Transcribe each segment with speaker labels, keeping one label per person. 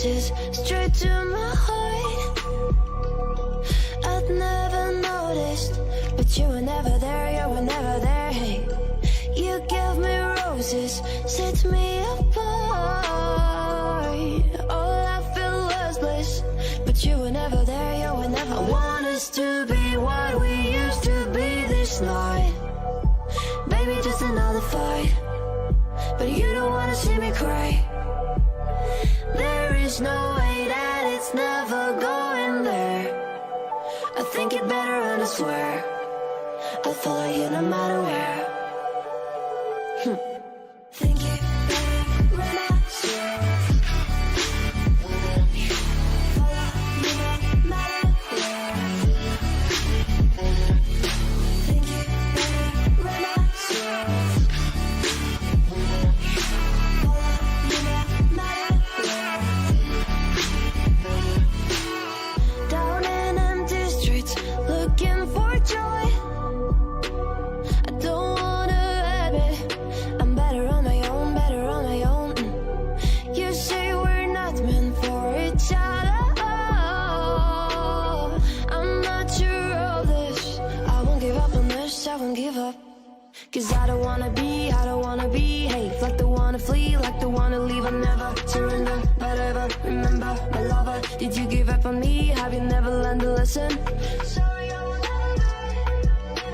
Speaker 1: roses straight to my heart. I'd never noticed, but you were never there, you were never there. Hey, you gave me roses, set me apart. All I feel was bliss, but you were never there, you were never. I want us to be what we used to be this night. Baby, just another fight, but you don't wanna see me cry. There is no way that it's never going there. I think it better and I swear I'll follow you no matter where. Think it better when I swear. Follow you no matter where. Think it better when I swear. Follow you no matter where. Down in empty streets, looking for joy. I don't wanna admit I'm better on my own, better on my own. You say we're not meant for each other. I'm not sure of this. I won't give up on this, I won't give up. Cause I don't wanna behave like the one to flee, like the one to leave. I never surrender, but ever remember my lover. Did you give up on me? Have you never learned a lesson? Sorry, I will never be,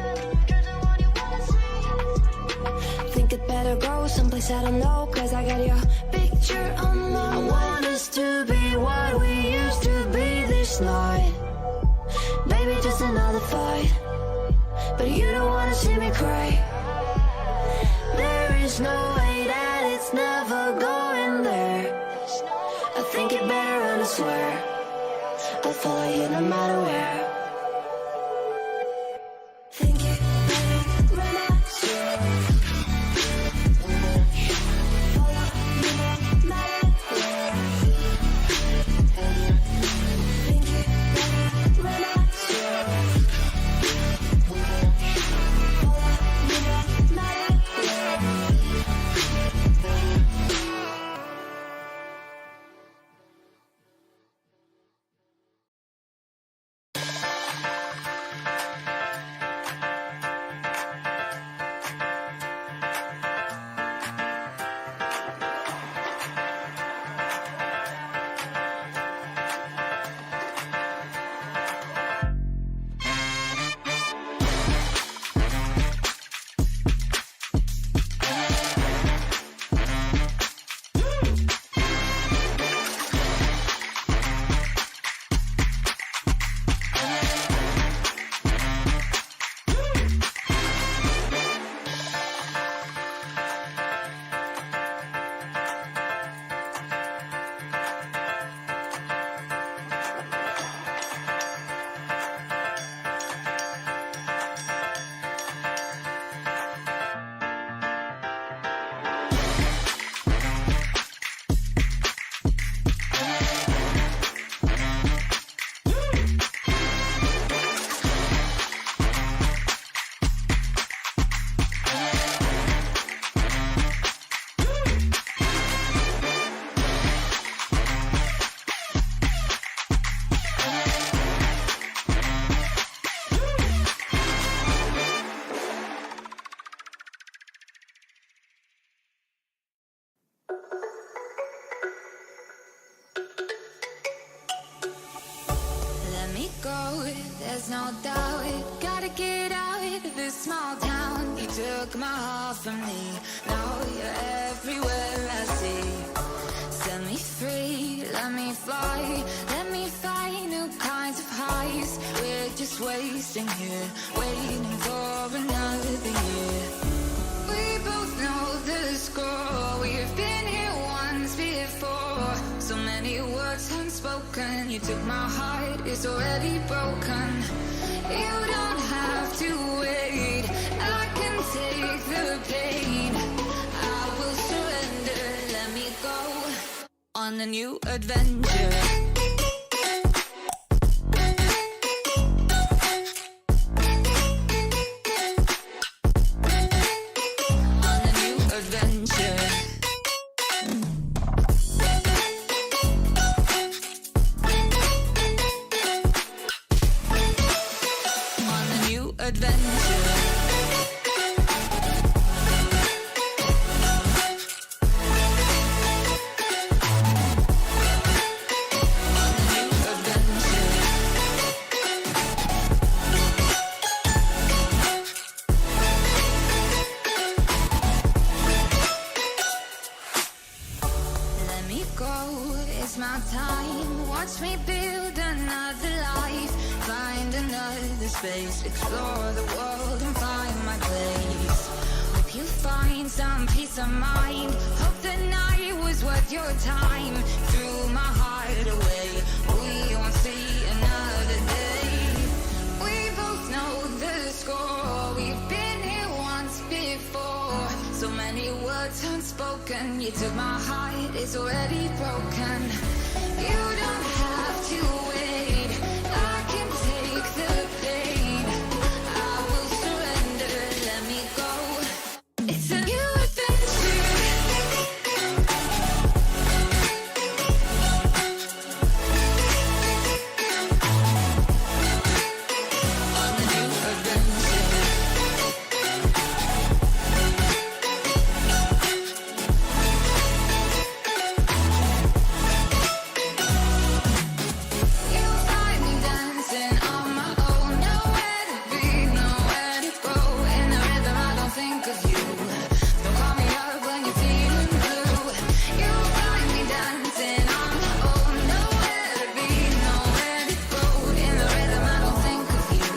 Speaker 1: you're the one you wanna see. Think it better go someplace I don't know, cause I got your picture on my mind. I want us to be what we used to be this night. Baby, just another fight, but you don't wanna see me cry. There is no way that it's never going there. I think it better and I swear I'll follow you no matter where. Think it better when I swear. Follow you no matter where. Think it better when I swear. Follow you no matter where.
Speaker 2: There's no doubt, gotta get out of this small town. You took my heart from me, now you're everywhere I see. Set me free, let me fly, let me find new kinds of highs. We're just wasting here, waiting for another year. We both know the score, we've been here once before. So many words unspoken, you took my heart, it's already broken. You don't have to wait, I can take the pain. I will surrender, let me go on a new adventure. space, explore the world and find my place. Hope you find some peace of mind. Hope the night was worth your time. Threw my heart away, we won't see another day. We both know the score, we've been here once before. So many words unspoken, you took my heart, it's already broken. You don't have to wait, I can take the pain. I will surrender, let me go. It's a new adventure. On the new adventure. You'll find me dancing on my own. Nowhere to be, nowhere to go. In the rhythm, I don't think of you. Don't call me up when you're feeling blue. You'll find me dancing on my own. Nowhere to be, nowhere to go. In the rhythm, I don't think of you.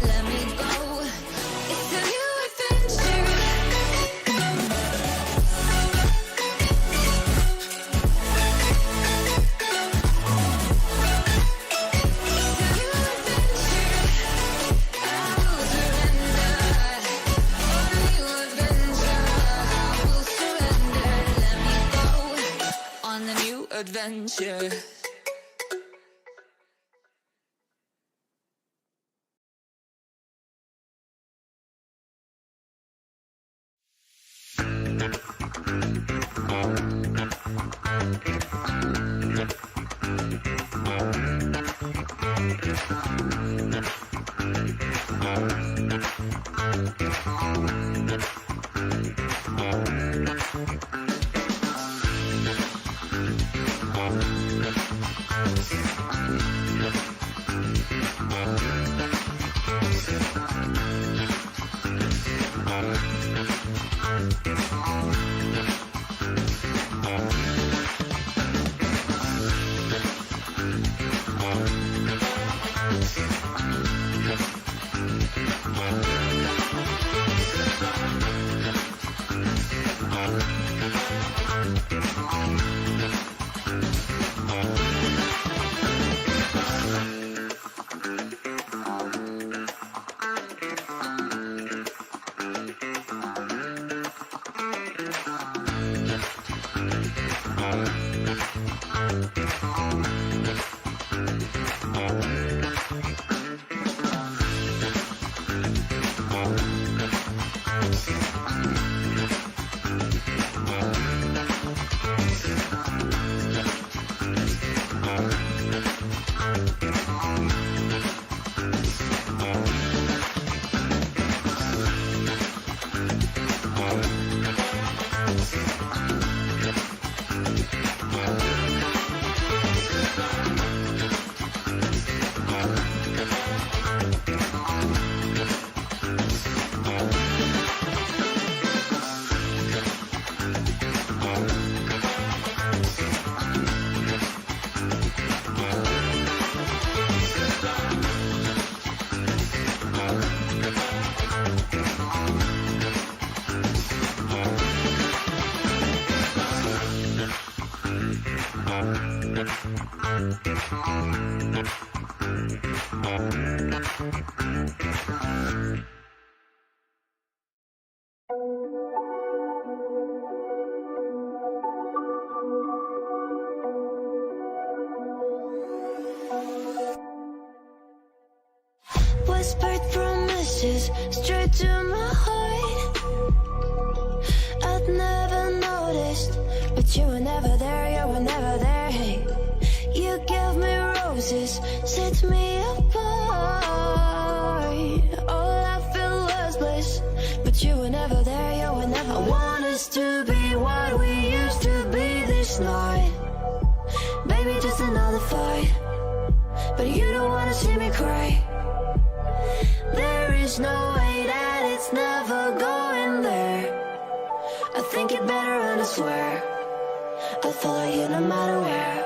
Speaker 2: Let me go. It's a new adventure. On the new adventure.
Speaker 1: Whispered promises straight to my heart. I'd never noticed, but you were never there, you were never there. Hey, you gave me roses, set me apart. All I feel was bliss, but you were never there, you were never. I want us to be what we used to be this night. Baby, just another fight, but you don't wanna see me cry. There is no way that it's never going there. I think it better and I swear I'll follow you no matter where.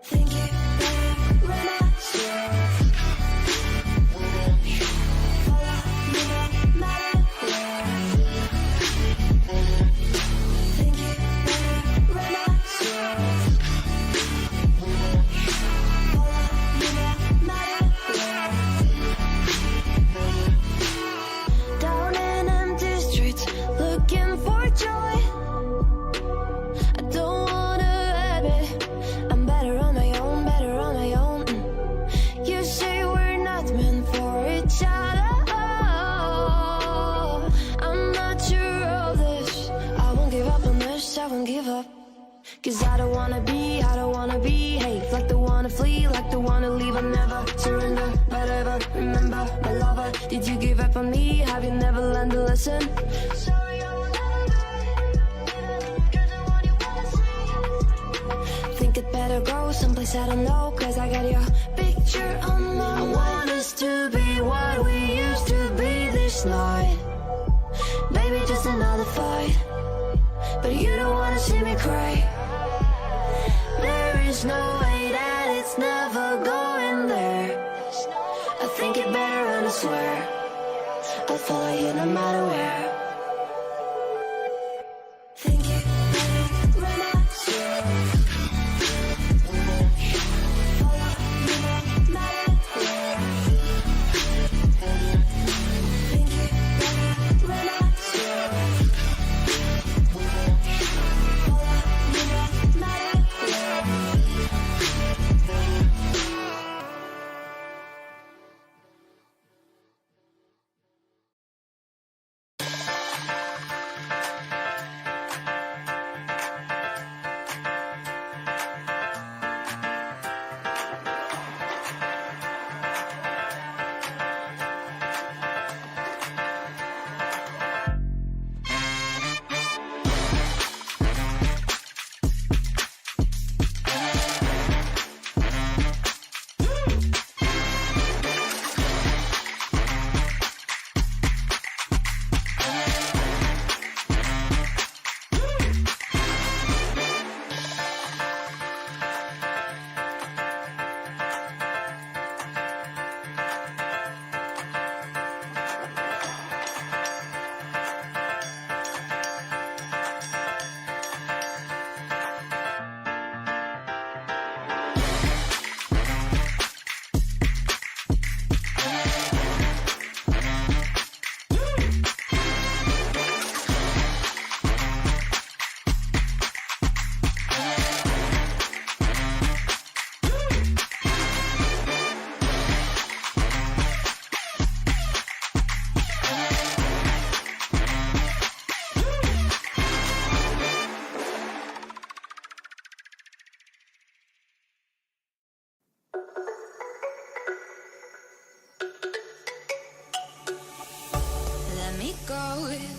Speaker 1: Think it better when I swear. listen. Sorry, I will never be. You're the one you wanna see. Think it better go someplace I don't know, cause I got your picture on my mind. I want us to be what we used to be this night. Maybe just another fight, but you don't wanna see me cry. There is no way that it's never going there. I think it better run, I swear. I'll follow you no matter where. Think it better run, I swear. Follow you no matter where. Think it better run, I swear. Follow you no matter where.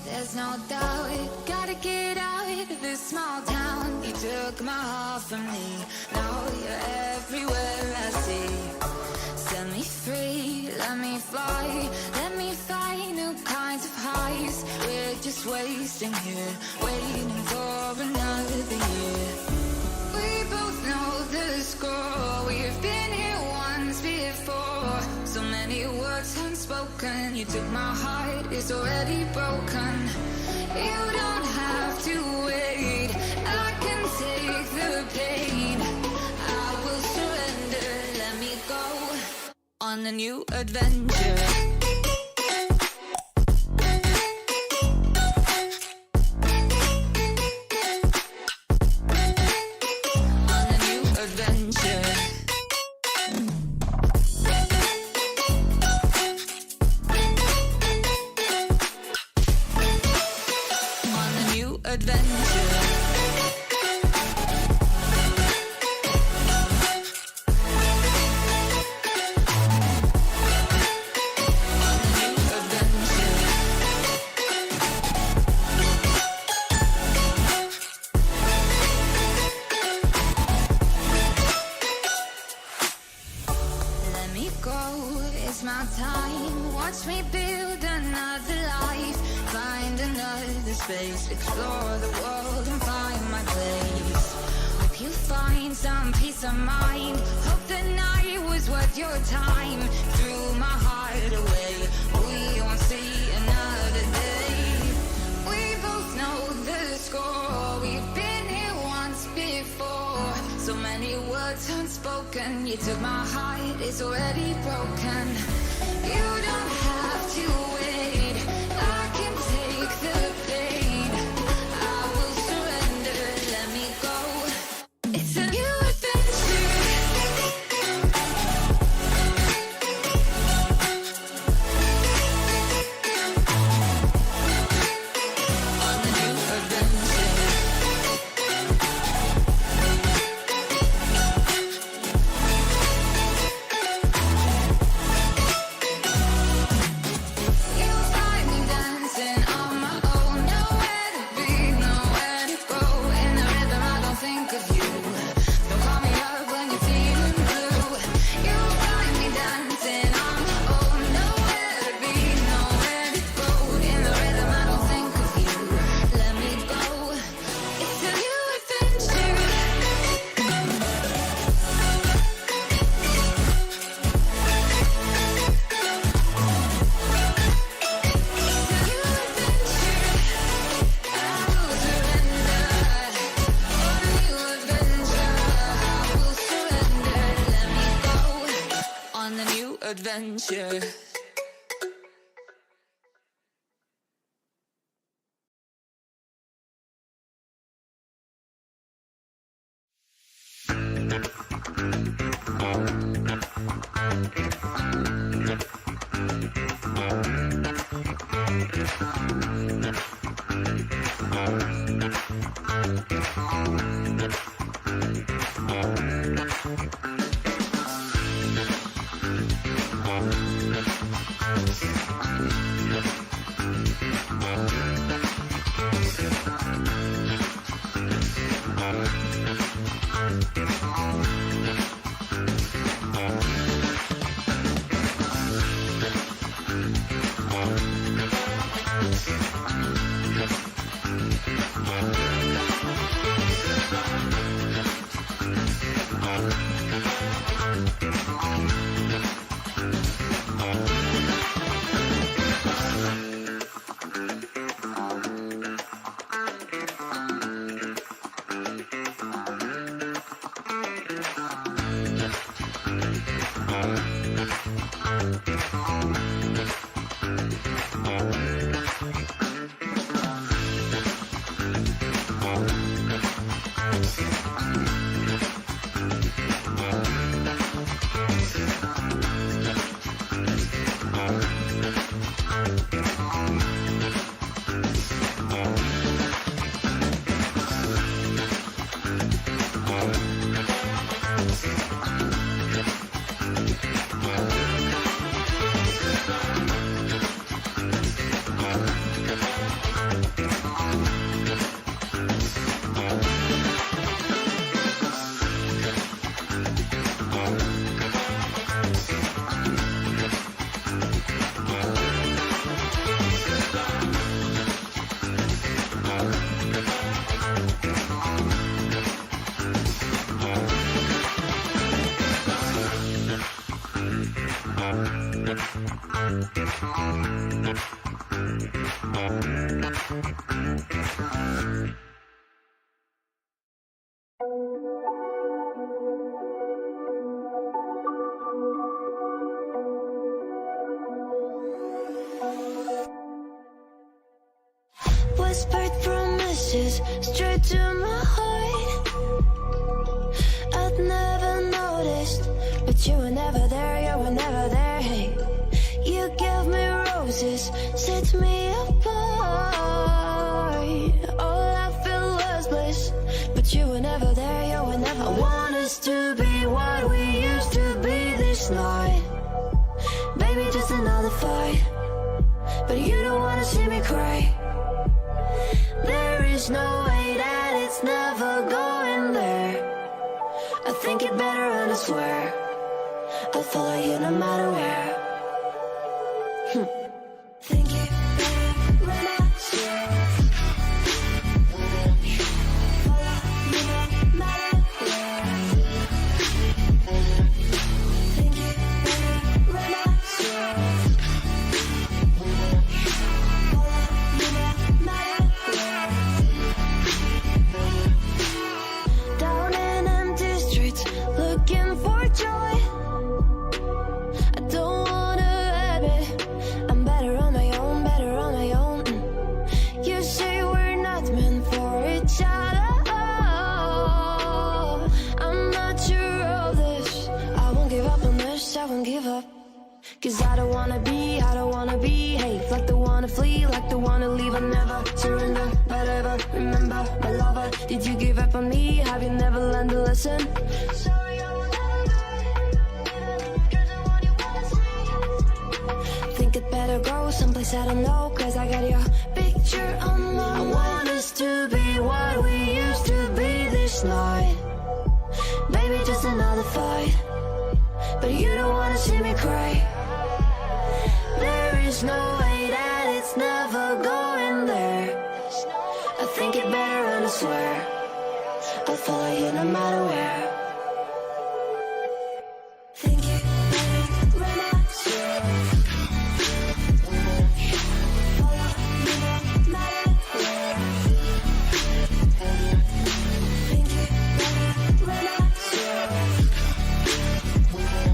Speaker 2: There's no doubt, gotta get out of this small town. You took my heart from me, now you're everywhere I see. Set me free, let me fly, let me find new kinds of highs. We're just wasting here, waiting for another year. We both know the score, we've been here once before. So many words unspoken, you took my heart, it's already broken. You don't have to wait, I can take the pain. I will surrender, let me go on a new adventure. Explore the world and find my place. Hope you find some peace of mind. Hope the night was worth your time. Threw my heart away, we won't see another day. We both know the score, we've been here once before. So many words unspoken, you took my heart, it's already broken. You don't have to wait, I can take the pain. adventure.
Speaker 1: Whispered promises straight to my heart. I'd never noticed, but you were never there, you were never there. Hey, you gave me roses, set me apart. All I feel was bliss, but you were never there, you were never. I want us to be what we used to be this night. Baby, just another fight, but you don't wanna see me cry. There is no way that it's never going there. I think it better and I swear I'll follow you no matter where. Think it better when I swear. Follow you no matter where. Think it better when I swear. Follow you no matter where. Down in empty streets, looking for joy. I don't wanna admit I'm better on my own, better on my own. You say we're not meant for each other. I'm not sure of this. I won't give up on this, I won't give up. Cause I don't wanna behave like the one to flee, like the one to leave. I never surrender, but ever remember my lover. Did you give up on me? Have you never learned to listen? Sorry, I will never cause I want you wanna see. Think it better go someplace I don't know, cause I got your picture on my mind. I want us to be what we used to be this night. Baby, just another fight, but you don't wanna see me cry. There is no way that it's never going there. I think it better and I swear I'll follow you no matter where. Think it better when I swear. Follow you no matter where. Think it better when I swear. Follow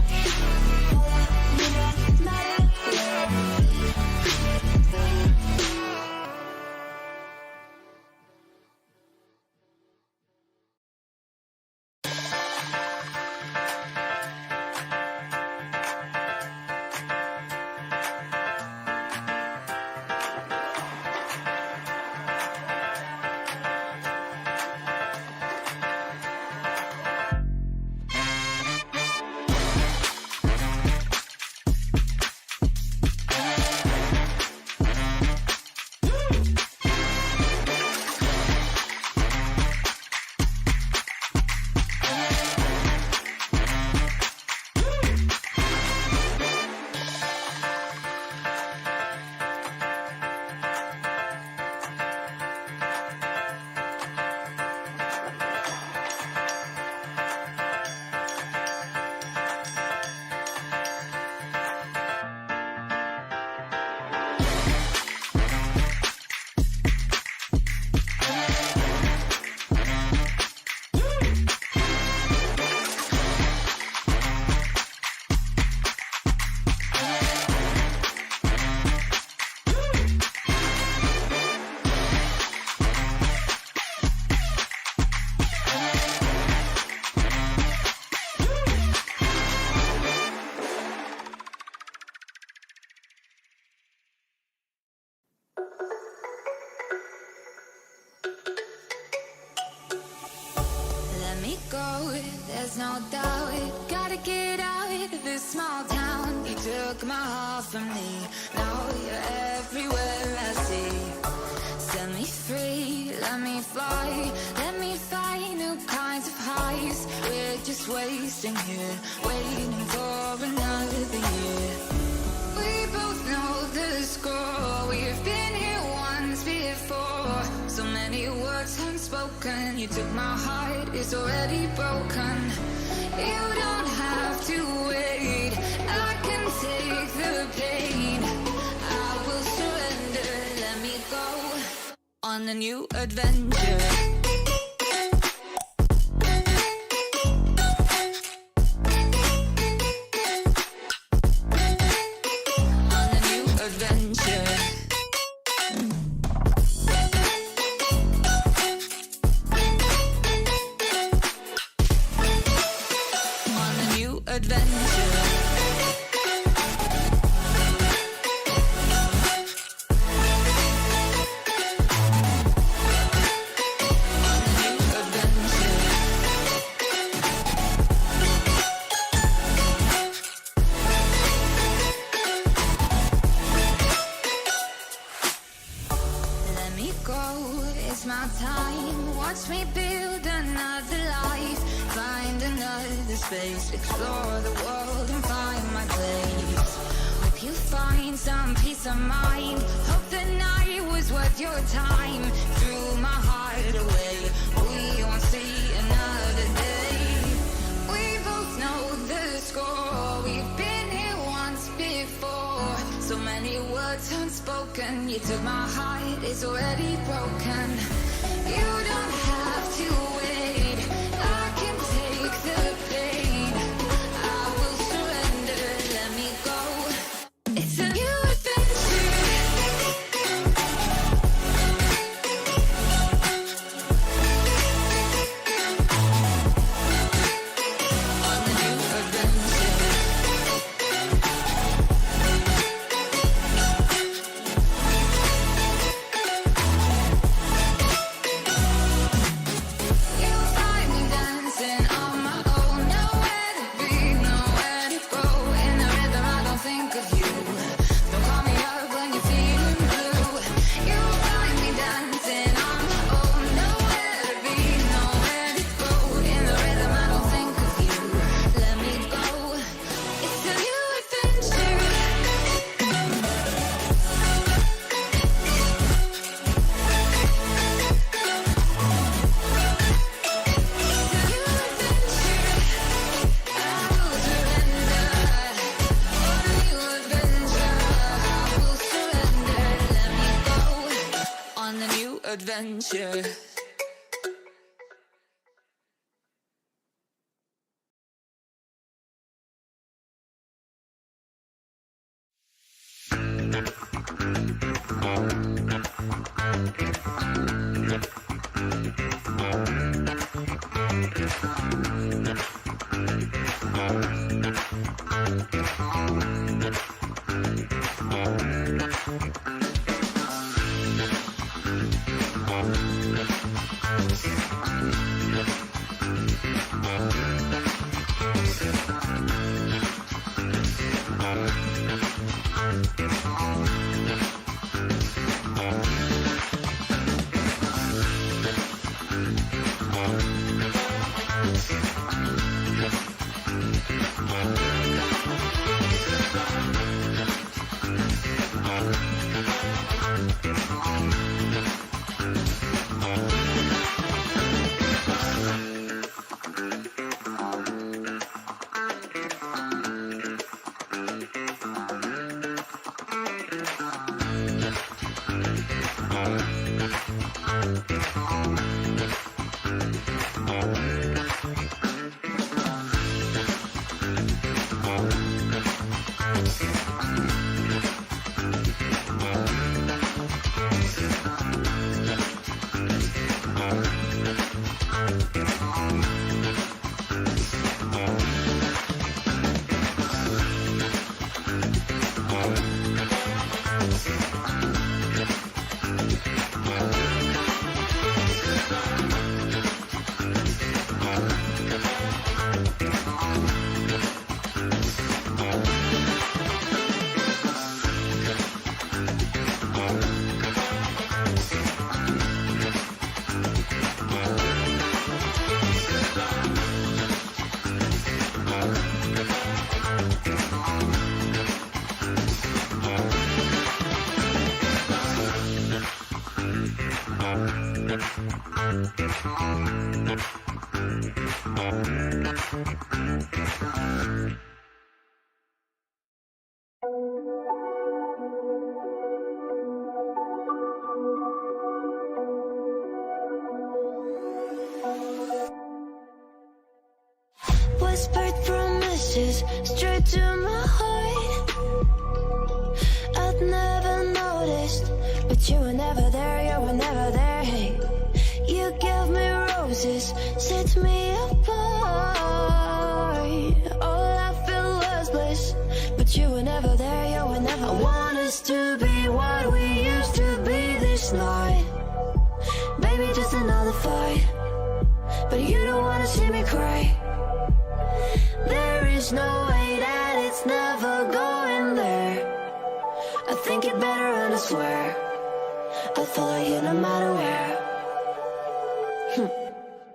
Speaker 1: you no
Speaker 2: go, there's no doubt. Gotta get out of this small town. You took my heart from me, now you're everywhere I see. Set me free, let me fly, let me find new kinds of highs. We're just wasting here, waiting for another year. We both know the score, we've been here once before. So many words unspoken, you took my heart, it's already broken. You don't have to wait, I can take the pain. I will surrender, let me go on a new adventure. Explore the world and find my place. Hope you find some peace of mind. Hope the night was worth your time. Threw my heart away, we won't see another day. We both know the score, we've been here once before. So many words unspoken, you took my heart, it's already broken. You don't have to wait, I can take the pain. Adventure.
Speaker 1: Whispered promises straight to my heart. I'd never noticed, but you were never there, you were never there. Hey, you gave me roses, set me apart. All I feel was bliss, but you were never there, you were never. I want us to be what we used to be this night. Baby, just another fight, but you don't wanna see me cry. There is no way that it's never going there. I think it better and I swear I'll follow you no matter where.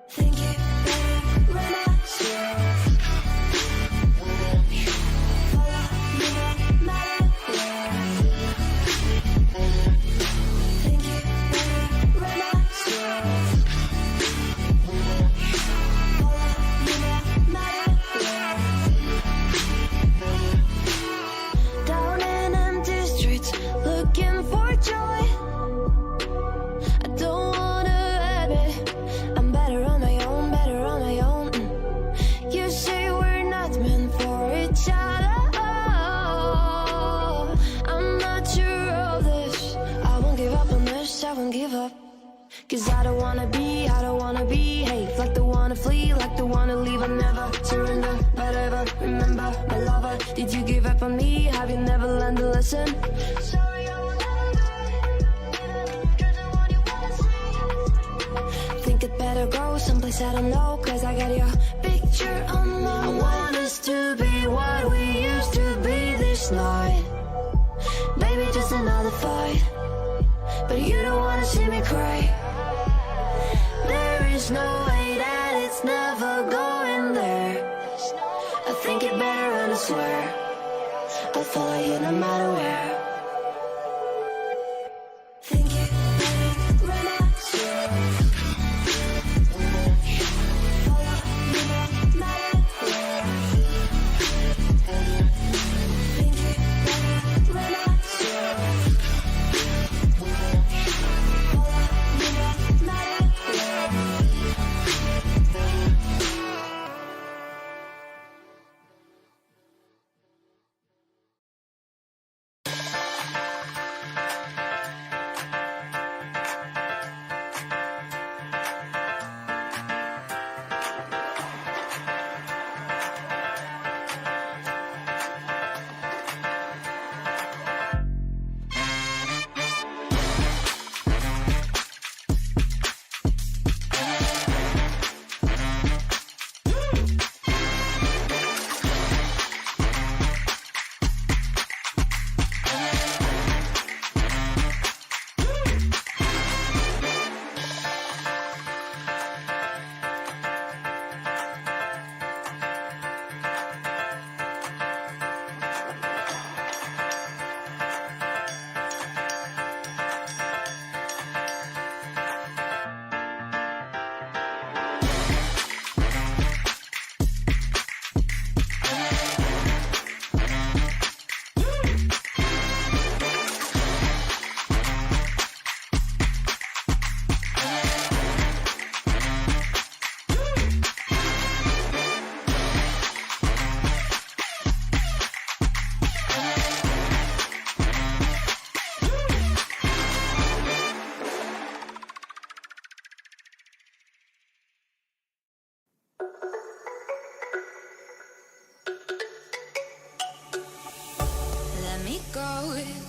Speaker 1: Think it better, relax, yeah. Follow you no matter where. Think it better, relax, yeah. Follow you no matter where. Down in empty streets, looking for joy. I don't wanna admit I'm better on my own, better on my own. You say we're not meant for each other. I'm not sure of this. I won't give up on this, I won't give up. Cause I don't wanna behave like the one to flee, like the one to leave. I never surrender, but ever remember my lover. Did you give up on me? Have you never learned to listen? Sorry, I will never do it. You're the one you wanna see. Think it better go someplace I don't know, cause I got your picture on my wall. I want us to be what we used to be this night. Baby, just another fight, but you don't wanna see me cry. There is no way that it's never going there. I think it better and I swear I'll follow you no matter where. Think it better, relax, yeah. Follow you no matter where. Think it better, relax, yeah. Follow you no matter where.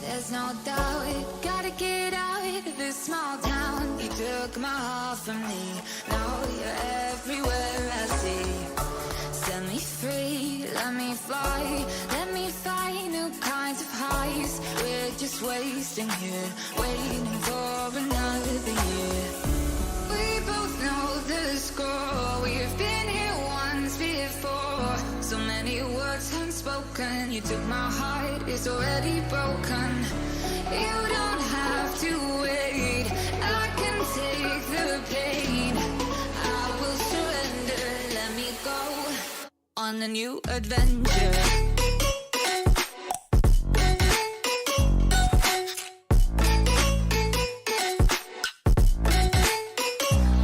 Speaker 1: There's no doubt, gotta get out of this small town. You took my heart from me, now you're everywhere I see. Set me free, let me fly, let me find new kinds of highs. We're just wasting here, waiting for another year. We both know the score, we've been here once before. So many words unspoken, you took my heart, it's already broken. You don't have to wait, I can take the pain.
Speaker 2: on a new adventure.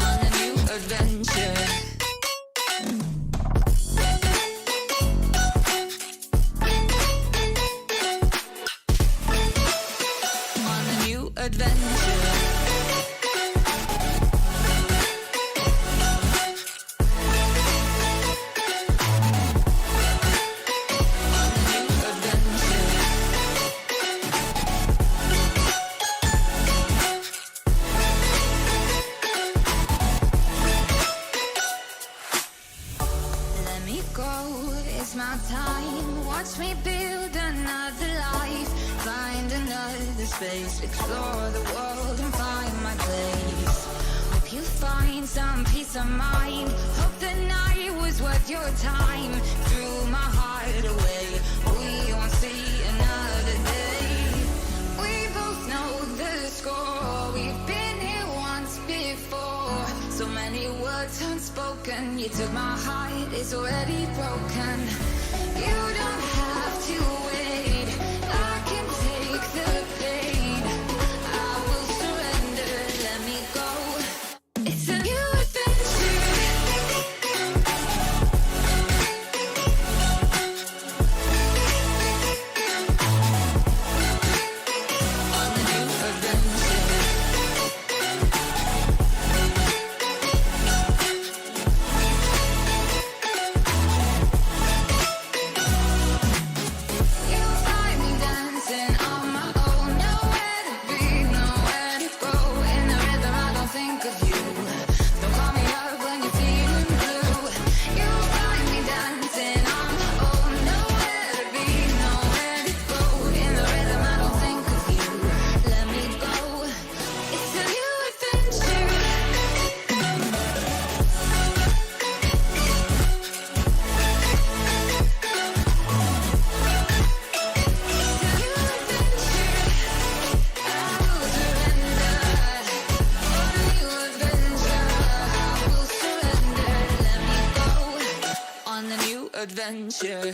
Speaker 2: On a new adventure. On a new adventure. My time, watch me build another life, find another space, explore the world and find my place. Hope you find some peace of mind, hope the night was worth your time. Threw my heart away, we won't see another day. We both know the score, we've been here once before. So many words unspoken, you took my heart, it's already broken. You don't have to wait, I can take the pain. I will surrender, let me go. It's a new adventure. On a new adventure. Adventure.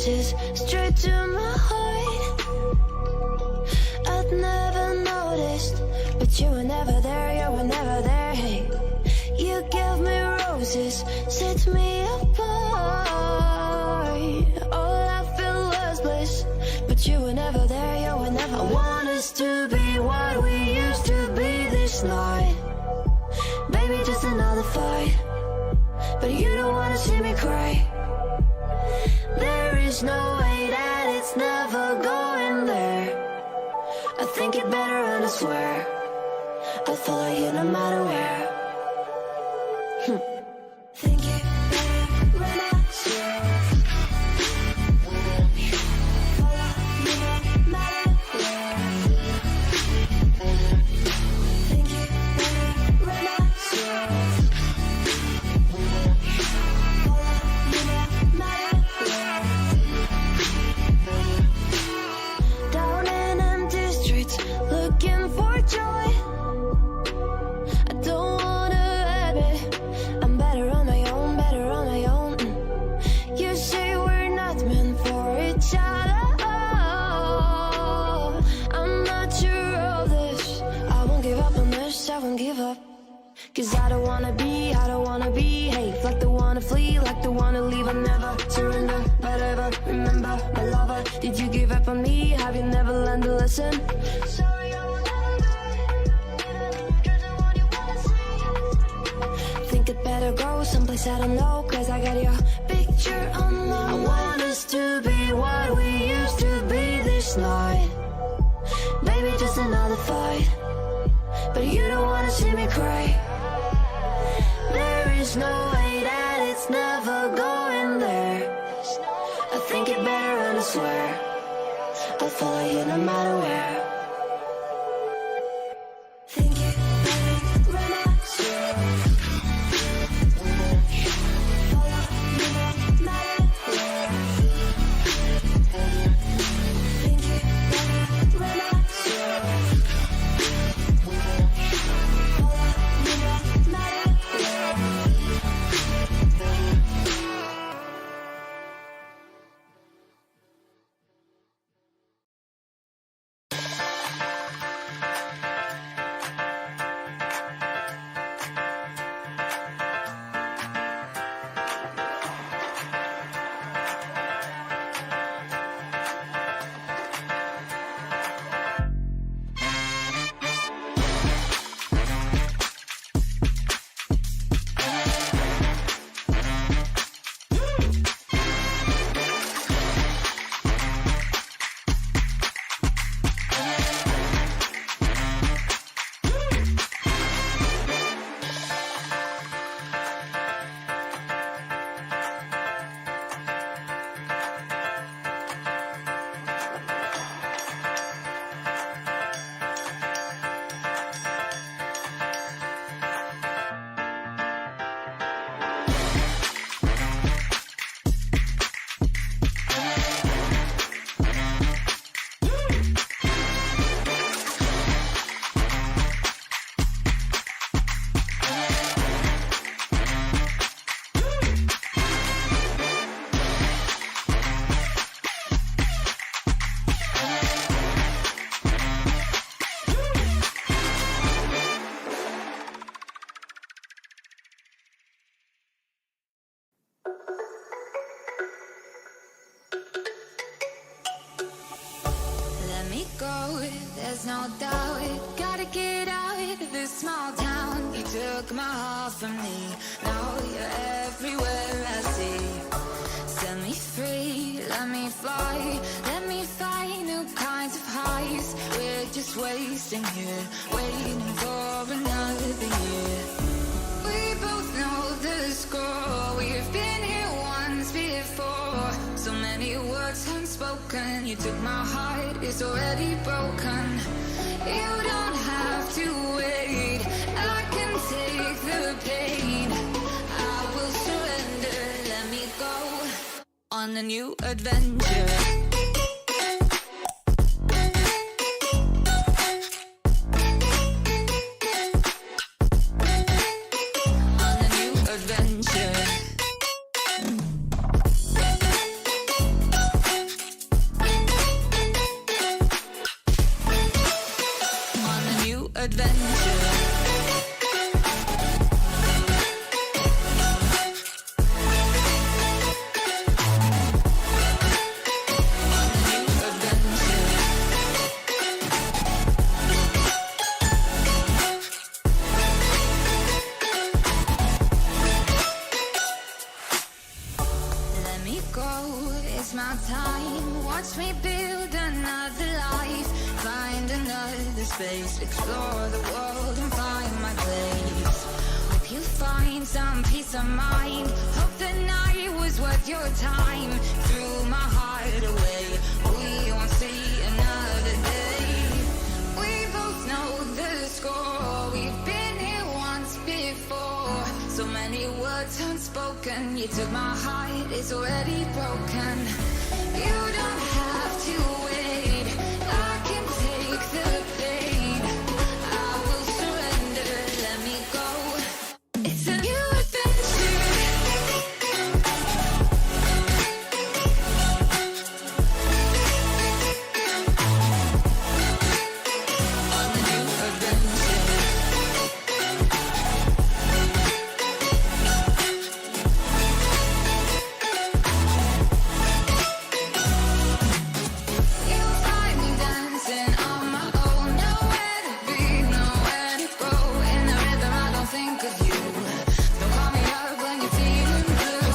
Speaker 1: roses straight to my heart. I'd never noticed, but you were never there, you were never there. Hey, you gave me roses, set me apart. All I feel was bliss, but you were never there, you were never. I want us to be what we used to be this night. Baby, just another fight, but you don't wanna see me cry. There is no way that it's never going there. I think it better and I swear I'll follow you no matter where. Think it better when I swear. Follow you no matter where. Think it better when I swear. Down in empty streets, looking for joy. I don't wanna admit I'm better on my own, better on my own. You say we're not meant for each other. I'm not sure of this. I won't give up on this, I won't give up. Cause I don't wanna behave like the one to flee, like the one to leave. I never surrender, but ever remember my lover. Did you give up on me? Have you never learned a lesson? Sorry, I will never be, even if you're the one you wanna see. Think it better go someplace I don't know, cause I got your picture on my wall. I want us to be what we used to be this night. Baby, just another fight, but you don't wanna see me cry. There is no way that it's never going there. I think it better and I swear I'll follow you no matter where. Think it better when I swear. Follow you no matter where. Think it better when I swear. Follow you no matter where. There's no doubt, gotta get out of this small town. You took my heart from me, now you're everywhere I see. Set me free, let me fly, let me find new kinds of highs. We're just wasting here, waiting for another year. We both know the score, we've been here once before. So many words unspoken, you took my heart, it's already broken. You don't have to wait, I can take the pain. I will surrender, let me go on a new adventure.
Speaker 2: time. Watch me build another life, find another space, explore the world and find my place. Hope you find some peace of mind. Hope the night was worth your time. Threw my heart away, we won't see another day. We both know the score, we've been here once before. So many words unspoken, you took my heart, it's already broken. You don't have to wait, I can take the pain. I will surrender, let me go. It's a new adventure. On the new adventure. You'll find me dancing on my own. Nowhere to be, nowhere to go. In the rhythm, I don't think of you. Don't call me up when you're feeling blue.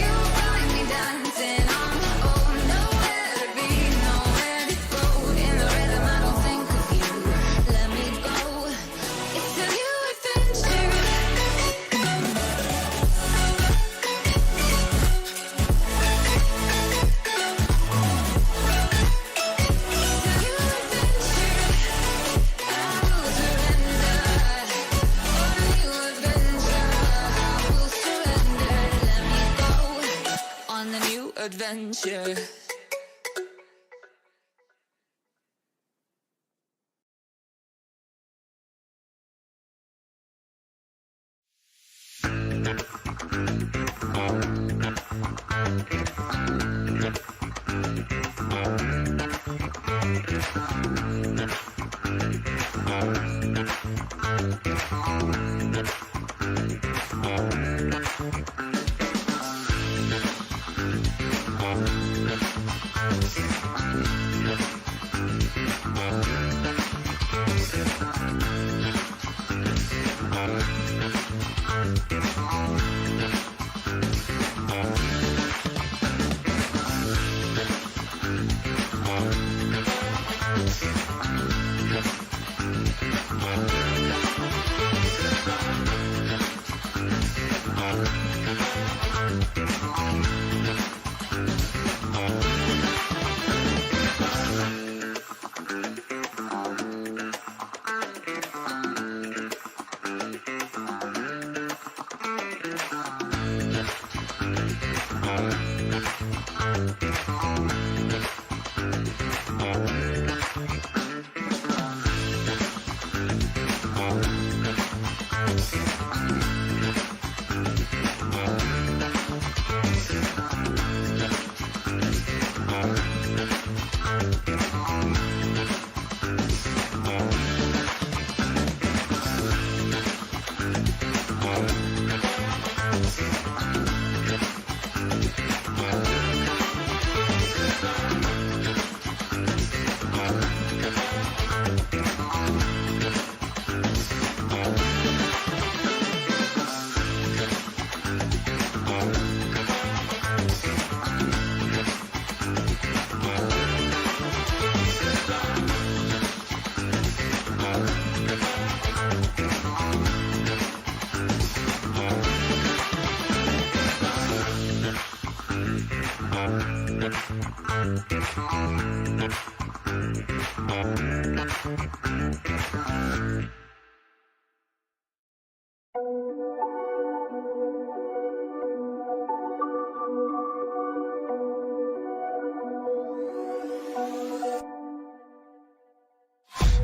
Speaker 2: You'll find me dancing on my own. Nowhere to be, nowhere to go. In the rhythm, I don't think of you. Let me go. It's a new adventure. On the new adventure.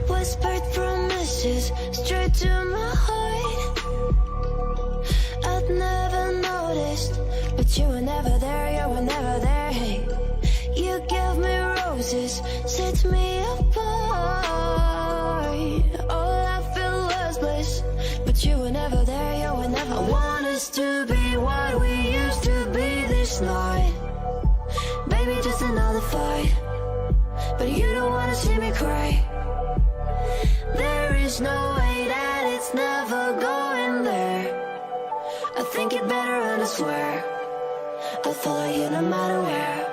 Speaker 1: Whispered promises straight to my heart. I'd never noticed, but you were never there, you were never there. Hey, you gave me roses, set me apart. All I feel was bliss, but you were never there, you were never. I want us to be what we used to be this night. Baby, just another fight, but you don't wanna see me cry. There is no way that it's never going there. I think you'd better run, I swear. I'll follow you no matter where.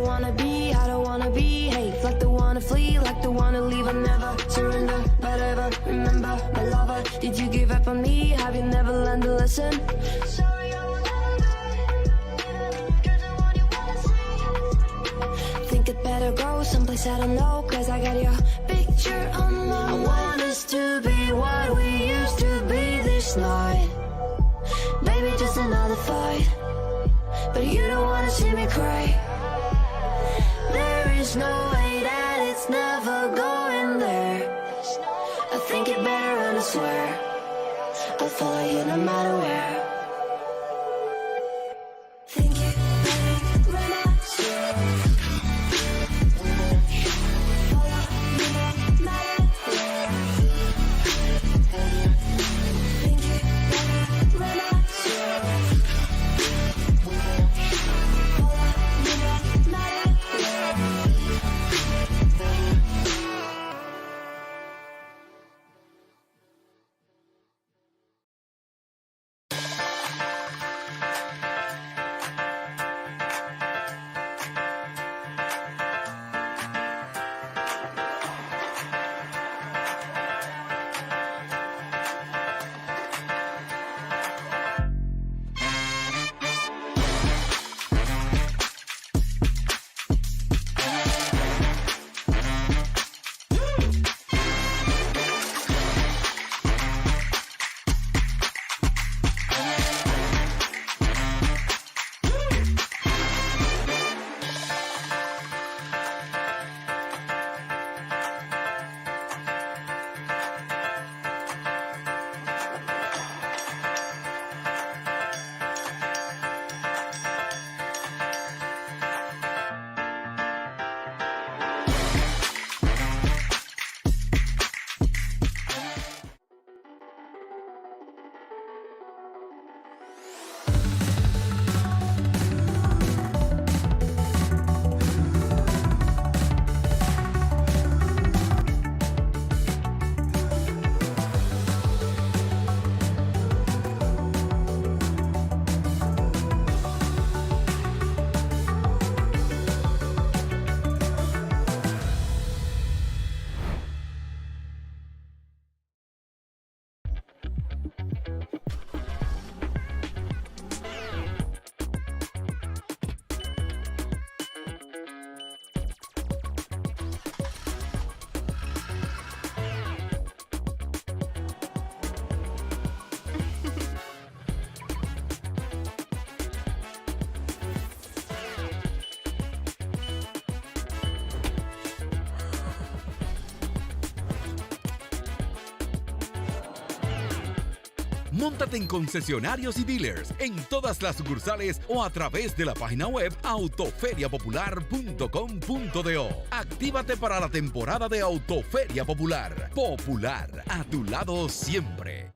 Speaker 1: wanna be, I don't wanna behave like the one to flee, like the one to leave. I never surrender, but ever remember my lover. Did you give up on me? Have you never learned to listen? Sorry, I will never, 'cause I want you wanna see. Think it better go someplace I don't know, 'cause I got your picture on my mind. I want us to be what we used to be this night. Maybe just another fight, but you don't wanna see me cry. There is no way that it's never going there. I think it better and I swear I'll follow you no matter where. Think it better when I swear. Follow you no matter where. Think it better when I swear.
Speaker 3: Móntate en concesionarios y dealers en todas las sucursales o a través de la página web autoferiapopular.com.do. Actívate para la temporada de Autoferia Popular. Popular, a tu lado siempre.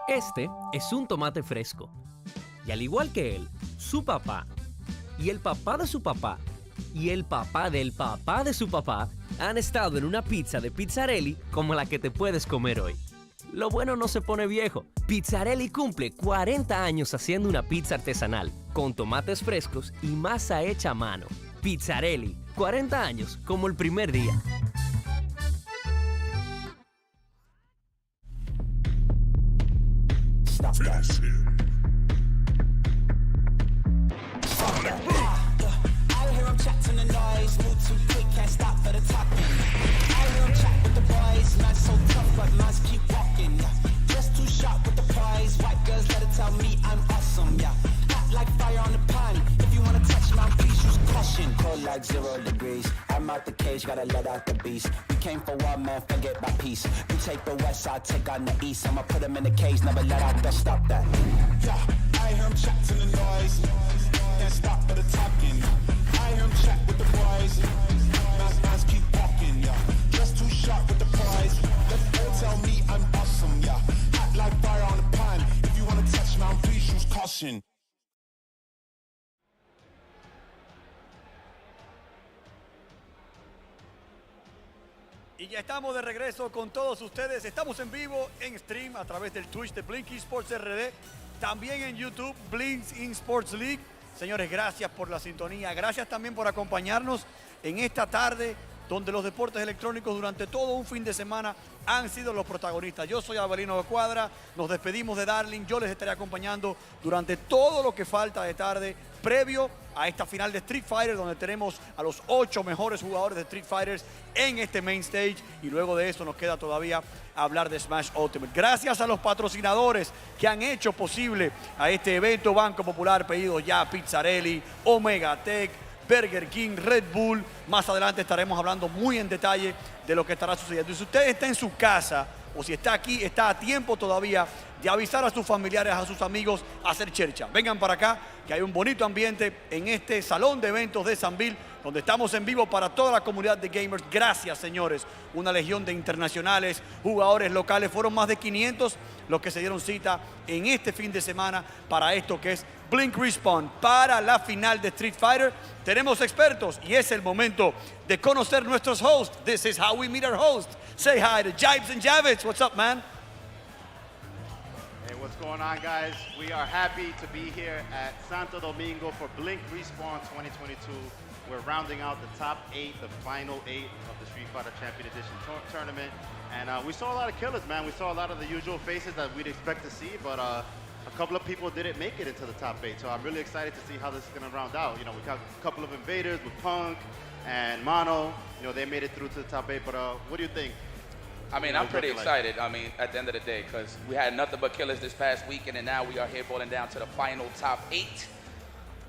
Speaker 4: Este es un tomate fresco. Y al igual que él, su papá, y el papá de su papá, y el papá del papá de su papá, han estado en una pizza de Pizzarelli como la que te puedes comer hoy. Lo bueno no se pone viejo. Pizzarelli cumple 40 años haciendo una pizza artesanal, con tomates frescos y masa hecha a mano. Pizzarelli, 40 años como el primer día.
Speaker 5: Finish him. I hear him chat to the noise, move too quick, can't stop for the talking. I hear him chat with the boys, not so tough, but must keep walking. Just too sharp with the prize, white girls let it tell me I'm awesome. Yeah, hot like fire on the pan. If you wanna touch my please use caution. Cold like 0 degrees. I'm out the cage, gotta let out the beast. We came for one man, forget my peace. You take the west side, take on the east. I'ma put him in the cage, never let out the stop that.
Speaker 6: Yeah, I hear him chat to the noise. Can't stop for the talking. I hear him chat with the boys. Nice keep walking, yeah. Just too sharp with the prize. Let all tell me I'm awesome, yeah. Hot like fire on the pan. If you wanna touch me, please use caution.
Speaker 7: Y ya estamos de regreso con todos ustedes. Estamos en vivo en stream a través del Twitch de Blink Esports RD. También en YouTube, Blink Esports League. Señores, gracias por la sintonía. Gracias también por acompañarnos en esta tarde donde los deportes electrónicos durante todo un fin de semana han sido los protagonistas. Yo soy Abelino Cuadra, nos despedimos de Darling. Yo les estaré acompañando durante todo lo que falta de tarde, previo a esta final de Street Fighter, donde tenemos a los 8 mejores jugadores de Street Fighters en este main stage. Y luego de eso nos queda todavía hablar de Smash Ultimate. Gracias a los patrocinadores que han hecho posible a este evento. Banco Popular, pedidos ya, Pizzarelli, Omega Tech, Burger King, Red Bull. Más adelante estaremos hablando muy en detalle de lo que estará sucediendo. Y si usted está en su casa o si está aquí, está a tiempo todavía de avisar a sus familiares, a sus amigos, a hacer chercha. Vengan para acá, que hay un bonito ambiente en este salón de eventos de Sanville, donde estamos en vivo para toda la comunidad de gamers. Gracias, señores. Una legión de internacionales, jugadores locales. Fueron más de 500 los que se dieron cita en este fin de semana para esto que es Blink Respawn, para la final de Street Fighter. Tenemos expertos y es el momento de conocer nuestros hosts. This is how we meet our hosts. Say hi to Jibes and Javits. What's up, man?
Speaker 8: Hey, what's going on, guys? We are happy to be here at Santo Domingo for Blink Respawn 2022. We're rounding out the top 8, the final 8 of the Street Fighter Champion Edition tournament. And we saw a lot of killers, man. We saw a lot of the usual faces that we'd expect to see, but a couple of people didn't make it into the top 8. So I'm really excited to see how this is going to round out. You know, we got a couple of invaders with Punk and Mono. You know, they made it through to the top 8, but what do you think?
Speaker 9: I mean, I'm pretty excited, I mean, at the end of the day, because we had nothing but killers this past weekend, and now we are here boiling down to the final top 8.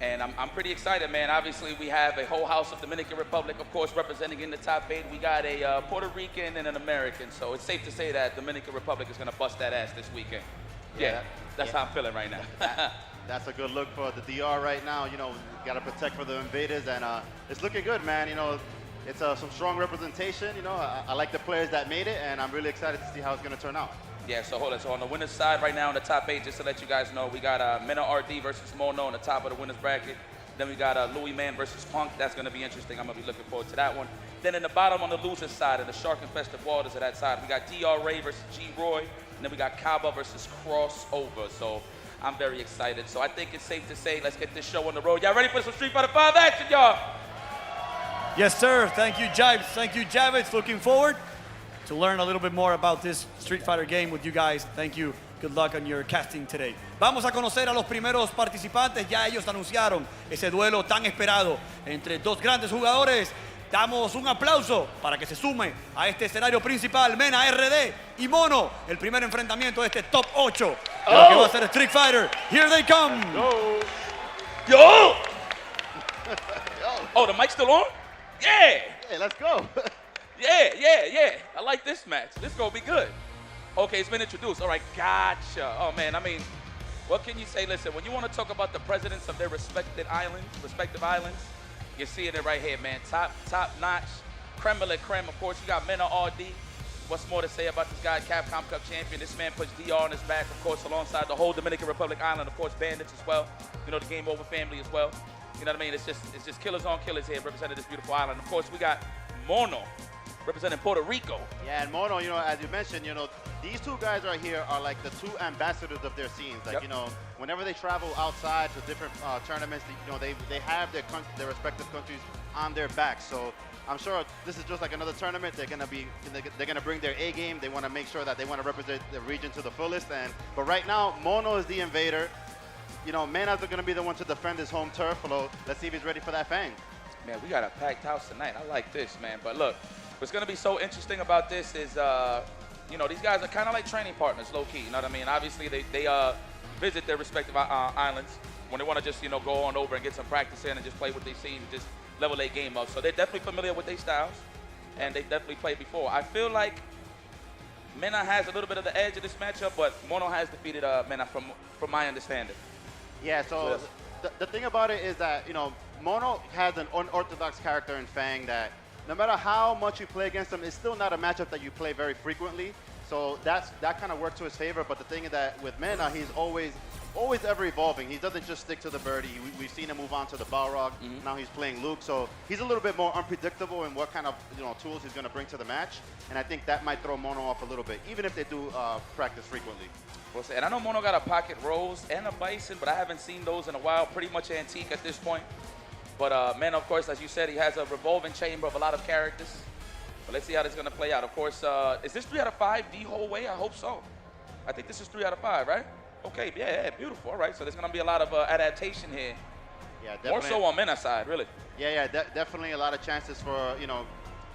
Speaker 9: And I'm pretty excited, man. Obviously, we have a whole house of Dominican Republic, of course, representing in the top 8. We got a Puerto Rican and an American, so it's safe to say that Dominican Republic is going to bust that ass this weekend. Yeah, that's how I'm feeling right now.
Speaker 8: That's a good look for the DR right now. You know, got to protect for the invaders, and it's looking good, man. You know, it's some strong representation. You know, I like the players that made it, and I'm really excited to see how it's going to turn out.
Speaker 9: Yeah, so hold on. So on the winner's side right now in the top 8, just to let you guys know, we got Mena RD versus Mono on the top of the winner's bracket. Then we got Louis Man versus Punk. That's going to be interesting. I'm going to be looking forward to that one. Then in the bottom on the loser's side, in the shark-infested waters of that side, we got DRA versus G-Roy. And then we got Kaba versus Crossover. So I'm very excited. So I think it's safe to say, let's get this show on the road. Y'all ready for some Street Fighter 5 action, y'all?
Speaker 7: Yes, sir. Thank you, Jibes. Thank you, Javits. Looking forward to learn a little bit more about this Street Fighter game with you guys. Thank you. Good luck on your casting today. Vamos a conocer a los primeros participantes. Ya ellos anunciaron ese duelo tan esperado entre dos grandes jugadores. Damos un aplauso para que se sume a este escenario principal, Mena RD y Mono. El primer enfrentamiento de este top 8 de lo que va a ser Street Fighter. Here they come.
Speaker 9: Yo! Oh, the mic's still on? Yeah!
Speaker 8: Hey, let's go.
Speaker 9: Yeah. I like this match. This is going to be good. Okay, it's been introduced. All right, gotcha. Oh, man, I mean, what can you say? Listen, when you want to talk about the presidents of their respective islands, you're seeing it right here, man. Top notch, creme de la creme. Of course, you got Mena RD. What's more to say about this guy, Capcom Cup champion? This man puts DR on his back, of course, alongside the whole Dominican Republic island, of course, Bandits as well. You know, the Game Over family as well. You know what I mean? It's just killers on killers here representing this beautiful island. Of course, we got Mono representing Puerto Rico.
Speaker 8: Yeah, and Mono, you know, as you mentioned, you know, these two guys right here are like the two ambassadors of their scenes. Like, you know, whenever they travel outside to different tournaments, you know, they have their respective countries on their backs. So I'm sure this is just like another tournament. They're gonna bring their A game. They want to make sure that they want to represent the region to the fullest. But right now, Mono is the invader. You know, Mena's gonna be the one to defend his home turf. So let's see if he's ready for that fang.
Speaker 9: Man, we got a packed house tonight. I like this, man. But look, what's gonna be so interesting about this is, you know, these guys are kind of like training partners, low key. You know what I mean? Obviously, they visit their respective islands when they want to just, you know, go on over and get some practice in and just play what they see and just level their game up. So they're definitely familiar with their styles. and they definitely played before. I feel like Mena has a little bit of the edge of this matchup, but Mono has defeated Mena from my understanding.
Speaker 8: Yeah, so
Speaker 9: Yes.
Speaker 8: the thing about it is that, you know, Mono has an unorthodox character in Fang that no matter how much you play against him, it's still not a matchup that you play very frequently. So that kind of worked to his favor. But the thing is that with Mena, he's always ever evolving. He doesn't just stick to the birdie. We've seen him move on to the Balrog. Now he's playing Luke. So he's a little bit more unpredictable in what kind of tools he's going to bring to the match. And I think that might throw Mono off a little bit, even if they do practice frequently.
Speaker 9: And I know Mono got a pocket rose and a bison, but I haven't seen those in a while. Pretty much antique at this point. But Mena, of course, as you said, he has a revolving chamber of a lot of characters. But let's see how this is going to play out. Of course, is this 3 out of 5 the whole way? I hope so. I think this is 3 out of 5, right? Okay, yeah, beautiful. All right, so there's going to be a lot of adaptation here.
Speaker 8: Yeah, definitely.
Speaker 9: More so on Mena's side, really.
Speaker 8: Yeah, definitely a lot of chances for,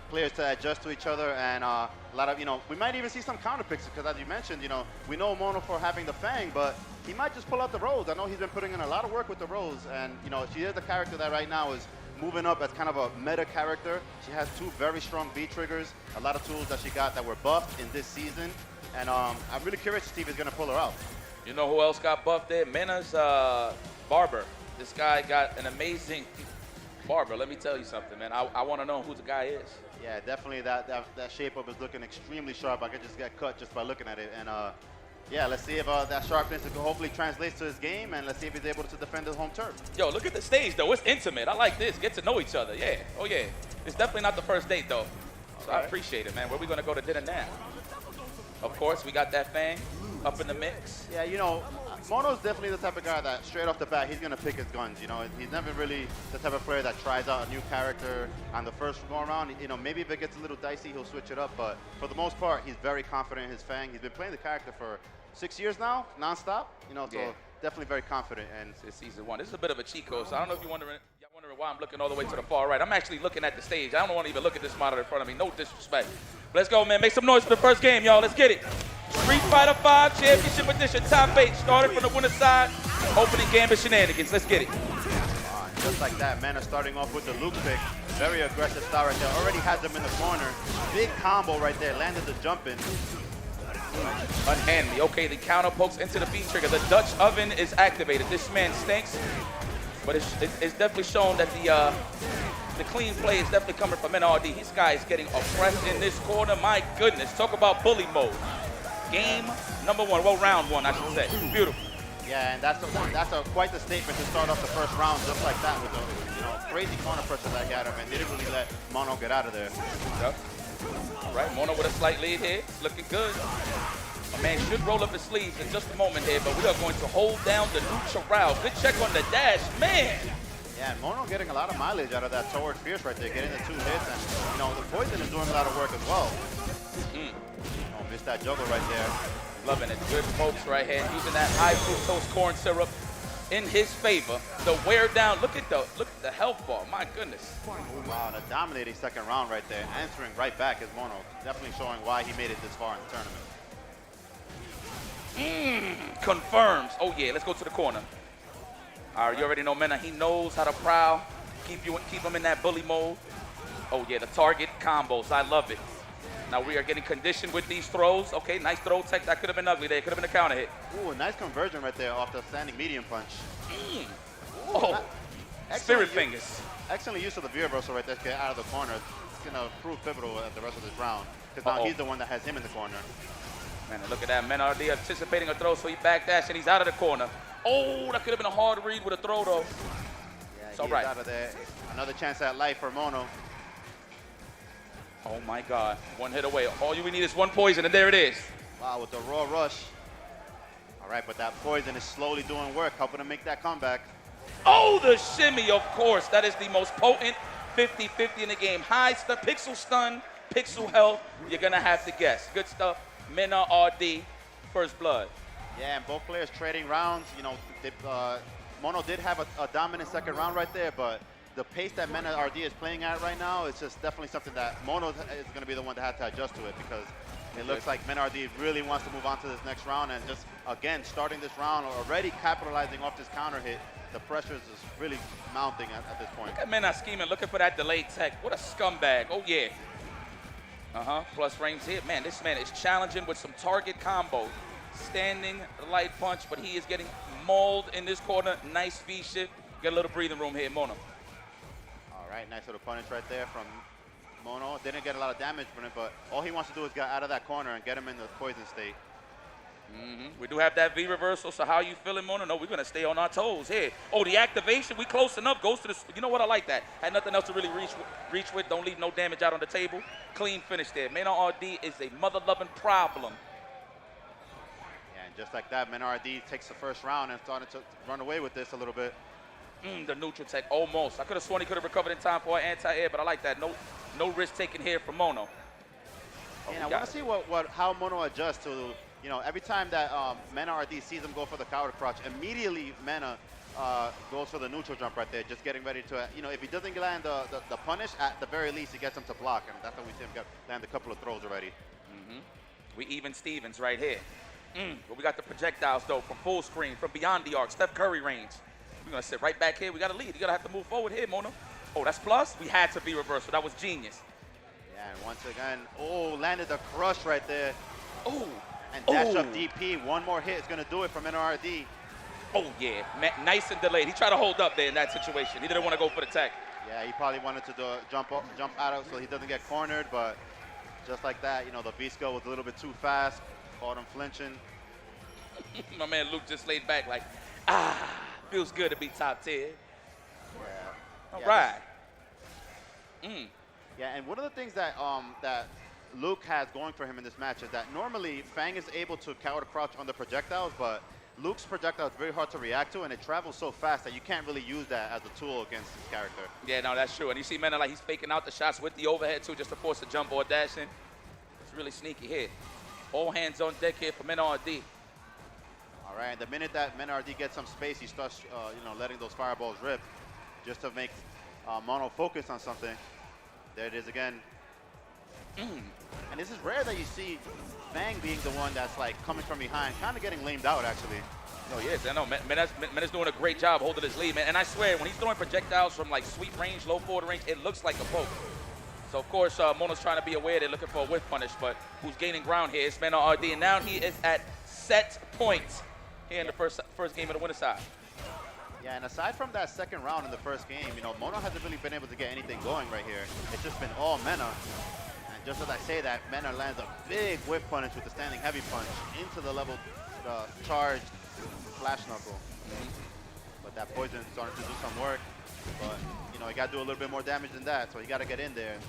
Speaker 8: players to adjust to each other, and a lot of, we might even see some counter picks because, as you mentioned, we know Mono for having the Fang, but he might just pull out the Rose. I know he's been putting in a lot of work with the Rose, and, she is a character that right now is moving up as kind of a meta character. She has 2 very strong V triggers, a lot of tools that she got that were buffed in this season, and I'm really curious to see if he's going to pull her out.
Speaker 9: You know who else got buffed there? Mena's barber. This guy got an amazing barber. Let me tell you something, man. I want to know who the guy is.
Speaker 8: Yeah, definitely that shape-up is looking extremely sharp. I could just get cut just by looking at it. And, yeah, let's see if that sharpness hopefully translates to his game, and let's see if he's able to defend his home turf.
Speaker 9: Yo, look at the stage, though. It's intimate. I like this. Get to know each other. Yeah. Oh, yeah. It's definitely not the first date, though. So I appreciate it, man. Where we going to go to dinner now? Of course, we got that Fang up in the mix.
Speaker 8: Yeah, Mono's definitely the type of guy that straight off the bat, he's going to pick his guns. He's never really the type of player that tries out a new character on the first go around. Maybe if it gets a little dicey, he'll switch it up. But for the most part, he's very confident in his Fang. He's been playing the character for 6 years now, nonstop. So definitely very confident. And
Speaker 9: it's season 1. This is a bit of a cheat code, so I don't know if you're wondering why I'm looking all the way to the far right. I'm actually looking at the stage. I don't want to even look at this monitor in front of me. No disrespect. Let's go, man. Make some noise for the first game, y'all. Let's get it. Street Fighter 5 Championship Edition, top 8. Started from the winner's side. Opening gambit shenanigans. Let's get it.
Speaker 8: Just like that, Mena starting off with the Luke pick. Very aggressive start right there. Already has him in the corner. Big combo right there. Landed the jump in.
Speaker 9: Unhand me. Okay, the counter pokes into the beat trigger. The Dutch oven is activated. This man stinks, but it's definitely shown that the clean play is definitely coming from NRD. This guy is getting oppressed in this corner. My goodness. Talk about bully mode. Game number 1. Well, round 1, I should say. Beautiful.
Speaker 8: Yeah, and that's quite the statement to start off the first round just like that with the crazy corner pressure that he had him, and didn't really let Mono get out of there.
Speaker 9: Yep. All right, Mono with a slight lead here. It's looking good. My man should roll up his sleeves in just a moment here, but we are going to hold down the neutral. Good check on the dash, man.
Speaker 8: Yeah, and Mono getting a lot of mileage out of that toward Fierce right there, getting the 2 hits, and the Poison is doing a lot of work as well. Missed that juggle right there.
Speaker 9: Loving it. Good pokes right here, using that high fructose corn syrup in his favor. The wear down. Look at the health bar. My goodness.
Speaker 8: Wow, and a dominating second round right there, answering right back is Mono. Definitely showing why he made it this far in the tournament.
Speaker 9: Confirms. Oh yeah, let's go to the corner. All right, you already know Mena. He knows how to prowl. Keep him in that bully mode. Oh yeah, the target combos. I love it. Now we are getting conditioned with these throws. Okay, nice throw tech. That could have been ugly there. Could have been a counter hit.
Speaker 8: Ooh, a nice conversion right there off the standing medium punch.
Speaker 9: Oh, spirit fingers.
Speaker 8: Excellent use of the V reversal right there to get out of the corner. It's going to prove pivotal at the rest of this round because now he's the one that has him in the corner.
Speaker 9: Man, look at that. NRD anticipating a throw, so he backdash and he's out of the corner. Oh, that could have been a hard read with a throw though.
Speaker 8: Yeah,
Speaker 9: it's all right.
Speaker 8: Out of there. Another chance at life for Mono.
Speaker 9: Oh my God, 1 hit away. All you need is 1 poison, and there it is.
Speaker 8: Wow, with the raw rush. All right, but that poison is slowly doing work, helping him make that comeback.
Speaker 9: Oh, the shimmy, of course. That is the most potent 50-50 in the game. High stun, pixel health. You're gonna have to guess. Good stuff. Mena RD, first blood.
Speaker 8: Yeah, and both players trading rounds. Mono did have a dominant second round right there, but the pace that Mena RD is playing at right now is just definitely something that Mono is going to be the one that has to adjust to it, because it looks like Mena RD really wants to move on to this next round, and just, again, starting this round, already capitalizing off this counter hit. The pressure is just really mounting at this point.
Speaker 9: Look at Mena scheming, looking for that delayed tech. What a scumbag. Oh, yeah. Plus range hit. Man, this man is challenging with some target combo. Standing light punch, but he is getting mauled in this corner. Nice V shift. Get a little breathing room here, Mono.
Speaker 8: All right, nice little punish right there from Mono. Didn't get a lot of damage from it, but all he wants to do is get out of that corner and get him in the poison state.
Speaker 9: We do have that V reversal, so how you feeling, Mono? No, we're going to stay on our toes here. Oh, the activation, we close enough. Goes to the, you know what, I like that. Had nothing else to really reach with. Don't leave no damage out on the table. Clean finish there. Mena RD is a mother-loving problem.
Speaker 8: Yeah, and just like that, Mena RD takes the first round and started to run away with this a little bit.
Speaker 9: The neutral tech, almost. I could have sworn he could have recovered in time for an anti-air, but I like that. No risk taken here from Mono.
Speaker 8: And I want to see how Mono adjusts to, you know, every time that Mena RD sees him go for the coward crotch, immediately Mena goes for the neutral jump right there, just getting ready to, you know, if he doesn't land the punish, at the very least he gets him to block, and that's how we see him land a couple of throws already.
Speaker 9: We even Stevens right here. But we got the projectiles, though, from full screen, from beyond the arc, Steph Curry range. We're going to sit right back here. We got to lead. You got to have to move forward here, Mono. Oh, that's plus. We had to be reversal. That was genius.
Speaker 8: Yeah, and once again, oh, landed the crush right there.
Speaker 9: Oh.
Speaker 8: And dash up DP. One more hit is going to do it from NRD.
Speaker 9: Oh, yeah. Nice and delayed. He tried to hold up there in that situation. He didn't want to go for the tech.
Speaker 8: Yeah, he probably wanted to jump out of so he doesn't get cornered, but just like that, you know, the V-skill was a little bit too fast. Caught him flinching.
Speaker 9: My man Luke just laid back like, feels good to be top 10.
Speaker 8: Yeah.
Speaker 9: All right.
Speaker 8: Yeah, and one of the things that that Luke has going for him in this match is that normally Fang is able to counter crouch on the projectiles, but Luke's projectile is very hard to react to, and it travels so fast that you can't really use that as a tool against his character.
Speaker 9: Yeah, no, that's true. And you see Mena, like, he's faking out the shots with the overhead, too, just to force a jump or dash in. It's really sneaky here. All hands on deck here for Mena RD.
Speaker 8: All right, the minute that Mena RD gets some space, he starts, you know, letting those fireballs rip just to make Mono focus on something. There it is again. And this is rare that you see Fang being the one that's like coming from behind, kind of getting lamed out actually.
Speaker 9: Oh yes, I know. Mena's doing a great job holding his lead, man. And I swear, when he's throwing projectiles from like sweep range, low forward range, it looks like a poke. So of course, Mono's trying to be aware they're looking for a whiff punish, but who's gaining ground here is Mena RD, and now he is at set points here in the first game of the winner side.
Speaker 8: Yeah, and aside from that second round in the first game, you know, Mono hasn't really been able to get anything going right here. It's just been all Mena. And just as I say that, Mena lands a big whip punish with the standing heavy punch into the level charged flash knuckle. But that poison is starting to do some work. But, you know, he got to do a little bit more damage than that, so he got to get in there and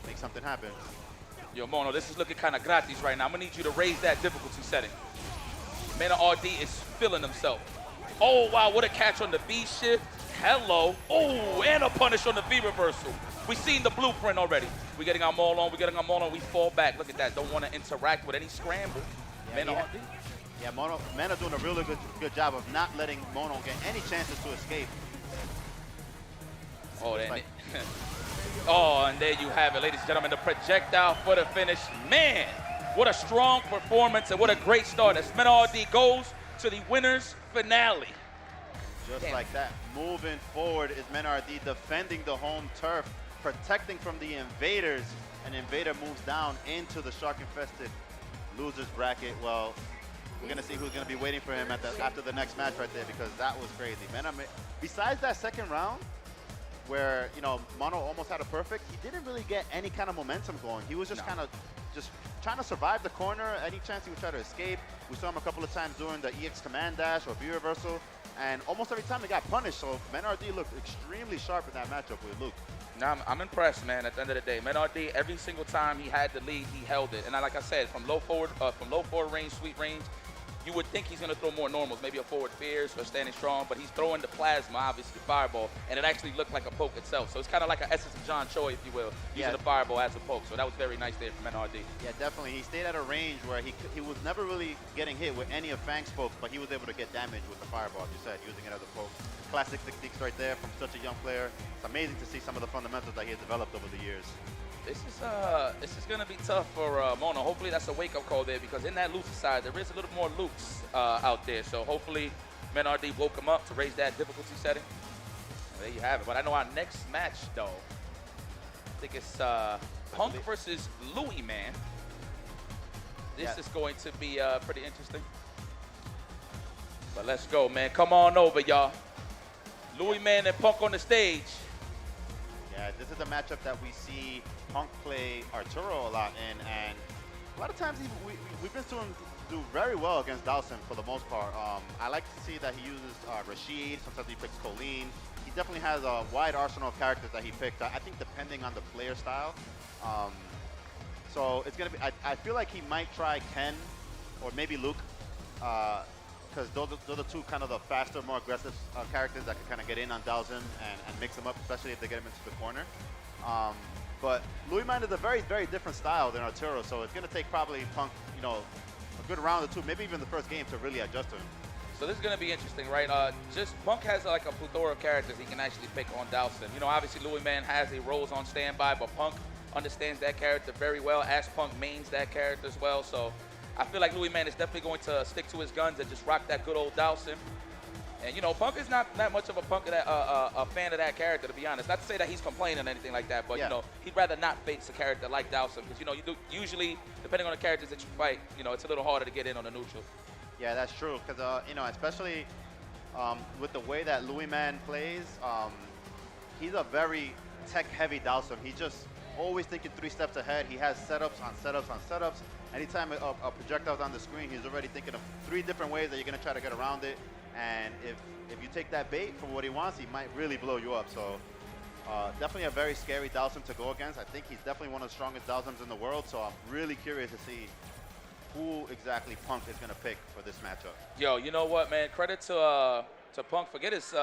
Speaker 8: make something happen.
Speaker 9: Yo, Mono, this is looking kind of gratis right now. I'm going to need you to raise that difficulty setting. Mena RD is feeling himself. Oh, wow, what a catch on the V shift. Hello. Oh, and a punish on the V reversal. We've seen the blueprint already. We're getting our maul on, we fall back. Look at that, don't want to interact with any scramble.
Speaker 8: Yeah,
Speaker 9: Mena RD.
Speaker 8: Yeah, Mena doing a really good job of not letting Mono get any chances to escape.
Speaker 9: Oh, oh, and there you have it, ladies and gentlemen, the projectile for the finish. Man, what a strong performance and what a great start as Mena RD goes to the winners finale.
Speaker 8: Just like that, moving forward is Mena RD defending the home turf, protecting from the invaders, and Invader moves down into the shark-infested losers bracket. Well, we're gonna see who's gonna be waiting for him after the next match right there, because that was crazy. Besides that second round, where, you know, Mono almost had a perfect, he didn't really get any kind of momentum going. He was just kind of just trying to survive the corner. Any chance he would try to escape. We saw him a couple of times doing the EX command dash or V reversal, and almost every time he got punished. So Mena RD looked extremely sharp in that matchup with Luke.
Speaker 9: Now, I'm impressed, man, at the end of the day. Mena RD, every single time he had the lead, he held it. And like I said, from low forward range, sweep range, you would think he's going to throw more normals, maybe a forward fierce or standing strong, but he's throwing the plasma, obviously, fireball, and it actually looked like a poke itself. So it's kind of like an essence of John Choi, if you will, using the fireball as a poke. So that was very nice there from Mena RD.
Speaker 8: Yeah, definitely. He stayed at a range where he was never really getting hit with any of Fang's pokes, but he was able to get damage with the fireball, as you said, using it as a poke. Classic techniques right there from such a young player. It's amazing to see some of the fundamentals that he has developed over the years.
Speaker 9: This is going to be tough for Mono. Hopefully that's a wake-up call there, because in that loser side, there is a little more Lukes out there. So hopefully Mena RD woke him up to raise that difficulty setting. And there you have it. But I know our next match, though, think it's Punk versus Louis Man. This is going to be pretty interesting. But let's go, man. Come on over, y'all. Louis Man and Punk on the stage.
Speaker 8: Yeah, this is a matchup that we see Punk play Arturo a lot in, and a lot of times we've been seeing him do very well against Dawson for the most part. I like to see that he uses Rashid. Sometimes he picks Colleen. He definitely has a wide arsenal of characters that he picked. I think depending on the player style. So it's gonna be. I feel like he might try Ken or maybe Luke, because those are the two kind of the faster, more aggressive characters that can kind of get in on Dawson and mix them up, especially if they get him into the corner. But Louis Man is a very, very different style than Arturo, so it's going to take probably Punk, a good round or two, maybe even the first game to really adjust to him.
Speaker 9: So this is going to be interesting, right? Just Punk has like a plethora of characters he can actually pick on Dawson. Obviously Louis Man has a Rose on standby, but Punk understands that character very well, as Punk mains that character as well. So I feel like Louis Man is definitely going to stick to his guns and just rock that good old Dawson. And Punk is not that much of a fan of that character, to be honest. Not to say that he's complaining or anything like that, but he'd rather not face a character like Dawson, because usually, depending on the characters that you fight, it's a little harder to get in on the neutral.
Speaker 8: Yeah, that's true, because especially with the way that Louis Man plays, he's a very tech-heavy Dawson. He's just always thinking 3 steps ahead. He has setups on setups on setups. Anytime a projectile's on the screen, he's already thinking of 3 different ways that you're going to try to get around it. And if you take that bait for what he wants, he might really blow you up. So definitely a very scary Dawson to go against. I think he's definitely one of the strongest Dawsons in the world. So I'm really curious to see who exactly Punk is going to pick for this matchup.
Speaker 9: Yo, you know what, man? Credit to Punk. Forget his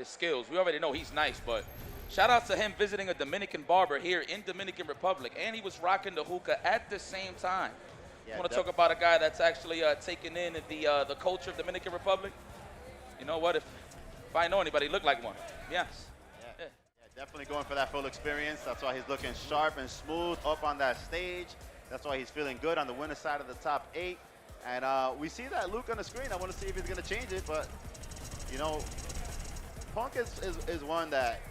Speaker 9: skills. We already know he's nice, but shout out to him visiting a Dominican barber here in Dominican Republic, and he was rocking the hookah at the same time.
Speaker 8: Yeah,
Speaker 9: I want to talk about a guy that's actually taking in the culture of Dominican Republic. You know what? If I know anybody look like one, yes.
Speaker 8: Yeah, definitely going for that full experience. That's why he's looking sharp and smooth up on that stage. That's why he's feeling good on the winner side of the top 8. And we see that Luke on the screen. I want to see if he's going to change it, but Punk is one that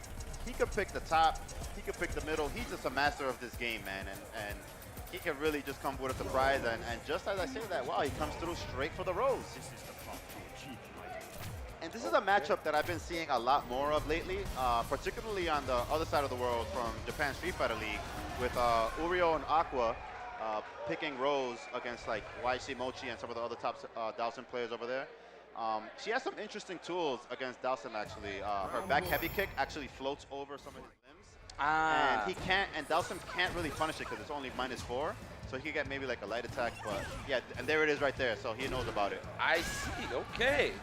Speaker 8: he could pick the top, he could pick the middle. He's just a master of this game, man, and he can really just come with a surprise. And just as I say that, wow, he comes through straight for the Rose. And this is a matchup that I've been seeing a lot more of lately, particularly on the other side of the world from Japan Street Fighter League, with Urio and Aqua picking Rose against like YC Mochi and some of the other top Dawson players over there. She has some interesting tools against Dawson, actually. Her back heavy kick actually floats over some of his limbs. And Dawson can't really punish it because it's only -4. So he can get maybe like a light attack, but yeah, and there it is right there. So he knows about it.
Speaker 9: I see, okay.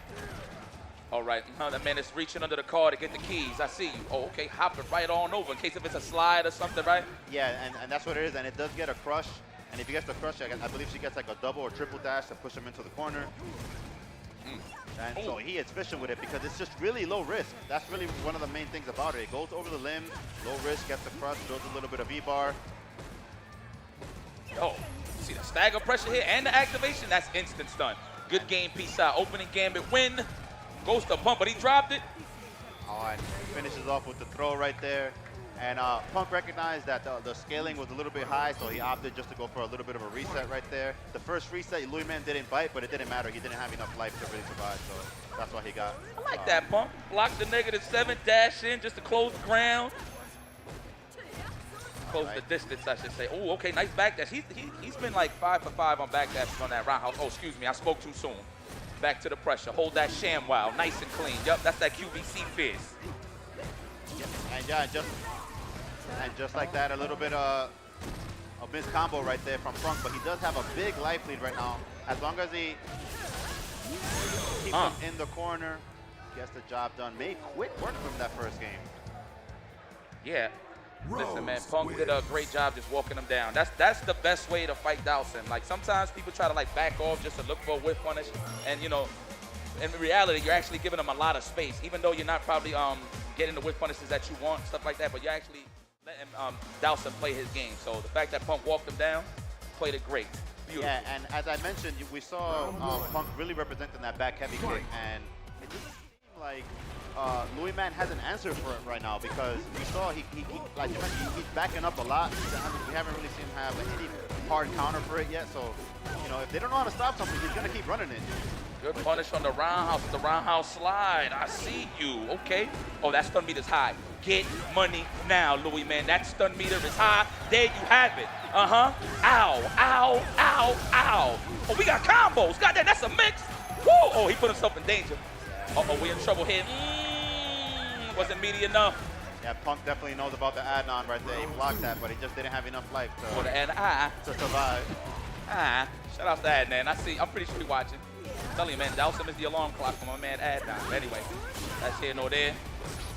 Speaker 9: All right, now that man is reaching under the car to get the keys. I see you. Oh, okay, hopping right on over in case if it's a slide or something, right?
Speaker 8: Yeah, and that's what it is, and it does get a crush. And if he gets the crush, I believe she gets like a double or triple dash to push him into the corner. And so he is efficient with it because it's just really low risk. That's really one of the main things about it. It goes over the limb, low risk, gets the crush, throws a little bit of E-bar.
Speaker 9: Oh, see the stagger pressure here and the activation. That's instant stun. Good game, peace out. Opening gambit win. Goes to Punk, but he dropped it.
Speaker 8: Oh, and finishes off with the throw right there. And Punk recognized that the scaling was a little bit high, so he opted just to go for a little bit of a reset right there. The first reset, Louis Man didn't bite, but it didn't matter. He didn't have enough life to really survive, so that's why he got.
Speaker 9: I like that, Punk. Block the -7, dash in just to close the ground. Close the distance, I should say. Oh, okay, nice back dash. He's been like 5 for 5 on back dashes on that roundhouse. Oh, excuse me, I spoke too soon. Back to the pressure. Hold that sham wow, nice and clean. Yup, that's that QVC fizz.
Speaker 8: And yeah, just like that, a little bit of a missed combo right there from Punk, but he does have a big life lead right now. As long as he keeps him in the corner, gets the job done. Made quick work from that first game.
Speaker 9: Yeah. Listen, man, Punk did a great job just walking him down. That's the best way to fight Dawson. Like, sometimes people try to, like, back off just to look for a whiff punish. And, in reality, you're actually giving him a lot of space, even though you're not probably getting the whiff punishes that you want, stuff like that. But you're actually letting Dawson play his game. So the fact that Punk walked him down, played it great. Beautiful.
Speaker 8: Yeah, and as I mentioned, we saw Punk really representing that back heavy kick. And it didn't seem like Louis Man has an answer for it right now because we saw he like you mentioned, he's backing up a lot. We haven't really seen him have any hard counter for it yet. So, you know, if they don't know how to stop something, he's gonna keep running it.
Speaker 9: Good punish on the roundhouse with the roundhouse slide. I see you. Okay. Oh, that stun meter's high. Get money now, Louis Man. That stun meter is high. There you have it. Uh-huh. Ow, ow, ow, ow. Oh, we got combos. Goddamn, that's a mix. Woo! Oh, he put himself in danger. Uh-oh, we in trouble here. Wasn't meaty enough.
Speaker 8: Yeah, Punk definitely knows about the add-on right there. He blocked that, but he just didn't have enough life to survive.
Speaker 9: Shout out to Adnan. I'm pretty sure he's watching. I'm telling you, man, Dowsum is the alarm clock for my man Adnan. Anyway, that's here nor there.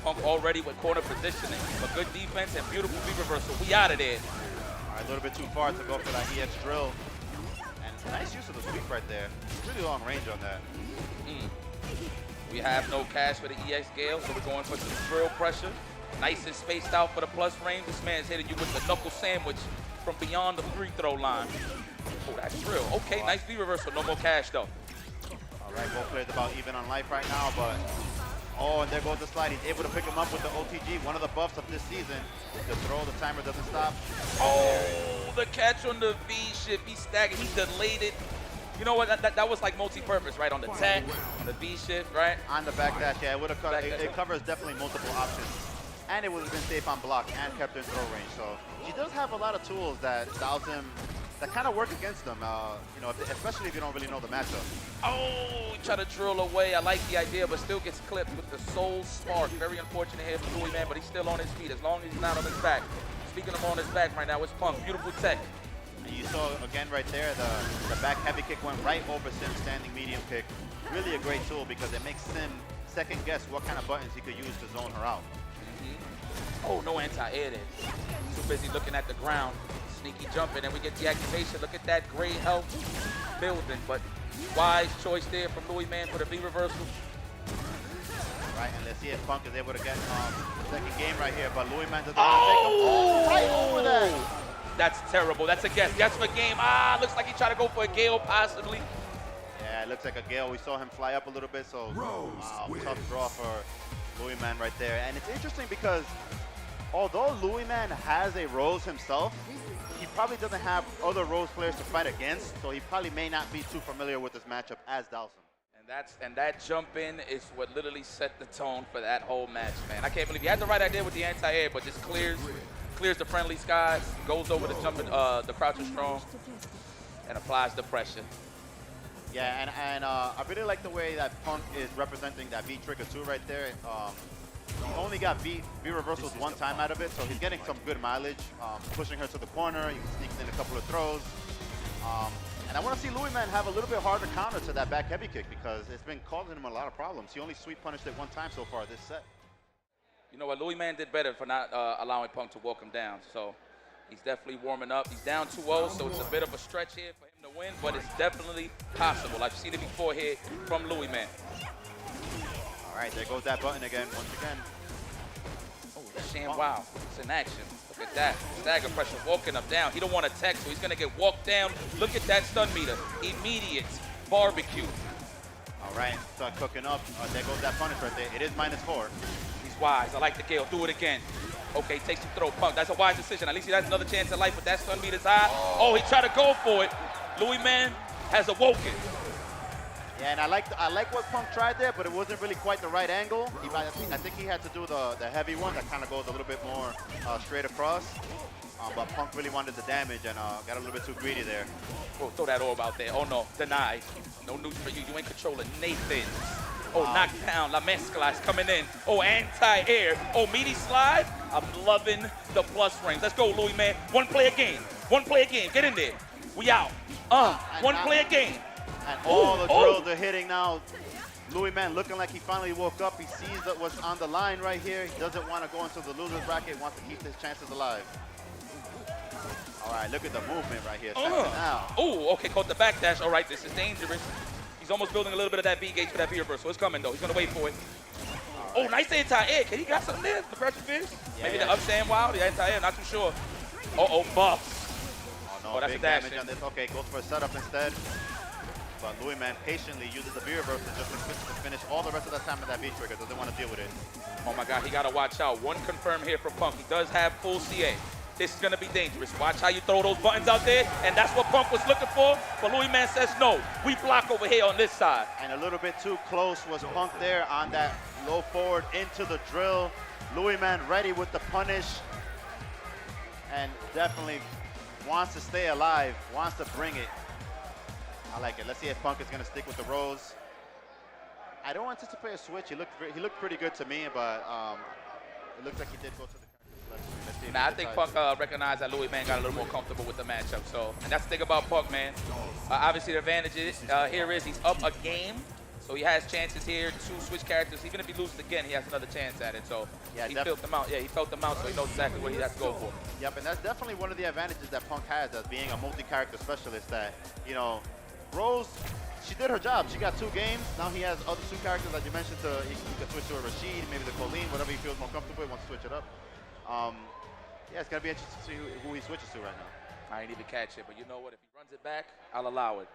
Speaker 9: Punk already with corner positioning, but good defense and beautiful V reversal. We out of there.
Speaker 8: All right, a little bit too far to go for that EX drill. And nice use of the sweep right there. Really long range on that.
Speaker 9: We have no cash for the EX Gale, so we're going for some drill pressure. Nice and spaced out for the plus range. This man's hitting you with the knuckle sandwich from beyond the free throw line. Oh, that's drill. Okay, nice V reversal. No more cash, though.
Speaker 8: All right, both players about even on life right now, but oh, and there goes the slide. He's able to pick him up with the OTG, one of the buffs of this season. The throw, the timer doesn't stop.
Speaker 9: Oh, the catch on the V shift. He staggered. He delayed it. You know what? That was like multi-purpose, right? On the tech, the V shift, right?
Speaker 8: On the back dash, yeah, it would have cut. It covers definitely multiple options, and it would have been safe on block and kept in throw range. So he does have a lot of tools that allows him that kind of work against them. You know, especially if you don't really know the matchup.
Speaker 9: Oh, try to drill away. I like the idea, but still gets clipped with the soul spark. Very unfortunate here for Louis Man, but he's still on his feet as long as he's not on his back. Speaking of on his back right now, it's Punk. Beautiful tech.
Speaker 8: And you saw again right there, the back heavy kick went right over Sim's standing medium kick. Really a great tool because it makes Sim second guess what kind of buttons he could use to zone her out.
Speaker 9: Oh, no anti-air there. Too busy looking at the ground. Sneaky jumping, and we get the activation. Look at that gray health building, but wise choice there from Louis Man for the V reversal.
Speaker 8: Right, and let's see if Punk is able to get second game right here, but Louis Man doesn't take him right over that.
Speaker 9: That's terrible. That's a guess. Guess for game. Looks like he tried to go for a Gale possibly.
Speaker 8: Yeah, it looks like a Gale. We saw him fly up a little bit, so tough draw for Louis Man right there. And it's interesting because although Louis Man has a Rose himself, he probably doesn't have other Rose players to fight against, so he probably may not be too familiar with this matchup as Dowsum.
Speaker 9: And that jump in is what literally set the tone for that whole match, man. I can't believe he had the right idea with the anti-air, but just clears the friendly skies, goes over the jumping, the crouching strong, and applies the pressure.
Speaker 8: Yeah, and I really like the way that Punk is representing that V trigger too right there. He only got V reversals one time out of it, so he's getting some good mileage, pushing her to the corner. He sneaks in a couple of throws. And I want to see Louis Man have a little bit harder counter to that back heavy kick because it's been causing him a lot of problems. He only sweep punished it one time so far this set.
Speaker 9: You know what, Louis Man did better for not allowing Punk to walk him down. So he's definitely warming up. He's down 2-0, so it's a bit of a stretch here for him to win, but it's definitely possible. I've seen it before here from Louis Man.
Speaker 8: All right, there goes that button again, once again.
Speaker 9: Oh, Sham, wow, it's in action. Look at that, stagger pressure, walking up down. He don't want to tech, so he's gonna get walked down. Look at that stun meter, immediate barbecue.
Speaker 8: All right, start cooking up. There goes that punish right there. It is -4.
Speaker 9: He's wise, I like the Gale, do it again. Okay, takes the throw, Punk, that's a wise decision. At least he has another chance at life, but that stun meter's high. Oh, he tried to go for it. Louis Man has awoken.
Speaker 8: Yeah, and I like what Punk tried there, but it wasn't really quite the right angle. I think he had to do the heavy one that kind of goes a little bit more straight across. But Punk really wanted the damage and got a little bit too greedy there.
Speaker 9: Oh, throw that orb out there. Oh no, denied. No news for you. You ain't controlling Nathan. Oh, knockdown. La Mezcla is coming in. Oh, anti-air. Oh, meaty slide. I'm loving the plus range. Let's go, Louis Man. One play a game. One play a game. Get in there. We out. One play a game.
Speaker 8: And all the drills are hitting now. Louis Man looking like he finally woke up. He sees what's on the line right here. He doesn't want to go into the loser's bracket. Wants to keep his chances alive. All right, look at the movement right here.
Speaker 9: Oh, okay, caught the backdash. All right, this is dangerous. He's almost building a little bit of that V gauge for that V reversal. It's coming, though. He's going to wait for it. Oh, nice anti-air. Can he got something there? The pressure fierce?
Speaker 8: Yeah,
Speaker 9: maybe the up stand wild, the anti-air, not too sure. Uh-oh, buffs.
Speaker 8: Oh, no,
Speaker 9: that's
Speaker 8: big
Speaker 9: a dash
Speaker 8: damage on this. Okay, goes for a setup instead. but Louis Man patiently uses the V-reverse to just to finish all the rest of that time in that V-trigger. Doesn't want to deal with it.
Speaker 9: Oh my God, he got to watch out. One confirm here from Punk. He does have full CA. This is going to be dangerous. Watch how you throw those buttons out there, and that's what Punk was looking for. But Louis Man says no. We block over here on this side.
Speaker 8: And a little bit too close was Punk there on that low forward into the drill. Louis Man ready with the punish, and definitely wants to stay alive, wants to bring it. I like it. Let's see if Punk is going to stick with the rolls. I don't anticipate a switch. He looked pretty good to me, but it looks like he did go to the Let's see.
Speaker 9: Now, I think Punk recognized that Louis Man got a little more comfortable with the matchup. So, and that's the thing about Punk, man. Obviously, the advantage is, here is he's up a game. So he has chances here to switch characters. Even if he loses again, he has another chance at it. So
Speaker 8: yeah,
Speaker 9: he felt them out. Yeah, he felt them out, so he knows exactly what he has to go for.
Speaker 8: Yep, and that's definitely one of the advantages that Punk has as being a multi-character specialist. That, you know, Rose, she did her job. She got 2 games. Now he has other 2 characters, as you mentioned. He can switch to a Rashid, maybe the Colleen, whatever he feels more comfortable with, wants to switch it up. Yeah, it's gonna be interesting to see who he switches to right now.
Speaker 9: I ain't even catch it, but you know what? If he runs it back, I'll allow it.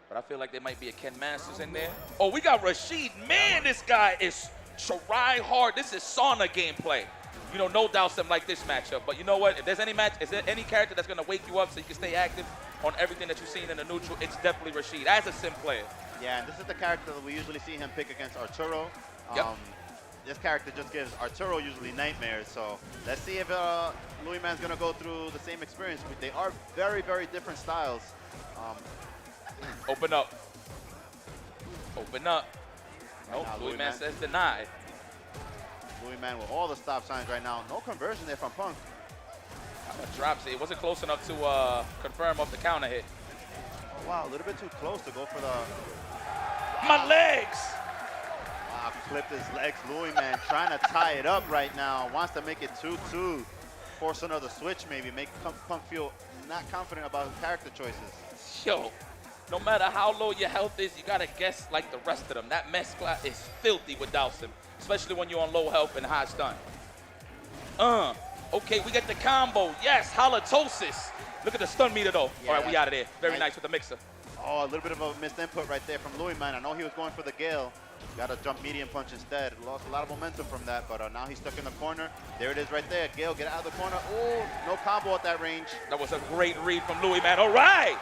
Speaker 9: But I feel like there might be a Ken Masters in there. Oh, we got Rashid. Man, this guy is try hard. This is sauna gameplay. You know, no doubts them like this matchup. But you know what? If there's any match, is there any character that's gonna wake you up so you can stay active on everything that you've seen in the neutral? It's definitely Rashid as a sim player.
Speaker 8: Yeah, and this is the character that we usually see him pick against Arturo.
Speaker 9: Yep.
Speaker 8: This character just gives Arturo usually nightmares. So let's see if Louis Man's gonna go through the same experience. They are very, very different styles.
Speaker 9: Open up. Open up. Nope, Louis Man says denied.
Speaker 8: Louis Man with all the stop signs right now. No conversion there from Punk.
Speaker 9: Drops it. It wasn't close enough to confirm off the counter hit.
Speaker 8: Oh, wow, a little bit too close to go for the...
Speaker 9: My legs!
Speaker 8: Wow, clipped his legs. Louis Man trying to tie it up right now. Wants to make it 2-2. Force another switch maybe. Make Punk feel not confident about his character choices.
Speaker 9: Yo, no matter how low your health is, you gotta guess like the rest of them. That mescla is filthy without him, especially when you're on low health and high stun. Okay, we get the combo. Yes, halitosis. Look at the stun meter though.
Speaker 8: Yeah,
Speaker 9: all right, we out of there. Very nice with the mixer.
Speaker 8: Oh, a little bit of a missed input right there from Louis Man. I know he was going for the Gale. Got a jump medium punch instead. Lost a lot of momentum from that, but now he's stuck in the corner. There it is right there. Gale, get out of the corner. Oh, no combo at that range.
Speaker 9: That was a great read from Louis Man. All right.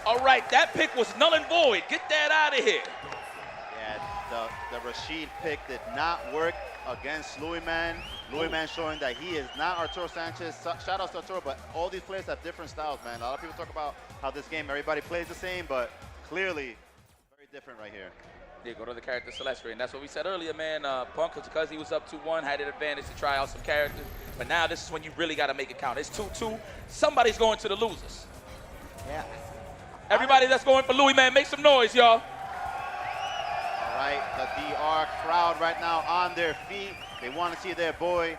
Speaker 9: All right, that pick was null and void. Get that out of here.
Speaker 8: Yeah, the Rashid pick did not work against Louis Man. Louis Man showing that he is not Arturo Sanchez. Shout out to Arturo, but all these players have different styles, man. A lot of people talk about how this game, everybody plays the same, but clearly very different right here.
Speaker 9: Yeah, go to the character Celeste, and that's what we said earlier, man. Punk, because he was up 2-1, had an advantage to try out some characters. But now this is when you really got to make it count. It's 2-2. Somebody's going to the losers.
Speaker 8: Yeah.
Speaker 9: Everybody that's going for Louis Man, make some noise, y'all.
Speaker 8: All right, the DR crowd right now on their feet. They want to see their boy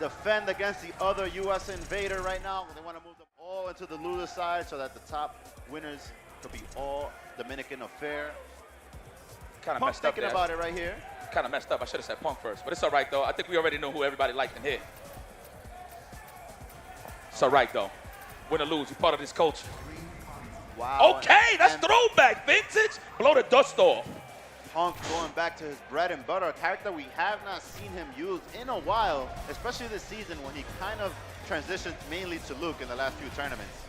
Speaker 8: defend against the other U.S. invader right now. They want to move them all into the loser side so that the top winners could be all Dominican affair.
Speaker 9: Kind of
Speaker 8: Punk
Speaker 9: messed up
Speaker 8: thinking
Speaker 9: there.
Speaker 8: about it right here.
Speaker 9: Kind of messed up. I should have said Punk first, but it's all right, though. I think we already know who everybody liked in here. It's all right, though. Win or lose, you're part of this culture.
Speaker 8: Wow.
Speaker 9: Okay, that's throwback, vintage. Blow the dust off.
Speaker 8: Punk going back to his bread and butter, a character we have not seen him use in a while, especially this season when he kind of transitioned mainly to Luke in the last few tournaments.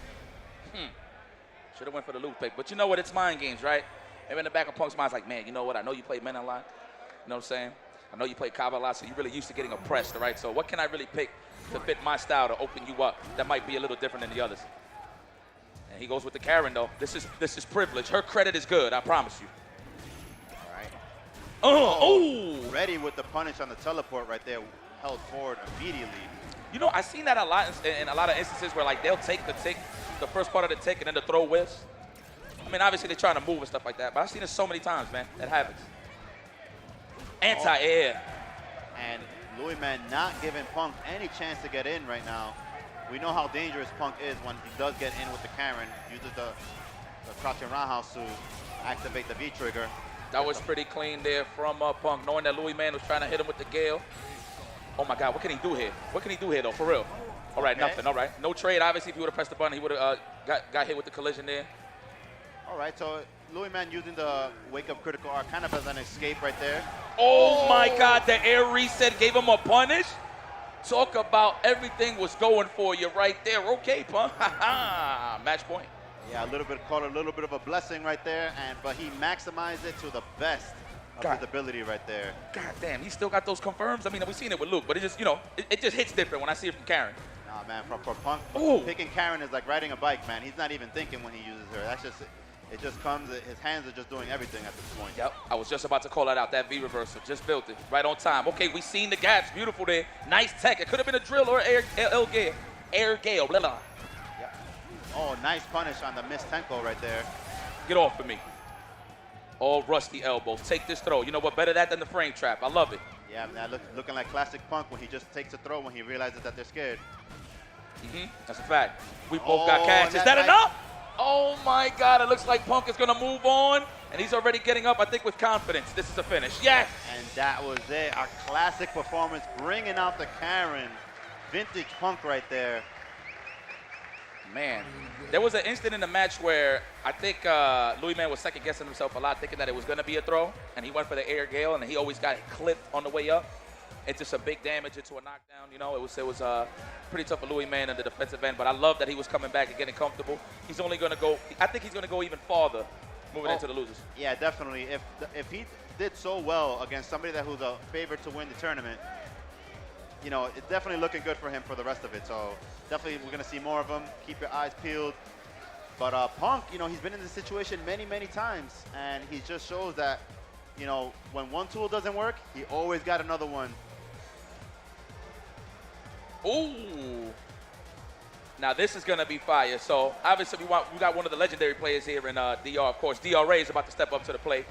Speaker 9: Should have went for the Luke pick, but you know what? It's mind games, right? Maybe in the back of Punk's mind, it's like, man, you know what? I know you play men a lot. You know what I'm saying? I know you play Kava a lot, so you're really used to getting oppressed, all right? So what can I really pick to fit my style to open you up that might be a little different than the others? And he goes with the Karen, though. This is privilege. Her credit is good, I promise you.
Speaker 8: Oh, ready with the punish on the teleport right there, held forward immediately.
Speaker 9: You know, I've seen that a lot in a lot of instances where, like, they'll take the first part of the tick and then the throw whiffs. I mean, obviously they're trying to move and stuff like that, but I've seen it so many times, man. That happens. Anti-air.
Speaker 8: And Louis Man not giving Punk any chance to get in right now. We know how dangerous Punk is when he does get in with the Karen. Uses the crouching roundhouse to activate the V-trigger.
Speaker 9: That was pretty clean there from Punk, knowing that Louis Man was trying to hit him with the Gale. Oh, my God, what can he do here? What can he do here, though, for real? All right, nothing, all right. No trade, obviously. If he would have pressed the button, he would have got hit with the collision there.
Speaker 8: All right, so Louis Man using the wake-up critical R kind of as an escape right there.
Speaker 9: Oh my God, the air reset gave him a punish. Talk about everything was going for you right there. Okay, Punk. Match point.
Speaker 8: Yeah, called a little bit of a blessing right there, but he maximized it to the best of his ability right there.
Speaker 9: God damn, he still got those confirms. I mean, we've seen it with Luke, but it just, it just hits different when I see it from Karen.
Speaker 8: Nah, man, for Punk,
Speaker 9: Ooh.
Speaker 8: picking Karen is like riding a bike, man. He's not even thinking when he uses her. It just comes, his hands are just doing everything at this point.
Speaker 9: Yep, I was just about to call that out, that V reversal. Just built it, right on time. Okay, we seen the gaps, beautiful there. Nice tech, it could have been a drill or air gale, blah, blah.
Speaker 8: Yep. Oh, nice punish on the missed Tenko right there.
Speaker 9: Get off of me. All rusty elbows, take this throw. You know what, better that than the frame trap, I love it.
Speaker 8: Yeah, man, looking like classic Punk when he just takes a throw when he realizes that they're scared.
Speaker 9: That's a fact. We both got cash. Is that enough? Oh my God, it looks like Punk is gonna move on, and he's already getting up, I think, with confidence. This is a finish, yes!
Speaker 8: And that was it, a classic performance, bringing out the Karen. Vintage Punk right there.
Speaker 9: Man, there was an instant in the match where I think Louis Man was second guessing himself a lot, thinking that it was gonna be a throw, and he went for the air gale, and he always got it clipped on the way up into some big damage, into a knockdown. It was pretty tough for Louis Man in the defensive end, but I love that he was coming back and getting comfortable. He's only gonna go, I think he's gonna go even farther moving into the losers.
Speaker 8: Yeah, definitely. If he did so well against somebody who's a favorite to win the tournament, it's definitely looking good for him for the rest of it. So definitely we're gonna see more of him. Keep your eyes peeled. But Punk, he's been in this situation many, many times, and he just shows that, when one tool doesn't work, he always got another one.
Speaker 9: Ooh. Now this is gonna be fire. So obviously we got one of the legendary players here in DR. Of course, DRA is about to step up to the plate.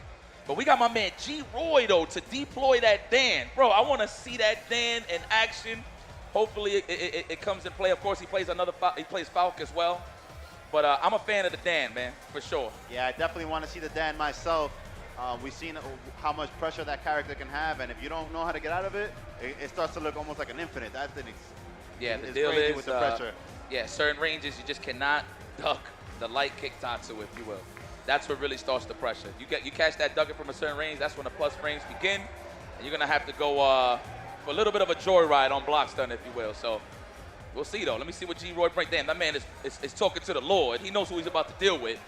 Speaker 9: But we got my man G-Roy though to deploy that Dan. Bro, I want to see that Dan in action. Hopefully it comes in play. Of course, he plays Falk as well. But I'm a fan of the Dan, man, for sure.
Speaker 8: Yeah, I definitely want to see the Dan myself. We've seen how much pressure that character can have, and if you don't know how to get out of it, it starts to look almost like an infinite.
Speaker 9: Yeah, the
Speaker 8: it's
Speaker 9: deal
Speaker 8: crazy
Speaker 9: is,
Speaker 8: with the pressure.
Speaker 9: Yeah, certain ranges you just cannot duck the light kick-tatsu, if you will. That's what really starts the pressure. You catch that ducking from a certain range, that's when the plus frames begin, and you're gonna have to go for a little bit of a joyride on block stun, if you will. So we'll see though. Let me see what G-Roy brings. Damn, that man is talking to the Lord. He knows who he's about to deal with.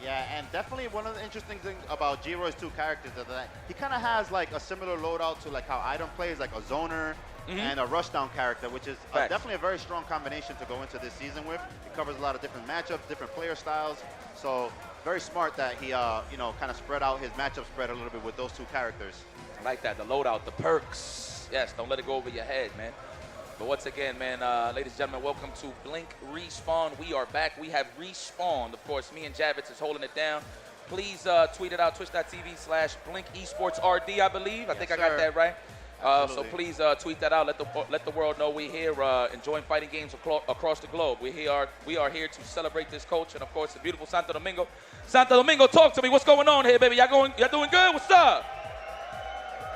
Speaker 8: Yeah, and definitely one of the interesting things about G-Roy's two characters is that he kind of has like a similar loadout to like how Item plays, like a zoner and a rushdown character, which is definitely a very strong combination to go into this season with. It covers a lot of different matchups, different player styles. So very smart that he, kind of spread out his matchup spread a little bit with those two characters.
Speaker 9: I like that, the loadout, the perks. Yes, don't let it go over your head, man. But once again, man, ladies and gentlemen, welcome to Blink Respawn. We are back. We have respawned. Of course, me and Javits is holding it down. Please tweet it out, twitch.tv/BlinkEsportsRD, I believe. I think I got that right. So please tweet that out. Let the world know we're here enjoying fighting games across the globe. We are here to celebrate this culture, and of course, the beautiful Santo Domingo. Santo Domingo, talk to me. What's going on here, baby? Y'all doing good? What's up?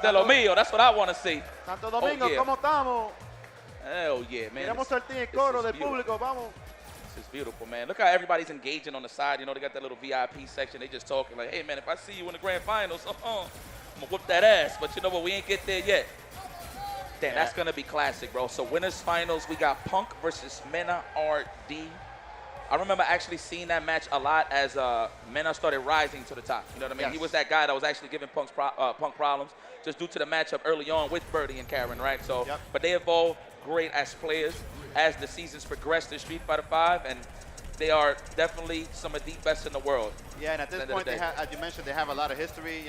Speaker 9: De lo mío. That's what I want to see.
Speaker 8: Santo Domingo, ¿cómo estamos?
Speaker 9: Hell yeah, man.
Speaker 8: Miramos el team coro del público, vamos.
Speaker 9: This is beautiful, man. Look how everybody's engaging on the side. They got that little VIP section. They just talking like, hey, man, if I see you in the grand finals, I'm going to whoop that ass. But you know what? We ain't get there yet. Damn, that's going to be classic, bro. So winners finals, we got Punk versus Mena RD. I remember actually seeing that match a lot as Mena started rising to the top. You know what I mean?
Speaker 8: Yes.
Speaker 9: He was that guy that was actually giving Punk problems just due to the matchup early on with Birdie and Karen, right? So, but they evolved great as players as the seasons progressed in Street Fighter V, and they are definitely some of the best in the world.
Speaker 8: Yeah, and at this point, as you mentioned, they have a lot of history.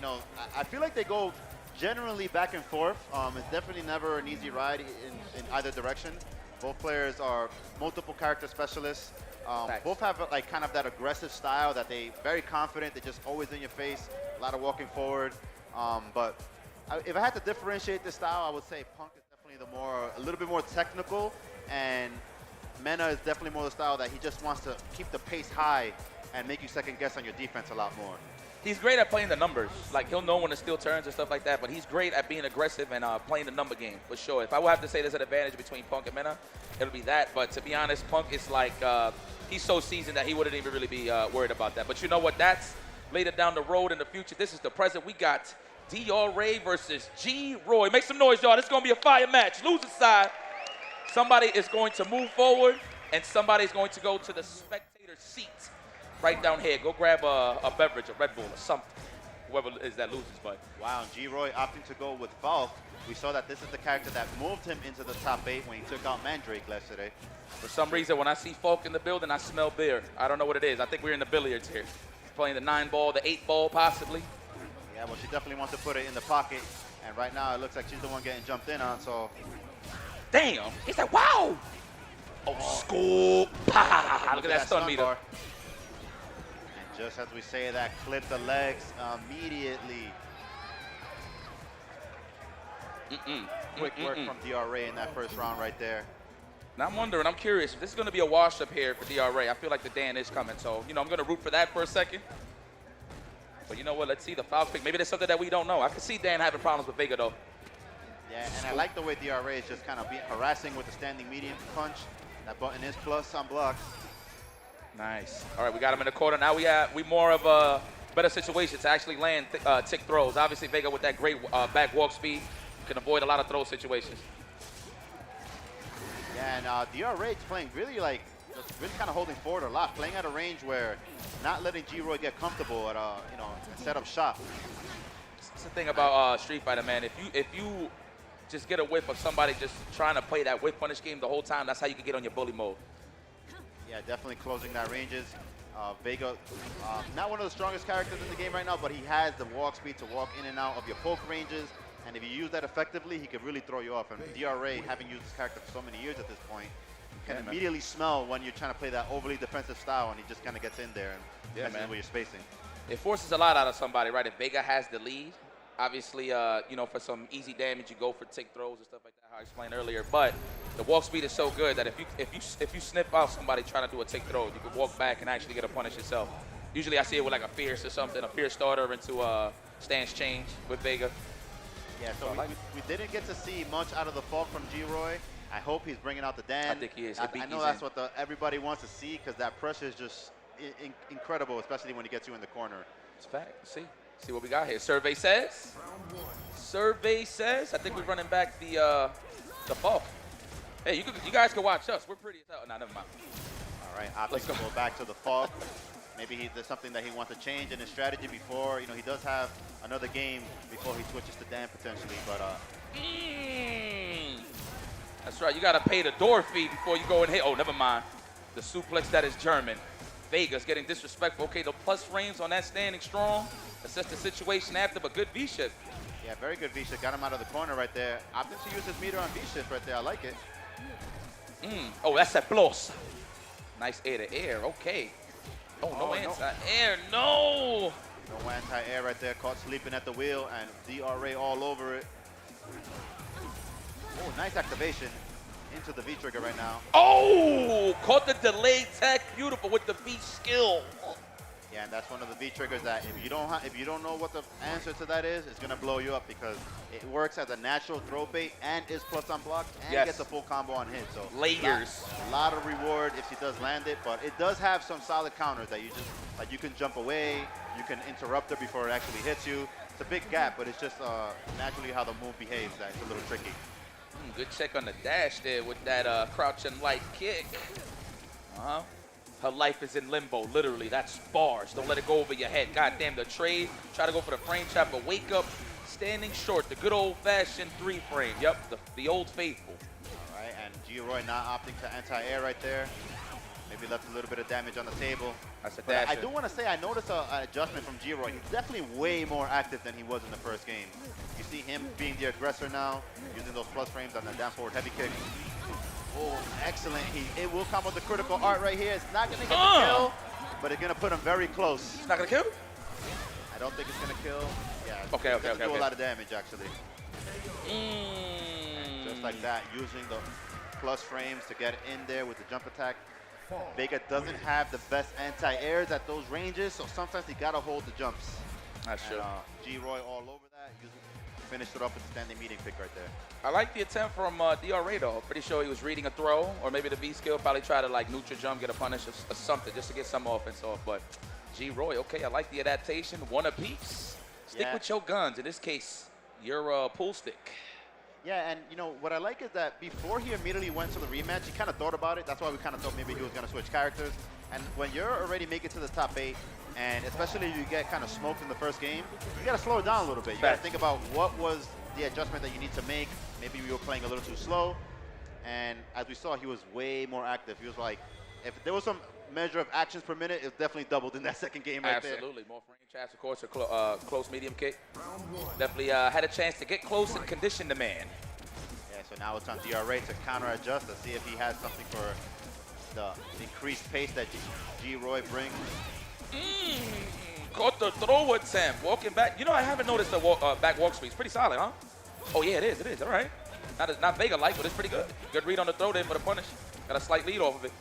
Speaker 8: I feel like they go generally back and forth. It's definitely never an easy ride in either direction. Both players are multiple character specialists. Both have like kind of that aggressive style that they very confident. They're just always in your face. A lot of walking forward. But if I had to differentiate this style, I would say Punk is definitely a little bit more technical, and Mena is definitely more the style that he just wants to keep the pace high and make you second guess on your defense a lot more.
Speaker 9: He's great at playing the numbers. Like, he'll know when to steal turns and stuff like that, but he's great at being aggressive and playing the number game, for sure. If I would have to say there's an advantage between Punk and Mena, it'll be that. But to be honest, Punk is like he's so seasoned that he wouldn't even really be worried about that. But you know what? That's later down the road in the future. This is the present. We got DR versus G Roy. Make some noise, y'all. This is going to be a fire match. Loser side. Somebody is going to move forward, and somebody's going to go to the spectator seat right down here. Go grab a beverage, a Red Bull or something. Whoever it is that loses, but.
Speaker 8: Wow, and G-Roy opting to go with Falk. We saw that this is the character that moved him into the top 8 when he took out Mandrake yesterday.
Speaker 9: For some reason, when I see Falk in the building, I smell beer. I don't know what it is. I think we're in the billiards here. Playing the 9-ball, the 8-ball possibly.
Speaker 8: Yeah, well, she definitely wants to put it in the pocket. And right now, it looks like she's the one getting jumped in on, so.
Speaker 9: Damn. He said, wow. Oh, scoop. Ah, look at that stun meter.
Speaker 8: Bar. And just as we say that, clip the legs immediately. Quick work from DRA in that first round right there.
Speaker 9: Now I'm wondering, I'm curious, if this is going to be a wash up here for DRA. I feel like the Dan is coming, so, you know, I'm going to root for that for a second. But you know what, let's see the foul pick. Maybe there's something that we don't know. I can see Dan having problems with Vega, though.
Speaker 8: Yeah, and I like the way DRA is just kind of harassing with the standing medium punch. That button is plus on blocks.
Speaker 9: Nice. All right, we got him in the corner. Now we more of a better situation to actually land tick throws. Obviously, Vega with that great back walk speed can avoid a lot of throw situations.
Speaker 8: Yeah, and DRA is playing really really kind of holding forward a lot, playing at a range where not letting G-Roy get comfortable at a set up shop.
Speaker 9: That's the thing about Street Fighter, man. If you just get a whiff of somebody just trying to play that whiff punish game the whole time, that's how you can get on your bully mode.
Speaker 8: Yeah, definitely closing that ranges. Vega, not one of the strongest characters in the game right now, but he has the walk speed to walk in and out of your poke ranges. And if you use that effectively, he could really throw you off. And DRA, having used this character for so many years at this point, can immediately smell when you're trying to play that overly defensive style, and he just kind of gets in there and messes with your spacing.
Speaker 9: It forces a lot out of somebody, right? If Vega has the lead, obviously, you know, for some easy damage, you go for tick throws and stuff like that, how I explained earlier. But the walk speed is so good that if you snip out somebody trying to do a tick throw, you can walk back and actually get a punish yourself. Usually, I see it with like a fierce or something, a fierce starter into a stance change with Vega.
Speaker 8: Yeah, so we didn't get to see much out of the Falk from G-Roy. I hope he's bringing out the Dan.
Speaker 9: I think he is.
Speaker 8: I know that's what everybody wants to see, because that pressure is just incredible, especially when he gets you in the corner.
Speaker 9: It's fact. See what we got here. Survey says. Survey says. I think we're running back the Falk. Hey, you guys can watch us. We're pretty as hell. Nah, never mind.
Speaker 8: All right, opting to go back to the Falk. Maybe there's something that he wants to change in his strategy before. You know, he does have another game before he switches to Dan potentially, but
Speaker 9: That's right. You got to pay the door fee before you go and hit. Oh, never mind. The suplex that is German. Vega's getting disrespectful. Okay, the plus frames on that standing strong. Assess the situation after, but good V-shift.
Speaker 8: Yeah, very good V-shift. Got him out of the corner right there. Opting to use his meter on V-shift right there. I like it.
Speaker 9: Oh, that's a plus. Nice air to air. Okay. Oh, no anti-air. No.
Speaker 8: No anti-air right there. Caught sleeping at the wheel, and DRA all over it. Oh, nice activation into the V-trigger right now.
Speaker 9: Oh, caught the delayed tech. Beautiful with the V skill.
Speaker 8: Yeah, and that's one of the V-triggers that if you don't know what the answer to that is, it's gonna blow you up, because it works as a natural throw bait and is plus on block and gets a full combo on hit. So
Speaker 9: layers.
Speaker 8: A lot of reward if she does land it, but it does have some solid counters that you just, like, you can jump away, you can interrupt her before it actually hits you. It's a big gap, but it's just naturally how the move behaves that it's a little tricky.
Speaker 9: Good check on the dash there with that crouching light kick. Her life is in limbo, literally. That's bars. Don't let it go over your head. God damn, the trade. Try to go for the frame trap, but wake up standing short. The good old-fashioned 3-frame. Yep, the old faithful.
Speaker 8: All right, and G-Roy not opting to anti-air right there. Maybe left a little bit of damage on the table.
Speaker 9: That's a dash.
Speaker 8: I do want to say I noticed an adjustment from G-Roy. He's definitely way more active than he was in the first game. You see him being the aggressor now, using those plus frames on the down forward heavy kick. Oh, excellent. It will come with the critical art right here. It's not going to get the kill, but it's going to put him very close.
Speaker 9: It's not going to kill?
Speaker 8: I don't think it's going to kill. Yeah.
Speaker 9: Okay.
Speaker 8: Do a lot of damage, actually. And just like that, using the plus frames to get in there with the jump attack. Vega doesn't have the best anti-airs at those ranges, so sometimes he got to hold the jumps.
Speaker 9: That's true.
Speaker 8: G-Roy all over that. finished it off with the standing meeting pick right there.
Speaker 9: I like the attempt from DRA though. Pretty sure he was reading a throw, or maybe the B skill probably try to like neutral jump, get a punish or something just to get some offense off. But G-Roy, okay, I like the adaptation. One apiece. Stick with your guns. In this case, your pool stick.
Speaker 8: Yeah, and you know what I like is that before he immediately went to the rematch, he kind of thought about it. That's why we kind of thought maybe he was going to switch characters. And when you're already making to the top 8, and especially if you get kind of smoked in the first game, you got to slow it down a little bit. You got to think about what was the adjustment that you need to make. Maybe you were playing a little too slow. And as we saw, he was way more active. He was like, if there was some measure of actions per minute, it definitely doubled in that second game right there.
Speaker 9: Absolutely. More frame chats, of course, a close medium kick. Definitely had a chance to get close and condition the man.
Speaker 8: Yeah, so now it's on DRA to counter-adjust to see if he has something for the increased pace that G-Roy brings.
Speaker 9: Caught the throw attempt. Walking back. You know, I haven't noticed the back walk speed. It's pretty solid, huh? Oh, yeah, it is. It is. All right. Not Vega-like, but it's pretty good. Good read on the throw there for the punish. Got a slight lead off of it.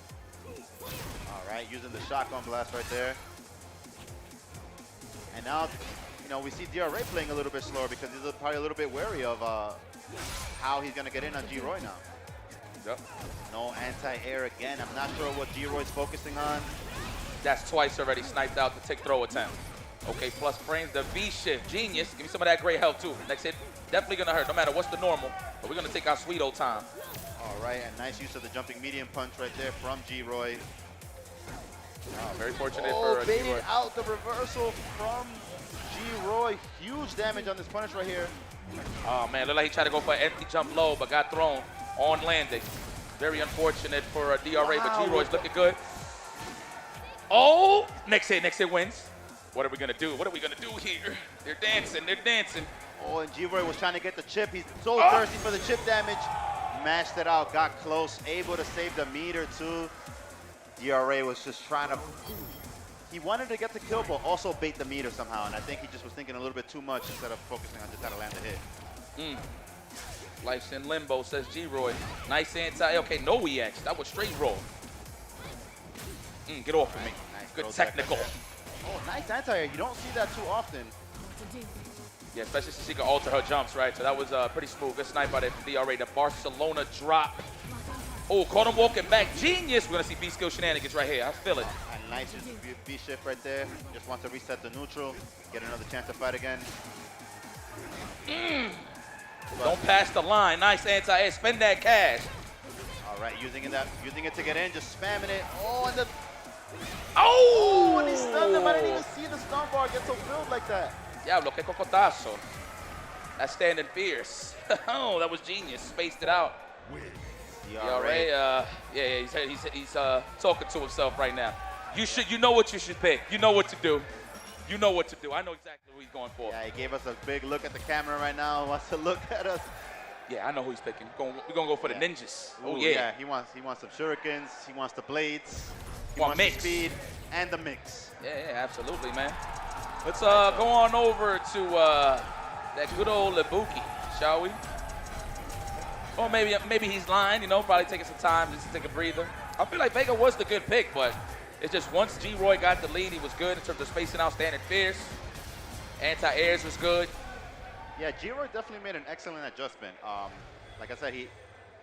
Speaker 8: All right, using the shotgun blast right there. And now, you know, we see DRA playing a little bit slower because he's probably a little bit wary of how he's going to get in on G-Roy now.
Speaker 9: Yep.
Speaker 8: No anti-air again. I'm not sure what G-Roy's focusing on.
Speaker 9: That's twice already sniped out the tick throw attempt. Okay, plus frames, the V shift. Genius. Give me some of that great health, too. Next hit, definitely going to hurt, no matter what's the normal. But we're going to take our sweet old time.
Speaker 8: All right, and nice use of the jumping medium punch right there from G-Roy.
Speaker 9: Oh, very fortunate for
Speaker 8: baited
Speaker 9: G-Roy.
Speaker 8: out the reversal from G-Roy. Huge damage on this punish right here.
Speaker 9: Oh, man, looked like he tried to go for an empty jump low, but got thrown on landing. Very unfortunate for DRA, but G-Roy's looking good. Oh, next hit wins. What are we going to do? What are we going to do here? They're dancing, they're dancing.
Speaker 8: Oh, and G-Roy was trying to get the chip. He's so thirsty for the chip damage. Mashed it out, got close, able to save the meter too. DRA was just trying to, he wanted to get the kill, but also bait the meter somehow. And I think he just was thinking a little bit too much instead of focusing on just how to land the hit.
Speaker 9: Life's in limbo, says G-Roy. Nice anti, okay, no EX. That was straight roll. Get off of me.
Speaker 8: Nice
Speaker 9: Good
Speaker 8: throw
Speaker 9: technical.
Speaker 8: back right there. Oh, nice anti-air. You don't see that too often.
Speaker 9: Yeah, especially since she can alter her jumps, right? So that was pretty smooth. Good snipe by the DRA. The Barcelona drop. Oh, caught him walking back. Genius. We're going to see B-skill shenanigans right here. I feel it.
Speaker 8: And nice B-shift right there. Just wants to reset the neutral. Get another chance to fight again.
Speaker 9: Don't pass the line. Nice anti-air. Spend that cash.
Speaker 8: All right, using it to get in, just spamming it. Oh, and the...
Speaker 9: Oh!
Speaker 8: And he stunned him. I didn't even see the stun bar get so filled like that.
Speaker 9: Diablo, que cocotazo. That's standing fierce. Oh, that was genius. Spaced it out. DRA, yeah, he's talking to himself right now. You know what you should pick. You know what to do. You know what to do. I know exactly who he's going for.
Speaker 8: Yeah, he gave us a big look at the camera right now. Wants to look at us.
Speaker 9: Yeah, I know who he's picking. We're gonna go for the ninjas.
Speaker 8: Ooh,
Speaker 9: Oh yeah.
Speaker 8: He wants some shurikens. He wants the blades. He
Speaker 9: Want
Speaker 8: wants
Speaker 9: mix.
Speaker 8: the speed and the mix.
Speaker 9: Yeah, absolutely, man. Let's go on over to that good old Ibuki, shall we? Or maybe he's lying, you know, probably taking some time just to take a breather. I feel like Vega was the good pick, but it's just once G-Roy got the lead, he was good in terms of spacing out, standing fierce. Anti-airs was good.
Speaker 8: Yeah, G-Roy definitely made an excellent adjustment. Like I said,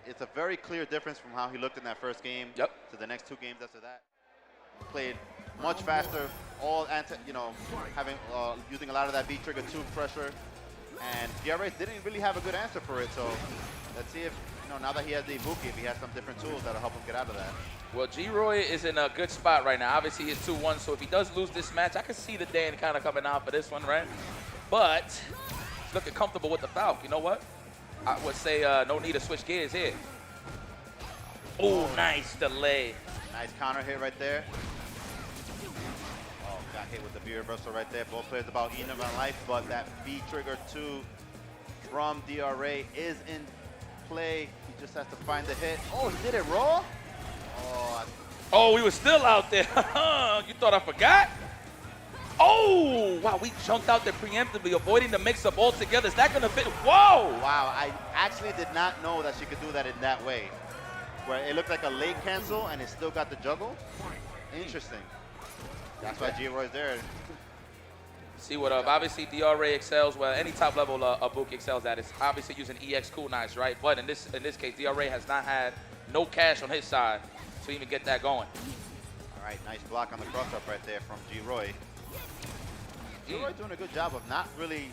Speaker 8: it's a very clear difference from how he looked in that first game to the next 2 games after that. Played much faster, using a lot of that V-trigger 2 pressure. And DRA didn't really have a good answer for it, so let's see if, now that he has the Ibuki, if he has some different tools that'll help him get out of that.
Speaker 9: Well, G-Roy is in a good spot right now. Obviously, he's 2-1, so if he does lose this match, I can see the Dan kind of coming out for this one, right? But he's looking comfortable with the Falcon. You know what? I would say no need to switch gears here. Oh, nice delay.
Speaker 8: Nice counter hit right there. Oh, got hit with the V reversal right there. Both players about even on life, but that V trigger 2 from DRA is in play. He just has to find the hit. Oh, he did it raw?
Speaker 9: Oh, we were still out there. You thought I forgot? Oh, wow, we jumped out there preemptively, avoiding the mix-up altogether. Is that going to fit? Whoa!
Speaker 8: Wow, I actually did not know that she could do that in that way. Where it looked like a late cancel and it still got the juggle. Interesting. That's why G-Roy's there.
Speaker 9: See what up? Obviously, DRA excels. Well, any top level Ibuki excels at is obviously using EX kunais, right? But in this case, DRA has not had no cash on his side to even get that going.
Speaker 8: All right, nice block on the cross-up right there from G-Roy. G-Roy doing a good job of not really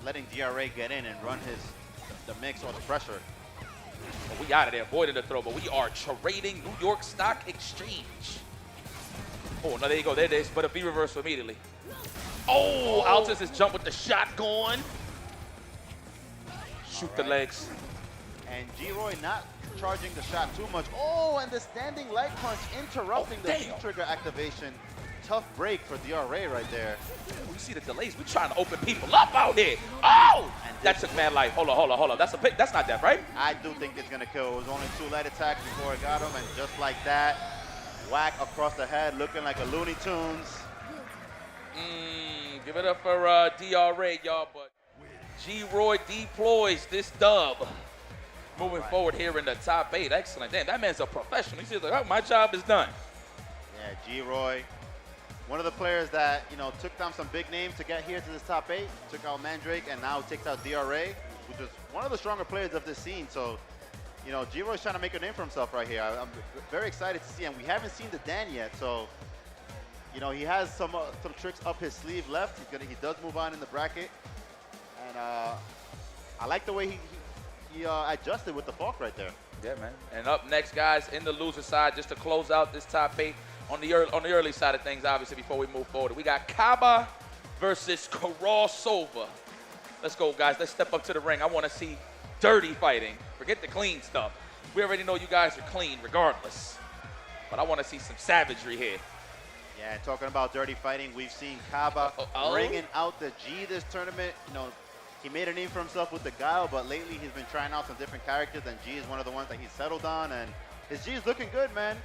Speaker 8: letting DRA get in and run the mix or the pressure.
Speaker 9: Well, we out of there, avoiding the throw, but we are trading New York Stock Exchange. Oh, no, there you go. There it is, but a B reversal immediately. Oh, Altus has jumped with the shot going. Shoot the legs.
Speaker 8: And G-Roy not charging the shot too much. Oh, and the standing leg punch interrupting the V-trigger activation. Tough break for DRA right there.
Speaker 9: We see the delays. We're trying to open people up out here. Oh! And that took mad life. Hold on. That's not death, right?
Speaker 8: I do think it's going to kill. It was only 2 light attacks before it got him, and just like that, whack across the head, looking like a Looney Tunes.
Speaker 9: Give it up for DRA, y'all, but G-Roy deploys this dub. Moving forward here in the top 8. Excellent. Damn, that man's a professional. He's like, oh, my job is done.
Speaker 8: Yeah, G-Roy, one of the players that, took down some big names to get here to this top 8, took out Mandrake, and now takes out DRA, which is one of the stronger players of this scene. So, G-Roy's trying to make a name for himself right here. I'm very excited to see him. We haven't seen the Dan yet, so, he has some tricks up his sleeve left. He does move on in the bracket, and I like the way he adjusted with the fork right there.
Speaker 9: Yeah, man. And up next, guys, in the loser side, just to close out this top 8 on the early side of things, obviously, before we move forward. We got Kaba versus Karasova. Let's go, guys. Let's step up to the ring. I want to see dirty fighting. Forget the clean stuff. We already know you guys are clean regardless. But I want to see some savagery here.
Speaker 8: Yeah, talking about dirty fighting, we've seen Kaba bringing out the G this tournament. He made a name for himself with the Guile, but lately he's been trying out some different characters, and G is one of the ones that he's settled on, and his G is looking good, man.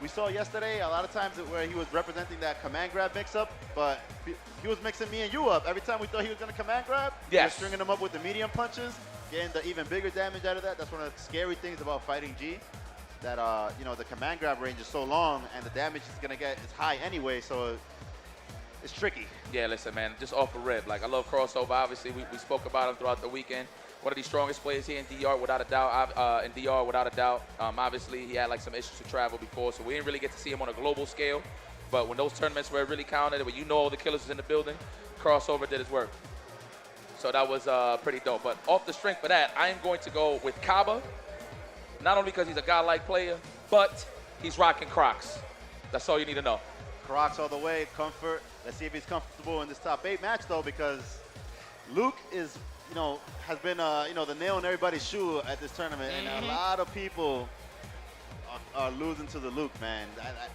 Speaker 8: We saw yesterday a lot of times where he was representing that command grab mix-up, but he was mixing me and you up. Every time we thought he was going to command grab, he was stringing them up with the medium punches, getting the even bigger damage out of that. That's one of the scary things about fighting G, that the command grab range is so long, and the damage is going to get is high anyway, so it's tricky.
Speaker 9: Yeah, listen, man, just off a rip. Like, I love Crossover. Obviously, we spoke about him throughout the weekend. One of the strongest players here in DR, without a doubt. Obviously, he had like some issues to travel before, so we didn't really get to see him on a global scale. But when those tournaments where it really counted, when all the killers was in the building, Crossover did his work. So that was pretty dope. But off the strength of that, I am going to go with Kaba. Not only because he's a godlike player, but he's rocking Crocs. That's all you need to know.
Speaker 8: Crocs all the way, comfort. Let's see if he's comfortable in this top 8 match, though, because Luke is, has been, the nail in everybody's shoe at this tournament, and a lot of people are losing to the Luke, man.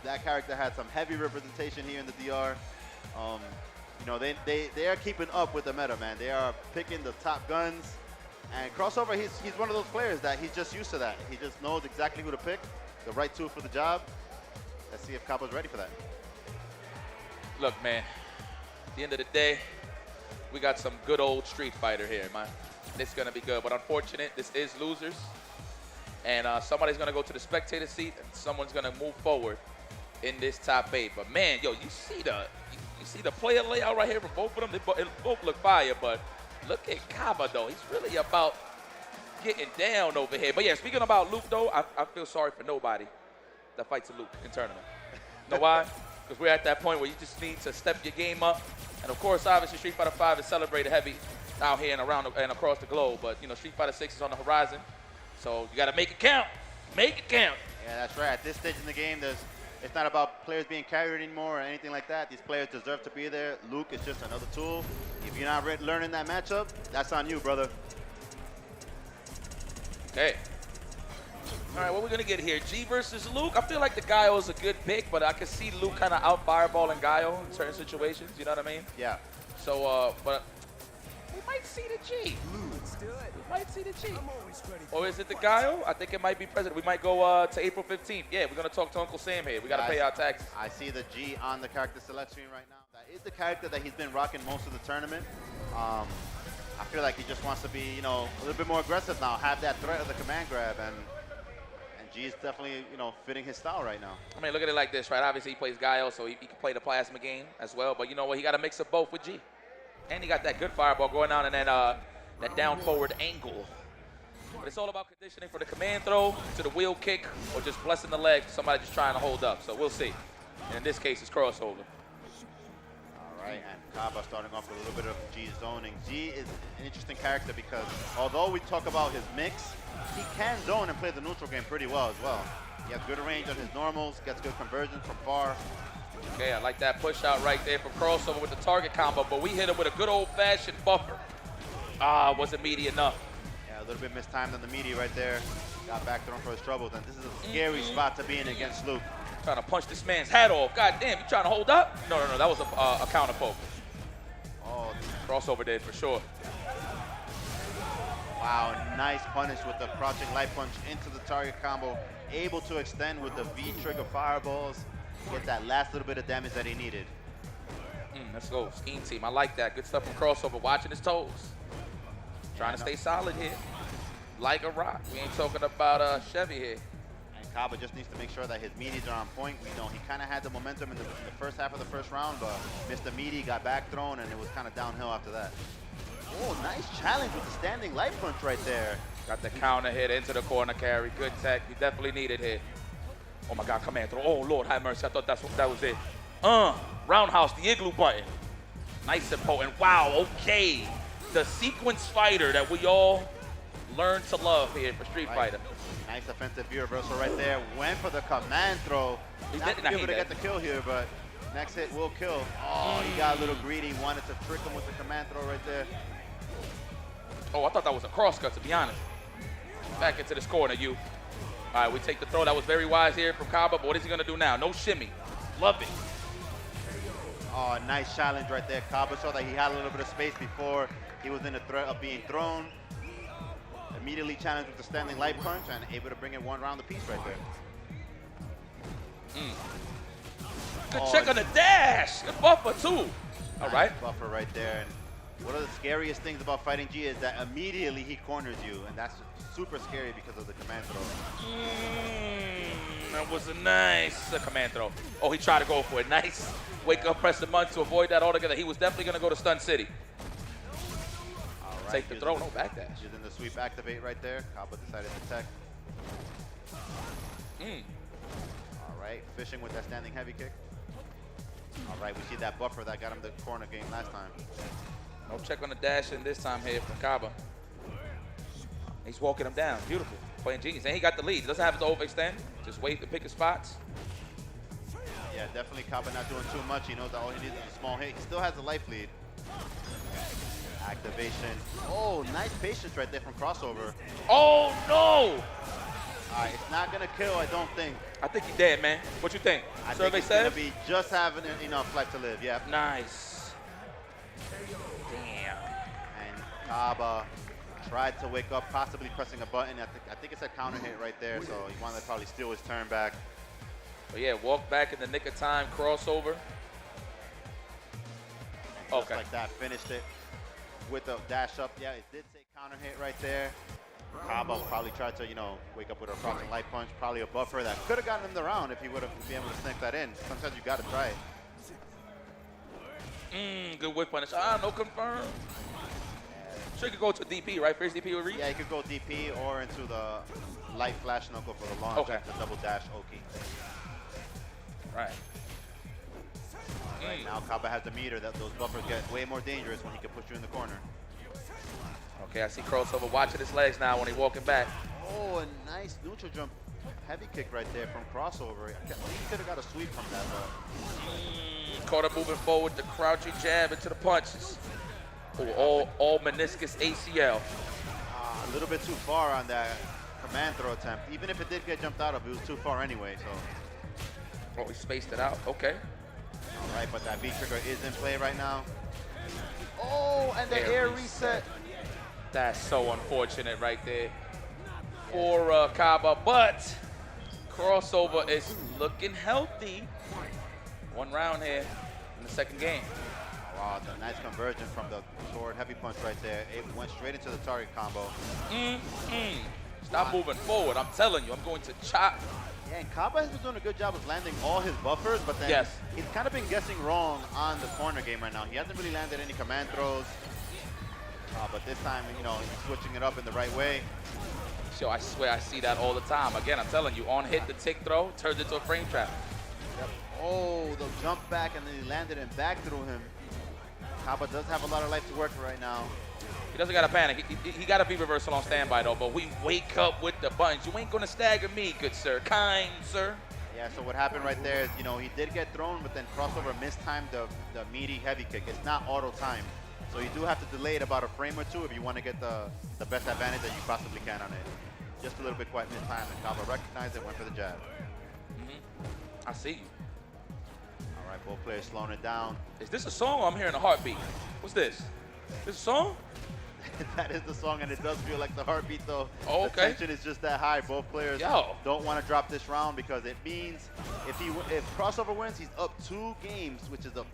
Speaker 8: That character had some heavy representation here in the DR. They are keeping up with the meta, man. They are picking the top guns, and Crossover, he's one of those players that he's just used to that. He just knows exactly who to pick, the right tool for the job. Let's see if Kaba's ready for that.
Speaker 9: Look, man, at the end of the day, we got some good old Street Fighter here, man. This is going to be good, but unfortunate, this is losers. And somebody's going to go to the spectator seat, and someone's going to move forward in this top 8. But, man, yo, you see the player layout right here from both of them? They both look fire, but look at Kaba, though. He's really about getting down over here. But, yeah, speaking about Luke, though, I feel sorry for nobody that fights a Luke in tournament. Know why? Because we're at that point where you just need to step your game up. And, of course, obviously, Street Fighter 5 is celebrated heavy out here and around and across the globe. But, Street Fighter 6 is on the horizon. So you got to make it count. Make it count.
Speaker 8: Yeah, that's right. At this stage in the game, it's not about players being carried anymore or anything like that. These players deserve to be there. Luke is just another tool. If you're not learning that matchup, that's on you, brother.
Speaker 9: Okay. All right, what we're going to get here? G versus Luke. I feel like the Guile is a good pick, but I can see Luke kind of out fireballing Guile in certain situations. You know what I mean?
Speaker 8: Yeah.
Speaker 9: So, but we might see the G. We might see the G. Or is it the Guile? I think it might be President. We might go to April 15th. Yeah, we're going to talk to Uncle Sam here. We got to pay our taxes.
Speaker 8: I see the G on the character select screen right now. That is the character that he's been rocking most of the tournament. I feel like he just wants to be, a little bit more aggressive now, have that threat of the command grab, and G is definitely, fitting his style right now.
Speaker 9: I mean, look at it like this, right? Obviously, he plays Guile, so he can play the plasma game as well. But you know what? He got a mix of both with G. And he got that good fireball going on and then that down forward angle. But it's all about conditioning for the command throw to the wheel kick or just blessing the leg to somebody just trying to hold up. So we'll see. And in this case, it's crossover.
Speaker 8: All right, and Kaba starting off with a little bit of G zoning. G is an interesting character because although we talk about his mix, he can zone and play the neutral game pretty well as well. He has good range on his normals, gets good conversions from far.
Speaker 9: Okay, I like that push out right there for crossover with the target combo, but we hit him with a good old-fashioned buffer. Wasn't meaty enough.
Speaker 8: Yeah, a little bit mistimed on the meaty right there. Got back thrown for his troubles, and this is a scary spot to be in against Luke.
Speaker 9: Trying to punch this man's hat off. God damn, you trying to hold up? No, that was a counter poke.
Speaker 8: Oh,
Speaker 9: crossover did for sure.
Speaker 8: Wow, nice punish with the crouching light punch into the target combo. Able to extend with the V trigger fireballs. Get that last little bit of damage that he needed.
Speaker 9: Let's go, scheme team. I like that. Good stuff from crossover. Watching his toes. Trying to stay solid here. Like a rock. We ain't talking about Chevy here.
Speaker 8: And Kaba just needs to make sure that his meaties are on point. We know he kind of had the momentum in the first half of the first round, but missed the meaty, got back thrown, and it was kind of downhill after that. Oh, nice challenge with the standing light punch right there.
Speaker 9: Got the counter hit into the corner carry. Good tech. We definitely needed here. Oh my God, command throw. Oh Lord, have mercy. I thought that was it. Roundhouse, the igloo button. Nice and potent. Wow, okay. The sequence fighter that we all learned to love here for Street Fighter.
Speaker 8: Nice offensive view reversal right there. Went for the command throw. Not to be able to get the kill here, but next hit will kill. Oh, he got a little greedy. Wanted to trick him with the command throw right there.
Speaker 9: Oh, I thought that was a crosscut, to be honest. Back into this corner, you. All right, we take the throw. That was very wise here from Kaba, but what is he going to do now? No shimmy. Love it.
Speaker 8: Oh, nice challenge right there. Kaba saw that he had a little bit of space before he was in the threat of being thrown. Immediately challenged with the standing light punch and able to bring it one round apiece right there.
Speaker 9: Good check on the dash. Good buffer, too. All right.
Speaker 8: Buffer right there. And one of the scariest things about fighting G is that immediately he corners you, and that's super scary because of the command throw.
Speaker 9: That was a nice command throw. Oh, he tried to go for it. Nice. Wake up, press the munch to avoid that altogether. He was definitely going to go to Stun City.
Speaker 8: All right,
Speaker 9: take the throw, no backdash.
Speaker 8: Using the sweep activate right there. Kaba decided to tech. All right, fishing with that standing heavy kick. All right, we see that buffer that got him the corner game last time.
Speaker 9: No check on the dash in this time here from Kaba. He's walking him down. Beautiful. Playing genius. And he got the lead. He doesn't have to overextend. Just wait to pick his spots.
Speaker 8: Yeah, definitely Kaba not doing too much. He knows that all he needs is a small hit. He still has a life lead. Activation. Oh, nice patience right there from crossover.
Speaker 9: Oh, no!
Speaker 8: All right, it's not going to kill, I don't think.
Speaker 9: I think he's dead, man. What you think?
Speaker 8: I
Speaker 9: Survey
Speaker 8: think he's going to be just having enough life to live, yeah.
Speaker 9: Nice. Damn.
Speaker 8: And Kaba tried to wake up, possibly pressing a button. I think it's a counter hit right there, so he wanted to probably steal his turn back.
Speaker 9: But yeah, walk back in the nick of time, crossover.
Speaker 8: Just like that, finished it with a dash up. Yeah, it did say counter hit right there. Kaba probably tried to, wake up with a crouching light punch, probably a buffer that could have gotten him the round if he would have been able to sneak that in. Sometimes you got to try it.
Speaker 9: Good whip punish. No confirm. Sure, you could go to DP, right? First DP with reach?
Speaker 8: Yeah, you could go DP or into the light flash knuckle for the launch.
Speaker 9: Okay.
Speaker 8: The double dash Oki.
Speaker 9: Right.
Speaker 8: Right now, Kaba has the meter that those buffers get way more dangerous when he can push you in the corner.
Speaker 9: Okay, I see crossover watching his legs now when he's walking back.
Speaker 8: Oh, a nice neutral jump heavy kick right there from crossover. He could have got a sweep from that, but...
Speaker 9: Caught him moving forward, the crouching jab into the punches. Oh, all meniscus ACL.
Speaker 8: A little bit too far on that command throw attempt. Even if it did get jumped out of, it was too far anyway, so...
Speaker 9: Oh, he spaced it out. Okay.
Speaker 8: All right, but that V trigger is in play right now. Oh, and the air reset.
Speaker 9: That's so unfortunate right there for Kaba, but crossover is looking healthy. One round here in the second game.
Speaker 8: Wow, the nice conversion from the sword heavy punch right there. It went straight into the target combo.
Speaker 9: Stop moving forward. I'm telling you, I'm going to chop.
Speaker 8: Yeah, and Kaba has been doing a good job of landing all his buffers, but then
Speaker 9: Yes.
Speaker 8: he's kind of been guessing wrong on the corner game right now. He hasn't really landed any command throws, but this time, you know, he's switching it up in the right way.
Speaker 9: Yo, I swear I see that all the time. Again, I'm telling you, on hit, the tick throw turns into a frame trap.
Speaker 8: Yep. Oh, the jump back, and then he landed and back through him. Kaba does have a lot of life to work for right now.
Speaker 9: He doesn't got to panic. He got to be reversal on standby, though. But we wake up with the buttons. You ain't going to stagger me, good sir. Kind sir.
Speaker 8: Yeah, so what happened right there is, you know, he did get thrown, but then crossover mistimed the meaty heavy kick. It's not auto time. So you do have to delay it about a frame or two if you want to get the best advantage that you possibly can on it. Just a little bit quite mid-time, and Kaba recognized it, went for the jab.
Speaker 9: I see you.
Speaker 8: All right, both players slowing it down.
Speaker 9: Is this a song or I'm hearing a heartbeat? What's this? This a song?
Speaker 8: That is the song, and it does feel like the heartbeat, though.
Speaker 9: Oh,
Speaker 8: the
Speaker 9: okay.
Speaker 8: tension is just that high. Both players don't want to drop this round because it means if crossover wins, he's up 2 games, which is an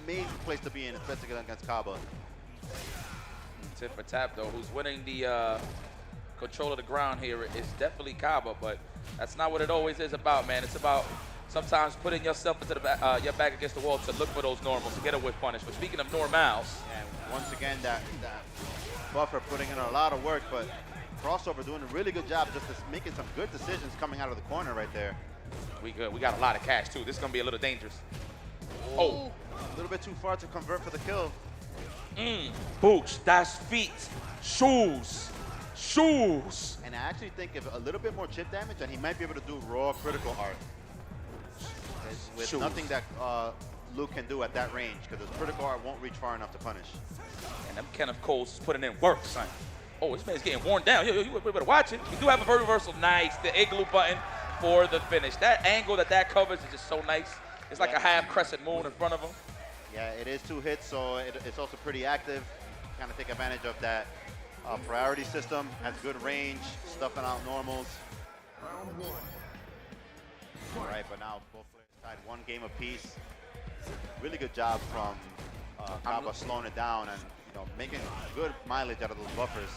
Speaker 8: amazing place to be in, especially against Kaba.
Speaker 9: Tip for tap, though. Who's winning the control of the ground here is definitely Kaba, but that's not what it always is about, man. It's about sometimes putting yourself into the your back against the wall to look for those normals, to get a whiff punish. But speaking of normals,
Speaker 8: and once again, that buffer putting in a lot of work, but crossover doing a really good job just making some good decisions coming out of the corner right there.
Speaker 9: We good. We got a lot of cash, too. This is going to be a little dangerous.
Speaker 8: Oh, a little bit too far to convert for the kill.
Speaker 9: Boots, that's feet, shoes.
Speaker 8: And I actually think if a little bit more chip damage, and he might be able to do raw critical art. With
Speaker 9: Shoes.
Speaker 8: nothing that Luke can do at that range, because his critical art won't reach far enough to punish.
Speaker 9: And them Kenneth Coles is putting in work, son. Oh, this man's getting worn down. You better watch it. We do have a vertical reversal. Nice. The igloo button for the finish. That angle that covers is just so nice. It's like a half crescent moon in front of him.
Speaker 8: Yeah, it is 2 hits, so it's also pretty active. Kind of take advantage of that priority system. Has good range, stuffing out normals. All right, but now both players tied 1 game apiece. Really good job from Kaba slowing it down and making good mileage out of those buffers.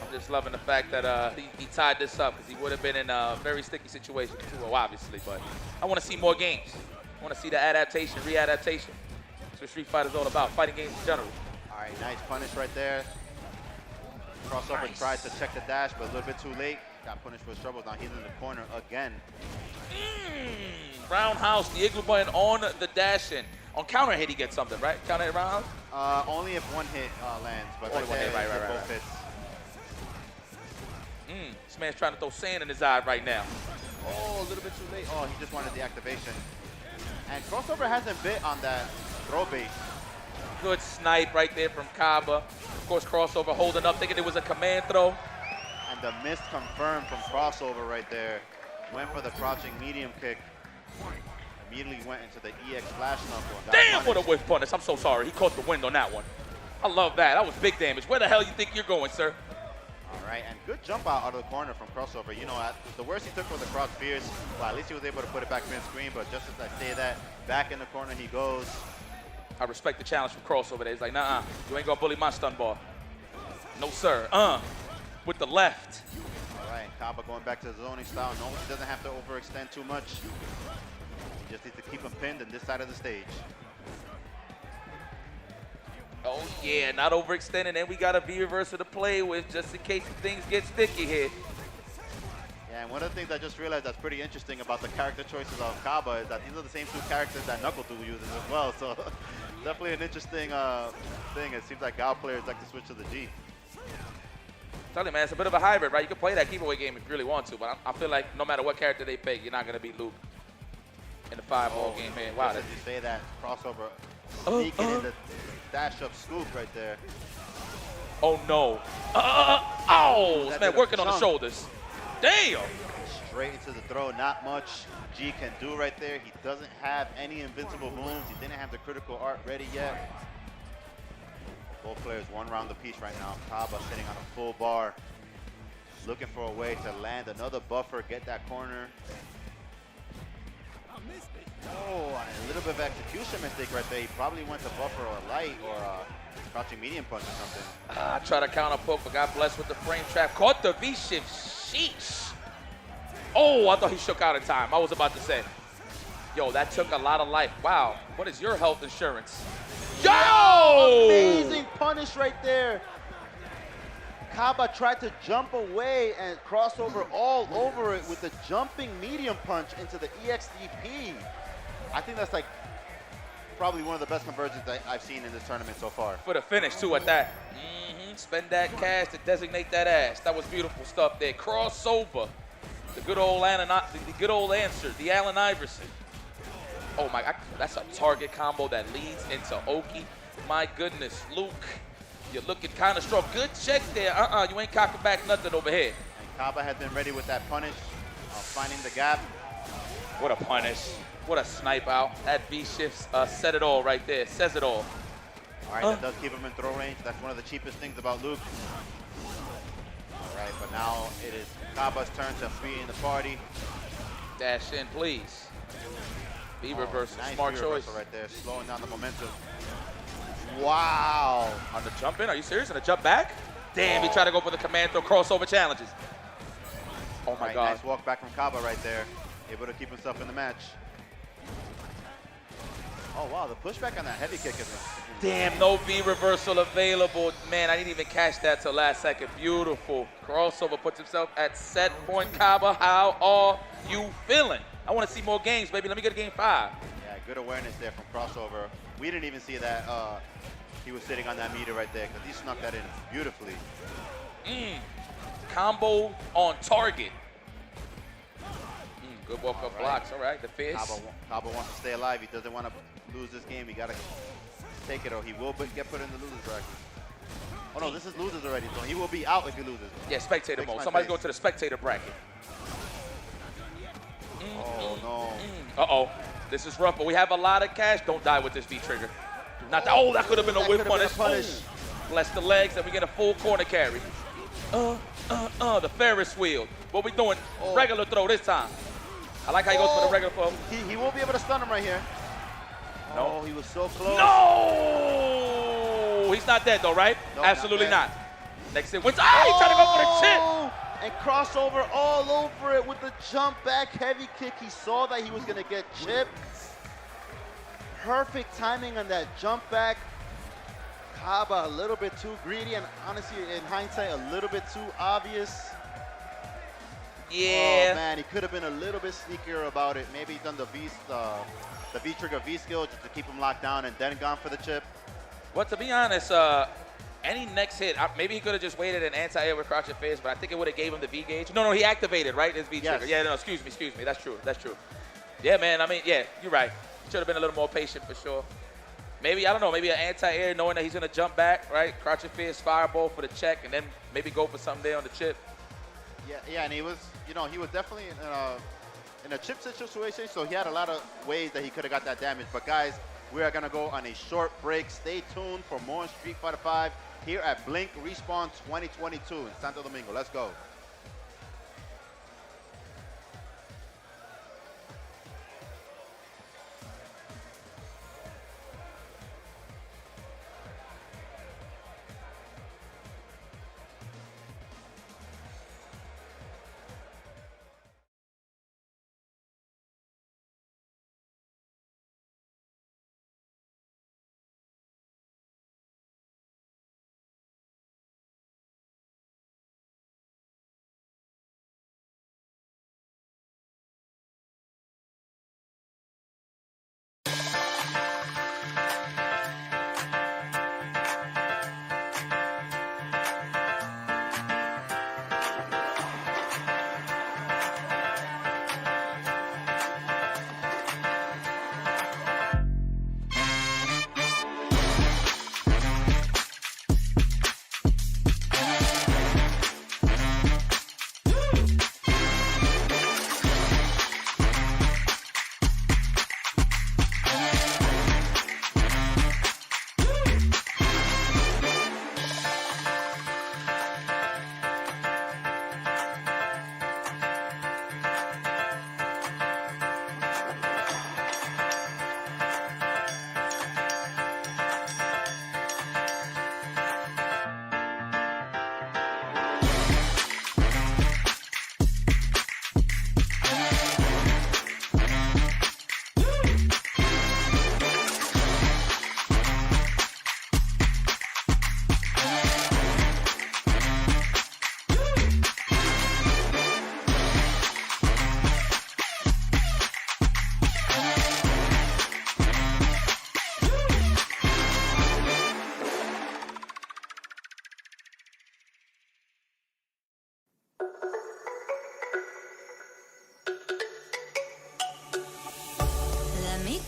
Speaker 9: I'm just loving the fact that he tied this up because he would have been in a very sticky situation too, obviously. But I want to see more games. I want to see the adaptation, readaptation. That's what Street Fighter is all about, fighting games in general.
Speaker 8: All right, nice punish right there. Crossover tried to check the dash, but a little bit too late. Got punished for his troubles. Now he's in the corner again.
Speaker 9: Roundhouse, the igloo button on the dash in. On counter hit, he gets something, right? Counter hit roundhouse?
Speaker 8: Only if 1 hit lands, but
Speaker 9: Only one hit, right.
Speaker 8: both hits.
Speaker 9: This man's trying to throw sand in his eye right now.
Speaker 8: Oh, a little bit too late. Oh, he just wanted the activation. And crossover hasn't bit on that throw bait.
Speaker 9: Good snipe right there from Kaba. Of course, crossover holding up, thinking it was a command throw.
Speaker 8: And the miss confirmed from crossover right there. Went for the crouching medium kick. Immediately went into the EX flash knuckle.
Speaker 9: Damn, what a whiff punish. I'm so sorry. He caught the wind on that one. I love that. That was big damage. Where the hell you think you're going, sir?
Speaker 8: All right, and good jump out of the corner from crossover. You know, the worst he took was the cross fierce. Well, at least he was able to put it back mid-screen, but just as I say that, back in the corner he goes.
Speaker 9: I respect the challenge from crossover there. He's like, nah, you ain't gonna bully my stun ball. No, sir. With the left.
Speaker 8: All right, Kaba going back to the zoning style. No, he doesn't have to overextend too much. He just needs to keep him pinned on this side of the stage.
Speaker 9: Oh, yeah, not overextending. And we got a V-reversal to play with just in case things get sticky here.
Speaker 8: Yeah, and one of the things I just realized that's pretty interesting about the character choices of Kaba is that these are the same 2 characters that Knuckle Duel uses as well. So definitely an interesting thing. It seems like Gal players like to switch to the G.
Speaker 9: Tell you, man, it's a bit of a hybrid, right? You can play that giveaway game if you really want to, but I feel like no matter what character they pick, you're not going to beat Luke in the 5-ball game, man. Wow.
Speaker 8: As you say that, crossover sneaking in the dash-up scoop right there.
Speaker 9: Oh, no. Oh, this man working on the shoulders. Damn.
Speaker 8: Straight into the throw, not much G can do right there. He doesn't have any invincible moves. He didn't have the critical art ready yet. Both players 1 round apiece right now. Kaba sitting on a full bar, looking for a way to land another buffer, get that corner. Oh, a little bit of execution mistake right there. He probably went to buffer or light or crouching medium punch or something.
Speaker 9: Try to counter poke, but got blessed with the frame trap. Caught the V-shift. Sheesh. Oh, I thought he shook out in time. I was about to say. Yo, that took a lot of life. Wow. What is your health insurance? Yo!
Speaker 8: Amazing punish right there. Kaba tried to jump away and crossover all over it with the jumping medium punch into the EXDP. I think that's like probably one of the best conversions that I've seen in this tournament so far.
Speaker 9: For the finish, too, at that. Spend that cash to designate that ass. That was beautiful stuff there. Crossover. The good old answer, the Allen Iverson. Oh my God, that's a target combo that leads into Oki. My goodness, Luke, you're looking kind of strong. Good check there. You ain't cocking back nothing over here.
Speaker 8: And Kaba had been ready with that punish, finding the gap.
Speaker 9: What a punish. What a snipe out. That V-shift said it all right there. Says it all.
Speaker 8: All right, that does keep him in throw range. That's one of the cheapest things about Luke. All right, but now it is Kaba's turn to be in the party.
Speaker 9: Dash in, please. V reversal,
Speaker 8: Nice
Speaker 9: smart
Speaker 8: V
Speaker 9: choice.
Speaker 8: reversal right there, slowing down the momentum. Wow.
Speaker 9: On the jump in, are you serious? On the jump back? Damn, he tried to go for the command throw crossover challenges. Oh my God.
Speaker 8: Nice walk back from Kaba right there. Able to keep himself in the match. Oh wow, the pushback on that heavy kick is
Speaker 9: Damn, no V reversal available. Man, I didn't even catch that till last second. Beautiful. Crossover puts himself at set point. Kaba, how are you feeling? I want to see more games, baby. Let me get a game 5.
Speaker 8: Yeah, good awareness there from crossover. We didn't even see that he was sitting on that meter right there because he snuck that in beautifully.
Speaker 9: Combo on target. Good walk-up blocks. All right, the fist.
Speaker 8: Kaba wants to stay alive. He doesn't want to lose this game. He got to take it or he will get put in the loser's bracket. Oh no, this is losers already, so he will be out if he loses.
Speaker 9: Yeah, spectator mode. Somebody's going to the spectator bracket.
Speaker 8: Oh no.
Speaker 9: Uh-oh. This is rough, but we have a lot of cash. Don't die with this V-trigger. Not that. Oh, that could have been a whip punish. Bless the legs, and we get a full corner carry. The Ferris wheel. What we doing? Regular throw this time. I like how he goes for the regular throw.
Speaker 8: He won't be able to stun him right here.
Speaker 9: No.
Speaker 8: Oh, he was so close.
Speaker 9: No! He's not dead though, right?
Speaker 8: Nope,
Speaker 9: Absolutely
Speaker 8: not
Speaker 9: not. Next in wins. He tried to go for the chip.
Speaker 8: And crossover all over it with the jump back heavy kick. He saw that he was gonna get chipped. Perfect timing on that jump back. Kaba a little bit too greedy and honestly, in hindsight, a little bit too obvious.
Speaker 9: Yeah.
Speaker 8: Oh man, he could have been a little bit sneakier about it. Maybe done the V-trigger V skill just to keep him locked down and then gone for the chip.
Speaker 9: Well, to be honest, any next hit, maybe he could have just waited an anti-air with crouching face, but I think it would have gave him the V gauge. No, he activated, right? His V trigger.
Speaker 8: Yes.
Speaker 9: Yeah, no, excuse me. That's true. Yeah, man, I mean, yeah, you're right. Should have been a little more patient for sure. Maybe, I don't know, maybe an anti-air knowing that he's going to jump back, right? Crouching face, fireball for the check, and then maybe go for something there on the chip.
Speaker 8: Yeah, and he was definitely in a chip situation, so he had a lot of ways that he could have got that damage. But guys, we are gonna go on a short break. Stay tuned for more Street Fighter V here at Blink Respawn 2022 in Santo Domingo. Let's go.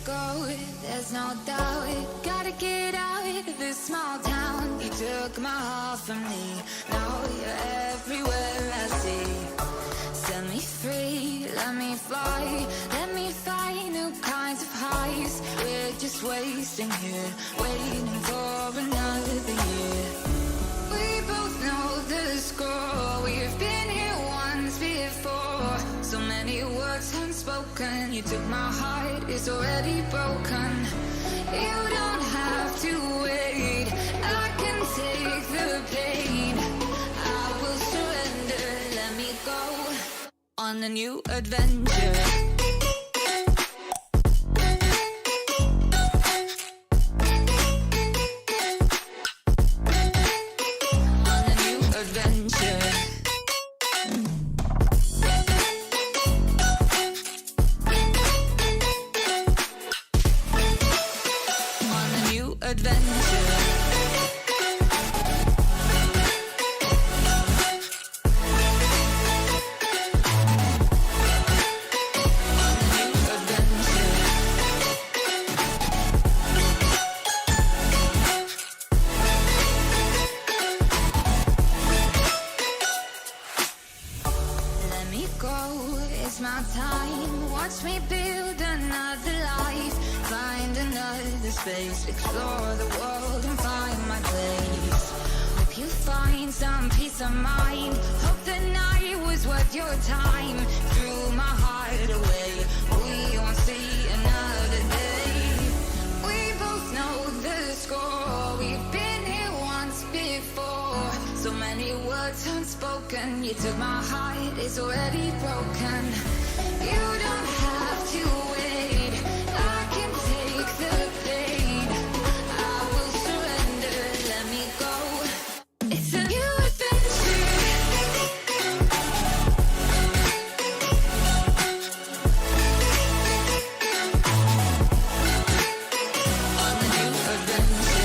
Speaker 2: go, there's no doubt. Gotta get out of this small town. You took my heart from me, now you're everywhere I see. Set me free, let me fly, let me find new kinds of highs. We're just wasting here, waiting for another year. We both know the score, we've been here once before. So many words unspoken, you took my heart, it's already broken. You don't have to wait, I can take the pain. I will surrender, let me go on a new adventure. Explore the world and find my place. Hope you find some peace of mind. Hope the night was worth your time. Threw my heart away, we won't see another day. We both know the score, we've been here once before. So many words unspoken, you took my heart, it's already broken. You don't have to wait, I can take the pain. It's a new adventure. On a new adventure.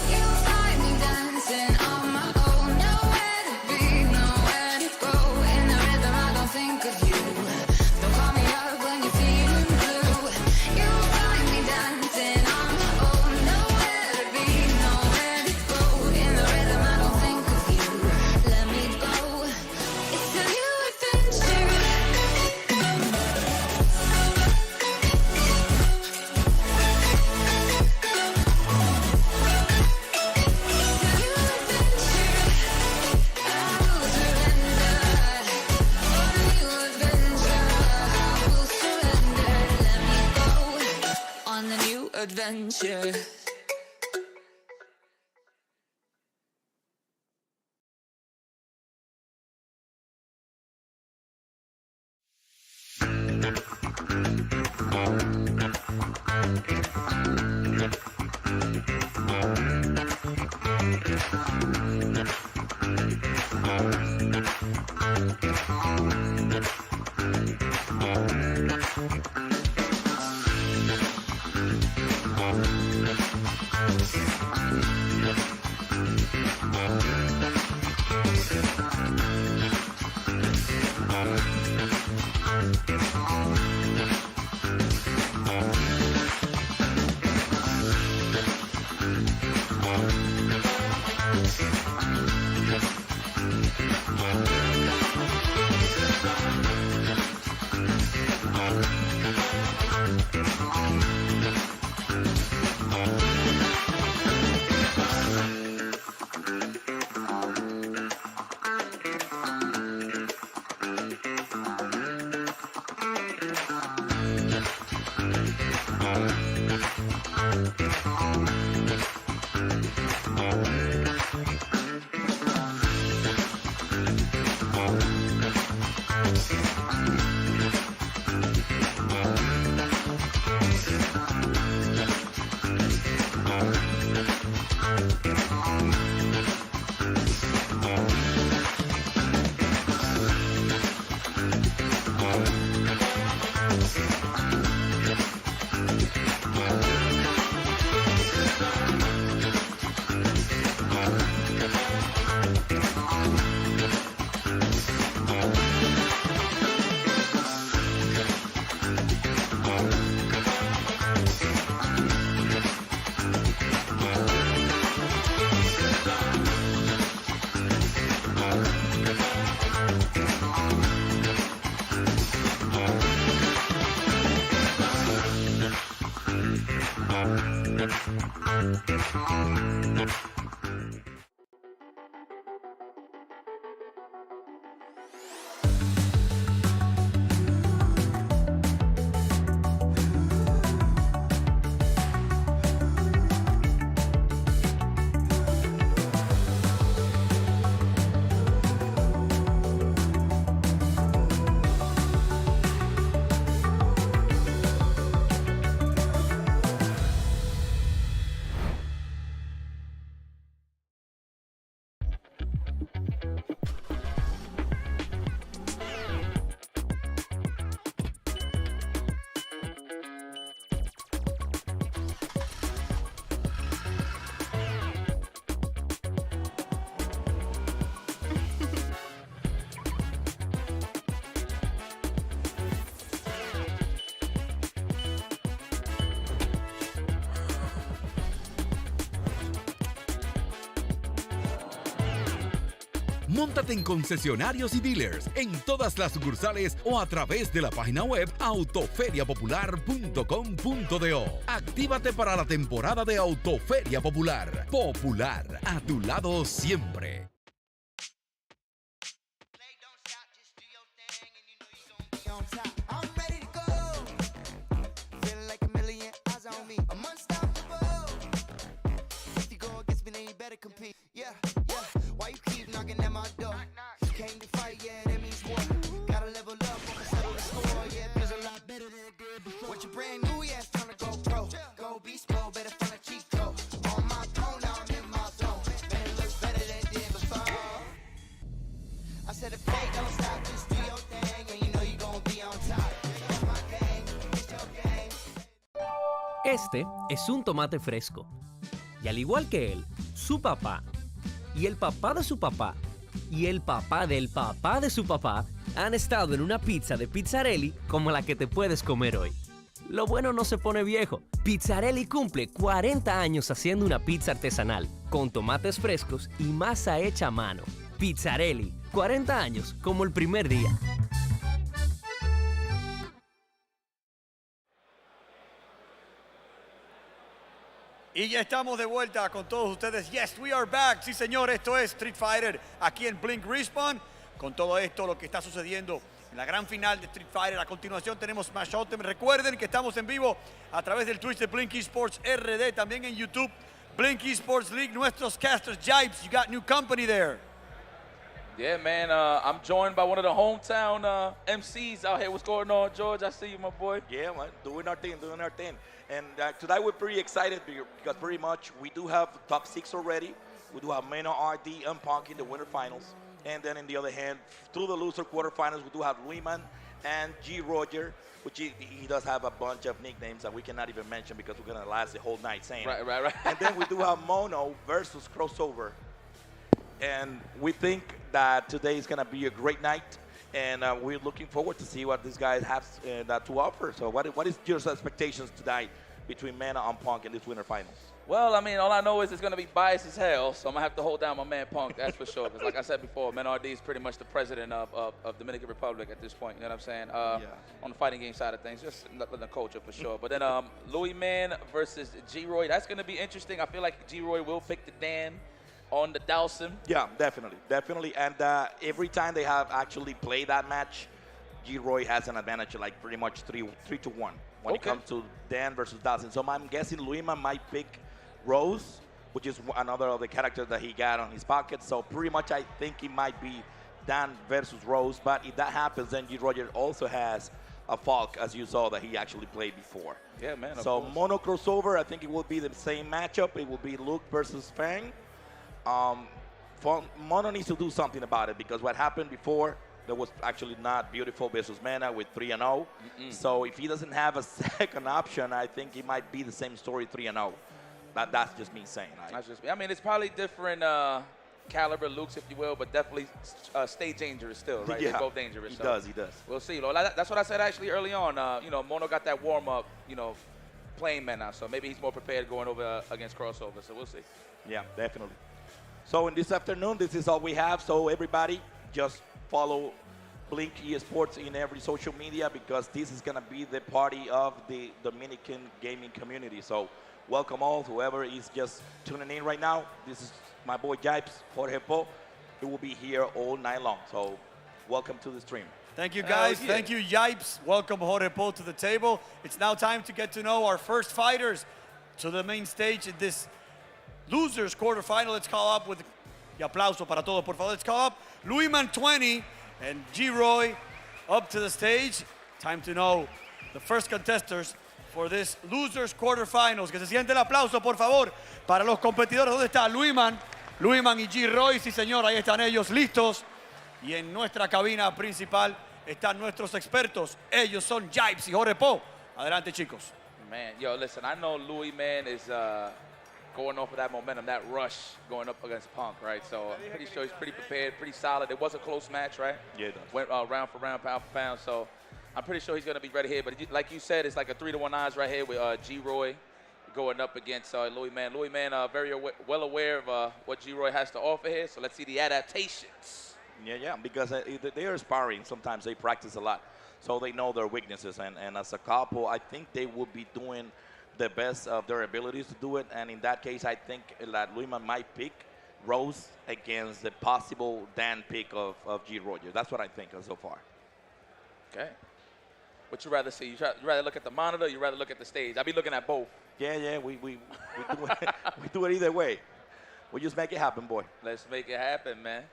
Speaker 2: You find me dancing on my own, nowhere to be, nowhere to go. In the rhythm, I don't think of you. Don't call me up when you're feeling blue. You find me dancing on my own, nowhere to be, nowhere to go. In the rhythm, I don't think of you. Let me go. It's a new adventure. On the new adventure.
Speaker 3: Móntate en concesionarios y dealers en todas las sucursales o a través de la página web autoferiapopular.com.do. Actívate para la temporada de Autoferia Popular. Popular, a tu lado siempre.
Speaker 5: On top, I'm ready to go. Feeling like a million eyes on me. I'm unstoppable. If you go against me, then you better compete. Yeah, yeah. Why you keep knocking at my door? You came to fight, yeah, that means war. Gotta level up, wanna settle the score. Yeah, feels a lot better than it did before. What you brand new, yeah, it's time to go pro. Go beast mode, better find a cheat code. On my throne, now I'm in my zone. Better look better than it did before. I said if they don't stop, just do your thing, and you know you gon' be on top. It's my game, it's your game.
Speaker 4: Este es un tomate fresco. Y al igual que él, su papá, y el papá de su papá, y el papá del papá de su papá, han estado en una pizza de Pizzarelli como la que te puedes comer hoy. Lo bueno no se pone viejo. Pizzarelli cumple 40 años haciendo una pizza artesanal, con tomates frescos y masa hecha a mano. Pizzarelli, 40 años como el primer día.
Speaker 7: Y ya estamos de vuelta con todos ustedes. Yes, we are back. Sí, señor, esto es Street Fighter aquí en Blink Respawn. Con todo esto, lo que está sucediendo en la gran final de Street Fighter. A continuación tenemos Smash Ultimate. Recuerden que estamos en vivo a través del Twitch de Blink Esports RD. También en YouTube, Blink Esports League. Nuestros casters, Jibes, you got new company there.
Speaker 9: Yeah, man, I'm joined by one of the hometown MCs out here. What's going on, George? I see you, my boy.
Speaker 10: Yeah, man, doing our thing. And today we're pretty excited because pretty much we do have the top 6 already. We do have Mena, RD, and Punk in the winter finals. And then in the other hand, through the loser quarterfinals, we do have Lehman and G. Roger, which he does have a bunch of nicknames that we cannot even mention because we're going to last the whole night saying it.
Speaker 9: Right.
Speaker 10: And then we do have Mono versus Crossover. And we think that today is going to be a great night. And we're looking forward to see what these guys have to offer. So what is your expectations tonight between Mana and Punk in this winter finals?
Speaker 9: Well, I mean, all I know is it's going to be biased as hell, so I'm going to have to hold down my man Punk, that's for sure. Because like I said before, Man RD is pretty much the president of Dominican Republic at this point, you know what I'm saying? On the fighting game side of things, just the culture for sure. But then Louis Man versus G-Roy, that's going to be interesting. I feel like G-Roy will pick the Dan on the Dawson.
Speaker 10: Yeah, definitely. And every time they have actually played that match, G-Roy has an advantage of like pretty much 3-1 when it comes to Dan versus Dawson. So I'm guessing Luima might pick Rose, which is another of the characters that he got on his pocket. So pretty much I think it might be Dan versus Rose. But if that happens, then G-Roger also has a Falk, as you saw, that he actually played before.
Speaker 9: Yeah, man.
Speaker 10: So Mono crossover, I think it will be the same matchup. It will be Luke versus Fang. Mono needs to do something about it because what happened before, that was actually not beautiful versus Mana with 3-0. So if he doesn't have a second option, I think it might be the same story 3-0. That's just me saying.
Speaker 9: That's just me. I mean, it's probably different caliber Lukes, if you will, but definitely stay dangerous still, right?
Speaker 10: Yeah,
Speaker 9: They're both dangerous.
Speaker 10: He does.
Speaker 9: We'll see. That's what I said actually early on. Mono got that warm-up, playing Mana, so maybe he's more prepared going over against Crossover, so we'll see.
Speaker 10: Yeah, definitely. So in this afternoon, this is all we have. So everybody, just follow Blink Esports in every social media because this is going to be the party of the Dominican gaming community. So welcome all, whoever is just tuning in right now. This is my boy Jipes, Jorge Po. He will be here all night long, so welcome to the stream.
Speaker 7: Thank you, guys. Thank you, Yipes. Welcome, Jorge Po, to the table. It's now time to get to know our first fighters to the main stage in this losers quarterfinal. Let's call up with y aplauso para todos, por favor. Let's call up Luiman 20 and G-Roy up to the stage. Time to know the first contestants for this losers quarterfinals. Que se siente el aplauso, por favor, para los competidores. ¿Dónde está Luiman? Luiman y G-Roy, sí señor, ahí están ellos listos. Y en nuestra cabina principal están nuestros expertos. Ellos son Jipes y Jorge Po. Adelante, chicos.
Speaker 9: Man, yo, listen, I know Louis, man, is going off of that momentum, that rush going up against Punk, right? So I'm pretty sure he's pretty prepared, pretty solid. It was a close match, right?
Speaker 10: Yeah, it does.
Speaker 9: Went round for round, pound for pound. So I'm pretty sure he's going to be ready here. But like you said, it's like a 3-1 odds right here with G-Roy going up against Louis, man. Louis, man, very well aware of what G-Roy has to offer here. So let's see the adaptations.
Speaker 10: Yeah, because they are sparring. Sometimes they practice a lot, so they know their weaknesses. And as a couple, I think they will be doing the best of their abilities to do it. And in that case, I think that Luiman might pick Rose against the possible Dan pick of G. Roger. That's what I think so far.
Speaker 9: Okay. What you rather see? You rather look at the monitor, or you rather look at the stage? I'll be looking at both.
Speaker 10: Yeah, we do it, we do it either way. We just make it happen, boy.
Speaker 9: Let's make it happen, man.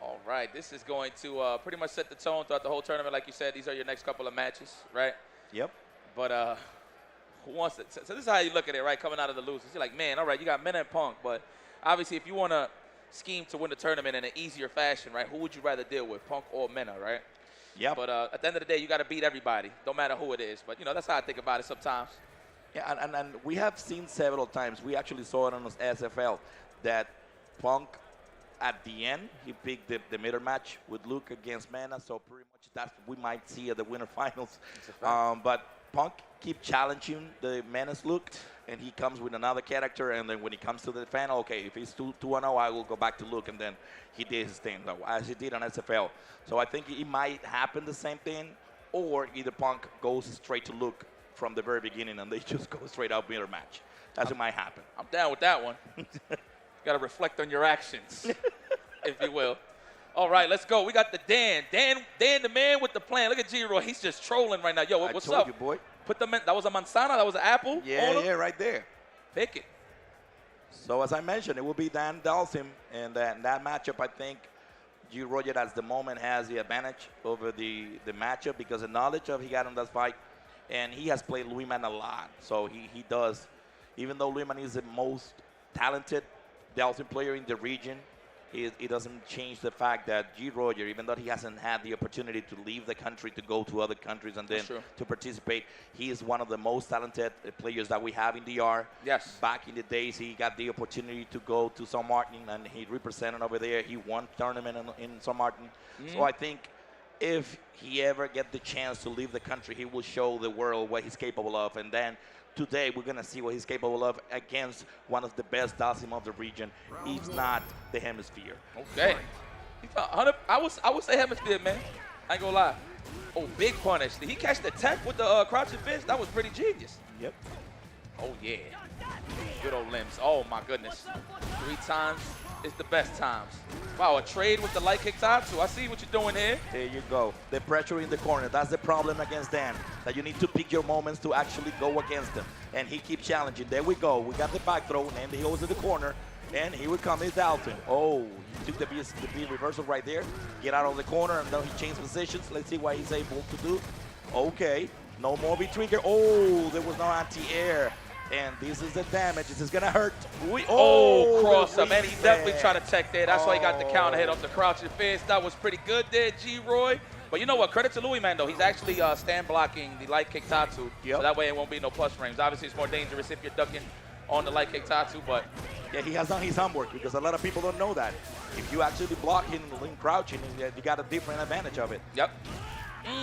Speaker 9: All right, this is going to pretty much set the tone throughout the whole tournament. Like you said, these are your next couple of matches, right?
Speaker 10: Yep.
Speaker 9: But who wants it? So this is how you look at it, right? Coming out of the losers, you're like, man, all right, you got Mena and Punk, but obviously if you want to scheme to win the tournament in an easier fashion, right, who would you rather deal with, Punk or Mena, right?
Speaker 10: Yeah.
Speaker 9: But at the end of the day, you got to beat everybody, don't matter who it is. But, you know, that's how I think about it sometimes.
Speaker 10: Yeah, and we have seen several times. We actually saw it on the SFL that Punk, at the end, he picked the middle match with Luke against Mena, so pretty much that's what we might see at the winter finals. But Punk keep challenging the Mena's Luke, and he comes with another character, and then when he comes to the final, okay, if he's 2-0, I will go back to Luke, and then he did his thing, as he did on SFL. So I think it might happen the same thing, or either Punk goes straight to Luke from the very beginning, and they just go straight out mirror match. That's what might happen.
Speaker 9: I'm down with that one. Got to reflect on your actions, if you will. All right, let's go. We got the Dan, the man with the plan. Look at G-Roy. He's just trolling right now. Yo, what's up?
Speaker 10: I told you, boy.
Speaker 9: Put the that was a manzana. That was an apple.
Speaker 10: Yeah, right there.
Speaker 9: Pick it.
Speaker 10: So as I mentioned, it will be Dan Dalsim, and that matchup, I think G. Roger at the moment has the advantage over the matchup because the knowledge of he got in that fight, and he has played Luiman a lot. So he does, even though Luiman is the most talented Dalsim player in the region, it doesn't change the fact that G. Roger, even though he hasn't had the opportunity to leave the country to go to other countries and then to participate, he is one of the most talented players that we have in DR.
Speaker 9: Yes.
Speaker 10: Back in the days, he got the opportunity to go to San Martin, and he represented over there. He won tournament in San Martin. So I think if he ever get the chance to leave the country, he will show the world what he's capable of. And then today, we're going to see what he's capable of against one of the best Dalsim of the region, if not the hemisphere.
Speaker 9: Okay. I would say hemisphere, man. I ain't going to lie. Oh, big punish. Did he catch the tech with the crouching fist? That was pretty genius.
Speaker 10: Yep.
Speaker 9: Oh, yeah. Good old limbs. Oh, my goodness. 3 times is the best times. Wow, a trade with the light kick tatsu. I see what you're doing here.
Speaker 10: There you go. The pressure in the corner. That's the problem against Dan, that you need to pick your moments to actually go against him. And he keeps challenging. There we go. We got the back throw, and he goes to the corner. And here we come, his Dalton. Oh, he took the B reversal right there. Get out of the corner, and then he changed positions. Let's see what he's able to do. Okay, no more B-trigger. Oh, there was no anti-air. And this is the damage. This is going to hurt.
Speaker 9: Cross up. And he definitely tried to tech there. That's why he got the counter hit off the crouching fist. That was pretty good there, G-Roy. But you know what? Credit to Louis, man, though. He's actually stand blocking the light kick tatsu. So that way it won't be no plus frames. Obviously, it's more dangerous if you're ducking on the light kick tatsu, but
Speaker 10: yeah, he has done his homework because a lot of people don't know that. If you actually block him in crouching, you got a different advantage of it.
Speaker 9: Yep.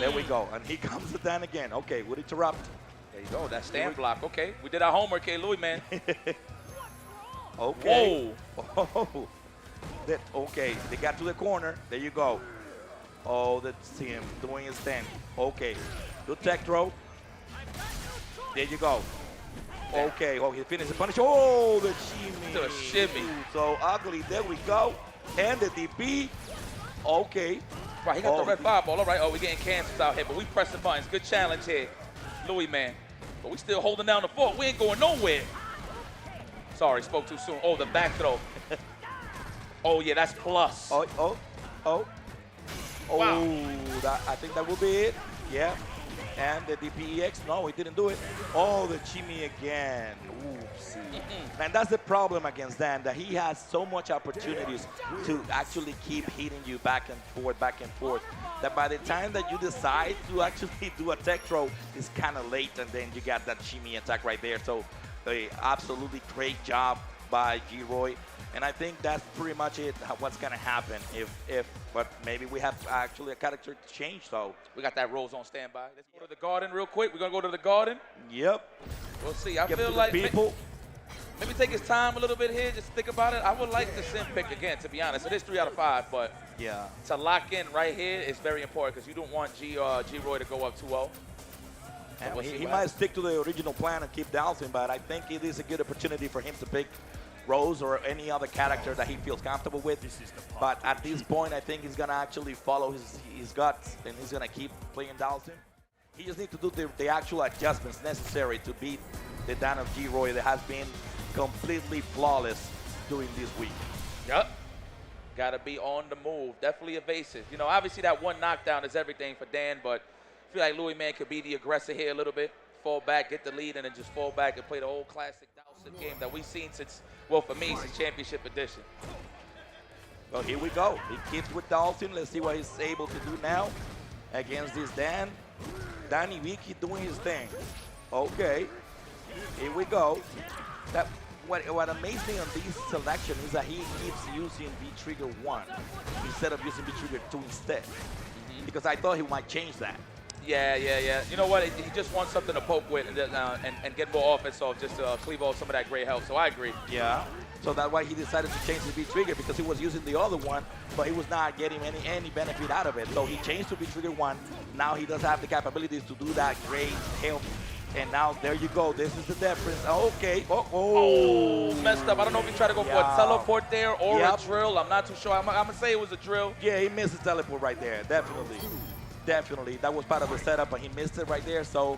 Speaker 10: There we go. And he comes to Dan again. Okay, we'll interrupt.
Speaker 9: There you go. That stand block. Okay. We did our homework here, Louis, man.
Speaker 10: Okay. Whoa. Okay, they got to the corner. There you go. Oh, that's him doing his thing. Okay. Good tech throw. There you go. Okay, he finished the punish. Oh, the shimmy.
Speaker 9: To a shimmy.
Speaker 10: Ooh, so ugly. There we go. And the DP. Okay.
Speaker 9: Right, he got the red fireball. All right, we getting cancels out here, but we pressing buttons. Good challenge here, Louis, man. But we still holding down the fort. We ain't going nowhere. Sorry, spoke too soon. Oh, the back throw. Oh, yeah, that's plus.
Speaker 10: Oh.
Speaker 9: Wow.
Speaker 10: I think that will be it. Yeah. And the DPEX, no, he didn't do it. Oh, the shimmy again. Oopsie. And that's the problem against Dan, that he has so much opportunities to actually keep hitting you back and forth, that by the time that you decide to actually do a tech throw, it's kind of late, and then you got that shimmy attack right there. So, a absolutely great job by G-Roy. And I think that's pretty much it, what's going to happen but maybe we have actually a character change, so.
Speaker 9: We got that Rose on standby. Let's go to the garden real quick. We're going to go to the garden.
Speaker 10: Yep.
Speaker 9: We'll see. I feel like
Speaker 10: people.
Speaker 9: Maybe take his time a little bit here, just think about it. I would like the sim pick again, to be honest. It is 3 out of 5, but
Speaker 10: yeah,
Speaker 9: to lock in right here is very important because you don't want G-Roy to go up 2-0.
Speaker 10: And he might stick to the original plan and keep Dalton, but I think it is a good opportunity for him to pick Rose or any other character that he feels comfortable with. But at this point, I think he's going to actually follow his guts, and he's going to keep playing Dalton. He just needs to do the actual adjustments necessary to beat the Dan of G-Roy that has been completely flawless during this week.
Speaker 9: Yep. Got to be on the move. Definitely evasive. You know, obviously that one knockdown is everything for Dan, but I feel like Louis, man, could be the aggressor here a little bit. Fall back, get the lead, and then just fall back and play the old classic Dowson game that we've seen since, well, for me, since Championship Edition.
Speaker 10: Well, here we go. He keeps with Dalton. Let's see what he's able to do now against this Dan. Danny Vicky doing his thing. Okay. Here we go. What amazed me on this selection is that he keeps using V-Trigger 1 instead of using V-Trigger 2 instead. Because I thought he might change that.
Speaker 9: Yeah. You know what? He just wants something to poke with and get more offense off, just to cleave off some of that great health. So I agree.
Speaker 10: Yeah. So that's why he decided to change the V-Trigger, because he was using the other one, but he was not getting any benefit out of it. So he changed to V-Trigger 1. Now he does have the capabilities to do that great help. And now there you go. This is the difference. Okay.
Speaker 9: Oh, messed up. I don't know if he tried to go for a teleport there or a drill. I'm not too sure. I'm going to say it was a drill.
Speaker 10: Yeah, he missed the teleport right there. Definitely. Definitely. That was part of the setup, but he missed it right there. So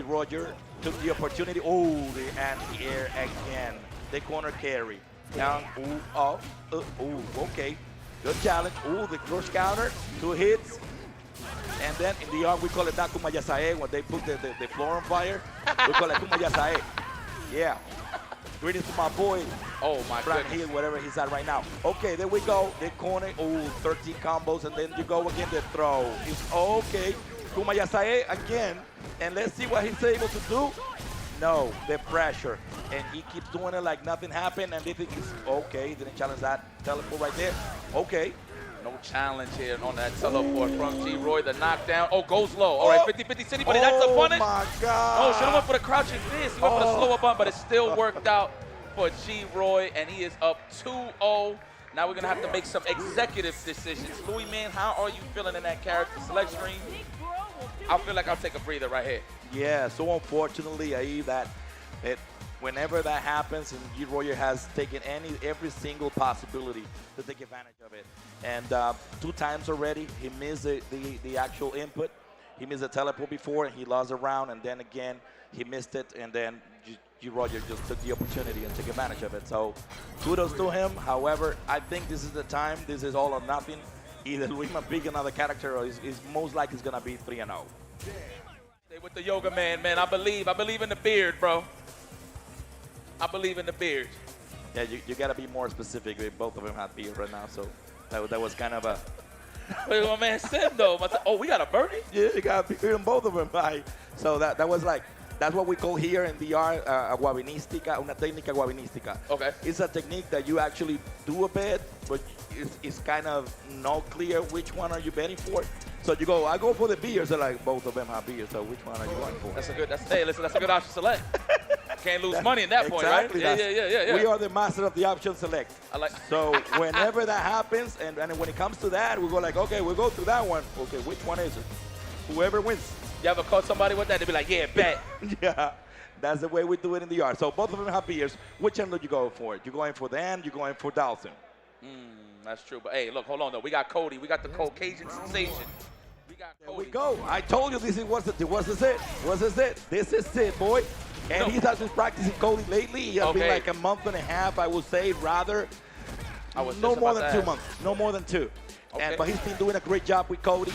Speaker 10: Roger took the opportunity. Oh, the anti-air again. The corner carry. Down. Okay. Good challenge. The crush counter. 2 hits. And then in the art, we call it Kumayasae when they put the floor on fire. We call it Kumayasae. Yeah. Greetings to my boy.
Speaker 9: Oh, my
Speaker 10: Frank
Speaker 9: goodness.
Speaker 10: Hill, wherever he's at right now. Okay, there we go. The corner. 13 combos. And then you go again, the throw. It's okay. Kumayasae again. And let's see what he's able to do. No, the pressure. And he keeps doing it like nothing happened. And they think he's okay. He didn't challenge that teleport right there. Okay.
Speaker 9: No challenge here on that teleport from G-Roy. The knockdown. Oh, goes low. All right, 50-50 City, but that's a punish.
Speaker 10: Oh, my God.
Speaker 9: Oh, should have went for the crouching fist. He went for the slower bump, but it still worked out for G-Roy, and he is up 2-0. Now we're going to have to make some executive decisions. Louis, man, how are you feeling in that character select screen? I feel like I'll take a breather right here.
Speaker 10: Yeah, so unfortunately, whenever that happens, and G-Royer has taken every single possibility to take advantage of it. And 2 times already, he missed the actual input. He missed the teleport before, and he lost a round, and then again, he missed it, and then G-Royer just took the opportunity and took advantage of it. So kudos to him. However, I think this is the time. This is all or nothing. Either Louis might pick another character, or is most likely it's going to be 3-0.
Speaker 9: Stay with the yoga man, I believe in the beard, bro. I believe in the beard.
Speaker 10: Yeah, you got to be more specific. Both of them have beard right now, so that was kind of a...
Speaker 9: Wait, my man said, though. Oh, we got a birdie?
Speaker 10: Yeah, you got beard in both of them. Right? So that was like... That's what we call here in the art guavinística, una técnica guavinística.
Speaker 9: Okay.
Speaker 10: It's a technique that you actually do a bet, but it's kind of not clear which one are you betting for. So you go, I go for the beers. They're like, both of them have beers, so which one are you going for?
Speaker 9: That's a good option select. Can't lose money in that point, right? Yeah.
Speaker 10: We are the master of the option select. So whenever that happens, and when it comes to that, we go like, okay, we'll go to that one. Okay, which one is it? Whoever wins.
Speaker 9: You ever caught somebody with that? They'd be like, yeah, bet.
Speaker 10: Yeah. That's the way we do it in the yard. So both of them have beers. Which end do you go for? You going for Dan? You going for Dawson?
Speaker 9: That's true. But hey, look, hold on though. We got Cody. We got the Caucasian sensation. We got
Speaker 10: There
Speaker 9: Cody.
Speaker 10: we go. I told you this is what's it. This is it, boy. And he's actually practicing Cody lately. He has been like a month and a half, I would say, rather. No more than 2 months. No more than 2.
Speaker 9: Okay.
Speaker 10: But he's been doing a great job with Cody.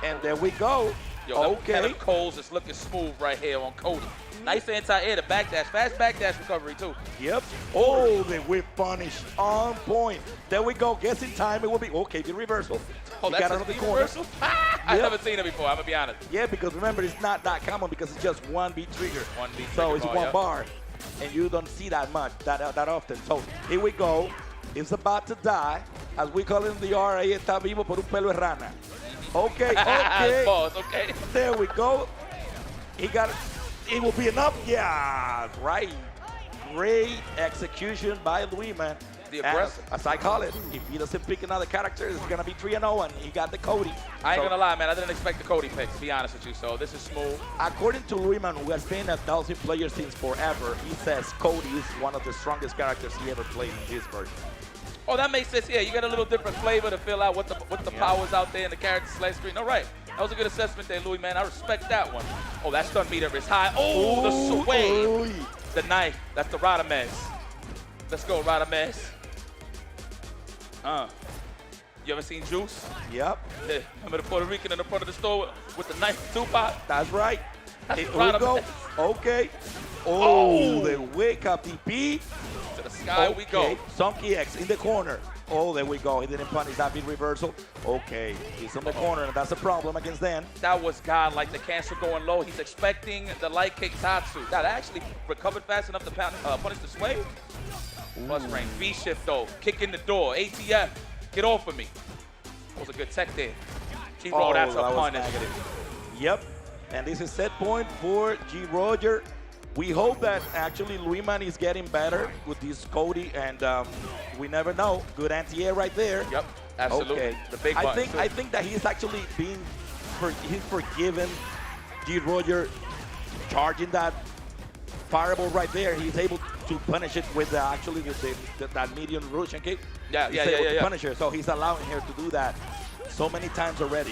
Speaker 10: And there we go.
Speaker 9: Yo, Kevin Coles is looking smooth right here on Cody. Nice anti-air, the backdash. Fast backdash recovery, too.
Speaker 10: Yep. Oh, the whip punish on point. There we go. Guess in time it will be. Okay, the reversal.
Speaker 9: Oh,
Speaker 10: He
Speaker 9: that's
Speaker 10: got
Speaker 9: a
Speaker 10: out of the
Speaker 9: speed
Speaker 10: corner.
Speaker 9: reversal? I've never seen it before, I'm going to be honest.
Speaker 10: Yeah, because remember, it's not that common because it's just one beat trigger.
Speaker 9: One beat
Speaker 10: So
Speaker 9: trigger
Speaker 10: it's
Speaker 9: bar,
Speaker 10: one
Speaker 9: yep.
Speaker 10: bar. And you don't see that much, that often. So here we go. It's about to die. As we call it in the RA, está vivo por un pelo de rana. Okay, okay.
Speaker 9: Pause, okay.
Speaker 10: There we go. He got it. It will be enough. Yeah, right. Great execution by Louis, man.
Speaker 9: The aggressive.
Speaker 10: As I call it, if he doesn't pick another character, it's going to be 3-0, and he got the Cody.
Speaker 9: I ain't gonna lie, man. I didn't expect the Cody pick, to be honest with you. So this is smooth.
Speaker 10: According to Louis, man, who has been a Dawson player since forever, he says Cody is one of the strongest characters he ever played in his version.
Speaker 9: Oh, that makes sense. Yeah, you got a little different flavor to fill out what the powers out there in the character select screen. All right. That was a good assessment there, Louis, man. I respect that one. Oh, that stun meter is high. Oh, the sway. The knife. That's the Radamez. Let's go, Radamez. You ever seen Juice?
Speaker 10: Yep.
Speaker 9: Yeah. Remember the Puerto Rican in the front of the store with the knife and Tupac?
Speaker 10: That's right.
Speaker 9: That's
Speaker 10: Here we go. Okay. Oh, the wake up DP.
Speaker 9: To the sky we go.
Speaker 10: Sonky X in the corner. Oh, there we go. He didn't punish that beat reversal. Okay. He's in the corner, and that's a problem against Dan.
Speaker 9: That was God, like the cancel going low. He's expecting the light kick Tatsu. That actually recovered fast enough to punish the sway. Plus range. V-shift, though. Kick in the door. ATF. Get off of me. That was a good tech there. G-Roll, that's a punish.
Speaker 10: Yep. And this is set point for G. Roger. We hope that actually Louis Man is getting better with this Cody, and we never know. Good anti-air right there.
Speaker 9: Yep, absolutely.
Speaker 10: Okay.
Speaker 9: The big one.
Speaker 10: I think that he's actually he's forgiven G. Roger charging that fireball right there. He's able to punish it with actually that medium Russian kick.
Speaker 9: Yeah.
Speaker 10: Punish her, so he's allowing her to do that so many times already.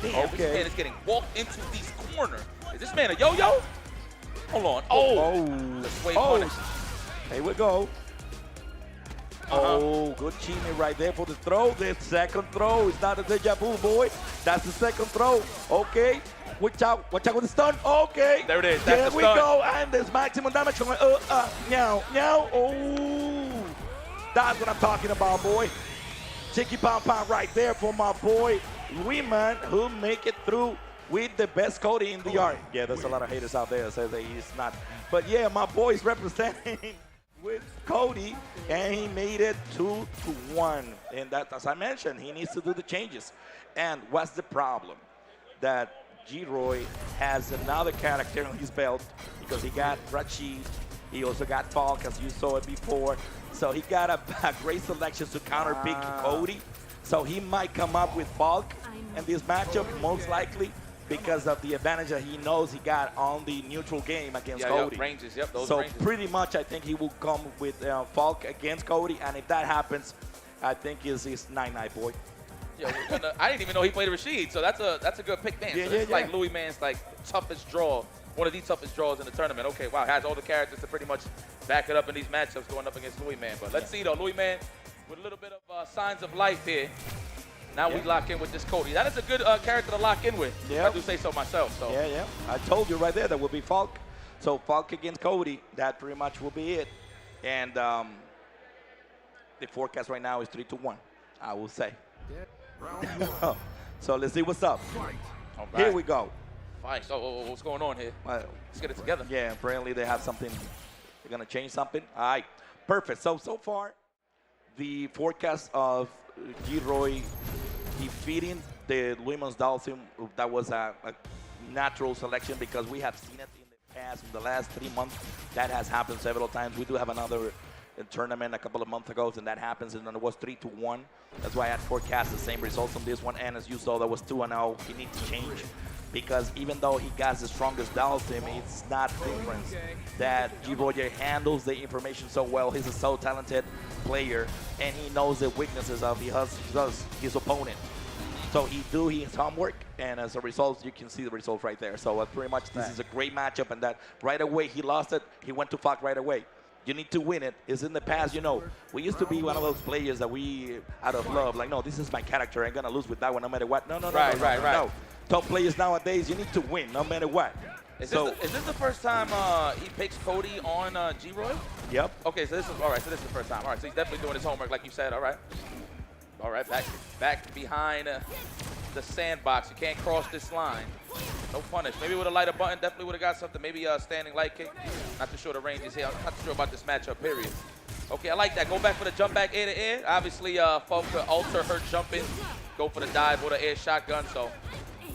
Speaker 9: Damn, this man is getting walked into these corner. Is this man a yo-yo? Hold on. Oh. The sway punish.
Speaker 10: Here we go. Oh, good chimney right there for the throw. The second throw is not a deja vu, boy. That's the second throw. Okay. Watch out with the stun. Okay.
Speaker 9: There it is. That's
Speaker 10: there
Speaker 9: the
Speaker 10: we
Speaker 9: stun.
Speaker 10: go. And there's maximum damage going. Meow. Oh. That's what I'm talking about, boy. Chicky pound right there for my boy Louis Man, who make it through with the best Cody in the yard. Yeah, there's a lot of haters out there that say that he's not. But yeah, my boy is representing with Cody, and he made it 2-1. And that, as I mentioned, he needs to do the changes. And what's the problem? That G-Roy has another character on his belt because he got Rashid. He also got Falk, as you saw it before. So he got a great selection to counter-pick Cody. So he might come up with Falk in this matchup, most likely, because of the advantage that he knows he got on the neutral game against Cody.
Speaker 9: Ranges, yep, those
Speaker 10: so
Speaker 9: ranges.
Speaker 10: pretty much, I think he will come with Falk against Cody, and if that happens, I think it's 9-9, boy.
Speaker 9: Yeah, I didn't even know he played Rashid, so that's a good pick, man.
Speaker 10: Yeah,
Speaker 9: so it's like Louis Man's like toughest draw, one of the toughest draws in the tournament. Okay, wow, has all the characters to pretty much back it up in these matchups going up against Louis Man. But let's see though, Louis Man with a little bit of signs of life here. Now we lock in with this Cody. That is a good character to lock in with.
Speaker 10: Yeah.
Speaker 9: I do say so myself. So.
Speaker 10: Yeah. I told you right there that will be Falk. So Falk against Cody, that pretty much will be it. And the forecast right now is 3-1, I will say. So let's see what's up.
Speaker 9: All right.
Speaker 10: Here we go.
Speaker 9: Fight. So what's going on here? Let's get it together.
Speaker 10: Yeah, apparently they have something. They're going to change something. All right, perfect. So far, the forecast of G-Roy defeating the Women's Dalsim, that was a natural selection because we have seen it in the past, in the last 3 months. That has happened several times. We do have another tournament a couple of months ago, and that happens, and then it was 3-1. That's why I had forecast the same results on this one, and as you saw, that was 2-0. He needs to change because even though he got the strongest Dallas team, it's not different that G. Roger handles the information so well. He's a so talented player, and he knows the weaknesses of his opponent. So he do his homework, and as a result, you can see the results right there. So pretty much this is a great matchup, and that right away he lost it. He went to Fox right away. You need to win it. It's in the past, you know. We used to be one of those players that we, out of love, like, no, this is my character. I'm going to lose with that one no matter what. No. No. Top players nowadays, you need to win no matter what.
Speaker 9: Is this the first time he picks Cody on G-Roy?
Speaker 10: Yep.
Speaker 9: Okay, so this is, all right, so this is the first time. All right, so he's definitely doing his homework like you said, all right. All right, back behind the sandbox. You can't cross this line. No punish. Maybe with a lighter button, definitely would have got something. Maybe a standing light kick. Not too sure the range is here. I'm not too sure about this matchup, period. Okay, I like that. Go back for the jump back air to air. Obviously, folks could alter her jumping. Go for the dive or the air shotgun. So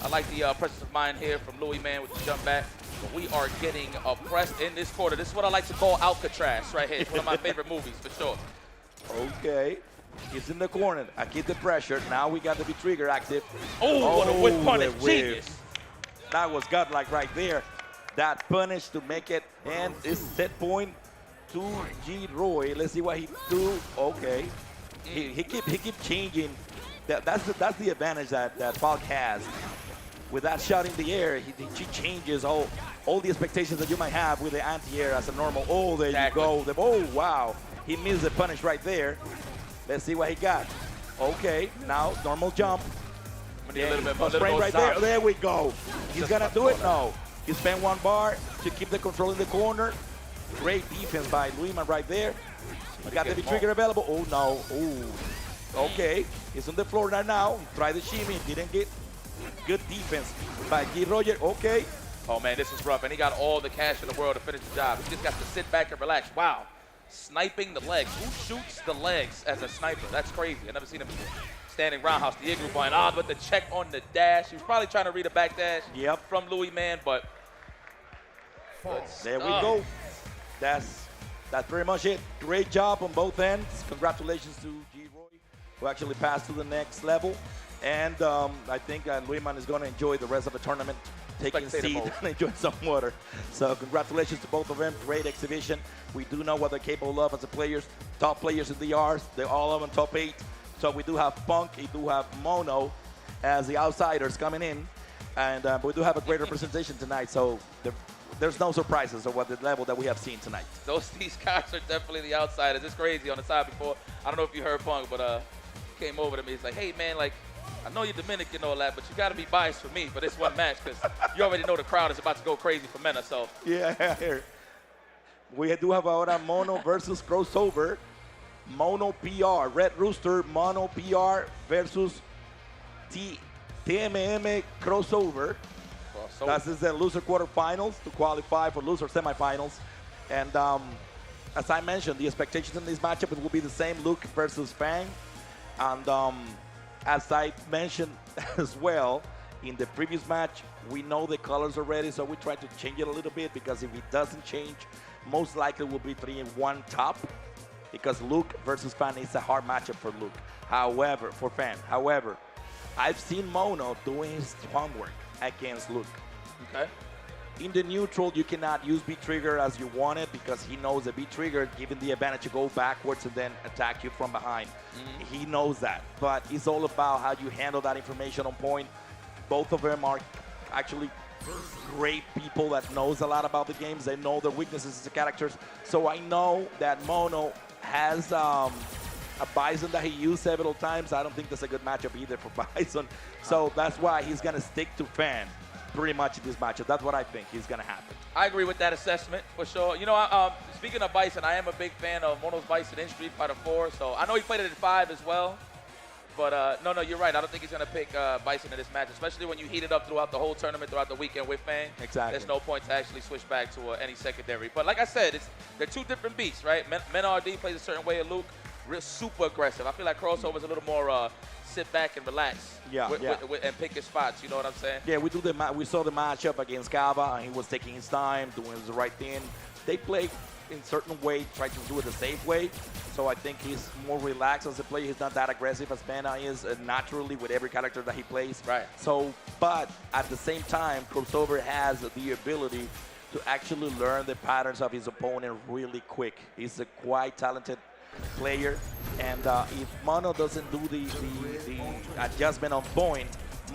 Speaker 9: I like the presence of mind here from Louis, man, with the jump back. But we are getting oppressed in this quarter. This is what I like to call Alcatraz right here. It's one of my favorite movies, for sure.
Speaker 10: Okay. He's in the corner. I keep the pressure. Now we got to be trigger active.
Speaker 9: Oh, what a whip punish. Genius.
Speaker 10: That was godlike right there. That punish to make it. And it's set point to G. Roy. Let's see what he do. Okay. He keep changing. That's the advantage that Falk has. With that shot in the air, he changes all the expectations that you might have with the anti-air as a normal. Oh, there you go. Oh, wow. He missed the punish right there. Let's see what he got. Okay, now normal jump.
Speaker 9: Yeah,
Speaker 10: right there. There we go. He's gonna do it. No. He spent one bar to keep the control in the corner. Great defense by Luima right there. I got the trigger available. Oh no. Ooh. Okay. He's on the floor right now. He tried the shimmy. Didn't get good defense by G. Roger. Okay.
Speaker 9: Oh man, this is rough. And he got all the cash in the world to finish the job. He just got to sit back and relax. Wow. Sniping the legs. Who shoots the legs as a sniper? That's crazy. I've never seen him before. Standing roundhouse, the igloo point. But the check on the dash. He was probably trying to read a back dash from Louis, man, but
Speaker 10: there we go. That's pretty much it. Great job on both ends. Congratulations to G. Roy, who actually passed to the next level. And I think Luiman is going to enjoy the rest of the tournament, taking a seat and enjoy some water. So congratulations to both of them. Great exhibition. We do know what they're capable of as the players. Top players in the Rs. They're all of them top 8. So we do have Punk. We do have Mono as the outsiders coming in. And we do have a great representation tonight. So there's no surprises of what the level that we have seen tonight.
Speaker 9: These guys are definitely the outsiders. It's crazy on the side before. I don't know if you heard Punk, but he came over to me. He's like, hey, man, like, I know you're Dominican and all that, but you got to be biased for me for this one match because you already know the crowd is about to go crazy for Mena. So
Speaker 10: yeah, here. We do have ahora Mono versus crossover. Mono PR, Red Rooster, Mono PR versus TMM crossover. This is the loser quarterfinals to qualify for loser semifinals. And as I mentioned, the expectations in this matchup will be the same, Luke versus Fang. And as I mentioned as well, in the previous match, we know the colors already, so we try to change it a little bit because if it doesn't change, most likely will be 3-1 top because Luke versus Fan is a hard matchup for Luke. However, for Fan. However, I've seen Mono doing his homework against Luke.
Speaker 9: Okay.
Speaker 10: In the neutral, you cannot use B-Trigger as you want it because he knows the B-Trigger given the advantage to go backwards and then attack you from behind. He knows that, but it's all about how you handle that information on point. Both of them are actually great people that knows a lot about the games. They know their weaknesses as the characters. So I know that Mono has a Bison that he used several times. I don't think that's a good matchup either for Bison. So that's why he's going to stick to Fan pretty much in this matchup. That's what I think is going to happen.
Speaker 9: I agree with that assessment for sure. You know, speaking of Bison, I am a big fan of Mono's Bison in Street Fighter 4. So I know he played it at 5 as well. But no, you're right. I don't think he's going to pick Bison in this match, especially when you heat it up throughout the whole tournament, throughout the weekend with Fang.
Speaker 10: Exactly.
Speaker 9: There's no point to actually switch back to any secondary. But like I said, they're two different beasts, right? Men RD plays a certain way of Luke, real super aggressive. I feel like Crossover's a little more sit back and relax.
Speaker 10: Yeah, yeah.
Speaker 9: And pick his spots. You know what I'm saying?
Speaker 10: Yeah, we saw the matchup against Kava, and he was taking his time, doing the right thing. They play in certain way, try to do it the safe way. So I think he's more relaxed as a player. He's not that aggressive as Mana is naturally with every character that he plays.
Speaker 9: Right.
Speaker 10: So, but at the same time, Crossover has the ability to actually learn the patterns of his opponent really quick. He's a quite talented player, and if Mono doesn't do the adjustment on point,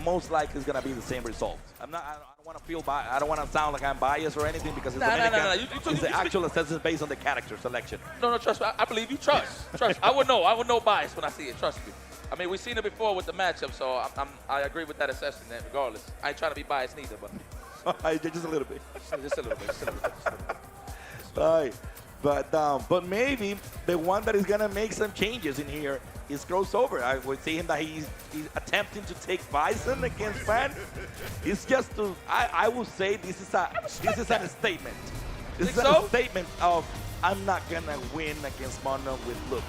Speaker 10: most likely it's gonna be the same result. I don't want to feel I don't want to sound like I'm biased or anything because it's the actual assessment based on the character selection.
Speaker 9: No, trust me. I believe you. Trust. I would know. I would know bias when I see it. Trust me. I mean, we've seen it before with the matchup, so I agree with that assessment regardless. I ain't trying to be biased neither, but
Speaker 10: just a little bit.
Speaker 9: Just a little bit.
Speaker 10: All right. But maybe the one that is gonna make some changes in here is Crossover. I would see him that he's attempting to take Bison against Fan. It's just I will say this is a statement. This is a statement of I'm not gonna win against Mono with looks.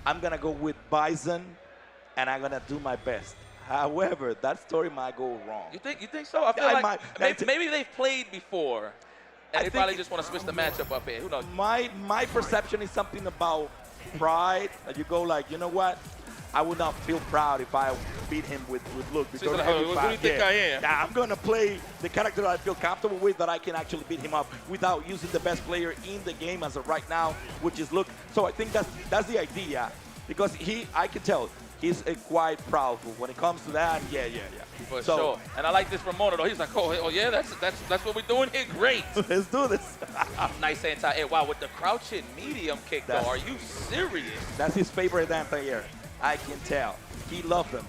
Speaker 10: I'm gonna go with Bison, and I'm gonna do my best. However, that story might go wrong.
Speaker 9: You think so? I feel like maybe they've played before. And they probably just want to switch the matchup up here. Who knows?
Speaker 10: My perception is something about pride. That you go like, you know what? I would not feel proud if I beat him with look. Because
Speaker 9: who do you think I am?
Speaker 10: I'm going to play the character that I feel comfortable with, that I can actually beat him up without using the best player in the game as of right now, which is Look. So I think that's the idea. Because I can tell, he's quite proudful when it comes to that. Yeah.
Speaker 9: For sure. And I like this from Mono, though. He's like, oh yeah, that's what we're doing here. Great.
Speaker 10: Let's do this.
Speaker 9: Nice anti-air. Wow, with the crouching medium kick, though. Are you serious?
Speaker 10: That's his favorite anti-air. I can tell. He loved them.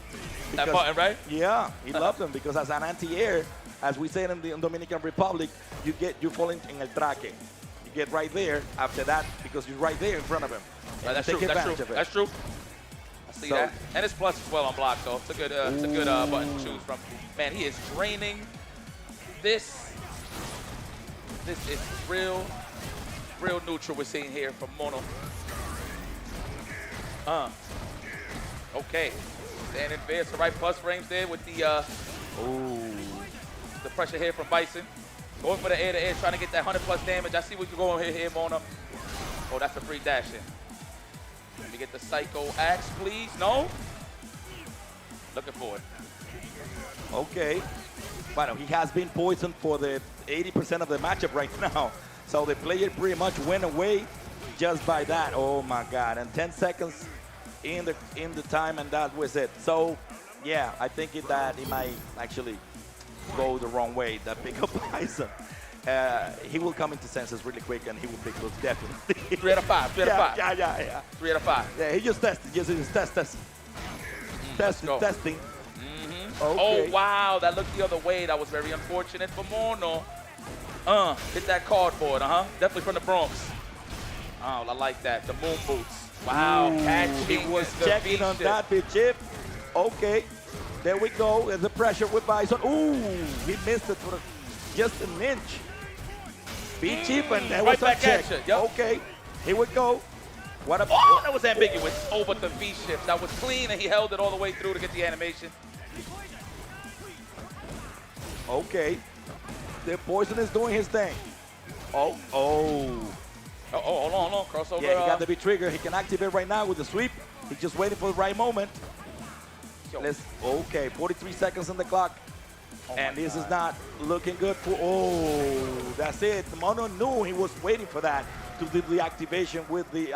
Speaker 9: That button, right?
Speaker 10: Yeah, he loved them because as an anti-air, as we say in the Dominican Republic, you fall in el traque. You get right there after that because you're right there in front of him.
Speaker 9: That's true. That's true. See that? And it's plus as well on block, so it's a good button to choose from. Man, he is draining. This is real neutral we're seeing here from Mono. Okay. Standing fair, it's the right plus frames there with the pressure here from Bison. Going for the air-to-air, trying to get that 100+ damage. I see what you're going here, Mono. Oh, that's a free dash in. Let me get the Psycho Axe, please. No? Looking for it.
Speaker 10: Okay. Well, he has been poisoned for the 80% of the matchup right now. So the player pretty much went away just by that. Oh my God. And 10 seconds in the time, and that was it. So yeah, I think that he might actually go the wrong way, that pick up Bison. He will come into senses really quick, and he will pick those definitely.
Speaker 9: 3 out of 5. 3 out of 5.
Speaker 10: Yeah.
Speaker 9: 3 out of 5.
Speaker 10: Yeah, he just tested. Just testing.
Speaker 9: Okay. Oh, wow. That looked the other way. That was very unfortunate for Mono. Hit that cardboard, Definitely from the Bronx. Oh, I like that. The moon boots. Wow. Catching.
Speaker 10: He was checking on that big chip. Okay. There we go. There's the pressure with Bison. Ooh, he missed it for just an inch. Be cheap, and that was a check.
Speaker 9: Yep.
Speaker 10: Okay, here we go. What a
Speaker 9: that was ambiguous. Oh, but the V shift. That was clean, and he held it all the way through to get the animation.
Speaker 10: Okay. The Poison is doing his thing. Oh.
Speaker 9: Hold on. Crossover.
Speaker 10: Yeah, he got the big trigger. He can activate right now with the sweep. He's just waiting for the right moment. Okay, 43 seconds on the clock. And this is not looking good for, that's it. Mono knew he was waiting for that to do the activation with the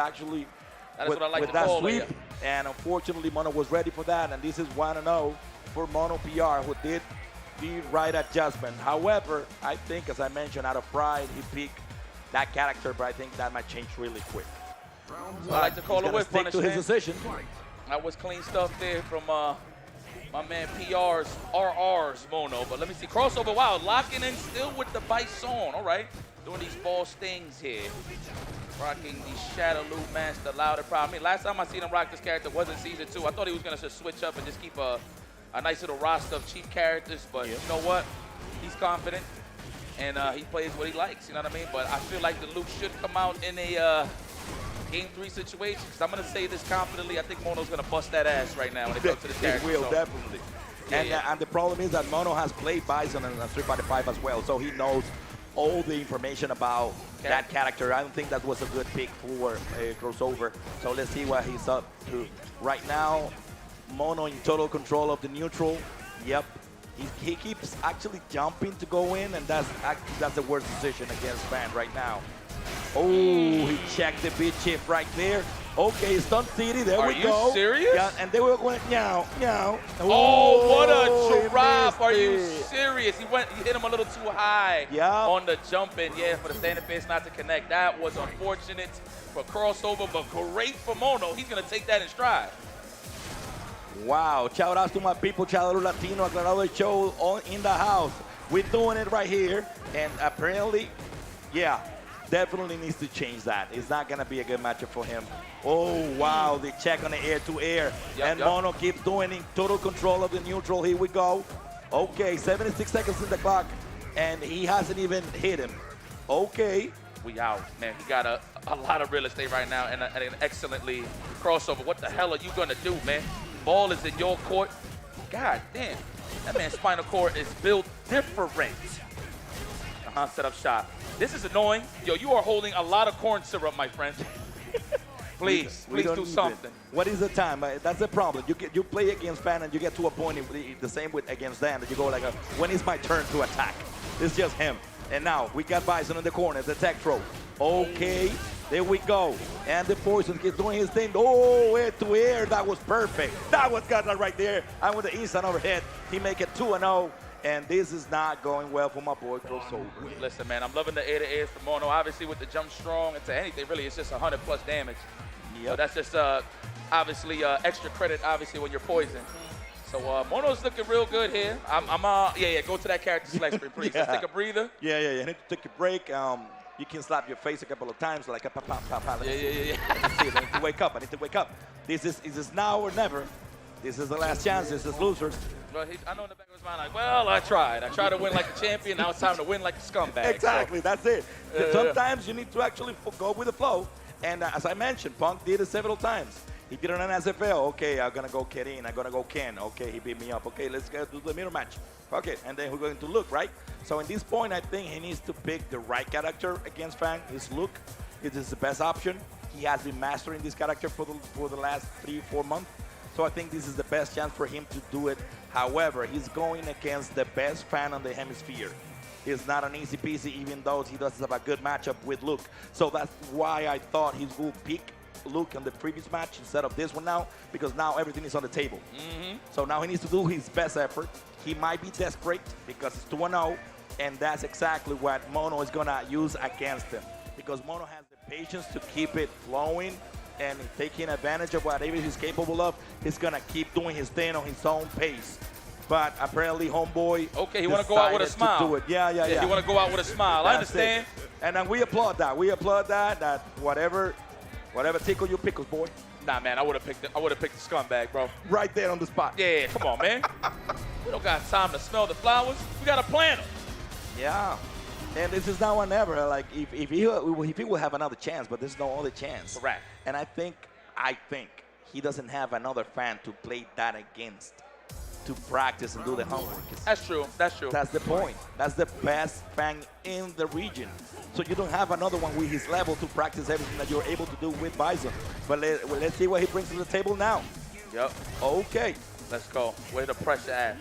Speaker 10: with that sweep. And unfortunately, Mono was ready for that. And this is 1-0 for Mono PR, who did the right adjustment. However, I think, as I mentioned, out of pride, he picked that character, but I think that might change really quick.
Speaker 9: I like to call it with
Speaker 10: stick to his decision.
Speaker 9: That was clean stuff there from my man RR's Mono. But let me see. Crossover, wow, locking in still with the Bison. All right. Doing these ball stings here. Rocking the Shadowloo Master Louder Prime. I mean, last time I seen him rock this character was in Season 2. I thought he was going to just switch up and just keep a nice little roster of cheap characters. But you know what? He's confident. And he plays what he likes, you know what I mean? But I feel like the Luke should come out in a Game 3 situation? Because I'm going to say this confidently. I think Mono's going to bust that ass right now when it comes to this
Speaker 10: It
Speaker 9: character.
Speaker 10: will,
Speaker 9: So,
Speaker 10: definitely.
Speaker 9: Yeah,
Speaker 10: And the problem is that Mono has played Bison in Street Fighter 5 as well, so he knows all the information about that character. I don't think that was a good pick for a crossover. So let's see what he's up to. Right now, Mono in total control of the neutral. Yep. He keeps actually jumping to go in, and that's the worst decision against Fan right now. Oh, he checked the beat shift right there. Okay, Stunt City, there we go.
Speaker 9: Are you serious?
Speaker 10: Yeah, and they were going, meow, meow.
Speaker 9: Oh, what
Speaker 10: he
Speaker 9: a drop.
Speaker 10: missed
Speaker 9: Are you
Speaker 10: it.
Speaker 9: serious? He hit him a little too high on the jumping. Yeah, for the standing face not to connect. That was unfortunate for crossover, but great for Mono. He's going to take that in stride.
Speaker 10: Wow, shout out to my people, Chadero Latino, Aclarado el Show, all in the house. We're doing it right here, and apparently, yeah, definitely needs to change that. It's not going to be a good matchup for him. Oh, wow, the check on the air-to-air, and Mono keeps doing it, total control of the neutral. Here we go. Okay, 76 seconds in the clock, and he hasn't even hit him. Okay.
Speaker 9: We out, man. He got a lot of real estate right now and an excellently crossover. What the hell are you going to do, man? Ball is in your court. God damn. That man's spinal cord is built different. Set up shot. This is annoying. Yo, you are holding a lot of corn syrup, my friend. Please do something.
Speaker 10: What is the time? That's the problem. You play against Fan and you get to a point the same with against Dan that you go like, when is my turn to attack? It's just him. And now we got Bison in the corner, the tech throw. Okay, there we go. And the Poison keeps doing his thing. Oh, air to air, that was perfect. That was got right there. And with the inside overhead, he make it 2-0. And this is not going well for my boy crossover.
Speaker 9: Listen, man, I'm loving the air-to-airs from Mono. Obviously, with the jump strong into anything, really, it's just 100+ damage. Yep. So that's just obviously extra credit, obviously, when you're poisoned. So Mono's looking real good here. Yeah, go to that character select screen, please. Let's take a breather.
Speaker 10: Yeah. You need to take a break. You can slap your face a couple of times, like a pop.
Speaker 9: Yeah.
Speaker 10: I need to wake up. This is now or never. This is the last chance. This is losers.
Speaker 9: Well, I know in the back of his mind, like, well, I tried. I tried to win like a champion. Now it's time to win like a scumbag.
Speaker 10: Exactly, that's it. Sometimes you need to actually go with the flow. And as I mentioned, Punk did it several times. He did it on SFL. Okay, I'm going to go Kerin. I'm going to go Ken. Okay, he beat me up. Okay, let's go do the mirror match. Okay, and then we're going to Luke, right? So in this point, I think he needs to pick the right character against Fang. His Luke. It is the best option. He has been mastering this character for the last 3-4 months. So I think this is the best chance for him to do it. However, he's going against the best fan on the hemisphere. It's not an easy peasy, even though he does have a good matchup with Luke. So that's why I thought he would pick Luke in the previous match instead of this one now, because now everything is on the table. So now he needs to do his best effort. He might be desperate because it's 2-0, and that's exactly what Mono is going to use against him, because Mono has the patience to keep it flowing and taking advantage of whatever he's capable of. He's going to keep doing his thing on his own pace. But apparently, homeboy,
Speaker 9: okay, he want to go out with a smile.
Speaker 10: Do it. Yeah.
Speaker 9: He want to go out with a smile. I understand.
Speaker 10: And then we applaud that. That whatever tickle your pickles, boy.
Speaker 9: Nah, man, I would have picked the scumbag, bro.
Speaker 10: Right there on the spot.
Speaker 9: Yeah, come on, man. We don't got time to smell the flowers. We got to plant them.
Speaker 10: Yeah. And this is now or never. Like, if he will have another chance, but there's no other chance.
Speaker 9: Correct.
Speaker 10: And I think he doesn't have another fan to play that against, to practice and do the homework.
Speaker 9: That's true. That's
Speaker 10: the point. That's the best fan in the region. So you don't have another one with his level to practice everything that you're able to do with Bison. But let's see what he brings to the table now.
Speaker 9: Yep.
Speaker 10: Okay.
Speaker 9: Let's go. Where the pressure at?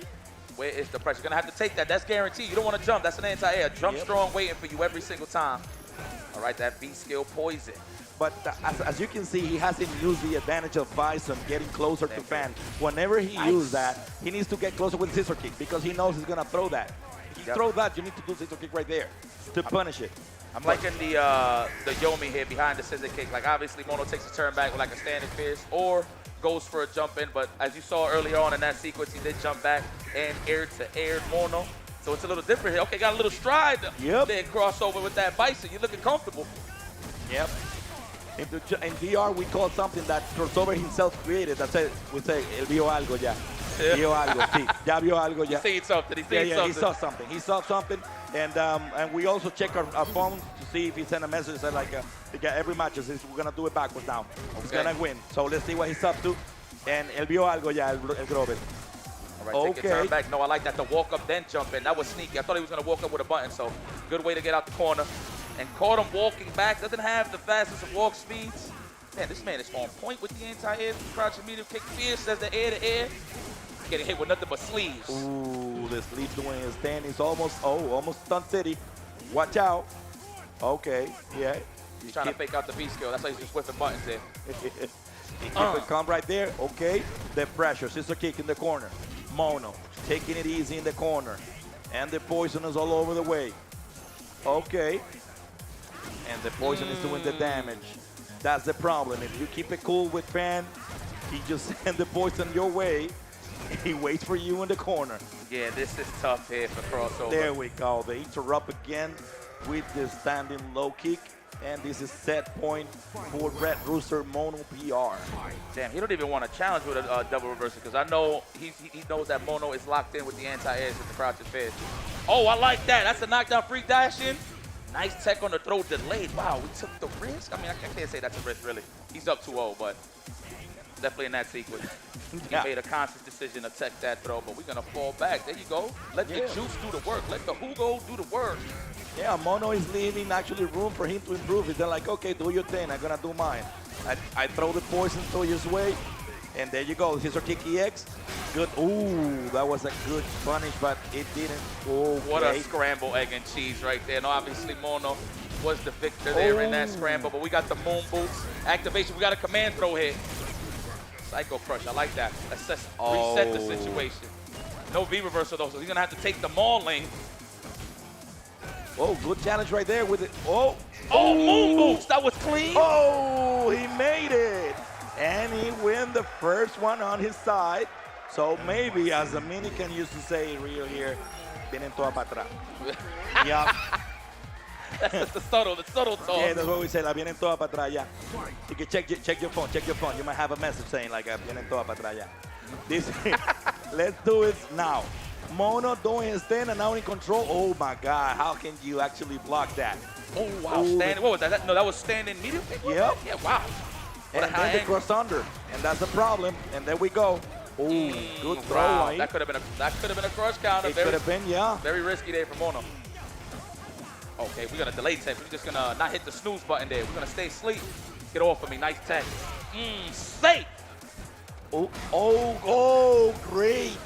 Speaker 9: Where is the pressure? You're going to have to take that. That's guaranteed. You don't want to jump. That's an anti-air. Jump strong waiting for you every single time. All right, that V-skill poison.
Speaker 10: But as you can see, he hasn't used the advantage of Bison getting closer to Fan. Whenever he uses that, he needs to get closer with scissor kick because he knows he's going to throw that. If you throw that, you need to do scissor kick right there to punish it.
Speaker 9: I'm liking the Yomi here behind the scissor kick. Like, obviously, Mono takes a turn back with like a standing fist or goes for a jump in. But as you saw earlier on in that sequence, he did jump back and air to air Mono. So it's a little different here. Okay, got a little stride there, crossover with that Bison. You're looking comfortable.
Speaker 10: Yep. In VR, we call something that crossover himself created. That's it. We say, él vio algo ya. Vio algo, sí. Ya vio algo ya.
Speaker 9: He's seen something.
Speaker 10: He saw something. He saw something. And we also check our phone to see if he sent a message that like every match is we're gonna do it backwards now. He's gonna win. So let's see what he's up to. And él vio algo ya el Grover.
Speaker 9: All right, take a turn back. No, I like that. The walk up, then jump in. That was sneaky. I thought he was going to walk up with a button, so good way to get out the corner. And caught him walking back. Doesn't have the fastest of walk speeds. Man, this man is on point with the anti-air. Crouching medium kick fierce as the air-to-air. Getting hit with nothing but sleeves.
Speaker 10: Ooh, the sleeves doing his thing. He's almost stunned city. Watch out. Okay, yeah.
Speaker 9: He's trying to fake out the V-skill. That's why he's just whipping buttons there.
Speaker 10: He keep it calm right there. Okay, the pressure. Scissor kick in the corner. Mono taking it easy in the corner. And the poison is all over the way. Okay. And the poison is doing the damage. That's the problem. If you keep it cool with Fan, he just send the poison your way. He waits for you in the corner.
Speaker 9: Yeah, this is tough here for crossover.
Speaker 10: There we go. They interrupt again with the standing low kick. And this is set point for Red Rooster Mono PR.
Speaker 9: Damn, he don't even want to challenge with a double reversal because I know he knows that Mono is locked in with the anti-airs with the crouch is fed. Oh, I like that. That's a knockdown free dash in. Nice tech on the throw delayed. Wow, we took the risk. I mean, I can't say that's a risk, really. He's up 2-0, but definitely in that sequence. He made a conscious decision to tech that throw, but we're going to fall back. There you go. Let the juice do the work. Let the Hugo do the work.
Speaker 10: Yeah, Mono is leaving actually room for him to improve. He's like, okay, do your thing. I'm going to do mine. I throw the poison to his way, and there you go. Scissor kick EX. Good. Ooh, that was a good punish, but it didn't. Okay.
Speaker 9: What a scramble egg and cheese right there. And obviously, Mono was the victor there in that scramble, but we got the moon boots. Activation, we got a command throw here. Psycho Crush, I like that. Let's reset the situation. No V reversal though, so he's gonna have to take the mauling.
Speaker 10: Oh, good challenge right there with it. Oh,
Speaker 9: moon boots, that was clean.
Speaker 10: Oh, he made it. And he win the first one on his side. So maybe, as the Dominican used to say real here, vienen todas para atrás. Yup.
Speaker 9: That's the subtle talk.
Speaker 10: Yeah, that's what we say, la vienen todas para atrás, yeah. You can check your phone, You might have a message saying like, vienen todas para atrás, yeah. This, let's do it now. Mono doing his thing and now in control. Oh my God, how can you actually block that?
Speaker 9: Oh wow, standing, what was that? No, that was standing medium kick?
Speaker 10: Yep.
Speaker 9: Yeah, wow. What
Speaker 10: and then the cross under, and that's the problem. And there we go. Oh, good throw.
Speaker 9: Wow. That could have been a cross counter.
Speaker 10: It could have been, yeah.
Speaker 9: Very risky there for Mono. Okay, we're gonna delay tech. We're just gonna not hit the snooze button there. We're gonna stay asleep. Get off of me, nice tech. Safe.
Speaker 10: Oh, great.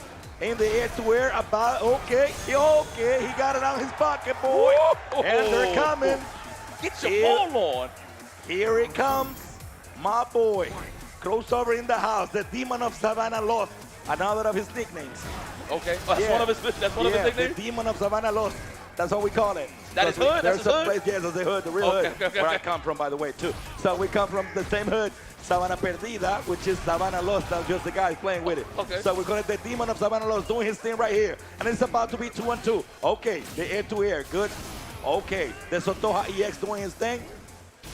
Speaker 10: In the air to air, okay, he got it out of his pocket, boy. And they're coming.
Speaker 9: Get your ball on.
Speaker 10: Here it comes, my boy. Crossover in the house, the Demon of Savannah Lost, another of his nicknames.
Speaker 9: Okay, that's one of his nicknames?
Speaker 10: The Demon of Savannah Lost. That's what we call it.
Speaker 9: That is hood? That's his hood?
Speaker 10: Place, yes, that's the hood, the real hood, where I come from, by the way, too. So we come from the same hood, Savannah Perdida, which is Savannah Lost. That's just the guy playing with it.
Speaker 9: Okay.
Speaker 10: So we call it the Demon of Savannah Lost doing his thing right here. And it's about to be 2-2. Okay, the air-to-air, good. Okay, the Sotoja EX doing his thing.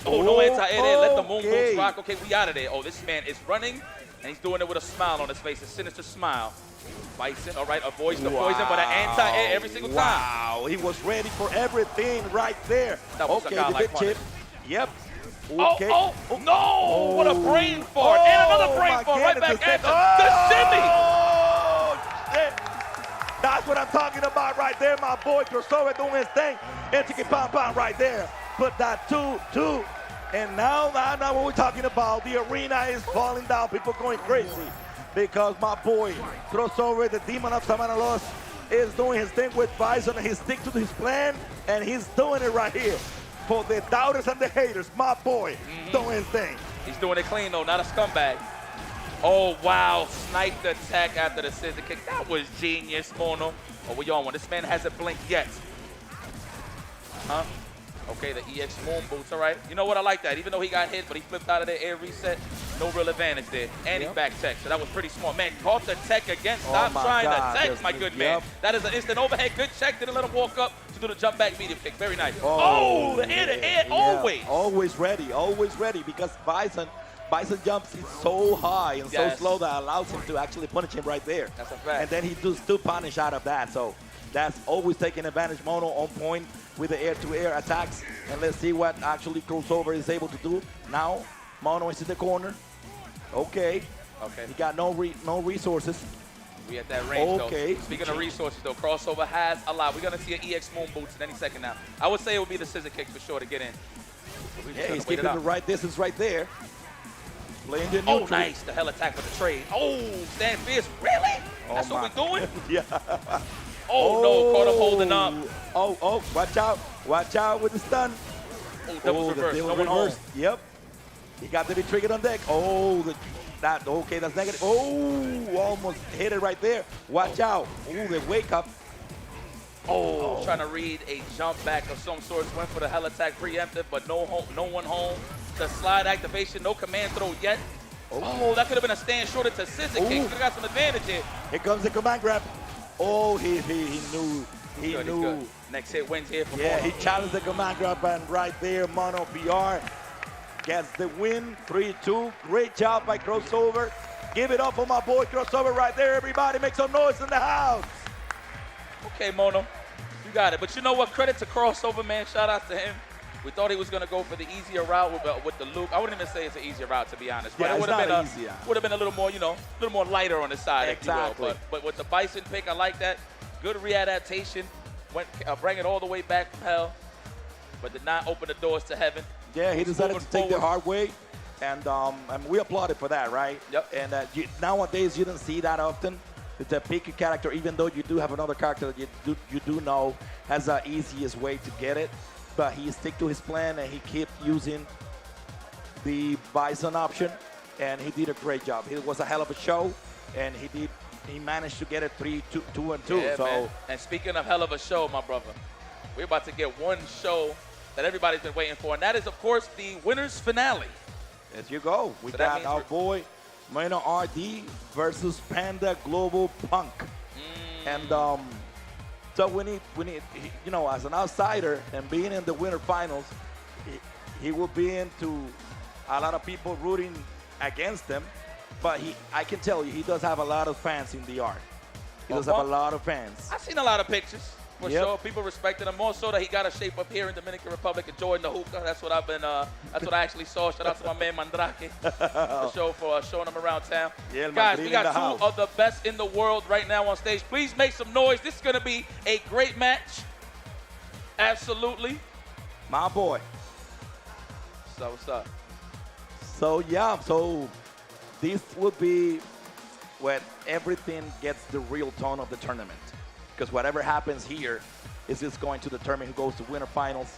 Speaker 9: Oh, no anti-air there. Let the moon boots rock. Okay, we out of there. Oh, this man is running, and he's doing it with a smile on his face, a sinister smile. Bison, all right, avoids the poison, but an anti-air every single time.
Speaker 10: Wow, he was ready for everything right there.
Speaker 9: That was
Speaker 10: okay,
Speaker 9: a
Speaker 10: the big
Speaker 9: punish.
Speaker 10: chip. Yep. Okay.
Speaker 9: No! What a brain fart. And another brain fart right back at the shimmy.
Speaker 10: That's what I'm talking about right there, my boy. Crossover doing his thing. And Tiki Pom Pom right there. Put that 2-2. And now what we're talking about. The arena is falling down. People going crazy. Because my boy, Crossover, the Demon of Savannah Lost, is doing his thing with Bison, and he sticks to his plan, and he's doing it right here. For the doubters and the haters, my boy, doing his thing.
Speaker 9: He's doing it clean, though, not a scumbag. Oh, wow, sniped the attack after the scissor kick. That was genius, Mono. Oh, we on one. This man hasn't blinked yet. Huh? Okay, the EX moon boots, all right. You know what, I like that. Even though he got hit, but he flipped out of there, air reset. No real advantage there. And he back tech, so that was pretty smart. Man, caught the tech again. Stop trying to tech, my good man. That is an instant overhead. Good check. Didn't let him walk up to do the jump back medium kick. Very nice. Oh, the air, always.
Speaker 10: Always ready, because Bison jumps is so high and so slow that allows him to actually punish him right there.
Speaker 9: That's a fact.
Speaker 10: And then he does still punish out of that, so That's always taking advantage. Mono on point with the air-to-air attacks. And let's see what actually Crossover is able to do. Now, Mono is in the corner. Okay.
Speaker 9: Okay.
Speaker 10: He got no resources.
Speaker 9: We at that range,
Speaker 10: Okay.
Speaker 9: though. Speaking of resources, though, Crossover has a lot. We're going to see an EX Moon Boots in any second now. I would say it would be the scissor kick for sure to get in.
Speaker 10: Yeah, he's keeping the right distance right there. Playing the
Speaker 9: Oh,
Speaker 10: neutral.
Speaker 9: nice. The hell attack with the trade. Oh, stand fierce. Really? That's what we're doing?
Speaker 10: Yeah.
Speaker 9: Oh, no. Caught him holding up.
Speaker 10: Oh, watch out. Watch out with the stun.
Speaker 9: Oh, that was reversed.
Speaker 10: The
Speaker 9: No one
Speaker 10: reverse.
Speaker 9: home.
Speaker 10: Yep. He got to be triggered on deck. Oh, okay, that's negative. Oh, almost hit it right there. Watch out. Oh, the wake up. Oh.
Speaker 9: Trying to read a jump back of some sort. Went for the hell attack preemptive, but no one home. The slide activation, no command throw yet. Oh, that could have been a stand shorter to scissor kick. Could have got some advantage here.
Speaker 10: Here comes the command grab. Oh, he knew. He
Speaker 9: Good,
Speaker 10: knew.
Speaker 9: good. Next hit wins here for
Speaker 10: Yeah,
Speaker 9: Mono.
Speaker 10: he challenged the command grab, and right there, Mono PR gets the win. 3-2. Great job by Crossover. Give it up for my boy Crossover right there. Everybody make some noise in the house.
Speaker 9: Okay, Mono, you got it. But you know what? Credit to Crossover, man. Shout out to him. We thought he was going to go for the easier route with the loop. I wouldn't even say it's an easier route, to be honest. But
Speaker 10: Yeah,
Speaker 9: it would
Speaker 10: it's
Speaker 9: have
Speaker 10: not
Speaker 9: been
Speaker 10: easy,
Speaker 9: would have been a little more, a little more lighter on the side,
Speaker 10: Exactly.
Speaker 9: if you will. But with the Bison pick, I like that. Good readaptation. Went bring it all the way back from hell, but did not open the doors to heaven.
Speaker 10: Yeah, he
Speaker 9: Was
Speaker 10: decided to
Speaker 9: moving
Speaker 10: take the
Speaker 9: forward.
Speaker 10: hard way, and we applaud it for that, right?
Speaker 9: Yep.
Speaker 10: And nowadays you don't see that often. The pick character, even though you do have another character that you do know has the easiest way to get it, but he stick to his plan and he kept using the Bison option, and he did a great job. It was a hell of a show, and he managed to get it 2-2.
Speaker 9: Yeah,
Speaker 10: So
Speaker 9: man. And speaking of hell of a show, my brother, we're about to get one show that everybody's been waiting for, and that is, of course, the winner's finale.
Speaker 10: there you go. We
Speaker 9: So that
Speaker 10: got
Speaker 9: means
Speaker 10: our
Speaker 9: we're-
Speaker 10: boy Mano RD versus Panda Global Punk. And so we need, as an outsider and being in the winter finals, he will be into a lot of people rooting against him. But I can tell you, he does have a lot of fans in the art. He does have a lot of fans.
Speaker 9: I've seen a lot of pictures, for
Speaker 10: Yep.
Speaker 9: sure. People respected him more so that he got a shape up here in Dominican Republic, enjoying the hookah. That's what that's what I actually saw. Shout out to my man Mandrake for sure for showing him around town.
Speaker 10: Yeah, El
Speaker 9: Guys, we
Speaker 10: Mandril in
Speaker 9: got
Speaker 10: the
Speaker 9: two
Speaker 10: house.
Speaker 9: of the best in the world right now on stage. Please make some noise. This is going to be a great match. Absolutely.
Speaker 10: My boy.
Speaker 9: So what's up?
Speaker 10: So yeah, so this will be when everything gets the real tone of the tournament. Because whatever happens here is just going to determine who goes to winter finals,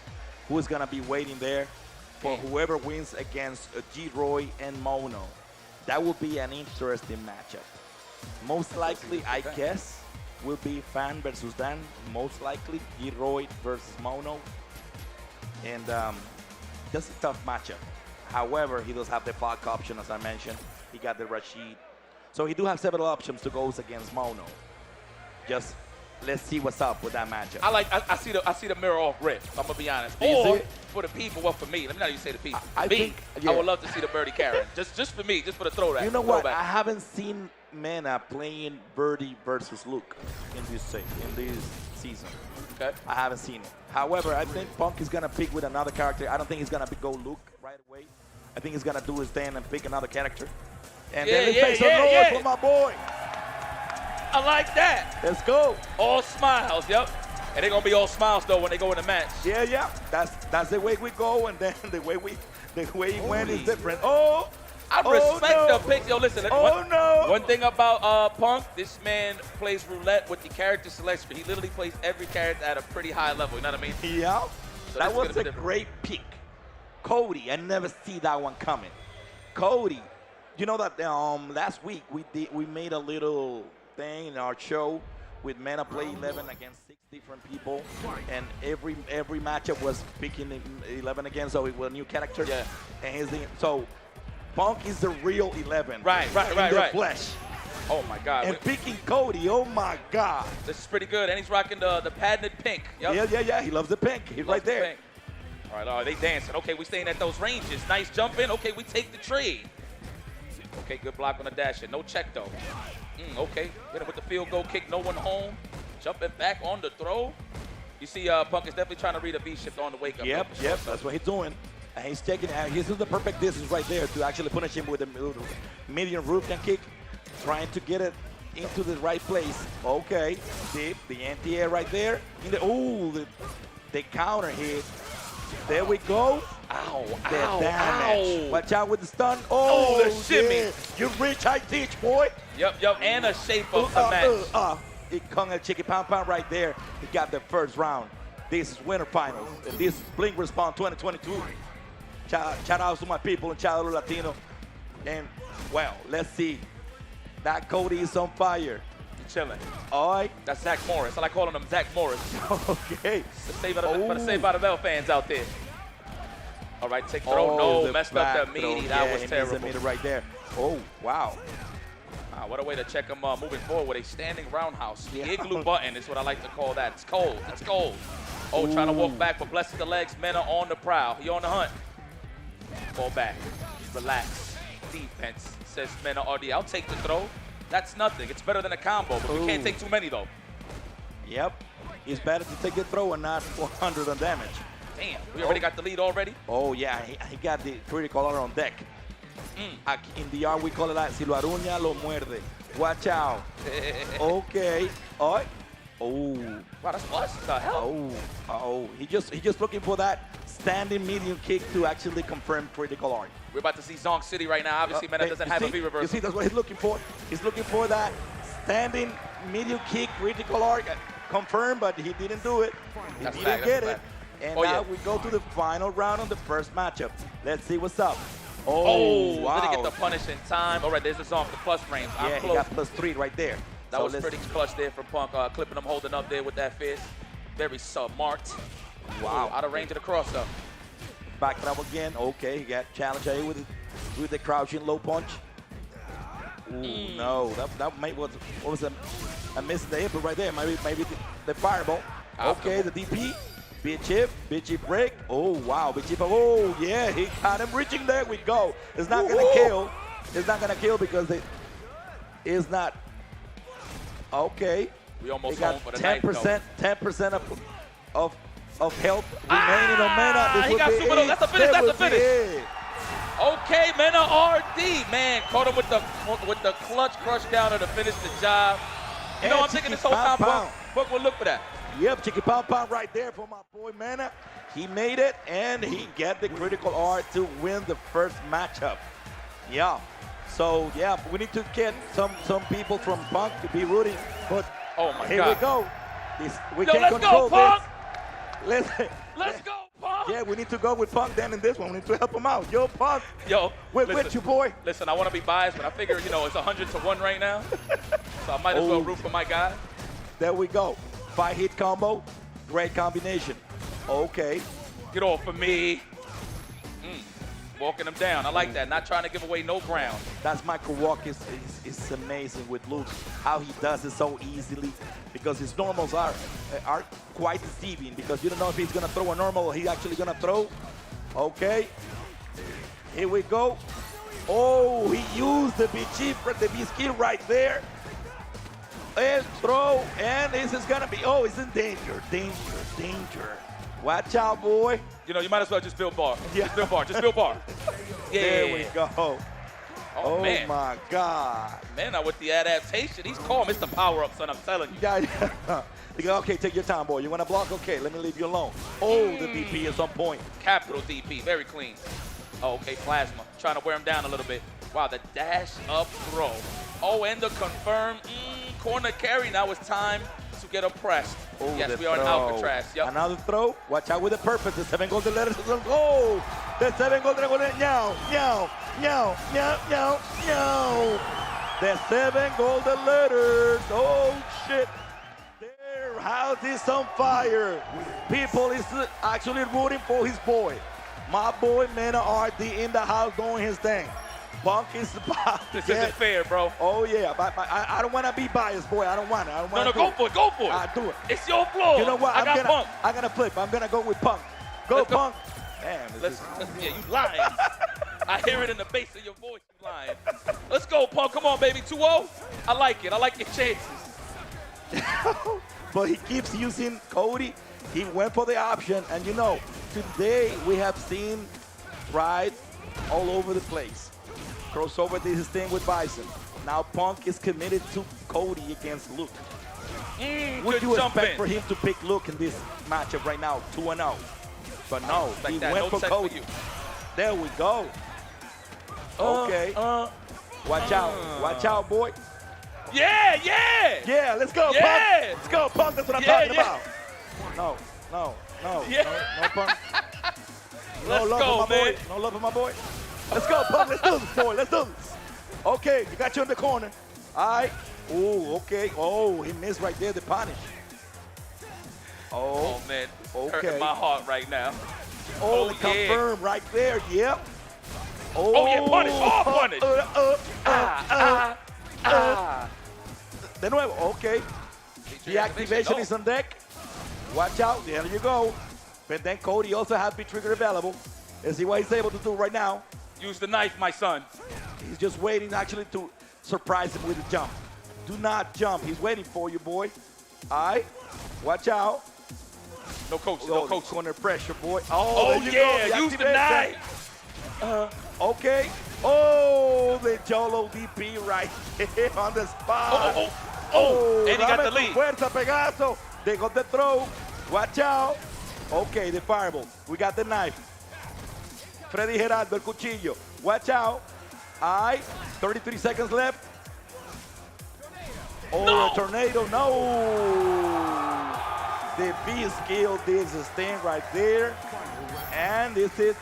Speaker 10: who is going to be waiting there for whoever wins against G-Roy and Mono. That will be an interesting matchup. Most likely, I guess, will be Fan versus Dan. Most likely, G-Roy versus Mono. And just a tough matchup. However, he does have the Falk option, as I mentioned. He got the Rashid. So he do have several options to go against Mono. Just let's see what's up with that matchup.
Speaker 9: I see the mirror off rip. I'm gonna be honest.
Speaker 10: You
Speaker 9: Or
Speaker 10: see?
Speaker 9: for the people, well, for me. Let me not even say the people.
Speaker 10: I
Speaker 9: me,
Speaker 10: think,
Speaker 9: I
Speaker 10: yeah.
Speaker 9: would love to see the birdie Karen. just for me, just for the throwback.
Speaker 10: You know what?
Speaker 9: Throwback.
Speaker 10: I haven't seen Mena playing Birdie versus Luke in this season.
Speaker 9: Okay.
Speaker 10: I haven't seen it. However, I think Punk is gonna pick with another character. I don't think he's gonna go Luke right away. I think he's gonna do his thing and pick another character. And then let's make some noise for my boy.
Speaker 9: I like that.
Speaker 10: Let's go.
Speaker 9: All smiles, yep. And they're gonna be all smiles though when they go in the match.
Speaker 10: Yeah. That's the way we go, and then the way he went is different. Oh,
Speaker 9: I respect the pick. Yo, listen.
Speaker 10: no.
Speaker 9: One thing about Punk, this man plays roulette with the character selection. He literally plays every character at a pretty high level. You know what I mean?
Speaker 10: Yeah.
Speaker 9: So
Speaker 10: That
Speaker 9: this is
Speaker 10: was
Speaker 9: gonna
Speaker 10: a
Speaker 9: be different.
Speaker 10: great pick. Cody, I never see that one coming. Cody, you know that last week we made a little thing in our show with Mena play 11 against 6 different people, and every matchup was picking 11 again, so it was a new character.
Speaker 9: Yeah.
Speaker 10: And so Punk is the real 11.
Speaker 9: Right.
Speaker 10: In the flesh.
Speaker 9: Oh my God.
Speaker 10: And picking Cody, oh my God.
Speaker 9: This is pretty good. And he's rocking the patented pink. Yep.
Speaker 10: Yeah. He loves the pink. He's right there.
Speaker 9: Pink. All right, they dancing. Okay, we staying at those ranges. Nice jump in. Okay, we take the trade. Okay, good block on the dash in. No check, though. Okay, hit him with the field goal kick. No one home. jumping back on the throw. You see Punk is definitely trying to read a V-shift on the wake-up.
Speaker 10: Yep, that's what he's doing. And he's taking, this is the perfect distance right there to actually punish him with a medium Ruffian kick, trying to get it into the right place. Okay, deep, the anti-air right there. The counter hit. There we go.
Speaker 9: Ow,
Speaker 10: The
Speaker 9: ow,
Speaker 10: damage.
Speaker 9: ow.
Speaker 10: Watch out with the stun.
Speaker 9: Oh, the shimmy.
Speaker 10: Yeah. You reach, I teach, boy.
Speaker 9: Yep, and a shape of the match.
Speaker 10: It hung a chicky pound right there. He got the first round. This is winter finals. And this is Blink Respawn 2022. Shout out to my people and shout out to Latino. And, well, let's see. That Cody is on fire.
Speaker 9: He's chilling.
Speaker 10: All right.
Speaker 9: That's Zach Morris. I like calling him Zach Morris.
Speaker 10: Okay.
Speaker 9: For the Saved by the Bell fans out there. All right, take throw. No, messed up the meaty. That was terrible.
Speaker 10: He missed the right there. Oh, wow.
Speaker 9: What a way to check him moving forward with a standing roundhouse. The igloo button is what I like to call that. It's cold. It's cold. Oh, trying to walk back, but blesses the legs. Men are on the prowl. He on the hunt. Fall back. Relax. Defense, says Mena RD. I'll take the throw. That's nothing. It's better than a combo, but we can't take too many, though.
Speaker 10: Yep. It's better to take the throw and not 400 on damage.
Speaker 9: Damn, we already got the lead already?
Speaker 10: Oh, yeah. He got the critical honor on deck. In the art, we call it like, si lo aruña, lo muerde. Watch out. Okay. Oh.
Speaker 9: Wow, that's us. The hell?
Speaker 10: He just looking for that standing medium kick to actually confirm critical art.
Speaker 9: We're about to see Zonk City right now. Obviously, Mena doesn't have a V-reversal.
Speaker 10: You see, that's what he's looking for. He's looking for that standing medium kick critical art confirmed, but he didn't do it. He didn't get it. And now we go to the final round of the first matchup. Let's see what's up.
Speaker 9: Oh,
Speaker 10: wow.
Speaker 9: Didn't get the punish in time. All right, there's the Zonk, the plus frames.
Speaker 10: Yeah, he got +3 right there.
Speaker 9: That was pretty clutch there from Punk, clipping him, holding up there with that fist. Very smart.
Speaker 10: Wow.
Speaker 9: Out of range of the cross up.
Speaker 10: Back it up again. Okay, he got challenged here with the crouching low punch. Ooh, no, that was a miss in the hip right there. Maybe the fireball. Okay, the DP. Big chip break. Oh, wow, big chip. Oh, yeah, he got him reaching. There we go. It's not going to kill. It's not going to kill because it's not. Okay.
Speaker 9: We almost
Speaker 10: got
Speaker 9: home for the
Speaker 10: 10%, 10% of health remaining on Mena.
Speaker 9: He got super low. That's the finish. That's the finish. Okay, Mena RD. Man, caught him with the clutch crush down to finish the job. You know, I'm thinking this whole time, Buck will look for that.
Speaker 10: Yep, chicky pound right there for my boy Mena. He made it, and he got the critical art to win the first matchup. Yeah. So, yeah, we need to get some people from Punk to be rooting. But here we go. We can control
Speaker 9: Punk.
Speaker 10: this.
Speaker 9: Let's go, Punk.
Speaker 10: Yeah, we need to go with Punk then in this one. We need to help him out. Yo, Punk.
Speaker 9: Yo,
Speaker 10: we're with you, boy.
Speaker 9: Listen, I want to be biased, but I figure, it's 100-1 right now. So I might as well root for my guy.
Speaker 10: There we go. 5-hit combo. Great combination. Okay.
Speaker 9: Get off of me. Walking him down. I like that. Not trying to give away no ground.
Speaker 10: That's Michael Walk is amazing with Luke. How he does it so easily because his normals are quite deceiving because you don't know if he's going to throw a normal or he's actually going to throw. Okay. Here we go. Oh, he used the B skill right there. And throw. And this is going to be, it's in danger. Watch out, boy.
Speaker 9: You might as well just build bar. Yeah. Just build bar. Yeah.
Speaker 10: There we go. Oh
Speaker 9: man.
Speaker 10: My God.
Speaker 9: Man, now with the adaptation, he's calm. It's the power-up, son, I'm telling you.
Speaker 10: Yeah. Okay, take your time, boy. You want to block? Okay, let me leave you alone. Oh, the DP is on point.
Speaker 9: Capital DP, very clean. Oh, okay, Plasma. Trying to wear him down a little bit. Wow, the dash up throw. Oh, and the confirm corner carry. Now it's time to get oppressed.
Speaker 10: Oh,
Speaker 9: yes, we are in Alcatraz. Yep.
Speaker 10: Another throw. Watch out with the purpose. The 7 golden letters is on goal. The 7 golden letters. Meow. The 7 golden letters. Oh, shit. Their house is on fire. People is actually rooting for his boy. My boy, Mena RD in the house doing his thing. Punk is about
Speaker 9: This isn't fair, bro.
Speaker 10: Oh, yeah. But I don't want to be biased, boy. I don't want it.
Speaker 9: No, go for it. Go for it.
Speaker 10: I'll do it.
Speaker 9: It's your floor.
Speaker 10: You know what?
Speaker 9: I got Punk.
Speaker 10: I'm going to flip. I'm going to go with Punk. Go, Punk. Damn.
Speaker 9: Yeah, you lying. I hear it in the bass of your voice, you lying. Let's go, Punk. Come on, baby. 2-0. I like it. I like your chances.
Speaker 10: but he keeps using Cody. He went for the option, and you know, today we have seen Pride all over the place. Crossover did his thing with Bison. Now Punk is committed to Cody against Luke. Would you expect for him to pick Luke in this matchup right now, 2-0? But no, he went for Cody. There we go. Okay. Watch out, boy.
Speaker 9: Yeah.
Speaker 10: Yeah, let's go,
Speaker 9: Yeah.
Speaker 10: Punk. Let's go, Punk. That's what I'm talking about. No,
Speaker 9: Yeah.
Speaker 10: no, Punk.
Speaker 9: Let's
Speaker 10: love
Speaker 9: go,
Speaker 10: for my
Speaker 9: man.
Speaker 10: boy. No love for my boy. Let's go, Punk. Let's do this, boy. Let's do this. Okay, you got you in the corner. All right. Oh, okay. Oh, he missed right there, the punish.
Speaker 9: Oh man,
Speaker 10: okay.
Speaker 9: hurting my heart right now.
Speaker 10: Oh,
Speaker 9: yeah.
Speaker 10: confirm right there. Yep.
Speaker 9: Oh yeah, punish. Oh, punish.
Speaker 10: De nuevo. Okay. The activation is on deck. Watch out. There you go. But then Cody also has the trigger available. Let's see what he's able to do right now.
Speaker 9: Use the knife, my son.
Speaker 10: He's just waiting actually to surprise him with a jump. Do not jump. He's waiting for you, boy. All right. Watch out.
Speaker 9: No coach.
Speaker 10: No coach. Corner pressure, boy. Oh, there you
Speaker 9: yeah.
Speaker 10: go.
Speaker 9: Use the knife.
Speaker 10: Okay. Oh, the Jolo DP right here on the spot.
Speaker 9: Oh. And he got the lead.
Speaker 10: Fuerza, Pegaso. They got the throw. Watch out. Okay, the fireball. We got the knife. Freddy Geraldo, el cuchillo. Watch out. All right. 33 seconds left. Oh,
Speaker 9: No.
Speaker 10: a tornado. No. The B skill did his thing right there. And this is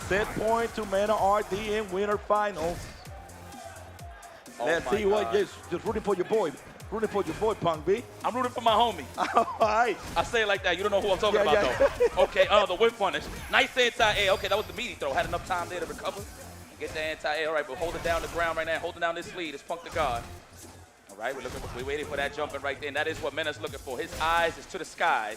Speaker 10: set point to Mena RD in winner finals. Let's see what just rooting for your boy. Rooting for your boy, Punk B.
Speaker 9: I'm rooting for my homie.
Speaker 10: All right.
Speaker 9: I say it like that. You don't know who I'm talking about, though. Okay, the whip punish. Nice anti-air. Okay, that was the meaty throw. Had enough time there to recover. Get the anti-air. All right, but hold it down the ground right now. Holding down this lead. It's Punk the guard. All right, we're waiting for that jumping right there. And that is what Mena's looking for. His eyes is to the skies.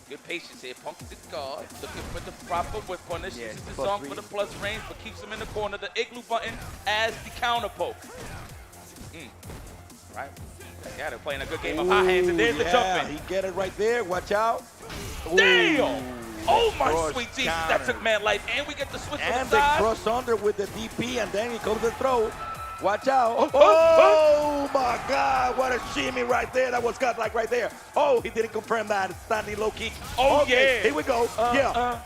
Speaker 9: Good patience here. Punk the guard. Looking for the proper whip punish.
Speaker 10: Yeah,
Speaker 9: this is the song for the plus range, but keeps him in the corner. The igloo button as the counter poke. Right. Yeah, they're playing a good game of high hands, and there's the jumping.
Speaker 10: He get it right there. Watch out.
Speaker 9: Damn! Oh my
Speaker 10: cross
Speaker 9: sweet Jesus,
Speaker 10: counter.
Speaker 9: that took man life, and we get the switch
Speaker 10: And
Speaker 9: to the
Speaker 10: the
Speaker 9: side.
Speaker 10: cross under with the DP, and then he comes the throw. Watch out. Oh my God, what a shimmy right there. That was cut like right there. Oh, he didn't confirm that. Standing low kick.
Speaker 9: Oh,
Speaker 10: okay,
Speaker 9: yeah.
Speaker 10: Here we go.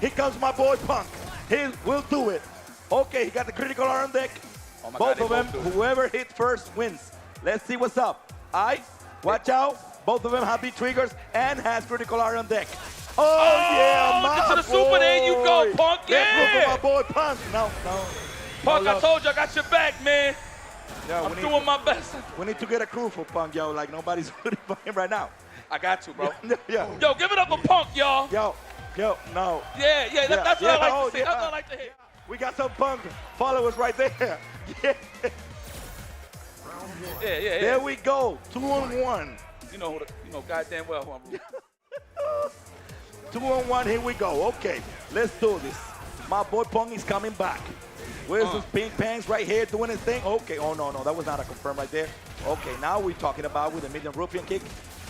Speaker 10: Here comes my boy Punk. He will do it. Okay, he got the critical R on deck.
Speaker 9: Oh my
Speaker 10: Both
Speaker 9: God,
Speaker 10: of them, whoever hit first wins. Let's see what's up. All right, watch out. Both of them have the triggers and has critical R on deck. Oh yeah, my
Speaker 9: get to the
Speaker 10: boy.
Speaker 9: super, there you go, Punk,
Speaker 10: Let's
Speaker 9: yeah.
Speaker 10: go for my boy Punk. No.
Speaker 9: Punk,
Speaker 10: No
Speaker 9: I
Speaker 10: love.
Speaker 9: told you I got your back, man.
Speaker 10: Yo,
Speaker 9: I'm doing my best.
Speaker 10: We need to get a crew for Punk, yo. Like nobody's rooting for him right now.
Speaker 9: I got you, bro.
Speaker 10: Yeah.
Speaker 9: Yo, give it up for Punk, y'all.
Speaker 10: Yo, no.
Speaker 9: Yeah, that's what I like to see. That's what I like to hear.
Speaker 10: We got some Punk followers right there.
Speaker 9: Yeah.
Speaker 10: There we go. 2-on-1.
Speaker 9: You know goddamn well who I'm rooting.
Speaker 10: 2-on-1. Here we go. Okay, let's do this. My boy Punk is coming back. Where's his pink pants right here doing his thing? Okay. Oh no, that was not a confirm right there. Okay, now we're talking about with a medium ruffian kick.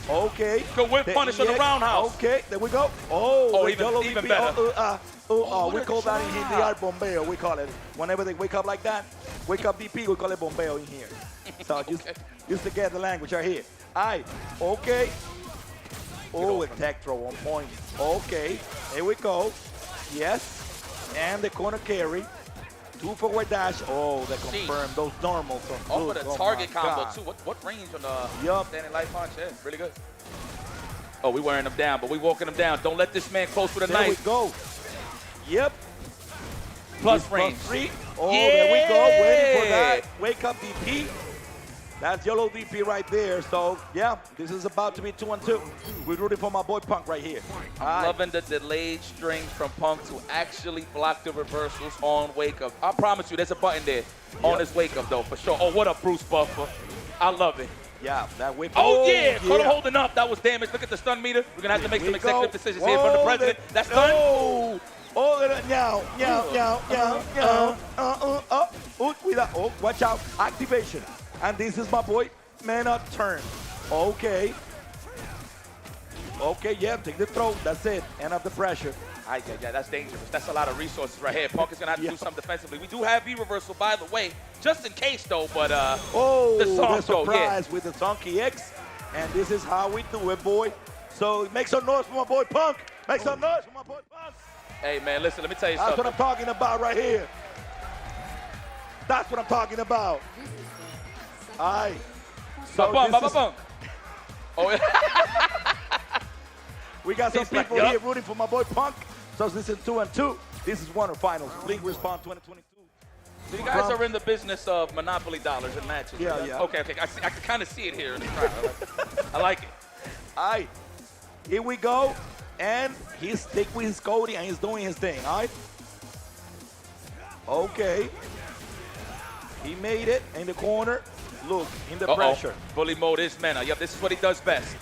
Speaker 10: Okay.
Speaker 9: Good whip punish on the roundhouse.
Speaker 10: Okay, there we go. Oh, the Yolo
Speaker 9: even
Speaker 10: DP.
Speaker 9: better.
Speaker 10: We call that in here the art bombeo. We call it. Whenever they wake up like that, wake up DP, we call it bombeo in here. So just to get the language right here. All right. Okay. Oh, a tech throw on point. Okay. Here we go. Yes. And the corner carry. 2 forward dash. Oh, they confirmed those normals.
Speaker 9: Off of the target combo, too. What range on the standing light punch? Yeah, really good. Oh, we wearing them down, but we walking them down. Don't let this man close with a
Speaker 10: There
Speaker 9: knife.
Speaker 10: we go. Yep.
Speaker 9: Plus range.
Speaker 10: Plus 3. Oh, there we go. Waiting for that. Wake up DP. That's Yolo DP right there. So, yeah, this is about to be 2-on-2. We're rooting for my boy Punk right here.
Speaker 9: I'm loving the delayed strings from Punk to actually block the reversals on wake up. I promise you, there's a button there on his wake up, though, for sure. Oh, what up, Bruce Buffer? I love it.
Speaker 10: Yeah, that whip.
Speaker 9: Oh, yeah. Caught him holding up. That was damage. Look at the stun meter. We're going to have to make some executive decisions here from the president. That's done.
Speaker 10: Cuidado. Oh, watch out. Activation. And this is my boy, Mena turn. Okay. Okay, yeah, take the throw. That's it. End of the pressure.
Speaker 9: Yeah, that's dangerous. That's a lot of resources right here. Punk is going to have to do something defensively. We do have V-reversal, by the way, just in case, though, but the
Speaker 10: the
Speaker 9: surprise
Speaker 10: surprise with the Donkey X. And this is how we do it, boy. So make some noise for my boy Punk. Make some noise for my boy Punk.
Speaker 9: Hey, man, listen, let me tell you
Speaker 10: That's
Speaker 9: something.
Speaker 10: what I'm talking about right here. That's what I'm talking about. All right. So
Speaker 9: Ba-bum. Oh, yeah.
Speaker 10: We got some
Speaker 9: He's like,
Speaker 10: people here rooting for my boy Punk. So this is 2-2. This is Wonder Finals. Blink Respawn 2022.
Speaker 9: So you guys are in the business of Monopoly dollars and matches.
Speaker 10: Yeah,
Speaker 9: right?
Speaker 10: yeah.
Speaker 9: Okay. I can kind of see it here in the crowd. I like it.
Speaker 10: All right. Here we go. And he's stick with his Cody and he's doing his thing. All right. Okay. He made it in the corner. Look, in the pressure.
Speaker 9: Bully mode is mana. Yep, this is what he does best.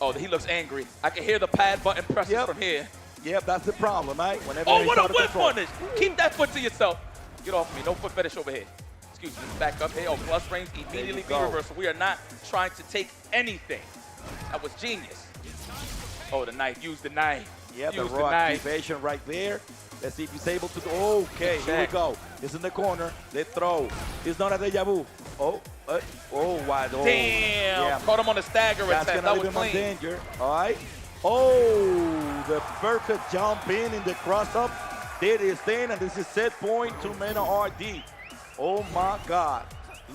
Speaker 9: Oh, he looks angry. I can hear the pad button presses from here.
Speaker 10: Yep, that's the problem, right? Whenever
Speaker 9: What a whip punish! Keep that foot to yourself. Get off me. No foot fetish over here. Excuse me. Back up here. Oh, plus range immediately be reversal. We are not trying to take anything. That was genius. Oh, the knife. Use the knife.
Speaker 10: Yeah, the
Speaker 9: Use
Speaker 10: raw
Speaker 9: knife.
Speaker 10: activation right there. Let's see if he's able to. Okay, here we go. It's in the corner. They throw. It's not a deja vu. Wide open.
Speaker 9: Damn.
Speaker 10: Yeah.
Speaker 9: Caught him on the stagger
Speaker 10: That's
Speaker 9: attack.
Speaker 10: gonna
Speaker 9: That
Speaker 10: leave
Speaker 9: was
Speaker 10: him in
Speaker 9: clean.
Speaker 10: danger. All right. Oh, the perfect jump in the cross up. Did his thing, and this is set point to Mena RD. Oh my God.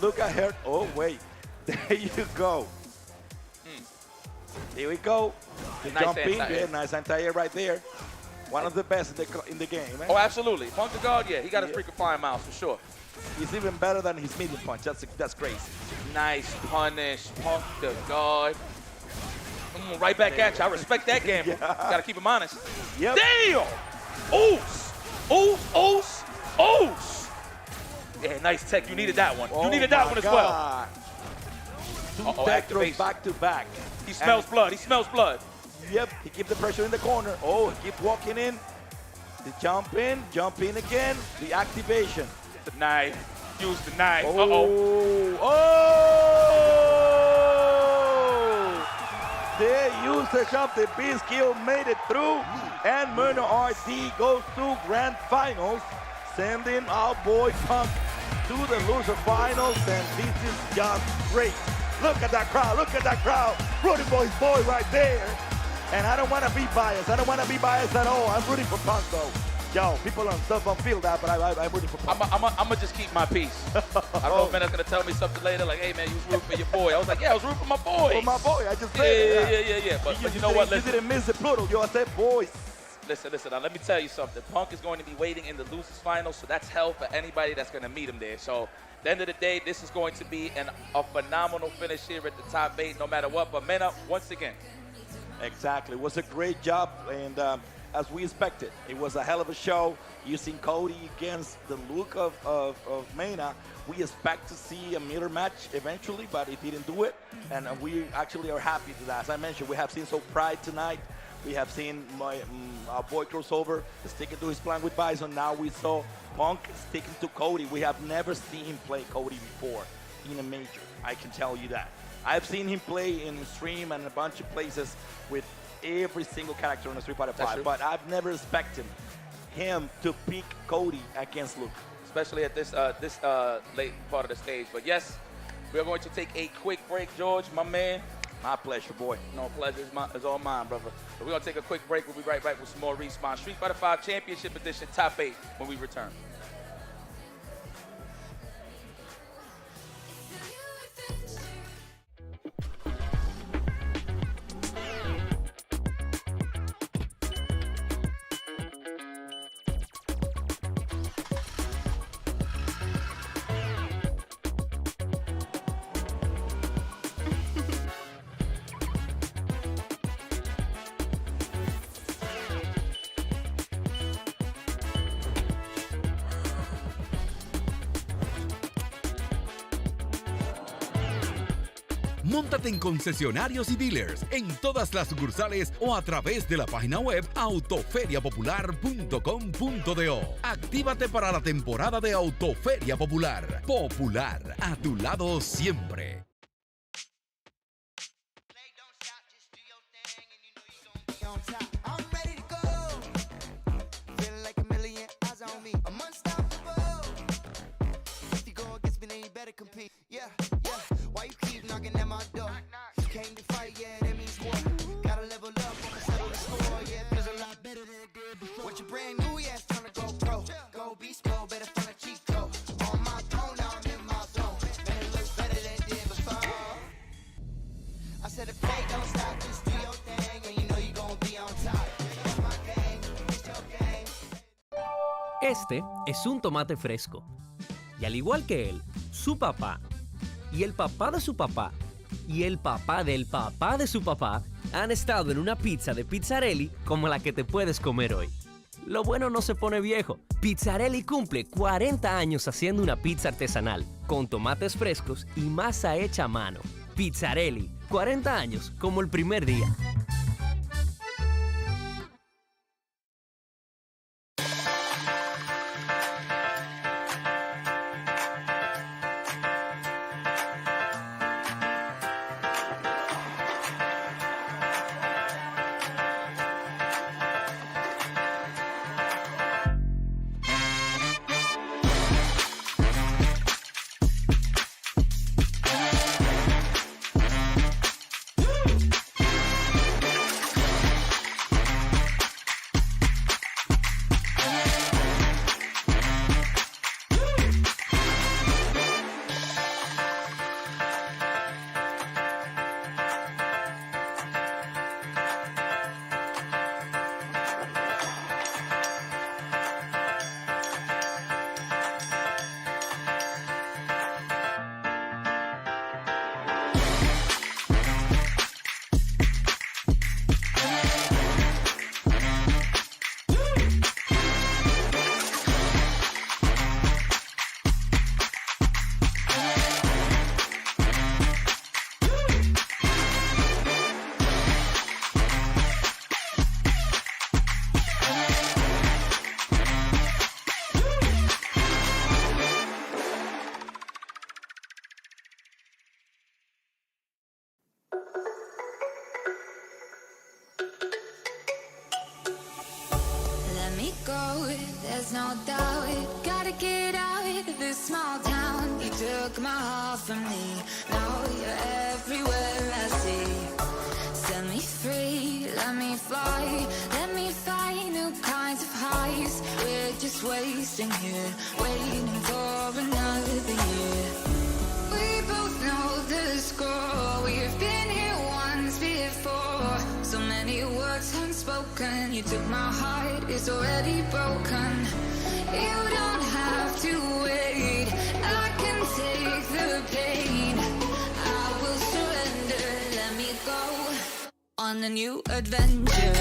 Speaker 10: Look at her. Oh, wait. There you go. Here we go. The
Speaker 9: Nice
Speaker 10: jump in
Speaker 9: anti-air.
Speaker 10: there. Nice anti-air right there. One of the best in the game, man.
Speaker 9: Oh, absolutely. Punk the guard, yeah. He got his freaking flying miles for sure.
Speaker 10: He's even better than his medium punch. That's crazy.
Speaker 9: Nice punish. Punk the guard. Right back at you. I respect that game. Got to keep him honest.
Speaker 10: Yep.
Speaker 9: Damn! Oos! Oos! Yeah, nice tech. You needed that one. You needed that one as well.
Speaker 10: Two tech throws back to back.
Speaker 9: He smells blood. He smells blood.
Speaker 10: Yep, he keeps the pressure in the corner. Oh, he keeps walking in. The jump in again. The activation.
Speaker 9: The knife. Use the knife.
Speaker 10: They use the jump. The B skill made it through. And Murder RD goes to grand finals, sending our boy Punk to the loser finals. And this is just great. Look at that crowd. Look at that crowd. Rooting for his boy right there. And I don't want to be biased. I don't want to be biased at all. I'm rooting for Punk, though. Yo, people on stuff don't feel that, but I'm rooting for Punk.
Speaker 9: I'm going to just keep my peace. I don't know if Mena's going to tell me something later, like, hey, man, you was rooting for your boy. I was like, yeah, I was rooting for my boy.
Speaker 10: For my boy, I just said it.
Speaker 9: Yeah. But you know what?
Speaker 10: You didn't miss the Pluto. You said boys.
Speaker 9: Listen. Now, let me tell you something. Punk is going to be waiting in the losers final, so that's hell for anybody that's going to meet him there. So, at the end of the day, this is going to be a phenomenal finish here at the top 8, no matter what. But Mena, once again.
Speaker 10: Exactly. It was a great job, and as we expected, it was a hell of a show. Using Cody against the look of Mena, we expect to see a mirror match eventually, but it didn't do it, and we actually are happy to that. As I mentioned, we have seen Pride tonight. We have seen our boy Crossover sticking to his plan with Bison. Now we saw Punk sticking to Cody. We have never seen him play Cody before in a major. I can tell you that. I've seen him play in stream and a bunch of places with every single character in the Street Fighter 5, but I've never expected him to pick Cody against Luke.
Speaker 9: Especially at this late part of the stage. But yes, we're going to take a quick break, George, my man.
Speaker 10: My pleasure, boy.
Speaker 9: No, pleasure is all mine, brother. But we're going to take a quick break. We'll be right back with some more Respawn Street Fighter 5 Championship Edition Top 8 when we return.
Speaker 3: Móntate en concesionarios y dealers en todas las sucursales o a través de la página web autoferiapopular.com.do. Actívate para la temporada de Autoferia Popular. Popular, a tu lado siempre.
Speaker 5: Play, don't stop, just do your thing. What you brand new, yeah, it's time to go pro. Go beast mode, better find a cheat code. On my throne, now I'm in my zone. Better look better than it did before. I said if they don't stop, just do your thing, and you know you gon' be on top. It's my game, it's your game.
Speaker 4: Este es un tomate fresco. Y al igual que él, su papá, y el papá de su papá, y el papá del papá de su papá, han estado en una pizza de Pizzarelli como la que te puedes comer hoy. Lo bueno no se pone viejo. Pizzarelli cumple 40 años haciendo una pizza artesanal, con tomates frescos y masa hecha a mano. Pizzarelli, 40 años como el primer día.
Speaker 2: Let me go, there's no doubt. Gotta get out of this small town. You took my heart from me, now you're everywhere I see. Set me free, let me fly. Let me find new kinds of highs. We're just wasting here, waiting for another year. We both know the score, we've been here once before. So many words unspoken, you took my heart, it's already broken. You don't have to wait, I can take the pain. I will surrender, let me go on a new adventure.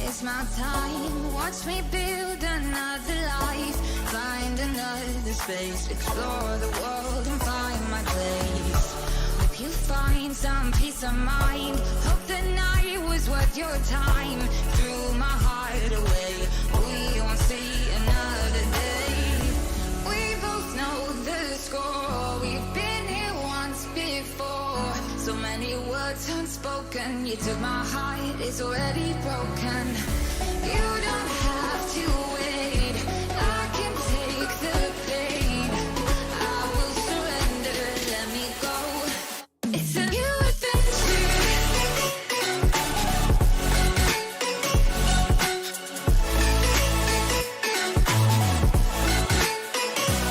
Speaker 2: It's my time, watch me build another life. Find another space, explore the world and find my place. Hope you find some peace of mind. Hope the night was worth your time. Threw my heart away, we won't see another day. We both know the score, we've been here once before. So many words unspoken, you took my heart, it's already broken. You don't have to wait, I can take the pain. I will surrender, let me go. It's a new adventure.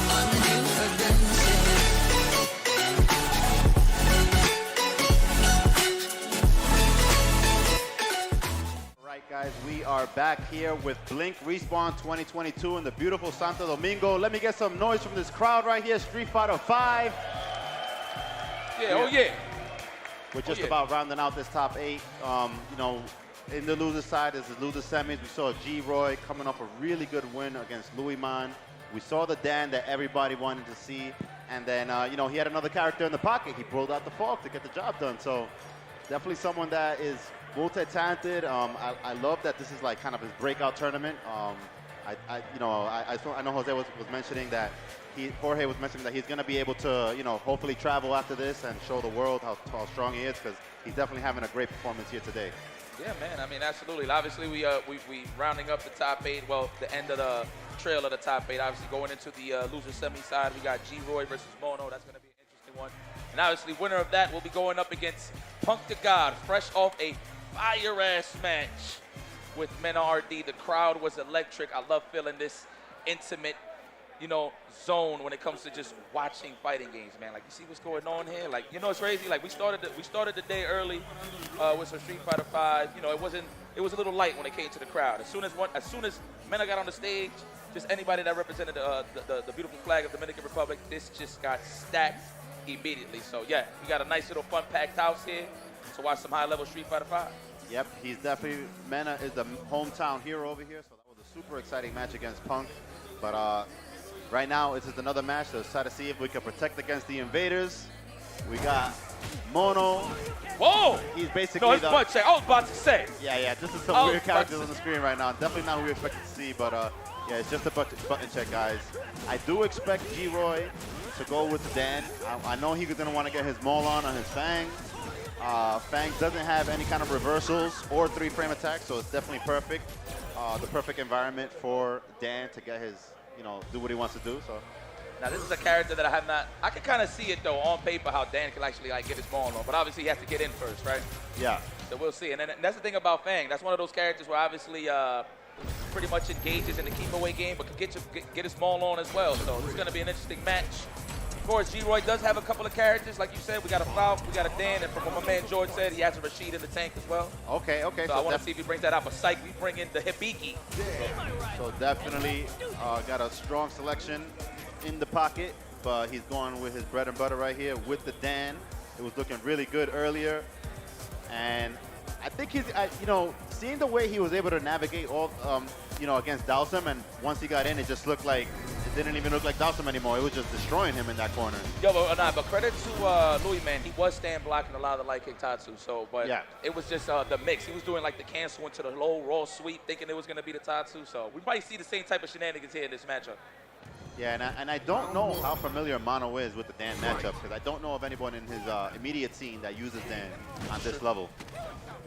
Speaker 2: On a new adventure.
Speaker 8: Guys, we are back here with Blink Respawn 2022 in the beautiful Santo Domingo. Let me get some noise from this crowd right here. Street Fighter 5.
Speaker 9: Yeah, oh yeah.
Speaker 8: We're just about rounding out this top 8. You know, in the loser side is the loser semis. We saw G-Roy coming off a really good win against Louis Man. We saw the Dan that everybody wanted to see. And then, you know, he had another character in the pocket. He pulled out the fork to get the job done. So definitely someone that is multi-talented. I love that this is like kind of his breakout tournament. I know Jose was mentioning that Jorge was mentioning that he's going to be able to, you know, hopefully travel after this and show the world how strong he is, because he's definitely having a great performance here today.
Speaker 9: Yeah, man. I mean, absolutely. Obviously, we rounding up the top 8. Well, the end of the trail of the top 8. Obviously, going into the loser semi side, we got G-Roy versus Mono. That's going to be an interesting one. And obviously, winner of that will be going up against Punk to God, fresh off a fire-ass match with Mena RD. The crowd was electric. I love feeling this intimate, you know, zone when it comes to just watching fighting games, man. Like, you see what's going on here? Like, you know, it's crazy. Like, we started the day early with some Street Fighter 5. You know, it was a little light when it came to the crowd. As soon as Mena got on the stage, just anybody that represented the beautiful flag of Dominican Republic, this just got stacked immediately. So yeah, we got a nice little fun-packed house here to watch some high-level Street Fighter 5.
Speaker 8: Yep, he's definitely, Mena is the hometown hero over here, so that was a super exciting match against Punk. But right now, it's just another match, so let's try to see if we can protect against the invaders. We got Mono.
Speaker 9: Whoa!
Speaker 8: He's basically
Speaker 9: no, it's butt check. I was about to say.
Speaker 8: Yeah, this is some weird characters on the screen right now. Definitely not who we expected to see, but yeah, it's just a button check, guys. I do expect G-Roy to go with the Dan. I know he didn't want to get his maul on his Fang. Fang doesn't have any kind of reversals or 3-frame attacks, so it's definitely perfect. The perfect environment for Dan to get his, you know, do what he wants to do. So
Speaker 9: now this is a character that I have not. I can kind of see it though on paper how Dan can actually like get his ball on, but obviously he has to get in first, right?
Speaker 8: Yeah.
Speaker 9: So we'll see, and that's the thing about Fang. That's one of those characters where obviously pretty much engages in the keep away game, but can get his ball on as well. So this is going to be an interesting match. Of course, G-Roy does have a couple of characters, like you said. We got a Falk, we got a Dan, and from what my man George said, he has a Rashid in the tank as well.
Speaker 8: Okay.
Speaker 9: So I want to see if he brings that out. But Psych, we bring in the Hibiki.
Speaker 8: So definitely got a strong selection in the pocket, but he's going with his bread and butter right here with the Dan. It was looking really good earlier, and I think he's, you know, seeing the way he was able to navigate all, you know, against Dowsum, and once he got in, it just looked like, it didn't even look like Dowsum anymore. It was just destroying him in that corner.
Speaker 9: Yo, but credit to Louis, man. He was stand blocking a lot of the light kick Tatsu, so, but yeah, it was just the mix. He was doing like the cancel into the low raw sweep, thinking it was going to be the Tatsu, so we might see the same type of shenanigans here in this matchup.
Speaker 8: Yeah, and I don't know how familiar Mono is with the Dan matchup, because I don't know of anyone in his immediate scene that uses Dan on this level.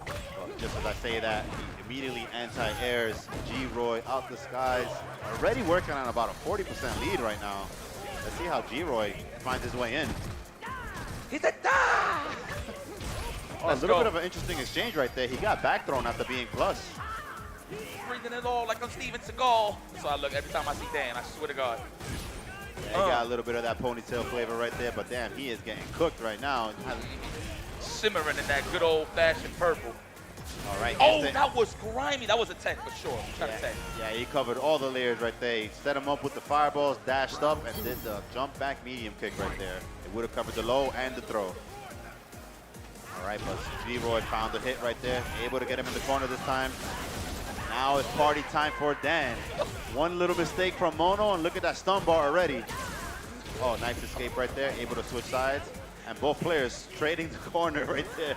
Speaker 8: But just as I say that, he immediately anti-airs G-Roy out the skies. Already working on about a 40% lead right now. Let's see how G-Roy finds his way in.
Speaker 9: He's a die!
Speaker 8: A little bit of an interesting exchange right there. He got back thrown after being plus.
Speaker 9: Breathing it all like I'm Steven Seagal. So I look every time I see Dan, I swear to God.
Speaker 8: Yeah, he got a little bit of that ponytail flavor right there, but damn, he is getting cooked right now.
Speaker 9: Simmering in that good old-fashioned purple.
Speaker 8: All right.
Speaker 9: Oh, that was grimy. That was a 10 for sure. I'm trying to say.
Speaker 8: Yeah, he covered all the layers right there. He set him up with the fireballs, dashed up, and did the jump back medium kick right there. It would have covered the low and the throw. All right, but G-Roy found the hit right there. Able to get him in the corner this time. Now it's party time for Dan. One little mistake from Mono, and look at that stun bar already. Oh, nice escape right there. Able to switch sides. And both players trading the corner right there.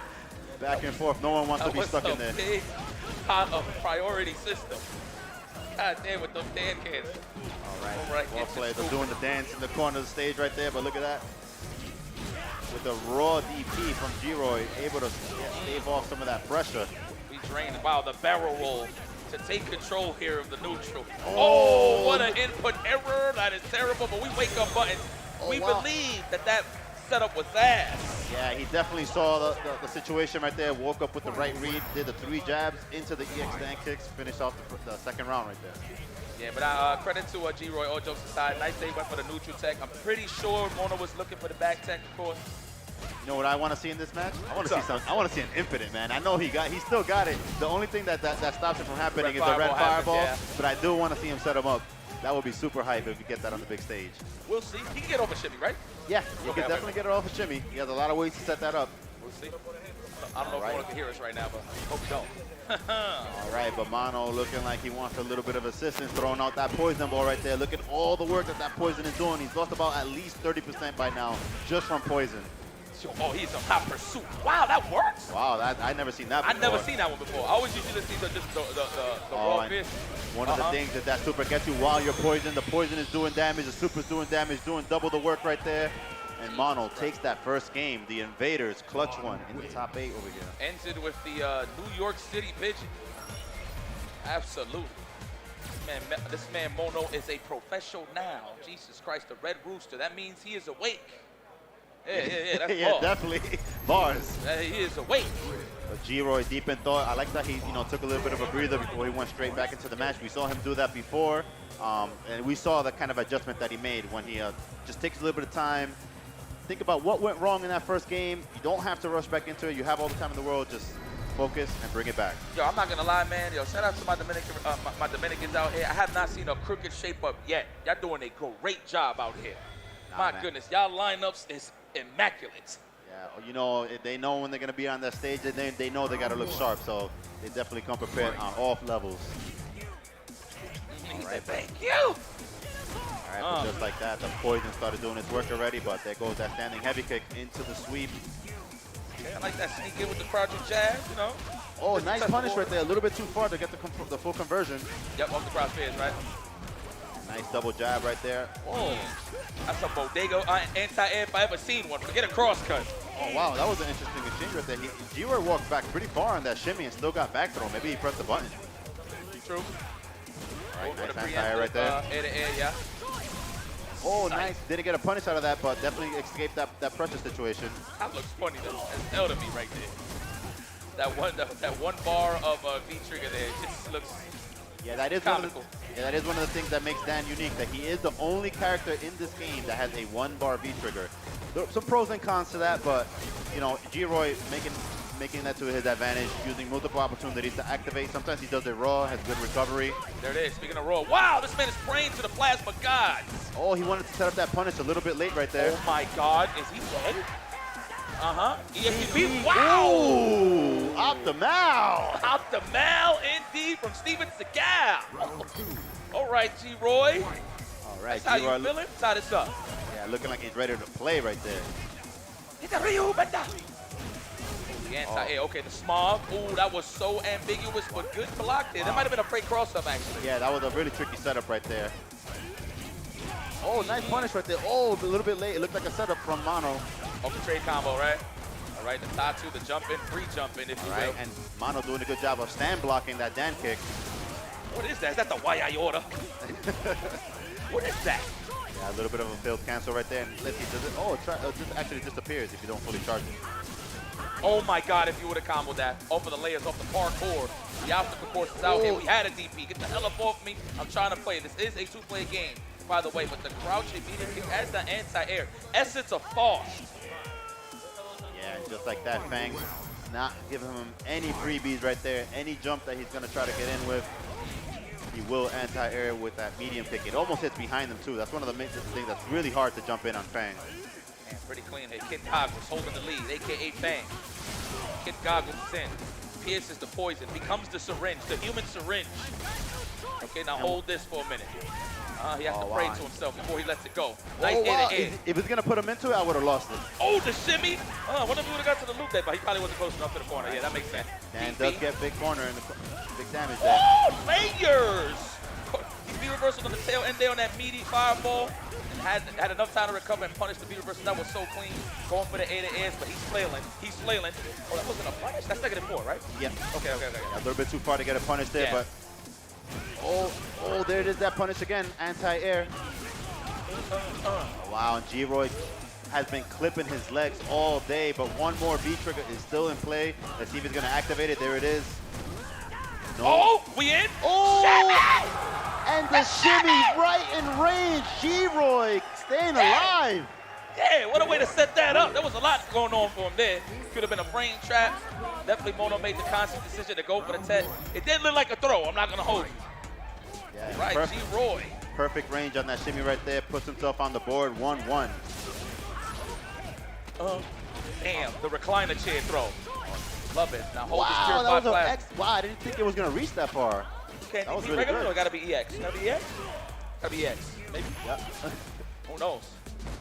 Speaker 8: Back and forth. No one wants to be stuck in there.
Speaker 9: Big pot of priority system. God damn, with those Dan cans.
Speaker 8: All right. Both players are doing the dance in the corner of the stage right there, but look at that. With the raw DP from G-Roy, able to stave off some of that pressure.
Speaker 9: We drained, wow, the barrel roll to take control here of the neutral. Oh, what an input error. That is terrible, but we wake up button. We believe that setup was ass.
Speaker 8: Yeah, he definitely saw the situation right there, woke up with the right read, did the 3 jabs into the EX stand kicks, finished off the second round right there.
Speaker 9: Yeah, but credit to G-Roy, all jokes aside. Nice day went for the neutral tech. I'm pretty sure Mono was looking for the back tech, of course.
Speaker 8: You know what I want to see in this match? I want to see I want to see an infinite, man. I know he still got it. The only thing that stops it from happening is the red fireball. Yeah. But I do want to see him set him up. That would be super hype if we get that on the big stage.
Speaker 9: We'll see. He can get over Shimmy, right?
Speaker 8: Yeah, he can definitely get it off of Shimmy. He has a lot of ways to set that up.
Speaker 9: We'll see. I don't know if Mono can hear us right now, but hope you don't.
Speaker 8: All right, but Mono looking like he wants a little bit of assistance, throwing out that poison ball right there. Look at all the work that poison is doing. He's lost about at least 30% by now just from poison.
Speaker 9: Oh, he's in hot pursuit. Wow, that works.
Speaker 8: Wow, I never seen that before.
Speaker 9: I never seen that one before. I always usually see the raw fish.
Speaker 8: One of the things that super gets you while you're poisoned, the poison is doing damage, the super's doing damage, doing double the work right there. And Mono takes that first game. The Invaders clutch one in the top 8 over here.
Speaker 9: Ends it with the New York City Pigeon. Absolutely. This man Mono is a professional now. Jesus Christ, the Red Rooster. That means he is awake. Yeah, that's
Speaker 8: yeah, definitely. Bars.
Speaker 9: He is awake.
Speaker 8: But G-Roy deep in thought. I like that he took a little bit of a breather before he went straight back into the match. We saw him do that before. And we saw the kind of adjustment that he made when he just takes a little bit of time. Think about what went wrong in that first game. You don't have to rush back into it. You have all the time in the world. Just focus and bring it back.
Speaker 9: Yo, I'm not gonna lie, man. Yo, shout out to my Dominicans out here. I have not seen a crooked shape up yet. Y'all doing a great job out here. My goodness, y'all lineups is immaculate.
Speaker 8: Yeah, they know when they're gonna be on that stage. They know they gotta look sharp. So they definitely come prepared on all levels.
Speaker 9: He said, thank you.
Speaker 8: All right, but just like that, the poison started doing its work already, but there goes that standing heavy kick into the sweep.
Speaker 9: Yeah, I like that sneak in with the crouching jab,
Speaker 8: Oh, nice punish right there. A little bit too far to get the full conversion.
Speaker 9: Yep, off the crouch phase, right?
Speaker 8: Nice double jab right there.
Speaker 9: Oh, that's a bodega anti-air if I ever seen one. Forget a cross cut.
Speaker 8: Oh, wow, that was an interesting exchange right there. G-Roy walked back pretty far on that shimmy and still got back throw. Maybe he pressed the button.
Speaker 9: True.
Speaker 8: All right, nice anti-air right there.
Speaker 9: Air to air, yeah.
Speaker 8: Oh, nice. Didn't get a punish out of that, but definitely escaped that pressure situation.
Speaker 9: That looks funny though. That's L to me right there. That one bar of V-trigger there just looks
Speaker 8: that is comical. That is one of the things that makes Dan unique, that he is the only character in this game that has a 1-bar V-trigger. There are some pros and cons to that, but, G-Roy making that to his advantage, using multiple opportunities to activate. Sometimes he does it raw, has good recovery.
Speaker 9: There it is. Speaking of raw, wow, this man is praying to the plasma gods.
Speaker 8: Oh, he wanted to set up that punish a little bit late right there.
Speaker 9: Oh my God, is he dead? ESPP, wow!
Speaker 8: Ooh, Optimal!
Speaker 9: Optimal indeed from Steven Seagal. All right, G-Roy.
Speaker 8: All right,
Speaker 9: that's how you feeling? Side this up.
Speaker 8: Yeah, looking like he's ready to play right there.
Speaker 9: The anti-air, okay, the smog. Ooh, that was so ambiguous, but good block there. That might have been a fake cross-up, actually.
Speaker 8: Yeah, that was a really tricky setup right there. Oh, nice punish right there. Oh, a little bit late. It looked like a setup from Mono.
Speaker 9: Off the trade combo, right? All right, the Tatu, the jump in, free jump in, if you will.
Speaker 8: And Mono doing a good job of stand blocking that Dan kick.
Speaker 9: What is that? Is that the YI order? What is that?
Speaker 8: Yeah, a little bit of a failed cancel right there. And let's see, does it? Oh, it just actually disappears if you don't fully charge it.
Speaker 9: Oh my God, if you would have comboed that off of the layers, off the parkour. The obstacle course is out here. We had a DP. Get the hell up off me. I'm trying to play. This is a two-player game, by the way, but the crouch immediately has the anti-air. Essence of Faust.
Speaker 8: Yeah, and just like that, Fang not giving him any freebies right there. Any jump that he's going to try to get in with, he will anti-air with that medium kick. It almost hits behind him, too. That's one of the things that's really hard to jump in on Fang.
Speaker 9: Man, pretty clean here. Kid Goggles holding the lead, a.k.a. Fang. Kid Goggles is in. Pierces the poison. Becomes the syringe, the human syringe. Okay, now hold this for a minute. He has to pray to himself before he lets it go. Nice air.
Speaker 8: If he was going to put him into it, I would have lost it.
Speaker 9: Oh, the shimmy. Wonder if he would have got to the loop there, but he probably wasn't close enough to the corner. Yeah, that makes sense.
Speaker 8: Dan does get big corner and big damage there.
Speaker 9: Oh, layers! He B-reversal on the tail end there on that meaty fireball. And had enough time to recover and punish the B-reversal. That was so clean. Going for the A-to-airs, but he's flailing. Oh, that wasn't a punish? That's -4, right?
Speaker 8: Yeah.
Speaker 9: Okay.
Speaker 8: A little bit too far to get a punish there, but... Oh, there it is, that punish again. Anti-air. Wow, and G-Roy has been clipping his legs all day, but one more V-trigger is still in play. Let's see if he's going to activate it. There it is. No.
Speaker 9: Oh, we in?
Speaker 8: Oh! And the shimmy right in range. G-Roy staying alive.
Speaker 9: Yeah, what a way to set that up. There was a lot going on for him there. Could have been a brain trap. Definitely Mono made the conscious decision to go for the tech. It didn't look like a throw. I'm not going to hold you.
Speaker 8: Yeah,
Speaker 9: right, G-Roy.
Speaker 8: Perfect range on that shimmy right there. Puts himself on the board, 1-1.
Speaker 9: Damn, the recliner chair throw. Love it. Now hold
Speaker 11: Wow,
Speaker 9: this
Speaker 11: that
Speaker 9: purified
Speaker 11: was
Speaker 9: plasma.
Speaker 11: wow, I didn't think it was going to reach that far.
Speaker 9: Okay,
Speaker 11: that was
Speaker 9: DP
Speaker 11: really
Speaker 9: regular
Speaker 11: good.
Speaker 9: or gotta be EX? Gotta be EX? Gotta be EX. Maybe.
Speaker 11: Yep.
Speaker 9: Who knows?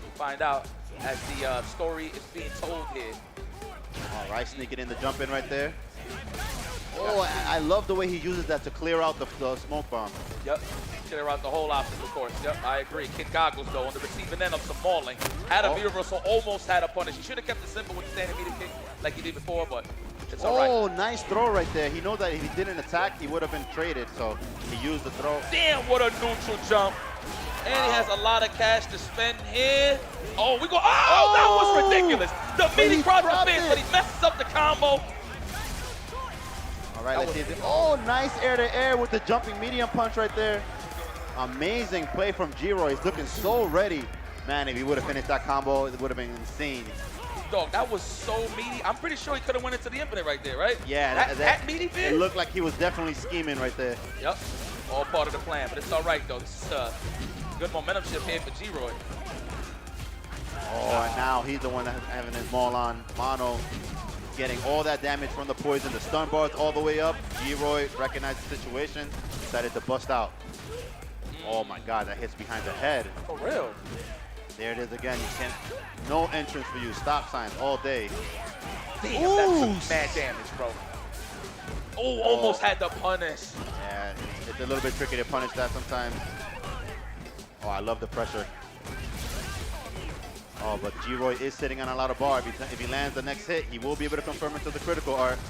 Speaker 9: We'll find out as the story is being told here.
Speaker 11: All right, sneaking in the jump in right there. Oh, I love the way he uses that to clear out the smoke bomb.
Speaker 9: Yep. Clear out the whole obstacle course. Yep, I agree. Kid Goggles, though, on the receiving end of some mauling. Had a reversal, almost had a punish. He should have kept it simple with the standing meter kick like he did before, but it's all right.
Speaker 11: Oh, nice throw right there. He knows that if he didn't attack, he would have been traded, so he used the throw.
Speaker 9: Damn, what a neutral jump. And he has a lot of cash to spend here. Oh, we go. Oh, that was ridiculous. The meaty cross the fence, but he messes up the combo.
Speaker 11: All right, let's see. Oh, nice air-to-air with the jumping medium punch right there. Amazing play from G-Roy. He's looking so ready. Man, if he would have finished that combo, it would have been insane.
Speaker 9: Dog, that was so meaty. I'm pretty sure he could have went into the infinite right there, right?
Speaker 11: Yeah,
Speaker 9: that meaty bit?
Speaker 11: It looked like he was definitely scheming right there.
Speaker 9: Yep, all part of the plan, but it's all right, though. This is good momentum shift here for G-Roy.
Speaker 11: Oh, and now he's the one that's having his maul on. Mono getting all that damage from the poison. The stun bars all the way up. G-Roy recognized the situation, decided to bust out. Oh my God, that hits behind the head.
Speaker 9: For real?
Speaker 11: There it is again. You can't. No entrance for you. Stop signs all day.
Speaker 9: Damn, that took mad damage, bro. Oh, almost had the punish.
Speaker 11: Yeah, it's a little bit tricky to punish that sometimes. Oh, I love the pressure. Oh, but G-Roy is sitting on a lot of bar. If he lands the next hit, he will be able to confirm it to the critical art.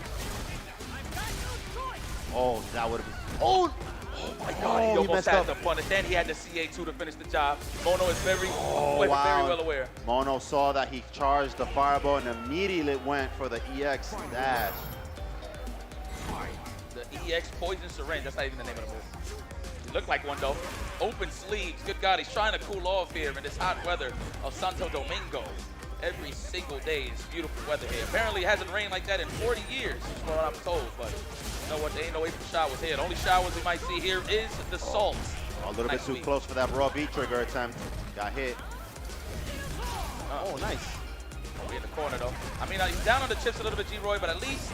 Speaker 11: Oh, that would have been. Oh!
Speaker 9: Oh my God, he almost had the punish. Then he had the CA2 to finish the job. Mono is very well aware.
Speaker 11: Mono saw that he charged the fireball and immediately went for the EX dash.
Speaker 9: The EX poison syringe. That's not even the name of the move. It looked like one though. Open sleeves. Good God, he's trying to cool off here in this hot weather of Santo Domingo. Every single day is beautiful weather here. Apparently it hasn't rained like that in 40 years, is what I'm told. But you know what? There ain't no April showers here. The only showers we might see here is the salt.
Speaker 11: A little bit too close for that raw B trigger attempt. Got hit. Oh, nice.
Speaker 9: We're in the corner though. I mean, he's down on the chips a little bit, G-Roy, but at least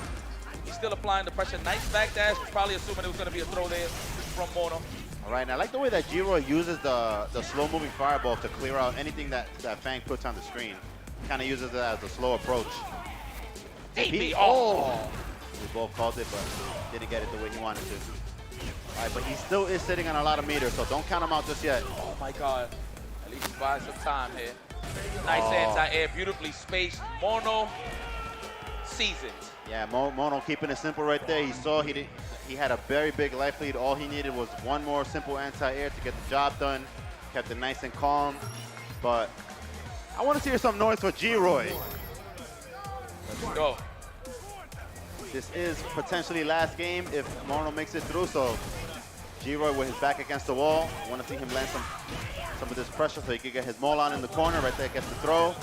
Speaker 9: he's still applying the pressure. Nice backdash. Probably assuming it was going to be a throw there from Mono.
Speaker 11: All right, and I like the way that G-Roy uses the slow-moving fireball to clear out anything that Fang puts on the screen. Kind of uses it as a slow approach. We both called it, but didn't get it the way he wanted to. All right, but he still is sitting on a lot of meters, so don't count him out just yet.
Speaker 9: Oh my God. At least he's buying some time here. Nice anti-air, beautifully spaced. Mono seasoned.
Speaker 11: Yeah, Mono keeping it simple right there. He saw he had a very big life lead. All he needed was one more simple anti-air to get the job done. Kept it nice and calm, but I want to hear some noise for G-Roy.
Speaker 9: Let's go.
Speaker 11: This is potentially last game if Mono makes it through, so G-Roy with his back against the wall. I want to see him land some of this pressure so he can get his maul on in the corner. Right there, gets the throw.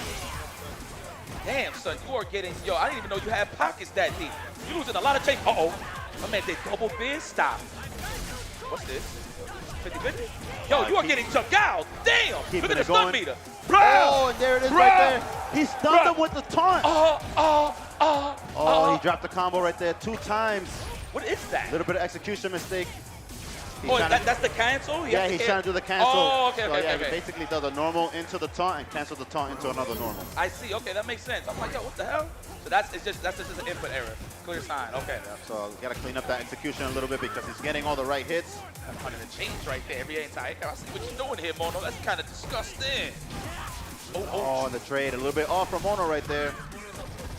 Speaker 9: Damn, son, you are getting, yo, I didn't even know you had pockets that deep. You're losing a lot of change. Uh-oh. My man did double bin stop. What's this? 50-50? Yo, you are getting jumped out. Damn. Look at the stun meter.
Speaker 11: Oh, and there it is right there. He stunned him with the taunt. He dropped the combo right there 2 times.
Speaker 9: What is that?
Speaker 11: A little bit of execution mistake.
Speaker 9: That's the cancel?
Speaker 11: Yeah, he's trying to do the cancel.
Speaker 9: Oh, okay,
Speaker 11: so,
Speaker 9: okay,
Speaker 11: yeah,
Speaker 9: okay.
Speaker 11: He basically does a normal into the taunt and cancels the taunt into another normal.
Speaker 9: I see. Okay, that makes sense. I'm like, yo, what the hell? So that's just an input error. Clear sign. Okay.
Speaker 11: Yeah, so we got to clean up that execution a little bit because he's getting all the right hits.
Speaker 9: That's under the change right there. Every anti-air. I see what you're doing here, Mono. That's kind of disgusting.
Speaker 11: Oh, the trade a little bit off from Mono right there.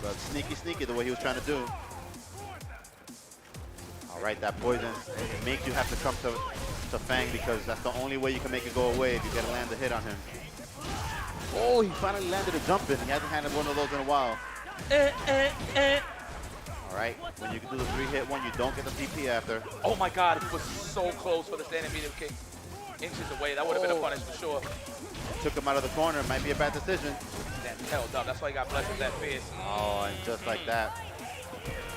Speaker 11: But sneaky the way he was trying to do. All right, that poison makes you have to come to Fang because that's the only way you can make it go away if you get to land a hit on him. Oh, he finally landed a jump in. He hasn't had one of those in a while. All right, when you can do the 3-hit one, you don't get the CP after.
Speaker 9: Oh my God, he was so close for the standing medium kick. Inches away, that would have been a punish for sure.
Speaker 11: Took him out of the corner, might be a bad decision.
Speaker 9: Damn, he held up, that's why he got blessed with that fierce.
Speaker 11: Oh, and just like that,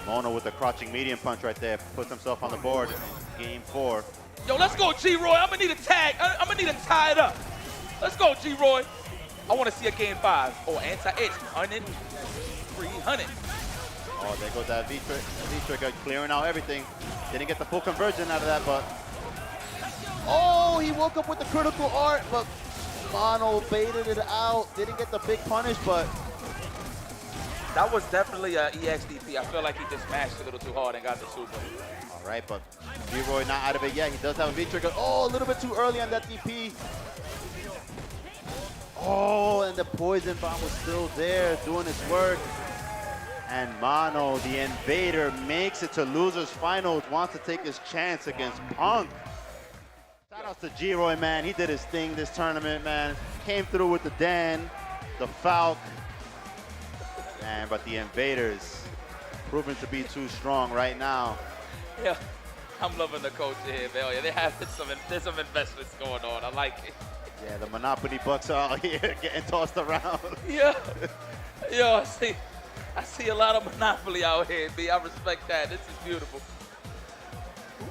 Speaker 11: Mono with the crouching medium punch right there puts himself on the board in game 4.
Speaker 9: Yo, let's go, G-Roy. I'm going to need a tag. I'm going to need to tie it up. Let's go, G-Roy. I want to see a game 5. Oh, anti-itch. 100. 300.
Speaker 11: Oh, there goes that V-trigger, clearing out everything. Didn't get the full conversion out of that, but... Oh, he woke up with the critical art, but Mono baited it out. Didn't get the big punish, but...
Speaker 9: That was definitely a EXDP. I feel like he just mashed a little too hard and got the super.
Speaker 11: All right, but Leroy not out of it yet. He does have a V-trigger. Oh, a little bit too early on that DP. Oh, and the poison bomb was still there doing its work. And Mono, the invader, makes it to losers finals, wants to take his chance against Punk. Shout out to G-Roy, man. He did his thing this tournament, man. Came through with the Dan, the Falc. But the invaders proving to be too strong right now.
Speaker 9: Yeah, I'm loving the coach here, man. Yeah, there's some investments going on. I like it.
Speaker 11: Yeah, the Monopoly bucks are out here getting tossed around.
Speaker 9: Yeah. Yo, I see a lot of Monopoly out here, B. I respect that. This is beautiful.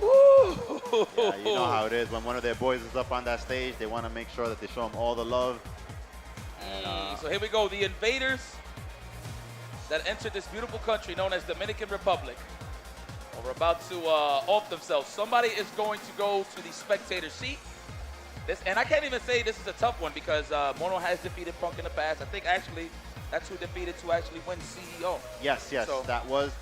Speaker 9: Woo!
Speaker 11: Yeah, you know how it is. When one of their boys is up on that stage, they want to make sure that they show them all the love.
Speaker 9: So here we go. The invaders that entered this beautiful country known as Dominican Republic are about to off themselves. Somebody is going to go to the spectator seat. And I can't even say this is a tough one because Mono has defeated Punk in the past. I think actually that's who defeated to actually win CEO.
Speaker 11: Yes, yes, so that was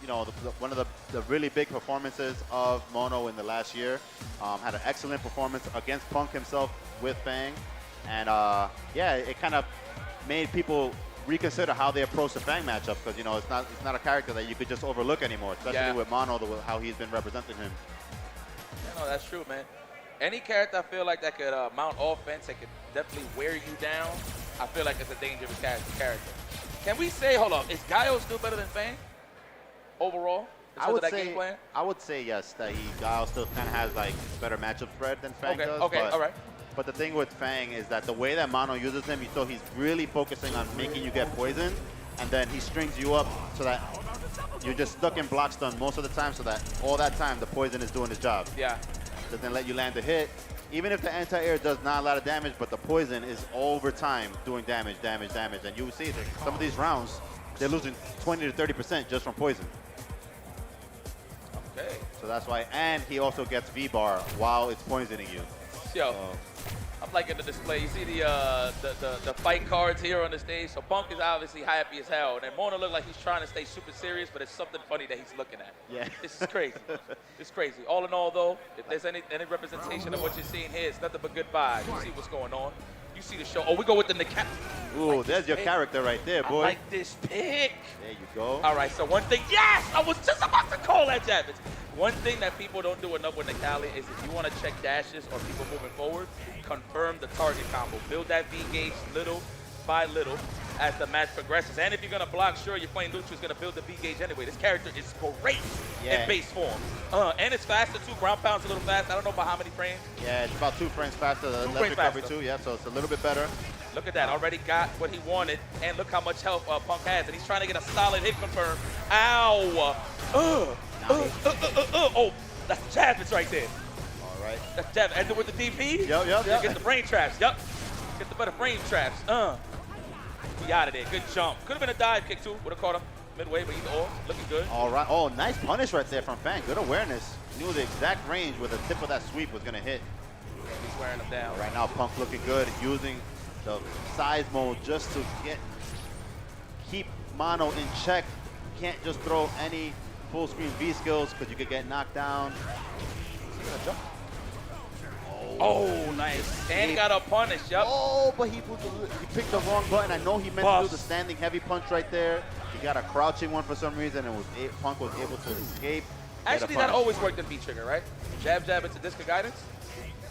Speaker 11: you know, one of the really big performances of Mono in the last year. Had an excellent performance against Punk himself with Fang, and yeah, it kind of made people reconsider how they approach the Fang matchup because you know it's not a character that you could just overlook anymore, especially with Mono, how he's been representing him.
Speaker 9: Yeah, no, that's true, man. Any character I feel like that could mount offense, that could definitely wear you down, I feel like it's a dangerous character. Can we say, hold up, is Gaio still better than Fang overall?
Speaker 11: I would say yes, that Gaio still kind of has like better matchup spread than Fang does.
Speaker 9: Okay, all right.
Speaker 11: But the thing with Fang is that the way that Mono uses him, so he's really focusing on making you get poisoned, and then he strings you up so that you're just stuck in block stun most of the time, so that all that time the poison is doing his job.
Speaker 9: Yeah.
Speaker 11: Doesn't let you land a hit. Even if the anti-air does not a lot of damage, but the poison is over time doing damage. And you will see that some of these rounds, they're losing 20 to 30% just from poison.
Speaker 9: Okay.
Speaker 11: So that's why, and he also gets V-bar while it's poisoning you.
Speaker 9: Yo, I'm liking the display. You see the fight cards here on the stage. So Punk is obviously happy as hell. And then Mono look like he's trying to stay super serious, but it's something funny that he's looking at.
Speaker 11: Yeah.
Speaker 9: This is crazy. It's crazy. All in all, though, if there's any representation of what you're seeing here, it's nothing but good vibes. You see what's going on. You see the show. Oh, we go with the Nika.
Speaker 11: Ooh, like there's your character right there, boy.
Speaker 9: I like this pick.
Speaker 11: There you go.
Speaker 9: All right, so one thing, yes, I was just about to call that Javits. One thing that people don't do enough with Nikali is if you want to check dashes or people moving forward, confirm the target combo. Build that V gauge little by little as the match progresses. And if you're going to block, sure, you're playing neutral, is going to build the V gauge anyway. This character is great in base form. And it's faster too. Ground pound's a little fast. I don't know about how many frames.
Speaker 11: Yeah, it's about 2 frames faster. Less recovery too. Yeah, so it's a little bit better.
Speaker 9: Look at that. Already got what he wanted. And look how much health Punk has. And he's trying to get a solid hit confirm. Ow. Oh, that's the Javits right there.
Speaker 11: All right.
Speaker 9: That's Javits. And then with the DP,
Speaker 11: yep.
Speaker 9: Get the brain traps. Yep. Get the better brain traps. He out of there. Good jump. Could have been a dive kick too. Would have caught him midway, but either or. Looking good.
Speaker 11: All right. Oh, nice punish right there from Fang. Good awareness. Knew the exact range where the tip of that sweep was going to hit.
Speaker 9: Yeah, he's wearing him down.
Speaker 11: Right now, Punk looking good. Using the size mode just to keep Mono in check. Can't just throw any full screen V skills because you could get knocked down.
Speaker 9: Oh, nice. And got a punish, yep.
Speaker 11: Oh, but he picked the wrong button. I know he meant to do the standing heavy punch right there. He got a crouching one for some reason, and Punk was able to escape.
Speaker 9: Actually, that always worked in V-Trigger, right? Jab, into disc of guidance?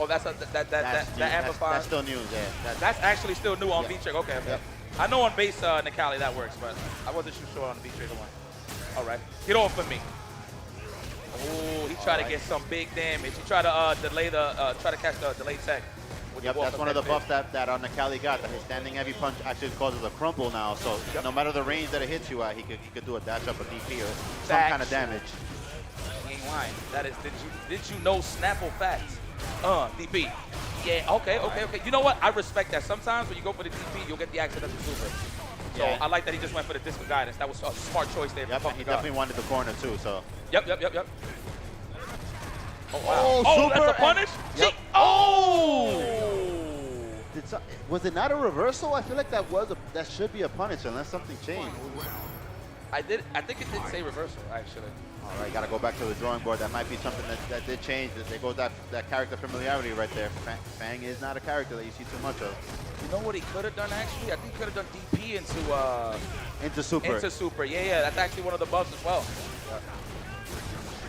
Speaker 9: Oh, that amplifies.
Speaker 11: That's still new, yeah.
Speaker 9: That's actually still new on V-Trigger. Okay.
Speaker 11: Yep.
Speaker 9: I know on base Nikali that works, but I wasn't too sure on the V-Trigger one. All right, get off of me. Oh, he tried to get some big damage. He tried to try to catch the delay tech.
Speaker 11: Yep, that's one of the buffs that Nikali got. That his standing heavy punch actually causes a crumple now. So no matter the range that it hits you at, he could do a dash up, a DP, or some kind of damage.
Speaker 9: He ain't lying. That is, did you know Snapple facts? DP. Yeah, okay. You know what? I respect that. Sometimes when you go for the DP, you'll get the accidental super. So I like that he just went for the disc of guidance. That was a smart choice there.
Speaker 11: Yep, he definitely wanted the corner too. So.
Speaker 9: Yep. Oh, wow.
Speaker 11: Oh, super,
Speaker 9: that's a punish?
Speaker 11: Yep. Was it not a reversal? I feel like that should be a punish unless something changed.
Speaker 9: I think it did say reversal, actually.
Speaker 11: All right, got to go back to the drawing board. That might be something that did change. There goes that character familiarity right there. Fang is not a character that you see too much of.
Speaker 9: You know what he could have done, actually? I think he could have done DP
Speaker 11: into super.
Speaker 9: Into super, yeah. That's actually one of the buffs as well. Yep.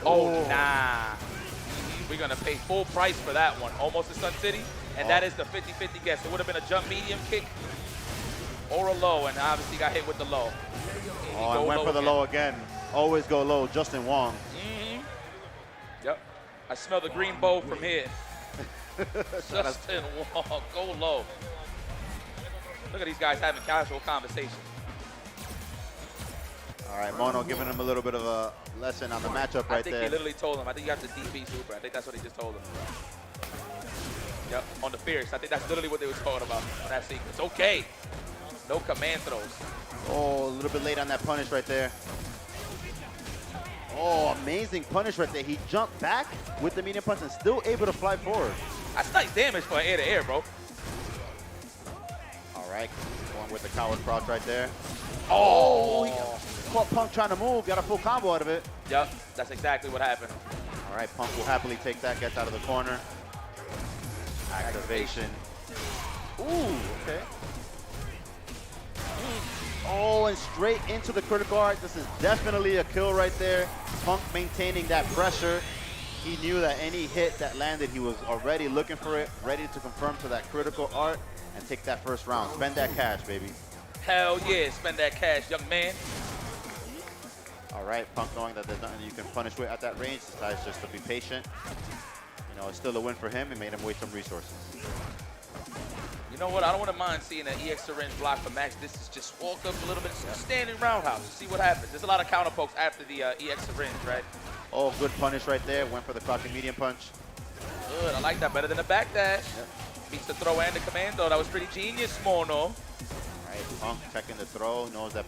Speaker 9: Oh, nah. We're going to pay full price for that one. Almost a Sun City, and that is the 50-50 guess. It would have been a jump medium kick or a low, and obviously got hit with the low.
Speaker 11: And went for the low again. Always go low, Justin Wong.
Speaker 9: Yep. I smell the green bow from here. Justin Wong, go low. Look at these guys having casual conversation.
Speaker 11: All right, Mono giving him a little bit of a lesson on the matchup right there.
Speaker 9: I think he literally told him. I think you have to DP super. I think that's what he just told him. Yep, on the fierce. I think that's literally what they were talking about on that sequence. Okay. No command throws.
Speaker 11: Oh, a little bit late on that punish right there. Oh, amazing punish right there. He jumped back with the medium punch and still able to fly forward.
Speaker 9: That's nice damage for air-to-air, bro.
Speaker 11: All right, going with the coward crouch right there.
Speaker 9: Oh,
Speaker 11: he caught Punk trying to move, got a full combo out of it.
Speaker 9: Yep, that's exactly what happened.
Speaker 11: All right, Punk will happily take that, gets out of the corner. Activation. Ooh, okay. Oh, and straight into the critical art. This is definitely a kill right there. Punk maintaining that pressure. He knew that any hit that landed, he was already looking for it, ready to confirm to that critical art and take that first round. Spend that cash, baby.
Speaker 9: Hell yeah, spend that cash, young man.
Speaker 11: All right, Punk knowing that there's nothing you can punish with at that range, decides just to be patient. You know, it's still a win for him. It made him waste some resources.
Speaker 9: You know what? I don't want to mind seeing an EX syringe block for Max. This is just walk up a little bit, standing roundhouse, see what happens. There's a lot of counter pokes after the EX syringe, right?
Speaker 11: Oh, good punish right there. Went for the crouching medium punch.
Speaker 9: Good, I like that. Better than the back dash.
Speaker 11: Yep.
Speaker 9: Beats the throw and the commando. That was pretty genius, Mono.
Speaker 11: All right, Punk checking the throw. Knows that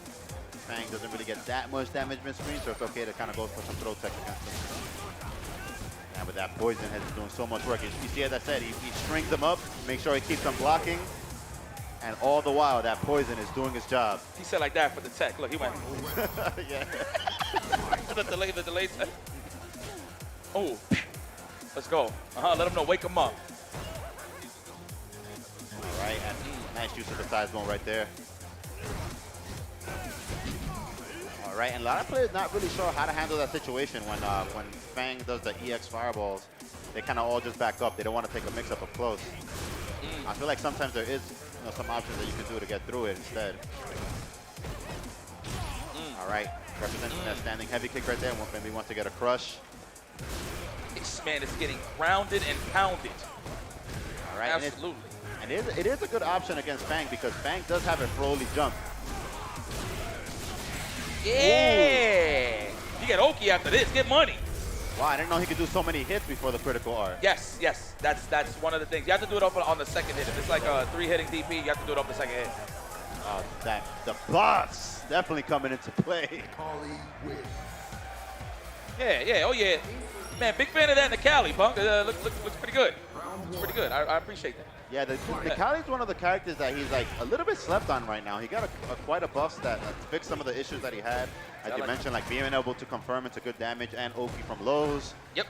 Speaker 11: Fang doesn't really get that much damage mid-screen, so it's okay to kind of go for some throw tech against him. Yeah, but that poison head is doing so much work. You see, as I said, he strings them up, make sure he keeps them blocking, and all the while, that poison is doing his job.
Speaker 9: He said like that for the tech. Look, he went.
Speaker 11: Yeah.
Speaker 9: the delay tech. Oh, let's go. Let him know, wake him up.
Speaker 11: All right, and nice use of the size bone right there. All right, and a lot of players not really sure how to handle that situation when Fang does the EX fireballs. They kind of all just back up. They don't want to take a mix-up up close. I feel like sometimes there is some options that you can do to get through it instead. All right, representing that standing heavy kick right there. Maybe wants to get a crush.
Speaker 9: This man is getting grounded and pounded.
Speaker 11: All right,
Speaker 9: absolutely.
Speaker 11: And it is a good option against Fang because Fang does have a Broly jump.
Speaker 9: Yeah! You get Oki after this, get money.
Speaker 11: Wow, I didn't know he could do so many hits before the critical art.
Speaker 9: Yes, that's one of the things. You have to do it on the second hit. If it's like a 3-hitting DP, you have to do it off the second hit.
Speaker 11: The buffs definitely coming into play.
Speaker 9: Yeah, oh yeah. Man, big fan of that in the Cali, Punk. Looks pretty good. Looks pretty good. I appreciate that.
Speaker 11: Yeah, the Cali's one of the characters that he's like a little bit slept on right now. He got quite a buff that fixed some of the issues that he had. As you mentioned, like being able to confirm into good damage and Oki from lows.
Speaker 9: Yep.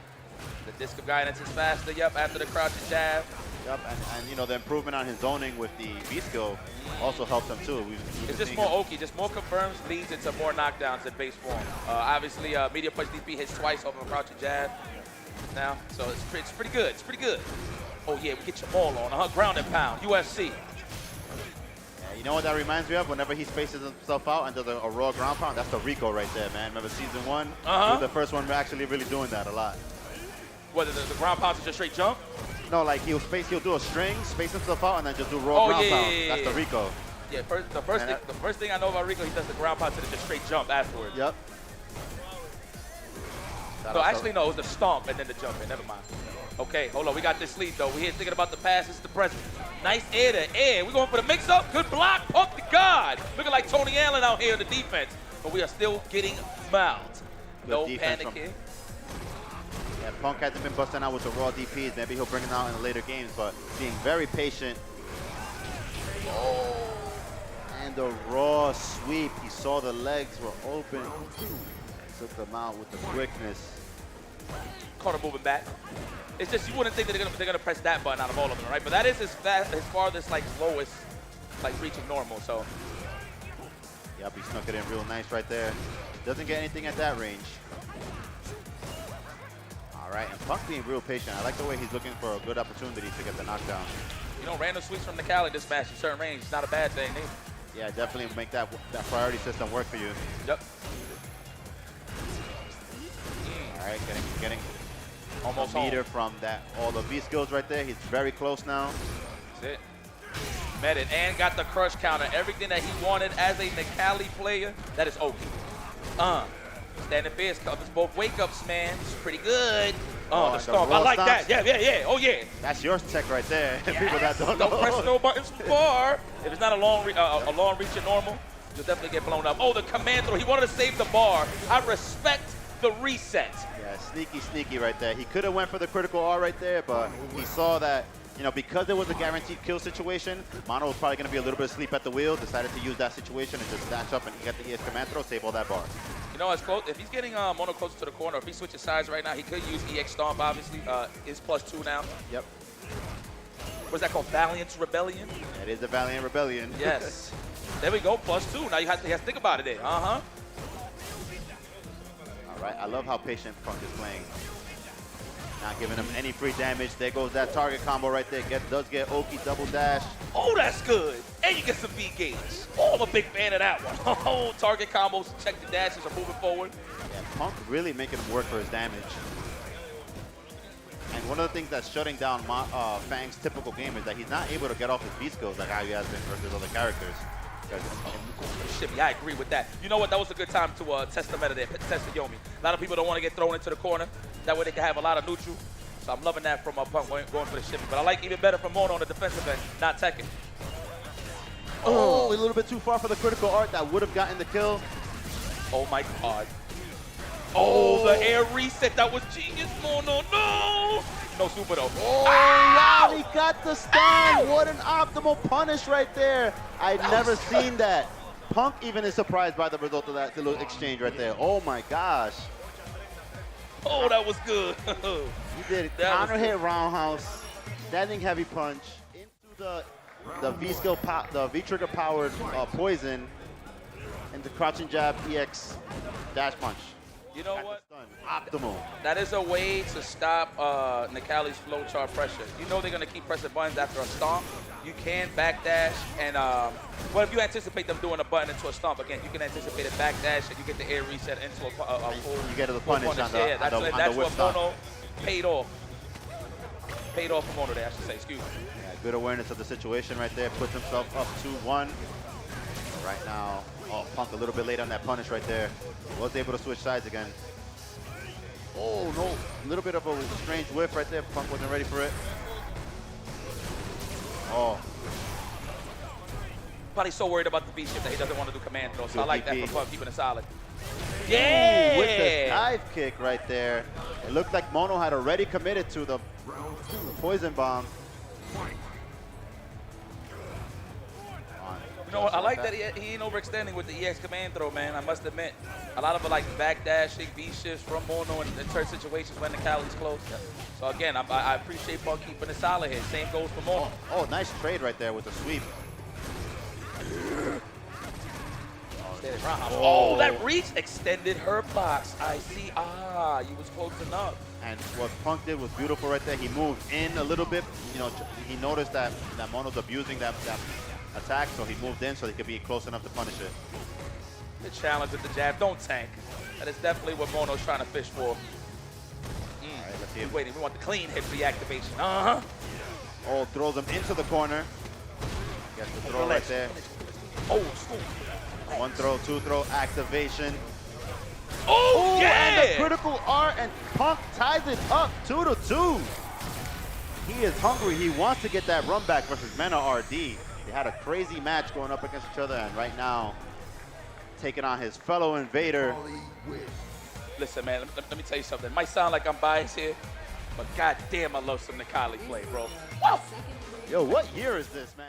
Speaker 9: The disc of guidance is faster, yep, after the crouch and jab.
Speaker 11: Yep, and you know, the improvement on his zoning with the V-skill also helps him too.
Speaker 9: It's just more Oki, just more confirms leads into more knockdowns in base form. Obviously, medium punch DP hits twice off of a crouch and jab now, so it's pretty good, it's pretty good. Oh yeah, we get your all on, ground and pound, UFC.
Speaker 11: Yeah, you know what that reminds me of? Whenever he spaces himself out and does a raw ground pound, that's the Rico right there, man. Remember season 1? He was the first one actually really doing that a lot.
Speaker 9: What, the ground pounds is just straight jump?
Speaker 11: No, like he'll do a string, space himself out, and then just do raw ground pound. That's the Rico.
Speaker 9: Yeah, the first thing I know about Rico, he does the ground pound to the just straight jump afterwards.
Speaker 11: Yep.
Speaker 9: No, actually, no, it was the stomp and then the jump in. Never mind. Okay, hold on. We got this lead, though. We're here thinking about the past. This is the present. Nice air to air. We're going for the mix-up. Good block. Pump to God. Looking like Tony Allen out here in the defense. But we are still getting mouthed. No panic here.
Speaker 11: Yeah, Punk hasn't been busting out with the raw DPs. Maybe he'll bring it out in the later games, but being very patient. Oh, and the raw sweep. He saw the legs were open. Took them out with the quickness.
Speaker 9: Corner moving back. It's just you wouldn't think that they're gonna press that button out of all of them, right? But that is his farthest, like lowest, like reach of normal. So.
Speaker 11: Yep, he snuck it in real nice right there. Doesn't get anything at that range. All right, and Punk being real patient. I like the way he's looking for a good opportunity to get the knockdown.
Speaker 9: You know, random sweeps from Nicali this match in certain range. It's not a bad thing, either.
Speaker 11: Yeah, definitely make that priority system work for you.
Speaker 9: Yep.
Speaker 11: All right, getting
Speaker 9: almost
Speaker 11: a meter from that. All the B skills right there. He's very close now.
Speaker 9: That's it. Met it and got the crush counter. Everything that he wanted as a Nicali player, that is Oki. Standing fierce covers both wake-ups, man. It's pretty good. The stomp. I like that. Yeah. Oh, yeah.
Speaker 11: That's your tech right there.
Speaker 9: Yes.
Speaker 11: People that don't know.
Speaker 9: Don't press no buttons far. If it's not a long reach at normal, you'll definitely get blown up. Oh, the command throw. He wanted to save the bar. I respect the reset.
Speaker 11: Yeah, sneaky right there. He could have went for the critical R right there, but he saw that, you know, because it was a guaranteed kill situation, Mono was probably going to be a little bit asleep at the wheel, decided to use that situation and just dash up and get the EX command throw, save all that bar.
Speaker 9: You know, it's close. If he's getting Mono closer to the corner, if he switches sides right now, he could use EX Stomp, obviously. Is +2 now.
Speaker 11: Yep.
Speaker 9: What's that called? Valiant Rebellion?
Speaker 11: It is the Valiant Rebellion.
Speaker 9: Yes. There we go, +2. Now you have to think about it there.
Speaker 11: All right, I love how patient Punk is playing. Not giving him any free damage. There goes that target combo right there. Does get Oki double dash.
Speaker 9: Oh, that's good. And you get some V gauge. Oh, I'm a big fan of that one. Oh, target combos, check the dashes, are moving forward.
Speaker 11: Yeah, Punk really making him work for his damage. And one of the things that's shutting down Fang's typical game is that he's not able to get off his V skills like how he has been versus other characters.
Speaker 9: Shimmy, I agree with that. You know what? That was a good time to test the meta there, test the Yomi. A lot of people don't want to get thrown into the corner. That way they can have a lot of neutral. So I'm loving that from Punk going for the shimmy. But I like even better from Mono on the defensive end, not teching.
Speaker 11: Oh, a little bit too far for the critical art. That would have gotten the kill.
Speaker 9: Oh my God. Oh, the air reset. That was genius, Mono. No! No super though.
Speaker 11: Oh, wow, he got the stun. What an optimal punish right there. I'd never seen that. Punk even is surprised by the result of that little exchange right there. Oh my gosh.
Speaker 9: Oh, that was good.
Speaker 11: He did it. Counter hit roundhouse, standing heavy punch into the V skill the V trigger powered poison, and the crouching jab EX dash punch.
Speaker 9: You know what?
Speaker 11: Optimal.
Speaker 9: That is a way to stop Nicali's flowchart pressure. You know they're going to keep pressing buttons after a stomp. You can backdash, and well, if you anticipate them doing a button into a stomp, again, you can anticipate a backdash, and you get the air reset into a full.
Speaker 11: You get to the punish on the,
Speaker 9: yeah, that's
Speaker 11: on the
Speaker 9: what Mono paid off. Paid off for Mono there, I should say. Excuse me.
Speaker 11: Yeah, good awareness of the situation right there. Puts himself up 2-1. Right now, Punk a little bit late on that punish right there. Was able to switch sides again. Oh no, a little bit of a strange whiff right there. Punk wasn't ready for it. Oh.
Speaker 9: Probably so worried about the V shift that he doesn't want to do command throw. So
Speaker 11: Good
Speaker 9: I like
Speaker 11: DP.
Speaker 9: that for Punk, keeping it solid. Yeah!
Speaker 11: Ooh, with the dive kick right there. It looked like Mono had already committed to the poison bomb.
Speaker 9: You know what? I like that he ain't overextending with the EX command throw, man. I must admit. A lot of it like backdashing, V-shifts from Mono in certain situations when the Cali's close. So again, I appreciate Punk keeping it solid here. Same goes for Mono.
Speaker 11: Oh, nice trade right there with the sweep.
Speaker 9: Oh, that reach extended her box. I see. You was close enough.
Speaker 11: And what Punk did was beautiful right there. He moved in a little bit. You know, he noticed that Mono's abusing that attack, so he moved in so he could be close enough to punish it.
Speaker 9: The challenge with the jab, don't tank. That is definitely what Mono's trying to fish for.
Speaker 11: All right, let's see.
Speaker 9: We're waiting. We want the clean hit reactivation.
Speaker 11: Oh, throws him into the corner. Gets the throw right there.
Speaker 9: Oh,
Speaker 11: one throw, two throw, activation.
Speaker 9: Oh, yeah!
Speaker 11: And the critical R, and Punk ties it up 2-2. he is hungry. He wants to get that run back versus Mena RD. They had a crazy match going up against each other, and right now, taking on his fellow invader.
Speaker 9: Listen, man, let me tell you something. It might sound like I'm biased here, but goddamn, I love some Nikali play, bro. Whoa!
Speaker 11: Yo, what year is this, man?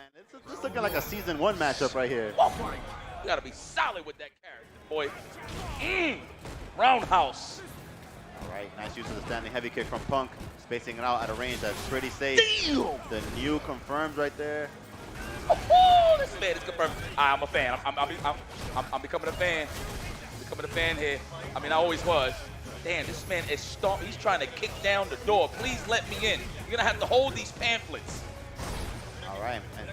Speaker 11: It's looking like a season 1 matchup right here.
Speaker 9: Whoa. You gotta be solid with that character, boy. Roundhouse.
Speaker 11: All right, nice use of the standing heavy kick from Punk. Spacing it out at a range that's pretty safe.
Speaker 9: Damn!
Speaker 11: The new confirmed right there.
Speaker 9: Oh, this man is confirmed. I'm a fan. I'm becoming a fan. Becoming a fan here. I mean, I always was. Damn, this man is he's trying to kick down the door. Please let me in. You're gonna have to hold these pamphlets.
Speaker 11: All right, and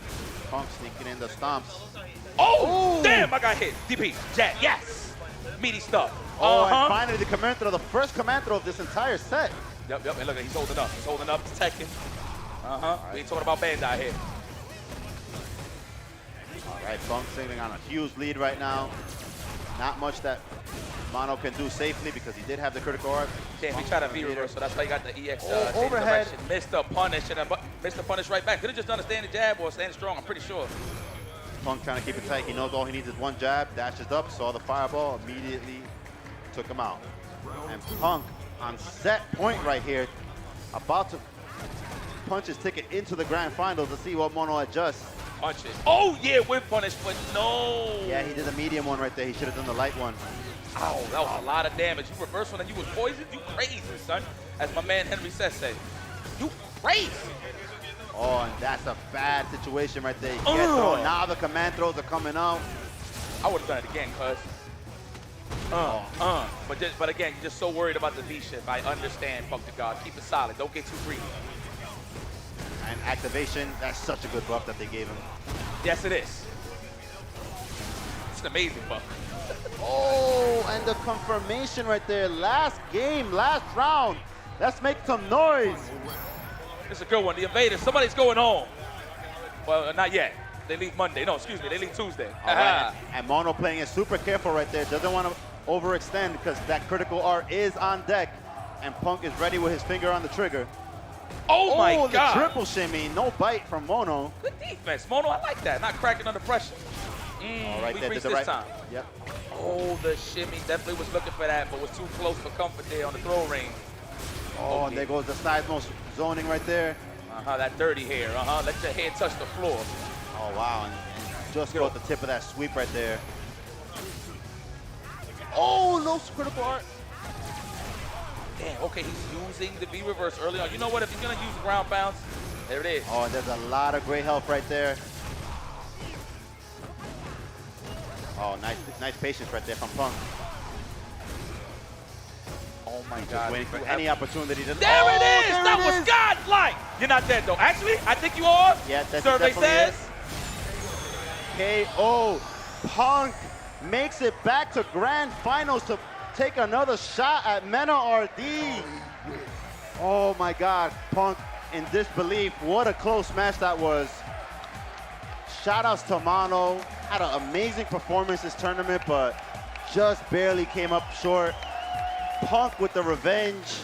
Speaker 11: Punk sneaking in the stomps.
Speaker 9: Oh, damn, I got hit. DP, jab, yes. Meaty stuff.
Speaker 11: Oh, and finally the Commando, the first Commando of this entire set.
Speaker 9: Yep, and look, he's holding up. He's holding up, protecting. Right. We ain't talking about Bandai here.
Speaker 11: All right, Punk sitting on a huge lead right now. Not much that Mono can do safely because he did have the critical art.
Speaker 9: Damn, he tried a V reverse, so that's why he got the EX
Speaker 11: overhead.
Speaker 9: direction. Missed the punish, and missed the punish right back. Could have just done a standing jab or standing strong, I'm pretty sure.
Speaker 11: Punk trying to keep it tight. He knows all he needs is one jab, dashes up, saw the fireball, immediately took him out. And Punk on set point right here, about to punch his ticket into the grand finals to see what Mono adjusts.
Speaker 9: Punch it. Oh, yeah, whip punish, but no.
Speaker 11: Yeah, he did the medium one right there. He should have done the light one.
Speaker 9: Oh, that was a lot of damage. You reversed one and you was poisoned? You crazy, son. As my man Henry said, you crazy.
Speaker 11: Oh, and that's a bad situation right there. Now the command throws are coming out.
Speaker 9: I would have done it again, cuz. But again, you're just so worried about the V shift. I understand, fuck the God. Keep it solid. Don't get too greedy.
Speaker 11: And activation, that's such a good buff that they gave him.
Speaker 9: Yes, it is. It's an amazing buff.
Speaker 11: Oh, and the confirmation right there. Last game, last round. Let's make some noise.
Speaker 9: It's a good one. The Invaders, somebody's going home. Well, not yet. They leave Monday. No, excuse me. They leave Tuesday.
Speaker 11: All right. And Mono playing it super careful right there. Doesn't want to overextend because that critical art is on deck. And Punk is ready with his finger on the trigger.
Speaker 9: Oh my God.
Speaker 11: The triple shimmy. No bite from Mono.
Speaker 9: Good defense, Mono. I like that. Not cracking under pressure.
Speaker 11: All right,
Speaker 9: we
Speaker 11: there
Speaker 9: reached
Speaker 11: did the
Speaker 9: this
Speaker 11: right
Speaker 9: time.
Speaker 11: Yep.
Speaker 9: Oh, the shimmy. Definitely was looking for that, but was too close for comfort there on the throw range.
Speaker 11: Oh, and there goes the sidemost zoning right there.
Speaker 9: That dirty hair. Let your hair touch the floor.
Speaker 11: Oh, wow. And just got the tip of that sweep right there. Oh, no critical art.
Speaker 9: Damn, okay, he's using the V reverse early on. You know what? If he's going to use the ground pounds, there it is.
Speaker 11: Oh, and there's a lot of great health right there. Oh, nice patience right there from Punk.
Speaker 9: Oh my
Speaker 11: Just
Speaker 9: God.
Speaker 11: waiting for any opportunity to.
Speaker 9: There it is! That was godlike! You're not dead though. Actually, I think you are.
Speaker 11: Yeah, that's
Speaker 9: Survey says.
Speaker 11: KO. Punk makes it back to grand finals to take another shot at Mena RD. Oh my God, Punk in disbelief. What a close match that was. Shout outs to Mono. Had an amazing performance this tournament, but just barely came up short. Punk with the revenge.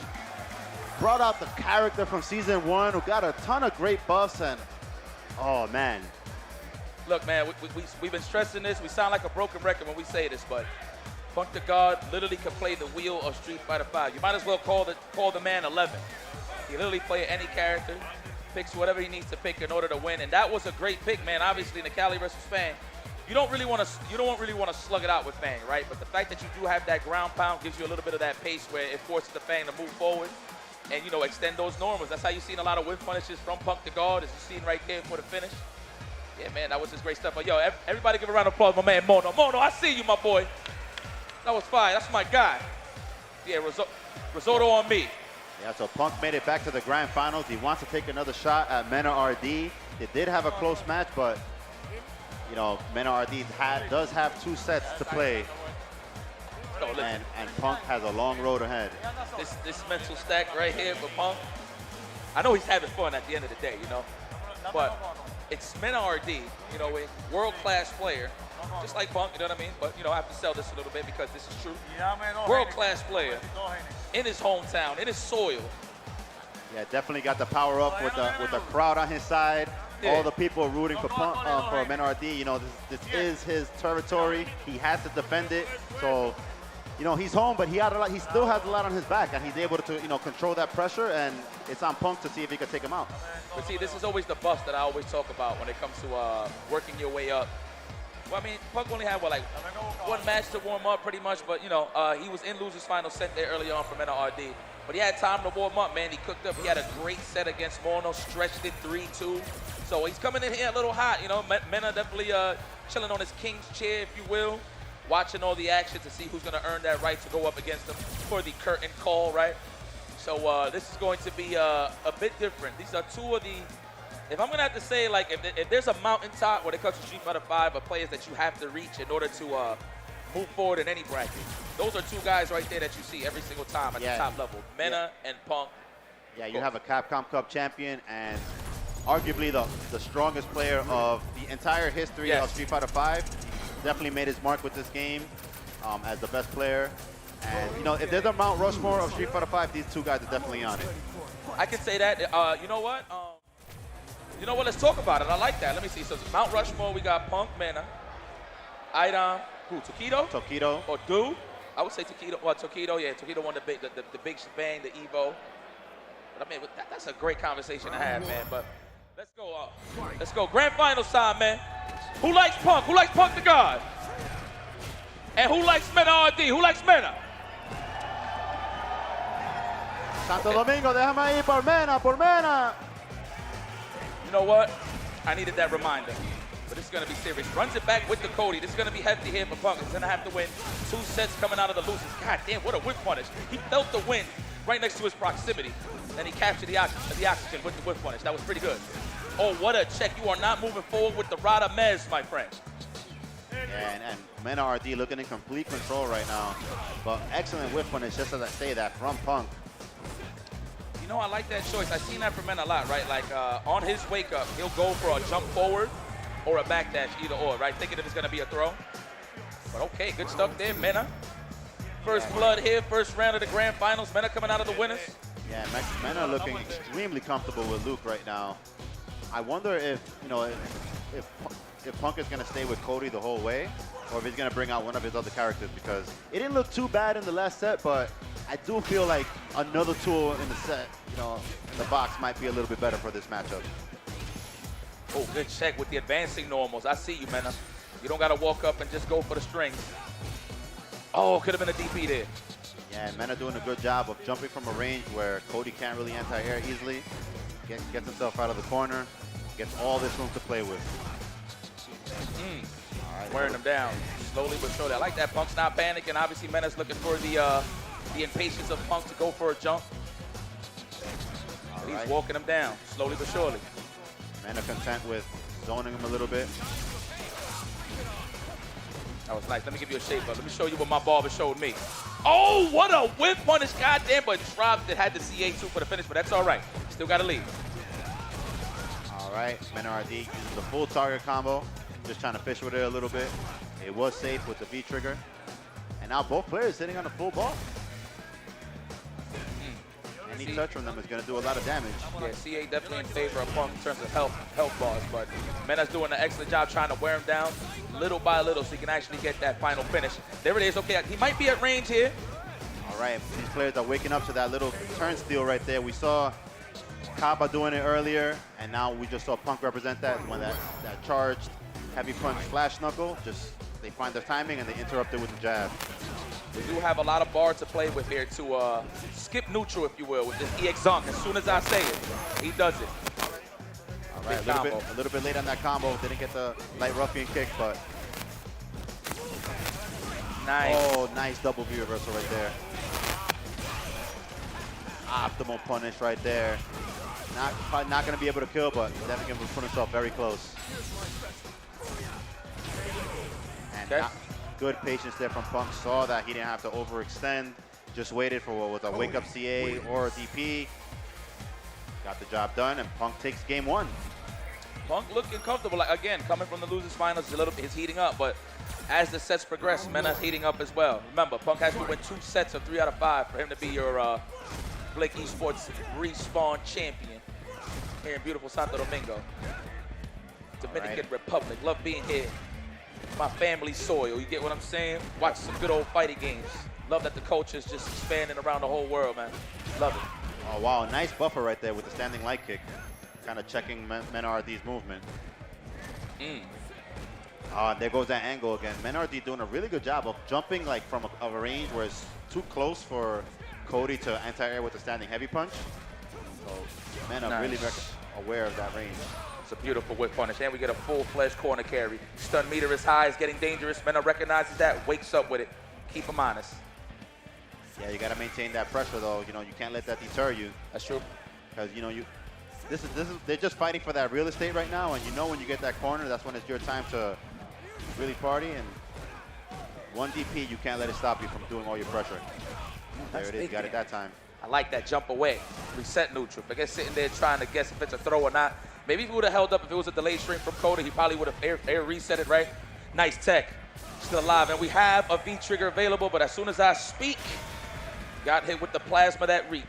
Speaker 11: Brought out the character from season 1 who got a ton of great buffs and, oh man.
Speaker 9: Look, man, we've been stressing this. We sound like a broken record when we say this, but Punk the God literally can play the wheel of Street Fighter V. You might as well call the man 11. He literally play any character, picks whatever he needs to pick in order to win, and that was a great pick, man. Obviously, Nikali versus Fang. You don't really want to slug it out with Fang, right? But the fact that you do have that ground pound gives you a little bit of that pace where it forces the Fang to move forward and, you know, extend those normals. That's how you've seen a lot of whip punishes from Punk the God, as you've seen right there for the finish. Yeah, man, that was just great stuff. But yo, everybody give a round of applause, my man Mono. Mono, I see you, my boy. That was fire. That's my guy. Yeah, risotto on me.
Speaker 11: Yeah, so Punk made it back to the grand finals. He wants to take another shot at Mena RD. They did have a close match, but you know, Mena RD does have 2 sets to play.
Speaker 9: Oh,
Speaker 11: and Punk has a long road ahead.
Speaker 9: This mental stack right here for Punk, I know he's having fun at the end of the day, you know, but it's Mena RD, you know, a world-class player, just like Punk, you know what I mean? But, you know, I have to sell this a little bit because this is true. World-class player in his hometown, in his soil.
Speaker 11: Yeah, definitely got the power up with the crowd on his side.
Speaker 9: Yeah.
Speaker 11: All the people rooting for MNRD. You know, this is his territory. He has to defend it. So, you know, he's home, but he still has a lot on his back, and he's able to, you know, control that pressure. And it's on Punk to see if he can take him out.
Speaker 9: But see, this is always the bust that I always talk about when it comes to working your way up. Well, I mean, Punk only had, what, like one match to warm up pretty much, but, you know, he was in losers final set there early on from NRD. But he had time to warm up, man. He cooked up. He had a great set against Mono, stretched it 3-2. So he's coming in here a little hot, you know. Mena definitely chilling on his king's chair, if you will, watching all the action to see who's going to earn that right to go up against him for the curtain call, right? So this is going to be a bit different. These are two of the, if I'm going to have to say, like, if there's a mountaintop when it comes to Street Fighter V of players that you have to reach in order to move forward in any bracket, those are two guys right there that you see every single time at the top level, Mena and Punk.
Speaker 11: Yeah, you have a Capcom Cup champion and arguably the strongest player of the entire history of Street Fighter V. Definitely made his mark with this game as the best player. And, you know, if there's a Mount Rushmore of Street Fighter V, these two guys are definitely on it.
Speaker 9: I can say that. You know what? Let's talk about it. I like that. Let me see. So Mount Rushmore, we got Punk, Mena, Idom, who, Tokido?
Speaker 11: Tokido.
Speaker 9: Or Dude? I would say Tokido. Well, Tokido, yeah. Tokido won the big shebang, the Evo. But I mean, that's a great conversation to have, man. But let's go. Let's go. Grand Finals time, man. Who likes Punk? Who likes Punk the God? And who likes Mena RD? Who likes Mena?
Speaker 11: Santo Domingo, déjame ahí por Mena, por Mena.
Speaker 9: You know what? I needed that reminder. But this is going to be serious. Runs it back with the Cody. This is going to be hefty here for Punk. He's going to have to win 2 sets coming out of the losers. God damn, what a whip punish. He felt the wind right next to his proximity. Then he captured the oxygen with the whip punish. That was pretty good. Oh, what a check. You are not moving forward with the Rada Mez, my friend.
Speaker 11: Yeah, and Mena RD looking in complete control right now. But excellent whip punish, just as I say that, from Punk.
Speaker 9: You know, I like that choice. I've seen that from Mena a lot, right? Like, on his wake up, he'll go for a jump forward or a backdash, either or, right? Thinking if it's going to be a throw. But okay, good stuff there, Mena. First blood here, first round of the grand finals. Mena coming out of the winners.
Speaker 11: Yeah, Mena looking extremely comfortable with Luke right now. I wonder if, you know, if Punk is going to stay with Cody the whole way, or if he's going to bring out one of his other characters, because it didn't look too bad in the last set, but I do feel like another tool in the set, you know, in the box might be a little bit better for this matchup.
Speaker 9: Oh, good check with the advancing normals. I see you, Mena. You don't got to walk up and just go for the strings. Oh, could have been a DP there.
Speaker 11: Yeah, and Mena doing a good job of jumping from a range where Cody can't really anti-air easily. Gets himself out of the corner, gets all this room to play with.
Speaker 9: All right, wearing him down slowly but surely. I like that. Punk's not panicking. Obviously, Mena's looking for the impatience of Punk to go for a jump. He's walking him down slowly but surely.
Speaker 11: Mena content with zoning him a little bit.
Speaker 9: That was nice. Let me give you a shape up. Let me show you what my barber showed me. Oh, what a whip punish. Goddamn, but Schraub that had the CA2 for the finish, but that's all right. Still got to lead.
Speaker 11: All right, Mena RD uses the full target combo. Just trying to fish with it a little bit. It was safe with the V trigger. And now both players sitting on the full ball. Any touch from them is going to do a lot of damage.
Speaker 9: Yeah, CA definitely in favor of Punk in terms of health bars, but Mena's doing an excellent job trying to wear him down little by little so he can actually get that final finish. There it is. Okay, he might be at range here.
Speaker 11: All right, these players are waking up to that little turn steal right there. We saw Kaba doing it earlier, and now we just saw Punk represent that when that charged heavy punch flash knuckle. Just they find their timing and they interrupt it with the jab.
Speaker 9: We do have a lot of bars to play with here to skip neutral, if you will, with this EX Zunk. As soon as I say it, he does it.
Speaker 11: All right, a little bit late on that combo. Didn't get the light ruffian kick, but
Speaker 9: nice.
Speaker 11: Oh, nice double V reversal right there. Optimal punish right there. Probably not going to be able to kill, but definitely going to put himself very close. And good patience there from Punk. Saw that he didn't have to overextend. Just waited for what was a wake-up CA or a DP. Got the job done, and Punk takes game 1.
Speaker 9: Punk looking comfortable. Like, again, coming from the losers finals, he's heating up, but as the sets progress, Mena's heating up as well. Remember, Punk has to win 2 sets of 3 out of 5 for him to be your Blake Esports Respawn champion here in beautiful Santo Domingo, Dominican Republic. Love being here. My family's soil, you get what I'm saying? Watch some good old fighting games. Love that the culture is just expanding around the whole world, man. Love it.
Speaker 11: Oh, wow, nice buffer right there with the standing light kick. Kind of checking Menard's movement. There goes that angle again. Menard doing a really good job of jumping like from a range where it's too close for Cody to anti-air with the standing heavy punch. So Menard really aware of that range.
Speaker 9: It's a beautiful whip punish, and we get a full-fledged corner carry. Stun meter is high, it's getting dangerous. Menard recognizes that, wakes up with it. Keep him honest.
Speaker 11: Yeah, you got to maintain that pressure though. You know, you can't let that deter you.
Speaker 9: That's true.
Speaker 11: Because you know they're just fighting for that real estate right now, and you know when you get that corner, that's when it's your time to really party. And one DP, you can't let it stop you from doing all your pressure. There it is, you got it that time.
Speaker 9: I like that jump away, reset neutral. I guess sitting there trying to guess if it's a throw or not. Maybe if he would have held up if it was a delayed stream from Cody, he probably would have air reset it, right? Nice tech, still alive. And we have a V-trigger available, but as soon as I speak, got hit with the plasma that reach.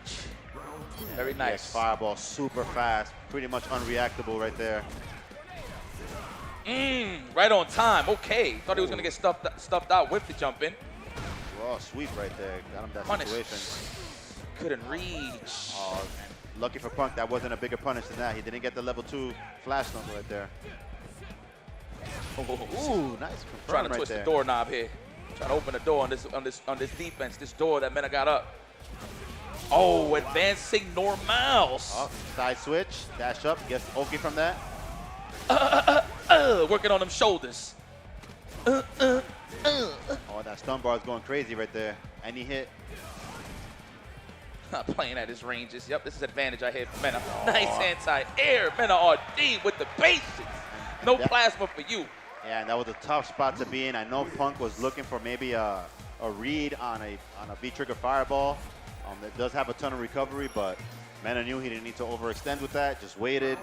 Speaker 9: Very nice.
Speaker 11: Fireball, super fast, pretty much unreactable right there.
Speaker 9: Right on time. Okay, thought he was gonna get stuffed out with the jump in.
Speaker 11: Oh, sweep right there. Got him that
Speaker 9: Punish.
Speaker 11: situation.
Speaker 9: Couldn't reach.
Speaker 11: Oh, lucky for Punk, that wasn't a bigger punish than that. He didn't get the level 2 flash number right there. Ooh, nice confirm
Speaker 9: Trying to
Speaker 11: right
Speaker 9: twist
Speaker 11: there.
Speaker 9: the doorknob here. Trying to open the door on this defense. This door that Mena got up. Oh, advancing normals.
Speaker 11: Oh, side switch, dash up, gets Oki from that.
Speaker 9: Working on them shoulders.
Speaker 11: Oh, that stun bar is going crazy right there. Any hit.
Speaker 9: Playing at his ranges. Yep, this is advantage I had for Mena. Nice anti-air. Mena RD with the basics. No plasma for you.
Speaker 11: Yeah, and that was a tough spot to be in. I know Punk was looking for maybe a read on a V-trigger fireball. That does have a ton of recovery, but Mena knew he didn't need to overextend with that. Just waited,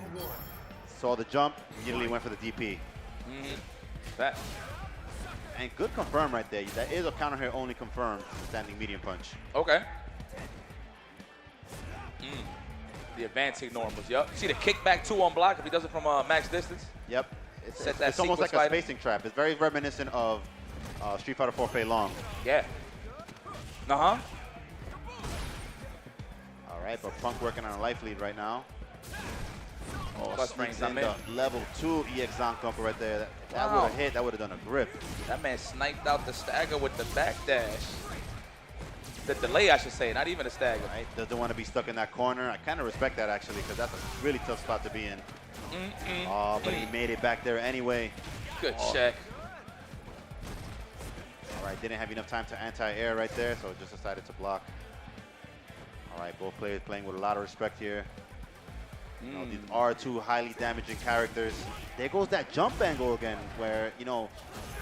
Speaker 11: saw the jump, immediately went for the DP.
Speaker 9: That.
Speaker 11: And good confirm right there. That is a counter hit only confirmed standing medium punch.
Speaker 9: Okay. The advancing normals, yep. See the kickback 2 on block if he does it from max distance?
Speaker 11: Yep.
Speaker 9: It's
Speaker 11: almost like a spacing trap. It's very reminiscent of Street Fighter 4 Fei Long.
Speaker 9: Yeah.
Speaker 11: All right, but Punk working on a life lead right now. Oh,
Speaker 9: Plus
Speaker 11: sneaks
Speaker 9: range,
Speaker 11: in the level 2 EX Zonk Thumper right there. That would have hit, that would have done a grip.
Speaker 9: That man sniped out the stagger with the backdash. The delay, I should say, not even a stagger.
Speaker 11: Right, doesn't want to be stuck in that corner. I kind of respect that actually, because that's a really tough spot to be in. Oh, but he made it back there anyway.
Speaker 9: Good check.
Speaker 11: All right, didn't have enough time to anti-air right there, so just decided to block. All right, both players playing with a lot of respect here. You know, these are 2 highly damaging characters. There goes that jump angle again, where, you know,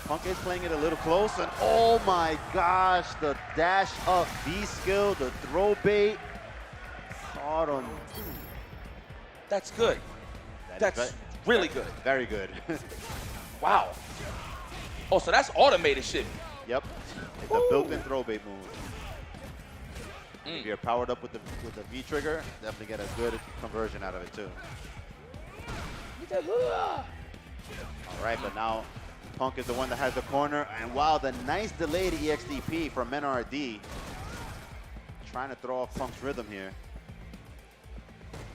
Speaker 11: Punk is playing it a little close, and oh my gosh, the dash up V skill, the throw bait. Caught him.
Speaker 9: That's good. That's really good.
Speaker 11: Very good.
Speaker 9: Wow. Oh, so that's automated shit.
Speaker 11: Yep. It's a built-in throw bait move. If you're powered up with the V trigger, definitely get a good conversion out of it too. All right, but now Punk is the one that has the corner, and wow, the nice delayed EXDP from MenRD. Trying to throw off Punk's rhythm here.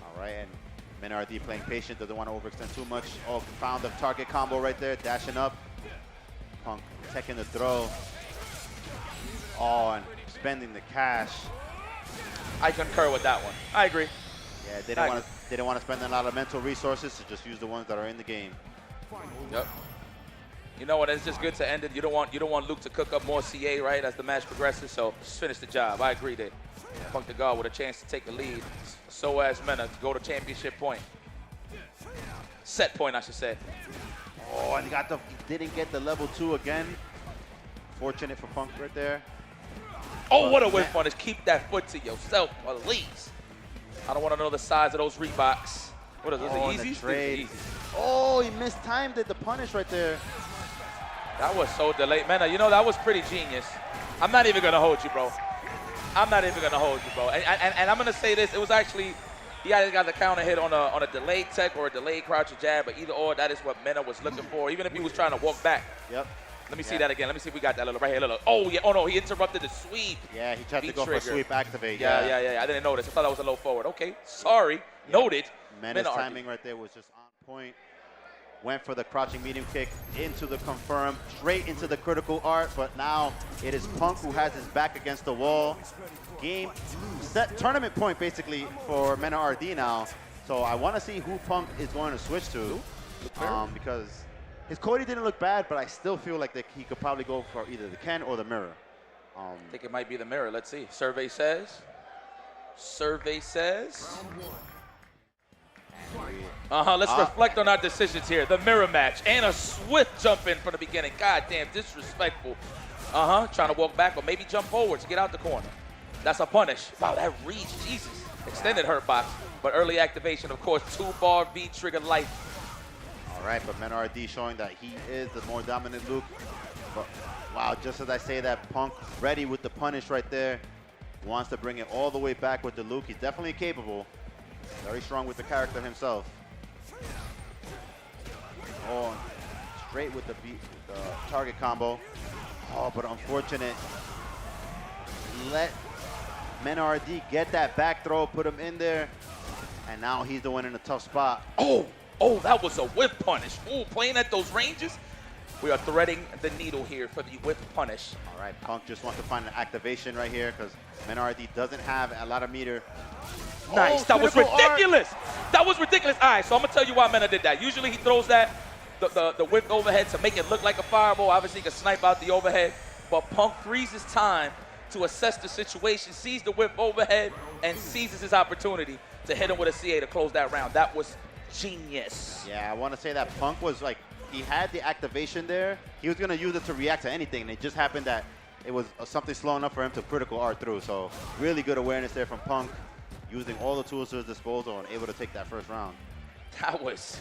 Speaker 11: All right, and MenRD playing patient, doesn't want to overextend too much. Oh, found the target combo right there, dashing up. Punk taking the throw. Oh, and spending the cash.
Speaker 9: I concur with that one. I agree.
Speaker 11: Yeah, they didn't want to spend a lot of mental resources to just use the ones that are in the game.
Speaker 9: Yep. You know what? It's just good to end it. You don't want Luke to cook up more CA, right, as the match progresses. So just finish the job. I agree there. Punk the guard with a chance to take the lead. So as Mena to go to championship point. Set point, I should say.
Speaker 11: Oh, and he didn't get the level 2 again. Fortunate for Punk right there.
Speaker 9: Oh, what a whip punish. Keep that foot to yourself, please. I don't want to know the size of those Reeboks. What is this, Yeezys?
Speaker 11: Oh, he mistimed it, the punish right there.
Speaker 9: That was so delayed. Mena, you know, that was pretty genius. I'm not even going to hold you, bro. I'm not even gonna hold you, bro. And I'm gonna say this. It was actually he either got the counter hit on a delayed tech or a delayed crouch or jab, but either or, that is what Mena was looking for. Even if he was trying to walk back.
Speaker 11: Yep.
Speaker 9: Let me see that again. Let me see if we got that little right here. Look. Oh yeah. Oh no, he interrupted the sweep.
Speaker 11: Yeah, he tried to go for a sweep activate.
Speaker 9: Yeah. I didn't notice. I thought that was a low forward. Okay, sorry. Noted.
Speaker 11: Mena's timing right there was just on point. Went for the crouching medium kick into the confirm, straight into the critical art, but now it is Punk who has his back against the wall. Game set tournament point basically for Mena RD now. So I want to see who Punk is going to switch to because his Cody didn't look bad, but I still feel like that he could probably go for either the Ken or the mirror.
Speaker 9: I think it might be the mirror. Let's see. Survey says. Let's reflect on our decisions here. The mirror match and a swift jump in from the beginning. God damn, disrespectful. Trying to walk back or maybe jump forward to get out the corner. That's a punish. Wow, that reach, Jesus. Extended hurt box, but early activation, of course, 2-bar V trigger light.
Speaker 11: All right, but Mena RD showing that he is the more dominant Luke. But wow, just as I say that, Punk ready with the punish right there. Wants to bring it all the way back with the Luke. He's definitely capable. Very strong with the character himself. Oh, straight with the target combo. Oh, but unfortunate. Let Mena RD get that back throw, put him in there, and now he's the one in a tough spot.
Speaker 9: Oh, that was a whip punish. Ooh, playing at those ranges. We are threading the needle here for the whip punish.
Speaker 11: All right, Punk just wants to find an activation right here because Mena RD doesn't have a lot of meter.
Speaker 9: Nice, that was ridiculous. That was ridiculous. All right, so I'm gonna tell you why Mena did that. Usually he throws that, the whip overhead to make it look like a fireball. Obviously he can snipe out the overhead, but Punk freezes time to assess the situation, sees the whip overhead, and seizes his opportunity to hit him with a CA to close that round. That was genius.
Speaker 11: Yeah, I want to say that Punk was like, he had the activation there. He was gonna use it to react to anything, and it just happened that it was something slow enough for him to critical art through. So really good awareness there from Punk, using all the tools to his disposal and able to take that first round.
Speaker 9: That was,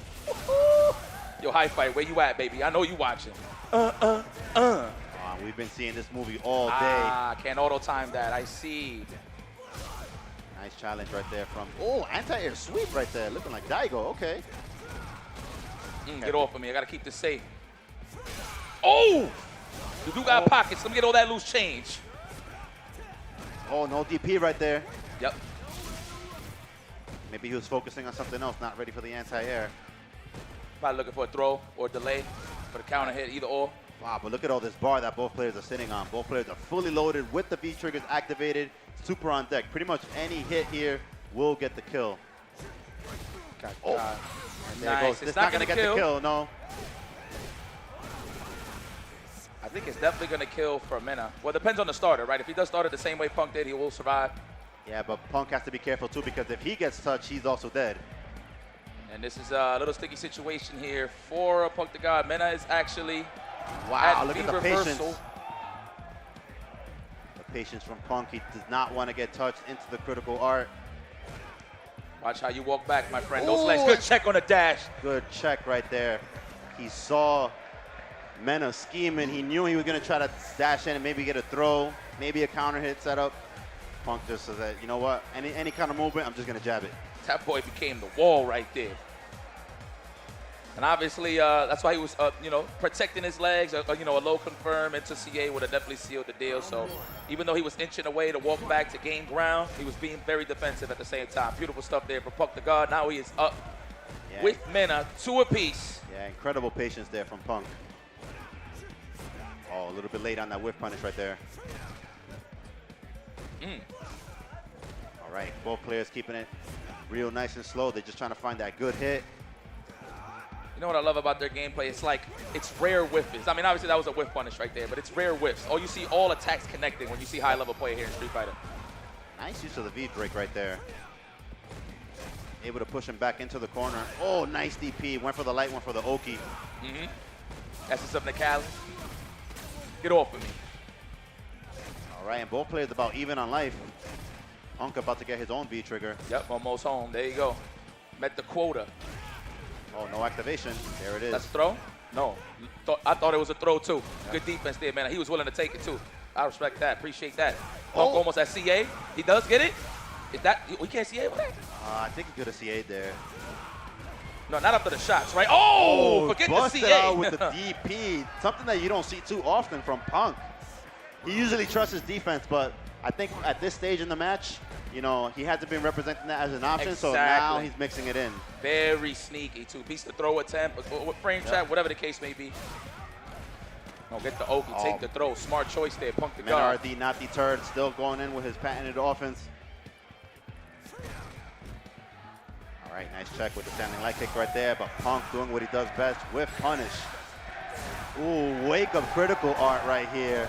Speaker 9: yo, high fight, where you at, baby? I know you watching.
Speaker 11: We've been seeing this movie all day.
Speaker 9: Can't auto time that, I see.
Speaker 11: Nice challenge right there from, anti-air sweep right there, looking like Daigo, okay.
Speaker 9: Get off of me, I gotta keep this safe. Oh! You do got pockets, let me get all that loose change.
Speaker 11: Oh, no DP right there.
Speaker 9: Yep.
Speaker 11: Maybe he was focusing on something else, not ready for the anti-air.
Speaker 9: Probably looking for a throw or a delay for the counter hit, either or.
Speaker 11: Wow, but look at all this bar that both players are sitting on. Both players are fully loaded with the V-triggers activated, super on deck. Pretty much any hit here will get the kill.
Speaker 9: God.
Speaker 11: And there it goes. It's not gonna get the kill, no.
Speaker 9: I think it's definitely gonna kill for Mena. Well, it depends on the starter, right? If he does start it the same way Punk did, he will survive.
Speaker 11: Yeah, but Punk has to be careful too because if he gets touched, he's also dead.
Speaker 9: And this is a little sticky situation here for Punk the God. Mena is actually
Speaker 11: look at the patience. The patience from Punk. He does not want to get touched into the critical art.
Speaker 9: Watch how you walk back, my friend. Those legs. Good check on the dash.
Speaker 11: Good check right there. He saw Mena scheming. He knew he was going to try to dash in and maybe get a throw, maybe a counter hit setup. Punk just says that, you know what, any kind of movement, I'm just going to jab it.
Speaker 9: That boy became the wall right there. And obviously, that's why he was, protecting his legs. A low confirm into CA would have definitely sealed the deal. So even though he was inching away to walk back to gain ground, he was being very defensive at the same time. Beautiful stuff there for Punk the God. Now he is up with Mena, 2 apiece.
Speaker 11: Yeah, incredible patience there from Punk. Oh, a little bit late on that whiff punish right there. All right, both players keeping it real nice and slow. They're just trying to find that good hit.
Speaker 9: You know what I love about their gameplay? It's like, it's rare whiffs. I mean, obviously that was a whiff punish right there, but it's rare whiffs. Oh, you see all attacks connecting when you see high-level play here in Street Fighter.
Speaker 11: Nice use of the V-break right there. Able to push him back into the corner. Oh, nice DP. Went for the light, went for the Oki.
Speaker 9: That's just something to Cali. Get off of me.
Speaker 11: All right, and both players about even on life. Punk about to get his own V-trigger.
Speaker 9: Yep, almost home. There you go. Met the quota.
Speaker 11: Oh, no activation. There it is.
Speaker 9: That's a throw? No. I thought it was a throw, too. Good defense there, man. He was willing to take it, too. I respect that. Appreciate that. Punk almost at CA. He does get it. Is that we can't CA with that?
Speaker 11: I think he could have CA'd there.
Speaker 9: No, not after the shots, right? Oh, forget the
Speaker 11: busted
Speaker 9: CA.
Speaker 11: out with the DP. Something that you don't see too often from Punk. He usually trusts his defense, but I think at this stage in the match, you know, he hasn't been representing that as an option, so now he's mixing it in.
Speaker 9: Very sneaky, too. Piece the throw attempt, frame trap, whatever the case may be. Oh, get the Oki, take the throw. Smart choice there, Punk the guard.
Speaker 11: RD not deterred, still going in with his patented offense. All right, nice check with the standing leg kick right there, but Punk doing what he does best with punish. Ooh, wake up critical art right here.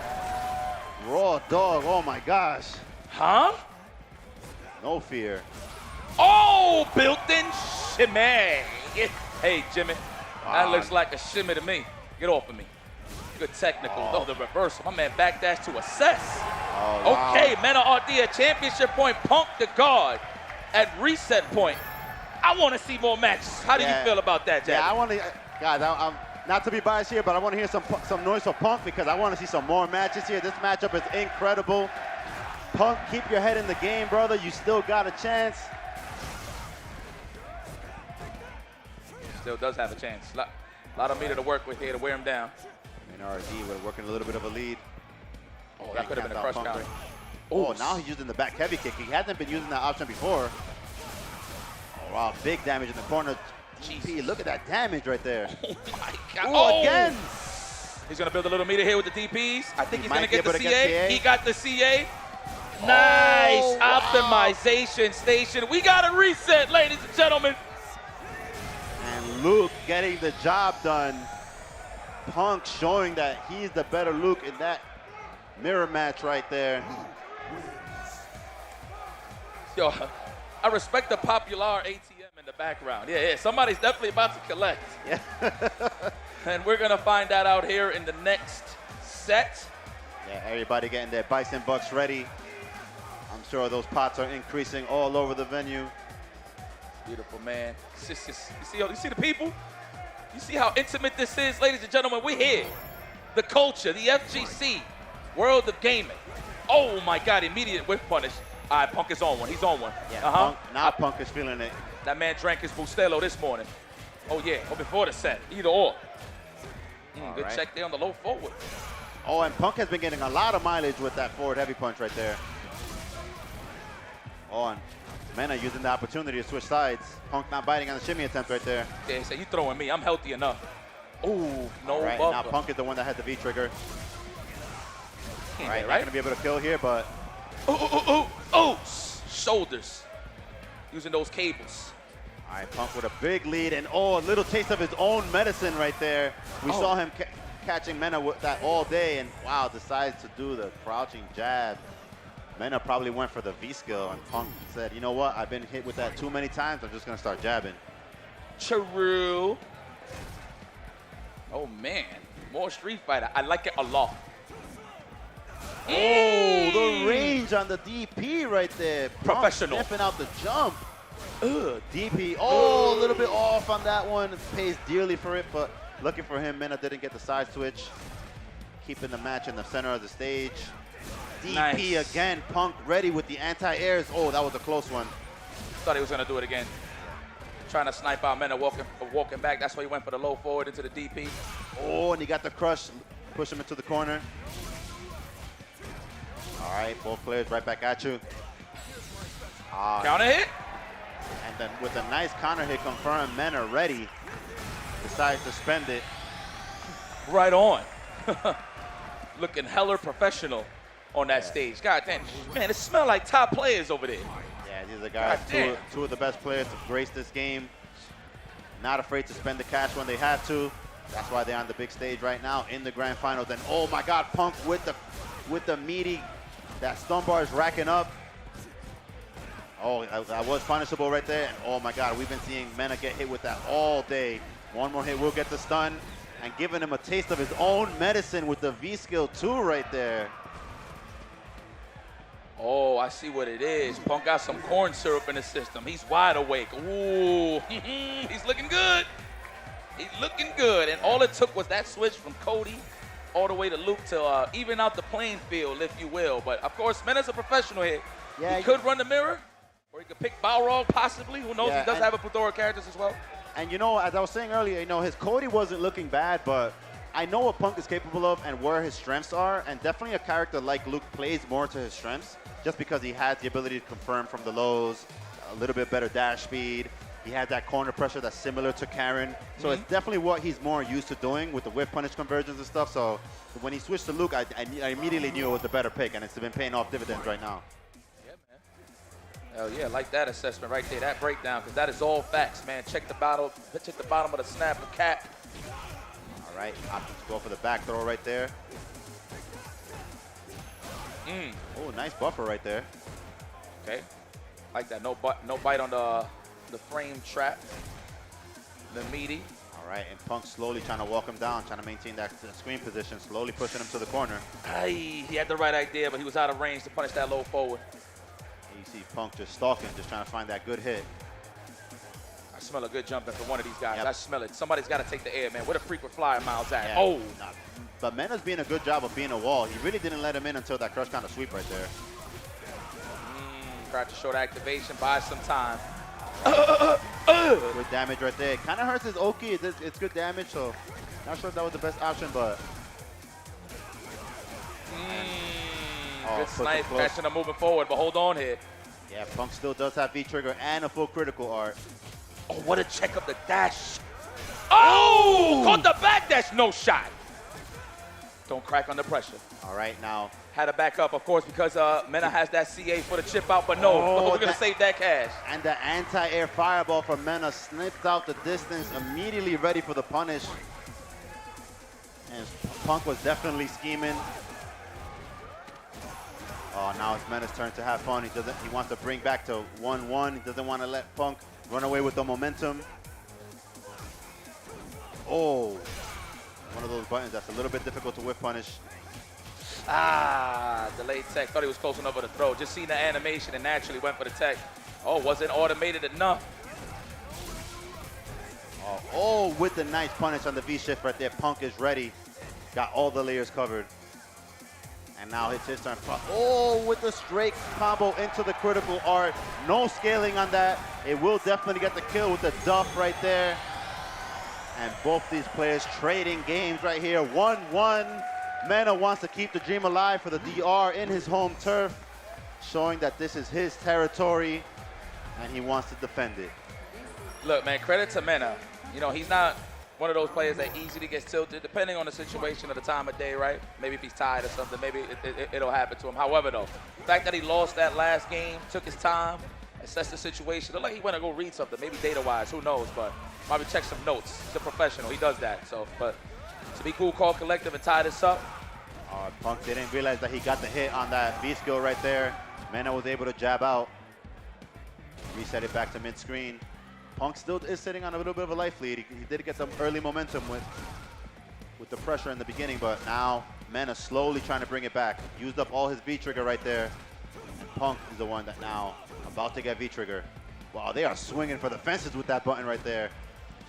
Speaker 11: Raw dog, oh my gosh.
Speaker 9: Huh?
Speaker 11: No fear.
Speaker 9: Oh, built-in shimmy. Hey, Jimmy, that looks like a shimmy to me. Get off of me. Good technical. Oh, the reversal. My man backdash to assess.
Speaker 11: Oh, wow.
Speaker 9: Okay, Mena RD at championship point. Punk the guard at reset point. I want to see more matches. How do you feel about that, Jack?
Speaker 11: Yeah, I want to, guys, I'm not to be biased here, but I want to hear some noise for Punk because I want to see some more matches here. This matchup is incredible. Punk, keep your head in the game, brother. You still got a chance.
Speaker 9: Still does have a chance. A lot of meter to work with here to wear him down.
Speaker 11: And RD, we're working a little bit of a lead.
Speaker 9: Oh, that could have been a crush counter.
Speaker 11: Oh, now he's using the back heavy kick. He hasn't been using that option before. Oh, wow, big damage in the corner. GP, look at that damage right there.
Speaker 9: Oh, my God.
Speaker 11: Oh, again.
Speaker 9: He's going to build a little meter here with the DPs. I think he's going to get the
Speaker 11: able to
Speaker 9: CA.
Speaker 11: get CA.
Speaker 9: He got the CA. Nice optimization station. We got a reset, ladies and gentlemen.
Speaker 11: And Luke getting the job done. Punk showing that he's the better Luke in that mirror match right there.
Speaker 9: Yo, I respect the popular ATM in the background. Yeah, somebody's definitely about to collect.
Speaker 11: Yeah.
Speaker 9: And we're going to find that out here in the next set.
Speaker 11: Yeah, everybody getting their Bison Bucks ready. I'm sure those pots are increasing all over the venue.
Speaker 9: Beautiful, man. You see the people? You see how intimate this is, ladies and gentlemen? We're here. The culture, the FGC, world of gaming. Oh, my God, immediate whiff punish. All right, Punk is on one. He's on one.
Speaker 11: Yeah, Punk is feeling it.
Speaker 9: That man drank his Bustelo this morning. Oh, yeah, or before the set. Either or. Good check there on the low forward.
Speaker 11: Oh, and Punk has been getting a lot of mileage with that forward heavy punch right there. Oh, and Mena using the opportunity to switch sides. Punk not biting on the shimmy attempt right there.
Speaker 9: Yeah, he said, you throwing me. I'm healthy enough. Ooh, no buffer.
Speaker 11: Now Punk is the one that had the V trigger. All right, not going to be able to kill here, but...
Speaker 9: Shoulders. Using those cables.
Speaker 11: All right, Punk with a big lead, and a little taste of his own medicine right there. We saw him catching Mena with that all day, and wow, decides to do the crouching jab. Mena probably went for the V-skill, and Punk said, you know what, I've been hit with that too many times, I'm just going to start jabbing.
Speaker 9: True. Oh, man. More Street Fighter. I like it a lot.
Speaker 11: Oh, the range on the DP right there. Punk
Speaker 9: Professional.
Speaker 11: sniffing out the jump. DP, a little bit off on that one. Pays dearly for it, but looking for him, Mena didn't get the side switch. Keeping the match in the center of the stage. DP again, Punk ready with the anti-airs. Oh, that was a close one.
Speaker 9: Thought he was going to do it again. Trying to snipe out Mena walking back. That's why he went for the low forward into the DP.
Speaker 11: Oh, and he got the crush. Push him into the corner. All right, both players right back at you.
Speaker 9: Counter hit.
Speaker 11: And then with a nice counter hit confirmed, Mena ready. Decides to spend it.
Speaker 9: Right on. Looking hella professional on that stage. God damn, man, it smells like top players over there.
Speaker 11: Yeah, these are guys, two of the best players to grace this game. Not afraid to spend the cash when they have to. That's why they're on the big stage right now in the grand finals. And oh my God, Punk with the meaty, that stun bar is racking up. Oh, that was punishable right there. And oh my God, we've been seeing Mena get hit with that all day. One more hit will get the stun, and giving him a taste of his own medicine with the V-skill too right there.
Speaker 9: Oh, I see what it is. Punk got some corn syrup in the system. He's wide awake. Ooh, he's looking good. He's looking good. And all it took was that switch from Cody all the way to Luke to even out the playing field, if you will. But, of course, Mena's a professional here.
Speaker 11: Yeah,
Speaker 9: he could run the mirror, or he could pick Balrog, possibly. Who knows?
Speaker 11: Yeah,
Speaker 9: He does have a plethora of characters as well.
Speaker 11: And, you know, as I was saying earlier, you know, his Cody wasn't looking bad, but I know what Punk is capable of and where his strengths are, and definitely a character like Luke plays more to his strengths just because he has the ability to confirm from the lows, a little bit better dash speed. He has that corner pressure that's similar to Karen. So it's definitely what he's more used to doing with the whip punish conversions and stuff. So when he switched to Luke, I immediately knew it was the better pick, and it's been paying off dividends right now.
Speaker 9: Yeah, man. Hell yeah, I like that assessment right there, that breakdown, because that is all facts, man. Check the bottom of the snap of Cap.
Speaker 11: All right, options go for the back throw right there. Oh, nice buffer right there.
Speaker 9: Okay, like that. No bite on the frame trap. The meaty.
Speaker 11: All right, and Punk slowly trying to walk him down, trying to maintain that screen position, slowly pushing him to the corner.
Speaker 9: He had the right idea, but he was out of range to punish that low forward.
Speaker 11: And you see Punk just stalking, just trying to find that good hit.
Speaker 9: I smell a good jumping from one of these guys.
Speaker 11: Yep.
Speaker 9: I smell it. Somebody's got to take the air, man. Where the frequent flyer miles at?
Speaker 11: Yeah,
Speaker 9: Oh!
Speaker 11: but Mena's being a good job of being a wall. He really didn't let him in until that crush kind of sweep right there.
Speaker 9: Tried to short activation, buy some time.
Speaker 11: Good damage right there. Kind of hurts his Oki. It's good damage, so not sure if that was the best option, but.
Speaker 9: Good snipe, catching him moving forward, but hold on here.
Speaker 11: Yeah, Punk still does have V-trigger and a full critical art.
Speaker 9: Oh, what a check of the dash. Oh! Caught the back dash, no shot. Don't crack under pressure.
Speaker 11: All right, now.
Speaker 9: Had to back up, of course, because Mena has that CA for the chip out, but no, we're going to save that cash.
Speaker 11: And the anti-air fireball from Mena snipped out the distance, immediately ready for the punish. And Punk was definitely scheming. Oh, now it's Mena's turn to have fun. He wants to bring back to 1-1. He doesn't want to let Punk run away with the momentum. Oh, one of those buttons that's a little bit difficult to whip punish.
Speaker 9: Delayed tech. Thought he was close enough for the throw. Just seen the animation and naturally went for the tech. Oh, wasn't automated enough.
Speaker 11: Oh, with the nice punish on the V-shift right there. Punk is ready. Got all the layers covered. And now it's his turn. Oh, with the straight combo into the critical art. No scaling on that. It will definitely get the kill with the duff right there. And both these players trading games right here. 1-1. Mena wants to keep the dream alive for the DR in his home turf, showing that this is his territory, and he wants to defend it.
Speaker 9: Look, man, credit to Mena. You know, he's not one of those players that easily gets tilted, depending on the situation or the time of day, right? Maybe if he's tired or something, maybe it'll happen to him. However, though, the fact that he lost that last game, took his time, assessed the situation, looked like he went to go read something, maybe data-wise, who knows, but probably check some notes. He's a professional, he does that. So, but to be cool, call collective, and tie this up.
Speaker 11: Punk didn't realize that he got the hit on that V-skill right there. Mena was able to jab out. Reset it back to mid-screen. Punk still is sitting on a little bit of a life lead. He did get some early momentum with the pressure in the beginning, but now Mena slowly trying to bring it back. Used up all his V-trigger right there. And Punk is the one that now about to get V-trigger. Wow, they are swinging for the fences with that button right there.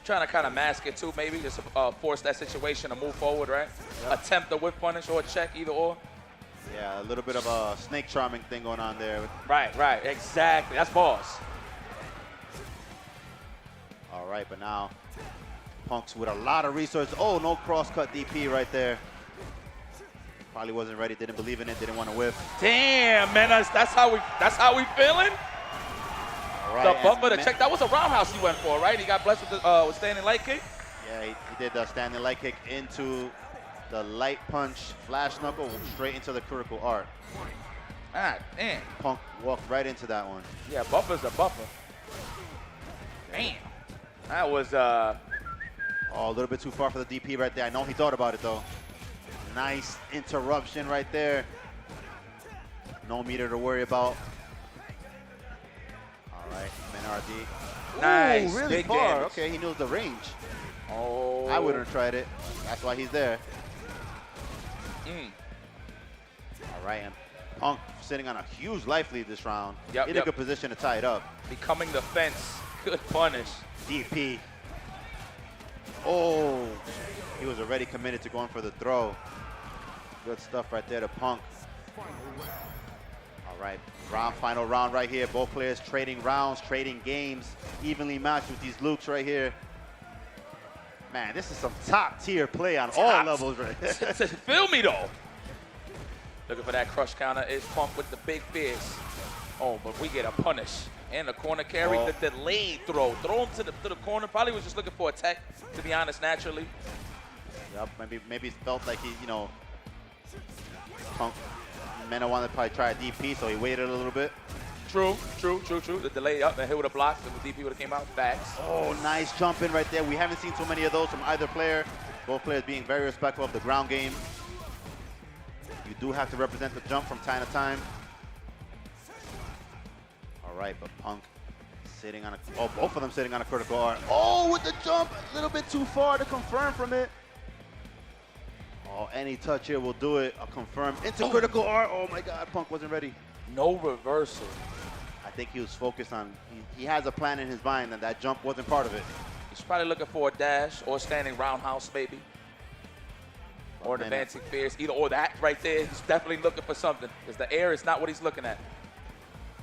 Speaker 9: Trying to kind of mask it too, maybe just force that situation to move forward, right? Yep. Attempt a whip punish or a check, either or.
Speaker 11: Yeah, a little bit of a snake charming thing going on there.
Speaker 9: Right, exactly. That's boss.
Speaker 11: All right, but now Punk's with a lot of resources. Oh, no cross-cut DP right there. Probably wasn't ready, didn't believe in it, didn't want to whip.
Speaker 9: Damn, man, that's how we feeling.
Speaker 11: Right,
Speaker 9: the bumper, the check, that was a roundhouse he went for, right? He got blessed with the standing light kick.
Speaker 11: Yeah, he did the standing light kick into the light punch, flash knuckle, straight into the critical art.
Speaker 9: Ah, damn.
Speaker 11: Punk walked right into that one.
Speaker 9: Yeah, buffer's a buffer. Damn. That was,
Speaker 11: oh, a little bit too far for the DP right there. I know he thought about it, though. Nice interruption right there. No meter to worry about. All right, MNRD.
Speaker 9: Nice.
Speaker 11: Ooh, really
Speaker 9: big
Speaker 11: far.
Speaker 9: damage.
Speaker 11: Okay, he knows the range.
Speaker 9: Oh.
Speaker 11: I wouldn't have tried it. That's why he's there. All right, and Punk sitting on a huge life lead this round.
Speaker 9: Yep,
Speaker 11: in a good position to tie it up.
Speaker 9: Becoming the fence. Good punish.
Speaker 11: DP. Oh, he was already committed to going for the throw. Good stuff right there to Punk. All right, final round right here. Both players trading rounds, trading games, evenly matched with these Lukes right here. Man, this is some top tier play on all levels right here.
Speaker 9: Feel me though. Looking for that crush counter is Punk with the big fist. Oh, but we get a punish. And the corner carry, the delayed throw. Throw him to the corner. Probably was just looking for a tech, to be honest, naturally.
Speaker 11: Yep, maybe felt like he, you know, Punk, Mena wanted to probably try a DP, so he waited a little bit.
Speaker 9: True. The delay up and hit with a block, and the DP would have came out. Facts.
Speaker 11: Oh, nice jump in right there. We haven't seen so many of those from either player. Both players being very respectful of the ground game. You do have to represent the jump from time to time. All right, but Punk sitting on a, both of them sitting on a critical art. Oh, with the jump, a little bit too far to confirm from it. Oh, any touch here will do it. A confirm into critical art. Oh my God, Punk wasn't ready.
Speaker 9: No reversal.
Speaker 11: I think he was focused on, he has a plan in his mind, and that jump wasn't part of it.
Speaker 9: He's probably looking for a dash or standing roundhouse, maybe. Or an advancing fierce, either or that right there. He's definitely looking for something, because the air is not what he's looking at.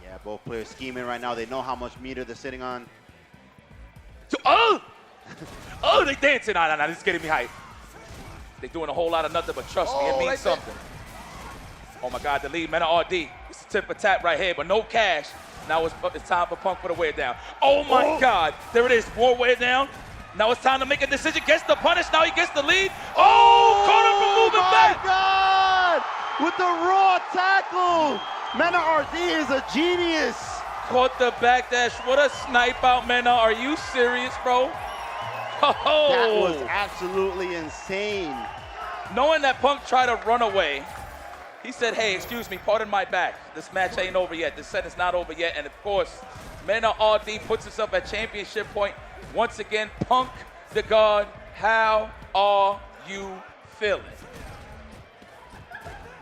Speaker 11: Yeah, both players scheming right now. They know how much meter they're sitting on.
Speaker 9: Oh, they dancing. No, this is getting me hyped. They're doing a whole lot of nothing, but trust me, it means something. Oh my God, the lead, Mena RD. It's a tip for tap right here, but no cash. Now it's time for Punk for the wear down. Oh my God, there it is, more wear down. Now it's time to make a decision. Gets the punish, now he gets the lead. Oh, caught him from moving back.
Speaker 11: Oh my God, with the raw tackle. Mena RD is a genius.
Speaker 9: Caught the backdash. What a snipe out, Mena. Are you serious, bro? Oh.
Speaker 11: That was absolutely insane.
Speaker 9: Knowing that Punk tried to run away, he said, hey, excuse me, pardon my back. This match ain't over yet. This set is not over yet. And of course, Mena RD puts himself at championship point. Once again, Punk the God, how are you feeling?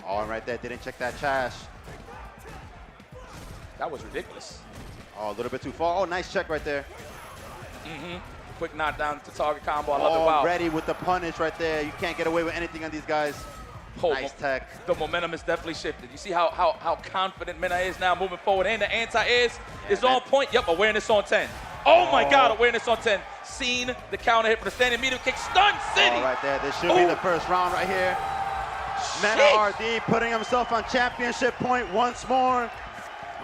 Speaker 11: Oh, and right there, didn't check that trash.
Speaker 9: That was ridiculous.
Speaker 11: Oh, a little bit too far. Oh, nice check right there.
Speaker 9: Quick knockdown to target combo. I love it. Wow.
Speaker 11: Ready with the punish right there. You can't get away with anything on these guys. Nice tech.
Speaker 9: The momentum is definitely shifted. You see how confident Mena is now moving forward, and the anti-airs is on point. Yep, awareness on 10. Oh my God, awareness on 10. Seen the counter hit for the standing medium kick. Stun City.
Speaker 11: Oh, right there. This should be the first round right here. Mena RD putting himself on championship point once more.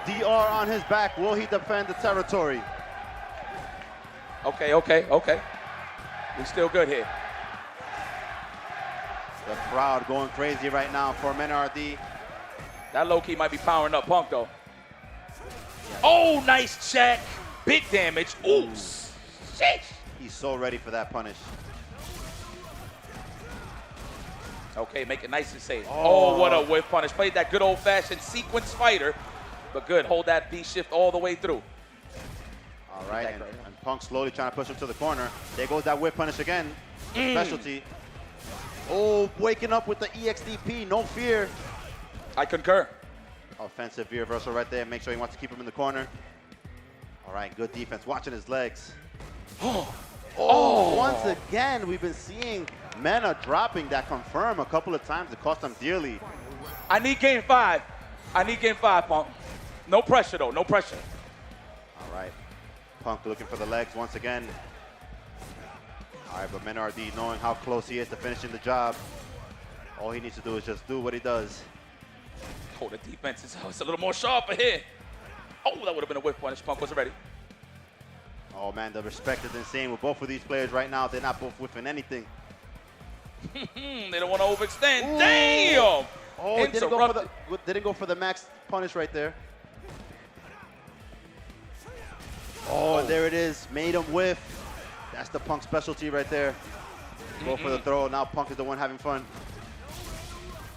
Speaker 11: DR on his back. Will he defend the territory?
Speaker 9: Okay. We're still good here.
Speaker 11: The crowd going crazy right now for Mena RD.
Speaker 9: That low-key might be powering up Punk, though. Yeah. Oh, nice check. Big damage. Ooh, shit.
Speaker 11: He's so ready for that punish.
Speaker 9: Okay, make it nice and safe. Oh, what a whip punish. Played that good old-fashioned sequence fighter. But good, hold that B shift all the way through.
Speaker 11: All right, and Punk slowly trying to push him to the corner. There goes that whip punish again. Specialty. Oh, waking up with the EXDP, no fear.
Speaker 9: I concur.
Speaker 11: Offensive V reversal right there. Make sure he wants to keep him in the corner. All right, good defense. Watching his legs. Once again, we've been seeing Mena dropping that confirm a couple of times. It cost him dearly.
Speaker 9: I need game 5. I need game 5, Punk. No pressure, though. No pressure.
Speaker 11: All right. Punk looking for the legs once again. All right, but Mena RD knowing how close he is to finishing the job. All he needs to do is just do what he does.
Speaker 9: Oh, the defense is a little more sharper here. Oh, that would have been a whip punish. Punk wasn't ready.
Speaker 11: Oh, man, the respect is insane with both of these players right now. They're not both whiffing anything.
Speaker 9: They don't want to overextend. Ooh. Damn!
Speaker 11: Oh, didn't go for the max punish right there. Oh, there it is. Made him whiff. That's the Punk specialty right there. Go for the throw. Now Punk is the one having fun.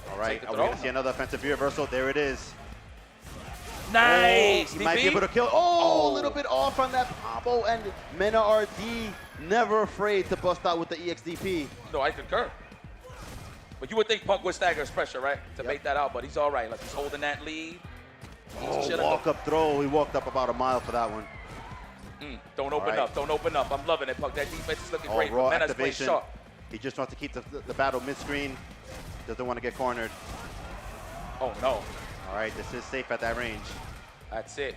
Speaker 11: All right, are we going to see another offensive V reversal? There it is.
Speaker 9: Nice.
Speaker 11: Oh, he might be able to kill. Oh, a little bit off on that combo. And Mena RD never afraid to bust out with the EXDP.
Speaker 9: No, I concur. But you would think Punk would stagger his pressure, right? To make that out, but he's all right. Like, he's holding that lead.
Speaker 11: Walk-up throw. He walked up about a mile for that one.
Speaker 9: Don't open up. Don't open up. I'm loving it, Punk. That defense is looking great.
Speaker 11: Raw
Speaker 9: Mena's
Speaker 11: activation.
Speaker 9: sharp.
Speaker 11: He just wants to keep the battle mid-screen. Doesn't want to get cornered.
Speaker 9: Oh, no.
Speaker 11: All right, this is safe at that range.
Speaker 9: That's it.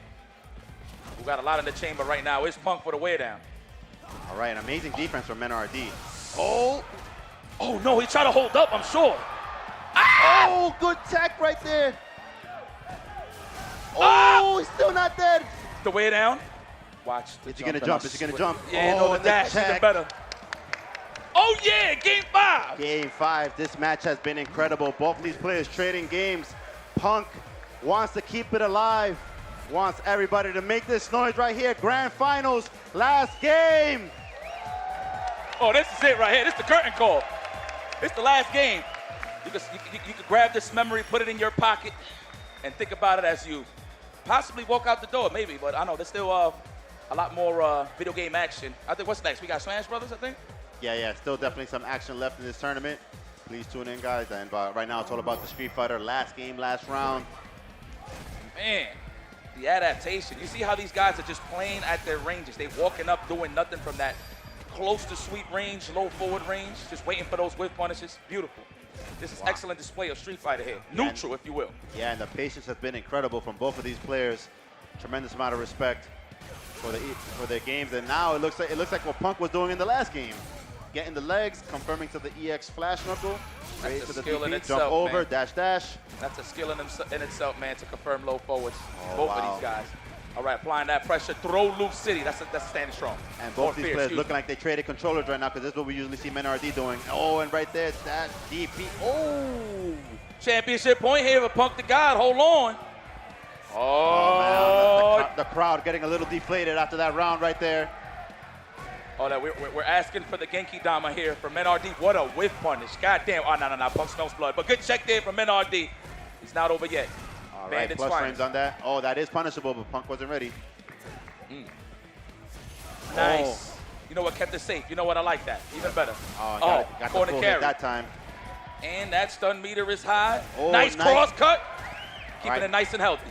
Speaker 9: We got a lot in the chamber right now. It's Punk for the wear down.
Speaker 11: All right, amazing defense from MNRD.
Speaker 9: Oh. Oh, no, he tried to hold up, I'm sure.
Speaker 11: Oh, good tech right there. Oh, he's still not dead.
Speaker 9: The wear down. Watch.
Speaker 11: Is he going to jump? Is he going to jump?
Speaker 9: Yeah,
Speaker 11: oh,
Speaker 9: no, the dash even
Speaker 11: tech.
Speaker 9: better. Oh, yeah, game 5.
Speaker 11: Game 5. This match has been incredible. Both these players trading games. Punk wants to keep it alive. Wants everybody to make this noise right here. Grand Finals, last game.
Speaker 9: Oh, this is it right here. This is the curtain call. It's the last game. You could grab this memory, put it in your pocket, and think about it as you possibly walk out the door, maybe. But I know there's still a lot more video game action. I think what's next? We got Smash Brothers, I think?
Speaker 11: Yeah, still definitely some action left in this tournament. Please tune in, guys. And right now it's all about the Street Fighter. Last game, last round.
Speaker 9: Man, the adaptation. You see how these guys are just playing at their ranges. They walking up, doing nothing from that close to sweep range, low forward range, just waiting for those whiff punishes. Beautiful. This is excellent display of Street Fighter here. Neutral, if you will.
Speaker 11: Yeah, and the patience has been incredible from both of these players. Tremendous amount of respect for their games. And now it looks like what Punk was doing in the last game. Getting the legs, confirming to the EX flash knuckle.
Speaker 9: That's
Speaker 11: to
Speaker 9: a
Speaker 11: the
Speaker 9: skill in
Speaker 11: DP,
Speaker 9: itself,
Speaker 11: jump over,
Speaker 9: man.
Speaker 11: dash, dash.
Speaker 9: That's a skill in itself, man, to confirm low forwards.
Speaker 11: Oh,
Speaker 9: Both
Speaker 11: wow.
Speaker 9: of these guys. All right, applying that pressure. Throw Loop City. That's standing strong.
Speaker 11: And
Speaker 9: Or
Speaker 11: both these
Speaker 9: fear,
Speaker 11: players
Speaker 9: excuse
Speaker 11: looking like they traded controllers right now, because this is what we usually see MNRD doing. Oh, and right there, that DP. Oh!
Speaker 9: Championship point here for Punk the God. Hold on.
Speaker 11: Oh, man. The crowd getting a little deflated after that round right there.
Speaker 9: Oh, that we're asking for the Genki Dama here from NRD. What a whiff punish. God damn. Oh, no. Punk smells blood. But good check there from NRD. He's not over yet.
Speaker 11: All right,
Speaker 9: Bandits
Speaker 11: plus
Speaker 9: finals.
Speaker 11: frames on that. Oh, that is punishable, but Punk wasn't ready.
Speaker 9: Nice. You know what kept it safe? You know what? I like that. Even better.
Speaker 11: Oh, got the
Speaker 9: corner
Speaker 11: full
Speaker 9: carry.
Speaker 11: hit that time.
Speaker 9: And that stun meter is high.
Speaker 11: Oh,
Speaker 9: nice cross cut. Keeping
Speaker 11: right.
Speaker 9: it nice and healthy.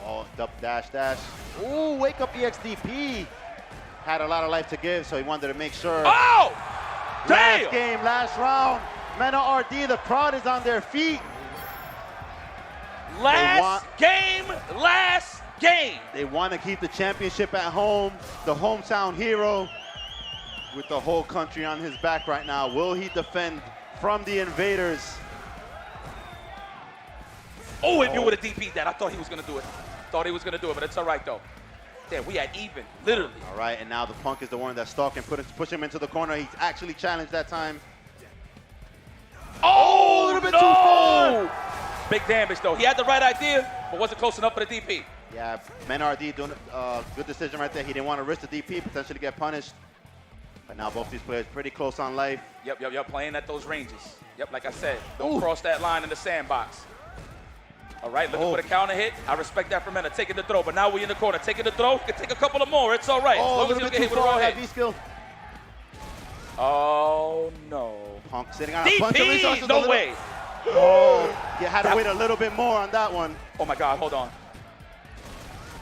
Speaker 11: Oh, dash. Ooh, wake up EXDP. Had a lot of life to give, so he wanted to make sure.
Speaker 9: Oh! Damn!
Speaker 11: Last game, last round. Mena RD, the crowd is on their feet.
Speaker 9: Last game.
Speaker 11: They want to keep the championship at home. The hometown hero with the whole country on his back right now. Will he defend from the invaders?
Speaker 9: Oh, if you would have DP'd that, I thought he was going to do it. But it's all right, though. Damn, we at even, literally.
Speaker 11: All right, and now the Punk is the one that's stalking, push him into the corner. He's actually challenged that time.
Speaker 9: Oh,
Speaker 11: a little bit
Speaker 9: no!
Speaker 11: too far.
Speaker 9: Big damage, though. He had the right idea, but wasn't close enough for the DP.
Speaker 11: Yeah, MNRD doing a good decision right there. He didn't want to risk the DP, potentially get punished. But now both these players pretty close on life.
Speaker 9: Yep, playing at those ranges. Yep, like I said, don't cross that line in the sandbox. All right, looking for the counter hit. I respect that for Mena, taking the throw, but now we in the corner. Taking the throw, can take a couple of more. It's all right.
Speaker 11: Oh,
Speaker 9: as long as you get hit with a raw hit.
Speaker 11: V-skill.
Speaker 9: Oh, no.
Speaker 11: Punk sitting on a bunch of resources.
Speaker 9: DP, no way.
Speaker 11: Oh, you had to wait a little bit more on that one.
Speaker 9: Oh, my God, hold on.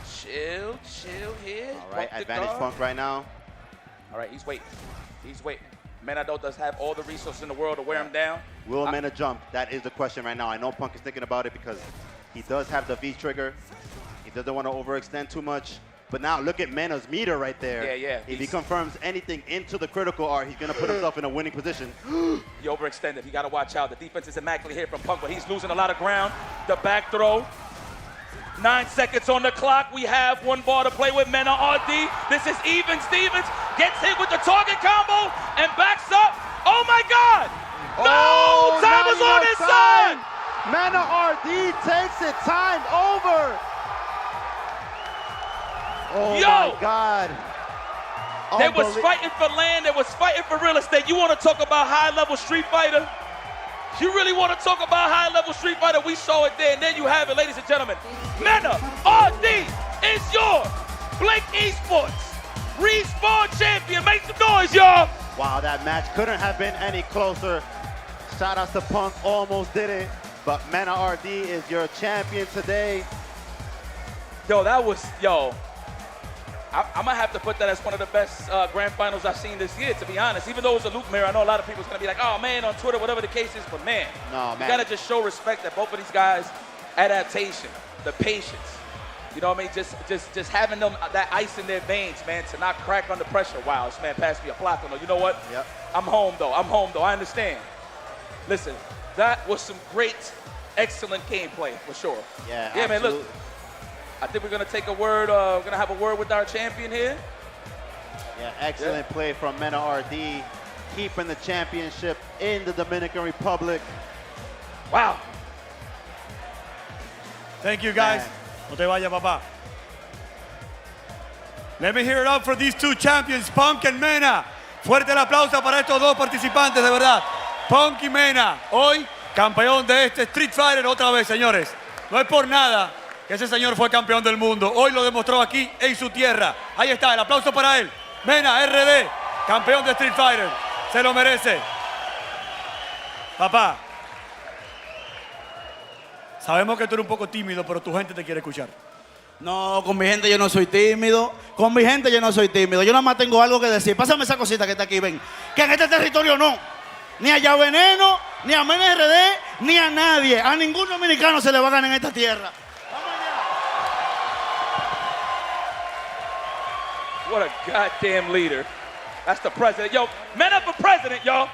Speaker 9: Chill here.
Speaker 11: All right, advantage Punk right now.
Speaker 9: All right, he's waiting. Mena does have all the resources in the world to wear him down.
Speaker 11: Will Mena jump? That is the question right now. I know Punk is thinking about it because he does have the V trigger. He doesn't want to overextend too much. But now look at Mena's meter right there.
Speaker 9: Yeah.
Speaker 11: If he confirms anything into the critical R, he's going to put himself in a winning position.
Speaker 9: He overextended. You got to watch out. The defense is immaculate here from Punk, but he's losing a lot of ground. The back throw. 9 seconds on the clock. We have one ball to play with. Mena RD. This is even. Stevens gets hit with the target combo and backs up. Oh my God! No! Time is on his side!
Speaker 11: Mena RD takes it. Time over. Oh my God.
Speaker 9: They was fighting for land. They was fighting for real estate. You want to talk about high-level Street Fighter? You really want to talk about high-level Street Fighter? We saw it there, and there you have it, ladies and gentlemen. Mena RD is your Blink Esports Respawn champion. Make some noise, y'all.
Speaker 11: Wow, that match couldn't have been any closer. Shout out to Punk, almost did it. But Mena RD is your champion today.
Speaker 9: I'm gonna have to put that as one of the best grand finals I've seen this year, to be honest. Even though it's a Luke mirror, I know a lot of people's gonna be like, oh man, on Twitter, whatever the case is, but man,
Speaker 11: No,
Speaker 9: you
Speaker 11: man.
Speaker 9: gotta just show respect that both of these guys, adaptation, the patience. You know what I mean? Just having them that ice in their veins, man, to not crack under pressure. Wow, this man passed me a plátano. You know what?
Speaker 11: Yep.
Speaker 9: I'm home though. I understand. Listen, that was some great, excellent gameplay for sure.
Speaker 11: Yeah,
Speaker 9: man. Look,
Speaker 11: absolutely.
Speaker 9: I think we're gonna take a word. We're gonna have a word with our champion here.
Speaker 11: Yeah, excellent play from Mena RD, keeping the championship in the Dominican Republic.
Speaker 9: Wow.
Speaker 7: Thank you, guys.
Speaker 11: Man.
Speaker 7: No te vayas, papá. Let me hear it up for these two champions, Punk and Mena. Fuerte el aplauso para estos dos participantes, de verdad. Punk y Mena, hoy campeón de este Street Fighter otra vez, señores. No es por nada que ese señor fue campeón del mundo. Hoy lo demostró aquí en su tierra. Ahí está, el aplauso para él. Mena, RD, campeón de Street Fighter. Se lo merece. Papá, sabemos que tú eres un poco tímido, pero tu gente te quiere escuchar.
Speaker 12: No, con mi gente yo no soy tímido. Con mi gente yo no soy tímido. Yo nada más tengo algo que decir. Pásame esa cosita que está aquí, ven. Que en este territorio no. Ni a Ya Veneno, ni a Mena RD, ni a nadie. A ningún dominicano se le va a ganar en esta tierra.
Speaker 9: What a goddamn leader. That's the president. Yo, men up for president, y'all.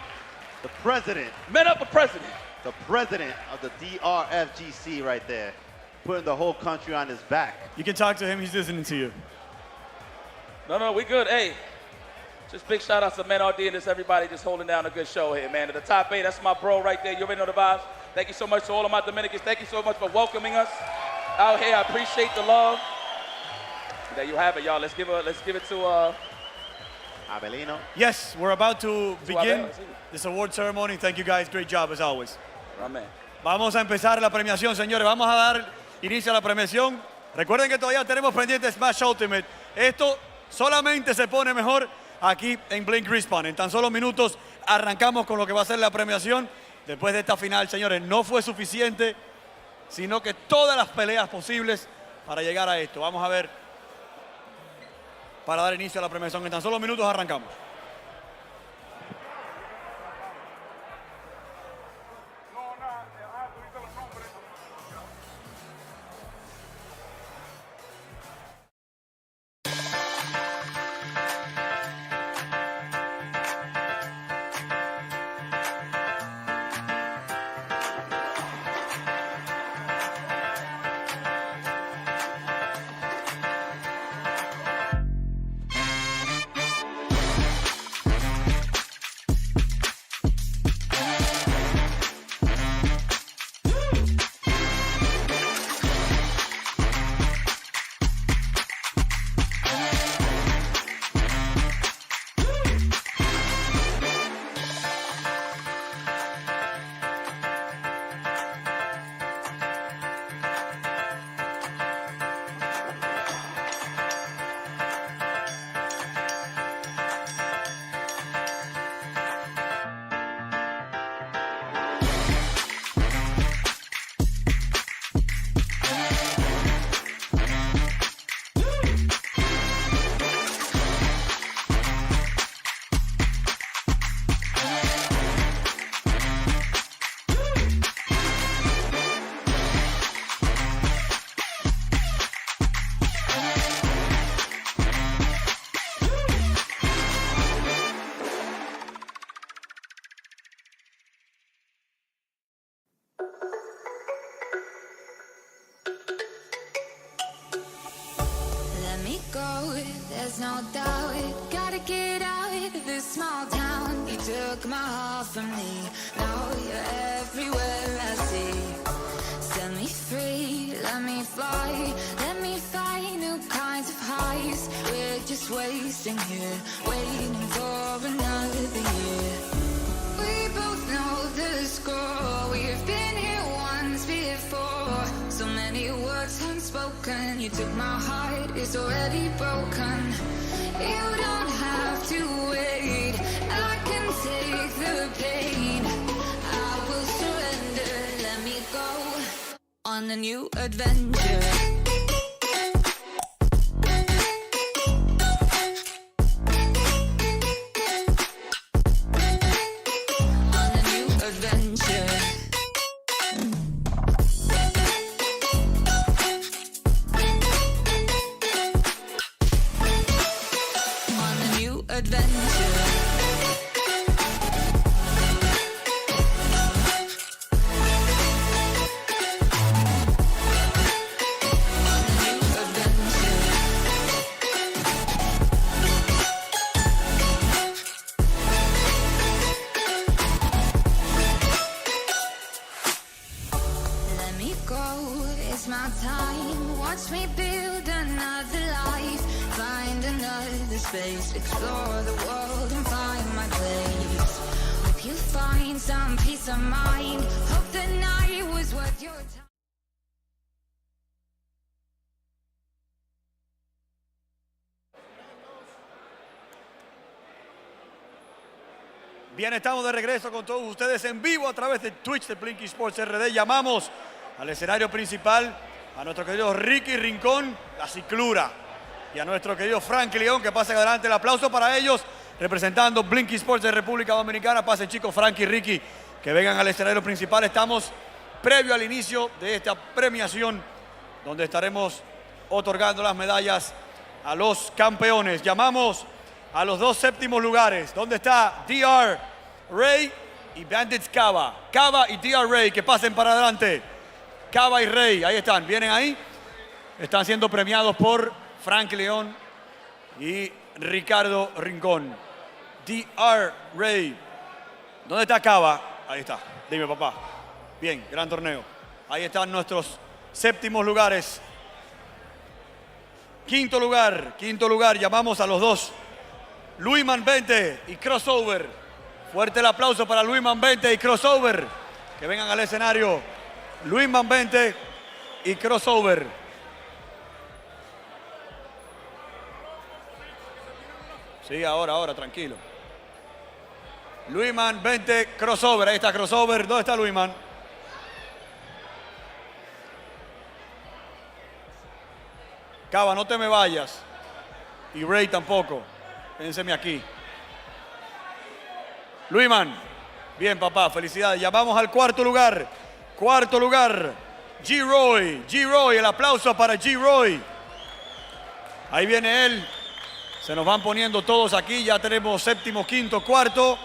Speaker 11: The president.
Speaker 9: Men up for president.
Speaker 11: The president of the DRFGC right there, putting the whole country on his back.
Speaker 7: You can talk to him, he's listening to you.
Speaker 9: No, we good. Hey, just big shout outs to Men RD and just everybody just holding down a good show here, man. At the top 8, that's my bro right there. You already know the vibes. Thank you so much to all of my Dominicans. Thank you so much for welcoming us out here. I appreciate the love. There you have it, y'all. Let's give it to
Speaker 11: Abelino.
Speaker 7: Yes, we're about to begin
Speaker 9: Abel, sí.
Speaker 7: this award ceremony. Thank you guys, great job as always.
Speaker 9: my man.
Speaker 7: Vamos a empezar la premiación, señores. Vamos a dar inicio a la premiación. Recuerden que todavía tenemos pendiente Smash Ultimate. Esto solamente se pone mejor aquí en Blink Respawn. En tan solo minutos arrancamos con lo que va a ser la premiación. Después de esta final, señores, no fue suficiente, sino que todas las peleas posibles para llegar a esto. Vamos a ver, para dar inicio a la premiación. En tan solo minutos arrancamos.
Speaker 2: There's no doubt, gotta get out of this small town. You took my heart from me, now you're everywhere I see. Set me free, let me fly, let me find new kinds of highs. We're just wasting here, waiting for another year. We both know the score, we've been here once before. So many words unspoken, you took my heart, it's already broken. You don't have to wait, I can take the pain. I will surrender, let me go on a new adventure. waste my time. Watch me build another life. Find another space. Explore the world and find my place. Hope you find some peace of mind. Hope the night was worth your time.
Speaker 7: Bien, estamos de regreso con todos ustedes en vivo a través de Twitch de Blink Sports RD. Llamamos al escenario principal a nuestro querido Ricky Rincón, la ciclura, y a nuestro querido Frank León, que pasen adelante. El aplauso para ellos, representando Blink Sports de República Dominicana. Pasen, chicos, Frank y Ricky, que vengan al escenario principal. Estamos previo al inicio de esta premiación, donde estaremos otorgando las medallas a los campeones. Llamamos a los dos séptimos lugares. ¿Dónde está DR Ray y Bandits Cava? Cava y DR Ray, que pasen para adelante. Cava y Ray, ahí están, vienen ahí. Están siendo premiados por Frank León y Ricardo Rincón. DR Ray. ¿Dónde está Cava? Ahí está. Dime, papá. Bien, gran torneo. Ahí están nuestros séptimos lugares. Quinto lugar, llamamos a los dos. Luisman 20 y Crossover. Fuerte el aplauso para Luisman 20 y Crossover. Que vengan al escenario. Luisman 20 y Crossover. Sí, ahora, tranquilo. Luisman 20, Crossover. Ahí está Crossover. ¿Dónde está Luisman? Cava, no te me vayas. Y Ray tampoco. Pénseme aquí. Luisman. Bien, papá, felicidades. Ya vamos al cuarto lugar. G-Roy, el aplauso para G-Roy. Ahí viene él. Se nos van poniendo todos aquí. Ya tenemos séptimo, quinto, cuarto.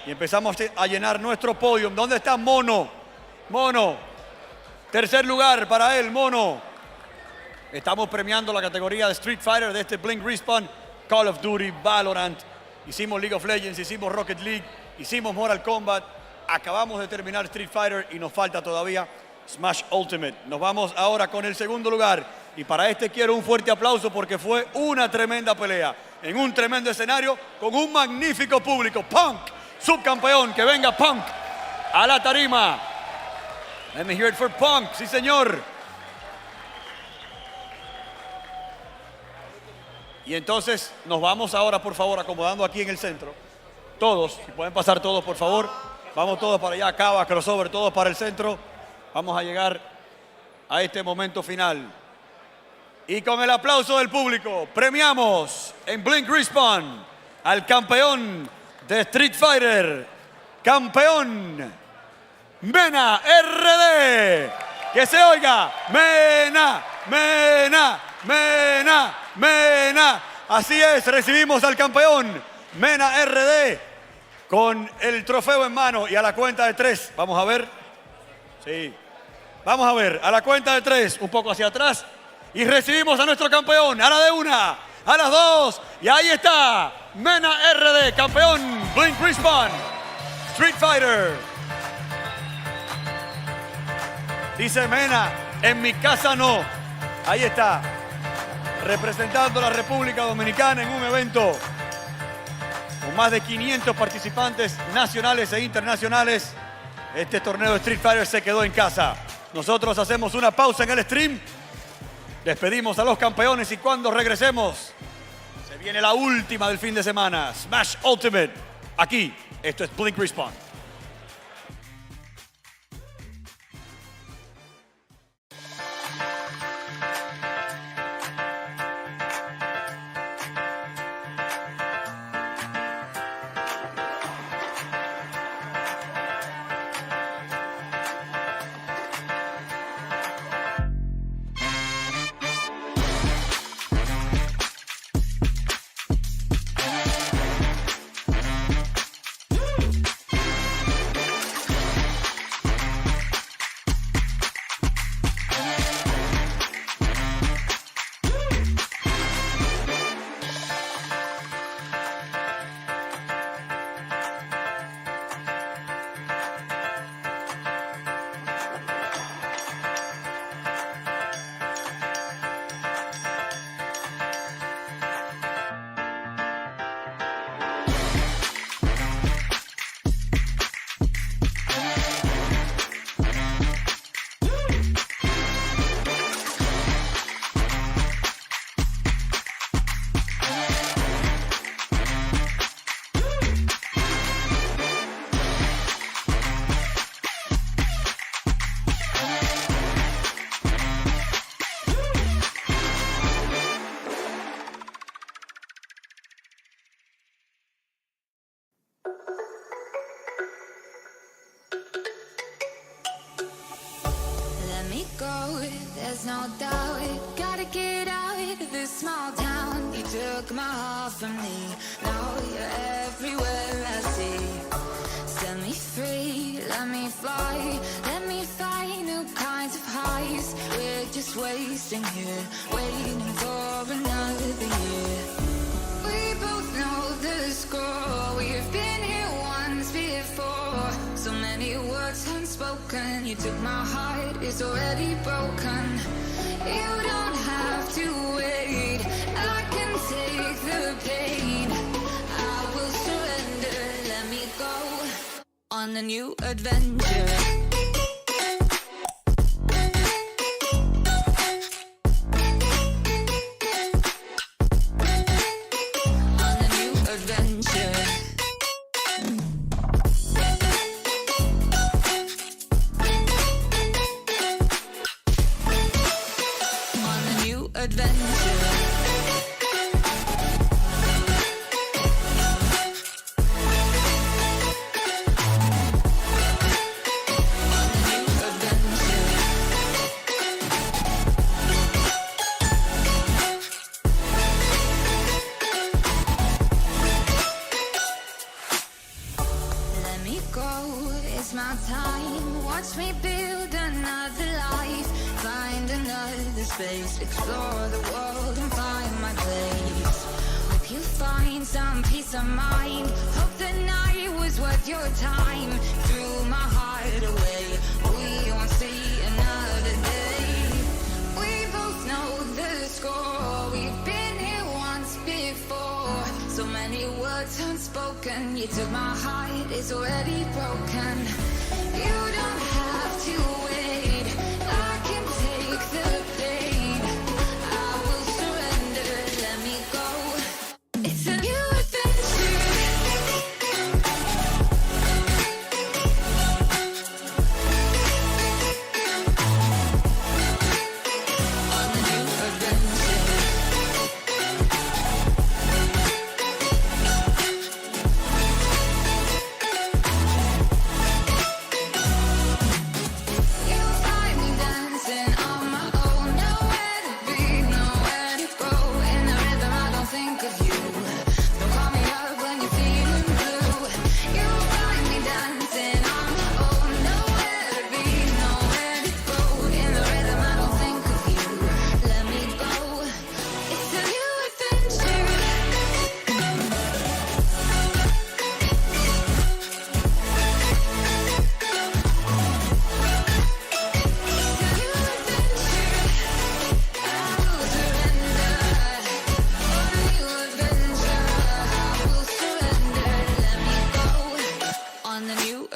Speaker 7: Y empezamos a llenar nuestro podio. ¿Dónde está Mono? Tercer lugar para él, Mono. Estamos premiando la categoría de Street Fighter de este Blink Respawn, Call of Duty, Valorant. Hicimos League of Legends, hicimos Rocket League, hicimos Mortal Kombat. Acabamos de terminar Street Fighter y nos falta todavía Smash Ultimate. Nos vamos ahora con el segundo lugar. Y para este quiero un fuerte aplauso porque fue una tremenda pelea. En un tremendo escenario con un magnífico público. Punk, subcampeón, que venga Punk a la tarima. Let me hear it for Punk, sí señor. Y entonces nos vamos ahora, por favor, acomodando aquí en el centro. Todos, si pueden pasar todos, por favor. Vamos todos para allá, Cava, Crossover, todos para el centro. Vamos a llegar a este momento final. Y con el aplauso del público, premiamos en Blink Respawn al campeón de Street Fighter, campeón Mena RD. Que se oiga, Mena. Así es, recibimos al campeón Mena RD con el trofeo en mano y a la cuenta de 3. Vamos a ver. Sí. Vamos a ver, a la cuenta de 3, un poco hacia atrás. Y recibimos a nuestro campeón, a la de 1, a las 2. Y ahí está, Mena RD, campeón Blink Respawn, Street Fighter. Dice Mena, en mi casa no. Ahí está, representando a la República Dominicana en un evento con más de 500 participantes nacionales e internacionales. Este torneo de Street Fighter se quedó en casa. Nosotros hacemos una pausa en el stream. Despedimos a los campeones y cuando regresemos, se viene la última del fin de semana. Smash Ultimate. Aquí, esto es Blink Respawn.
Speaker 2: go, there's no doubt. Gotta get out of this small town. You took my heart from me, now you're everywhere I see. Set me free, let me fly, let me find new kinds of highs. We're just wasting here, waiting for another year. We both know the score, we've been here once before. So many words unspoken, you took my heart, it's already broken. You don't have to wait, I can take the pain. I will surrender, let me go on a new adventure. Explore the world and find my place. Hope you find some peace of mind. Hope the night was worth your time. Threw my heart away, we won't see another day. We both know the score, we've been here once before. So many words unspoken, you took my heart, it's already broken. You don't have to wait, I can take the pain.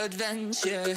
Speaker 2: Adventure.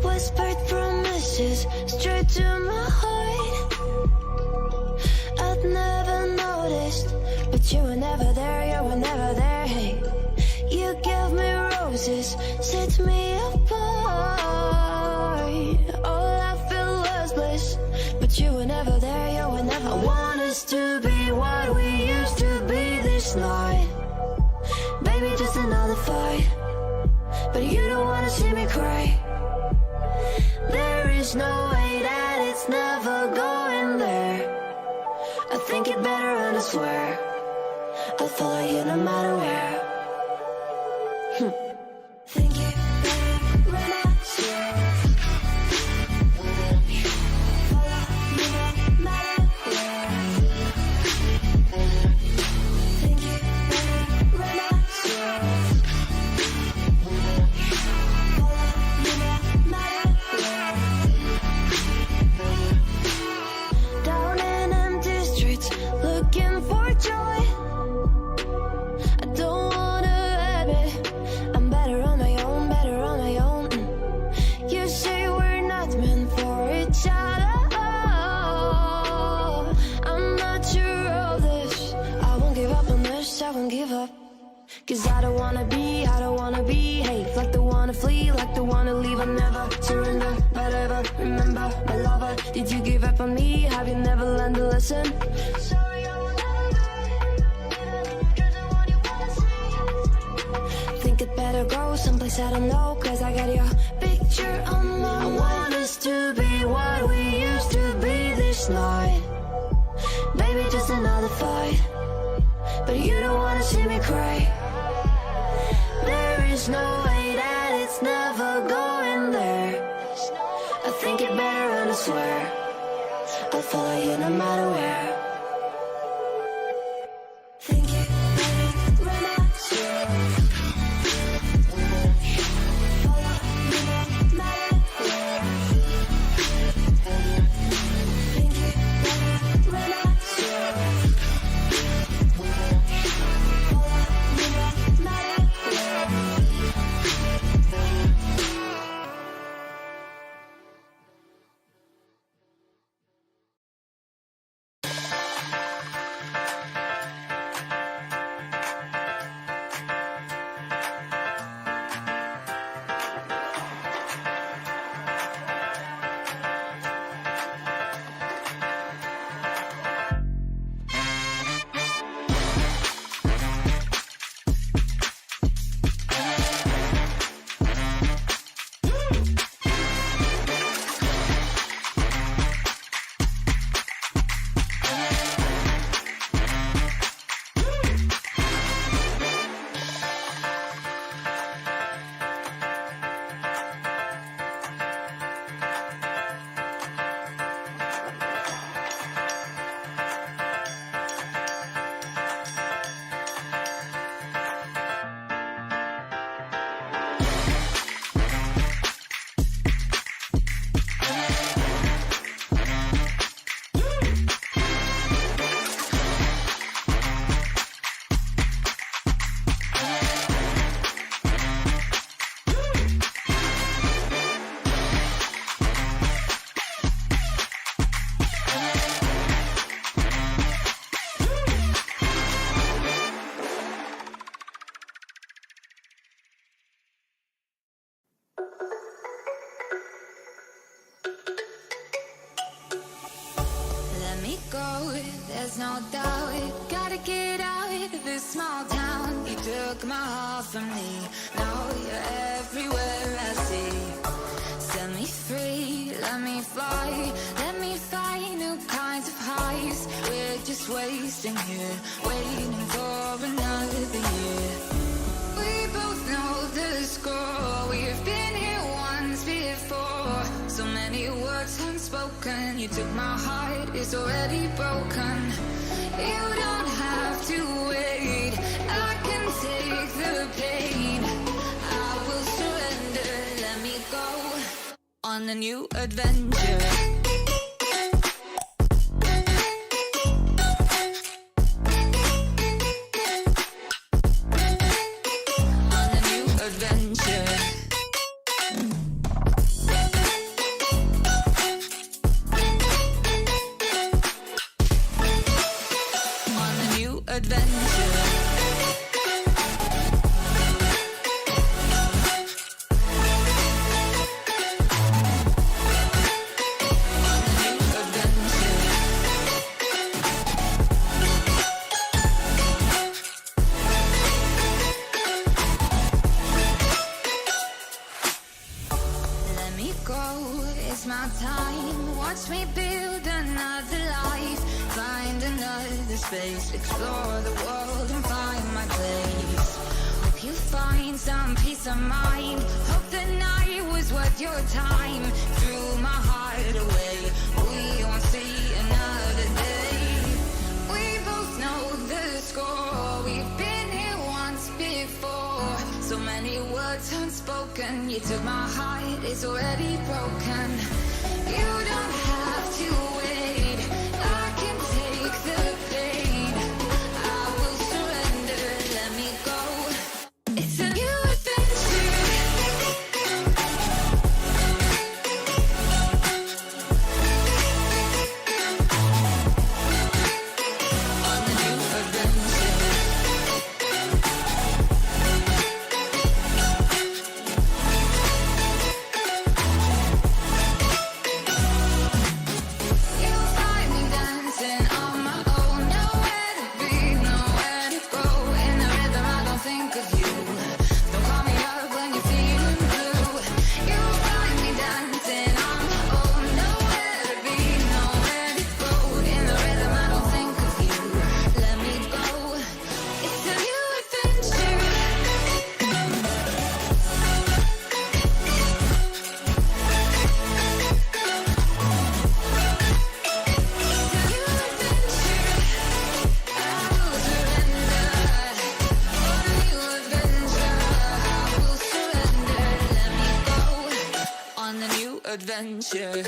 Speaker 1: Whispered promises straight to my heart. I'd never noticed, but you were never there, you were never there. Hey, you gave me roses, set me apart. All I feel was bliss, but you were never there, you were never. I want us to be what we used to be this night. Baby, just another fight, but you don't wanna see me cry. There is no way that it's never going there. I think it better and I swear I'll follow you no matter where. Think it better when I swear. Follow you no matter where. Think it better when I swear. Follow you no matter where. Down in empty streets, looking for joy. I don't wanna admit I'm better on my own, better on my own. You say we're not meant for each other. I'm not sure of this. I won't give up on this, I won't give up. Cause I don't wanna behave like the one to flee, like the one to leave. I never surrender, but ever remember my lover. Did you give up on me? Have you never learned to listen? Sorry, I will never, cause I want you wanna see. Think it better go someplace I don't know, cause I got your picture on my wall. I want us to be what we used to be this night. Baby, just another fight, but you don't wanna see me cry. There is no way that it's never going there. I think it better and I swear I'll follow you no matter where. Think it better when I swear. Follow you no matter where. Think it better when I swear. Follow you no matter where.
Speaker 2: There's no doubt, gotta get out of this small town. You took my heart from me, now you're everywhere I see. Set me free, let me fly, let me find new kinds of highs. We're just wasting here, waiting for another year. We both know the score, we've been here once before. So many words unspoken, you took my heart, it's already broken. You don't have to wait, I can take the on a new adventure. On a new adventure. On a new adventure. Let me go, it's my time. Watch me build another life. Find another space, explore the world and find my place. Hope you find some peace of mind. Hope the night was worth your time. Threw my heart away, we won't see another day. We both know the score, we've been here once before. So many words unspoken, you took my heart, it's already broken. You don't have to wait, I can take the pain. I will surrender, let me go. It's a new adventure. On a new adventure. You'll find me dancing on my own. Nowhere to be, nowhere to go. In the rhythm, I don't think of you. Don't call me up when you're feeling blue. You'll find me dancing on my own. Nowhere to be, nowhere to go. In the rhythm, I don't think of you. Let me go. It's a new adventure. On the new adventure.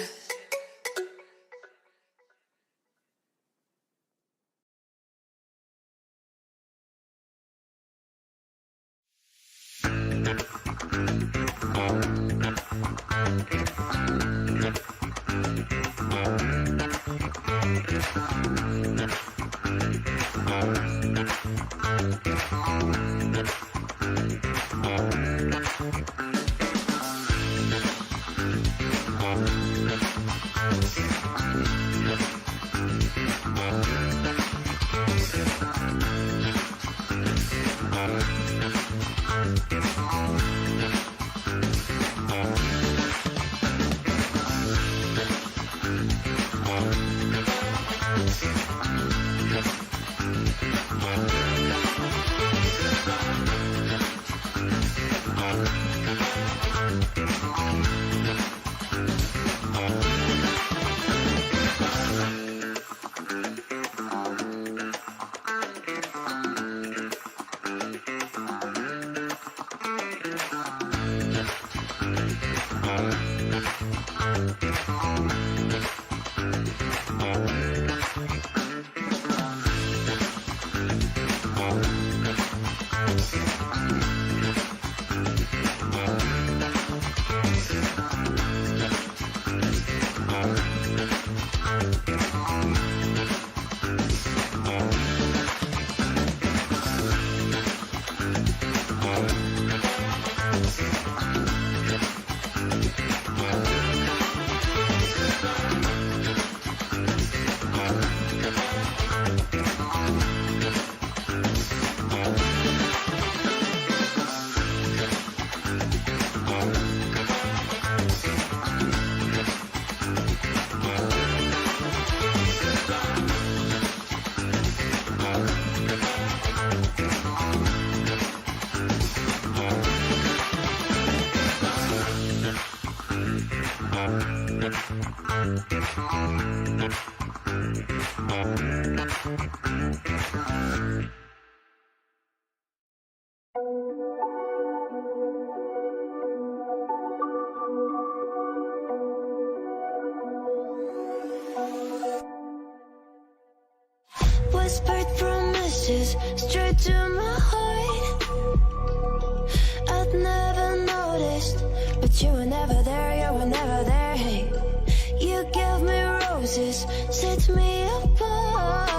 Speaker 1: pieces sets me apart.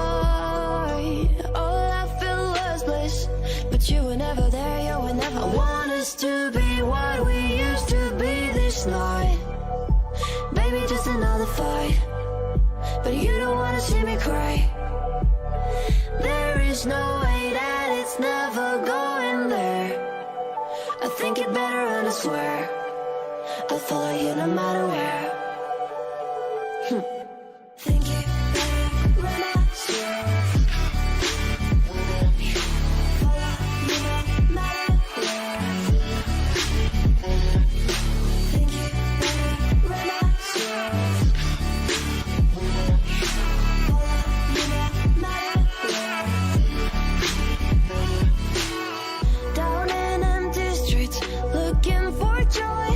Speaker 1: All I felt was bliss, but you were never there, you were never. I want us to be what we used to be this night. Baby, just another fight, but you don't wanna see me cry. There is no way that it's never going there. I think it better and I swear I'll follow you no matter where. Think it better when I swear. Follow you no matter where. Think it better when I swear. Follow you no matter where. Down in empty streets, looking for joy.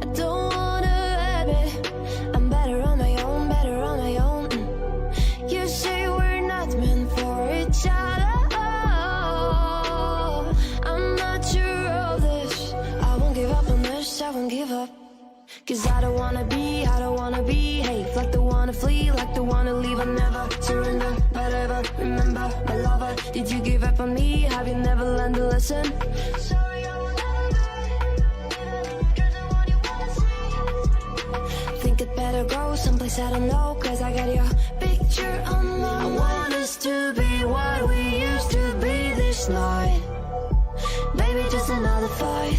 Speaker 1: I don't wanna admit I'm better on my own, better on my own. You say we're not meant for each other. I'm not sure of this. I won't give up on this, I won't give up. Cause I don't wanna behave like the one to flee, like the one to leave. I never surrender, but ever remember my lover. Did you give up on me? Have you never learned to listen? Sorry, I will never be the one you wanna see. Think it better go someplace I don't know, cause I got your picture on my mind. I want us to be what we used to be this night. Baby, just another fight,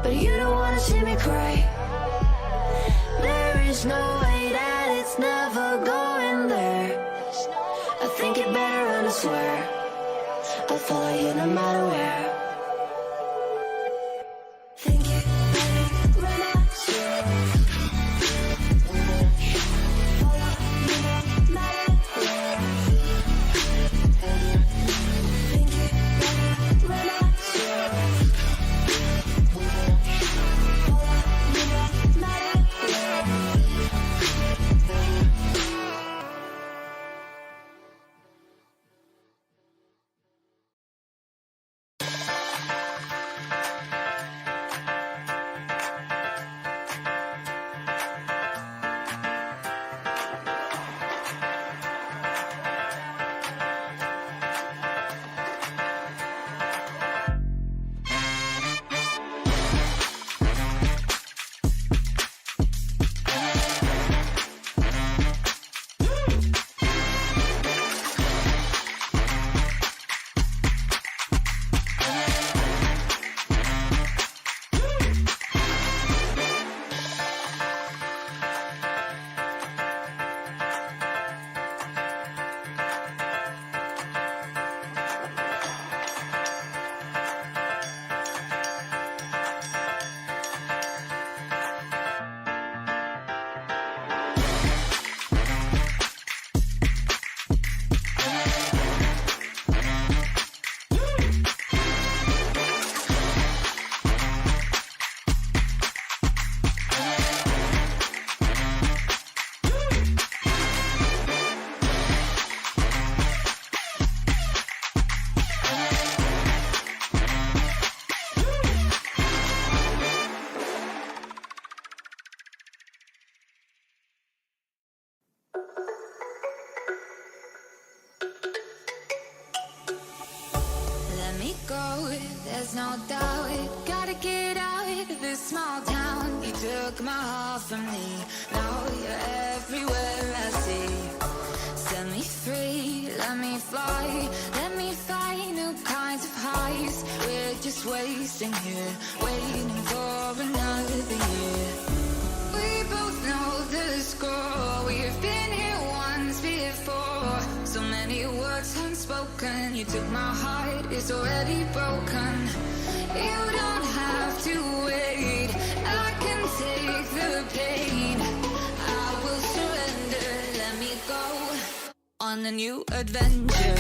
Speaker 1: but you don't wanna see me cry. There is no way that it's never going there. I think it better and I swear I'll follow you no matter where. Think it better when I swear. Follow you no matter where. Think it better when I swear. Follow you no matter where.
Speaker 2: There's no doubt, gotta get out of this small town. You took my heart from me, now you're everywhere I see. Set me free, let me fly, let me find new kinds of highs. We're just wasting here, waiting for another year. We both know the score, we've been here once before. So many words unspoken, you took my heart, it's already broken. You don't have to wait, I can take the pain. I will surrender, let me go on a new adventure.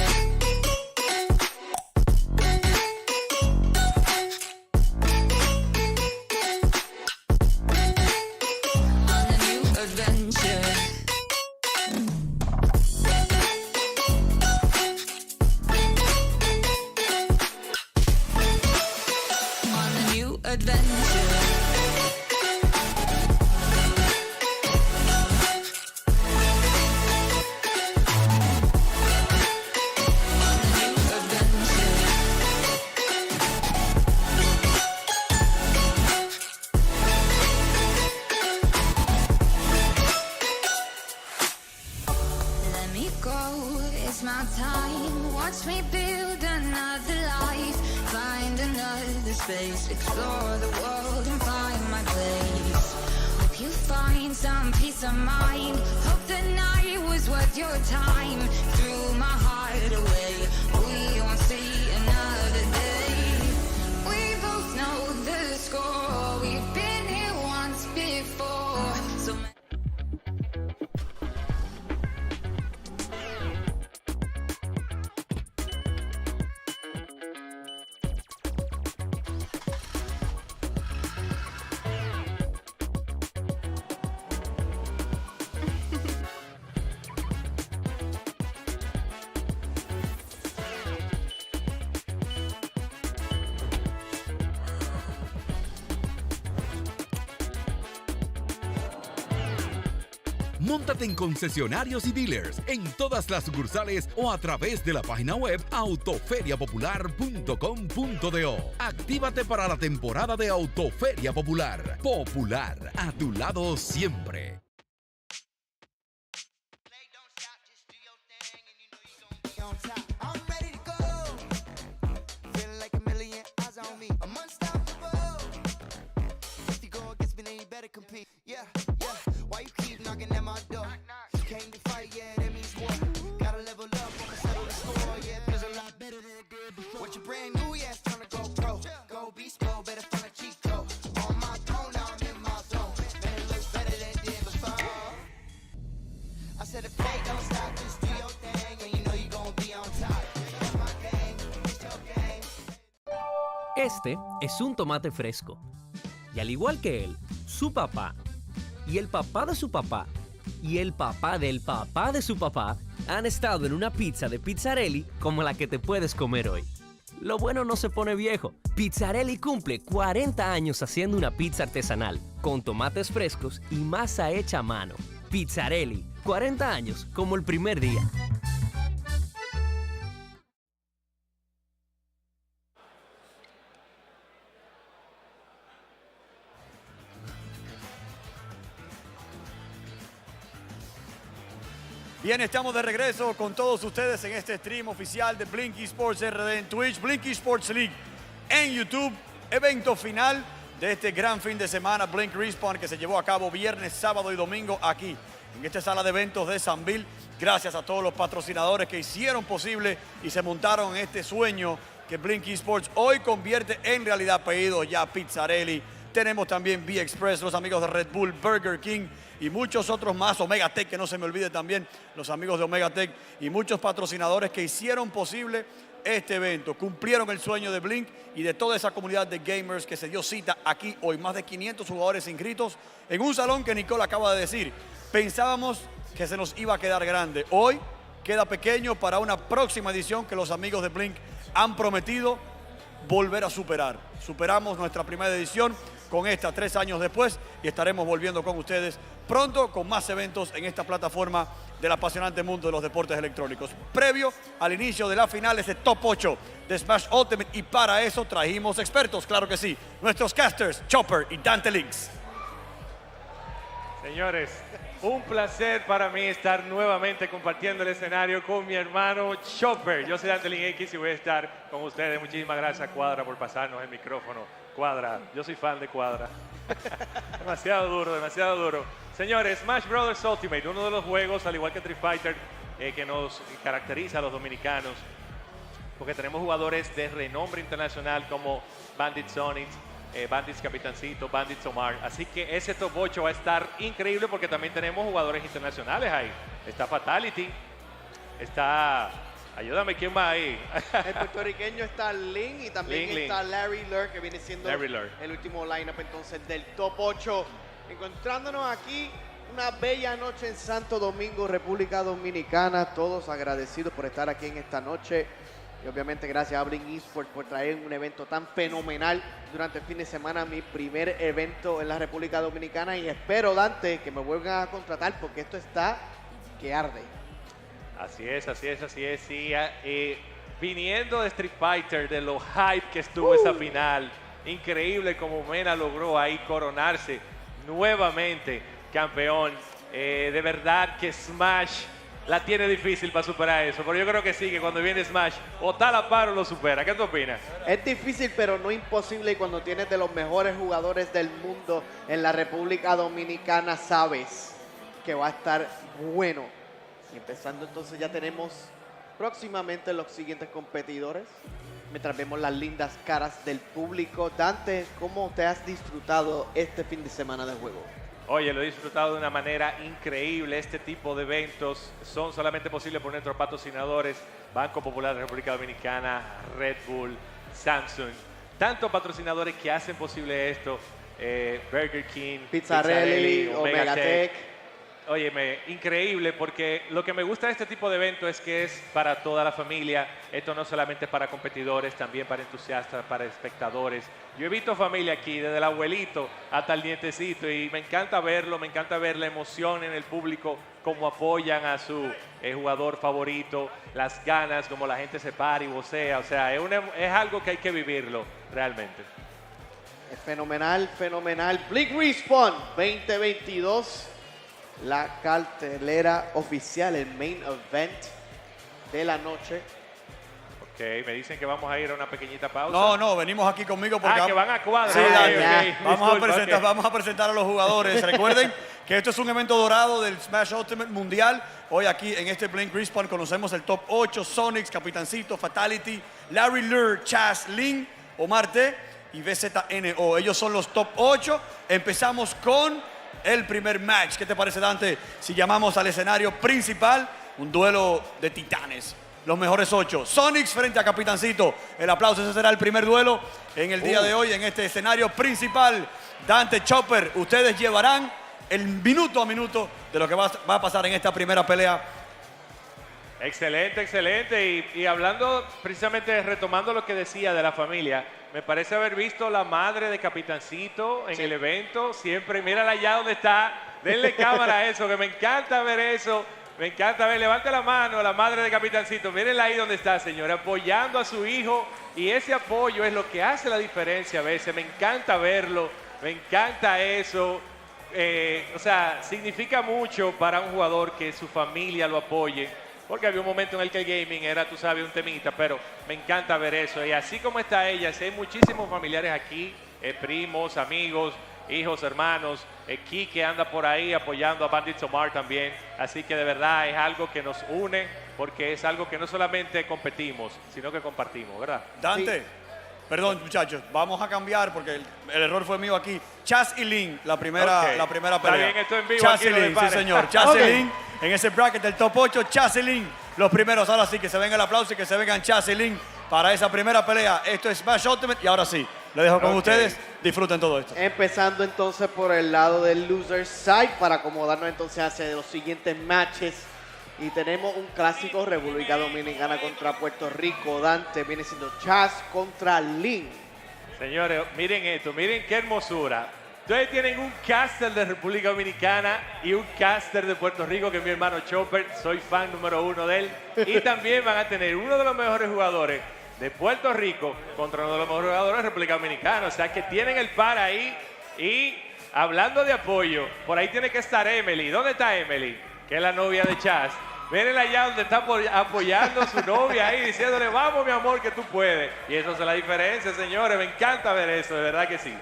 Speaker 2: space, explore the world and find my place. Hope you find some peace of mind. Hope the night was worth your time. Threw my heart away. We won't see another day. We both know the score. We've been here once before. So
Speaker 3: Móntate en concesionarios y dealers en todas las sucursales o a través de la página web autoferiapopular.com.do. Actívate para la temporada de Autoferia Popular. Popular, a tu lado siempre.
Speaker 5: I'm ready to go. Feeling like a million eyes on me. I'm unstoppable. If you go against me, then you better compete. Yeah, yeah. Why you keep knocking at my door? You came to fight, yeah, that means war. Gotta level up, wanna settle the score. Yeah, feels a lot better than it did before. What you brand new, yeah, it's time to go pro. Go beast mode, better find a cheat code. On my throne, now I'm in my zone. Man, it looks better than it did before. I said if they don't stop, just do your thing, and you know you gon' be on top. It's my game, it's your game.
Speaker 4: Este es un tomate fresco. Y al igual que él, su papá, y el papá de su papá, y el papá del papá de su papá, han estado en una pizza de Pizzarelli como la que te puedes comer hoy. Lo bueno no se pone viejo. Pizzarelli cumple 40 años haciendo una pizza artesanal, con tomates frescos y masa hecha a mano. Pizzarelli, 40 años como el primer día.
Speaker 7: Bien, estamos de regreso con todos ustedes en este stream oficial de Blink Esports RD en Twitch, Blink Esports League en YouTube, evento final de este gran fin de semana Blink Respawn que se llevó a cabo viernes, sábado y domingo aquí en esta sala de eventos de Sanville. Gracias a todos los patrocinadores que hicieron posible y se montaron en este sueño que Blink Esports hoy convierte en realidad. Pedido ya Pizzarelli. Tenemos también B-Express, los amigos de Red Bull, Burger King y muchos otros más. Omega Tech, que no se me olvide también, los amigos de Omega Tech y muchos patrocinadores que hicieron posible este evento. Cumplieron el sueño de Blink y de toda esa comunidad de gamers que se dio cita aquí hoy. Más de 500 jugadores inscritos en un salón que Nicole acaba de decir. Pensábamos que se nos iba a quedar grande. Hoy queda pequeño para una próxima edición que los amigos de Blink han prometido volver a superar. Superamos nuestra primera edición con esta 3 años después y estaremos volviendo con ustedes pronto con más eventos en esta plataforma del apasionante mundo de los deportes electrónicos. Previo al inicio de la final, ese top 8 de Smash Ultimate, y para eso trajimos expertos, claro que sí, nuestros casters Chopper y Dante Links.
Speaker 13: Señores, un placer para mí estar nuevamente compartiendo el escenario con mi hermano Chopper. Yo soy Dante Ling X y voy a estar con ustedes. Muchísimas gracias, Cuadra, por pasarnos el micrófono. Cuadra, yo soy fan de Cuadra. Demasiado duro, demasiado duro. Señores, Smash Bros. Ultimate, uno de los juegos, al igual que Street Fighter, que nos caracteriza a los dominicanos, porque tenemos jugadores de renombre internacional como Bandit Sonix, Bandits Capitancito, Bandits Omar. Así que ese top 8 va a estar increíble porque también tenemos jugadores internacionales ahí. Está Fatality, está... Ayúdame, ¿quién va ahí?
Speaker 14: El puertorriqueño está Ling y también está Lurr, que viene siendo el último lineup entonces del top 8. Encontrándonos aquí una bella noche en Santo Domingo, República Dominicana. Todos agradecidos por estar aquí en esta noche. Y obviamente gracias a Blink Esports por traer un evento tan fenomenal durante el fin de semana, mi primer evento en la República Dominicana, y espero, Dante, que me vuelvan a contratar porque esto está que arde.
Speaker 13: Así es, así es, así es. Sí, viniendo de Street Fighter, de lo hype que estuvo esa final, increíble como Mena logró ahí coronarse nuevamente campeón. De verdad que Smash la tiene difícil para superar eso. Pero yo creo que sí, que cuando viene Smash, o tal a par o lo supera. ¿Qué tú opinas?
Speaker 14: Es difícil, pero no imposible. Y cuando tienes de los mejores jugadores del mundo en la República Dominicana, sabes que va a estar bueno. Y empezando entonces ya tenemos próximamente los siguientes competidores. Mientras vemos las lindas caras del público. Dante, ¿cómo te has disfrutado este fin de semana de juego?
Speaker 13: Oye, lo he disfrutado de una manera increíble. Este tipo de eventos son solamente posibles por nuestros patrocinadores. Banco Popular de la República Dominicana, Red Bull, Samsung. Tantos patrocinadores que hacen posible esto. Burger King,
Speaker 14: Pizzarelli, Omega Tech.
Speaker 13: Óyeme, increíble, porque lo que me gusta de este tipo de eventos es que es para toda la familia. Esto no solamente es para competidores, también para entusiastas, para espectadores. Yo he visto familia aquí, desde el abuelito hasta el nietecito, y me encanta verlo, me encanta ver la emoción en el público, cómo apoyan a su jugador favorito, las ganas, como la gente se para y vocea. O sea, es algo que hay que vivirlo realmente.
Speaker 14: Es fenomenal, fenomenal. Blink Respawn 2022. La cartelera oficial, el main event de la noche.
Speaker 13: Ok, me dicen que vamos a ir a una pequeñita pausa.
Speaker 7: No, venimos aquí conmigo porque...
Speaker 13: que van a cuadrar.
Speaker 7: Sí, dale.
Speaker 13: Okay.
Speaker 7: Vamos a presentar a los jugadores. Recuerden que esto es un evento dorado del Smash Ultimate Mundial. Hoy aquí en este Blink Respawn conocemos el top 8, Sonix, Capitancito, Fatality, Larry Lurr, Chaz, Ling, Omar T y BZNO. Ellos son los top 8. Empezamos con el primer match. ¿Qué te parece, Dante? Si llamamos al escenario principal, un duelo de titanes. Los mejores 8. Sonix frente a Capitancito. El aplauso, ese será el primer duelo en el día de hoy en este escenario principal. Dante, Chopper, ustedes llevarán el minuto a minuto de lo que va a pasar en esta primera pelea.
Speaker 13: Excelente, excelente. Y hablando precisamente, retomando lo que decía de la familia, me parece haber visto la madre de Capitancito en el evento. Siempre, mírala allá donde está. Denle cámara a eso, que me encanta ver eso. Me encanta ver, levante la mano la madre de Capitancito. Mírenla ahí donde está, señora, apoyando a su hijo. Y ese apoyo es lo que hace la diferencia a veces. Me encanta verlo, me encanta eso. O sea, significa mucho para un jugador que su familia lo apoye. Porque había un momento en el que el gaming era, tú sabes, un temita, pero me encanta ver eso. Y así como está ella, hay muchísimos familiares aquí, primos, amigos, hijos, hermanos. Kike anda por ahí apoyando a Bandit Omar también. Así que de verdad es algo que nos une, porque es algo que no solamente competimos, sino que compartimos, ¿verdad?
Speaker 7: Dante, perdón, muchachos, vamos a cambiar porque el error fue mío aquí. Chaz y Ling, la primera pelea.
Speaker 13: Está bien, esto en vivo.
Speaker 7: Chaz
Speaker 13: aquí
Speaker 7: y Ling, sí señor. Chaz y Ling en ese bracket del top 8. Chaz y Ling, los primeros. Ahora sí, que se venga el aplauso y que se vengan Chaz y Ling para esa primera pelea. Esto es Smash Ultimate y ahora sí, le dejo con ustedes. Disfruten todo esto.
Speaker 14: Empezando entonces por el lado del loser side para acomodarnos entonces hacia los siguientes matches. Y tenemos un clásico, República Dominicana contra Puerto Rico. Dante viene siendo Chaz contra Ling.
Speaker 13: Señores, miren esto, miren qué hermosura. Ustedes tienen un caster de República Dominicana y un caster de Puerto Rico, que es mi hermano Chopper. Soy fan número 1 de él. Y también van a tener uno de los mejores jugadores de Puerto Rico contra uno de los mejores jugadores de República Dominicana. O sea que tienen el par ahí. Y hablando de apoyo, por ahí tiene que estar Emily. ¿Dónde está Emily? Que es la novia de Chaz. Mírenla allá donde está apoyando a su novia ahí, diciéndole, vamos mi amor, que tú puedes. Y eso es la diferencia, señores. Me encanta ver eso, de verdad que sí.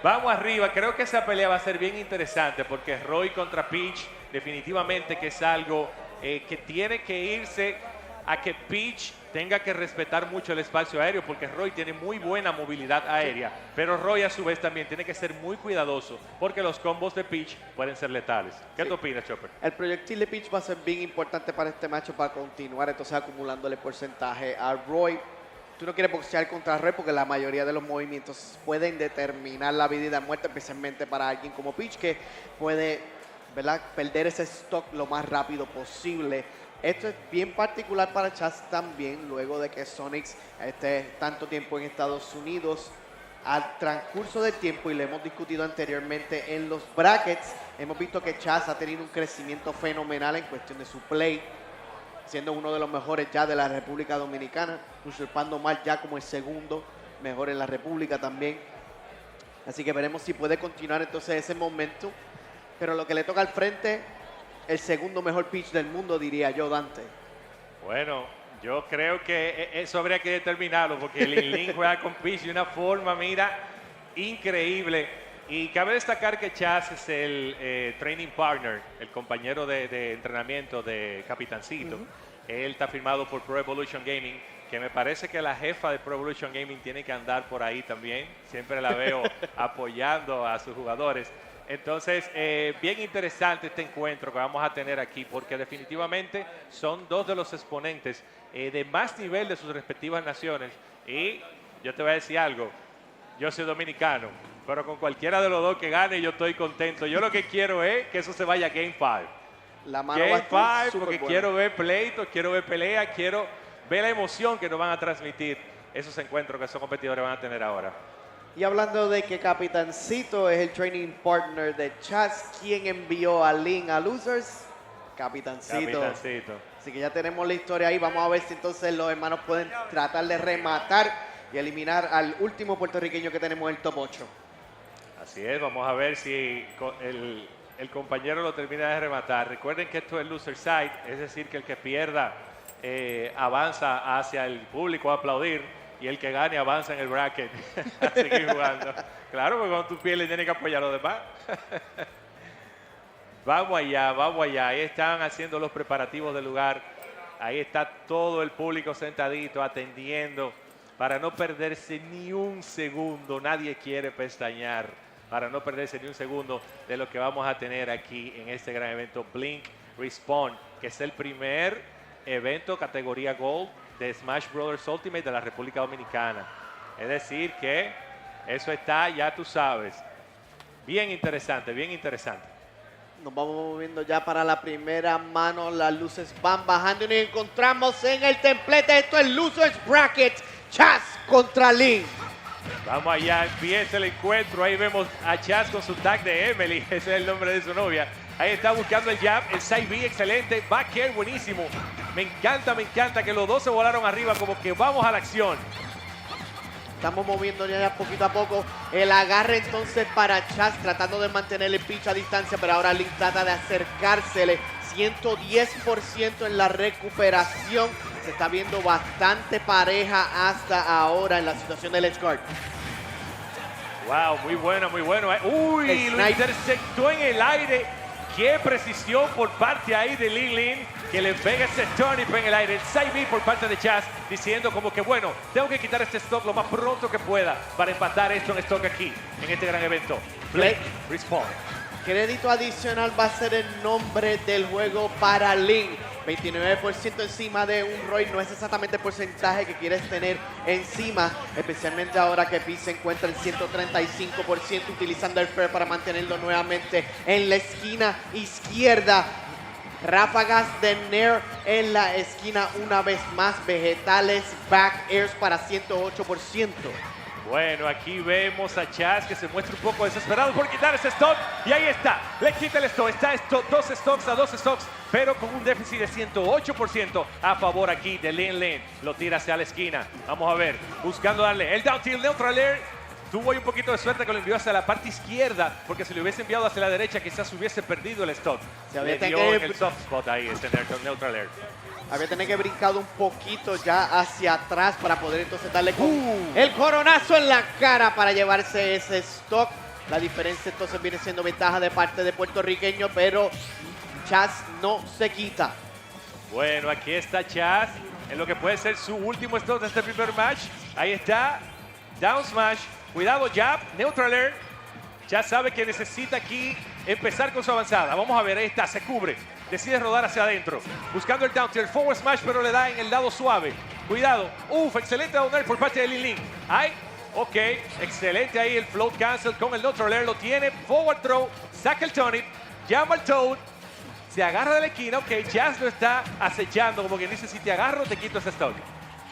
Speaker 13: Vamos arriba. Creo que esa pelea va a ser bien interesante porque Roy contra Peach definitivamente que es algo que tiene que irse a que Peach tenga que respetar mucho el espacio aéreo, porque Roy tiene muy buena movilidad aérea, pero Roy a su vez también tiene que ser muy cuidadoso porque los combos de Peach pueden ser letales. ¿Qué te opinas, Chopper?
Speaker 14: El proyectil de Peach va a ser bien importante para este match para continuar entonces acumulándole porcentaje a Roy. Tú no quieres boxear contra Roy porque la mayoría de los movimientos pueden determinar la vida y la muerte, especialmente para alguien como Peach, que puede, ¿verdad?, perder ese stock lo más rápido posible. Esto es bien particular para Chaz también, luego de que Sonix esté tanto tiempo en Estados Unidos. Al transcurso del tiempo, y lo hemos discutido anteriormente en los brackets, hemos visto que Chaz ha tenido un crecimiento fenomenal en cuestión de su play, siendo uno de los mejores ya de la República Dominicana, usurpando más ya como el segundo mejor en la República también. Así que veremos si puede continuar entonces ese momento. Pero lo que le toca al frente el segundo mejor pitch del mundo, diría yo, Dante.
Speaker 13: Bueno, yo creo que eso habría que determinarlo porque Ling juega con pitch de una forma, mira, increíble. Y cabe destacar que Chaz es el training partner, el compañero de entrenamiento de Capitancito. Él está firmado por Pro Evolution Gaming, que me parece que la jefa de Pro Evolution Gaming tiene que andar por ahí también. Siempre la veo apoyando a sus jugadores. Entonces, bien interesante este encuentro que vamos a tener aquí, porque definitivamente son dos de los exponentes de más nivel de sus respectivas naciones. Y yo te voy a decir algo, yo soy dominicano, pero con cualquiera de los dos que gane yo estoy contento. Yo lo que quiero es que eso se vaya a Game 5.
Speaker 14: La mano
Speaker 13: Game 5, porque
Speaker 14: buena.
Speaker 13: quiero ver pleitos, quiero ver pelea, quiero ver la emoción que nos van a transmitir esos encuentros que esos competidores van a tener ahora.
Speaker 14: Y hablando de que Capitancito es el training partner de Chaz, ¿quién envió a Ling a Losers? Capitancito. Así que ya tenemos la historia ahí. Vamos a ver si entonces los hermanos pueden tratar de rematar y eliminar al último puertorriqueño que tenemos en el top 8.
Speaker 13: Así es, vamos a ver si el compañero lo termina de rematar. Recuerden que esto es loser side, es decir, que el que pierda avanza hacia el público a aplaudir y el que gane avanza en el bracket a seguir jugando. Claro, porque cuando tú pierdes tienes que apoyar a los demás. Vamos allá. Ahí están haciendo los preparativos del lugar. Ahí está todo el público sentadito, atendiendo, para no perderse ni un segundo. Nadie quiere pestañear, para no perderse ni un segundo de lo que vamos a tener aquí en este gran evento Blink Respawn, que es el primer evento categoría Gold de Smash Bros. Ultimate de la República Dominicana. Es decir que eso está, ya tú sabes, bien interesante, bien interesante.
Speaker 14: Nos vamos moviendo ya para la primera mano. Las luces van bajando y nos encontramos en el templete. Esto es Losers Bracket. Chaz contra Ling.
Speaker 13: Vamos allá, empieza el encuentro. Ahí vemos a Chaz con su tag de Emily. Ese es el nombre de su novia. Ahí está buscando el jab, el side B, excelente. Back air, buenísimo. Me encanta que los dos se volaron arriba, como que vamos a la acción.
Speaker 14: Estamos moviendo ya poquito a poco. El agarre entonces para Chaz, tratando de mantener el pitch a distancia, pero ahora Ling trata de acercársele. 110% en la recuperación. Se está viendo bastante pareja hasta ahora en la situación del edge guard.
Speaker 13: Wow, muy bueno. Uy, lo interceptó en el aire. Qué precisión por parte ahí de Ling, que le pega ese turnip en el aire. El side B por parte de Chaz, diciendo como que bueno, tengo que quitar este stock lo más pronto que pueda para empatar esto en stock aquí, en este gran evento. Blink Respawn.
Speaker 14: Crédito adicional va a ser el nombre del juego para Ling. 29% encima de un ROI no es exactamente el porcentaje que quieres tener encima, especialmente ahora que Pi se encuentra en 135%, utilizando el fair para mantenerlo nuevamente en la esquina izquierda. Ráfagas de Nair en la esquina una vez más, vegetales, back airs para 108%.
Speaker 13: Bueno, aquí vemos a Chaz que se muestra un poco desesperado por quitar ese stock. Y ahí está, le quita el stock. Está esto, dos stocks, pero con un déficit de 108% a favor aquí de Ling. Lo tira hacia la esquina. Vamos a ver, buscando darle el down tilt, neutral air. Tuvo ahí un poquito de suerte que lo envió hacia la parte izquierda, porque si lo hubiese enviado hacia la derecha quizás hubiese perdido el stock. Le dio en el soft spot ahí, ese neutral air.
Speaker 14: Había tenido que brincado un poquito ya hacia atrás para poder entonces darle con el coronazo en la cara para llevarse ese stock. La diferencia entonces viene siendo ventaja de parte de puertorriqueño, pero Chaz no se quita.
Speaker 13: Bueno, aquí está Chaz en lo que puede ser su último stock de este primer match. Ahí está, down smash, cuidado jab, neutral air. Chaz sabe que necesita aquí empezar con su avanzada. Vamos a ver, ahí está, se cubre. Decide rodar hacia adentro, buscando el down tilt, forward smash, pero le da en el lado suave. Cuidado, excelente down air por parte de Ling. Ay, ok, excelente ahí el float cancel con el neutral air, lo tiene, forward throw, saca el tonic, llama al toad, se agarra de la esquina, ok, Chaz lo está acechando, como quien dice, si te agarro te quito ese stock.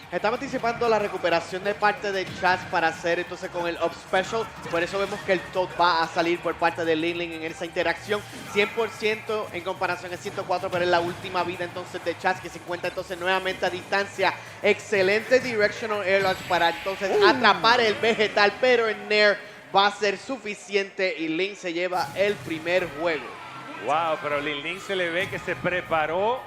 Speaker 14: Estamos anticipando la recuperación de parte de Chaz para hacer entonces con el up special. Por eso vemos que el Toad va a salir por parte de Ling en esa interacción. 100% en comparación a 104, pero es la última vida entonces de Chaz, que se encuentra entonces nuevamente a distancia. Excelente directional air launch para entonces atrapar el vegetal, pero el Nair va a ser suficiente y Ling se lleva el primer juego.
Speaker 13: Wow, pero Ling se le ve que se preparó.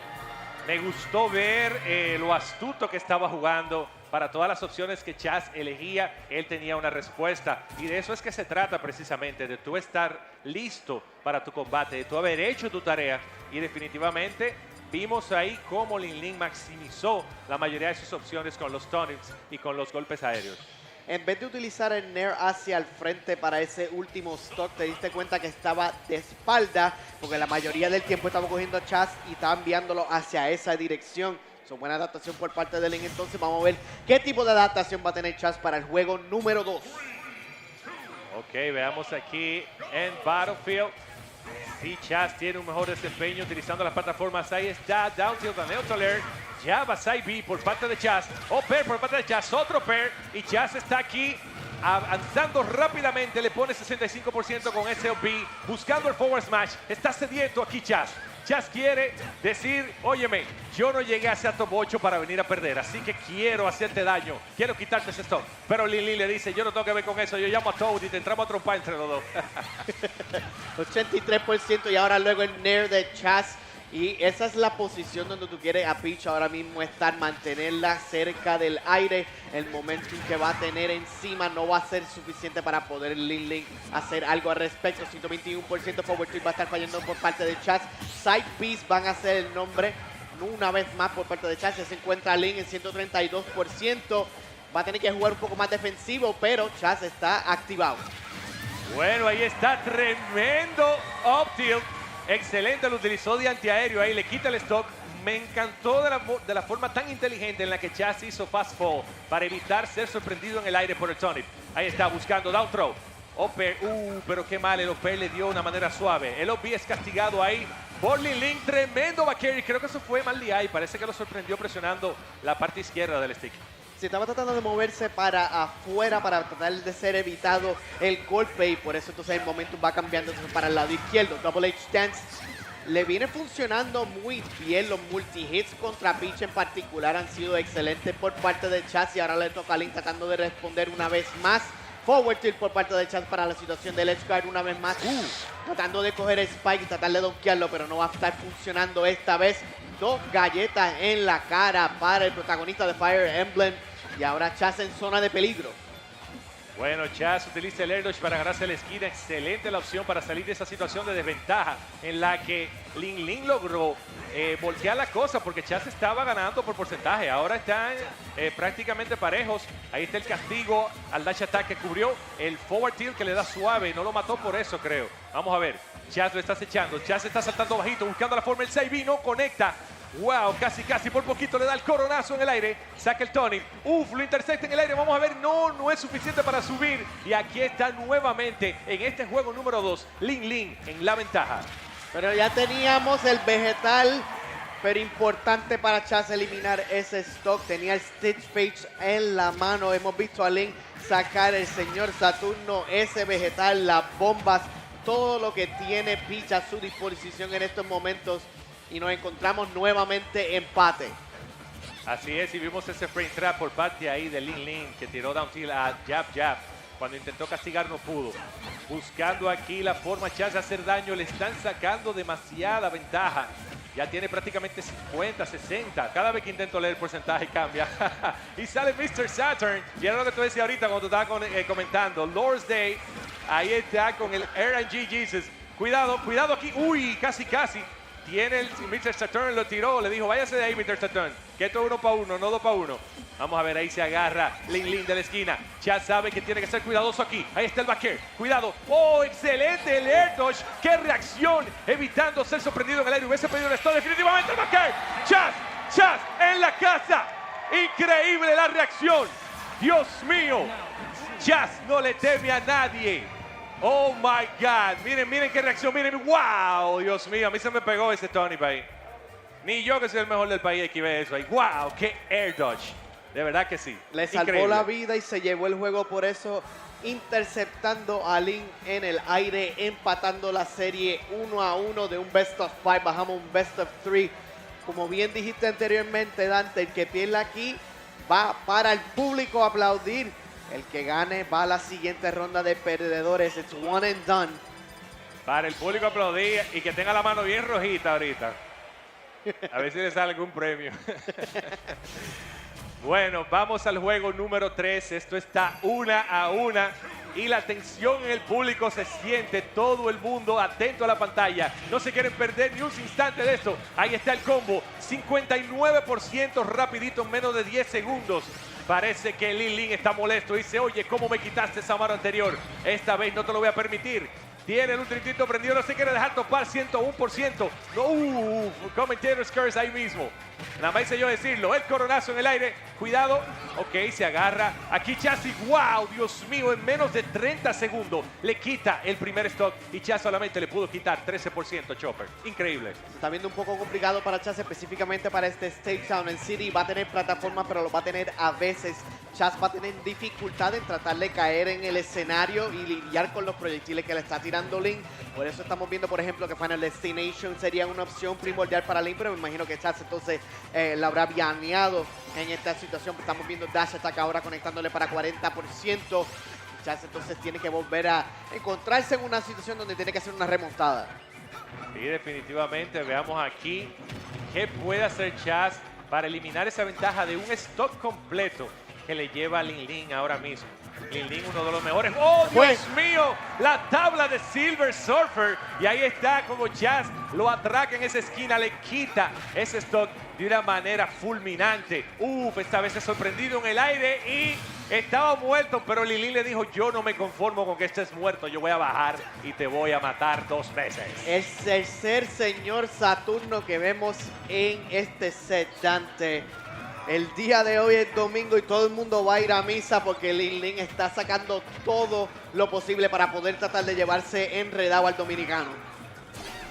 Speaker 13: Me gustó ver lo astuto que estaba jugando. Para todas las opciones que Chaz elegía, él tenía una respuesta. Y de eso es que se trata precisamente, de tú estar listo para tu combate, de tú haber hecho tu tarea. Y definitivamente vimos ahí cómo Ling maximizó la mayoría de sus opciones con los Sonix y con los golpes aéreos.
Speaker 14: En vez de utilizar el Nair hacia el frente para ese último stock, te diste cuenta que estaba de espalda, porque la mayoría del tiempo estaba cogiendo a Chaz y estaba enviándolo hacia esa dirección. Buena adaptación por parte de Ling. Entonces vamos a ver qué tipo de adaptación va a tener Chaz para el juego número 2.
Speaker 13: Ok, veamos aquí en Battlefield. Sí, Chaz tiene un mejor desempeño utilizando las plataformas. Ahí está, down tilt a neutral air. Ya va side B por parte de Chaz. Pair por parte de Chaz, otro pair. Y Chaz está aquí avanzando rápidamente. Le pone 65% con SLB. Buscando el forward smash. Está sediento aquí Chaz. Chaz quiere decir, óyeme, yo no llegué hacia top 8 para venir a perder, así que quiero hacerte daño, quiero quitarte ese stop. Pero Ling le dice, yo no tengo que ver con eso, yo llamo a Toad y te entramos a trompar entre los dos.
Speaker 14: 83% y ahora luego el Nair de Chaz. Y esa es la posición donde tú quieres a Peach ahora mismo estar, mantenerla cerca del aire. El momentum que va a tener encima no va a ser suficiente para poder Ling hacer algo al respecto. 121% forward tilt va a estar fallando por parte de Chaz. Side Bs van a ser el nombre una vez más por parte de Chaz. Ya se encuentra Ling en 132%. Va a tener que jugar un poco más defensivo, pero Chaz está activado.
Speaker 13: Bueno, ahí está, tremendo up tilt. Excelente, lo utilizó de antiaéreo, ahí le quita el stock. Me encantó de la forma tan inteligente en la que Chaz hizo fast fall para evitar ser sorprendido en el aire por el Sonix. Ahí está buscando down throw. Up-air, pero qué mal, el up-air le dio una manera suave. El up-B es castigado ahí por Ling, tremendo back air. Creo que eso fue mal de ahí, parece que lo sorprendió presionando la parte izquierda del stick.
Speaker 14: Se estaba tratando de moverse para afuera para tratar de ser evitado el golpe y por eso entonces el momentum va cambiando para el lado izquierdo. Double H stance le viene funcionando muy bien. Los multi-hits contra Peach en particular han sido excelentes por parte de Chaz y ahora le toca a Ling tratando de responder una vez más. Forward tilt por parte de Chaz para la situación del edge guard una vez más. Tratando de coger el spike y tratar de donkearlo, pero no va a estar funcionando esta vez. Dos galletas en la cara para el protagonista de Fire Emblem. Y ahora Chaz en zona de peligro.
Speaker 13: Bueno, Chaz utiliza el air dodge para agarrarse la esquina. Excelente la opción para salir de esa situación de desventaja en la que Ling logró voltear la cosa porque Chaz estaba ganando por porcentaje. Ahora están prácticamente parejos. Ahí está el castigo al dash attack que cubrió el forward tilt que le da suave. No lo mató por eso, creo. Vamos a ver. Chaz lo está acechando. Chaz está saltando bajito, buscando la forma. El 6B no conecta. Wow, casi por poquito le da el coronazo en el aire. Saca el Tony. Lo intersecta en el aire. Vamos a ver. No es suficiente para subir. Y aquí está nuevamente en este juego número 2. Ling en la ventaja.
Speaker 14: Pero ya teníamos el vegetal. Pero importante para Chaz eliminar ese stock. Tenía el Stitch Page en la mano. Hemos visto a Ling sacar el señor Saturno. Ese vegetal, las bombas. Todo lo que tiene Peach a su disposición en estos momentos. Y nos encontramos nuevamente empate.
Speaker 13: Así es, y vimos ese frame trap por parte ahí de Ling que tiró down tilt a Jab. Cuando intentó castigar no pudo. Buscando aquí la forma Chaz de hacer daño, le están sacando demasiada ventaja. Ya tiene prácticamente 50, 60. Cada vez que intento leer el porcentaje cambia. Y sale Mr. Saturn. Y era lo que tú decías ahorita cuando tú estabas comentando. Lord's Day. Ahí está con el RNG Jesus. Cuidado aquí. Casi. Tiene el Mr. Saturn, lo tiró, le dijo, váyase de ahí, Mr. Saturn, que esto es 1 para 1, no 2 para 1. Vamos a ver, ahí se agarra Ling de la esquina. Chaz sabe que tiene que ser cuidadoso aquí. Ahí está el back air. Cuidado. Excelente el air dodge. ¡Qué reacción! Evitando ser sorprendido en el aire. Hubiese pedido el stop definitivamente el back air. Chaz en la casa. Increíble la reacción. Dios mío. Chaz no le teme a nadie. Oh my God, miren qué reacción, miren, wow, Dios mío, a mí se me pegó ese Tony ahí. Ni yo que soy el mejor del país aquí ve eso ahí, wow, qué air dodge, de verdad que sí.
Speaker 14: Le salvó la vida y se llevó el juego por eso, interceptando a Ling en el aire, empatando la serie 1-1 de un best of 5, bajamos un best of 3. Como bien dijiste anteriormente, Dante, el que pierda aquí va para el público a aplaudir. El que gane va a la siguiente ronda de perdedores. It's one and done.
Speaker 13: Para el público aplaudir y que tenga la mano bien rojita ahorita. A ver si le sale algún premio. Bueno, vamos al juego número 3. Esto está 1-1 y la tensión en el público se siente. Todo el mundo atento a la pantalla. No se quieren perder ni un instante de esto. Ahí está el combo. 59% rapidito en menos de 10 segundos. Parece que Ling está molesto. Dice, oye, ¿cómo me quitaste esa mano anterior? Esta vez no te lo voy a permitir. Tiene el ultratito prendido, no se quiere dejar topar, 101%. No, commentator's curse ahí mismo. Nada más hice yo decirlo, el coronazo en el aire, cuidado. Ok, se agarra. Aquí Chasis, wow, Dios mío, en menos de 30 segundos le quita el primer stock y Chas solamente le pudo quitar 13% Chopper. Increíble.
Speaker 14: Está viendo un poco complicado para Chas, específicamente para este Stage Down en City. Va a tener plataforma, pero lo va a tener a veces. Chas va a tener dificultad en tratar de caer en el escenario y lidiar con los proyectiles que le está tirando Ling. Por eso estamos viendo, por ejemplo, que Final Destination sería una opción primordial para Ling, pero me imagino que Chas entonces la habrá baneado en esta situación. Estamos viendo Dash Attack ahora conectándole para 40%. Chas entonces tiene que volver a encontrarse en una situación donde tiene que hacer una remontada.
Speaker 13: Sí, definitivamente. Veamos aquí qué puede hacer Chas para eliminar esa ventaja de un stock completo que le lleva a Ling ahora mismo. Ling, uno de los mejores. ¡Oh, Dios mío! La tabla de Silver Surfer. Y ahí está como Chas lo atraca en esa esquina, le quita ese stock de una manera fulminante. Esta vez es sorprendido en el aire y estaba muerto, pero Ling le dijo, yo no me conformo con que estés muerto, yo voy a bajar y te voy a matar 2 veces.
Speaker 14: El tercer señor Saturno que vemos en este set, Dante. El día de hoy es domingo y todo el mundo va a ir a misa porque Ling está sacando todo lo posible para poder tratar de llevarse enredado al dominicano.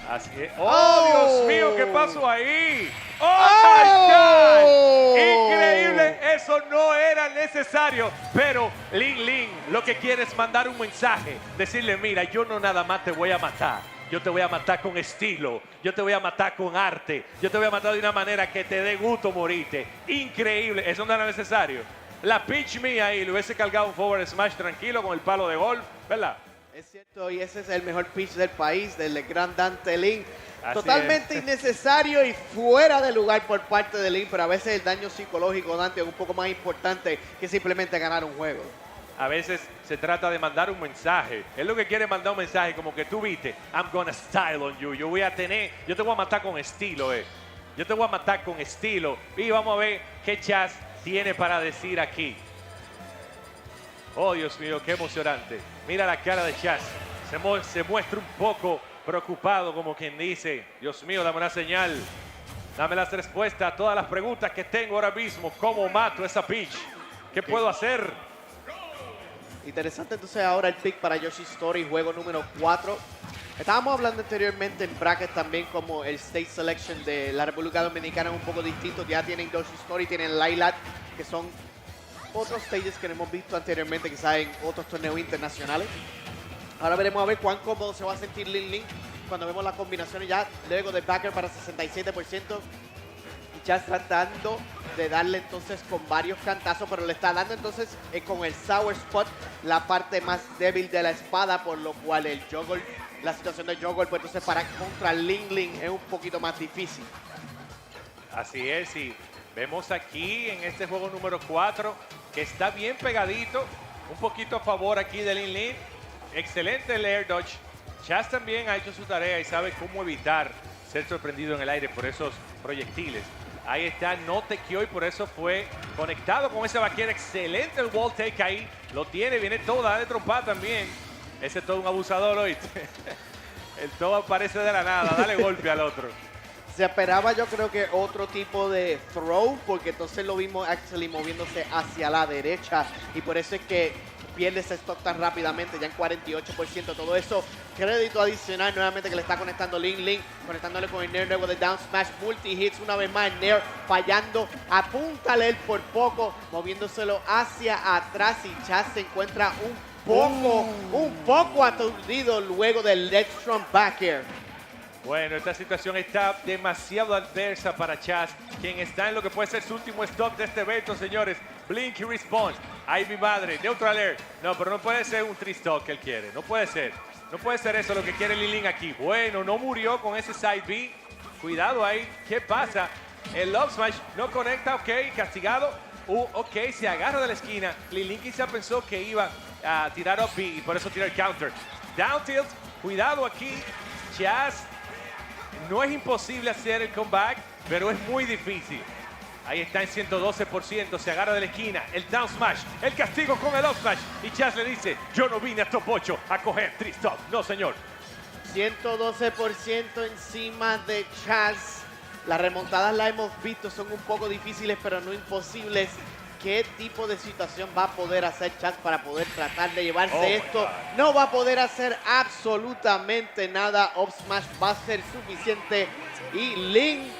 Speaker 13: Así es. ¡Oh, Dios mío! ¿Qué pasó ahí? ¡Oh, my God! Increíble. Eso no era necesario. Pero Ling lo que quiere es mandar un mensaje. Decirle, mira, yo no nada más te voy a matar. Yo te voy a matar con estilo, yo te voy a matar con arte, yo te voy a matar de una manera que te dé gusto morirte. Increíble, eso no era necesario. La pitch mía ahí, le hubiese cargado un forward smash tranquilo con el palo de golf, ¿verdad?
Speaker 14: Es cierto, y ese es el mejor pitch del país, del gran Dante Ling.
Speaker 13: Así
Speaker 14: Totalmente
Speaker 13: es.
Speaker 14: Innecesario y fuera de lugar por parte de Ling, pero a veces el daño psicológico, Dante, es un poco más importante que simplemente ganar un juego.
Speaker 13: A veces se trata de mandar un mensaje. Él lo que quiere es mandar un mensaje como que tú viste, I'm gonna style on you. Yo te voy a matar con estilo, Yo te voy a matar con estilo. Y vamos a ver qué Chas tiene para decir aquí. Oh, Dios mío, qué emocionante. Mira la cara de Chas. Se muestra un poco preocupado, como quien dice, Dios mío, dame una señal. Dame las respuestas a todas las preguntas que tengo ahora mismo. ¿Cómo mato esa pitch? ¿Qué puedo hacer?
Speaker 14: Interesante entonces ahora el pick para Yoshi Story, juego número 4. Estábamos hablando anteriormente en brackets también como el State Selection de la República Dominicana es un poco distinto. Ya tienen Yoshi Story, tienen Lilac, que son otros stages que no hemos visto anteriormente, quizás en otros torneos internacionales. Ahora veremos a ver cuán cómodo se va a sentir Ling cuando vemos las combinaciones ya luego de backer para 67%. Ya tratando de darle entonces con varios cantazos, pero le está dando entonces con el Sour Spot la parte más débil de la espada, por lo cual el juggle, la situación del juggle, pues entonces para contra Ling es un poquito más difícil.
Speaker 13: Así es, y vemos aquí en este juego número 4 que está bien pegadito, un poquito a favor aquí de Ling. Excelente el air dodge. Chas también ha hecho su tarea y sabe cómo evitar ser sorprendido en el aire por esos proyectiles. Ahí está, no tequeó y por eso fue conectado con ese vaquero. Excelente el wall take ahí. Lo tiene, viene toda de trompa también. Ese es todo un abusador, ¿oíste? El todo aparece de la nada. Dale golpe al otro.
Speaker 14: Se esperaba yo creo que otro tipo de throw, porque entonces lo vimos actually moviéndose hacia la derecha. Y por eso es que pierde ese stock tan rápidamente, ya en 48%. Todo eso, crédito adicional nuevamente que le está conectando Ling, conectándole con el Nair luego de down smash, multi-hits una vez más, Nair fallando, apúntale él por poco, moviéndoselo hacia atrás y Chas se encuentra un poco aturdido luego del Death Strong back air.
Speaker 13: Bueno, esta situación está demasiado adversa para Chas, quien está en lo que puede ser su último stop de este evento, señores. Blink y Response. Ay, mi madre. Neutral Air. No, pero no puede ser un 3-stock que él quiere. No puede ser. No puede ser eso lo que quiere Ling aquí. Bueno, no murió con ese side B. Cuidado ahí. ¿Qué pasa? El love smash no conecta. Ok, castigado. Ok, se agarra de la esquina. Ling quizá pensó que iba a tirar up B y por eso tira el counter. Down tilt. Cuidado aquí. Chaz. No es imposible hacer el comeback, pero es muy difícil. Ahí está en 112%, se agarra de la esquina, el down smash, el castigo con el up smash. Y Chaz le dice, yo no vine a top 8 a coger 3 top. No, señor.
Speaker 14: 112% encima de Chaz. Las remontadas las hemos visto, son un poco difíciles, pero no imposibles. ¿Qué tipo de situación va a poder hacer Chaz para poder tratar de llevarse esto? No va a poder hacer absolutamente nada. Up smash va a ser suficiente. Y Ling,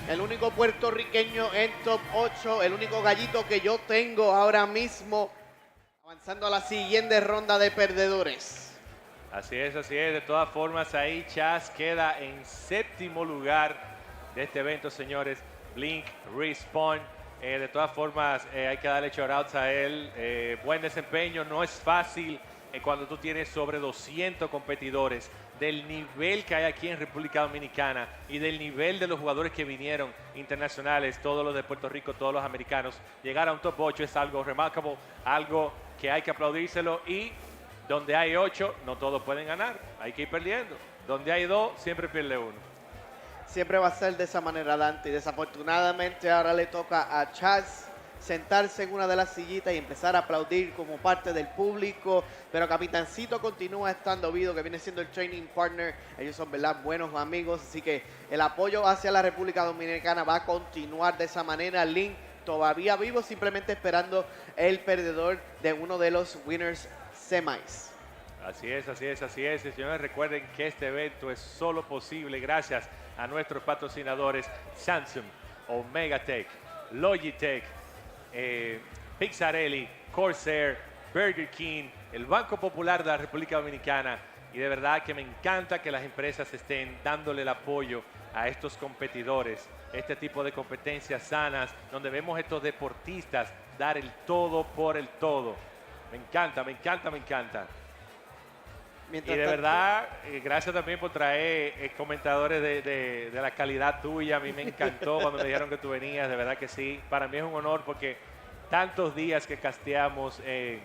Speaker 14: el único puertorriqueño en top 8, el único gallito que yo tengo ahora mismo, avanzando a la siguiente ronda de perdedores.
Speaker 13: Así es, así es. De todas formas, ahí Chaz queda en 7º lugar de este evento, señores. Blink, Respawn. De todas formas, hay que darle shoutouts a él. Buen desempeño, no es fácil cuando tú tienes sobre 200 competidores, del nivel que hay aquí en República Dominicana y del nivel de los jugadores que vinieron internacionales, todos los de Puerto Rico, todos los americanos. Llegar a un top 8 es algo remarkable, algo que hay que aplaudírselo, y donde hay 8, no todos pueden ganar, hay que ir perdiendo. Donde hay 2, siempre pierde uno.
Speaker 14: Siempre va a ser de esa manera, Dante. Y desafortunadamente ahora le toca a Chaz sentarse en una de las sillitas y empezar a aplaudir como parte del público. Pero Capitancito continúa estando vivo, que viene siendo el training partner. Ellos son, ¿verdad?, buenos amigos. Así que el apoyo hacia la República Dominicana va a continuar de esa manera. Ling todavía vivo, simplemente esperando el perdedor de uno de los winners semis.
Speaker 13: Así es, así es, así es. Señores, recuerden que este evento es solo posible gracias a nuestros patrocinadores Samsung, Omegatech, Logitech, Pixarelli, Corsair, Burger King, el Banco Popular de la República Dominicana. Y de verdad que me encanta que las empresas estén dándole el apoyo a estos competidores, este tipo de competencias sanas, donde vemos a estos deportistas dar el todo por el todo. Me encanta, me encanta, me encanta.
Speaker 14: Mientras
Speaker 13: y de
Speaker 14: tanto,
Speaker 13: verdad, gracias también por traer comentadores de la calidad tuya. A mí me encantó cuando me dijeron que tú venías, de verdad que sí. Para mí es un honor porque tantos días que casteamos en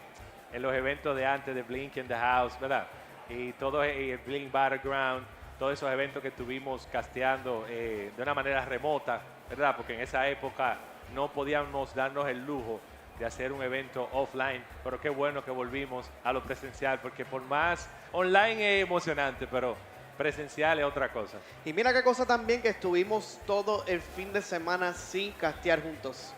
Speaker 13: los eventos de antes de Blink in the House, ¿verdad? Y todo el Blink Battleground, todos esos eventos que estuvimos casteando de una manera remota, ¿verdad? Porque en esa época no podíamos darnos el lujo de hacer un evento offline, pero qué bueno que volvimos a lo presencial, porque por más online es emocionante, pero presencial es otra cosa.
Speaker 14: Y mira qué cosa también, que estuvimos todo el fin de semana sin castear juntos.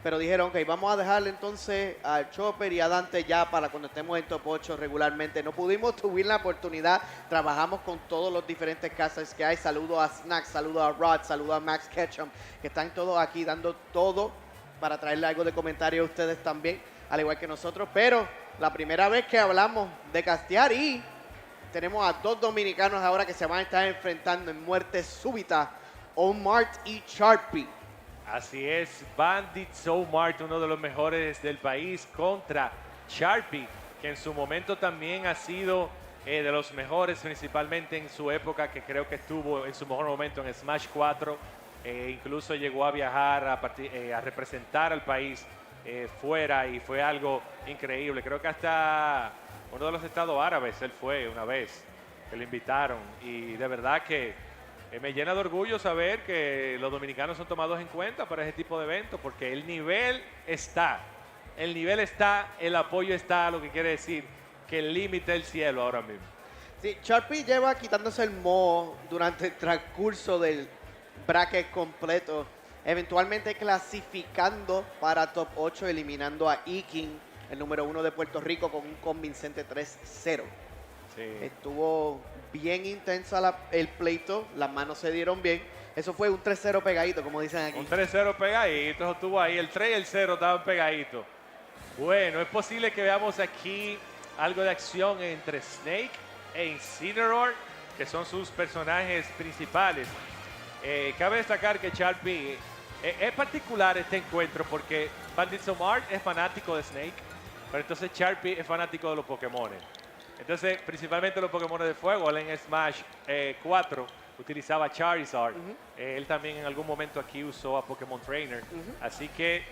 Speaker 14: Pero dijeron, ok, vamos a dejarle entonces a Chopper y a Dante ya para cuando estemos en top 8 regularmente. No pudimos tuvimos la oportunidad, trabajamos con todos los diferentes casters que hay. Saludo a Snack, saludo a Rod, saludo a Max Ketchum, que están todos aquí dando todo para traerle algo de comentario a ustedes también, al igual que nosotros. Pero la primera vez que hablamos de castear, y tenemos a 2 dominicanos ahora que se van a estar enfrentando en muerte súbita, Omar y Sharpy.
Speaker 13: Así es, Bandit Mart, uno de los mejores del país, contra Sharpy, que en su momento también ha sido de los mejores, principalmente en su época, que creo que estuvo en su mejor momento en Smash 4. Incluso llegó a viajar a representar al país fuera, y fue algo increíble. Creo que hasta uno de los estados árabes él fue una vez, que le invitaron, y de verdad que me llena de orgullo saber que los dominicanos son tomados en cuenta para ese tipo de eventos, porque el nivel está, el apoyo está, lo que quiere decir que el límite es el cielo ahora mismo.
Speaker 14: Sí, Sharpy lleva quitándose el moho durante el transcurso del bracket completo, eventualmente clasificando para top 8, eliminando a Iking, el número 1 de Puerto Rico, con un convincente 3-0.
Speaker 13: Sí.
Speaker 14: Estuvo bien intensa el pleito, las manos se dieron bien. Eso fue un 3-0 pegadito, como dicen aquí.
Speaker 13: Un 3-0 pegadito, eso estuvo ahí, el 3 y el 0 estaban pegaditos. Bueno, es posible que veamos aquí algo de acción entre Snake e Incineroar, que son sus personajes principales. Cabe destacar que Sharpy es particular este encuentro porque Bandit Mart es fanático de Snake, pero entonces Sharpy es fanático de los Pokémon. Entonces, principalmente los Pokémon de fuego, él en Smash 4 utilizaba Charizard. Él también en algún momento aquí usó a Pokémon Trainer. Así que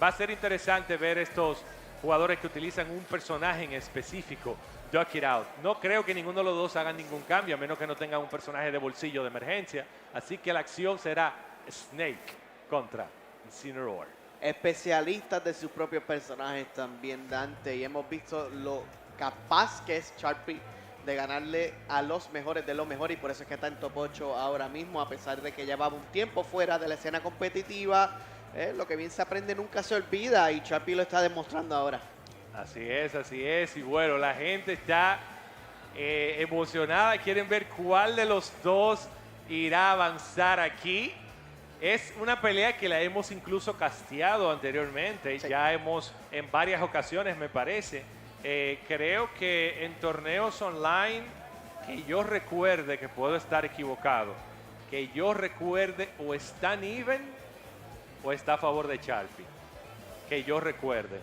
Speaker 13: va a ser interesante ver estos jugadores que utilizan un personaje en específico. Duck it out. No creo que ninguno de los dos hagan ningún cambio, a menos que no tengan un personaje de bolsillo de emergencia. Así que la acción será Snake contra Incineroar.
Speaker 14: Especialistas de sus propios personajes también, Dante, y hemos visto lo capaz que es Sharpy de ganarle a los mejores de los mejores, y por eso es que está en top 8 ahora mismo, a pesar de que llevaba un tiempo fuera de la escena competitiva. Lo que bien se aprende nunca se olvida, y Sharpy lo está demostrando ahora.
Speaker 13: Así es, y bueno, la gente está emocionada, quieren ver cuál de los dos irá a avanzar aquí. Es una pelea que la hemos incluso casteado anteriormente, sí. Ya hemos en varias ocasiones, me parece. Creo que en torneos online, que yo recuerde, que puedo estar equivocado, que yo recuerde, o están even o está a favor de Sharpy, que yo recuerde.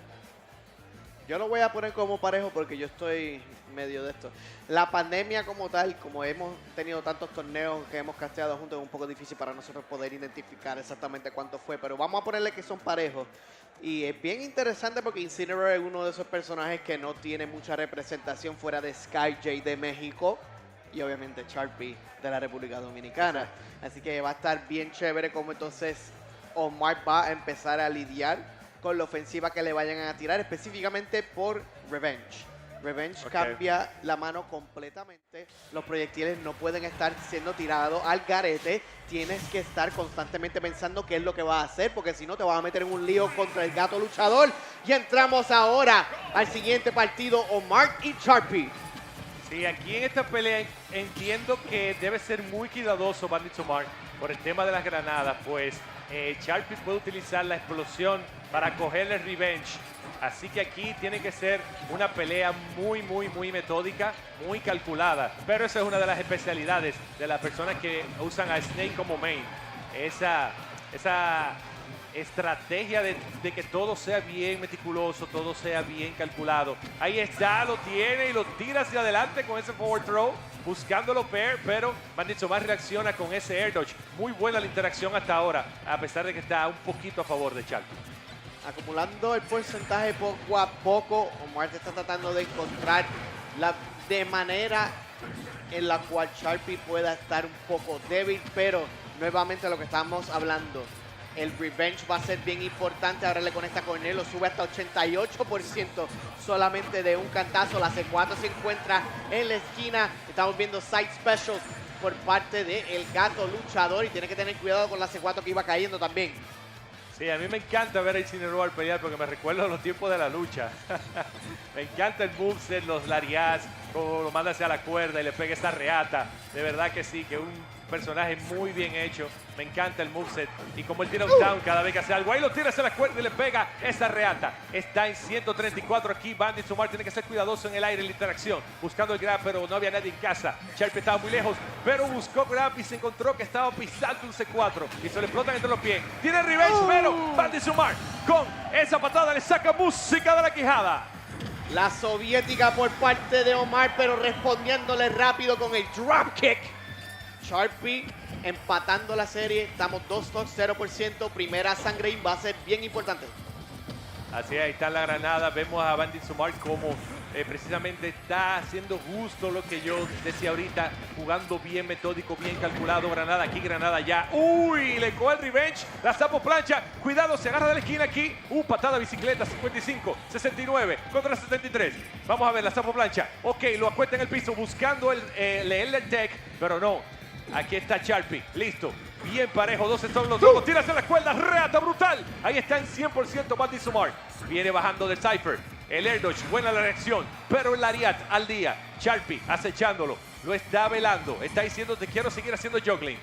Speaker 14: Yo lo voy a poner como parejo porque yo estoy medio de esto. La pandemia como tal, como hemos tenido tantos torneos que hemos casteado juntos, es un poco difícil para nosotros poder identificar exactamente cuánto fue, pero vamos a ponerle que son parejos. Y es bien interesante porque Incineroar es uno de esos personajes que no tiene mucha representación fuera de SkyJ de México y obviamente Sharpy de la República Dominicana. Así que va a estar bien chévere como entonces Omar va a empezar a lidiar con la ofensiva que le vayan a tirar, específicamente por Revenge. Revenge cambia la mano completamente. Los proyectiles no pueden estar siendo tirados al garete. Tienes que estar constantemente pensando qué es lo que vas a hacer, porque si no te vas a meter en un lío contra el gato luchador. Y entramos ahora al siguiente partido, Omar y Sharpy.
Speaker 13: Sí, aquí en esta pelea entiendo que debe ser muy cuidadoso Bandit Omar por el tema de las granadas, pues Sharpy puede utilizar la explosión para cogerle Revenge. Así que aquí tiene que ser una pelea muy metódica, muy calculada. Pero esa es una de las especialidades de las personas que usan a Snake como main. Esa estrategia de que todo sea bien meticuloso, todo sea bien calculado. Ahí está, lo tiene y lo tira hacia adelante con ese forward throw, buscándolo pair, pero Bandit Omar reacciona con ese air dodge. Muy buena la interacción hasta ahora, a pesar de que está un poquito a favor de Sharpy.
Speaker 14: Acumulando el porcentaje poco a poco, Omar está tratando de encontrar de manera en la cual Sharpy pueda estar un poco débil, pero nuevamente lo que estamos hablando, el Revenge va a ser bien importante. Ahora le conecta con él, lo sube hasta 88% solamente de un cantazo. La C4 se encuentra en la esquina. Estamos viendo side specials por parte del gato luchador y tiene que tener cuidado con la C4 que iba cayendo también.
Speaker 13: Sí, a mí me encanta ver a Incineroar pelear porque me recuerda los tiempos de la lucha. Me encanta el moveset, los lariats, como lo manda hacia la cuerda y le pega esa reata. De verdad que sí, que un personaje muy bien hecho. Me encanta el moveset y como él tira un down cada vez que hace algo. Ahí lo tira hacia la cuerda y le pega esa reata. Está en 134 aquí. Bandit Omar tiene que ser cuidadoso en el aire en la interacción. Buscando el grab, pero no había nadie en casa. Sharpy estaba muy lejos, pero buscó grab y se encontró que estaba pisando un C4. Y se le explotan entre los pies. Tiene revenge, pero Bandit Omar con esa patada le saca música de la quijada.
Speaker 14: La soviética por parte de Omar, pero respondiéndole rápido con el drop kick. Sharpy empatando la serie. Estamos 2-2, 0%. Primera sangre y va a ser bien importante.
Speaker 13: Así ahí está la granada. Vemos a Bandit Omar como precisamente está haciendo justo lo que yo decía ahorita, jugando bien metódico, bien calculado. Granada aquí, granada allá. Uy, le coge el revenge. La sapo plancha. Cuidado, se agarra de la esquina aquí. Patada bicicleta, 55, 69 contra 73. Vamos a ver la sapo plancha. Ok, lo acuesta en el piso buscando leerle el tech, pero no. Aquí está Sharpy, listo, bien parejo, 12 son los dos, tira hacia la cuerda, reata brutal. Ahí está en 100% Bandit Omar. Viene bajando del Cypher, el air dodge, buena la reacción, pero el lariat al día. Sharpy acechándolo, lo está velando, está diciendo te quiero seguir haciendo juggling.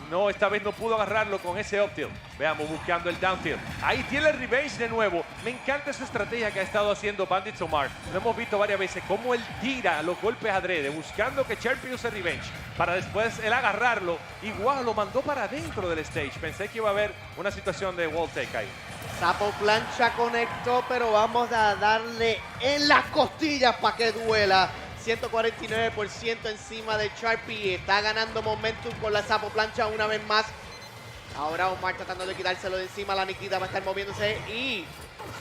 Speaker 13: No, esta vez no pudo agarrarlo con ese up tilt. Veamos, buscando el down tilt. Ahí tiene el revenge de nuevo. Me encanta esa estrategia que ha estado haciendo Bandit Omar. Lo hemos visto varias veces, cómo él tira los golpes adrede, buscando que Sharpy use revenge, para después él agarrarlo. Igual lo mandó para adentro del stage. Pensé que iba a haber una situación de wall take ahí.
Speaker 14: Sapo plancha conectó, pero vamos a darle en las costillas para que duela. 149% encima de Sharpy. Está ganando momentum con la sapo plancha una vez más. Ahora Omar tratando de quitárselo de encima. La Nikita va a estar moviéndose y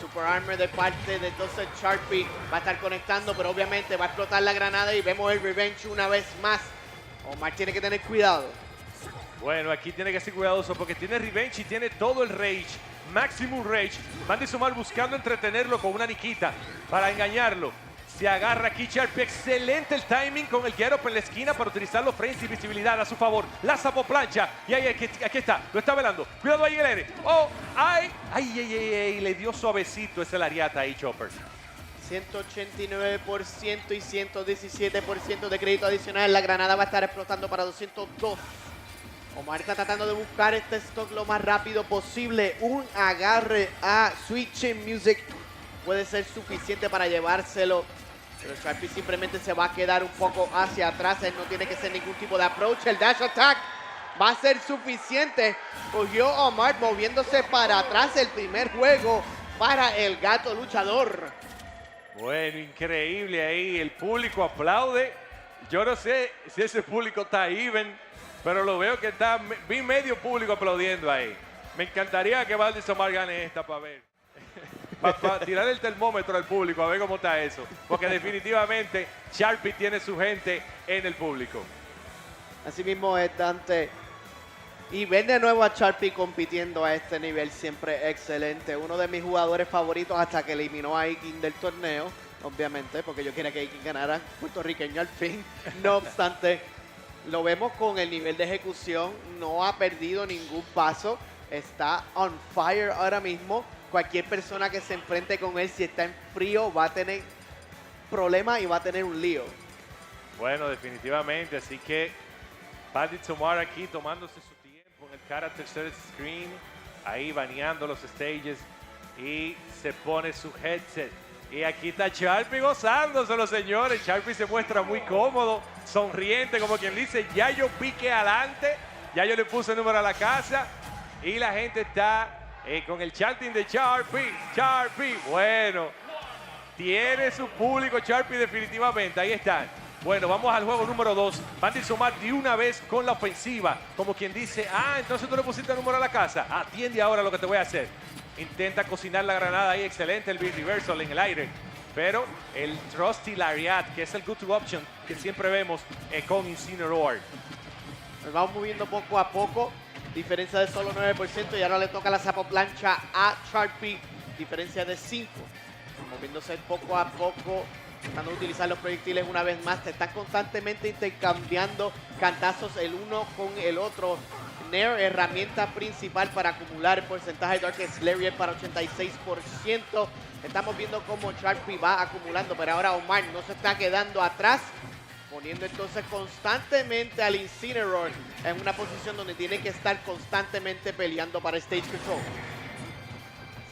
Speaker 14: Super Armor de parte de entonces Sharpy va a estar conectando, pero obviamente va a explotar la granada y vemos el revenge una vez más. Omar tiene que tener cuidado.
Speaker 13: Bueno, aquí tiene que ser cuidadoso porque tiene revenge y tiene todo el rage. Maximum rage. Van a sumar buscando entretenerlo con una Nikita para engañarlo. Se agarra aquí Sharpy. Excelente el timing con el get up en la esquina para utilizar los frames y visibilidad a su favor. La sapo plancha. Y ahí, aquí está. Lo está velando. Cuidado ahí el aire. Oh, ay. Ay. Le dio suavecito ese lariata ahí, Chopper.
Speaker 14: 189% y 117% de crédito adicional. La granada va a estar explotando para 202. Omar está tratando de buscar este stock lo más rápido posible. Un agarre a Sweet Chin Music puede ser suficiente para llevárselo. Pero Sharpy simplemente se va a quedar un poco hacia atrás. Él no tiene que hacer ningún tipo de approach. El dash attack va a ser suficiente. Cogió a Omar moviéndose para atrás el primer juego para el gato luchador.
Speaker 13: Bueno, increíble ahí. El público aplaude. Yo no sé si ese público está even, pero lo veo que está, vi medio público aplaudiendo ahí. Me encantaría que Valdez Omar gane esta para ver. Para tirar el termómetro al público, a ver cómo está eso. Porque definitivamente Sharpy tiene su gente en el público.
Speaker 14: Así mismo es, Dante. Y ver de nuevo a Sharpy compitiendo a este nivel siempre excelente. Uno de mis jugadores favoritos hasta que eliminó a Iking del torneo, obviamente, porque yo quería que Iking ganara, puertorriqueño al fin. No obstante, lo vemos con el nivel de ejecución. No ha perdido ningún paso. Está on fire ahora mismo. Cualquier persona que se enfrente con él, si está en frío, va a tener problemas y va a tener un lío.
Speaker 13: Bueno, definitivamente. Así que Valdez Omar aquí tomándose su tiempo en el character set screen. Ahí baneando los stages. Y se pone su headset. Y aquí está Sharpy gozándoselo, señores. Sharpy se muestra muy cómodo, sonriente, como quien dice, ya yo piqué adelante, ya yo le puse el número a la casa. Y la gente está con el chanting de Sharpy. Bueno, tiene su público Sharpy definitivamente. Ahí están. Bueno, vamos al juego número 2. Valdez Omar de una vez con la ofensiva. Como quien dice, entonces tú le pusiste el número a la casa. Atiende ahora lo que te voy a hacer. Intenta cocinar la granada ahí, excelente el reversal en el aire. Pero el Trusty Lariat, que es el go-to option que siempre vemos con Incineroar.
Speaker 14: Nos vamos moviendo poco a poco. Diferencia de solo 9% y ahora le toca la sapo plancha a Sharpy. Diferencia de 5. Moviéndose poco a poco. Tratando de utilizar los proyectiles una vez más. Te están constantemente intercambiando cantazos el uno con el otro. Nair, herramienta principal para acumular el porcentaje de Darkest Lariat para 86%. Estamos viendo cómo Sharpy va acumulando, pero ahora Omar no se está quedando atrás, poniendo entonces constantemente al Incineroar en una posición donde tiene que estar constantemente peleando para Stage Control.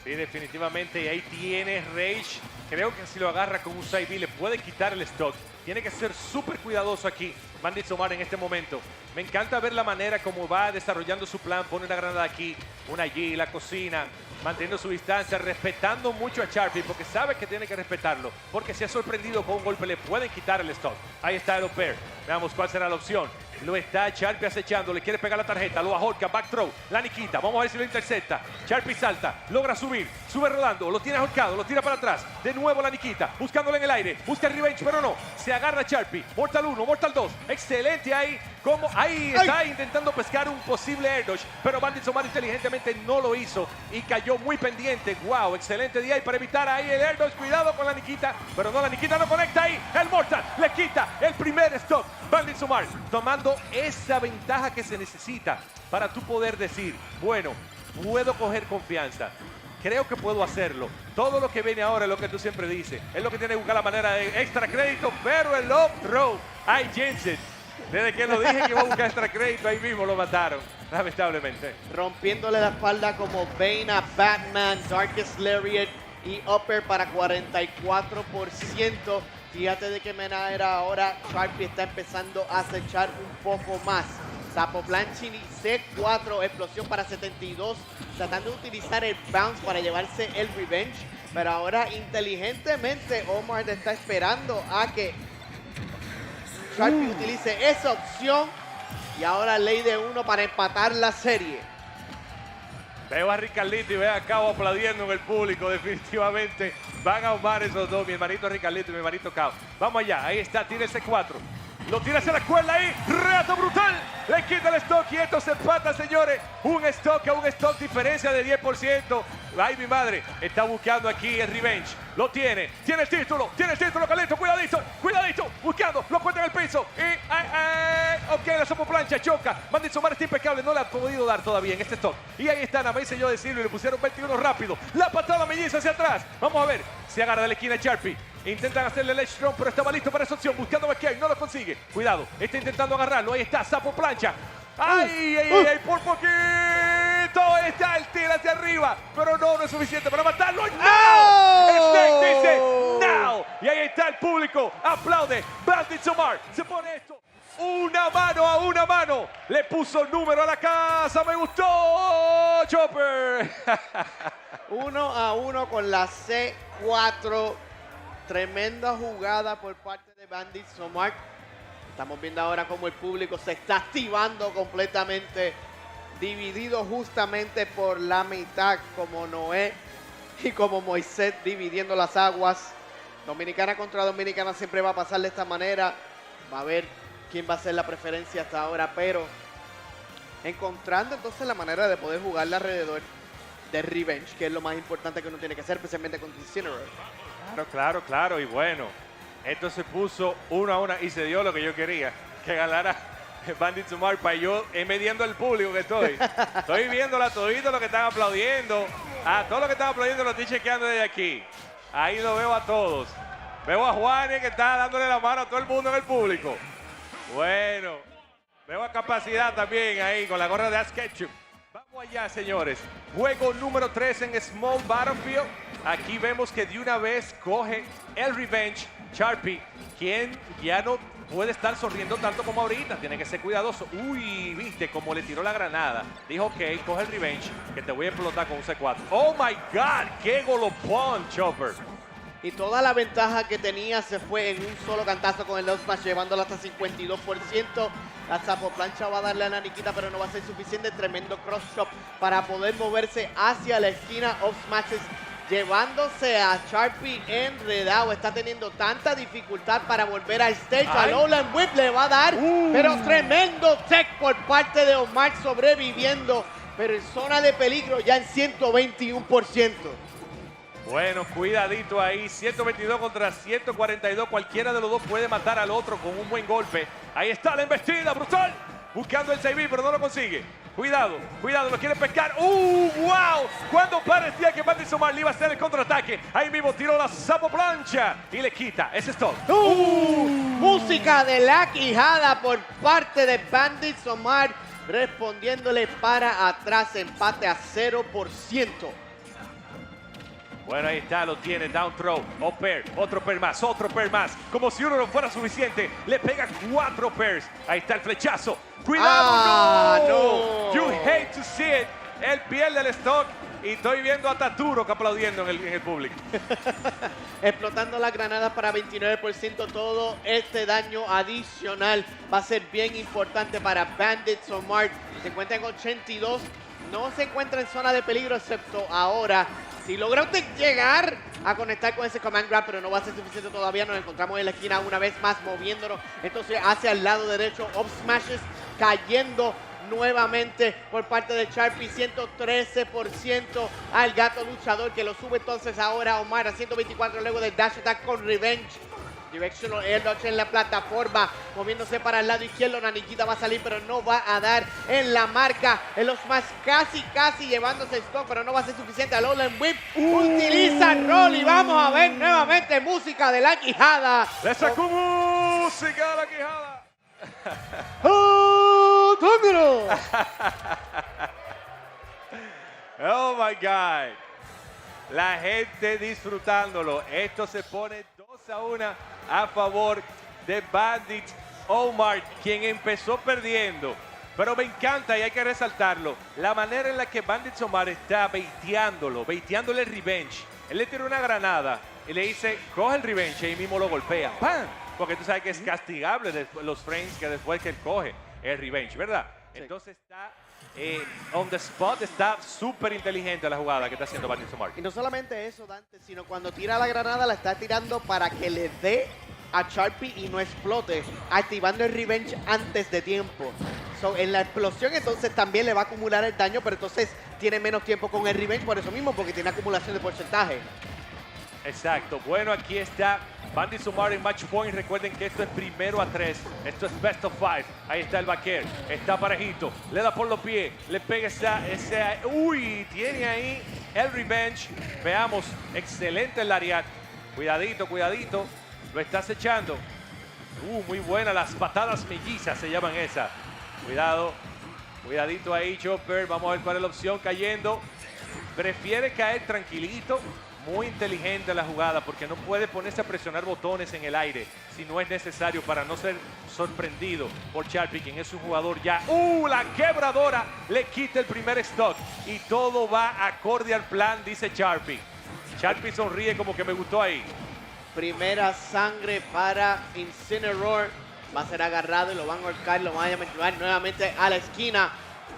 Speaker 13: Sí, definitivamente, y ahí tiene Rage. Creo que si lo agarra con un side B le puede quitar el stock. Tiene que ser súper cuidadoso aquí Valdez Omar en este momento. Me encanta ver la manera como va desarrollando su plan. Pone una granada aquí, una allí, la cocina, manteniendo su distancia, respetando mucho a Sharpy porque sabe que tiene que respetarlo. Porque si ha sorprendido con un golpe le pueden quitar el stock. Ahí está el pair. Veamos cuál será la opción. Lo está Sharpy acechando, le quiere pegar la tarjeta, lo ahorca, back throw, la Nikita, vamos a ver si lo intercepta. Sharpy salta, logra subir, sube rodando, lo tiene ahorcado, lo tira para atrás. De nuevo la Nikita, buscándolo en el aire, busca el revenge, pero no. Se agarra Sharpy, Mortal 1, Mortal 2, excelente ahí. Como ahí está intentando pescar un posible air dodge, pero Valdez Omar inteligentemente no lo hizo y cayó muy pendiente. Wow, excelente día para evitar ahí el air dodge. Cuidado con la Nikita, pero no, la Nikita no conecta ahí. El Mortal le quita el primer stop. Valdez Omar tomando esa ventaja que se necesita para tú poder decir, bueno, puedo coger confianza. Creo que puedo hacerlo. Todo lo que viene ahora es lo que tú siempre dices. Es lo que tiene que buscar la manera de extra crédito, pero el up throw. Ay, Jensen. Desde que lo dije que iba a buscar extra crédito, ahí mismo lo mataron, lamentablemente.
Speaker 14: Rompiéndole la espalda como Bane a Batman, Darkest Lariat y Upper para 44%. Fíjate de qué manera ahora Sharpy está empezando a acechar un poco más. Sapo Planchini C4, explosión para 72, tratando de utilizar el bounce para llevarse el revenge. Pero ahora inteligentemente Omar está esperando a que Sharpy utilice esa opción. Y ahora ley de 1 para empatar la serie.
Speaker 13: Veo a Ricardito y veo a Cabo aplaudiendo en el público. Definitivamente van a ahumar esos dos, mi hermanito Ricardito y mi hermanito Cabo. Vamos allá, ahí está, tiene ese 4. Lo tira hacia la cuerda ahí, reto brutal. Le quita el stock y esto se empata, señores. Un stock a un stock, diferencia de 10%. Ay, mi madre, está buscando aquí el revenge. Lo tiene el título, Carlito, cuidadito, buscando, lo cuenta en el piso. Y, ok, la sopo plancha, choca. Bandit Somar está impecable, no le ha podido dar todavía en este stock. Y ahí está, nada más hice yo decirlo y le pusieron 21 rápido. La patada melliza hacia atrás. Vamos a ver, se agarra de la esquina Sharpy. Intentan hacerle el edge strong, pero estaba listo para esa opción, buscando a McKay, no lo consigue. Cuidado, está intentando agarrarlo, ahí está, sapo plancha. ¡Ay, por poquito! Ahí está el tira hacia arriba, pero no es suficiente para matarlo. ¡No! Snake dice, ¡now! Y ahí está el público, aplaude. Bandit Somar, se pone esto. Una mano, le puso número a la casa, me gustó, Chopper.
Speaker 14: 1-1 con la C4. Tremenda jugada por parte de Bandit Somar. Estamos viendo ahora cómo el público se está activando completamente, dividido justamente por la mitad, como Noé y como Moisés dividiendo las aguas. Dominicana contra Dominicana siempre va a pasar de esta manera. Va a ver quién va a ser la preferencia hasta ahora, pero encontrando entonces la manera de poder jugarle alrededor de revenge, que es lo más importante que uno tiene que hacer, especialmente con Incineroar.
Speaker 13: Claro, y bueno, esto se puso 1-1 y se dio lo que yo quería, que ganara Bandit Somar, para yo midiendo el público que estoy viéndola todito lo que están aplaudiendo, todo lo que están aplaudiendo lo estoy chequeando desde aquí, ahí lo veo a todos, veo a Juanes que está dándole la mano a todo el mundo en el público, bueno, veo a Capacidad también ahí con la gorra de Ash Ketchum. Vamos allá, señores. Juego número 3 en Small Battlefield. Aquí vemos que de una vez coge el revenge Sharpy, quien ya no puede estar sonriendo tanto como ahorita. Tiene que ser cuidadoso. Uy, viste cómo le tiró la granada. Dijo, ok, coge el revenge, que te voy a explotar con un C4. Oh my God, qué golopón, Chopper.
Speaker 14: Y toda la ventaja que tenía se fue en un solo cantazo con el Love Smash, llevándolo hasta 52%. La Sapo Plancha va a darle a la Niquita, pero no va a ser suficiente. Tremendo cross chop para poder moverse hacia la esquina. Off Smashes llevándose a Sharpy enredado. Está teniendo tanta dificultad para volver al stage. A Lowland Whip le va a dar, pero tremendo tech por parte de Omar, sobreviviendo, pero en zona de peligro ya en 121%.
Speaker 13: Bueno, cuidadito ahí, 122 contra 142, cualquiera de los dos puede matar al otro con un buen golpe. Ahí está la embestida, brutal, buscando el 6B, pero no lo consigue. Cuidado, lo quiere pescar. ¡Wow! Cuando parecía que Bandit Somar le iba a hacer el contraataque, ahí mismo tiró la sapo plancha y le quita ese stop.
Speaker 14: Música de la quijada por parte de Bandit Somar, respondiéndole para atrás, empate a 0%.
Speaker 13: Bueno, ahí está, lo tiene, down throw, otro pair más, como si uno no fuera suficiente, le pega 4 pairs, ahí está el flechazo, cuidado, no, you hate to see it, él pierde el stock y estoy viendo a Taturo aplaudiendo en el público.
Speaker 14: Explotando las granadas para 29%, todo este daño adicional va a ser bien importante para Bandit Somar, se encuentra en 82, no se encuentra en zona de peligro excepto ahora. Si logra usted llegar a conectar con ese command grab, pero no va a ser suficiente todavía, nos encontramos en la esquina una vez más moviéndonos, entonces hacia el lado derecho, up smashes cayendo nuevamente por parte de Sharpy, 113% al gato luchador, que lo sube entonces ahora a Omar a 124 luego del dash attack con revenge. Directional Air Dodge en la plataforma, moviéndose para el lado izquierdo. Naniquita va a salir, pero no va a dar en la marca. En los más casi llevándose stock, pero no va a ser suficiente. A Lowland Whip utiliza roll y vamos a ver nuevamente música de la quijada.
Speaker 13: Le sacó música de la quijada.
Speaker 14: ¡Oh, tómelo!
Speaker 13: Oh my God. La gente disfrutándolo. Esto se pone 2-1 a favor de Bandit Omar, quien empezó perdiendo. Pero me encanta y hay que resaltarlo, la manera en la que Bandit Omar está baiteándole el revenge. Él le tira una granada y le dice, coge el revenge y ahí mismo lo golpea. ¡Pam! porque tú sabes que es castigable los frames que después que él coge el revenge, ¿verdad?
Speaker 14: Sí.
Speaker 13: Entonces está on the spot, está súper inteligente la jugada que está haciendo Bandit Somar.
Speaker 14: Y no solamente eso, Dante, sino cuando tira la granada la está tirando para que le dé a Sharpy y no explote, activando el revenge antes de tiempo. So, en la explosión entonces también le va a acumular el daño, pero entonces tiene menos tiempo con el revenge por eso mismo, porque tiene acumulación de porcentaje.
Speaker 13: Exacto. Bueno, aquí está Bandit Somar en match point. Recuerden que esto es 1-3. Esto es best of 5. Ahí está el backer. Está parejito. Le da por los pies. Le pega ese... Uy, tiene ahí el revenge. Veamos. Excelente el lariat. Cuidadito, cuidadito. Lo está acechando. Muy buena. Las patadas mellizas se llaman esas. Cuidado. Cuidadito ahí, Chopper. Vamos a ver cuál es la opción. Cayendo. Prefiere caer tranquilito. Muy inteligente la jugada porque no puede ponerse a presionar botones en el aire si no es necesario para no ser sorprendido por Sharpy, quien es un jugador ya. La quebradora le quita el primer stock y todo va acorde al plan, dice Sharpy. Sharpy sonríe como que me gustó ahí.
Speaker 14: Primera sangre para Incineroar. Va a ser agarrado y lo van a ahorcar, lo van a llevar nuevamente a la esquina.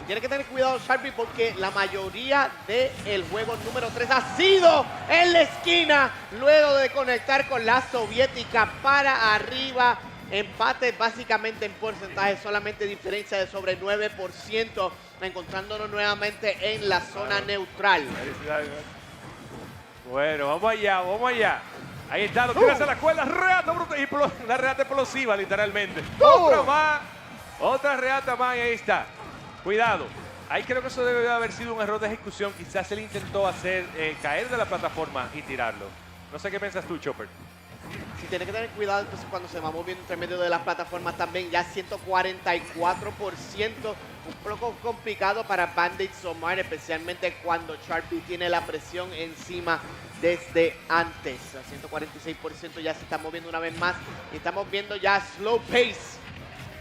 Speaker 14: Tiene que tener cuidado Sharpy porque la mayoría del juego número 3 ha sido en la esquina luego de conectar con la soviética para arriba. Empate básicamente en porcentaje, solamente diferencia de sobre 9%, encontrándonos nuevamente en la zona neutral.
Speaker 13: Bueno, vamos allá, vamos allá. Ahí está, lo tiras a la cuerda, reata brutal, una reata explosiva literalmente. Otra reata más y ahí está. Cuidado, ahí creo que eso debe haber sido un error de ejecución. Quizás él intentó hacer caer de la plataforma y tirarlo. No sé qué piensas tú, Chopper.
Speaker 14: Sí, tiene que tener cuidado entonces cuando se va moviendo entre medio de las plataformas también. Ya 144%, un poco complicado para Bandit Somar, especialmente cuando Sharpy tiene la presión encima desde antes. A 146% ya se está moviendo una vez más. Y estamos viendo ya slow pace,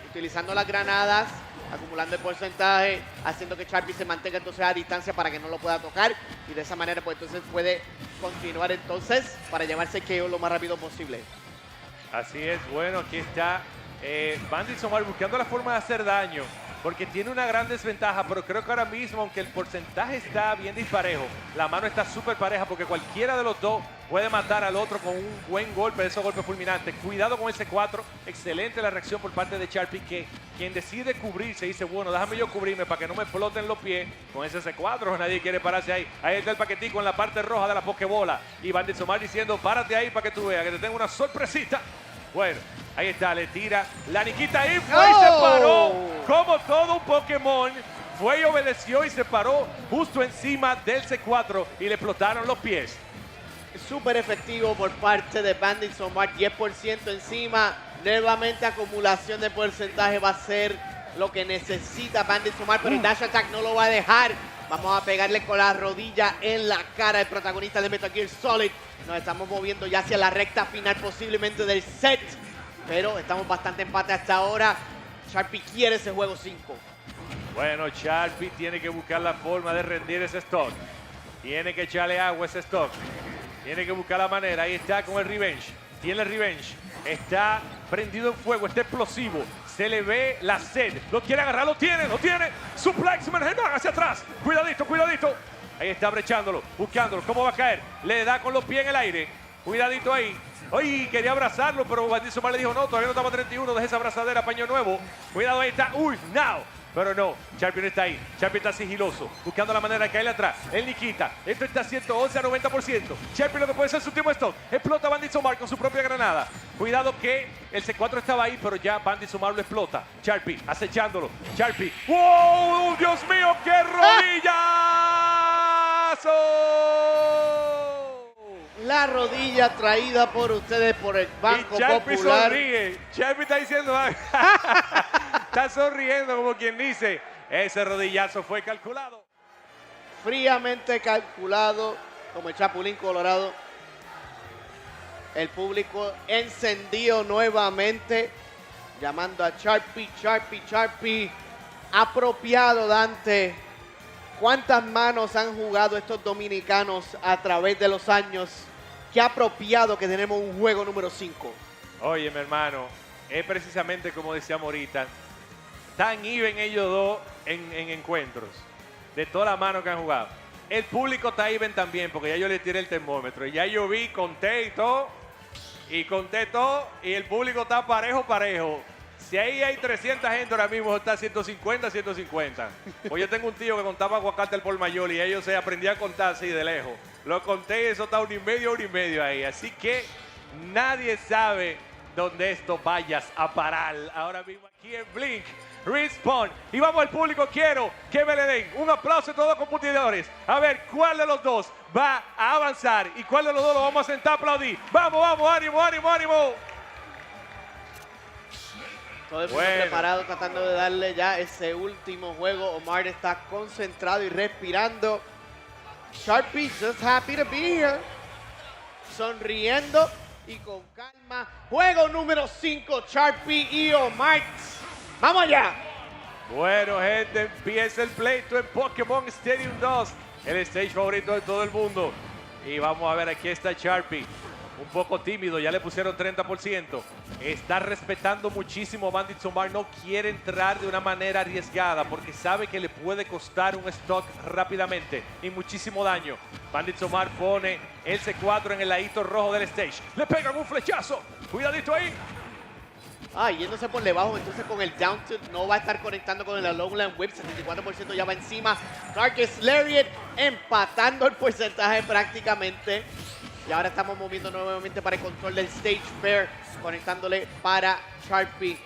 Speaker 14: utilizando las granadas, acumulando el porcentaje, haciendo que Sharpy se mantenga entonces a distancia para que no lo pueda tocar y de esa manera pues entonces puede continuar entonces para llevarse el KO lo más rápido posible.
Speaker 13: Así es, bueno, aquí está Bandit Somar buscando la forma de hacer daño porque tiene una gran desventaja, pero creo que ahora mismo, aunque el porcentaje está bien disparejo, la mano está súper pareja porque cualquiera de los dos puede matar al otro con un buen golpe, de esos golpes fulminantes. Cuidado con ese 4, excelente la reacción por parte de Sharpy, que quien decide cubrirse dice, bueno, déjame yo cubrirme para que no me exploten los pies con ese C4, nadie quiere pararse ahí. Ahí está el paquetico en la parte roja de la pokebola y Bandit Somar diciendo, párate ahí para que tú veas, que te tengo una sorpresita. Bueno, ahí está, le tira la niquita y fue y se paró como todo un Pokémon. Fue y obedeció y se paró justo encima del C4 y le explotaron los pies.
Speaker 14: Súper efectivo por parte de Bandit Somar, 10% encima. Nuevamente acumulación de porcentaje va a ser lo que necesita Bandit Somar, pero el dash attack no lo va a dejar. Vamos a pegarle con la rodilla en la cara al protagonista de Metal Gear Solid. Nos estamos moviendo ya hacia la recta final posiblemente del set, pero estamos bastante empate hasta ahora. Sharpy quiere ese juego 5.
Speaker 13: Bueno, Sharpy tiene que buscar la forma de rendir ese stock. Tiene que echarle agua a ese stock. Tiene que buscar la manera. Ahí está con el revenge. Tiene el revenge. Está prendido en fuego. Está explosivo. Se le ve la sed. Lo quiere agarrar. Lo tiene. Lo tiene. Suplex hacia atrás. Cuidadito, cuidadito. Ahí está brechándolo. Buscándolo. ¿Cómo va a caer? Le da con los pies en el aire. Cuidadito ahí. Uy, quería abrazarlo, pero Bandit Somar le dijo, no, todavía no estamos a 31. Deja esa abrazadera, paño nuevo. Cuidado, ahí está. Uy, now. Pero no, Sharpy no está ahí. Sharpy está sigiloso, buscando la manera de caerle atrás. Él ni quita. Esto está 111 a 90%. Sharpy lo que puede ser su último stop. Explota a Bandit Somar con su propia granada. Cuidado que el C4 estaba ahí, pero ya Bandit Somar lo explota. Sharpy acechándolo. Sharpy. ¡Wow! ¡Dios mío! ¡Qué rodillazo!
Speaker 14: La rodilla traída por ustedes por el Banco
Speaker 13: Sharpy
Speaker 14: Popular.
Speaker 13: Sonríe. Sharpy está diciendo, está sonriendo como quien dice, ese rodillazo fue calculado.
Speaker 14: Fríamente calculado, como el Chapulín Colorado. El público encendido nuevamente, llamando a Sharpy, Sharpy, Sharpy. Apropiado, Dante. ¿Cuántas manos han jugado estos dominicanos a través de los años? Qué apropiado que tenemos un juego número 5.
Speaker 13: Oye, mi hermano, es precisamente como decíamos ahorita, tan even ellos dos en encuentros, de toda la mano que han jugado. El público está even también, porque ya yo le tiré el termómetro, y ya yo vi, conté y todo, y el público está parejo. Si ahí hay 300 gente ahora mismo, está 150. Pues yo tengo un tío que contaba aguacate al por mayor y ellos se aprendían a contar así de lejos. Lo conté y eso está 1 y medio ahí. Así que nadie sabe dónde esto vayas a parar. Ahora mismo aquí en Blink Respawn. Y vamos al público, quiero que me le den un aplauso a todos los competidores. A ver, ¿cuál de los dos va a avanzar? ¿Y cuál de los dos lo vamos a sentar a aplaudir? Vamos, ánimo.
Speaker 14: Todo el mundo preparado, tratando de darle ya ese último juego. Omar está concentrado y respirando. Sharpy, just happy to be here. Sonriendo y con calma. Juego número 5, Sharpy y Omar. ¡Vamos allá!
Speaker 13: Bueno, gente, empieza el pleito en Pokémon Stadium 2. El stage favorito de todo el mundo. Y vamos a ver, aquí está Sharpy. Un poco tímido, ya le pusieron 30%. Está respetando muchísimo a Bandit Omar. No quiere entrar de una manera arriesgada porque sabe que le puede costar un stock rápidamente y muchísimo daño. Bandit Omar pone el C4 en el ladito rojo del stage. Le pegan un flechazo. Cuidadito ahí.
Speaker 14: Yéndose por debajo, entonces con el down tilt no va a estar conectando con el Lowland Whip. 74% ya va encima. Darkest Lariat empatando el porcentaje prácticamente. Y ahora estamos moviendo nuevamente para el control del Stage Fair, conectándole para Sharpy.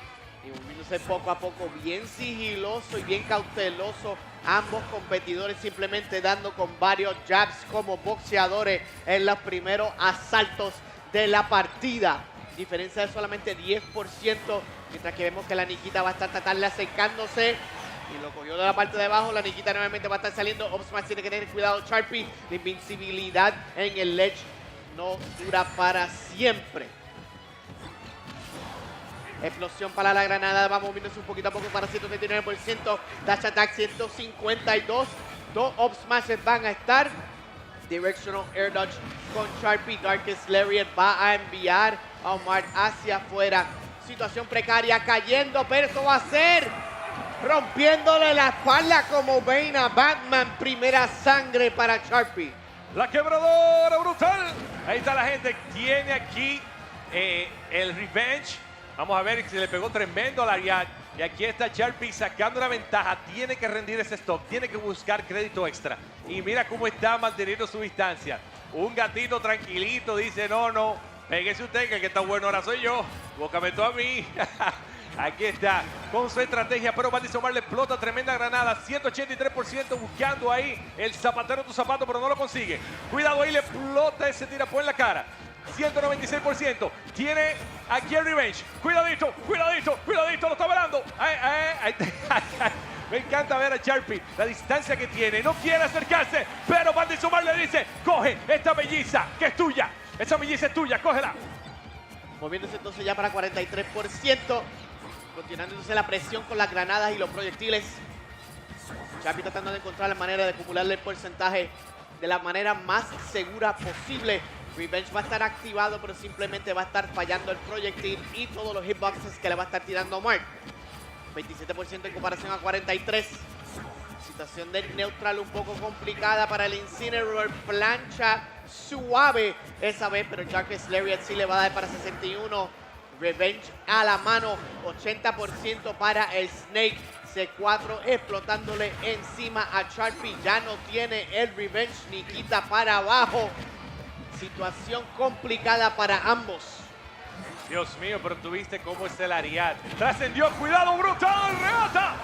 Speaker 14: Y moviéndose poco a poco, bien sigiloso y bien cauteloso. Ambos competidores simplemente dando con varios jabs como boxeadores en los primeros asaltos de la partida. Diferencia de solamente 10%, mientras que vemos que la Nikita va a estar tratando de acercándose. Y lo cogió de la parte de abajo, la Nikita nuevamente va a estar saliendo. Opsmash tiene que tener cuidado, Sharpy. La invincibilidad en el ledge no dura para siempre. Explosión para la granada, va moviéndose un poquito a poco para 139%. Dash attack 152. Dos up smashes van a estar. Directional air dodge con Sharpy. Darkest Lariat va a enviar a Omar hacia afuera. Situación precaria, cayendo, pero esto va a ser rompiéndole la espalda como Bane a Batman. Primera sangre para Sharpy.
Speaker 13: La quebradora brutal. Ahí está la gente. Tiene aquí el revenge. Vamos a ver si le pegó tremendo a Lariat. Y aquí está Sharpy sacando una ventaja. Tiene que rendir ese stock. Tiene que buscar crédito extra. Y mira cómo está manteniendo su distancia. Un gatito tranquilito dice, no, péguese usted que el que está bueno ahora soy yo. Bócame tú a mí. Aquí está, con su estrategia, pero Bandit Omar le explota tremenda granada, 183% buscando ahí el zapatero de tu zapato, pero no lo consigue. Cuidado ahí, le explota ese tirapo en la cara. 196%. Tiene aquí el revenge. Cuidadito, lo está velando. Me encanta ver a Sharpy, la distancia que tiene. No quiere acercarse, pero Bandit Omar le dice, coge esta melliza, que es tuya. Esa melliza es tuya, cógela.
Speaker 14: Moviéndose entonces ya para 43%. Continuando entonces la presión con las granadas y los proyectiles. Sharpy tratando de encontrar la manera de acumularle el porcentaje de la manera más segura posible. Revenge va a estar activado, pero simplemente va a estar fallando el proyectil y todos los hitboxes que le va a estar tirando Omar. 27% en comparación a 43%. Situación del neutral un poco complicada para el Incineroar. Plancha suave esa vez, pero Darkest Lariat sí le va a dar para 61%. Revenge a la mano, 80% para el Snake. C4 explotándole encima a Sharpy. Ya no tiene el Revenge ni quita para abajo. Situación complicada para ambos.
Speaker 13: Dios mío, pero tuviste cómo es el Lariat. Trascendió, cuidado, brutal, reata.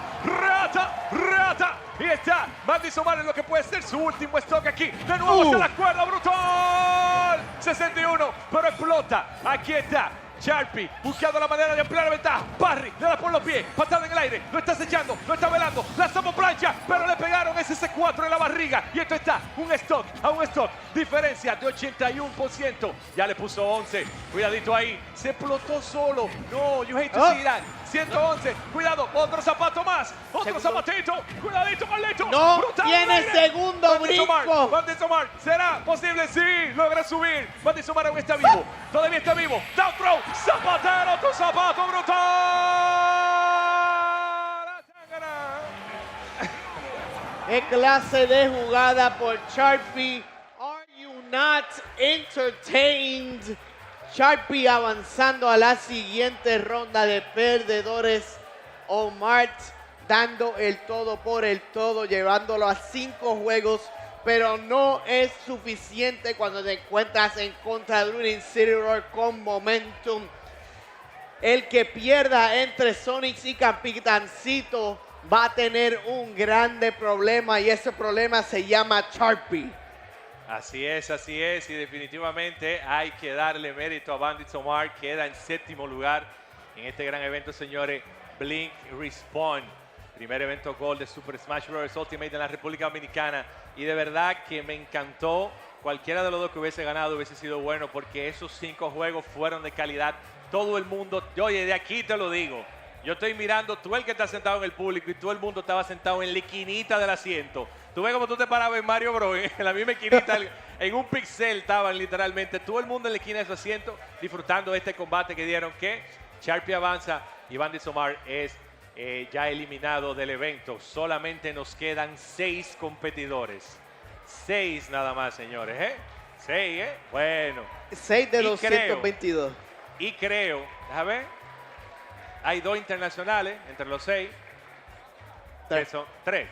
Speaker 13: Y está Bandit Omar en lo que puede ser su último stock aquí. De nuevo hacia la cuerda, brutal. 61, pero explota. Aquí está Sharpy buscando la manera de ampliar la ventaja. Parry, le da por los pies, patada en el aire, lo está acechando, lo está velando, lanzamos plancha, pero le pegaron ese C4. 4 en la barriga. Y esto está un stock a un stock. Diferencia de 81%. Ya le puso 11. Cuidadito ahí. Se explotó solo. No, you hate to see that. 111. Cuidado. Otro zapato más. Otro zapatito. Cuidadito, Marleto.
Speaker 14: No,
Speaker 13: Brutal,
Speaker 14: tiene
Speaker 13: aire.
Speaker 14: segundo
Speaker 13: Van de
Speaker 14: brinco.
Speaker 13: Somar, Van de Somar. ¿Será posible? Sí. Logra subir. Van de Somar aún está vivo. Todavía está vivo. Down throw. Zapatero. Otro zapato brutal.
Speaker 14: ¡Qué clase de jugada por Sharpy! Are you not entertained? Sharpy avanzando a la siguiente ronda de perdedores. Omar dando el todo por el todo, llevándolo a 5 juegos, pero no es suficiente cuando te encuentras en contra de un Incineroar con momentum. El que pierda entre Sonix y Capitancito va a tener un grande problema, y ese problema se llama Sharpy.
Speaker 13: Así es, y definitivamente hay que darle mérito a Bandits Omar, queda en 7º lugar en este gran evento, señores. Blink Respawn, primer evento Gold de Super Smash Bros. Ultimate en la República Dominicana, y de verdad que me encantó. Cualquiera de los dos que hubiese ganado hubiese sido bueno, porque esos 5 juegos fueron de calidad. Todo el mundo, oye, de aquí te lo digo, yo estoy mirando, tú el que está sentado en el público y todo el mundo estaba sentado en la esquinita del asiento. Tú ves como tú te parabas en Mario Bros. En la misma esquinita, en un pixel estaban literalmente todo el mundo en la esquina de su asiento disfrutando de este combate que dieron, que Sharpy avanza y Bandits Omar es ya eliminado del evento. Solamente nos quedan 6 competidores. 6 nada más, señores, 6, Bueno.
Speaker 14: 6 de 222.
Speaker 13: Y creo, déjame ver, hay 2 internacionales entre los 6.
Speaker 14: 3.
Speaker 13: Son 3.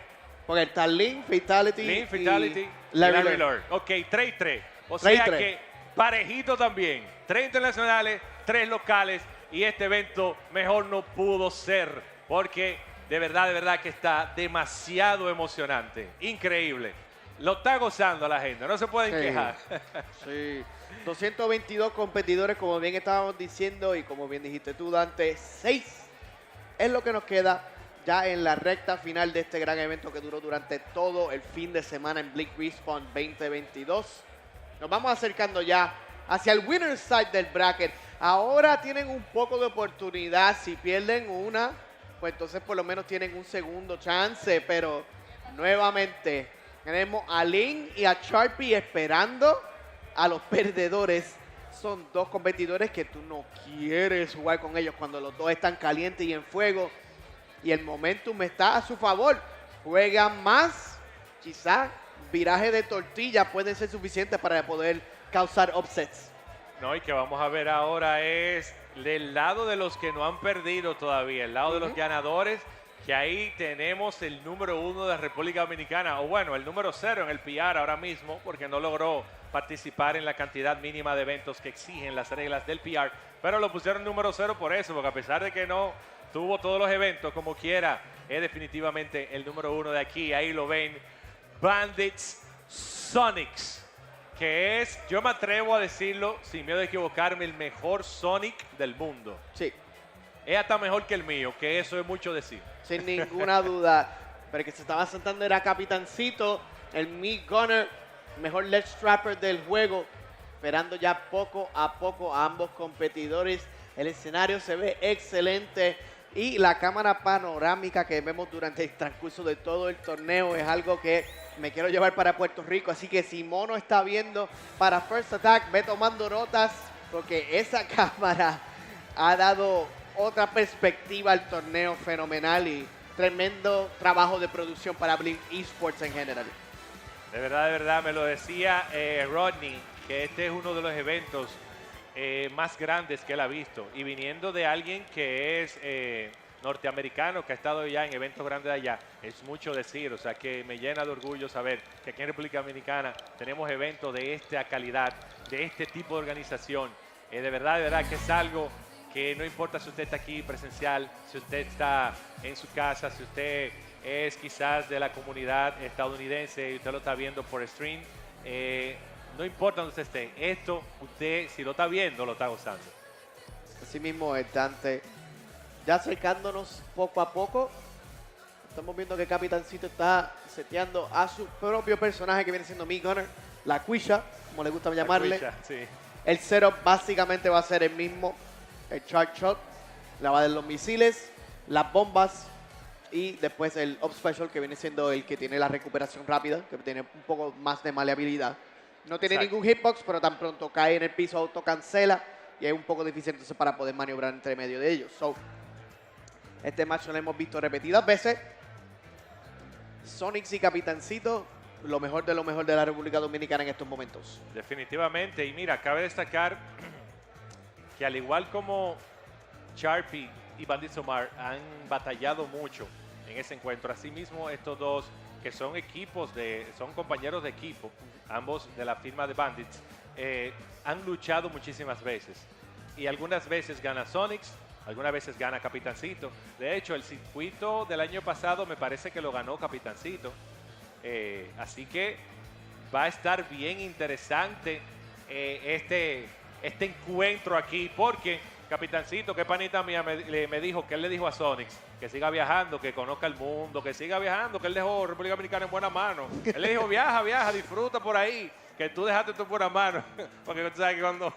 Speaker 14: Porque está Ling, Fatality,
Speaker 13: y
Speaker 14: Larry
Speaker 13: Lurr. Ok, 3 y 3. O
Speaker 14: 3 y
Speaker 13: sea
Speaker 14: 3.
Speaker 13: que parejito también. 3 internacionales, 3 locales. Y este evento mejor no pudo ser. Porque de verdad que está demasiado emocionante. Increíble. Lo está gozando la gente. No se pueden quejar.
Speaker 14: Sí. 222 competidores, como bien estábamos diciendo y como bien dijiste tú, Dante. 6 es lo que nos queda ya en la recta final de este gran evento que duró durante todo el fin de semana en Blink Respawn 2022. Nos vamos acercando ya hacia el winner's side del bracket. Ahora tienen un poco de oportunidad. Si pierden una, pues entonces por lo menos tienen un segundo chance. Pero nuevamente tenemos a Ling y a Sharpy esperando a los perdedores. Son 2 competidores que tú no quieres jugar con ellos cuando los dos están calientes y en fuego. Y el momentum está a su favor. Juegan más, quizás viraje de tortilla puede ser suficiente para poder causar upsets.
Speaker 13: No, y que vamos a ver ahora es del lado de los que no han perdido todavía, el lado de los ganadores, que ahí tenemos el número 1 de la República Dominicana, o bueno, el número 0 en el PR ahora mismo, porque no logró participar en la cantidad mínima de eventos que exigen las reglas del PR, pero lo pusieron número 0 por eso, porque a pesar de que no tuvo todos los eventos como quiera, es definitivamente el número 1 de aquí. Ahí lo ven, Bandits Sonix, que es, yo me atrevo a decirlo sin miedo de equivocarme, el mejor Sonic del mundo.
Speaker 14: Sí.
Speaker 13: Es hasta mejor que el mío, que eso es mucho decir.
Speaker 14: Sin ninguna duda. Pero el que se estaba sentando era Capitancito, el Meat Gunner, mejor ledge trapper del juego. Esperando ya poco a poco a ambos competidores. El escenario se ve excelente. Y la cámara panorámica que vemos durante el transcurso de todo el torneo es algo que me quiero llevar para Puerto Rico. Así que si Mono está viendo para First Attack, ve tomando notas, porque esa cámara ha dado otra perspectiva al torneo fenomenal y tremendo trabajo de producción para Blink Esports en general.
Speaker 13: De verdad, me lo decía Rodney, que este es uno de los eventos más grandes que él ha visto, y viniendo de alguien que es norteamericano, que ha estado ya en eventos grandes de allá, es mucho decir. O sea que me llena de orgullo saber que aquí en República Dominicana tenemos eventos de esta calidad, de este tipo de organización. De verdad que es algo que no importa si usted está aquí presencial, si usted está en su casa, si usted es quizás de la comunidad estadounidense y usted lo está viendo por stream, no importa donde usted esté, esto usted si lo está viendo lo está gozando.
Speaker 14: Así mismo es, Dante. Ya acercándonos poco a poco, Estamos viendo que Capitancito está seteando a su propio personaje que viene siendo Mi Gunner, la Quisha, como le gusta llamarle.
Speaker 13: Quisha, sí.
Speaker 14: El setup básicamente va a ser el mismo, el Charge Shot, la va de los misiles, las bombas y después el Up Special que viene siendo el que tiene la recuperación rápida, que tiene un poco más de maleabilidad. No tiene
Speaker 13: Exacto.
Speaker 14: ningún hitbox, pero tan pronto cae en el piso autocancela y es un poco difícil entonces para poder maniobrar entre medio de ellos. So, este match lo hemos visto repetidas veces. Sonix y Capitancito, lo mejor de la República Dominicana en estos momentos.
Speaker 13: Definitivamente. Y mira, cabe destacar que al igual como Sharpy y Bandit Somar han batallado mucho en ese encuentro, asimismo estos dos que son son compañeros de equipo, ambos de la firma de Bandits, han luchado muchísimas veces. Y algunas veces gana Sonix, algunas veces gana Capitancito. De hecho, el circuito del año pasado me parece que lo ganó Capitancito. Así que va a estar bien interesante este encuentro aquí, porque Capitancito, que panita mía, me dijo que él le dijo a Sonix que siga viajando, que conozca el mundo, que siga viajando, que él dejó República Dominicana en buena mano. Él le dijo, viaja, disfruta por ahí, que tú dejaste tu buena mano. Porque tú sabes que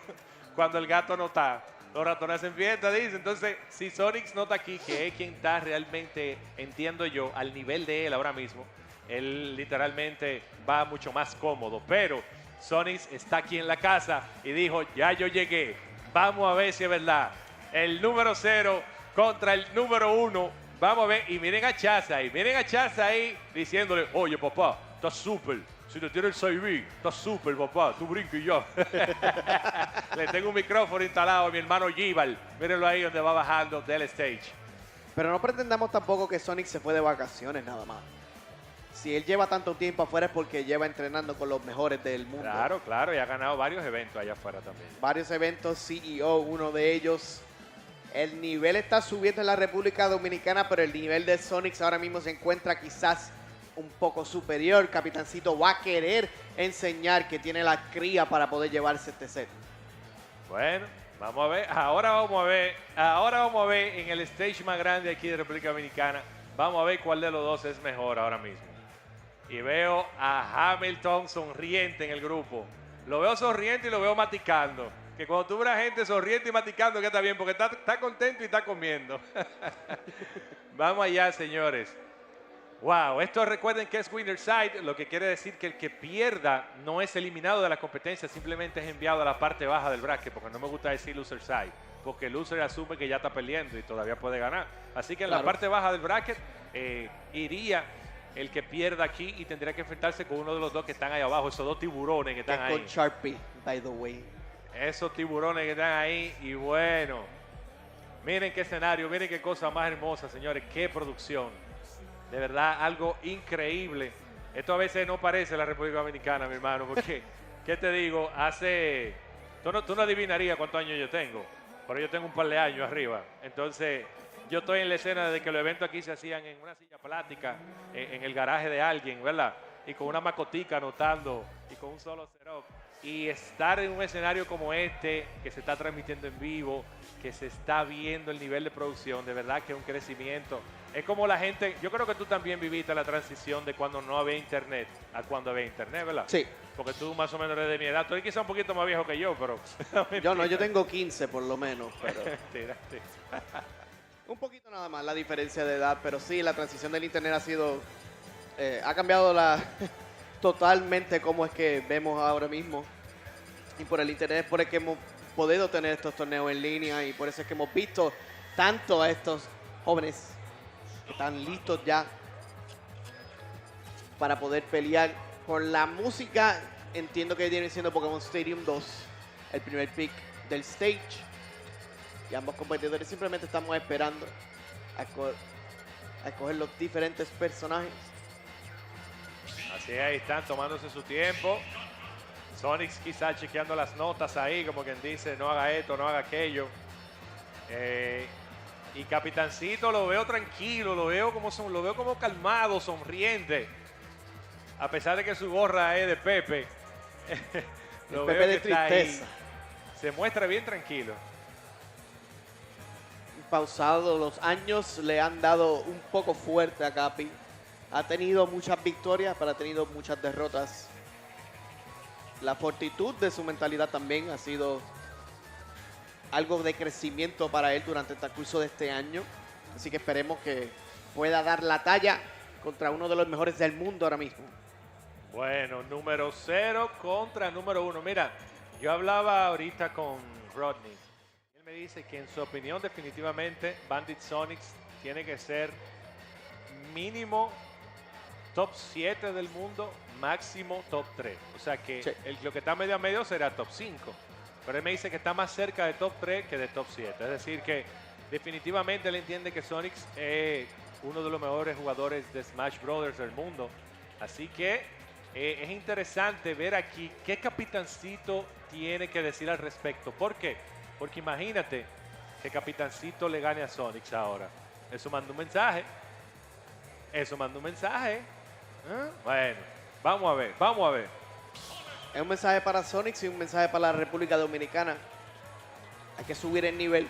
Speaker 13: cuando el gato no está, los ratones hacen fiesta, dice. Entonces, si Sonix no está aquí, que es quien está realmente, entiendo yo, al nivel de él ahora mismo, él literalmente va mucho más cómodo. Pero Sonix está aquí en la casa y dijo, ya yo llegué. Vamos a ver si es verdad. El número 0 contra el número 1. Vamos a ver. Y miren a Chaza ahí diciéndole, oye papá, está súper. Si te tiene el 6B, está súper, papá. Tú brinca y yo. Le tengo un micrófono instalado a mi hermano Gival. Mírenlo ahí donde va bajando del stage.
Speaker 14: Pero no pretendamos tampoco que Sonic se fue de vacaciones nada más. Si él lleva tanto tiempo afuera es porque lleva entrenando con los mejores del mundo.
Speaker 13: Claro, y ha ganado varios eventos allá afuera también.
Speaker 14: Varios eventos, CEO, uno de ellos. El nivel está subiendo en la República Dominicana, pero el nivel de Sonix ahora mismo se encuentra quizás un poco superior. Capitancito va a querer enseñar que tiene la cría para poder llevarse este set.
Speaker 13: Bueno, vamos a ver. Ahora vamos a ver en el stage más grande aquí de República Dominicana. Vamos a ver cuál de los dos es mejor ahora mismo. Y veo a Hamilton sonriente en el grupo. Lo veo sonriente y lo veo maticando. Que cuando tú ves a gente sonriente y maticando, que está bien, porque está contento y está comiendo. Vamos allá, señores. Wow, esto recuerden que es winner side, lo que quiere decir que el que pierda no es eliminado de la competencia, simplemente es enviado a la parte baja del bracket, porque no me gusta decir loser side, porque el loser asume que ya está perdiendo y todavía puede ganar. Así que en la parte baja del bracket iría el que pierda aquí y tendría que enfrentarse con uno de los dos que están ahí abajo, esos dos tiburones que están ahí.
Speaker 14: Con Sharpy, by the way.
Speaker 13: Esos tiburones que están ahí y bueno, miren qué escenario, miren qué cosa más hermosa, señores, qué producción. De verdad, algo increíble. Esto a veces no parece la República Dominicana, mi hermano, porque, ¿qué te digo? Tú no adivinarías cuántos años yo tengo, pero yo tengo un par de años arriba. Entonces, yo estoy en la escena desde que los eventos aquí se hacían en una silla plástica, en el garaje de alguien, ¿verdad? Y con una macotica anotando y con un solo setup. Y estar en un escenario como este, que se está transmitiendo en vivo, que se está viendo el nivel de producción, de verdad que es un crecimiento. Es como la gente, yo creo que tú también viviste la transición de cuando no había internet a cuando había internet, ¿verdad?
Speaker 14: Sí.
Speaker 13: Porque tú más o menos eres de mi edad, tú eres quizá un poquito más viejo que yo, pero...
Speaker 14: yo tengo 15 por lo menos, pero...
Speaker 13: Mentira.
Speaker 14: Un poquito nada más la diferencia de edad, pero sí, la transición del internet ha sido... ha cambiado totalmente cómo es que vemos ahora mismo. Y por el internet es por el que hemos podido tener estos torneos en línea y por eso es que hemos visto tanto a estos jóvenes que están listos ya para poder pelear por la música. Entiendo que viene siendo Pokémon Stadium 2, el primer pick del stage. Y ambos competidores simplemente estamos esperando a escoger los diferentes personajes.
Speaker 13: Así ahí están tomándose su tiempo. Sonix quizá chequeando las notas ahí, como quien dice, no haga esto, no haga aquello. Y Capitancito lo veo tranquilo, lo veo como calmado, sonriente. A pesar de que su gorra es de Pepe. Lo
Speaker 14: Pepe
Speaker 13: veo
Speaker 14: de
Speaker 13: que está ahí.
Speaker 14: tristeza.
Speaker 13: Se muestra bien tranquilo.
Speaker 14: pausado. Los años le han dado un poco fuerte a Capi. Ha tenido muchas victorias, pero ha tenido muchas derrotas. La fortitud de su mentalidad también ha sido algo de crecimiento para él durante el transcurso de este año. Así que esperemos que pueda dar la talla contra uno de los mejores del mundo ahora mismo.
Speaker 13: Bueno, número 0 contra número 1. Mira, yo hablaba ahorita con Rodney. Él me dice que en su opinión definitivamente Bandit Sonix tiene que ser mínimo top 7 del mundo, máximo top 3. O sea que
Speaker 14: Sí.
Speaker 13: lo que está medio a medio será top 5. Pero él me dice que está más cerca de top 3 que de top 7. Es decir que definitivamente él entiende que Sonix es uno de los mejores jugadores de Smash Brothers del mundo. Así que es interesante ver aquí qué Capitancito tiene que decir al respecto. ¿Por qué? Porque imagínate que Capitancito le gane a Sonix ahora. Eso manda un mensaje. Eso manda un mensaje. Bueno, vamos a ver, vamos a ver.
Speaker 14: Es un mensaje para Sonix y un mensaje para la República Dominicana. Hay que subir el nivel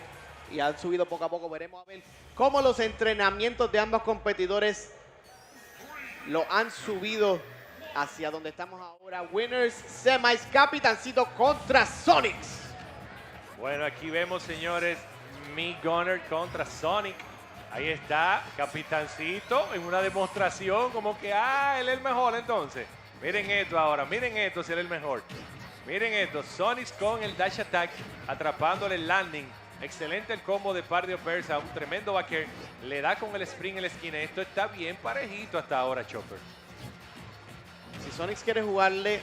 Speaker 14: y han subido poco a poco. Veremos a ver cómo los entrenamientos de ambos competidores lo han subido hacia donde estamos ahora. Winners, semis, Capitancito contra Sonix.
Speaker 13: Bueno, aquí vemos, señores, Mi Gunner contra Sonic. Ahí está Capitancito en una demostración como que, él es el mejor entonces. Miren esto ahora, miren esto si él es el mejor. Miren esto, Sonix con el dash attack, atrapándole el landing. Excelente el combo de par de Persa, un tremendo backer. Le da con el spring en la esquina. Esto está bien parejito hasta ahora, Chopper.
Speaker 14: Si Sonix quiere jugarle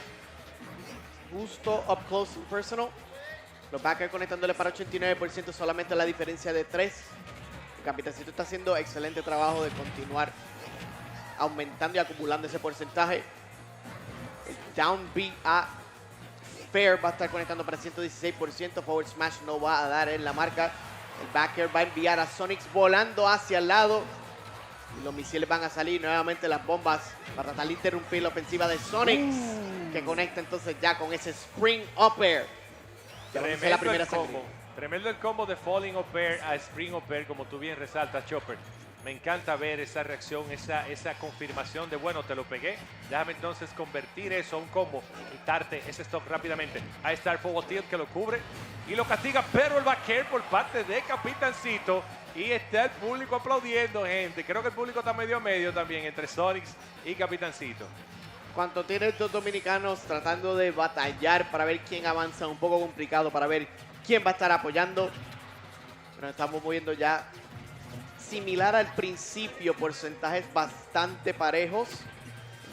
Speaker 14: justo up close and personal, los backers conectándole para 89%, solamente la diferencia de 3. El Capitancito está haciendo excelente trabajo de continuar aumentando y acumulando ese porcentaje. El down B a Fair va a estar conectando para 116%. Forward Smash no va a dar en la marca. El backer va a enviar a Sonix volando hacia el lado. Y los misiles van a salir nuevamente las bombas para tratar de interrumpir la ofensiva de Sonix, que conecta entonces ya con ese Spring Up Air.
Speaker 13: Tremendo, la primera tremendo el combo de Falling Up Air a Spring Up Air, como tú bien resaltas, Chopper. Me encanta ver esa reacción, esa confirmación de, bueno, te lo pegué. Déjame entonces convertir eso a un combo, quitarte ese stock rápidamente. Ahí está el forward tilt que lo cubre y lo castiga, pero el back air por parte de Capitancito. Y está el público aplaudiendo, gente. Creo que el público está medio a medio también entre Sonix y Capitancito.
Speaker 14: Cuando tiene estos dominicanos tratando de batallar para ver quién avanza, un poco complicado para ver quién va a estar apoyando. Pero estamos moviendo ya similar al principio, porcentajes bastante parejos,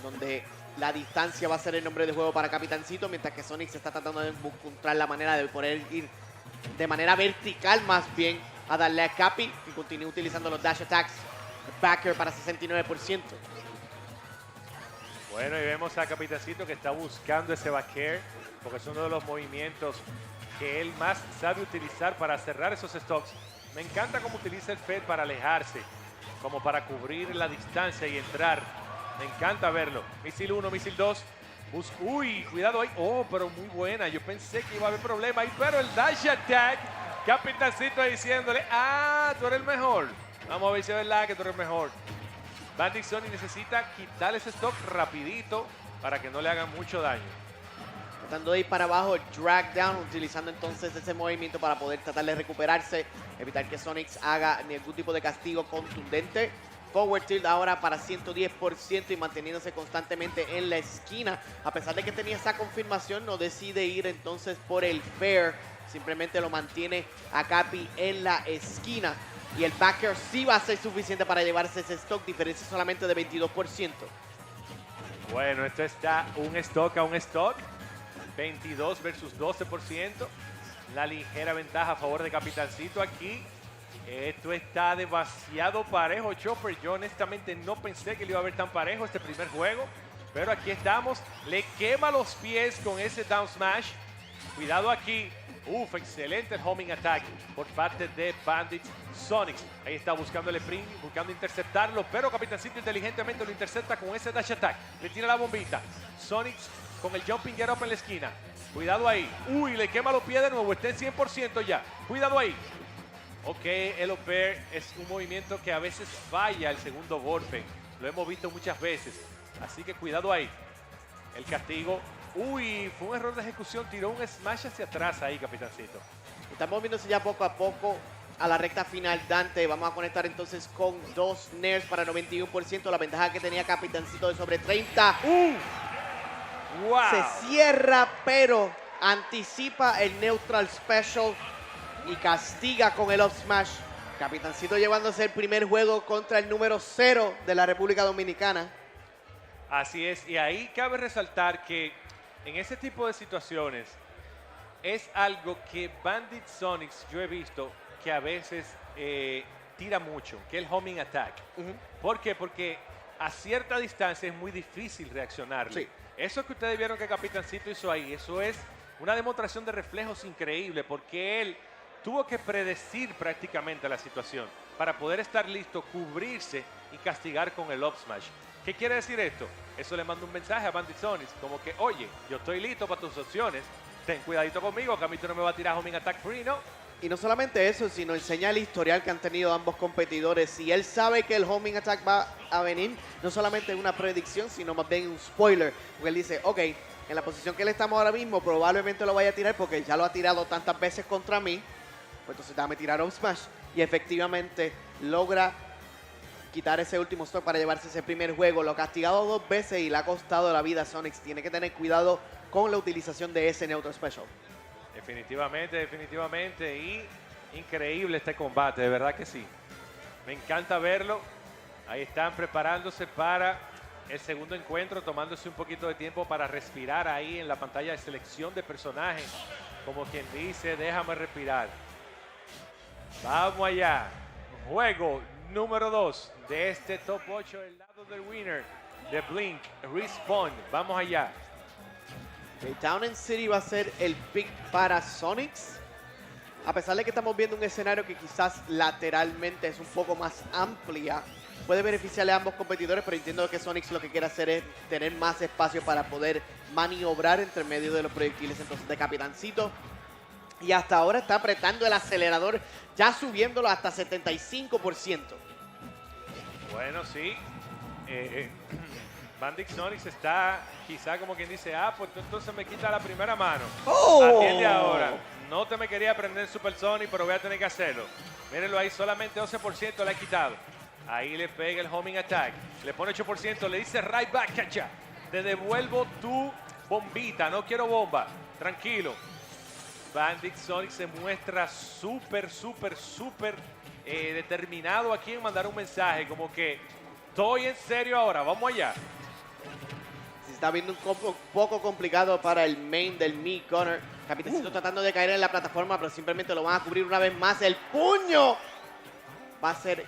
Speaker 14: donde la distancia va a ser el nombre de juego para Capitancito, mientras que Sonix está tratando de encontrar la manera de poder ir de manera vertical más bien a darle a Capi, que continúa utilizando los dash attacks. Backer para 69%.
Speaker 13: Bueno, y vemos a Capitancito que está buscando ese back air, porque es uno de los movimientos que él más sabe utilizar para cerrar esos stocks. Me encanta cómo utiliza el Fed para alejarse, como para cubrir la distancia y entrar. Me encanta verlo. Misil 1, misil 2. Uy, cuidado ahí. Oh, pero muy buena. Yo pensé que iba a haber problema ahí, pero el dash attack. Capitancito diciéndole, tú eres el mejor. Vamos a ver si es verdad que tú eres el mejor. Bandit Sony necesita quitarle ese stock rapidito para que no le hagan mucho daño.
Speaker 14: Tratando de ir para abajo, el drag down, utilizando entonces ese movimiento para poder tratar de recuperarse, evitar que Sonix haga ningún tipo de castigo contundente. Forward tilt ahora para 110% y manteniéndose constantemente en la esquina. A pesar de que tenía esa confirmación, no decide ir entonces por el fair. Simplemente lo mantiene a Capi en la esquina. Y el backer sí va a ser suficiente para llevarse ese stock, diferencia solamente de 22%.
Speaker 13: Bueno, esto está un stock a un stock. 22 versus 12%. La ligera ventaja a favor de Capitancito aquí. Esto está demasiado parejo, Chopper. Yo honestamente no pensé que le iba a ver tan parejo este primer juego. Pero aquí estamos. Le quema los pies con ese down smash. Cuidado aquí. Uf, excelente el homing attack por parte de Bandit Sonix. Ahí está buscando el spring, buscando interceptarlo. Pero Capitancito inteligentemente lo intercepta con ese dash attack. Le tira la bombita. Sonix con el jumping get up en la esquina. Cuidado ahí. Uy, le quema los pies de nuevo. Está en 100% ya. Cuidado ahí. Ok, el Lurr es un movimiento que a veces falla el segundo golpe. Lo hemos visto muchas veces. Así que cuidado ahí. El castigo. Uy, fue un error de ejecución. Tiró un smash hacia atrás ahí, Capitancito.
Speaker 14: Estamos viéndose ya poco a poco a la recta final, Dante. Vamos a conectar entonces con 2 Nairs para 91%. La ventaja que tenía Capitancito de sobre 30.
Speaker 13: ¡Wow!
Speaker 14: Se cierra, pero anticipa el Neutral Special y castiga con el Up Smash. Capitancito llevándose el primer juego contra el número 0 de la República Dominicana.
Speaker 13: Así es, y ahí cabe resaltar que en ese tipo de situaciones es algo que Bandit Sonix yo he visto que a veces tira mucho, que es el homing attack. ¿Por qué? Porque a cierta distancia es muy difícil reaccionarle.
Speaker 14: Sí.
Speaker 13: Eso que ustedes vieron que Capitancito hizo ahí, eso es una demostración de reflejos increíble, porque él tuvo que predecir prácticamente la situación para poder estar listo, cubrirse y castigar con el up smash. ¿Qué quiere decir esto? Eso le manda un mensaje a Bandit Sonix, como que, oye, yo estoy listo para tus opciones, ten cuidadito conmigo, que a mí tú no me vas a tirar homing attack free, ¿no?
Speaker 14: Y no solamente eso, sino enseña el historial que han tenido ambos competidores. Si él sabe que el homing attack va a venir, no solamente una predicción, sino más bien un spoiler. Porque él dice, ok, en la posición que él estamos ahora mismo, probablemente lo vaya a tirar porque ya lo ha tirado tantas veces contra mí. Pues entonces déjame tirar up smash. Y efectivamente logra quitar ese último stock para llevarse ese primer juego. Lo ha castigado 2 veces y le ha costado la vida a Sonix. Tiene que tener cuidado con la utilización de ese Neutral Special.
Speaker 13: Definitivamente, definitivamente. Y increíble este combate, de verdad que sí. Me encanta verlo. Ahí están preparándose para el segundo encuentro, tomándose un poquito de tiempo para respirar ahí en la pantalla de selección de personajes. Como quien dice, déjame respirar. Vamos allá. Juego número 2 de este top 8 del lado del winner de Blink Respawn. Vamos allá.
Speaker 14: Town and City va a ser el pick para Sonix. A pesar de que estamos viendo un escenario que quizás lateralmente es un poco más amplia, puede beneficiarle a ambos competidores, pero entiendo que Sonix lo que quiere hacer es tener más espacio para poder maniobrar entre medio de los proyectiles entonces de Capitancito. Y hasta ahora está apretando el acelerador, ya subiéndolo hasta 75%.
Speaker 13: Bueno, sí. Bandit Sonix está quizá como quien dice, pues entonces me quita la primera mano. Atiende ahora. No te me quería aprender Super Sonic, pero voy a tener que hacerlo. Mírenlo ahí, solamente 12% le ha quitado. Ahí le pega el homing attack. Le pone 8%, le dice right back, cacha. Te devuelvo tu bombita, no quiero bomba. Tranquilo. Bandit Sonix se muestra súper determinado aquí en mandar un mensaje, como que estoy en serio ahora, vamos allá.
Speaker 14: Se está viendo un poco complicado para el main del Mii Gunner. Capitancito tratando de caer en la plataforma, pero simplemente lo van a cubrir una vez más. El puño va a ser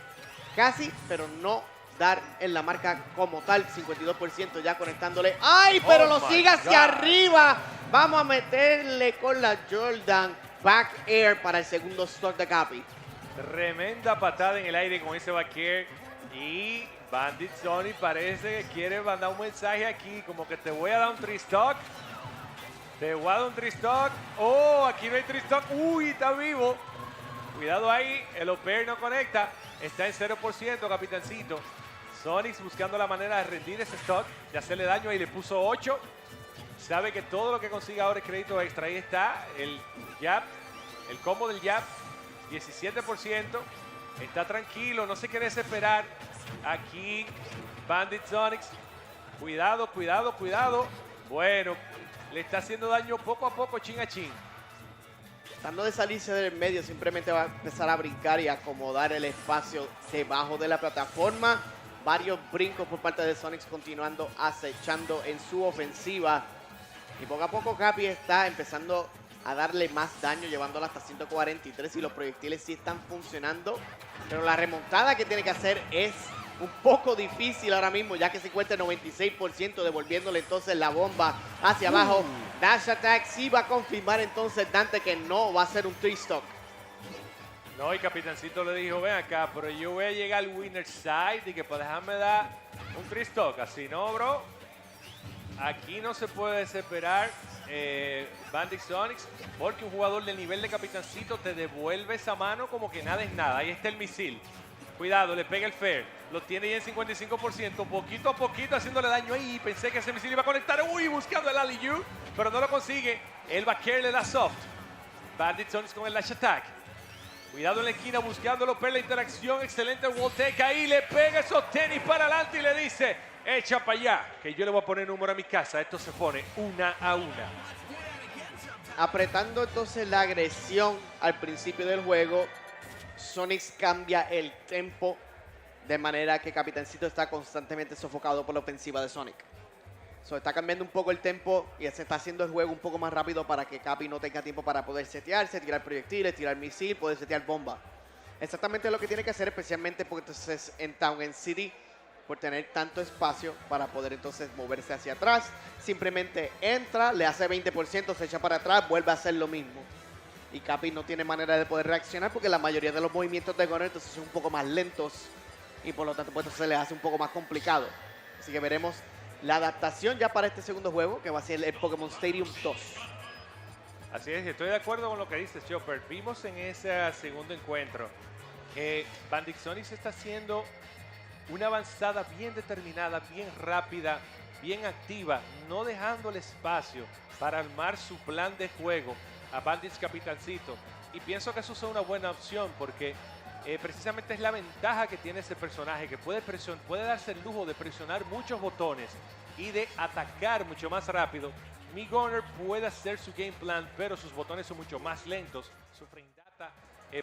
Speaker 14: casi, pero no dar en la marca como tal. 52% ya conectándole. ¡Ay! Pero lo sigue hacia arriba. Vamos a meterle con la Jordan back air para el segundo stock de Capi.
Speaker 13: Tremenda patada en el aire con ese back air. Y Bandit Sonix parece que quiere mandar un mensaje aquí, como que te voy a dar un 3-stock. Te voy a dar un 3-stock. Oh, aquí no hay 3-stock. Uy, está vivo. Cuidado ahí, el Lurr no conecta. Está en 0%, Capitancito. Sonix buscando la manera de rendir ese stock, de hacerle daño. Ahí le puso 8. Sabe que todo lo que consiga ahora es crédito extra. Ahí está el jab, el combo del jab. 17%. Está tranquilo, no se quiere desesperar. Aquí Bandit Sonix. Cuidado, cuidado, cuidado. Bueno, le está haciendo daño poco a poco, chin a chin.
Speaker 14: Tratando de salirse del medio, simplemente va a empezar a brincar y acomodar el espacio debajo de la plataforma. Varios brincos por parte de Sonix continuando acechando en su ofensiva. Y poco a poco Capi está empezando a darle más daño, llevándola hasta 143 y los proyectiles sí están funcionando. Pero la remontada que tiene que hacer es un poco difícil ahora mismo, ya que se encuentra el 96%, devolviéndole entonces la bomba hacia abajo. Dash Attack sí va a confirmar entonces Dante que no va a ser un 3-stock.
Speaker 13: No, y Capitancito le dijo, ven acá, pero yo voy a llegar al winner side y que pues déjame dar un 3-stock. Así no, bro. Aquí no se puede desesperar. Bandit Sonix, porque un jugador del nivel de Capitancito te devuelve esa mano como que nada es nada. Ahí está el misil. Cuidado, le pega el fair. Lo tiene ya en 55%, poquito a poquito haciéndole daño ahí. Pensé que ese misil iba a conectar. Uy, buscando el alley-oop, pero no lo consigue. El backer le da soft. Bandit Sonix con el dash attack. Cuidado en la esquina buscándolo, pero la interacción, excelente Volteca ahí, le pega esos tenis para adelante y le dice, echa para allá, que yo le voy a poner número a mi casa. Esto se pone 1-1.
Speaker 14: Apretando entonces la agresión al principio del juego, Sonix cambia el tempo de manera que Capitancito está constantemente sofocado por la ofensiva de Sonic. Está cambiando un poco el tempo y se está haciendo el juego un poco más rápido para que Capi no tenga tiempo para poder setearse, tirar proyectiles, tirar misil, poder setear bomba. Exactamente lo que tiene que hacer, especialmente porque entonces en Town and City, por tener tanto espacio para poder entonces moverse hacia atrás. Simplemente entra, le hace 20%, se echa para atrás, vuelve a hacer lo mismo. Y Capi no tiene manera de poder reaccionar porque la mayoría de los movimientos de Gunner entonces son un poco más lentos y por lo tanto pues se le hace un poco más complicado. Así que veremos la adaptación ya para este segundo juego, que va a ser el Pokémon Stadium 2.
Speaker 13: Así es, estoy de acuerdo con lo que dices, Chopper. Vimos en ese segundo encuentro que Bandit Sonix está haciendo una avanzada bien determinada, bien rápida, bien activa, no dejando el espacio para armar su plan de juego a Bandit Capitancito. Y pienso que eso es una buena opción porque precisamente es la ventaja que tiene ese personaje, que puede darse el lujo de presionar muchos botones y de atacar mucho más rápido. Mi Gunner puede hacer su game plan, pero sus botones son mucho más lentos, su frame data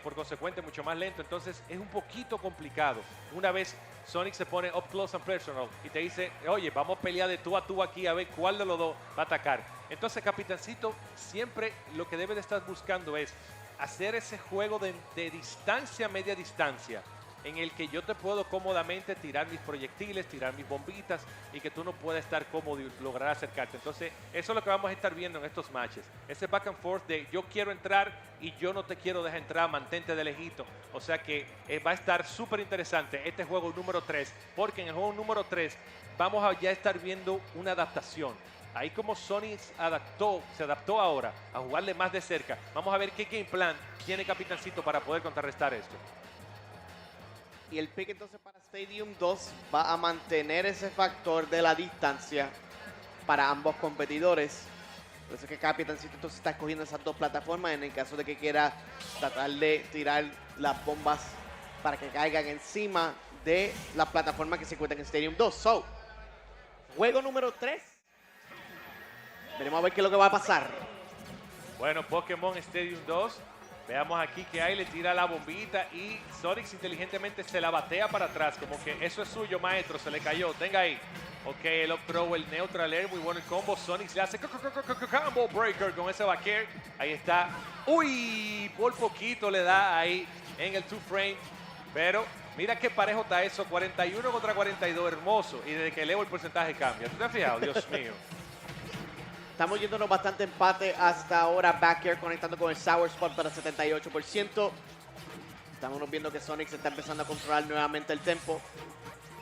Speaker 13: por consecuente mucho más lento, entonces es un poquito complicado. Una vez Sonic se pone up close and personal y te dice, oye, vamos a pelear de tú a tú aquí a ver cuál de los dos va a atacar. Entonces Capitancito siempre lo que debe de estar buscando es hacer ese juego de distancia, media distancia, en el que yo te puedo cómodamente tirar mis proyectiles, tirar mis bombitas y que tú no puedas estar cómodo y lograr acercarte. Entonces, eso es lo que vamos a estar viendo en estos matches. Ese back and forth de yo quiero entrar y yo no te quiero dejar entrar, mantente de lejito. O sea que va a estar súper interesante este juego número 3, porque en el juego número 3 vamos a ya estar viendo una adaptación. Ahí como Sony se adaptó ahora a jugarle más de cerca. Vamos a ver qué game plan tiene Capitancito para poder contrarrestar esto.
Speaker 14: Y el pick entonces para Stadium 2 va a mantener ese factor de la distancia para ambos competidores. Por eso es que Capitancito entonces está escogiendo esas dos plataformas en el caso de que quiera tratar de tirar las bombas para que caigan encima de las plataformas que se encuentran en Stadium 2. So, juego número 3. Veremos a ver qué es lo que va a pasar.
Speaker 13: Bueno, Pokémon Stadium 2. Veamos aquí que ahí le tira la bombita y Sonix inteligentemente se la batea para atrás. Como que eso es suyo, maestro, se le cayó. Tenga ahí. Ok, el up throw, el neutral air, muy bueno el combo. Sonix le hace combo breaker con ese backer. Ahí está. Uy, por poquito le da ahí en el two frame. Pero mira qué parejo está eso. 41 contra 42, hermoso. Y desde que elevo el porcentaje cambia. ¿Tú te has fijado? Dios mío.
Speaker 14: Estamos yéndonos bastante empate hasta ahora. Back air conectando con el Sour Spot para 78%. Estamos viendo que Sonix está empezando a controlar nuevamente el tempo.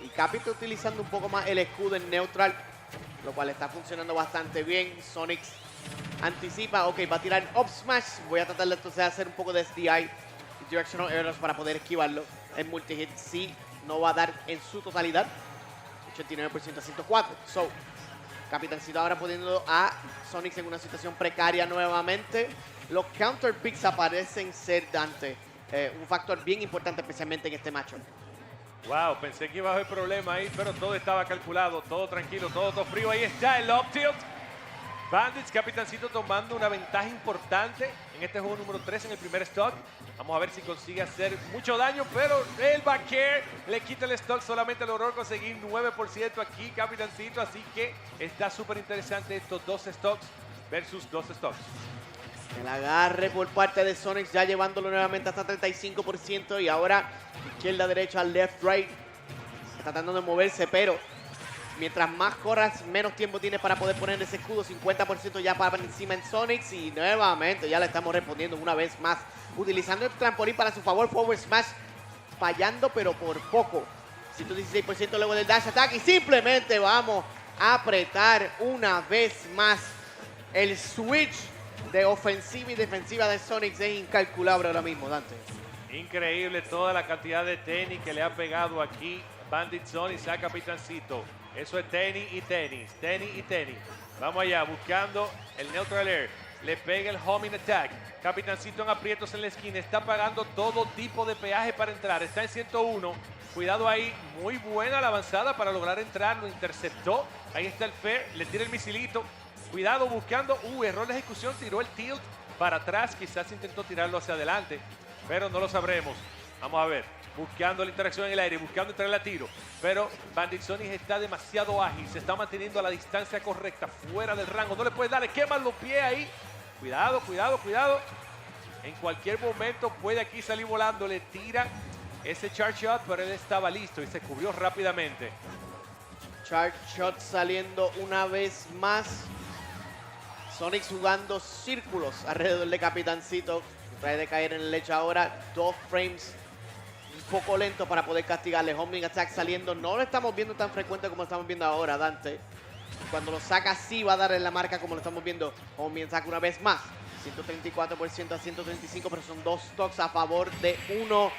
Speaker 14: Y Capi está utilizando un poco más el escudo en neutral, lo cual está funcionando bastante bien. Sonix anticipa, ok, va a tirar up smash. Voy a tratar de entonces hacer un poco de SDI, Directional Arrows, para poder esquivarlo. El multi-hit sí no va a dar en su totalidad. 89% a 104. So, Capitancito ahora poniendo a Sonix en una situación precaria nuevamente. Los counter picks aparecen ser Dante. Un factor bien importante, especialmente en este matchup.
Speaker 13: Wow, pensé que iba a haber problema ahí, pero todo estaba calculado, todo tranquilo, todo frío. Ahí está el up tilt. Bandits, Capitancito tomando una ventaja importante en este juego número 3 en el primer stock. Vamos a ver si consigue hacer mucho daño, pero el back air le quita el stock. Solamente logró conseguir 9% aquí Capitancito, así que está súper interesante estos dos stocks versus dos stocks.
Speaker 14: El agarre por parte de Sonix ya llevándolo nuevamente hasta 35% y ahora izquierda, derecha, left, right. Está tratando de moverse, pero mientras más corras, menos tiempo tienes para poder poner ese escudo. 50% ya para encima en Sonix y nuevamente ya le estamos respondiendo una vez más. Utilizando el trampolín para su favor, forward smash fallando, pero por poco. 116% luego del dash attack y simplemente vamos a apretar una vez más El switch de ofensiva y defensiva de Sonix es incalculable ahora mismo, Dante.
Speaker 13: Increíble toda la cantidad de tenis que le ha pegado aquí Bandit Sonix a Capitancito. Eso es tenis y tenis, tenis y tenis. Vamos allá, buscando el neutral air. Le pega el homing attack. Capitancito en aprietos en la esquina. Está pagando todo tipo de peaje para entrar. Está en 101. Cuidado ahí. Muy buena la avanzada para lograr entrar. Lo interceptó. Ahí está el fair. Le tira el misilito. Cuidado buscando. Error de ejecución. Tiró el tilt para atrás. Quizás intentó tirarlo hacia adelante, pero no lo sabremos. Vamos a ver. Buscando la interacción en el aire. Buscando entrar a tiro. Pero Bandit Sonix está demasiado ágil. Se está manteniendo a la distancia correcta. Fuera del rango. No le puede dar. Le queman los pies ahí. Cuidado, cuidado, cuidado. En cualquier momento puede aquí salir volando. Le tira ese charge shot, pero él estaba listo y se cubrió rápidamente.
Speaker 14: Charge shot saliendo una vez más. Sonix jugando círculos alrededor de Capitancito. Trae de caer en el lecho ahora. 2 frames un poco lento para poder castigarle. Homing attack saliendo. No lo estamos viendo tan frecuente como lo estamos viendo ahora, Dante. Cuando lo saca sí va a dar en la marca como lo estamos viendo. Homing attack una vez más. 134% a 135, pero son 2 stocks a favor de 1.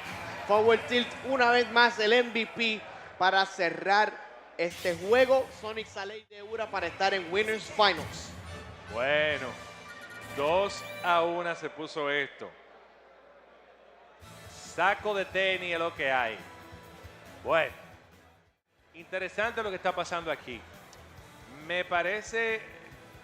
Speaker 14: Forward tilt una vez más el MVP para cerrar este juego. Sonix sale de Ura para estar en Winners Finals.
Speaker 13: Bueno, 2-1 se puso esto. Saco de tenis es lo que hay. Bueno, interesante lo que está pasando aquí. Me parece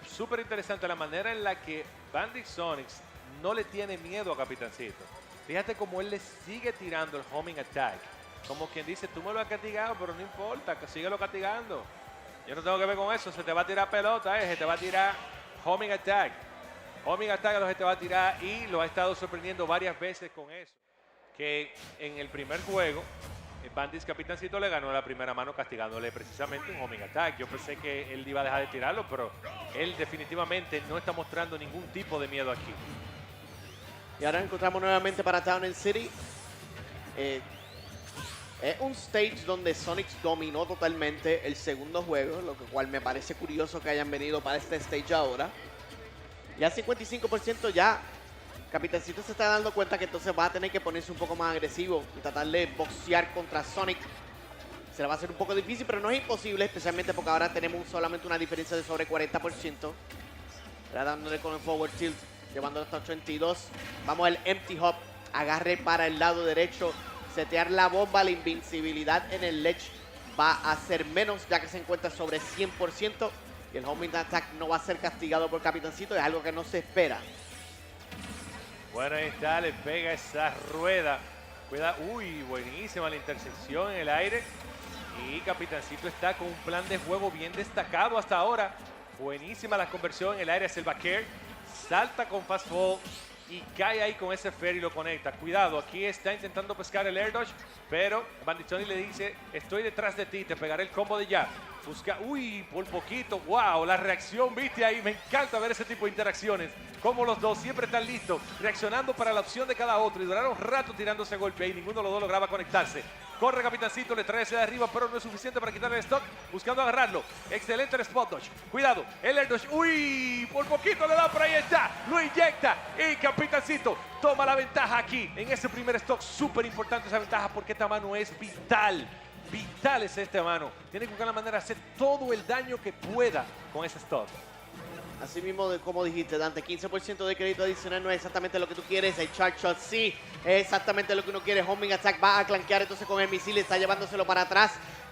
Speaker 13: súper interesante la manera en la que Bandit Sonix no le tiene miedo a Capitancito. Fíjate cómo él le sigue tirando el homing attack. Como quien dice, tú me lo has castigado, pero no importa, que síguelo castigando. Yo no tengo que ver con eso, se te va a tirar pelota, se te va a tirar homing attack. Homing attack lo que te va a tirar y lo ha estado sorprendiendo varias veces con eso. Que en el primer juego, Bandit Capitancito le ganó la primera mano castigándole precisamente un homing attack. Yo pensé que él iba a dejar de tirarlo, pero él definitivamente no está mostrando ningún tipo de miedo aquí.
Speaker 14: Y ahora encontramos nuevamente para Town and City. Es un stage donde Sonix dominó totalmente el segundo juego, lo cual me parece curioso que hayan venido para este stage ahora. Ya 55% ya. Capitancito se está dando cuenta que entonces va a tener que ponerse un poco más agresivo y tratar de boxear contra Sonic. Se le va a hacer un poco difícil, pero no es imposible, especialmente porque ahora tenemos solamente una diferencia de sobre 40%. Ahora dándole con el forward tilt, llevándolo hasta 82. Vamos al empty hop, agarre para el lado derecho, setear la bomba, la invincibilidad en el ledge va a ser menos, ya que se encuentra sobre 100%. Y el homing attack no va a ser castigado por Capitancito, es algo que no se espera.
Speaker 13: Bueno, ahí está, le pega esa rueda. Cuida, buenísima la intersección en el aire. Y Capitancito está con un plan de juego bien destacado hasta ahora. Buenísima la conversión en el aire hacia el back air. Salta con fast fall y cae ahí con ese fair y lo conecta. Cuidado, aquí está intentando pescar el air dodge, pero Bandit Sonix le dice, estoy detrás de ti, te pegaré el combo de jab. Busca, por poquito, wow, la reacción, viste ahí, me encanta ver ese tipo de interacciones, como los dos siempre están listos, reaccionando para la opción de cada otro, y duraron un rato tirando ese golpe y ninguno de los dos lograba conectarse. Corre Capitancito, le trae hacia de arriba, pero no es suficiente para quitarle el stock, buscando agarrarlo. Excelente el spot dodge, cuidado, el air dodge, por poquito le da, por ahí está, lo inyecta, y Capitancito toma la ventaja aquí, en ese primer stock, súper importante esa ventaja, porque esta mano es vital. Vital es esta mano. Tiene que buscar la manera de hacer todo el daño que pueda con ese stop.
Speaker 14: Así mismo, como dijiste, Dante, 15% de crédito adicional no es exactamente lo que tú quieres. El charge shot sí es exactamente lo que uno quiere. Homing attack va a clanquear entonces con el misil, está llevándoselo para atrás.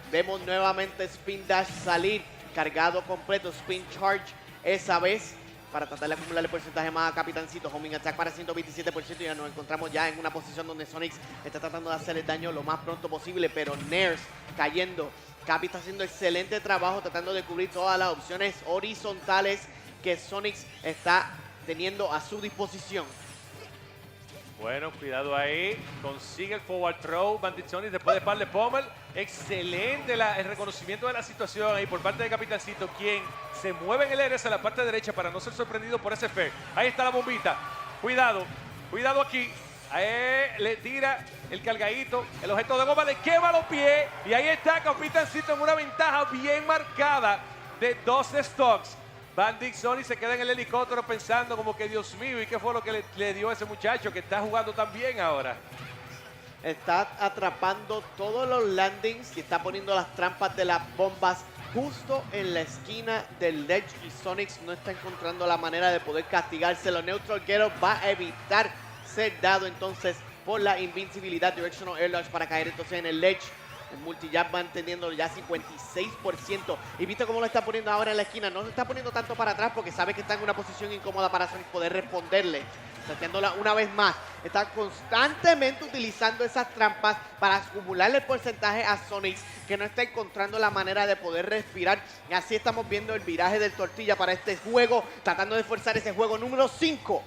Speaker 14: Vemos nuevamente spin dash salir, cargado completo, spin charge esa vez, para tratar de acumularle porcentaje más a Capitancito. Homing attack para 127% y ya nos encontramos ya en una posición donde Sonix está tratando de hacer el daño lo más pronto posible, pero Ners cayendo. Capi está haciendo excelente trabajo tratando de cubrir todas las opciones horizontales que Sonix está teniendo a su disposición.
Speaker 13: Bueno, cuidado ahí. Consigue el forward throw. Bandit Sonix después de par de pommel. Excelente el reconocimiento de la situación ahí por parte de Capitancito, quien se mueve en el aire hacia la parte derecha para no ser sorprendido por ese fair. Ahí está la bombita. Cuidado. Cuidado aquí. Le tira el cargadito. El objeto de goma le quema los pies. Y ahí está Capitancito en una ventaja bien marcada de 2 stocks. Bandit Sonix se queda en el helicóptero pensando como que Dios mío, ¿y qué fue lo que le dio a ese muchacho que está jugando tan bien ahora?
Speaker 14: Está atrapando todos los landings y está poniendo las trampas de las bombas justo en la esquina del ledge y Sonix no está encontrando la manera de poder castigárselo. Neutral Ghetto va a evitar ser dado entonces por la invincibilidad Directional Air Launch para caer entonces en el ledge. El multijab va teniendo ya 56%. Y viste cómo lo está poniendo ahora en la esquina. No lo está poniendo tanto para atrás porque sabe que está en una posición incómoda para Sonix poder responderle. Sateándola una vez más. Está constantemente utilizando esas trampas para acumularle el porcentaje a Sonix, que no está encontrando la manera de poder respirar. Y así estamos viendo el viraje del tortilla para este juego, tratando de forzar ese juego número 5.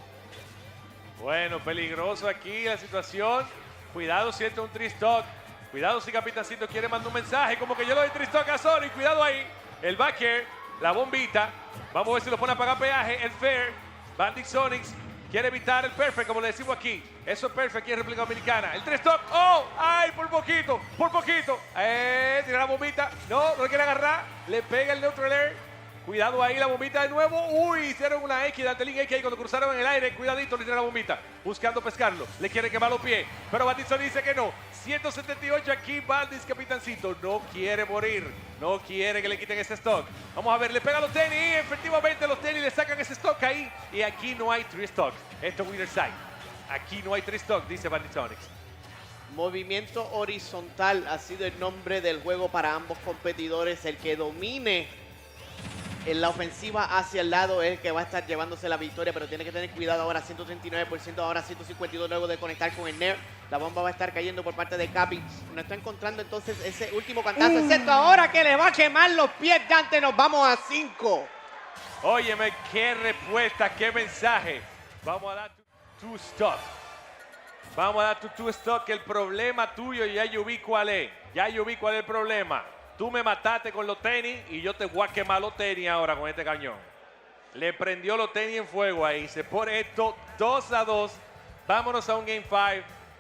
Speaker 13: Bueno, peligroso aquí la situación. Cuidado si entra un tristock. Cuidado si Capitancito quiere mandar un mensaje, como que yo le doy tristock a Sonix. Cuidado ahí. El back air, la bombita. Vamos a ver si lo pone a pagar peaje. El fair. Bandit Sonix quiere evitar el perfect, como le decimos aquí. Eso es perfect aquí en República Dominicana. El 3-stock. ¡Oh! ¡Ay! Por poquito. Por poquito. Tira la bombita. No, no quiere agarrar. Le pega el neutral air. Cuidado ahí, la bombita de nuevo. Uy, hicieron una X de Ling X ahí cuando cruzaron en el aire. Cuidadito, le tira la bombita. Buscando pescarlo. Le quiere quemar los pies. Pero Bandit Sonix dice que no. 178 aquí, Bandit Capitancito. No quiere morir. No quiere que le quiten ese stock. Vamos a ver, le pega los tenis. Efectivamente, los tenis le sacan ese stock ahí. Y aquí no hay 3 stocks. Esto es winner side. Aquí no hay 3 stocks, dice Bandit Sonix.
Speaker 14: Movimiento horizontal ha sido el nombre del juego para ambos competidores. El que domine en la ofensiva hacia el lado es el que va a estar llevándose la victoria, pero tiene que tener cuidado ahora. 139%, ahora 152% luego de conectar con el Nair. La bomba va a estar cayendo por parte de Capi. No está encontrando entonces ese último cantazo, excepto ahora que le va a quemar los pies. Dante, nos vamos a 5.
Speaker 13: Óyeme, qué respuesta, qué mensaje. Vamos a dar tu stock. Vamos a dar tu stock. El problema tuyo ya yo vi cuál es. Ya yo vi cuál es el problema. Tú me mataste con los tenis y yo te voy a quemar los tenis ahora con este cañón. Le prendió los tenis en fuego ahí. Se pone esto 2-2. Vámonos a un Game 5.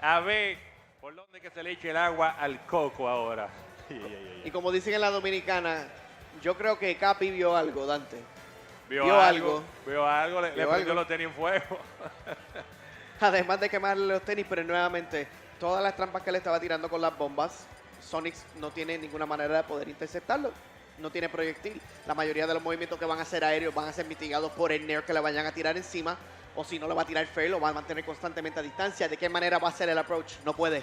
Speaker 13: A ver por dónde que se le eche el agua al coco ahora.
Speaker 14: Y como dicen en la dominicana, yo creo que Capi vio algo, Dante.
Speaker 13: Vio algo. Le prendió los tenis en fuego.
Speaker 14: Además de quemarle los tenis, pero nuevamente, todas las trampas que le estaba tirando con las bombas, Sonix no tiene ninguna manera de poder interceptarlo. No tiene proyectil. La mayoría de los movimientos que van a ser aéreos van a ser mitigados por el Nair que le vayan a tirar encima. O si no, lo va a tirar fair, lo va a mantener constantemente a distancia. ¿De qué manera va a ser el approach? No puede.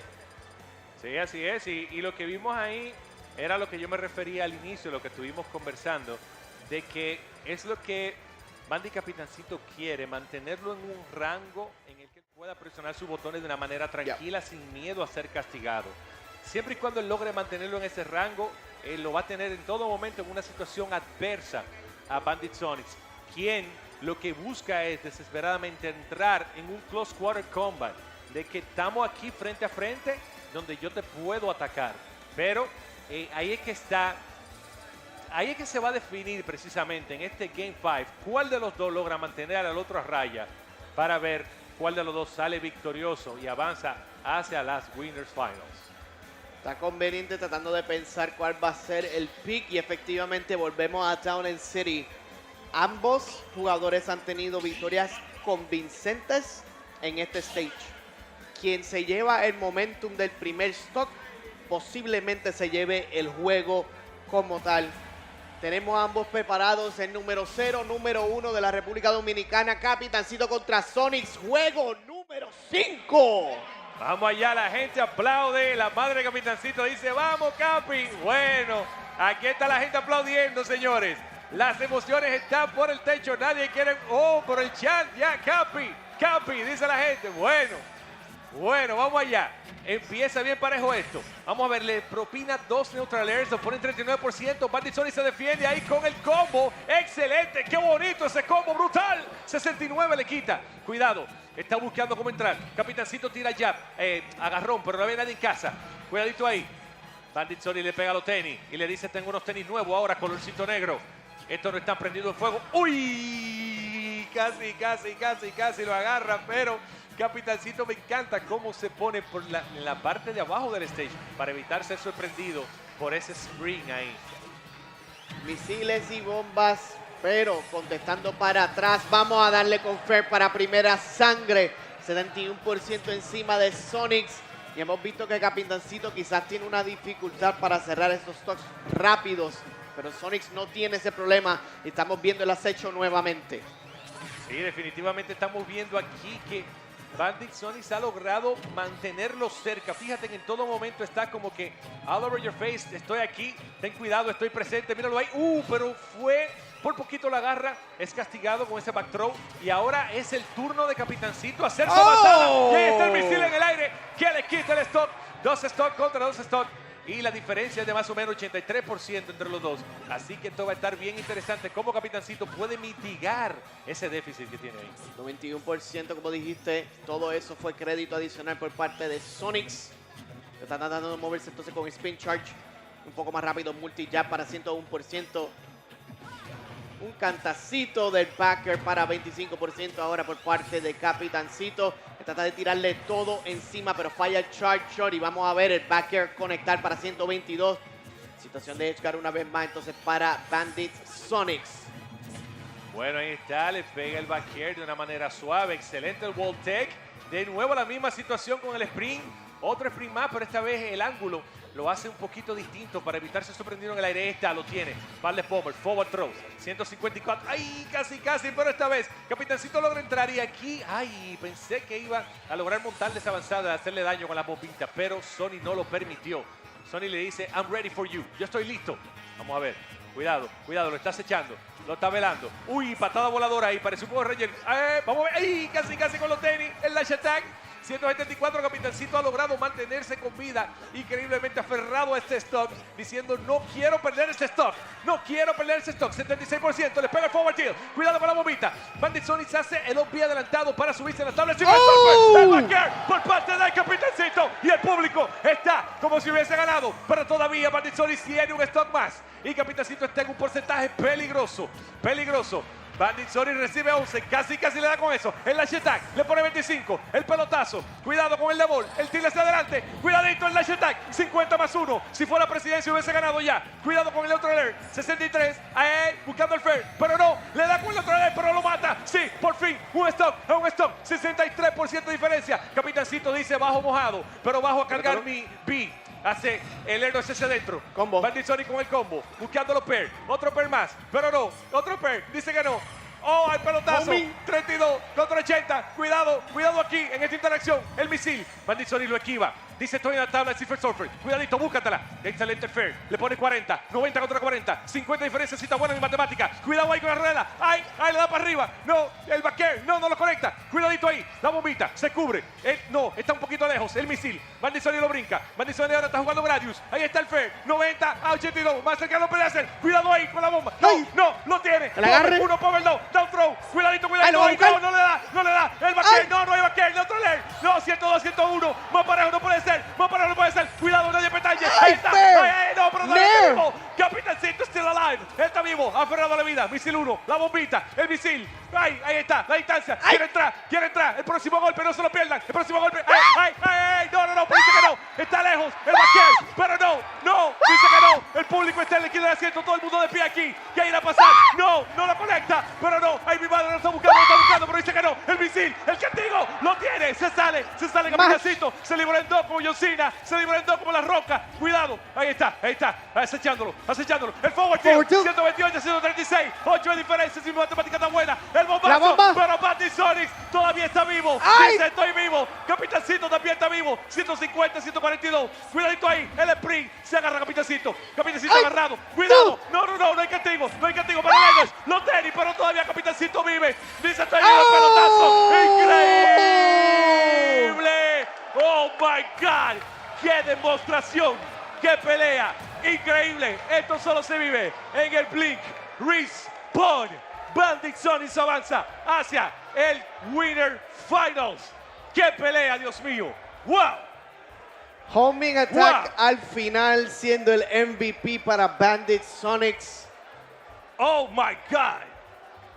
Speaker 13: Sí, así es. Y lo que vimos ahí era lo que yo me refería al inicio, lo que estuvimos conversando, de que es lo que Bandit Capitancito quiere, mantenerlo en un rango en el que pueda presionar sus botones de una manera tranquila, sin miedo a ser castigado. Siempre y cuando él logre mantenerlo en ese rango, él lo va a tener en todo momento en una situación adversa a Bandit Sonix, quien lo que busca es desesperadamente entrar en un close quarter combat, de que estamos aquí frente a frente, donde yo te puedo atacar. Pero ahí es que está, ahí es que se va a definir precisamente en este Game 5 cuál de los dos logra mantener al otro a raya para ver cuál de los dos sale victorioso y avanza hacia las Winners Finals.
Speaker 14: Está conveniente tratando de pensar cuál va a ser el pick y efectivamente volvemos a Town and City. Ambos jugadores han tenido victorias convincentes en este stage. Quien se lleva el momentum del primer stock posiblemente se lleve el juego como tal. Tenemos a ambos preparados. El número 0, número 1 de la República Dominicana, Capitancito contra Sonix, juego número 5.
Speaker 13: Vamos allá, la gente aplaude, la madre de Capitancito dice, vamos Capi. Bueno, aquí está la gente aplaudiendo, señores. Las emociones están por el techo, nadie quiere, por el chat, ya Capi, Capi, dice la gente. Bueno, vamos allá. Empieza bien parejo esto. Vamos a ver, le propina 2 neutral airs, lo pone en 39%. Bandit Sonix se defiende ahí con el combo. Excelente, qué bonito ese combo, brutal. 69 le quita. Cuidado, está buscando cómo entrar. Capitancito tira jab, agarrón, pero no había nadie en casa. Cuidadito ahí. Bandit Sonix le pega los tenis y le dice, tengo unos tenis nuevos ahora, colorcito negro. Estos no están prendidos en fuego. ¡Uy! Casi lo agarra, pero Capitancito me encanta cómo se pone por en la parte de abajo del stage para evitar ser sorprendido por ese spring ahí.
Speaker 14: Misiles y bombas pero contestando para atrás. Vamos a darle con Fair para primera sangre. 71% encima de Sonix. Y hemos visto que Capitancito quizás tiene una dificultad para cerrar esos stocks rápidos. Pero Sonix no tiene ese problema. Y estamos viendo el acecho nuevamente.
Speaker 13: Sí, definitivamente estamos viendo aquí que Bandit Sonix ha logrado mantenerlo cerca. Fíjate que en todo momento está como que all over your face, estoy aquí, ten cuidado, estoy presente, míralo ahí. Pero fue por poquito la agarra, es castigado con ese back throw. Y ahora es el turno de Capitancito a hacer su avanzada. Y ahí está el misil en el aire que le quita el stock. 2 stock contra 2 stock. Y la diferencia es de más o menos 83% entre los dos. Así que esto va a estar bien interesante. Cómo Capitancito puede mitigar ese déficit que tiene ahí.
Speaker 14: 91%, como dijiste. Todo eso fue crédito adicional por parte de Sonix. Está tratando de moverse entonces con Spin Charge. Un poco más rápido, multi-jab para 101%. Un cantacito del backer para 25% ahora por parte de Capitancito. Trata de tirarle todo encima, pero falla el charge shot. Y vamos a ver el backer conectar para 122. Situación de edgeguard una vez más entonces para Bandit Sonix.
Speaker 13: Bueno, ahí está, le pega el back air de una manera suave. Excelente el wall tech. De nuevo la misma situación con el sprint. Otro sprint más, pero esta vez el ángulo lo hace un poquito distinto para evitar ser sorprendido en el aire. Esta lo tiene. Vale Pommer, forward throw. 154. ¡Ay! Casi, pero esta vez Capitancito logra entrar. Y aquí, ¡ay! Pensé que iba a lograr montarle esa avanzada, hacerle daño con la bombita, pero Sony no lo permitió. Sony le dice, I'm ready for you. Yo estoy listo. Vamos a ver. Cuidado, lo está acechando. Lo está velando. Uy, patada voladora ahí. Parece un Power Ranger. Vamos a ver. ¡Ay! Casi con los tenis. El lash attack. 174, Capitancito ha logrado mantenerse con vida, increíblemente aferrado a este stock, diciendo no quiero perder este stock, 76%, le pega el forward tilt, cuidado con la bombita. Bandit Sonix hace el pie adelantado para subirse a la tabla. El backer por parte del Capitancito y el público está como si hubiese ganado, pero todavía Bandit Sonix tiene un stock más y Capitancito está en un porcentaje peligroso. Bandit Sonix recibe 11, casi le da con eso. El lash attack, le pone 25. El pelotazo, cuidado con el de ball. El tiro hacia adelante, cuidadito el lash attack. 50 más 1, si fuera presidencia hubiese ganado ya. Cuidado con el otro Lurr, 63. Buscando el fair, pero no. Le da con el otro Lurr, pero lo mata. Sí, por fin, un stock. 63% de diferencia. Capitancito dice bajo mojado, pero bajo a cargar mi B. Hace el Lurr hacia adentro.
Speaker 14: Combo.
Speaker 13: Bandit Sonix con el combo. Buscando los pair. Otro pair más. Pero no. Otro pair. Dice que no. Oh, el pelotazo. 32 contra 80. Cuidado aquí en esta interacción. El misil. Bandit Sonix lo esquiva. Dice estoy en la tabla de Silver Surfer. Cuidadito, búscatela. Excelente fair. Le pone 40. 90 contra 40. 50 diferencia. Cita buena en matemática. Cuidado ahí con la rueda. Ay, le da para arriba. No, el backer. No lo conecta. Cuidadito ahí. La bombita. Se cubre. No, está un poquito lejos. El misil. Bandit Sonix lo brinca. Bandit Sonix ahora está jugando Gradius. Ahí está el fair. 90 a 82. Más cercano puede hacer. Cuidado ahí con la bomba. No, lo tiene. Uno power down. Down throw. Cuidadito. No le da. El backer. No hay backer. El otro Lurr. No, 102, 101. Más parejo no puede ser. Cuidado, nadie petalle. Ahí está. No, pero no está vivo. Capitancito still alive. Está vivo, aferrado a la vida. Misil 1, la bombita, el misil. Ahí está, la distancia. Quiere entrar. El próximo golpe, no se lo pierdan. El próximo golpe. No, dice que no. Está lejos. El backer. Pero no. Dice que no. El público está en el esquina del asiento. Todo el mundo de pie aquí. ¿Qué irá a pasar? No lo conecta. Pero no. Ahí mi madre lo está buscando. Pero dice que no. El misil, el castigo. Lo tiene. Se sale Capitancito. Se libró en dos como John Cena. Se libró en dos como La Roca. Cuidado. Ahí está. Acechándolo. El forward tilt. 128, 136. 8 de diferencia. Si mi matemática está buena. El bombazo. Pero Bandit Sonix todavía está vivo. Dice estoy vivo. Capitancito también está vivo. 150, 142. Cuidadito ahí. El sprint. Se agarra Capitancito. Agarrado. Cuidado. No hay castigo. Para ellos. Los tenis, pero todavía Capitancito vive. Dice estoy vivo. El pelotazo. Increíble. Oh my God. ¡Qué demostración! ¡Qué pelea! ¡Increíble! Esto solo se vive en el Blink Respawn. Bandit Sonix avanza hacia el Winner Finals. ¡Qué pelea, Dios mío! ¡Wow!
Speaker 14: Homing attack al final, siendo el MVP para Bandit Sonix.
Speaker 13: ¡Oh, my God!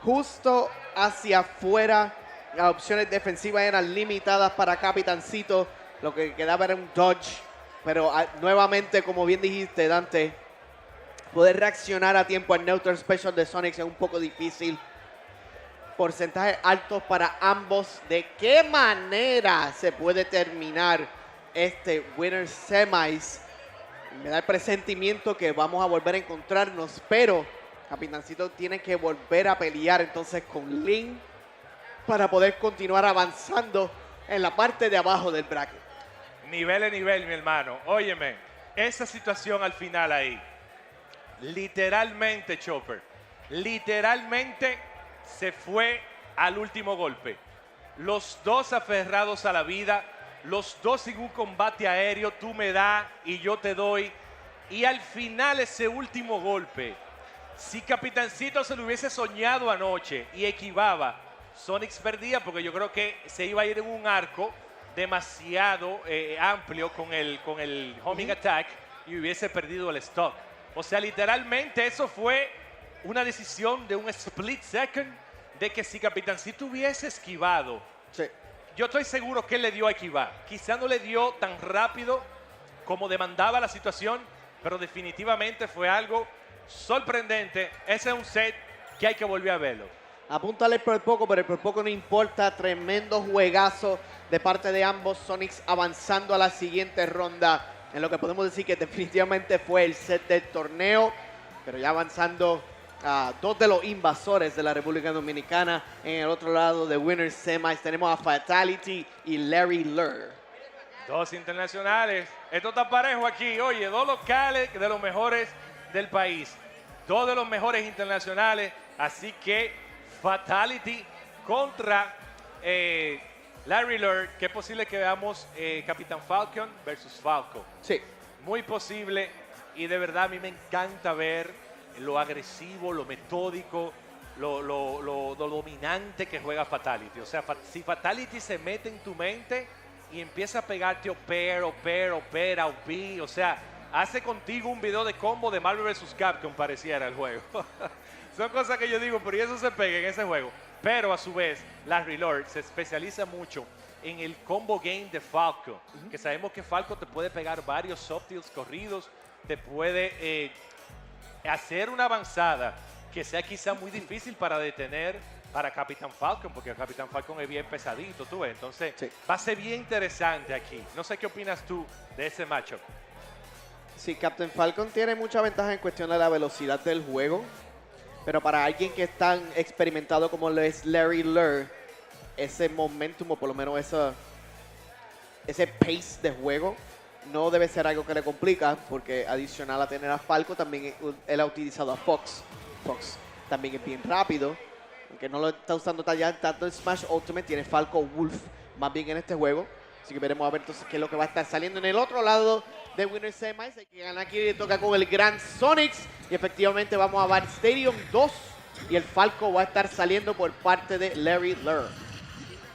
Speaker 14: Justo hacia afuera. Las opciones defensivas eran limitadas para Capitancito. Lo que quedaba era un dodge. Pero nuevamente, como bien dijiste, Dante, poder reaccionar a tiempo al neutral special de Sonix es un poco difícil. Porcentajes altos para ambos. ¿De qué manera se puede terminar este Winner Semis? Me da el presentimiento que vamos a volver a encontrarnos, pero Capitancito tiene que volver a pelear entonces con Ling para poder continuar avanzando en la parte de abajo del bracket.
Speaker 13: Nivel a nivel, mi hermano. Óyeme, esa situación al final ahí, literalmente, Chopper, literalmente se fue al último golpe. Los dos aferrados a la vida, los dos en un combate aéreo, tú me das y yo te doy. Y al final ese último golpe, si Capitancito se lo hubiese soñado anoche y equivaba, Sonix perdía porque yo creo que se iba a ir en un arco demasiado amplio con el homing attack y hubiese perdido el stock. O sea, literalmente eso fue una decisión de un split second de que si Capitancito hubiese esquivado,
Speaker 14: sí,
Speaker 13: yo estoy seguro que él le dio a esquivar. Quizá no le dio tan rápido como demandaba la situación, pero definitivamente fue algo sorprendente. Ese es un set que hay que volver a verlo.
Speaker 14: Apúntale por poco, pero por poco no importa. Tremendo juegazo de parte de ambos. Sonix avanzando a la siguiente ronda, en lo que podemos decir que definitivamente fue el set del torneo, pero ya avanzando a dos de los invasores de la República Dominicana. En el otro lado de Winners Semis tenemos a Fatality y Larry Lurr.
Speaker 13: Dos internacionales. Esto está parejo aquí. Oye, dos locales de los mejores del país. Dos de los mejores internacionales. Así que Fatality contra Larry Lurr. Que es posible que veamos Capitán Falcon versus Falco.
Speaker 14: Sí.
Speaker 13: Muy posible. Y de verdad a mí me encanta ver lo agresivo, lo metódico, lo dominante que juega Fatality. O sea, si Fatality se mete en tu mente y empieza a pegarte opera, o sea, hace contigo un video de combo de Marvel vs. Capcom pareciera el juego. Son cosas que yo digo, pero y eso se pega en ese juego. Pero a su vez, Larry Lurr se especializa mucho en el combo game de Falco, que sabemos que Falco te puede pegar varios soft tilts corridos, te puede hacer una avanzada que sea quizá muy difícil para detener para Capitán Falcon, porque Capitán Falcon es bien pesadito, tú ves. Entonces, sí, va a ser bien interesante aquí. No sé qué opinas tú de ese matchup.
Speaker 14: Sí, Captain Falcon tiene mucha ventaja en cuestión de la velocidad del juego, pero para alguien que es tan experimentado como lo es Larry Lurr, ese momentum o por lo menos ese pace de juego no debe ser algo que le complica, porque adicional a tener a Falco, también él ha utilizado a Fox. Fox también es bien rápido, aunque no lo está usando tanto en Smash Ultimate. Tiene Falco Wolf más bien en este juego. Así que veremos a ver entonces qué es lo que va a estar saliendo en el otro lado de Winner Semis. El que gana aquí toca con el Gran Sonix. Y efectivamente vamos a Bar Stadium 2. Y el Falco va a estar saliendo por parte de Larry Lurr.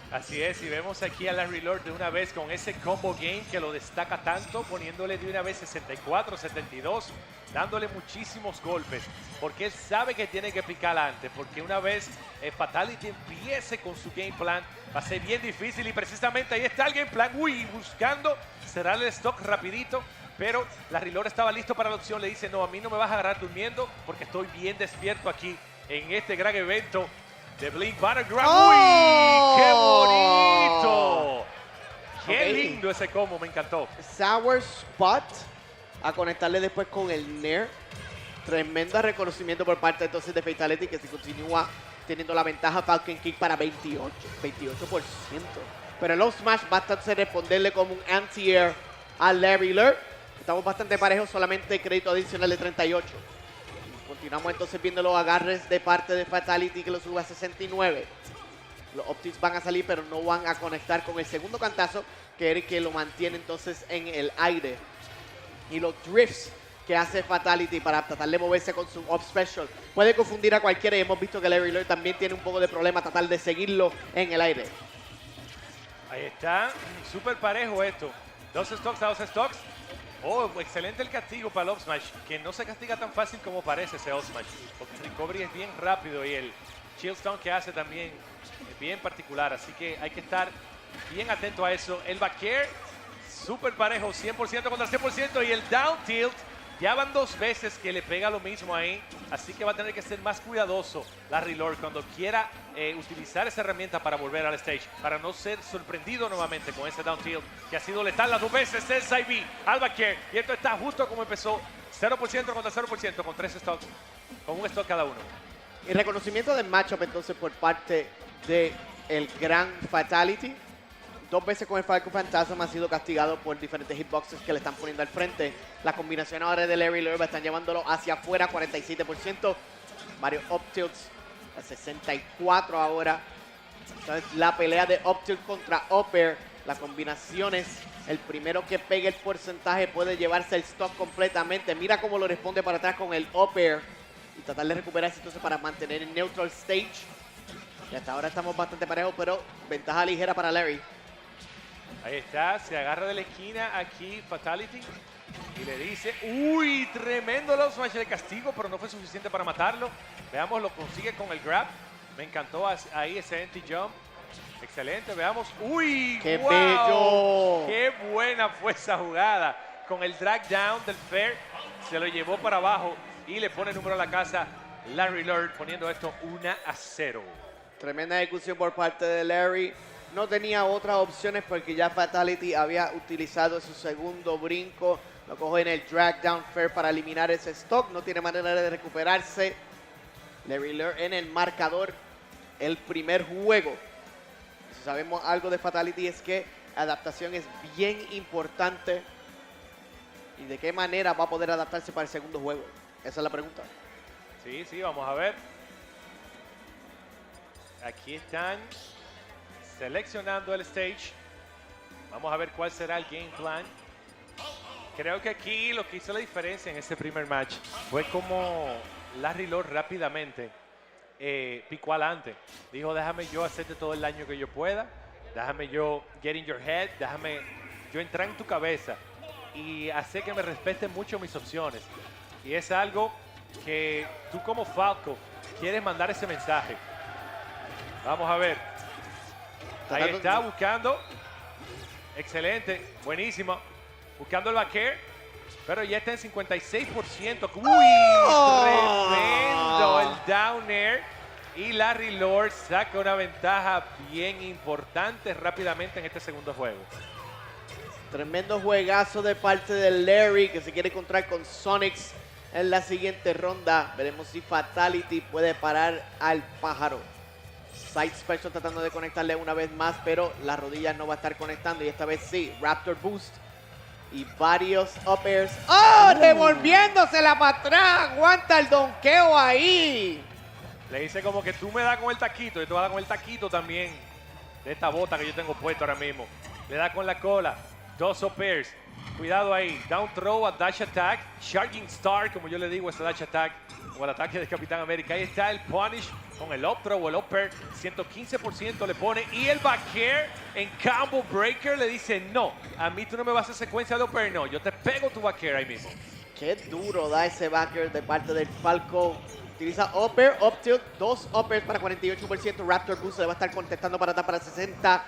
Speaker 13: Así es, y vemos aquí a Larry Lurr de una vez con ese combo game que lo destaca tanto, poniéndole de una vez 64, 72, dándole muchísimos golpes, porque él sabe que tiene que picar antes, porque una vez Fatality empiece con su game plan, va a ser bien difícil, y precisamente ahí está el game plan, buscando cerrar el stock rapidito, pero Larry Lurr estaba listo para la opción, le dice, no, a mí no me vas a agarrar durmiendo, porque estoy bien despierto aquí en este gran evento de Blink Battleground.
Speaker 14: ¡Oh!
Speaker 13: ¡Uy! ¡Qué bonito! ¡Qué lindo ese combo! Me encantó.
Speaker 14: Sour Spot a conectarle después con el Nair. Tremendo reconocimiento por parte entonces de Fatality, que se continúa teniendo la ventaja. Falcon Kick para 28%. Pero el Low Smash va a estarse responderle como un anti-air a Larry Lurr. Estamos bastante parejos, solamente crédito adicional de 38. Continuamos entonces viendo los agarres de parte de Fatality, que lo sube a 69. Los optics van a salir, pero no van a conectar con el segundo cantazo, que es el que lo mantiene entonces en el aire. Y los drifts que hace Fatality para tratar de moverse con su up special puede confundir a cualquiera, y hemos visto que Larry Lurr también tiene un poco de problema tratar de seguirlo en el aire.
Speaker 13: Ahí está, súper parejo esto. 2 stocks a 2 stocks. Oh, excelente el castigo para el up smash, que no se castiga tan fácil como parece ese up smash, porque el recovery es bien rápido y el chill stone que hace también es bien particular, así que hay que estar bien atento a eso. El back air, súper parejo, 100% contra 100%, y el down tilt Ya van 2 veces que le pega lo mismo ahí, así que va a tener que ser más cuidadoso Larry Lurr cuando quiera utilizar esa herramienta para volver al stage, para no ser sorprendido nuevamente con ese down tilt que ha sido letal las 2 veces. SSBU al backer, y esto está justo como empezó, 0% contra 0%, con 3 stocks, con un stock cada uno.
Speaker 14: Y reconocimiento del matchup entonces por parte de el gran Fatality. 2 veces con el Falcon Phantasm ha sido castigado por diferentes hitboxes que le están poniendo al frente. La combinación ahora de Larry Lurr están llevándolo hacia afuera, 47%. Varios up tilts, a 64 ahora. Entonces la pelea de up tilt contra up air. Las combinaciones, el primero que pegue el porcentaje puede llevarse el stock completamente. Mira cómo lo responde para atrás con el up air. Y tratar de recuperarse entonces para mantener el neutral stage. Y hasta ahora estamos bastante parejos, pero ventaja ligera para Larry.
Speaker 13: Ahí está, se agarra de la esquina aquí Fatality y le dice, uy, tremendo low smash de castigo, pero no fue suficiente para matarlo. Veamos, lo consigue con el grab. Me encantó ahí ese anti-jump. Excelente, veamos. ¡Uy!
Speaker 14: ¡Qué
Speaker 13: wow,
Speaker 14: bello!
Speaker 13: ¡Qué buena fue esa jugada! Con el drag down del fair, se lo llevó para abajo y le pone el número a la casa Larry Lurr, poniendo esto 1-0.
Speaker 14: Tremenda ejecución por parte de Larry. No tenía otras opciones porque ya Fatality había utilizado su segundo brinco. Lo coge en el drag down fair para eliminar ese stock. No tiene manera de recuperarse. Larry Lurr en el marcador. El primer juego. Si sabemos algo de Fatality es que adaptación es bien importante. ¿Y de qué manera va a poder adaptarse para el segundo juego? Esa es la pregunta.
Speaker 13: Sí, vamos a ver. Aquí están seleccionando el stage. Vamos a ver cuál será el game plan. Creo que aquí lo que hizo la diferencia en ese primer match fue como Larry Lurr rápidamente picó adelante. Dijo, déjame yo hacerte todo el daño que yo pueda. Déjame yo get in your head. Déjame yo entrar en tu cabeza y hacer que me respeten mucho mis opciones. Y es algo que tú como Falco quieres mandar ese mensaje. Vamos a ver. Ahí está buscando. Excelente. Buenísimo. Buscando el back air. Pero ya está en 56%. ¡Uy! Tremendo el down air. Y Larry Lurr saca una ventaja bien importante rápidamente en este segundo juego.
Speaker 14: Tremendo juegazo de parte de Larry que se quiere encontrar con Sonix en la siguiente ronda. Veremos si Fatality puede parar al pájaro. Side Special tratando de conectarle una vez más, pero la rodilla no va a estar conectando y esta vez sí. Raptor Boost y varios up airs. ¡Oh! Devolviéndosela para atrás. Aguanta el donqueo ahí.
Speaker 13: Le dice como que tú me das con el taquito, yo te voy a dar con el taquito también de esta bota que yo tengo puesto ahora mismo. Le da con la cola. 2 up airs. Cuidado ahí. Down throw a dash attack. Charging Star, como yo le digo, ese dash attack o el ataque de Capitán América. Ahí está el punish con el up throw o el up air. 115% le pone. Y el back air en combo breaker le dice, no, a mí tú no me vas a hacer secuencia de up air, no. Yo te pego tu back air ahí mismo.
Speaker 14: Qué duro da ese back air de parte del Falco. Utiliza up air, up tilt, 2 up airs para 48%. Raptor Boost le va a estar contestando para atrás para 60%.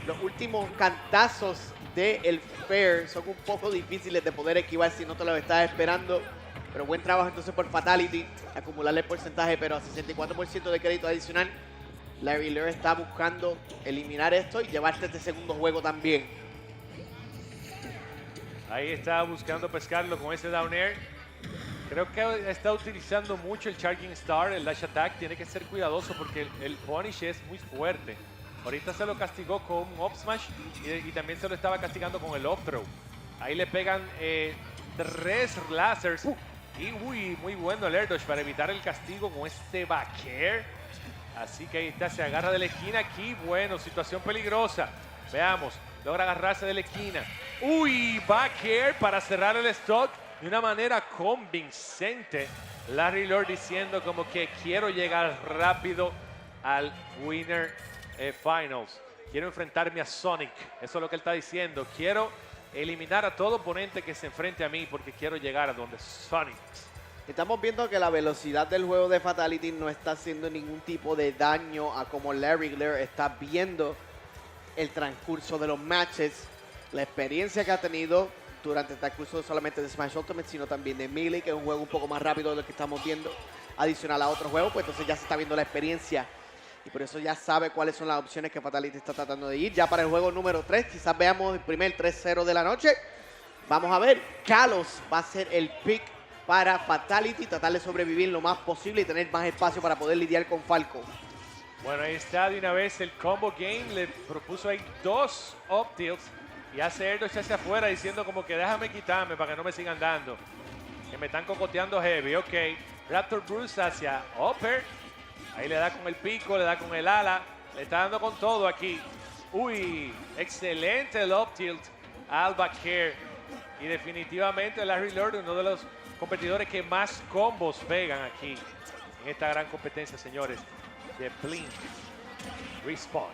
Speaker 14: Los últimos cantazos del fair son un poco difíciles de poder esquivar si no te lo estás esperando. Pero buen trabajo entonces por Fatality. Acumularle el porcentaje, pero a 64% de crédito adicional. Larry Lurr está buscando eliminar esto y llevarse este segundo juego también.
Speaker 13: Ahí está buscando pescarlo con ese down air. Creo que está utilizando mucho el Charging Star, el dash attack. Tiene que ser cuidadoso porque el punish es muy fuerte. Ahorita se lo castigó con un up smash y también se lo estaba castigando con el up throw. Ahí le pegan 3 lasers. Y muy bueno el air dodge para evitar el castigo con este back air. Así que ahí está, se agarra de la esquina aquí. Bueno, situación peligrosa. Veamos, logra agarrarse de la esquina. Uy, back air para cerrar el stock de una manera convincente. Larry Lurr diciendo como que quiero llegar rápido al winner finals. Quiero enfrentarme a Sonic. Eso es lo que él está diciendo. Quiero eliminar a todo oponente que se enfrente a mí porque quiero llegar a donde Sonic.
Speaker 14: Estamos viendo que la velocidad del juego de Fatality no está haciendo ningún tipo de daño a como Larry Lurr está viendo el transcurso de los matches. La experiencia que ha tenido durante el transcurso solamente de Smash Ultimate, sino también de Melee, que es un juego un poco más rápido de lo que estamos viendo, adicional a otros juegos, pues entonces ya se está viendo la experiencia y por eso ya sabe cuáles son las opciones que Fatality está tratando de ir. Ya para el juego número 3, quizás veamos el primer 3-0 de la noche. Vamos a ver, Kalos va a ser el pick para Fatality, tratar de sobrevivir lo más posible y tener más espacio para poder lidiar con Falco.
Speaker 13: Bueno, ahí está de una vez el combo game, le propuso ahí 2 up tilts y hace Erdo echarse afuera diciendo como que déjame quitarme para que no me sigan dando, que me están cocoteando heavy. Ok, Raptor Bruce hacia upper, ahí le da con el pico, le da con el ala, le está dando con todo aquí. Uy, excelente el up tilt al backer y definitivamente Larry Lurr, uno de los competidores que más combos pegan aquí en esta gran competencia, señores, de Blink Respawn.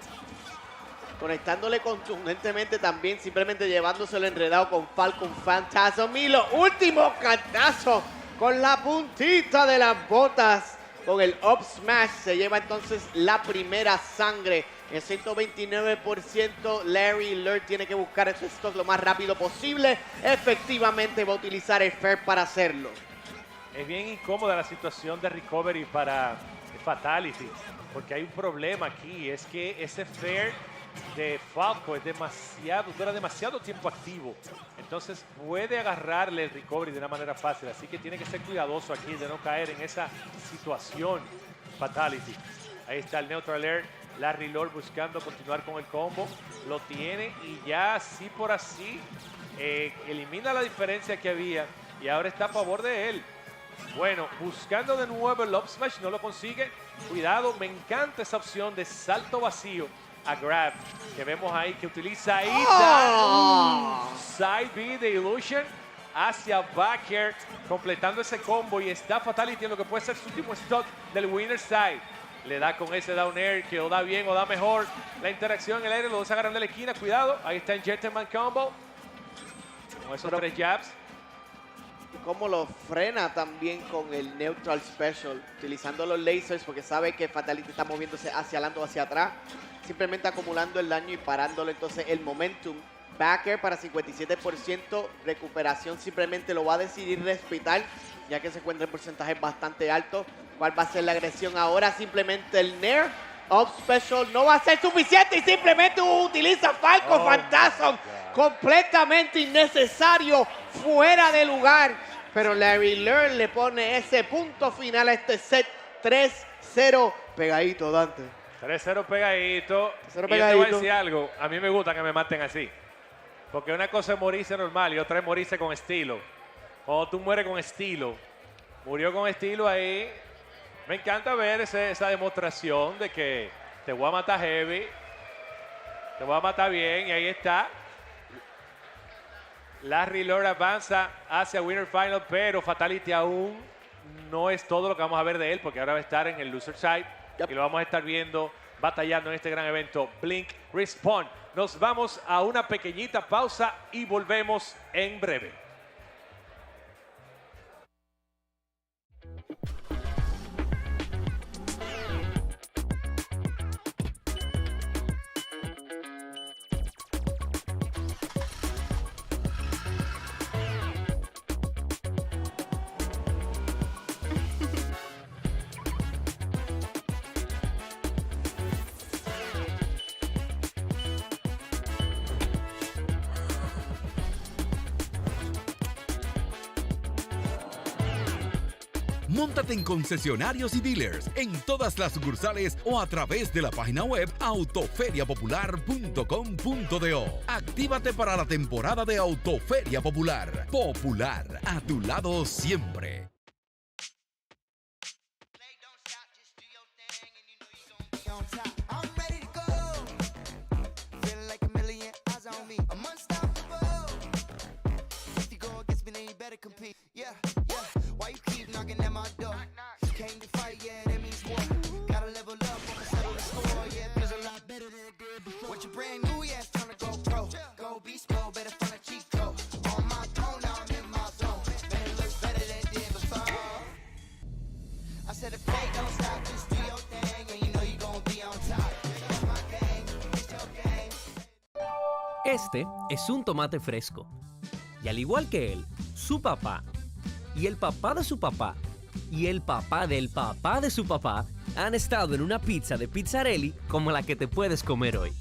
Speaker 14: Conectándole contundentemente también, simplemente llevándoselo enredado con Falcon Phantasm. Y los últimos cantazos con la puntita de las botas. Con el up smash se lleva entonces la primera sangre. En 129%, Larry Lurr tiene que buscar ese stock lo más rápido posible. Efectivamente va a utilizar el Fair para hacerlo.
Speaker 13: Es bien incómoda la situación de recovery para Fatality, porque hay un problema aquí, es que ese Fair de Falco es dura demasiado tiempo activo, entonces puede agarrarle el recovery de una manera fácil, así que tiene que ser cuidadoso aquí de no caer en esa situación. Fatality, ahí está el neutral air, Larry Lurr buscando continuar con el combo, lo tiene y ya así por así elimina la diferencia que había y ahora está a favor de él. Bueno, buscando de nuevo el up smash, no lo consigue. Cuidado, me encanta esa opción de salto vacío a grab que vemos ahí, que utiliza ahí side B de Illusion hacia back air, completando ese combo y está Fatality en lo que puede ser su último stock del winner side. Le da con ese down air que o da bien o da mejor. La interacción en el aire, los dos agarran de la esquina, cuidado, ahí está el Gentleman Combo con esos 3 jabs.
Speaker 14: Cómo lo frena también con el Neutral Special, utilizando los lasers porque sabe que Fatality está moviéndose hacia adelante o hacia atrás, simplemente acumulando el daño y parándolo entonces el momentum. Backer para 57%, recuperación simplemente lo va a decidir respetar, ya que se encuentra en porcentaje bastante alto. ¿Cuál va a ser la agresión ahora? Simplemente el Nair. Up Special no va a ser suficiente y simplemente utiliza Falco Phantasm. Completamente innecesario, fuera de lugar. Pero Larry Lurr le pone ese punto final a este set. 3-0 pegadito, Dante.
Speaker 13: 3-0 pegadito. Y yo te voy a decir algo, a mí me gusta que me maten así. Porque una cosa es morirse normal y otra es morirse con estilo. Cuando tú mueres con estilo, murió con estilo ahí. Me encanta ver esa demostración de que te voy a matar heavy, te voy a matar bien, y ahí está. Larry Lurr avanza hacia Winner Final, pero Fatality aún no es todo lo que vamos a ver de él, porque ahora va a estar en el loser side y lo vamos a estar viendo batallando en este gran evento Blink Respawn. Nos vamos a una pequeñita pausa y volvemos en breve.
Speaker 3: Móntate en concesionarios y dealers en todas las sucursales o a través de la página web autoferiapopular.com.do. Actívate para la temporada de Autoferia Popular. Popular, a tu lado siempre.
Speaker 4: Este es un tomate fresco. Y al igual que él, su papá, y el papá de su papá, y el papá del papá de su papá han estado en una pizza de Pizzarelli como la que te puedes comer hoy.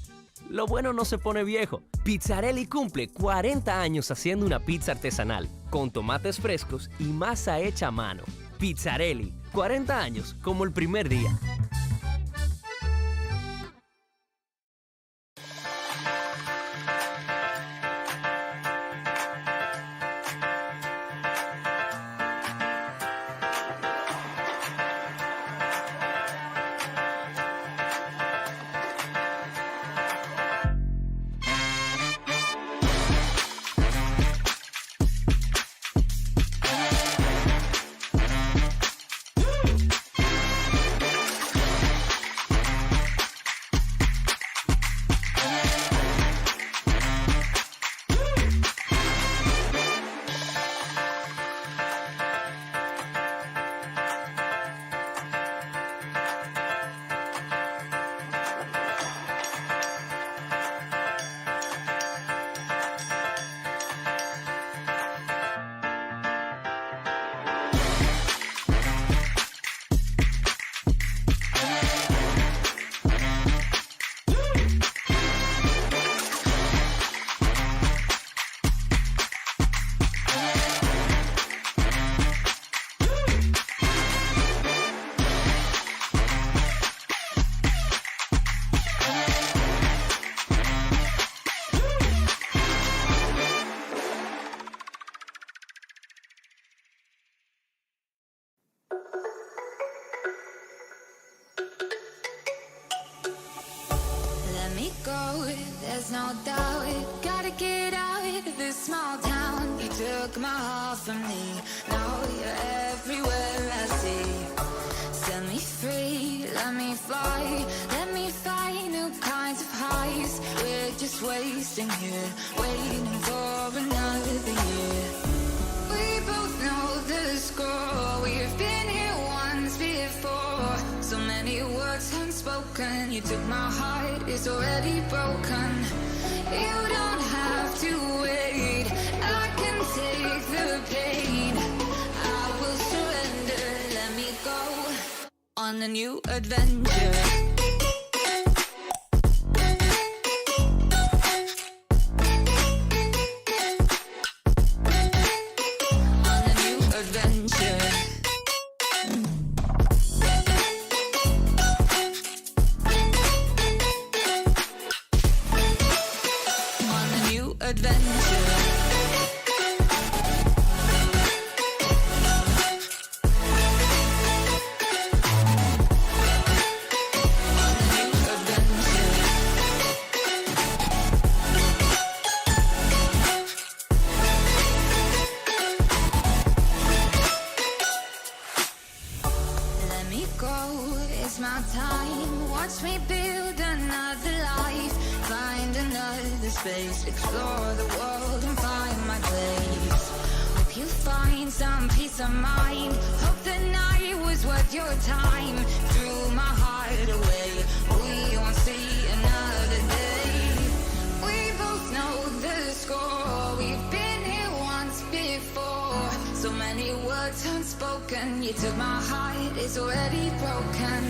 Speaker 4: Lo bueno no se pone viejo. Pizzarelli cumple 40 años haciendo una pizza artesanal, con tomates frescos y masa hecha a mano. Pizzarelli, 40 años como el primer día.
Speaker 2: There's no doubt, gotta get out of this small town. You took my heart from me, now you're everywhere I see. Set me free, let me fly, let me find new kinds of highs. We're just wasting here, waiting for another year. We both know the score, we've been here once before. So many words unspoken, you took my heart, it's already broken. You don't have to wait, I can take the pain. I will surrender, let me go on a new adventure. Explore the world and find my place. Hope you find some peace of mind. Hope the night was worth your time. Threw my heart away, we won't see another day. We both know the score, we've been here once before. So many words unspoken, you took my heart, it's already broken.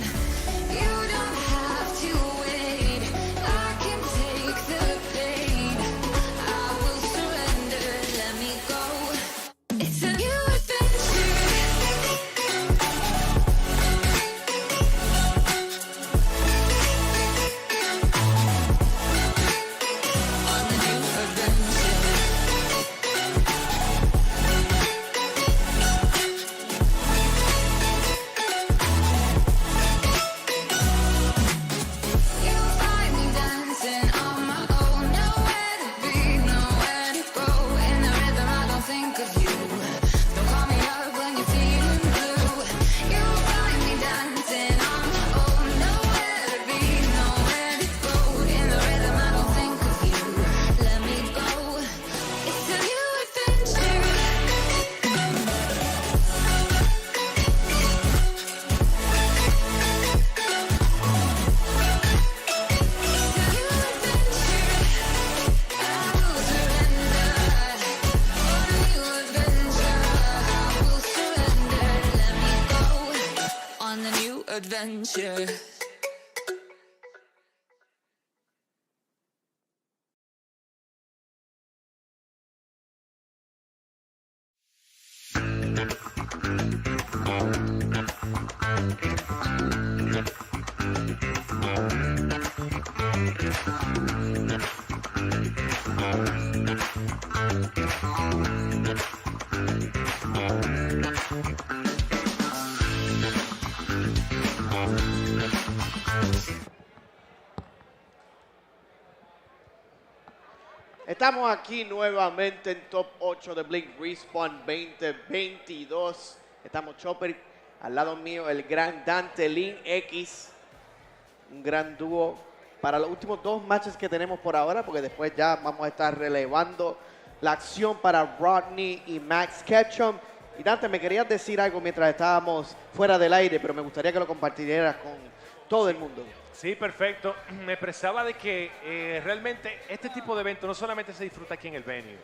Speaker 2: You don't have to wait, I can take the pain. adventure.
Speaker 14: Estamos aquí nuevamente en Top 8 de Blink Respawn 2022. Estamos Chopper, al lado mío el gran Dante Ling X. Un gran dúo para los últimos 2 matches que tenemos por ahora, porque después ya vamos a estar relevando la acción para Rodney y Max Ketchum. Y Dante, me querías decir algo mientras estábamos fuera del aire, pero me gustaría que lo compartieras con todo el mundo.
Speaker 13: Sí, perfecto. Me expresaba de que realmente este tipo de evento no solamente se disfruta aquí en el venue.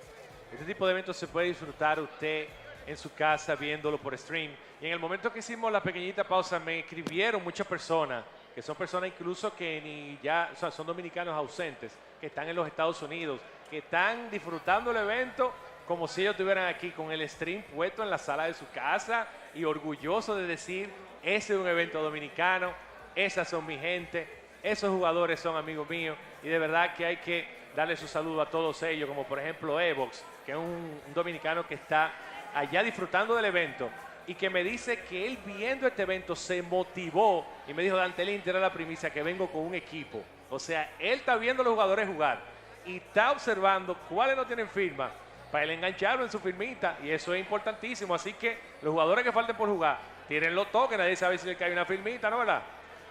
Speaker 13: Este tipo de eventos se puede disfrutar usted en su casa viéndolo por stream. Y en el momento que hicimos la pequeñita pausa me escribieron muchas personas, que son personas incluso que ni ya, o sea, son dominicanos ausentes, que están en los Estados Unidos, que están disfrutando el evento como si ellos estuvieran aquí con el stream puesto en la sala de su casa y orgulloso de decir, ese es un evento dominicano, esas son mi gente, esos jugadores son amigos míos y de verdad que hay que darle su saludo a todos ellos, como por ejemplo Evox, que es un dominicano que está allá disfrutando del evento y que me dice que él viendo este evento se motivó y me dijo, Dante Ling, era la primicia que vengo con un equipo. O sea, él está viendo a los jugadores jugar y está observando cuáles no tienen firma para él engancharlo en su firmita y eso es importantísimo. Así que los jugadores que falten por jugar, tírenlo todo, que nadie sabe si le cae una firmita, ¿no, verdad?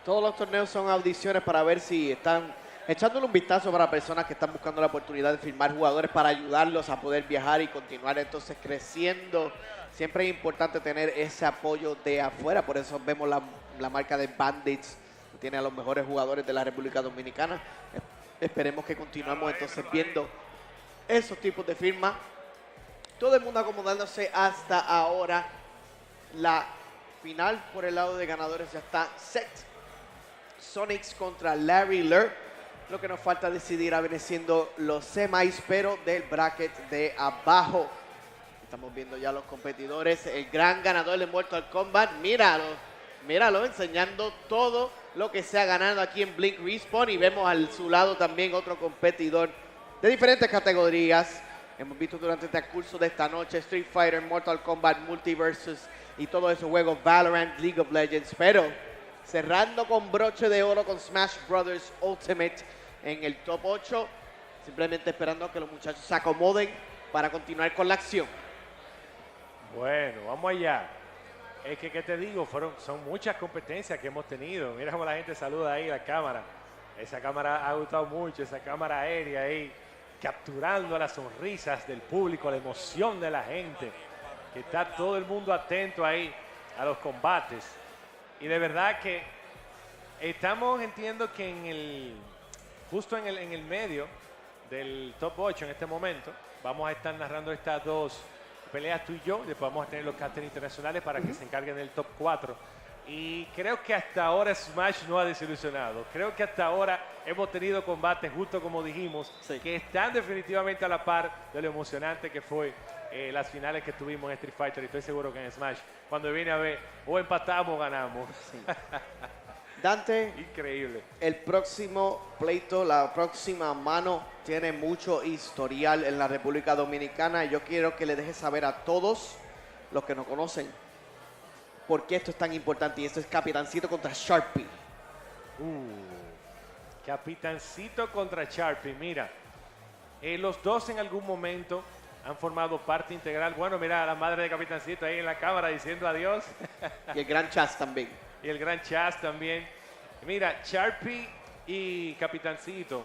Speaker 14: Todos los torneos son audiciones para ver si están echándole un vistazo para personas que están buscando la oportunidad de firmar jugadores para ayudarlos a poder viajar y continuar entonces creciendo. Siempre es importante tener ese apoyo de afuera, por eso vemos la marca de Bandits, que tiene a los mejores jugadores de la República Dominicana. Esperemos que continuemos entonces viendo esos tipos de firmas. Todo el mundo acomodándose hasta ahora. La final por el lado de ganadores ya está set. Sonix contra Larry Lurr. Lo que nos falta decidir viene siendo los semis, pero del bracket de abajo. Estamos viendo ya los competidores. El gran ganador de Mortal Kombat. Míralo, míralo, enseñando todo lo que se ha ganado aquí en Blink Respawn. Y vemos a su lado también otro competidor de diferentes categorías. Hemos visto durante el transcurso de esta noche Street Fighter, Mortal Kombat, Multiversus y todos esos juegos, Valorant, League of Legends. Pero cerrando con broche de oro con Smash Brothers Ultimate en el top 8. Simplemente esperando a que los muchachos se acomoden para continuar con la acción.
Speaker 13: Bueno, vamos allá. Es que, ¿qué te digo? Son muchas competencias que hemos tenido. Mira cómo la gente saluda ahí la cámara. Esa cámara ha gustado mucho, esa cámara aérea ahí, capturando las sonrisas del público, la emoción de la gente, que está todo el mundo atento ahí a los combates. Y de verdad que estamos, entiendo que justo en el medio del top 8 en este momento, vamos a estar narrando estas 2 peleas tú y yo, después vamos a tener los casters internacionales para que se encarguen del top 4. Y creo que hasta ahora Smash no ha desilusionado. Creo que hasta ahora hemos tenido combates, justo como dijimos, que están definitivamente a la par de lo emocionante que fue las finales que tuvimos en Street Fighter. Y estoy seguro que en Smash, cuando viene a ver, o empatamos o ganamos.
Speaker 14: Sí. Dante,
Speaker 13: increíble.
Speaker 14: El próximo pleito, la próxima mano, tiene mucho historial en la República Dominicana. Yo quiero que le dejes saber a todos los que nos conocen por qué esto es tan importante. Y esto es Capitancito contra Sharpy.
Speaker 13: Capitancito contra Sharpy. Mira, los dos en algún momento han formado parte integral. Bueno, mira a la madre de Capitancito ahí en la cámara diciendo adiós.
Speaker 14: Y el gran Chaz también.
Speaker 13: Y el gran Chaz también. Mira, Sharpy y Capitancito,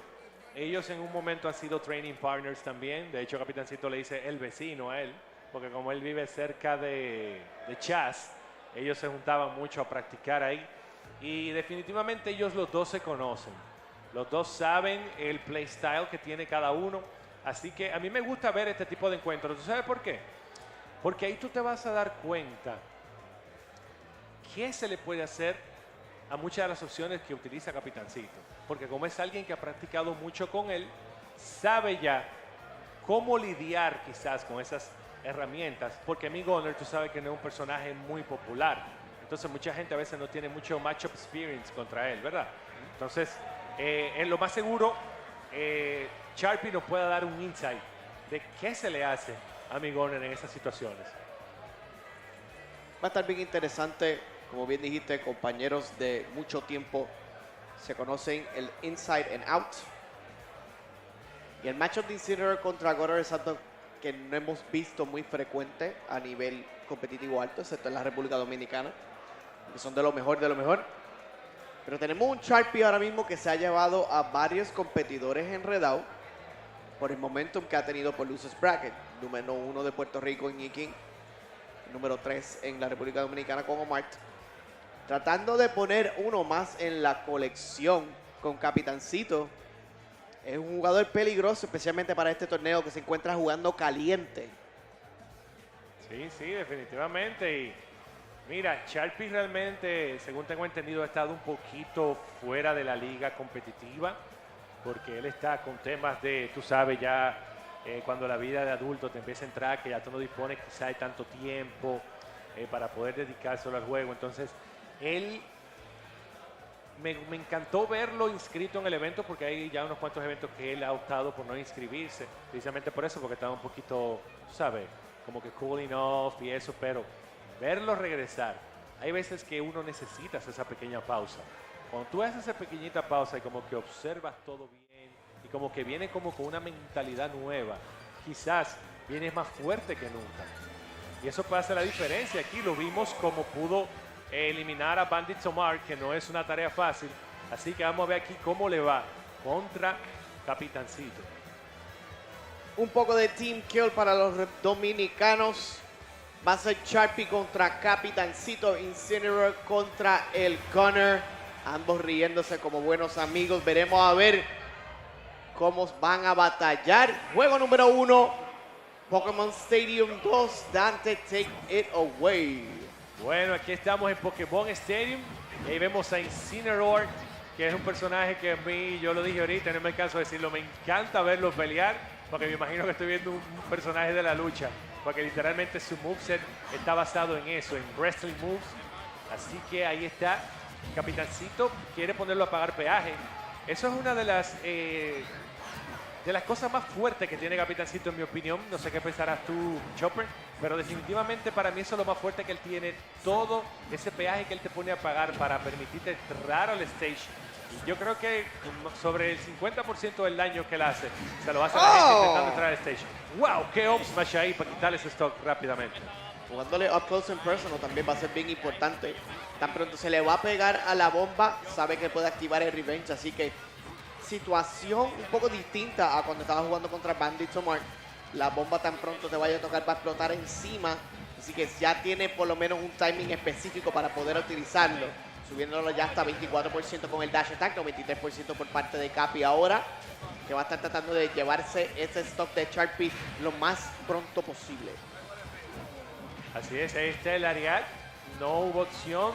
Speaker 13: ellos en un momento han sido training partners también. De hecho, Capitancito le dice el vecino a él, porque como él vive cerca de Chaz, ellos se juntaban mucho a practicar ahí. Y definitivamente ellos los dos se conocen. Los dos saben el playstyle que tiene cada uno. Así que a mí me gusta ver este tipo de encuentros. ¿Tú sabes por qué? Porque ahí tú te vas a dar cuenta qué se le puede hacer a muchas de las opciones que utiliza Capitancito. Porque como es alguien que ha practicado mucho con él, sabe ya cómo lidiar quizás con esas herramientas. Porque mi Gunner, tú sabes que no es un personaje muy popular. Entonces mucha gente a veces no tiene mucho matchup experience contra él, ¿verdad? Entonces, en lo más seguro, Sharpy nos pueda dar un insight de qué se le hace a mi Gunner en esas situaciones.
Speaker 14: Va a estar bien interesante, como bien dijiste, compañeros de mucho tiempo se conocen el inside and out. Y el matchup de Incineroar contra Gunner es algo que no hemos visto muy frecuente a nivel competitivo alto, excepto en la República Dominicana, que son de lo mejor de lo mejor. Pero tenemos un Sharpy ahora mismo que se ha llevado a varios competidores enredados por el momentum que ha tenido por Losers Bracket. Número 1 de Puerto Rico en King, número 3 en la República Dominicana con Omar. Tratando de poner uno más en la colección con Capitancito. Es un jugador peligroso, especialmente para este torneo que se encuentra jugando caliente.
Speaker 13: Sí, sí, definitivamente. Y mira, Sharpy realmente, según tengo entendido, ha estado un poquito fuera de la liga competitiva, porque él está con temas de, tú sabes, ya cuando la vida de adulto te empieza a entrar, que ya tú no dispones quizá de tanto tiempo para poder dedicarse al juego. Entonces, él, me encantó verlo inscrito en el evento, porque hay ya unos cuantos eventos que él ha optado por no inscribirse, precisamente por eso, porque estaba un poquito, tú sabes, como que cooling off y eso, pero verlo regresar, hay veces que uno necesita esa pequeña pausa. Cuando tú haces esa pequeñita pausa y como que observas todo bien y como que viene como con una mentalidad nueva, quizás viene más fuerte que nunca. Y eso puede hacer la diferencia. Aquí lo vimos como pudo eliminar a Bandit Omar, que no es una tarea fácil. Así que vamos a ver aquí cómo le va contra Capitancito.
Speaker 14: Un poco de team kill para los dominicanos. Va a ser Sharpy contra Capitancito, Incineroar contra el Gunner. Ambos riéndose como buenos amigos. Veremos a ver cómo van a batallar. Juego número 1, Pokémon Stadium 2. Dante, take it away.
Speaker 13: Bueno, aquí estamos en Pokémon Stadium. Y ahí vemos a Incineroar, que es un personaje que a mí, yo lo dije ahorita, no me canso de decirlo, me encanta verlo pelear, porque me imagino que estoy viendo un personaje de la lucha, porque literalmente su moveset está basado en eso, en wrestling moves. Así que ahí está. Capitancito quiere ponerlo a pagar peaje. Eso es una de las cosas más fuertes que tiene Capitancito, en mi opinión. No sé qué pensarás tú, Chopper, pero definitivamente para mí eso es lo más fuerte que él tiene. Todo ese peaje que él te pone a pagar para permitirte entrar al stage. Y yo creo que sobre el 50% del daño que él hace se lo hace a la gente intentando entrar al stage. ¡Wow! ¡Qué up smash ahí para quitarle ese stock rápidamente!
Speaker 14: Jugándole up close and personal también va a ser bien importante. Tan pronto se le va a pegar a la bomba, sabe que puede activar el revenge. Así que situación un poco distinta a cuando estaba jugando contra Bandit Omar. La bomba tan pronto te vaya a tocar va a explotar encima. Así que ya tiene por lo menos un timing específico para poder utilizarlo. Subiéndolo ya hasta 24% con el dash attack, 93% por parte de Capi ahora, que va a estar tratando de llevarse ese stock de Sharpy lo más pronto posible.
Speaker 13: Así es, ahí está el Ariat, no hubo opción,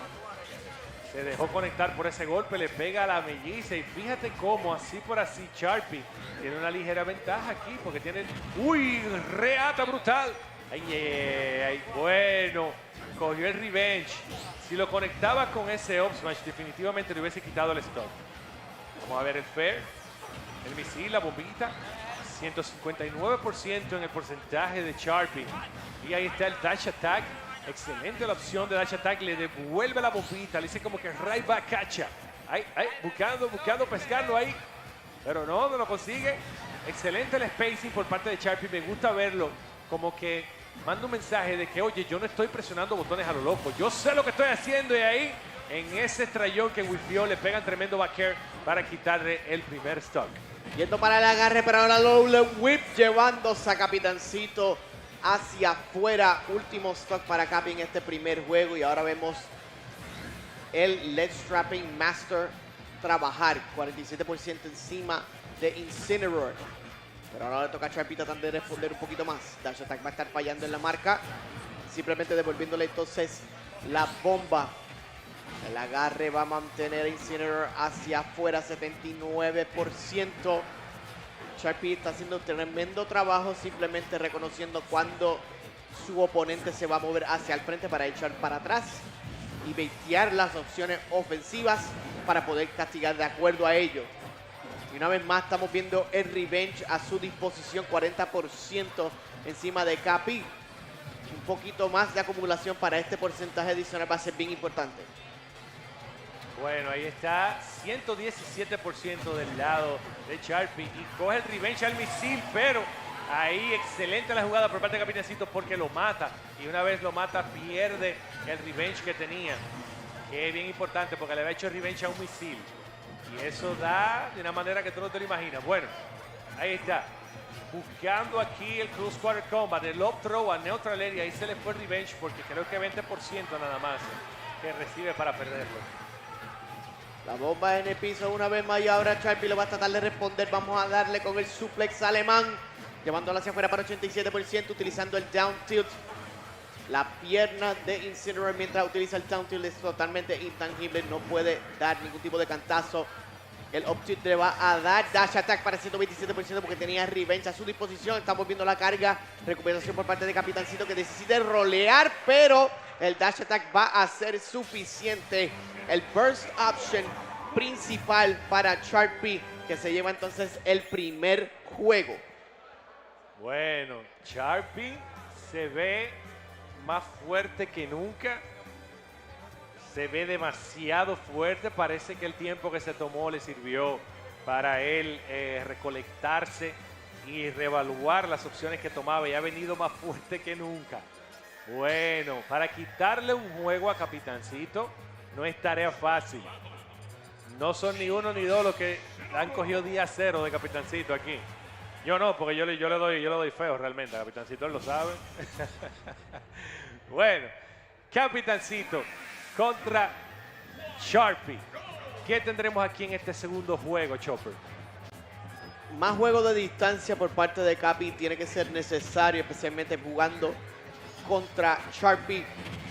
Speaker 13: se dejó conectar por ese golpe, le pega a la melliza y fíjate cómo así por así Sharpy tiene una ligera ventaja aquí porque tiene, ¡uy! Reata brutal. Ay, bueno, cogió el revenge. Si lo conectaba con ese up smash, definitivamente le hubiese quitado el stock. Vamos a ver el fair, el misil, la bombita. 159% en el porcentaje de Sharpy. Y ahí está el dash attack. Excelente la opción de dash attack. Le devuelve la bombita. Le dice como que right back catcha. Ahí, buscando pescarlo ahí. Pero no lo consigue. Excelente el spacing por parte de Sharpy. Me gusta verlo como que manda un mensaje de que, oye, yo no estoy presionando botones a lo loco. Yo sé lo que estoy haciendo. Y ahí, en ese estrellón que wifió, le pegan tremendo back air para quitarle el primer stock.
Speaker 14: Yendo para el agarre, pero ahora Lowle Whip llevándose a Capitancito hacia afuera. Último stock para Capi en este primer juego. Y ahora vemos el Lead Strapping Master trabajar. 47% encima de Incineroar. Pero ahora le toca a Sharpy tratar de responder un poquito más. Dash Attack va a estar fallando en la marca. Simplemente devolviéndole entonces la bomba El agarre va a mantener a Incineroar hacia afuera, 79%. Sharpy está haciendo tremendo trabajo, simplemente reconociendo cuando su oponente se va a mover hacia el frente para echar para atrás y baitear las opciones ofensivas para poder castigar de acuerdo a ello. Y una vez más estamos viendo el revenge a su disposición, 40% encima de Capi. Un poquito más de acumulación para este porcentaje adicional va a ser bien importante.
Speaker 13: Bueno, ahí está, 117% del lado de Sharpy y coge el revenge al misil, pero ahí excelente la jugada por parte de Capitancito porque lo mata y una vez lo mata pierde el revenge que tenía, que es bien importante porque le había hecho revenge a un misil y eso da de una manera que tú no te lo imaginas. Bueno, ahí está, buscando aquí el close quarter combat, el up throw a neutral area, ahí se le fue el revenge porque creo que 20% nada más que recibe para perderlo.
Speaker 14: La bomba en el piso una vez más y ahora Sharpy lo va a tratar de responder. Vamos a darle con el suplex alemán, llevándolo hacia afuera para 87%, utilizando el down tilt. La pierna de Incineroar mientras utiliza el down tilt es totalmente intangible, no puede dar ningún tipo de cantazo. El up tilt le va a dar dash attack para 127% porque tenía revenge a su disposición. Estamos viendo la carga, recuperación por parte de Capitancito que decide rolear, pero el dash attack va a ser suficiente. El burst option principal para Sharpy, que se lleva entonces el primer juego.
Speaker 13: Bueno, Sharpy se ve más fuerte que nunca. Se ve demasiado fuerte. Parece que el tiempo que se tomó le sirvió para él recolectarse y reevaluar las opciones que tomaba. Y ha venido más fuerte que nunca. Bueno, para quitarle un juego a Capitancito no es tarea fácil. No son ni uno ni dos los que han cogido día cero de Capitancito aquí. Yo no, porque yo le doy feo realmente. A Capitancito él lo sabe. Bueno, Capitancito contra Sharpy. ¿Qué tendremos aquí en este segundo juego, Chopper?
Speaker 14: Más juego de distancia por parte de Capi tiene que ser necesario, especialmente jugando contra Sharpy.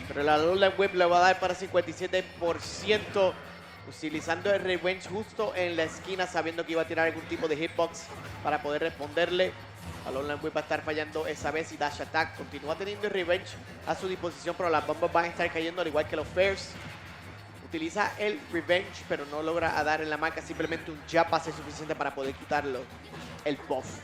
Speaker 14: Pero la Lurr Whip le va a dar para 57%, utilizando el revenge justo en la esquina, sabiendo que iba a tirar algún tipo de hitbox para poder responderle. La Lurr Whip va a estar fallando esa vez y dash attack continúa teniendo el revenge a su disposición, pero las bombas van a estar cayendo al igual que los fairs. Utiliza el revenge, pero no logra dar en la marca, simplemente un jab va a ser suficiente para poder quitarlo el buff.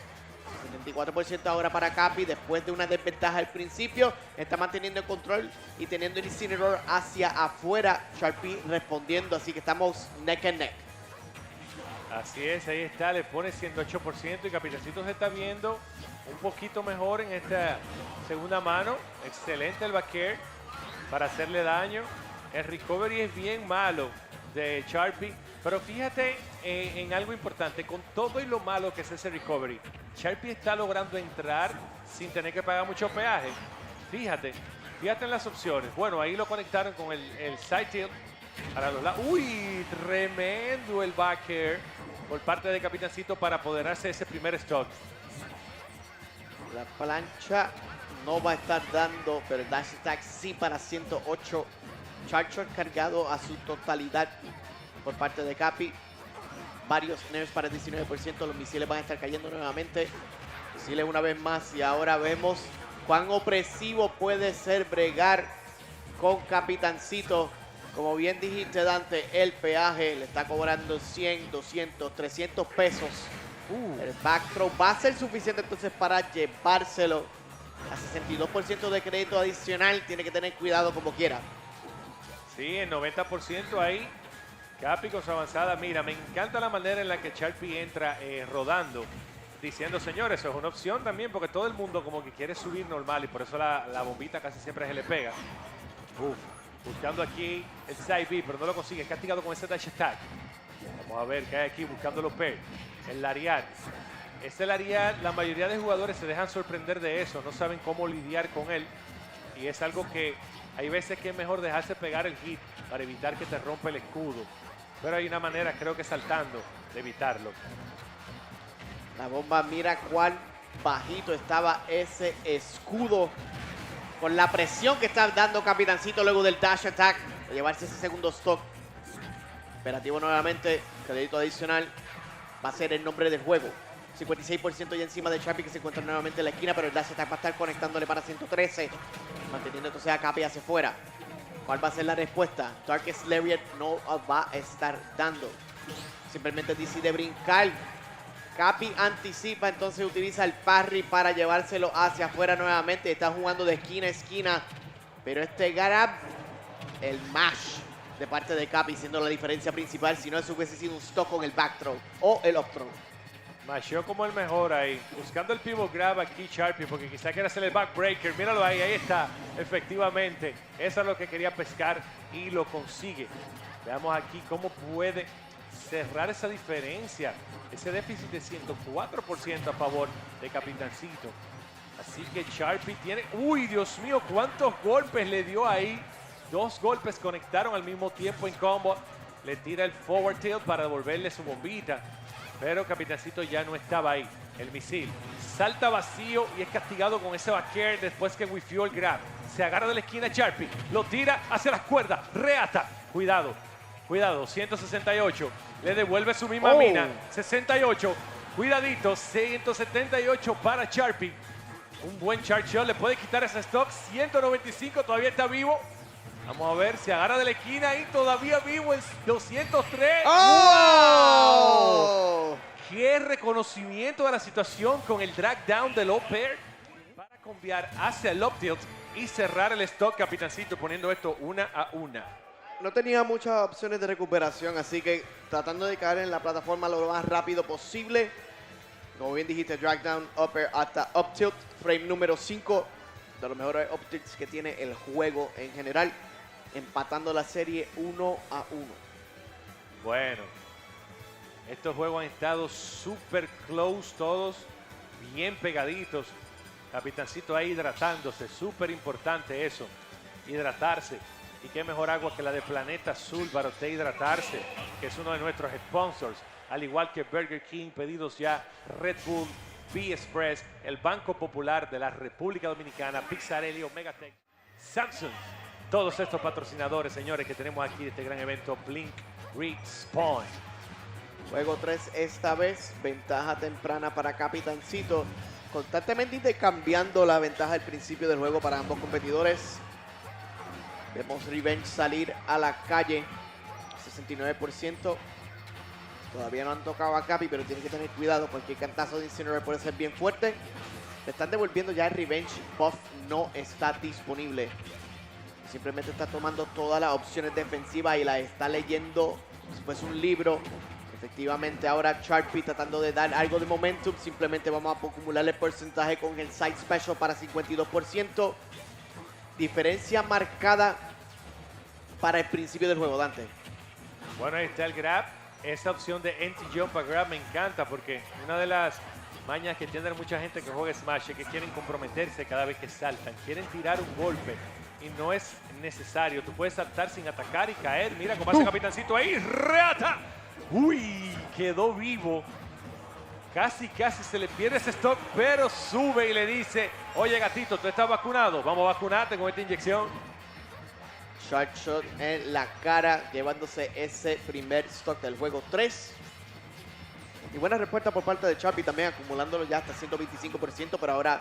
Speaker 14: 74% ahora para Capi, después de una desventaja al principio, está manteniendo el control y teniendo el Incineroar hacia afuera, Sharpy respondiendo, así que estamos neck and neck.
Speaker 13: Así es, ahí está, le pone 108% y Capitancito se está viendo un poquito mejor en esta segunda mano. Excelente el back air para hacerle daño. El recovery es bien malo de Sharpy, pero fíjate en algo importante, con todo y lo malo que es ese recovery, Sharpy está logrando entrar sin tener que pagar mucho peaje. Fíjate en las opciones. Bueno, ahí lo conectaron con el side tilt para los lados. ¡Uy! Tremendo el back air por parte de Capitancito para apoderarse de ese primer stock.
Speaker 14: La plancha no va a estar dando, pero el dash attack sí para 108. Charger cargado a su totalidad por parte de Capi. Varios nerfs para el 19%. Los misiles van a estar cayendo nuevamente. Misiles una vez más. Y ahora vemos cuán opresivo puede ser bregar con Capitancito. Como bien dijiste, Dante, el peaje le está cobrando 100, 200, 300 pesos. El back throw va a ser suficiente entonces para llevárselo a 62% de crédito adicional. Tiene que tener cuidado como quiera.
Speaker 13: Sí, el 90% ahí. Capi con su avanzada. Mira, me encanta la manera en la que Sharpy entra rodando, diciendo, señores, eso es una opción también, porque todo el mundo como que quiere subir normal y por eso la bombita casi siempre se le pega. Buscando aquí el side B, pero no lo consigue. Es castigado con ese dash attack. Vamos a ver qué hay aquí buscando los pairs. El lariat. Este lariat, la mayoría de jugadores se dejan sorprender de eso. No saben cómo lidiar con él. Y es algo que hay veces que es mejor dejarse pegar el hit para evitar que te rompa el escudo. Pero hay una manera, creo que saltando, de evitarlo.
Speaker 14: La bomba, mira cuán bajito estaba ese escudo. Con la presión que está dando Capitancito luego del dash attack, de llevarse ese segundo stock. Operativo nuevamente, crédito adicional, va a ser el nombre del juego. 56% ya encima de Sharpy, que se encuentra nuevamente en la esquina, pero el dash attack va a estar conectándole para 113, manteniendo entonces a Capi hacia afuera. ¿Cuál va a ser la respuesta? Darkest Lariat no va a estar dando. Simplemente decide brincar. Capi anticipa, entonces utiliza el parry para llevárselo hacia afuera nuevamente. Está jugando de esquina a esquina, pero este grab, el mash de parte de Capi, siendo la diferencia principal. Si no, eso hubiese sido un stock con el back throw o el up throw.
Speaker 13: Masheó como el mejor ahí, buscando el pivot grab aquí Sharpy, porque quizá quiera hacer el backbreaker. Míralo ahí, ahí está, efectivamente. Eso es lo que quería pescar y lo consigue. Veamos aquí cómo puede cerrar esa diferencia, ese déficit de 104% a favor de Capitancito. Así que Sharpy tiene... ¡Uy, Dios mío! ¿Cuántos golpes le dio ahí? 2 golpes conectaron al mismo tiempo en combo. Le tira el forward tilt para devolverle su bombita. Pero Capitancito ya no estaba ahí. El misil salta vacío y es castigado con ese back air después que wifió el grab. Se agarra de la esquina Sharpy, lo tira hacia las cuerdas, reata. Cuidado, cuidado, 168. Le devuelve su misma mina, 68. Cuidadito, 178 para Sharpy. Un buen charge shot, le puede quitar ese stock. 195, todavía está vivo. Vamos a ver, se agarra de la esquina y todavía vivo el 203.
Speaker 14: ¡Oh!
Speaker 13: ¡Qué reconocimiento de la situación con el drag down del up air! Para cambiar hacia el up tilt y cerrar el stock, Capitancito, poniendo esto 1-1.
Speaker 14: No tenía muchas opciones de recuperación, así que tratando de caer en la plataforma lo más rápido posible. Como bien dijiste, drag down, up air hasta up tilt, frame número 5. De los mejores up tilts que tiene el juego en general. Empatando la serie 1-1.
Speaker 13: Bueno, estos juegos han estado súper close todos, bien pegaditos. Capitancito ahí hidratándose, súper importante eso, hidratarse. Y qué mejor agua que la de Planeta Azul para usted hidratarse, que es uno de nuestros sponsors. Al igual que Burger King, pedidos ya, Red Bull, B-Express, el Banco Popular de la República Dominicana, Pixarelli, Omegatech, Samsung. Todos estos patrocinadores, señores, que tenemos aquí de este gran evento, Blink Respawn.
Speaker 14: Juego 3 esta vez, ventaja temprana para Capitancito. Constantemente intercambiando la ventaja al principio del juego para ambos competidores. Vemos Revenge salir a la calle, 69%. Todavía no han tocado a Capi, pero tiene que tener cuidado porque el cantazo de Incineroar puede ser bien fuerte. Le están devolviendo ya el Revenge buff, no está disponible. Simplemente está tomando todas las opciones defensivas y las está leyendo como si fuese un libro. Efectivamente, ahora Sharpy tratando de dar algo de momentum. Simplemente vamos a acumular el porcentaje con el Side Special para 52%. Diferencia marcada para el principio del juego, Dante.
Speaker 13: Bueno, ahí está el grab. Esa opción de anti-jump a grab me encanta porque una de las mañas que tiene mucha gente que juega Smash es que quieren comprometerse cada vez que saltan. Quieren tirar un golpe y no es necesario. Tú puedes saltar sin atacar y caer. Mira cómo hace Capitancito ahí. ¡Reata! ¡Uy! Quedó vivo. Casi se le pierde ese stock, pero sube y le dice, oye gatito, ¿tú estás vacunado? Vamos a vacunarte con esta inyección.
Speaker 14: Sharp shot en la cara, llevándose ese primer stock del juego 3. Y buena respuesta por parte de Sharpy también, acumulándolo ya hasta 125%, pero ahora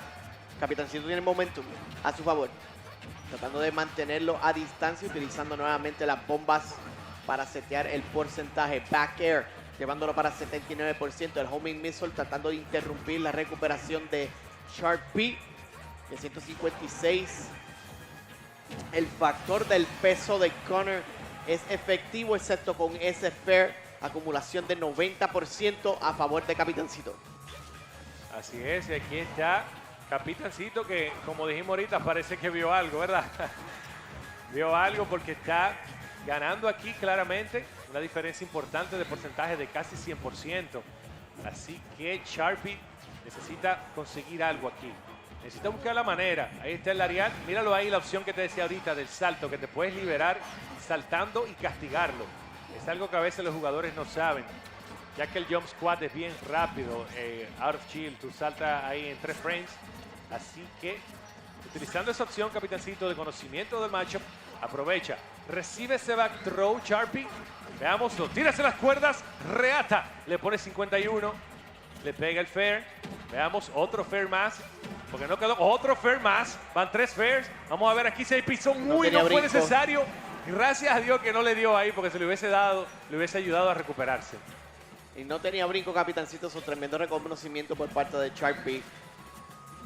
Speaker 14: Capitancito tiene momentum a su favor. Tratando de mantenerlo a distancia, utilizando nuevamente las bombas para setear el porcentaje. Back air, llevándolo para 79%. El homing missile tratando de interrumpir la recuperación de Sharpy, de 156. El factor del peso de Connor es efectivo, excepto con ese fair. Acumulación de 90% a favor de Capitancito.
Speaker 13: Así es, y aquí está Capitancito que, como dijimos ahorita, parece que vio algo, ¿verdad? Vio algo porque está ganando aquí claramente. Una diferencia importante de porcentaje de casi 100%. Así que Sharpy necesita conseguir algo aquí. Necesita buscar la manera. Ahí está el Lariat. Míralo ahí, la opción que te decía ahorita del salto, que te puedes liberar saltando y castigarlo. Es algo que a veces los jugadores no saben, ya que el jump squat es bien rápido, out of shield, tú saltas ahí en 3 frames. Así que, utilizando esa opción, Capitancito, de conocimiento del matchup, aprovecha Recibe ese back throw, Sharpy. Veámoslo. Tírase las cuerdas. Reata. Le pone 51. Le pega el fair. Veamos otro fair más. Porque no quedó otro fair más. Van 3 fairs. Vamos a ver aquí si hay pisón. Uy, no fue necesario. Gracias a Dios que no le dio ahí porque se le hubiese dado, le hubiese ayudado a recuperarse.
Speaker 14: Y no tenía brinco, Capitancito. Su tremendo reconocimiento por parte de Sharpy.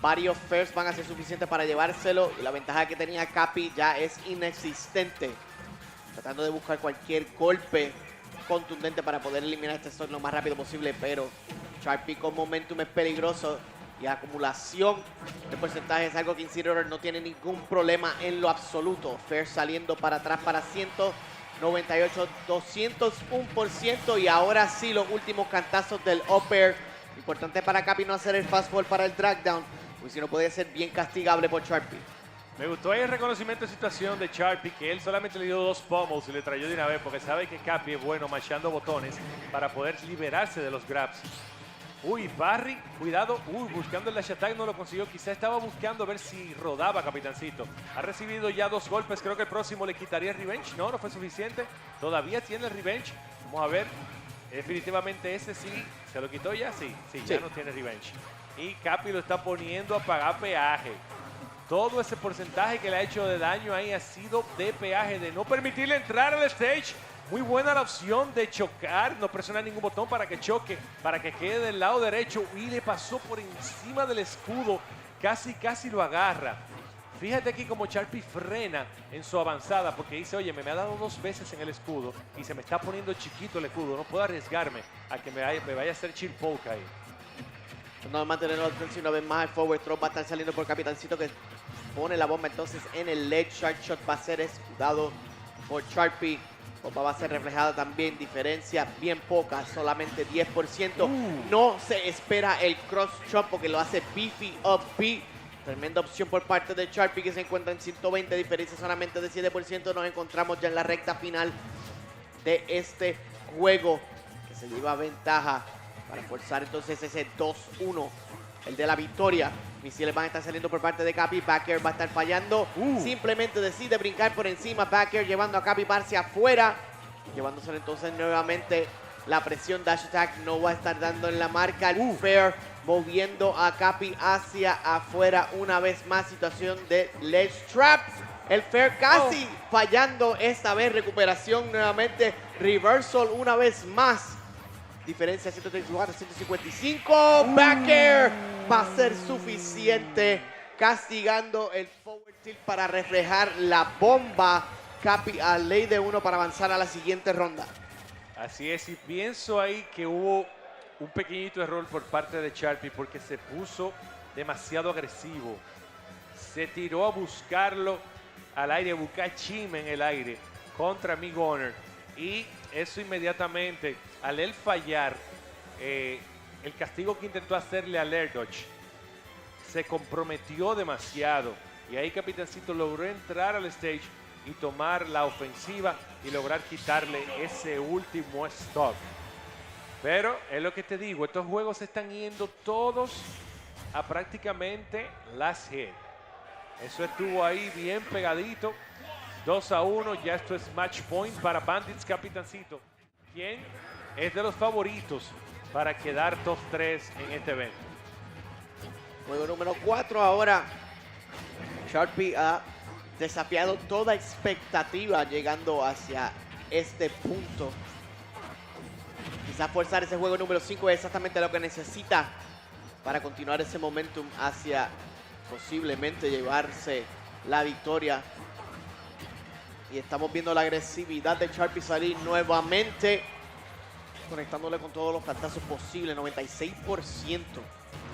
Speaker 14: Varios fairs van a ser suficientes para llevárselo. Y la ventaja que tenía Capi ya es inexistente. Tratando de buscar cualquier golpe contundente para poder eliminar este stock lo más rápido posible. Pero Sharpy con momentum es peligroso. Y acumulación de porcentaje es algo que Incineroar no tiene ningún problema en lo absoluto. Fair saliendo para atrás para 198, 201%. Y ahora sí los últimos cantazos del upper. Importante para Capi no hacer el fast fall para el drag down, porque si no puede ser bien castigable por Sharpy.
Speaker 13: Me gustó el reconocimiento de situación de Sharpy, que él solamente le dio 2 pummels y le trayó de una vez, porque sabe que Capi es bueno machando botones para poder liberarse de los grabs. Uy, Barry, cuidado. Uy, buscando el dash attack, no lo consiguió. Quizá estaba buscando ver si rodaba Capitancito. Ha recibido ya 2 golpes. Creo que el próximo le quitaría el revenge. No, no fue suficiente. Todavía tiene el revenge. Vamos a ver. Definitivamente ese sí. ¿Se lo quitó ya? Sí, ya no tiene revenge. Y Capi lo está poniendo a pagar peaje. Todo ese porcentaje que le ha hecho de daño ahí ha sido de peaje, de no permitirle entrar al stage. Muy buena la opción de chocar, no presionar ningún botón para que choque, para que quede del lado derecho. Y le pasó por encima del escudo, casi lo agarra. Fíjate aquí como Sharpy frena en su avanzada, porque dice, oye, me ha dado 2 veces en el escudo y se me está poniendo chiquito el escudo. No puedo arriesgarme a que me vaya a hacer chill poke ahí.
Speaker 14: No mantener la atención una vez más. El forward throw va a estar saliendo por Capitancito, que pone la bomba entonces en el ledge. Sharp shot va a ser escudado por Sharpy. Bomba va a ser reflejada también. Diferencia bien poca, solamente 10%. No se espera el cross chop porque lo hace beefy up B. Tremenda opción por parte de Sharpy, que se encuentra en 120, diferencia solamente de 7%. Nos encontramos ya en la recta final de este juego, que se lleva ventaja para forzar entonces ese 2-1, el de la victoria. Misiles van a estar saliendo por parte de Capi. Back air va a estar fallando. Simplemente decide brincar por encima. Back air llevando a Capi hacia afuera. Llevándose entonces nuevamente la presión. Dash attack no va a estar dando en la marca. El fair moviendo a Capi hacia afuera una vez más. Situación de ledge trap. El fair casi fallando esta vez. Recuperación nuevamente. Reversal una vez más. Diferencia 134 a 155. Back air va a ser suficiente. Castigando el forward tilt para reflejar la bomba. Capi a ley de 1 para avanzar a la siguiente ronda.
Speaker 13: Así es, y pienso ahí que hubo un pequeñito error por parte de Sharpy porque se puso demasiado agresivo. Se tiró a buscarlo al aire, a buscar chime en el aire contra mi Gunner. Y eso inmediatamente, al él fallar, el castigo que intentó hacerle a Lurr Dodge, se comprometió demasiado. Y ahí Capitancito logró entrar al stage y tomar la ofensiva y lograr quitarle ese último stock. Pero es lo que te digo, estos juegos se están yendo todos a prácticamente last hit. Eso estuvo ahí bien pegadito. 2-1, ya esto es match point para Bandits Capitancito, quien es de los favoritos para quedar top 3 en este evento.
Speaker 14: Juego número 4 ahora. Sharpy ha desafiado toda expectativa llegando hacia este punto. Quizás forzar ese juego número 5 es exactamente lo que necesita para continuar ese momentum hacia posiblemente llevarse la victoria. Y estamos viendo la agresividad de Sharpy salir nuevamente, conectándole con todos los cantazos posibles, 96%.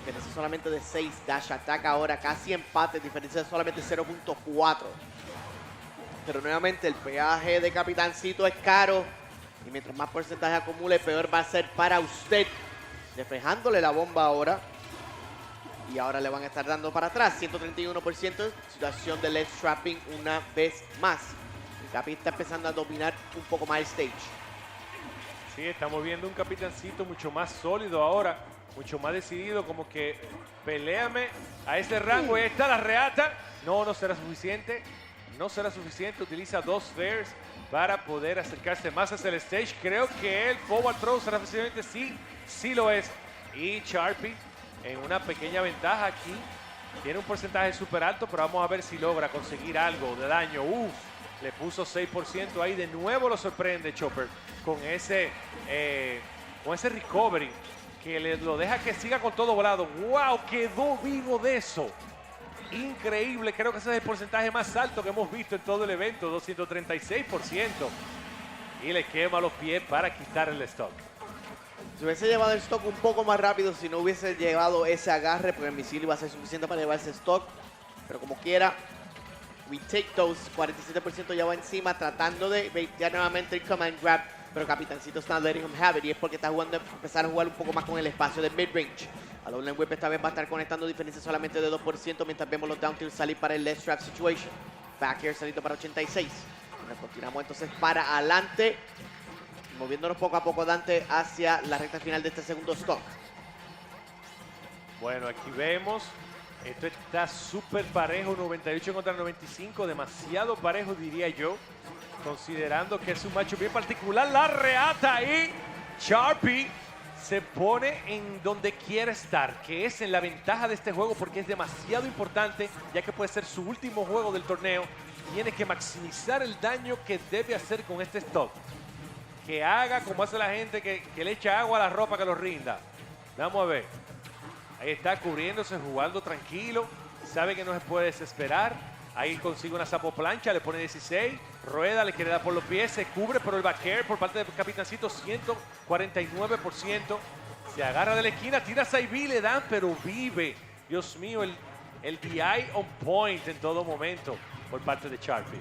Speaker 14: Diferencia solamente de 6. Dash attack ahora casi empate, diferencia de solamente 0.4. Pero nuevamente el peaje de Capitancito es caro. Y mientras más porcentaje acumule, peor va a ser para usted. Despejándole la bomba ahora. Y ahora le van a estar dando para atrás. 131%. Situación de ledge trapping una vez más. El Capi está empezando a dominar un poco más el stage.
Speaker 13: Sí, estamos viendo un Capitancito mucho más sólido ahora. Mucho más decidido, como que peleame a ese rango. Ahí está la reata. No será suficiente. no será suficiente. Utiliza 2 fairs para poder acercarse más hacia el stage. Creo que el forward throw será suficiente. Sí lo es. Y Sharpy en una pequeña ventaja aquí. Tiene un porcentaje súper alto, pero vamos a ver si logra conseguir algo de daño. Uf, le puso 6% ahí. De nuevo lo sorprende Chopper con ese recovery que lo deja que siga con todo volado. ¡Wow! Quedó vivo de eso. Increíble. Creo que ese es el porcentaje más alto que hemos visto en todo el evento. 236%. Y le quema los pies para quitar el stock.
Speaker 14: Si hubiese llevado el stock un poco más rápido, si no hubiese llevado ese agarre, porque el misil iba a ser suficiente para llevar ese stock. Pero como quiera, we take those. 47% ya va encima, tratando de baitear nuevamente el command grab. Pero Capitancito está letting him have it, y es porque está jugando, empezar a jugar un poco más con el espacio de mid-range. A los Ling Whip esta vez va a estar conectando diferencias solamente de 2%, mientras vemos los down tilt salir para el left trap situation. Back air saliendo para 86. Bueno, continuamos entonces para adelante, moviéndonos poco a poco, Dante, hacia la recta final de este segundo stock.
Speaker 13: Bueno, aquí vemos, esto está súper parejo, 98 contra 95, demasiado parejo diría yo, considerando que es un macho bien particular. La reata y Sharpy se pone en donde quiere estar, que es en la ventaja de este juego, porque es demasiado importante, ya que puede ser su último juego del torneo. Tiene que maximizar el daño que debe hacer con este stock. Que haga como hace la gente que le echa agua a la ropa, que lo rinda. Vamos a ver. Ahí está cubriéndose, jugando tranquilo. Sabe que no se puede desesperar. Ahí consigue una sapo plancha, le pone 16. Rueda, le quiere dar por los pies. Se cubre, pero el back air por parte del Capitancito, 149%. Se agarra de la esquina, tira a Ivy, le dan, pero vive. Dios mío, el DI on point en todo momento por parte de Sharpy.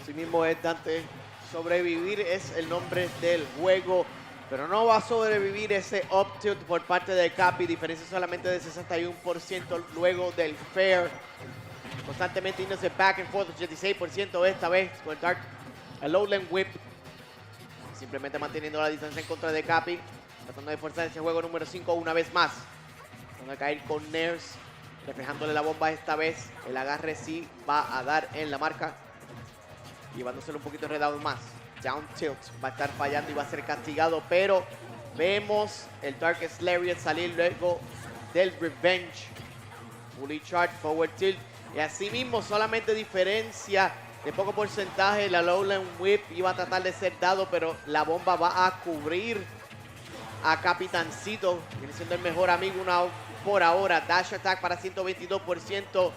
Speaker 14: Así mismo es, Dante. Sobrevivir es el nombre del juego, pero no va a sobrevivir ese up tilt por parte de Capi. Diferencia solamente de 61% luego del fair. Constantemente yéndose back and forth, 86% esta vez con el Dark, el Lowland Whip. Simplemente manteniendo la distancia en contra de Capi, tratando de forzar ese juego número 5 una vez más. Tratando de caer con Ners, reflejándole la bomba esta vez. El agarre sí va a dar en la marca, llevándoselo un poquito enredado más. Down tilt va a estar fallando y va a ser castigado, pero vemos el Darkest Lariat salir luego del Revenge. Fully charged, forward tilt. Y así mismo, solamente diferencia de poco porcentaje. La Lowland Whip iba a tratar de ser dado, pero la bomba va a cubrir a Capitancito. Viene siendo el mejor amigo por ahora. Dash attack para 122%.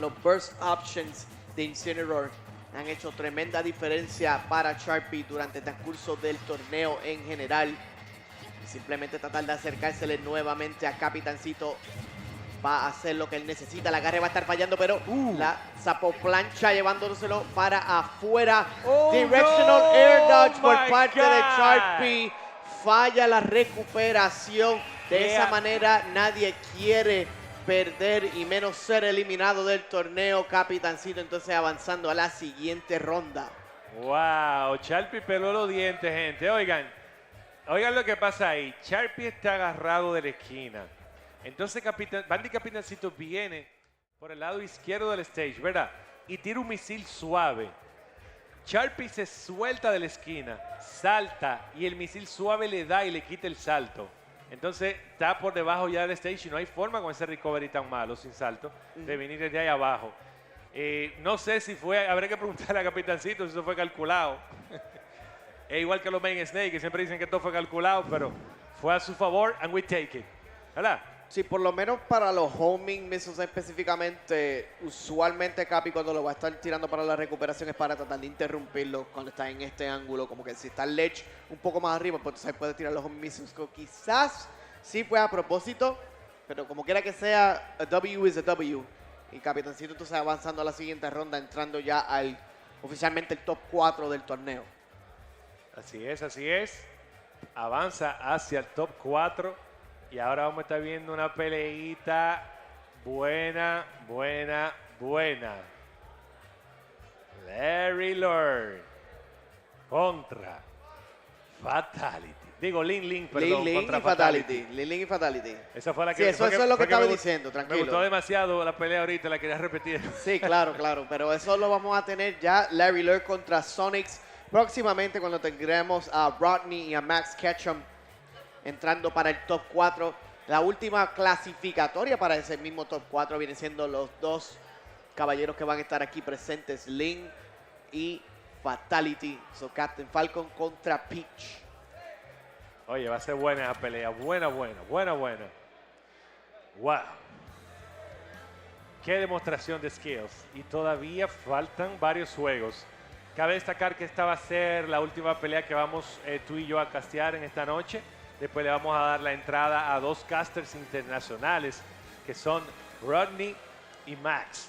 Speaker 14: Los burst options de Incineroar han hecho tremenda diferencia para Sharpy durante el transcurso del torneo en general. Y simplemente tratar de acercársele nuevamente a Capitancito va a hacer lo que él necesita. El agarre va a estar fallando, pero la sapo plancha llevándoselo para afuera. Directional Air Dodge por parte de Sharpy. Falla la recuperación. De esa manera nadie quiere perder y menos ser eliminado del torneo. Capitancito entonces avanzando a la siguiente ronda.
Speaker 13: Wow, Sharpy peló los dientes, gente. Oigan lo que pasa ahí. Sharpy está agarrado de la esquina. Entonces Bandy Capitancito viene por el lado izquierdo del stage, ¿verdad? Y tira un misil suave. Sharpy se suelta de la esquina, salta y el misil suave le da y le quita el salto. Entonces está por debajo ya del stage y no hay forma con ese recovery tan malo, sin salto, de venir desde ahí abajo. No sé si fue, habría que preguntarle a Capitancito si eso fue calculado. Es igual que los Main Snake, que siempre dicen que todo fue calculado, pero fue a su favor and we take it. ¿Verdad?
Speaker 14: Sí, por lo menos para los homing missiles específicamente, usualmente Capi cuando lo va a estar tirando para la recuperación es para tratar de interrumpirlo cuando está en este ángulo, como que si está el ledge un poco más arriba, pues entonces puede tirar los homing missiles. Quizás sí fue a propósito, pero como quiera que sea, a W is a W. Y Capitancito entonces avanzando a la siguiente ronda, entrando ya al oficialmente el top 4 del torneo.
Speaker 13: Así es, así es. Avanza hacia el top 4. Y ahora vamos a estar viendo una peleita buena. Larry Lurr contra Fatality. Digo, Ling, perdón.
Speaker 14: Ling
Speaker 13: contra
Speaker 14: y Fatality. Ling y Fatality.
Speaker 13: Esa fue la
Speaker 14: Sí,
Speaker 13: que...
Speaker 14: eso es lo que estaba diciendo,
Speaker 13: Me
Speaker 14: tranquilo.
Speaker 13: gustó demasiado la pelea ahorita, la quería repetir.
Speaker 14: Sí, claro, pero eso lo vamos a tener ya. Larry Lurr contra Sonix próximamente cuando tendremos a Rodney y a Max Ketchum entrando para el top 4. La última clasificatoria para ese mismo top 4 vienen siendo los dos caballeros que van a estar aquí presentes, Ling y Fatality. So Captain Falcon contra Peach.
Speaker 13: Oye, va a ser buena esa pelea. Buena. Wow. Qué demostración de skills. Y todavía faltan varios juegos. Cabe destacar que esta va a ser la última pelea que vamos tú y yo a castear en esta noche. Después le vamos a dar la entrada a dos casters internacionales, que son Rodney y Max.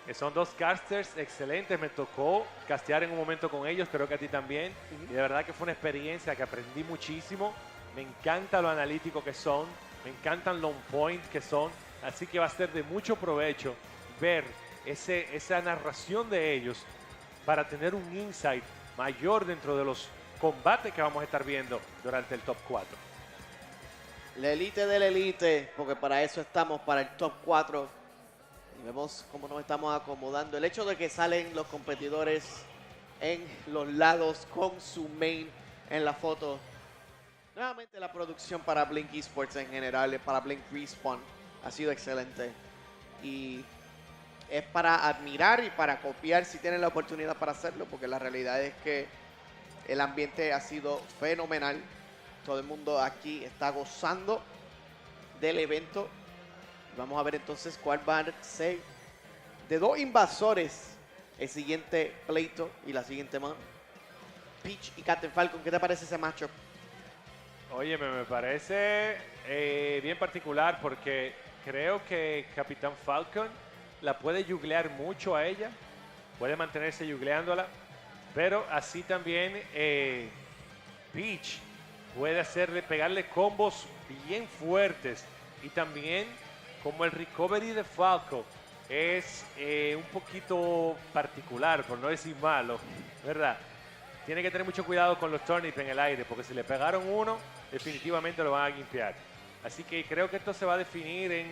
Speaker 13: Que son dos casters excelentes. Me tocó castear en un momento con ellos, creo que a ti también. Y de verdad que fue una experiencia que aprendí muchísimo. Me encanta lo analítico que son, me encantan lo on point que son. Así que va a ser de mucho provecho ver esa narración de ellos para tener un insight mayor dentro de los combates que vamos a estar viendo durante el top 4.
Speaker 14: La élite de la élite, porque para eso estamos, para el top 4. Y vemos cómo nos estamos acomodando. El hecho de que salen los competidores en los lados con su main en la foto. Nuevamente la producción para Blink Esports en general, para Blink Respawn, ha sido excelente. Y es para admirar y para copiar si tienen la oportunidad para hacerlo, porque la realidad es que el ambiente ha sido fenomenal. Todo el mundo aquí está gozando del evento. Vamos a ver entonces cuál va a ser de dos invasores el siguiente pleito y la siguiente mano. Peach y Captain Falcon, ¿qué te parece ese matchup?
Speaker 13: Oye, me parece bien particular porque creo que Capitán Falcon la puede juglear mucho a ella, puede mantenerse jugleándola, pero así también Peach puede pegarle combos bien fuertes. Y también, como el recovery de Falco es un poquito particular, por no decir malo, ¿verdad? Tiene que tener mucho cuidado con los turnips en el aire, porque si le pegaron uno, definitivamente lo van a limpiar. Así que creo que esto se va a definir en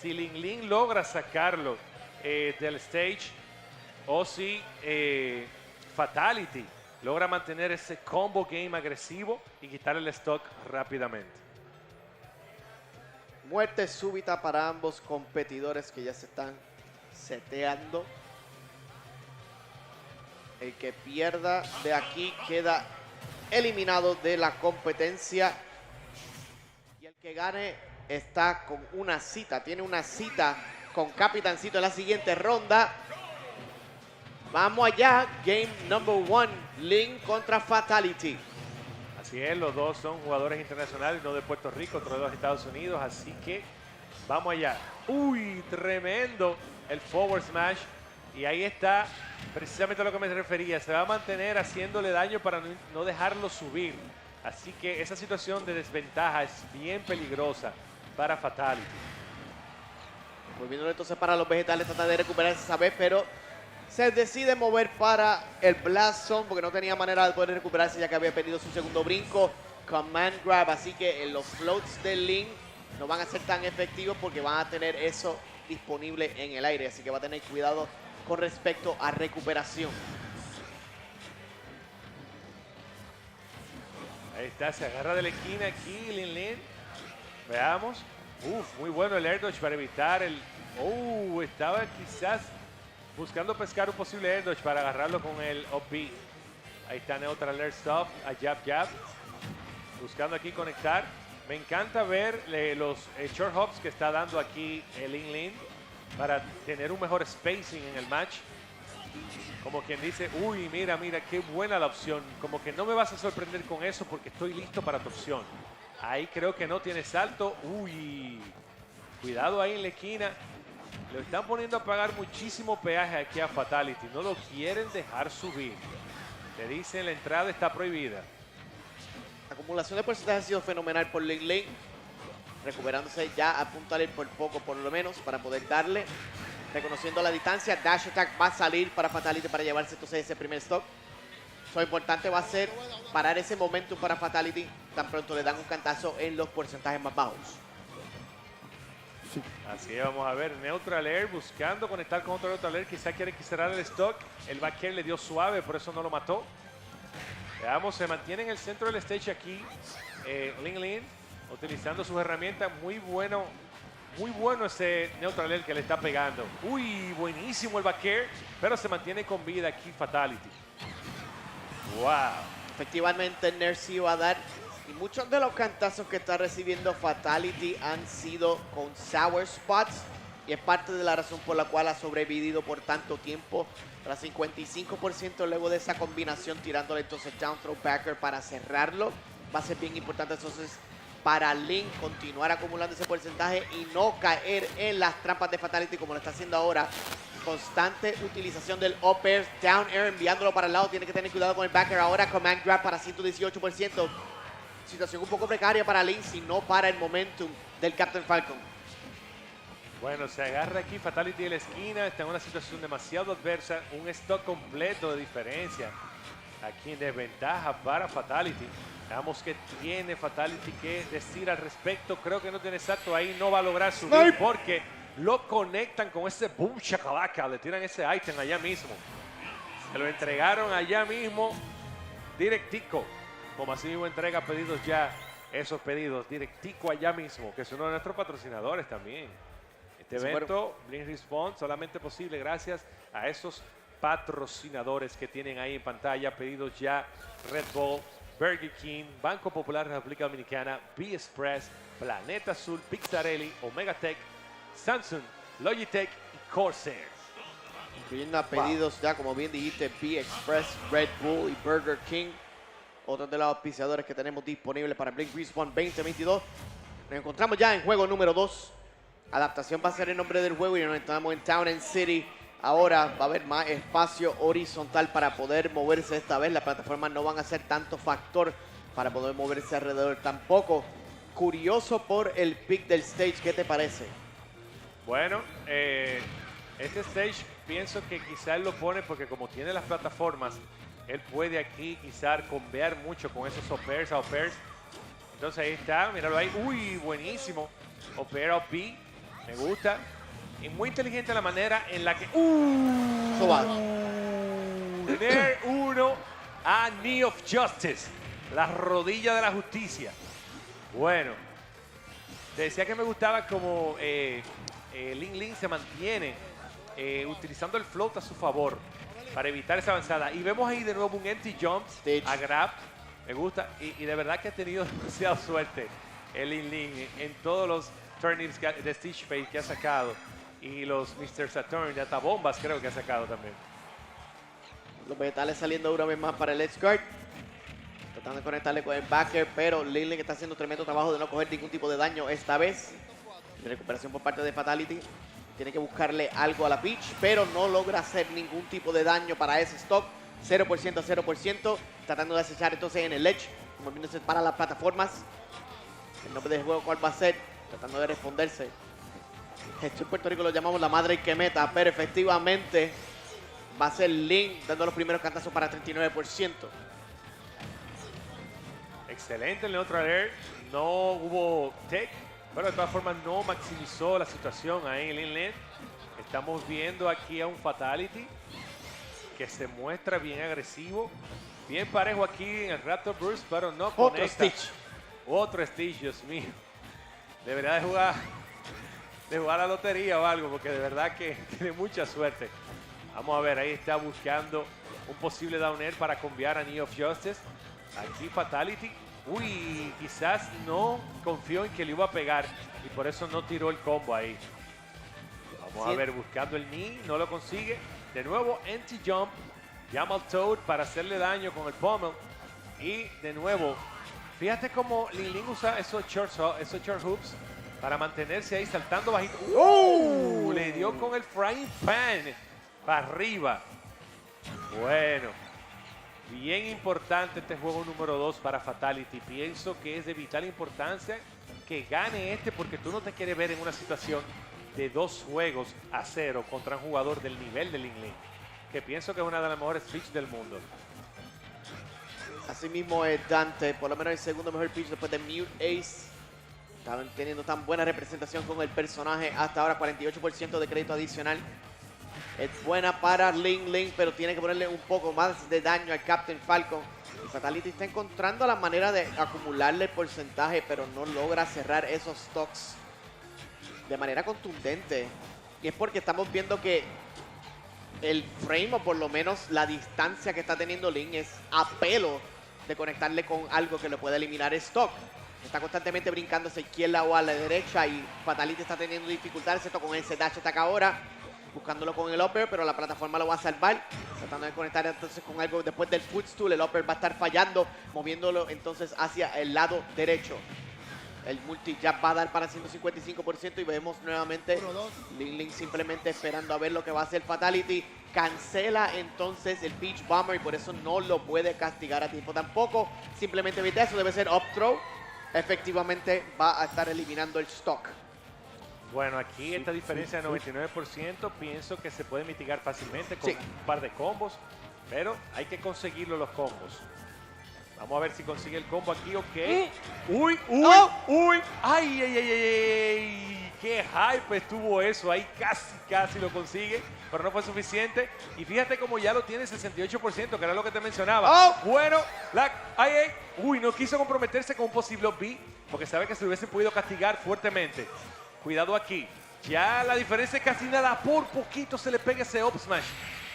Speaker 13: si Ling logra sacarlo del stage o si Fatality logra mantener ese combo game agresivo y quitarle el stock rápidamente.
Speaker 14: Muerte súbita para ambos competidores que ya se están seteando. El que pierda de aquí queda eliminado de la competencia. Y el que gane está con una cita. Tiene una cita con Capitancito en la siguiente ronda. Vamos allá. Game number 1. Ling contra Fatality.
Speaker 13: Así es, los dos son jugadores internacionales, no de Puerto Rico, otro de los Estados Unidos. Así que vamos allá. Uy, tremendo el forward smash. Y ahí está precisamente a lo que me refería. Se va a mantener haciéndole daño para no dejarlo subir. Así que esa situación de desventaja es bien peligrosa para Fatality.
Speaker 14: Volviendo entonces para los vegetales, trata de recuperarse esa vez, pero se decide mover para el Blast Zone porque no tenía manera de poder recuperarse ya que había perdido su segundo brinco. Command Grab, así que los floats de Ling no van a ser tan efectivos porque van a tener eso disponible en el aire. Así que va a tener cuidado con respecto a recuperación.
Speaker 13: Ahí está, se agarra de la esquina aquí Ling. Veamos. Muy bueno el air dodge para evitar el... estaba quizás buscando pescar un posible air dodge para agarrarlo con el up B. Ahí está neutral air stop, a jab. Buscando aquí conectar. Me encanta ver los short hops que está dando aquí el Ling para tener un mejor spacing en el match. Como quien dice, mira, qué buena la opción. Como que no me vas a sorprender con eso porque estoy listo para tu opción. Ahí creo que no tiene salto. Cuidado ahí en la esquina. Le están poniendo a pagar muchísimo peaje aquí a Fatality. No lo quieren dejar subir. Le dicen la entrada está prohibida.
Speaker 14: La acumulación de porcentaje ha sido fenomenal por Ling. Recuperándose ya a puntual por poco, por lo menos, para poder darle. Reconociendo la distancia, Dash Attack va a salir para Fatality para llevarse entonces ese primer stock. Lo importante va a ser parar ese momentum para Fatality tan pronto le dan un cantazo en los porcentajes más bajos.
Speaker 13: Sí. Así es, vamos a ver. Neutral Air buscando conectar con otro Neutral Air. Quizá quiere cerrar el stock. El back air le dio suave, por eso no lo mató. Veamos, se mantiene en el centro del stage aquí. Ling utilizando sus herramientas. Muy bueno ese Neutral Air que le está pegando. Uy, buenísimo el back air, pero se mantiene con vida aquí Fatality. Wow.
Speaker 14: Efectivamente, Nair sí va a dar. Y muchos de los cantazos que está recibiendo Fatality han sido con sour spots. Y es parte de la razón por la cual ha sobrevivido por tanto tiempo. Tras 55% luego de esa combinación tirándole entonces down throw backer para cerrarlo. Va a ser bien importante entonces para Ling continuar acumulando ese porcentaje y no caer en las trampas de Fatality como lo está haciendo ahora. Constante utilización del up air, down air, enviándolo para el lado. Tiene que tener cuidado con el backer. Ahora command grab para 118%. Situación un poco precaria para Ling si no para el momentum del Captain Falcon.
Speaker 13: Bueno, se agarra aquí Fatality de la esquina. Está en una situación demasiado adversa. Un stock completo de diferencia. Aquí en desventaja para Fatality. Veamos qué tiene Fatality que decir al respecto. Creo que no tiene exacto ahí. No va a lograr subir porque lo conectan con ese boom shakalaka. Le tiran ese item allá mismo. Se lo entregaron allá mismo. Directico. Como así mismo entrega pedidos ya. Esos pedidos. Directico allá mismo. Que es uno de nuestros patrocinadores también. Este evento, Blink Respawn, solamente posible gracias a esos patrocinadores que tienen ahí en pantalla. Pedidos ya Red Bull, Burger King, Banco Popular de la República Dominicana, B-Express, Planeta Azul, Pixarelli, Omega Tech, Samsung, Logitech y Corsair.
Speaker 14: Incluyendo a pedidos ya, como bien dijiste, B-Express, Red Bull y Burger King. Otros de los auspiciadores que tenemos disponibles para Blink Respawn 2022. Nos encontramos ya en juego número 2. Adaptación va a ser el nombre del juego y nos encontramos en Town and City. Ahora va a haber más espacio horizontal para poder moverse esta vez. Las plataformas no van a ser tanto factor para poder moverse alrededor tampoco. Curioso por el pick del stage, ¿qué te parece?
Speaker 13: Bueno, este stage pienso que quizá él lo pone porque como tiene las plataformas, él puede aquí quizá convear mucho con esos up airs. Entonces ahí está, míralo ahí. Uy, buenísimo. Up air, up B. Me gusta. Y muy inteligente la manera en la que... Nair 1 a Knee of Justice. La rodilla de la justicia. Bueno. Te decía que me gustaba como Ling se mantiene utilizando el float a su favor para evitar esa avanzada. Y vemos ahí de nuevo un empty jump a grab. Me gusta. Y de verdad que ha tenido demasiada suerte el Ling en todos los turnips de Stitch Face que ha sacado y los Mr. Saturn y hasta bombas creo que ha sacado también.
Speaker 14: Los vegetales saliendo una vez más para el edge guard, tratando de conectarle con el backer, pero Ling está haciendo tremendo trabajo de no coger ningún tipo de daño esta vez. De recuperación por parte de Fatality. Tiene que buscarle algo a la pitch, pero no logra hacer ningún tipo de daño para ese stock. 0%, 0%. Tratando de acechar entonces en el edge, moviéndose para las plataformas. El nombre del juego, ¿cuál va a ser? Tratando de responderse. Esto en Puerto Rico lo llamamos la madre que meta, pero efectivamente va a ser Ling dando los primeros cantazos para 39%.
Speaker 13: Excelente el Neutral Air. No hubo tech, pero de todas formas no maximizó la situación ahí en Ling. Estamos viendo aquí a un Fatality que se muestra bien agresivo. Bien parejo aquí en el Raptor Burst, pero no conecta. Otro Stitch, Dios mío. Debería de jugar la lotería o algo, porque de verdad que tiene mucha suerte. Vamos a ver, ahí está buscando un posible down air para cambiar a Knee of Justice. Aquí Fatality. Uy, quizás no confió en que le iba a pegar y por eso no tiró el combo ahí. Vamos a ver, buscando el knee, no lo consigue. De nuevo, anti-jump. Llama al Toad para hacerle daño con el pommel. Y de nuevo, fíjate cómo Ling usa esos short hoops para mantenerse ahí saltando bajito. Le dio con el frying pan para arriba. Bueno, bien importante este juego número 2 para Fatality. Pienso que es de vital importancia que gane este porque tú no te quieres ver en una situación de 2 juegos a 0 contra un jugador del nivel de Ling, que pienso que es una de las mejores pitch del mundo.
Speaker 14: Así mismo es Dante, por lo menos el segundo mejor pitch después de Mute Ace. Estaban teniendo tan buena representación con el personaje hasta ahora, 48% de crédito adicional. Es buena para Ling, pero tiene que ponerle un poco más de daño al Captain Falcon. Y Fatality está encontrando la manera de acumularle el porcentaje, pero no logra cerrar esos stocks de manera contundente. Y es porque estamos viendo que el frame, o por lo menos la distancia que está teniendo Ling, es a pelo de conectarle con algo que le pueda eliminar el stock. Está constantemente brincando hacia izquierda o a la derecha y Fatality está teniendo dificultades, ¿cierto? Con ese dash attack ahora, buscándolo con el upper, pero la plataforma lo va a salvar. Tratando de conectar entonces con algo después del footstool, el upper va a estar fallando, moviéndolo entonces hacia el lado derecho. El multi-jab va a dar para 155% y vemos nuevamente Ling simplemente esperando a ver lo que va a hacer Fatality. Cancela entonces el Peach Bomber y por eso no lo puede castigar a tiempo tampoco. Simplemente evita eso, debe ser up throw. Efectivamente va a estar eliminando el stock.
Speaker 13: Bueno, aquí esta diferencia de 99% pienso que se puede mitigar fácilmente con un par de combos, pero hay que conseguirlo los combos. Vamos a ver si consigue el combo aquí, ok. ¡Uy, uy, uy! ¡Ay, ay, ay, ay! ¡Qué hype estuvo eso! Ahí casi lo consigue, pero no fue suficiente. Y fíjate cómo ya lo tiene 68%, que era lo que te mencionaba. Bueno, uy, no quiso comprometerse con un posible B, porque sabe que se lo hubiesen podido castigar fuertemente. Cuidado aquí. Ya la diferencia es casi nada. Por poquito se le pega ese up smash.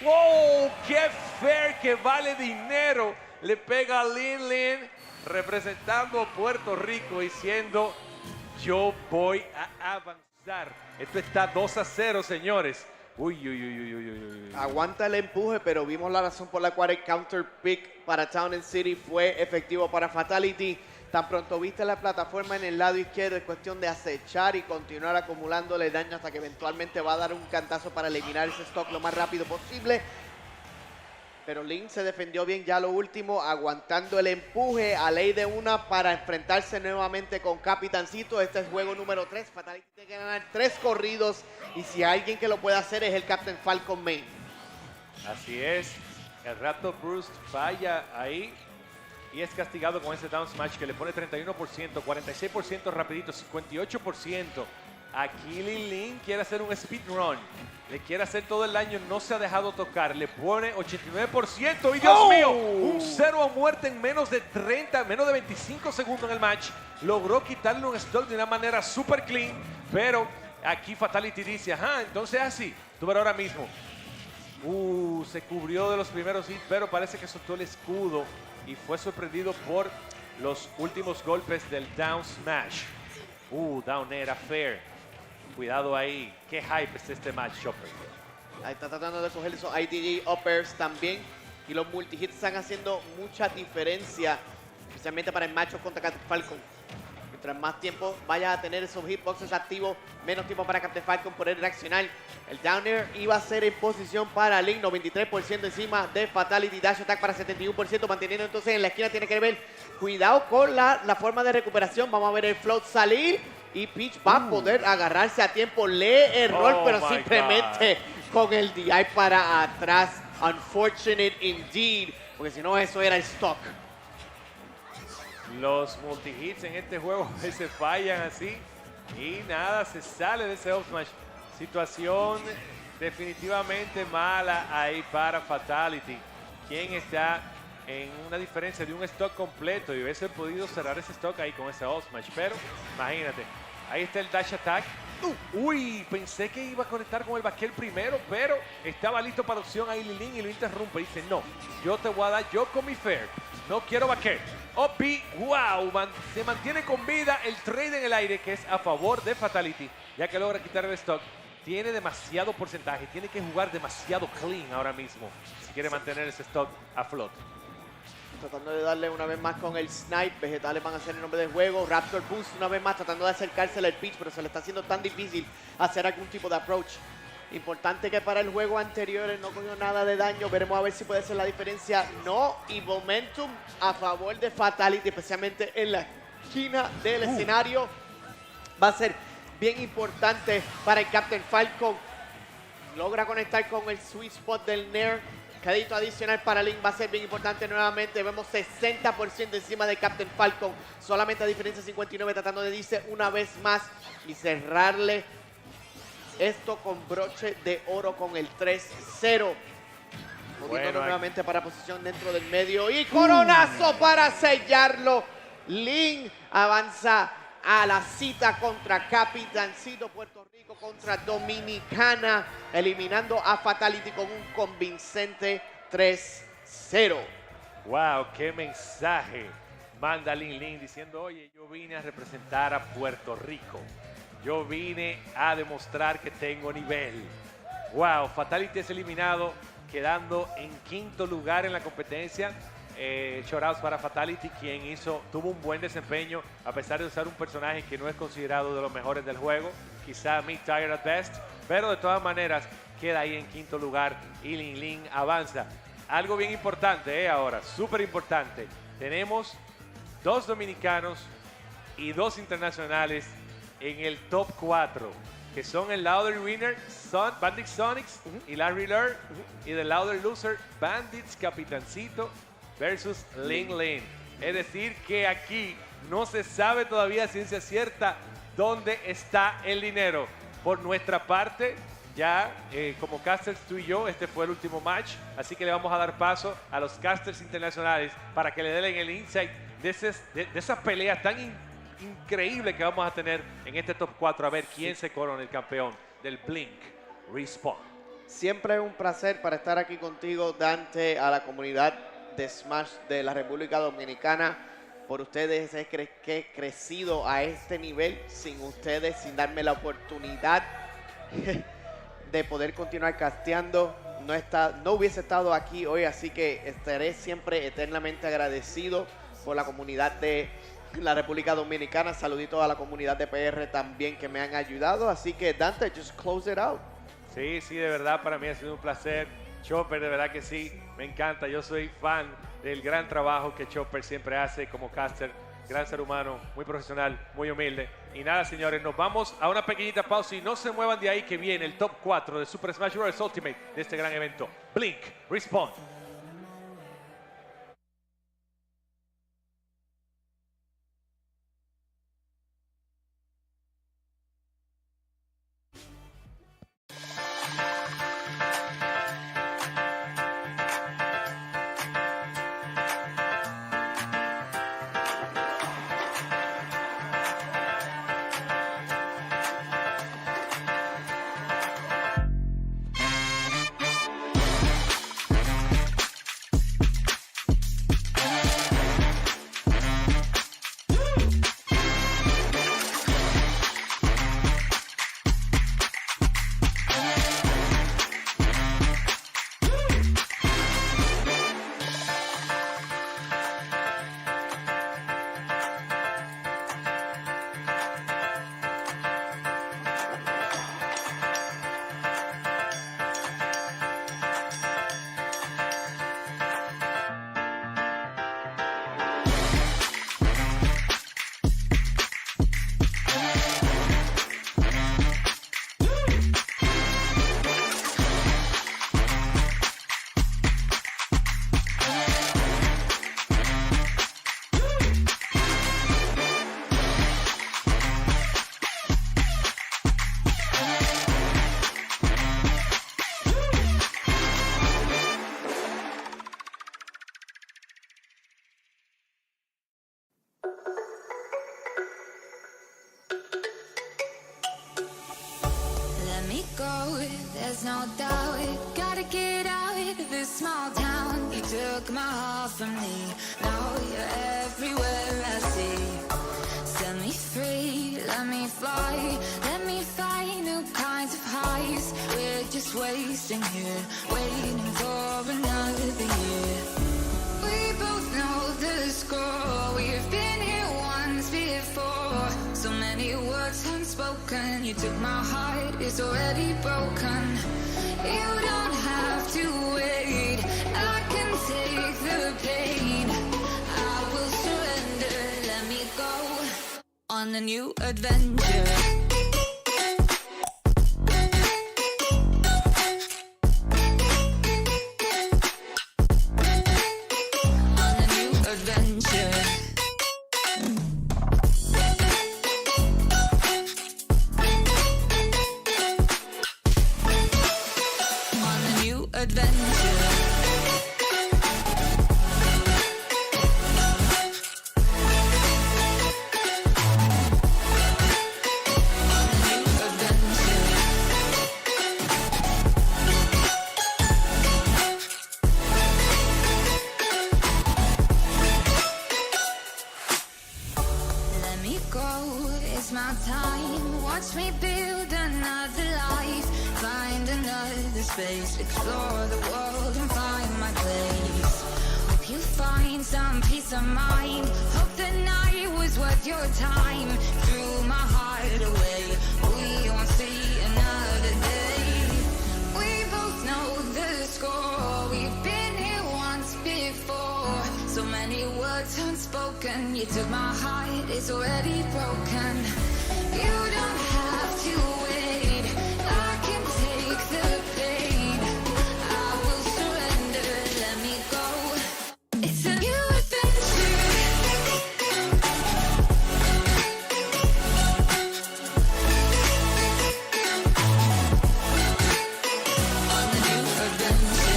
Speaker 13: ¡Wow! ¡Qué fair que vale dinero! Le pega a Ling, representando a Puerto Rico, diciendo: yo voy a avanzar. Esto está 2-0, señores. Uy, uy, uy, uy, uy, uy.
Speaker 14: Aguanta el empuje, pero vimos la razón por la cual el counter pick para Town and City fue efectivo para Fatality. Tan pronto viste la plataforma en el lado izquierdo, es cuestión de acechar y continuar acumulándole daño hasta que eventualmente va a dar un cantazo para eliminar ese stock lo más rápido posible. Pero Ling se defendió bien ya lo último, aguantando el empuje a ley de una para enfrentarse nuevamente con Capitancito. Este es juego número 3. Fatality tiene que ganar 3 corridos y si hay alguien que lo puede hacer es el Captain Falcon Main.
Speaker 13: Así es. El Raptor Burst falla ahí y es castigado con ese down smash que le pone 31%, 46% rapidito, 58%. Aquí Ling quiere hacer un speedrun. Le quiere hacer todo el daño, no se ha dejado tocar. Le pone 89%. ¡Y Dios mío! Un 0 a muerte en menos de 25 segundos en el match. Logró quitarle un stock de una manera super clean. Pero aquí Fatality dice: ajá, entonces así. Tú verás ahora mismo. Se cubrió de los primeros hits, pero parece que soltó el escudo. Y fue sorprendido por los últimos golpes del down smash. Down era fair. Cuidado ahí. Qué hype es este match, Chopper.
Speaker 14: Ahí está tratando de coger esos ITG uppers también. Y los multi-hits están haciendo mucha diferencia, especialmente para el matchup contra Captain Falcon. Mientras más tiempo vaya a tener esos hitboxes activos, menos tiempo para Captain Falcon poder reaccionar. El down air iba a ser en posición para Ling, 93% encima de Fatality. Dash attack para 71%, manteniendo entonces en la esquina. Tiene que ver, cuidado con la forma de recuperación. Vamos a ver el float salir. Y Peach va a poder agarrarse a tiempo. Lee el rol, pero simplemente con el DI para atrás. Unfortunate indeed, porque si no eso era el stock.
Speaker 13: Los multi-hits en este juego se fallan así. Y nada, se sale de ese up smash. Situación definitivamente mala ahí para Fatality. Quien está en una diferencia de un stock completo y hubiese podido cerrar ese stock ahí con ese up smash. Pero imagínate. Ahí está el dash attack. Uy, pensé que iba a conectar con el backer primero, pero estaba listo para opción ahí Ling y lo interrumpe. Dice: no, yo te voy a dar yo con mi fair. No quiero backer. OP, wow, se mantiene con vida el trade en el aire, que es a favor de Fatality, ya que logra quitar el stock. Tiene demasiado porcentaje, tiene que jugar demasiado clean ahora mismo si quiere mantener ese stock a flote.
Speaker 14: Tratando de darle una vez más con el snipe. Vegetales van a ser el nombre del juego. Raptor Boost una vez más tratando de acercársele al pitch, pero se le está haciendo tan difícil hacer algún tipo de approach. Importante que para el juego anterior no cogió nada de daño. Veremos a ver si puede ser la diferencia. No, y momentum a favor de Fatality, especialmente en la esquina del escenario. Va a ser bien importante para el Captain Falcon. Logra conectar con el sweet spot del Nair. Crédito adicional para Ling va a ser bien importante nuevamente. Vemos 60% encima de Captain Falcon. Solamente a diferencia de 59 tratando de irse una vez más y cerrarle esto con broche de oro con el 3-0. Moviéndonos nuevamente para posición dentro del medio. Y coronazo para sellarlo. Ling avanza a la cita contra Capitancito. Puerto Rico contra Dominicana, eliminando a Fatality con un convincente 3-0.
Speaker 13: Wow, qué mensaje manda Ling diciendo, oye, yo vine a representar a Puerto Rico. Yo vine a demostrar que tengo nivel. Wow, Fatality es eliminado, quedando en quinto lugar en la competencia. Shoutouts para Fatality, quien tuvo un buen desempeño a pesar de usar un personaje que no es considerado de los mejores del juego, quizá mid-tier at best, pero de todas maneras queda ahí en quinto lugar y Ling avanza. Algo bien importante ahora, súper importante, tenemos 2 dominicanos y 2 internacionales en el top 4, que son el Louder Winner, Bandits Sonix y Larry Lurr, y del Louder Loser, Bandits Capitancito versus Ling. Es decir, que aquí no se sabe todavía a ciencia cierta dónde está el dinero. Por nuestra parte, ya como casters tú y yo, este fue el último match, así que le vamos a dar paso a los casters internacionales para que le den el insight de esas peleas tan increíbles que vamos a tener en este top 4, a ver quién se corona el campeón del Blink Respawn.
Speaker 14: Siempre es un placer para estar aquí contigo, Dante, a la comunidad de Smash de la República Dominicana. Por ustedes es que he crecido a este nivel, sin ustedes, sin darme la oportunidad de poder continuar casteando. No hubiese estado aquí hoy, así que estaré siempre eternamente agradecido por la comunidad de la República Dominicana. Saludito a la comunidad de PR también que me han ayudado. Así que Dante, just close it out.
Speaker 13: Sí, de verdad para mí ha sido un placer. Chopper, de verdad que sí, me encanta. Yo soy fan del gran trabajo que Chopper siempre hace como caster. Gran ser humano, muy profesional, muy humilde. Y nada, señores, nos vamos a una pequeñita pausa y no se muevan de ahí, que viene el top 4 de Super Smash Bros. Ultimate de este gran evento. Blink Respawn.
Speaker 2: There's no doubt, gotta get out of this small town. You took my heart from me, now you're everywhere I see. Set me free, let me fly, let me find new kinds of highs. We're just wasting here, waiting for another year. We both know the score, we've been here once before. So many words unspoken, you took my heart, it's already broken. You don't have to wait, I can take the pain. I will surrender, let me go on a new adventure. watch me build another life, find another space, explore the world and find my place. Hope you find some peace of mind. Hope the night was worth your time. Threw my heart away. We won't see another day. We both know the score. We've been here once before. So many words unspoken. You took my heart, it's already broken. You don't have to wait. I can take the pain. I will surrender. Let me go. It's a new adventure. On the new adventure.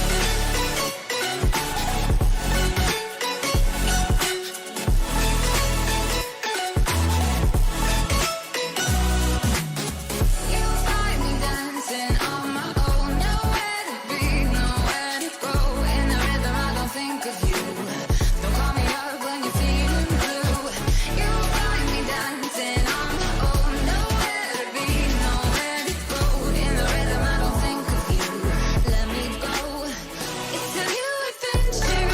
Speaker 2: You find me dancing on my own. Nowhere to be, nowhere to go. In the rhythm, I don't think of you. Don't call me up when you're feeling blue. You find me dancing on my own. Nowhere to be, nowhere to go. In the rhythm, I don't think of you. Let me go. It's a new adventure.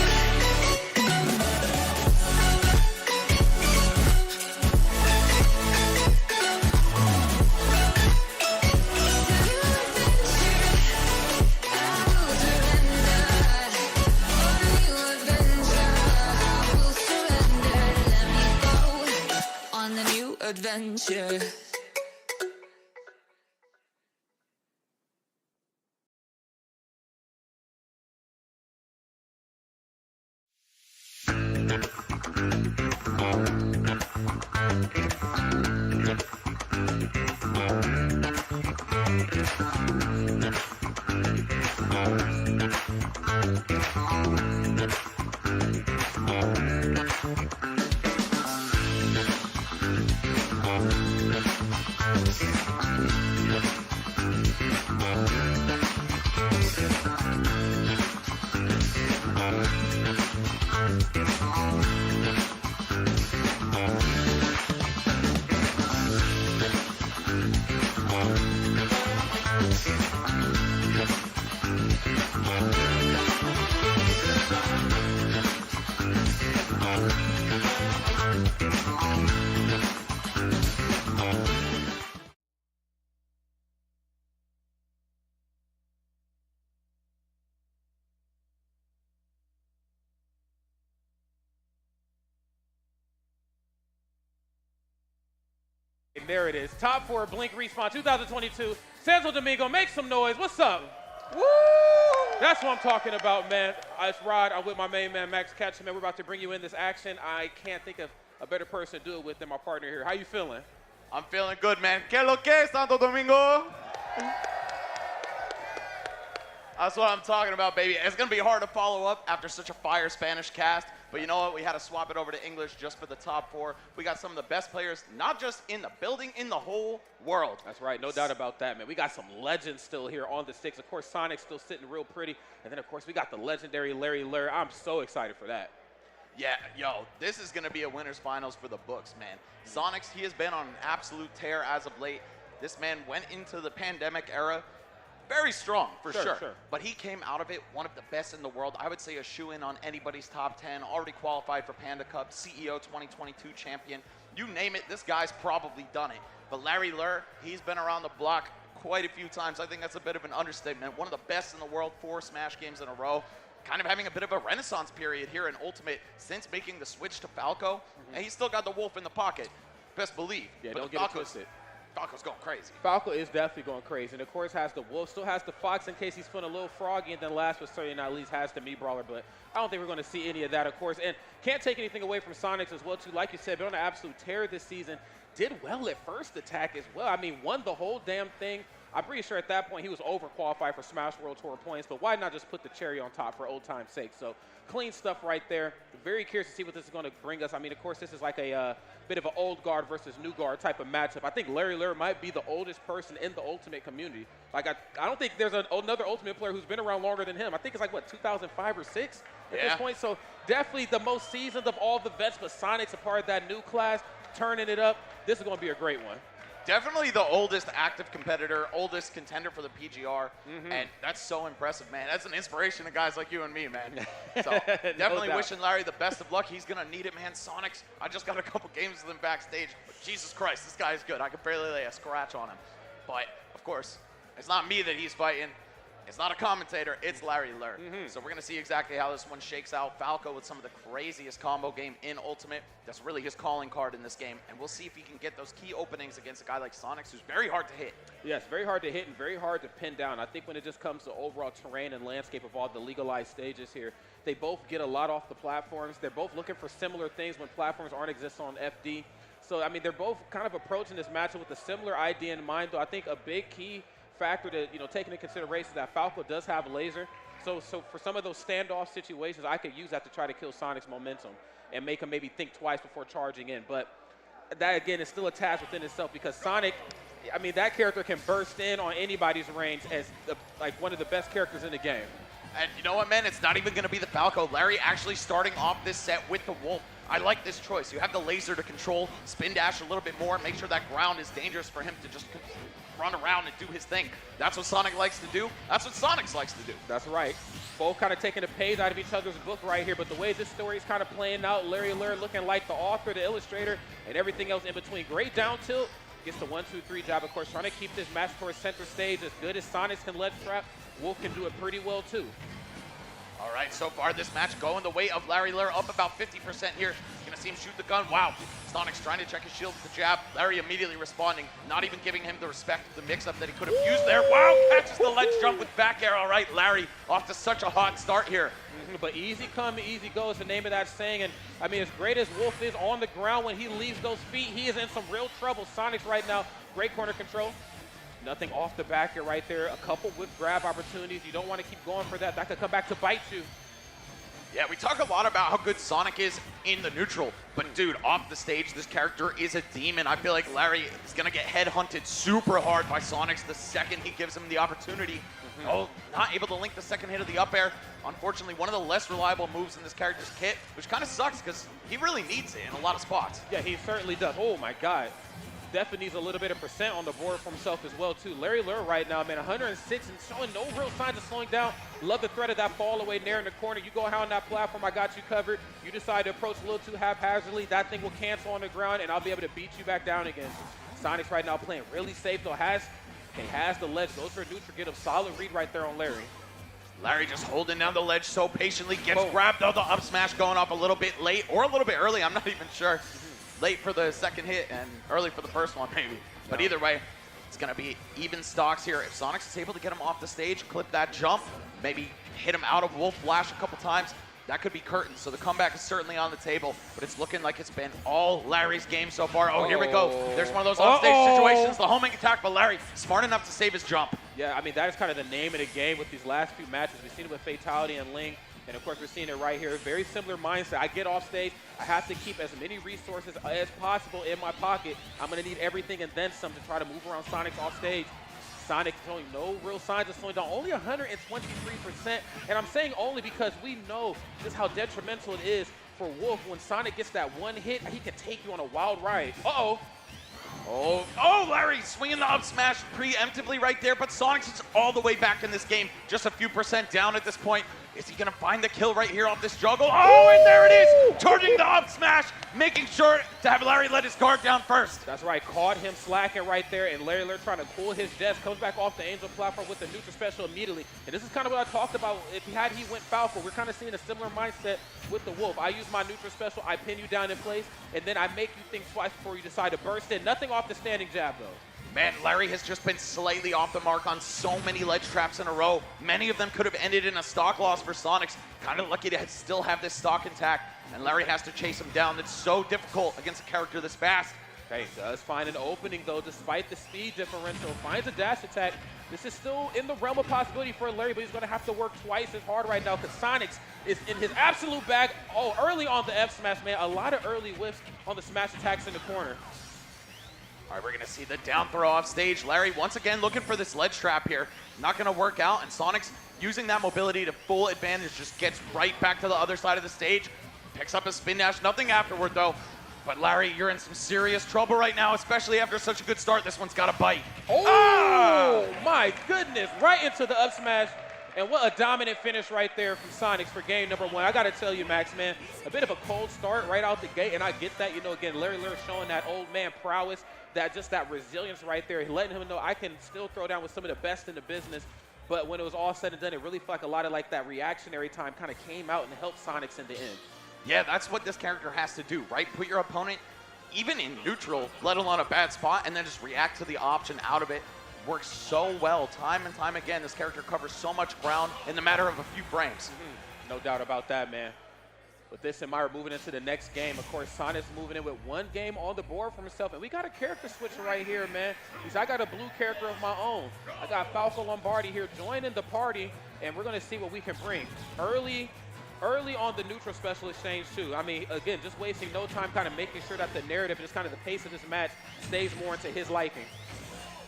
Speaker 2: On the new adventure.
Speaker 15: And there it is. Top 4 Blink Respawn 2022. Santo Domingo, make some noise. What's up? Woo! That's what I'm talking about, man. It's Rod. I'm with my main man, Max Ketchum, and we're about to bring you in this action. I can't think of a better person to do it with than my partner here. How you feeling?
Speaker 8: I'm feeling good, man. ¿Qué lo que, Santo Domingo? That's what I'm talking about, baby. It's going to be hard to follow up after such a fire Spanish cast. But you know what? We had to swap it over to English just for the top 4. We got some of the best players, not just in the building, in the whole world.
Speaker 15: That's right. No doubt about that, man. We got some legends still here on the sticks. Of course, Sonix still sitting real pretty. And then, of course, we got the legendary Larry Lurr. I'm so excited for that.
Speaker 8: Yeah, yo, this is going to be a winner's finals for the books, man. Sonix, he has been on an absolute tear as of late. This man went into the pandemic era very strong, for sure. But he came out of it one of the best in the world. I would say a shoe-in on anybody's top 10, already qualified for Panda Cup, CEO 2022 champion. You name it, this guy's probably done it. But Larry Lurr, he's been around the block quite a few times. I think that's a bit of an understatement. One of the best in the world, 4 Smash games in a row. Kind of having a bit of a renaissance period here in Ultimate since making the switch to Falco. And he's still got the wolf in the pocket, best believe.
Speaker 15: Yeah,
Speaker 8: but
Speaker 15: don't get it twisted.
Speaker 8: Falco's going crazy.
Speaker 15: Falco is definitely going crazy. And, of course, has the Wolf, still has the Fox in case he's feeling a little froggy. And then last but certainly not least has the Mii Brawler. But I don't think we're going to see any of that, of course. And can't take anything away from Sonix as well, too. Like you said, been on an absolute tear this season. Did well at first attack as well. I mean, won the whole damn thing. I'm pretty sure at that point he was overqualified for Smash World Tour points, but why not just put the cherry on top for old time's sake? So clean stuff right there. Very curious to see what this is going to bring us. I mean, of course, this is like a bit of an old guard versus new guard type of matchup. I think Larry Lurr might be the oldest person in the Ultimate community. Like, I don't think there's another Ultimate player who's been around longer than him. I think it's like, what, 2005 or 6 at this point? So definitely the most seasoned of all the vets, but Sonic's a part of that new class, turning it up. This is going to be a great one.
Speaker 16: Definitely the oldest active competitor, oldest contender for the PGR, and that's so impressive, man. That's an inspiration to guys like you and me, man. So definitely wishing Larry the best of luck. He's gonna need it, man. Sonix, I just got a couple games with him backstage, but Jesus Christ, this guy is good. I could barely lay a scratch on him. But of course, it's not me that he's fighting. It's not a commentator, it's Larry Lurr. So we're going to see exactly how this one shakes out. Falco with some of the craziest combo game in Ultimate. That's really his calling card in this game. And we'll see if he can get those key openings against a guy like Sonix, who's very hard to hit.
Speaker 15: Yes, very hard to hit and very hard to pin down. I think when it just comes to overall terrain and landscape of all the legalized stages here, they both get a lot off the platforms. They're both looking for similar things when platforms aren't exist on FD. So, I mean, they're both kind of approaching this matchup with a similar idea in mind, though I think a big key factor to take into consideration is that Falco does have laser. So for some of those standoff situations, I could use that to try to kill Sonic's momentum and make him maybe think twice before charging in. But that, again, is still a task within itself because Sonic, I mean, that character can burst in on anybody's range as like one of the best characters in the game.
Speaker 16: And you know what, man? It's not even going to be the Falco. Larry actually starting off this set with the Wolf. I like this choice. You have the laser to control, spin dash a little bit more, make sure that ground is dangerous for him to just run around and do his thing. That's what Sonic likes to do. That's what Sonix likes to do.
Speaker 15: That's right. Both kind of taking a page out of each other's book right here, but the way this story is kind of playing out, Larry Lurr looking like the author, the illustrator, and everything else in between. Great down tilt, gets the 1-2-3 job, of course, trying to keep this match towards center stage. As good as Sonix can ledge trap, Wolf can do it pretty well too.
Speaker 16: All right, so far this match going the way of Larry Lurr, up about 50% here. Gonna see him shoot the gun. Wow, Sonix trying to check his shield with the jab. Larry immediately responding, not even giving him the respect of the mix-up that he could have used there. Wow, catches the ledge jump with back air. All right, Larry off to such a hot start here.
Speaker 15: But easy come, easy go is the name of that saying. And I mean, as great as Wolf is on the ground, when he leaves those feet, he is in some real trouble. Sonix right now, great corner control. Nothing off the back here right there. A couple whip grab opportunities. You don't want to keep going for that. That could come back to bite you.
Speaker 16: Yeah, we talk a lot about how good Sonic is in the neutral, but dude, off the stage, this character is a demon. I feel like Larry is gonna get headhunted super hard by Sonix the second he gives him the opportunity. Oh, not able to link the second hit of the up air. Unfortunately, one of the less reliable moves in this character's kit, which kind of sucks because he really needs it in a lot of spots.
Speaker 15: Yeah, he certainly does. Oh my God. Definitely needs a little bit of percent on the board for himself as well too. Larry Lurr right now, man, 106 and showing no real signs of slowing down. Love the threat of that fall away there in the corner. You go on that platform, I got you covered. You decide to approach a little too haphazardly, that thing will cancel on the ground and I'll be able to beat you back down again. Sonix right now playing really safe though, has the ledge, goes for a neutral, get a solid read right there on Larry.
Speaker 16: Larry just holding down the ledge so patiently, gets grabbed though, the up smash going off a little bit late or a little bit early, I'm not even sure. Late for the second hit and early for the first one maybe. But either way, it's gonna be even stocks here. If Sonix is able to get him off the stage, clip that jump, maybe hit him out of Wolf Flash a couple times, that could be curtains. So the comeback is certainly on the table, but it's looking like it's been all Larry's game so far. Oh, here we go. There's one of those offstage situations, the homing attack, but Larry smart enough to save his jump.
Speaker 15: Yeah, I mean, that is kind of the name of the game with these last few matches. We've seen it with Fatality and Ling. And of course, we're seeing it right here. Very similar mindset. I get off stage. I have to keep as many resources as possible in my pocket. I'm going to need everything and then some to try to move around Sonix off stage. Sonic showing no real signs of slowing down. Only 123%. And I'm saying only because we know just how detrimental it is for Wolf. When Sonic gets that one hit, he can take you on a wild ride. Uh-oh.
Speaker 16: Oh, Larry swinging the up smash preemptively right there, but Sonix is all the way back in this game. Just a few percent down at this point. Is he going to find the kill right here off this juggle? Oh, and there it is! Charging the up smash, making sure to have Larry let his guard down first.
Speaker 15: That's right, caught him slacking right there, and Larry Lurr trying to cool his jets, comes back off the Angel platform with the neutral special immediately. And this is kind of what I talked about. If he went Falco, we're kind of seeing a similar mindset with the Wolf. I use my neutral special, I pin you down in place, and then I make you think twice before you decide to burst in. Nothing off the standing jab, though.
Speaker 16: Man, Larry has just been slightly off the mark on so many ledge traps in a row. Many of them could have ended in a stock loss for Sonix. Kind of lucky to still have this stock intact, and Larry has to chase him down. It's so difficult against a character this fast.
Speaker 15: Okay, does find an opening, though, despite the speed differential. Finds a dash attack. This is still in the realm of possibility for Larry, but he's going to have to work twice as hard right now because Sonix is in his absolute bag. Oh, early on the F smash, man. A lot of early whiffs on the smash attacks in the corner.
Speaker 16: All right, we're going to see the down throw off stage. Larry once again looking for this ledge trap here. Not going to work out, and Sonix using that mobility to full advantage, just gets right back to the other side of the stage. Picks up a spin dash, nothing afterward though. But Larry, you're in some serious trouble right now, especially after such a good start. This one's got a bite.
Speaker 15: Oh, my goodness. Right into the up smash. And what a dominant finish right there from Sonix for game number 1. I got to tell you, Max, man, a bit of a cold start right out the gate, and I get that. You know, again, Larry Lurr showing that old man prowess, that resilience right there, letting him know I can still throw down with some of the best in the business. But when it was all said and done, it really felt like a lot of like that reactionary time kind of came out and helped Sonix in the end.
Speaker 16: Yeah, that's what this character has to do, right? Put your opponent even in neutral, let alone a bad spot, and then just react to the option out of it. Works so well time and time again. This character covers so much ground in the matter of a few frames.
Speaker 15: No doubt about that, man. With this in mind, we're moving into the next game. Of course, Sonix moving in with 1 game on the board for himself. And we got a character switch right here, man. I got a blue character of my own. I got Falco Lombardi here joining the party, and we're going to see what we can bring. Early on the neutral special exchange, too. I mean, again, just wasting no time kind of making sure that the narrative and just kind of the pace of this match stays more into his liking.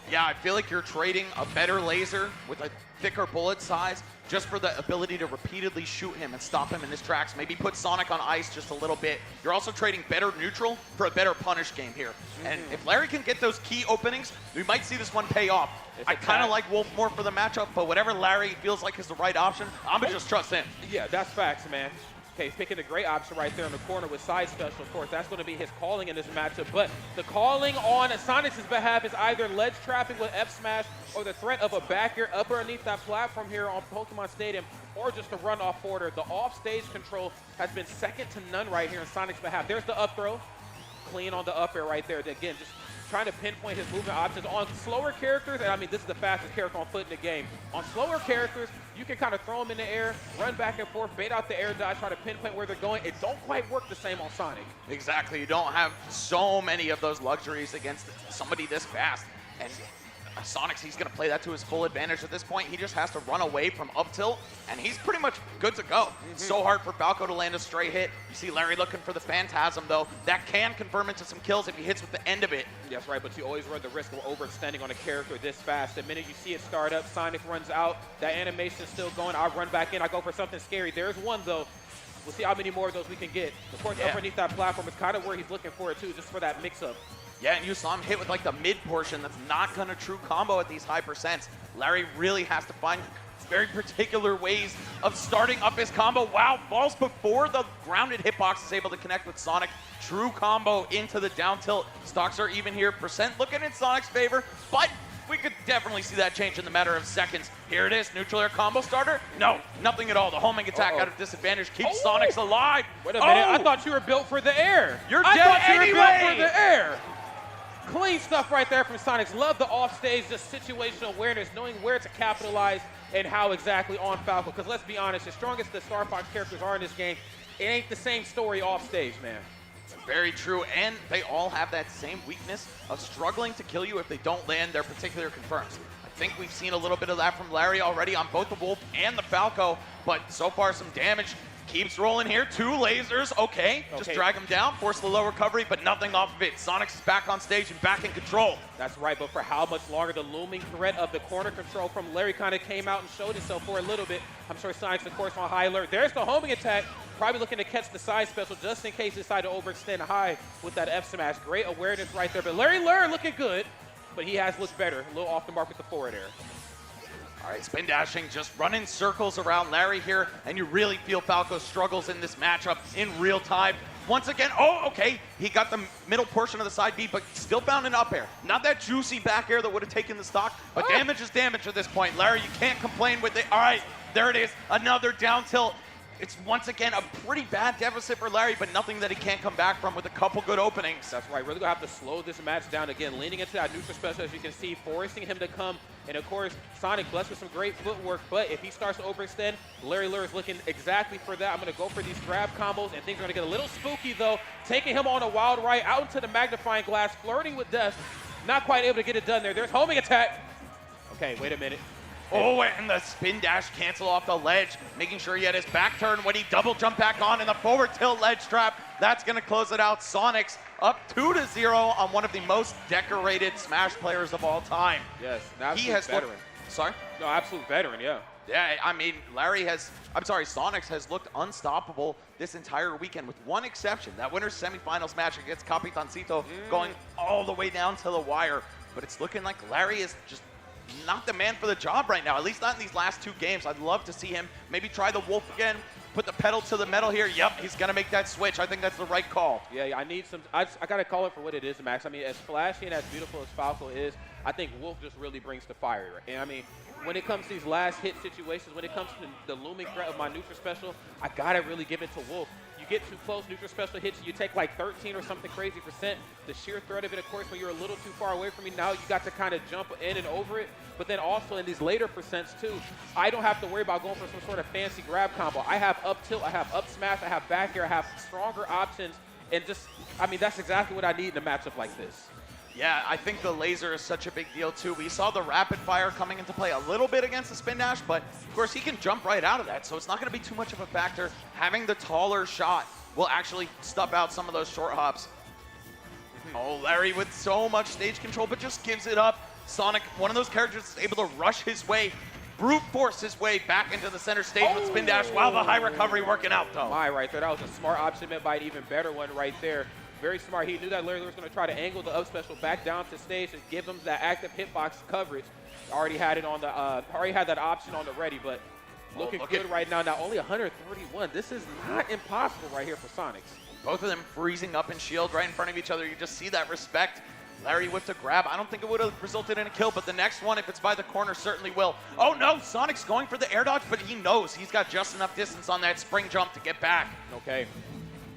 Speaker 16: Yeah, I feel like you're trading a better laser with a thicker bullet size just for the ability to repeatedly shoot him and stop him in his tracks. Maybe put Sonic on ice just a little bit. You're also trading better neutral for a better punish game here. And if Larry can get those key openings, we might see this one pay off. I kind of like Wolf more for the matchup, but whatever Larry feels like is the right option, I'm going to just trust him.
Speaker 15: Yeah, that's facts, man. Okay, he's picking a great option right there in the corner with side special. Of course, that's going to be his calling in this matchup. But the calling on Sonix's behalf is either ledge trapping with F smash or the threat of a back air up underneath that platform here on Pokemon Stadium, or just a run off forwarder. The off-stage control has been second to none right here in Sonic's behalf. There's the up throw. Clean on the up air right there. Again, just trying to pinpoint his movement options on slower characters, and I mean, this is the fastest character on foot in the game. On slower characters, you can kind of throw them in the air, run back and forth, bait out the air dodge, try to pinpoint where they're going. It don't quite work the same on Sonic.
Speaker 16: Exactly. You don't have so many of those luxuries against somebody this fast. And Sonix, he's going to play that to his full advantage at this point. He just has to run away from up tilt, and he's pretty much good to go. So hard for Falco to land a stray hit. You see Larry looking for the Phantasm, though. That can convert into some kills if he hits with the end of it.
Speaker 15: That's right, but you always run the risk of overextending on a character this fast. The minute you see it start up, Sonic runs out. That animation's still going. I run back in. I go for something scary. There's one, though. We'll see how many more of those we can get. Of course, underneath that platform is kind of where he's looking for it, too, just for that mix-up.
Speaker 16: Yeah, and you saw him hit with like the mid portion that's not going to true combo at these high percents. Larry really has to find very particular ways of starting up his combo. Wow, falls before the grounded hitbox is able to connect with Sonic. True combo into the down tilt. Stocks are even here. Percent looking in Sonic's favor, but we could definitely see that change in the matter of seconds. Here it is, neutral air combo starter. No, nothing at all. The homing attack out of disadvantage keeps Sonix alive.
Speaker 15: Wait a minute, I thought you were built for the air.
Speaker 16: You're dead anyway.
Speaker 15: You were built for the air. Clean stuff right there from Sonix. Love the offstage, just situational awareness, knowing where to capitalize and how exactly on Falco. Because let's be honest, as strong as the Star Fox characters are in this game, it ain't the same story offstage, man.
Speaker 16: Very true, and they all have that same weakness of struggling to kill you if they don't land their particular confirms. I think we've seen a little bit of that from Larry already on both the Wolf and the Falco, but so far some damage. Keeps rolling here, 2 lasers, okay. Just drag him down, force the low recovery, but nothing off of it. Sonix is back on stage and back in control.
Speaker 15: That's right, but for how much longer? The looming threat of the corner control from Larry kind of came out and showed itself for a little bit. I'm sure Sonix, of course, on high alert. There's the homing attack, probably looking to catch the side special just in case he decided to overextend high with that F smash. Great awareness right there, but Larry Lurr looking good, but he has looked better, a little off the mark with the forward air.
Speaker 16: All right, spin dashing, just running circles around Larry here, and you really feel Falco struggles in this matchup in real time. Once again, okay, he got the middle portion of the side B, but still found an up air. Not that juicy back air that would have taken the stock, but damage is damage at this point. Larry, you can't complain with it. All right, there it is, another down tilt. It's once again a pretty bad deficit for Larry, but nothing that he can't come back from with a couple good openings.
Speaker 15: That's right, really gonna have to slow this match down again, leaning into that neutral special, as you can see, forcing him to come. And of course, Sonic blessed with some great footwork, but if he starts to overextend, Larry Lurr is looking exactly for that. I'm gonna go for these grab combos, and things are gonna get a little spooky though, taking him on a wild ride out into the magnifying glass, flirting with death. Not quite able to get it done there. There's homing attack. Okay, wait a minute.
Speaker 16: Oh, and the spin dash cancel off the ledge, making sure he had his back turn when he double jump back on in the forward tilt ledge trap. That's going to close it out. Sonix up 2-0 on one of the most decorated Smash players of all time.
Speaker 15: Yes, an absolute
Speaker 16: he has
Speaker 15: veteran.
Speaker 16: Sorry?
Speaker 15: No, absolute veteran, yeah.
Speaker 16: Yeah, I mean, Sonix has looked unstoppable this entire weekend with one exception. That winner's semifinals match against Capitancito going all the way down to the wire. But it's looking like Larry is just not the man for the job right now, at least not in these last 2 games. I'd love to see him maybe try the Wolf again, put the pedal to the metal here. Yep, he's going to make that switch. I think that's the right call.
Speaker 15: Yeah, I need some – I got to call it for what it is, Max. I mean, as flashy and as beautiful as Falco is, I think Wolf just really brings the fire. And, I mean, when it comes to these last hit situations, when it comes to the looming threat of my neutral special, I got to really give it to Wolf. You get too close, neutral special hits you, take like 13 or something crazy %. The sheer threat of it, of course, when you're a little too far away from me, now you got to kind of jump in and over it. But then also in these later %s too, I don't have to worry about going for some sort of fancy grab combo. I have up tilt, I have up smash, I have back air, I have stronger options. And just, I mean, that's exactly what I need in a matchup like this.
Speaker 16: Yeah, I think the laser is such a big deal too. We saw the rapid fire coming into play a little bit against the spin dash, but of course he can jump right out of that, so it's not going to be too much of a factor. Having the taller shot will actually stub out some of those short hops. Oh, Larry with so much stage control, but just gives it up. Sonic, one of those characters, is able to rush his way, brute force his way back into the center stage with spin dash. Wow, the high recovery working out though.
Speaker 15: Right there, that was a smart option meant by an even better one right there. Very smart. He knew that Larry was going to try to angle the up special back down to stage and give him that active hitbox coverage. Already had it on the, already had that option on the ready, but looking good right now. Now only 131. This is not impossible right here for Sonix.
Speaker 16: Both of them freezing up in shield right in front of each other. You just see that respect. Larry with the grab. I don't think it would have resulted in a kill, but the next one, if it's by the corner, certainly will. Oh no, Sonic's going for the air dodge, but he knows he's got just enough distance on that spring jump to get back.
Speaker 15: Okay.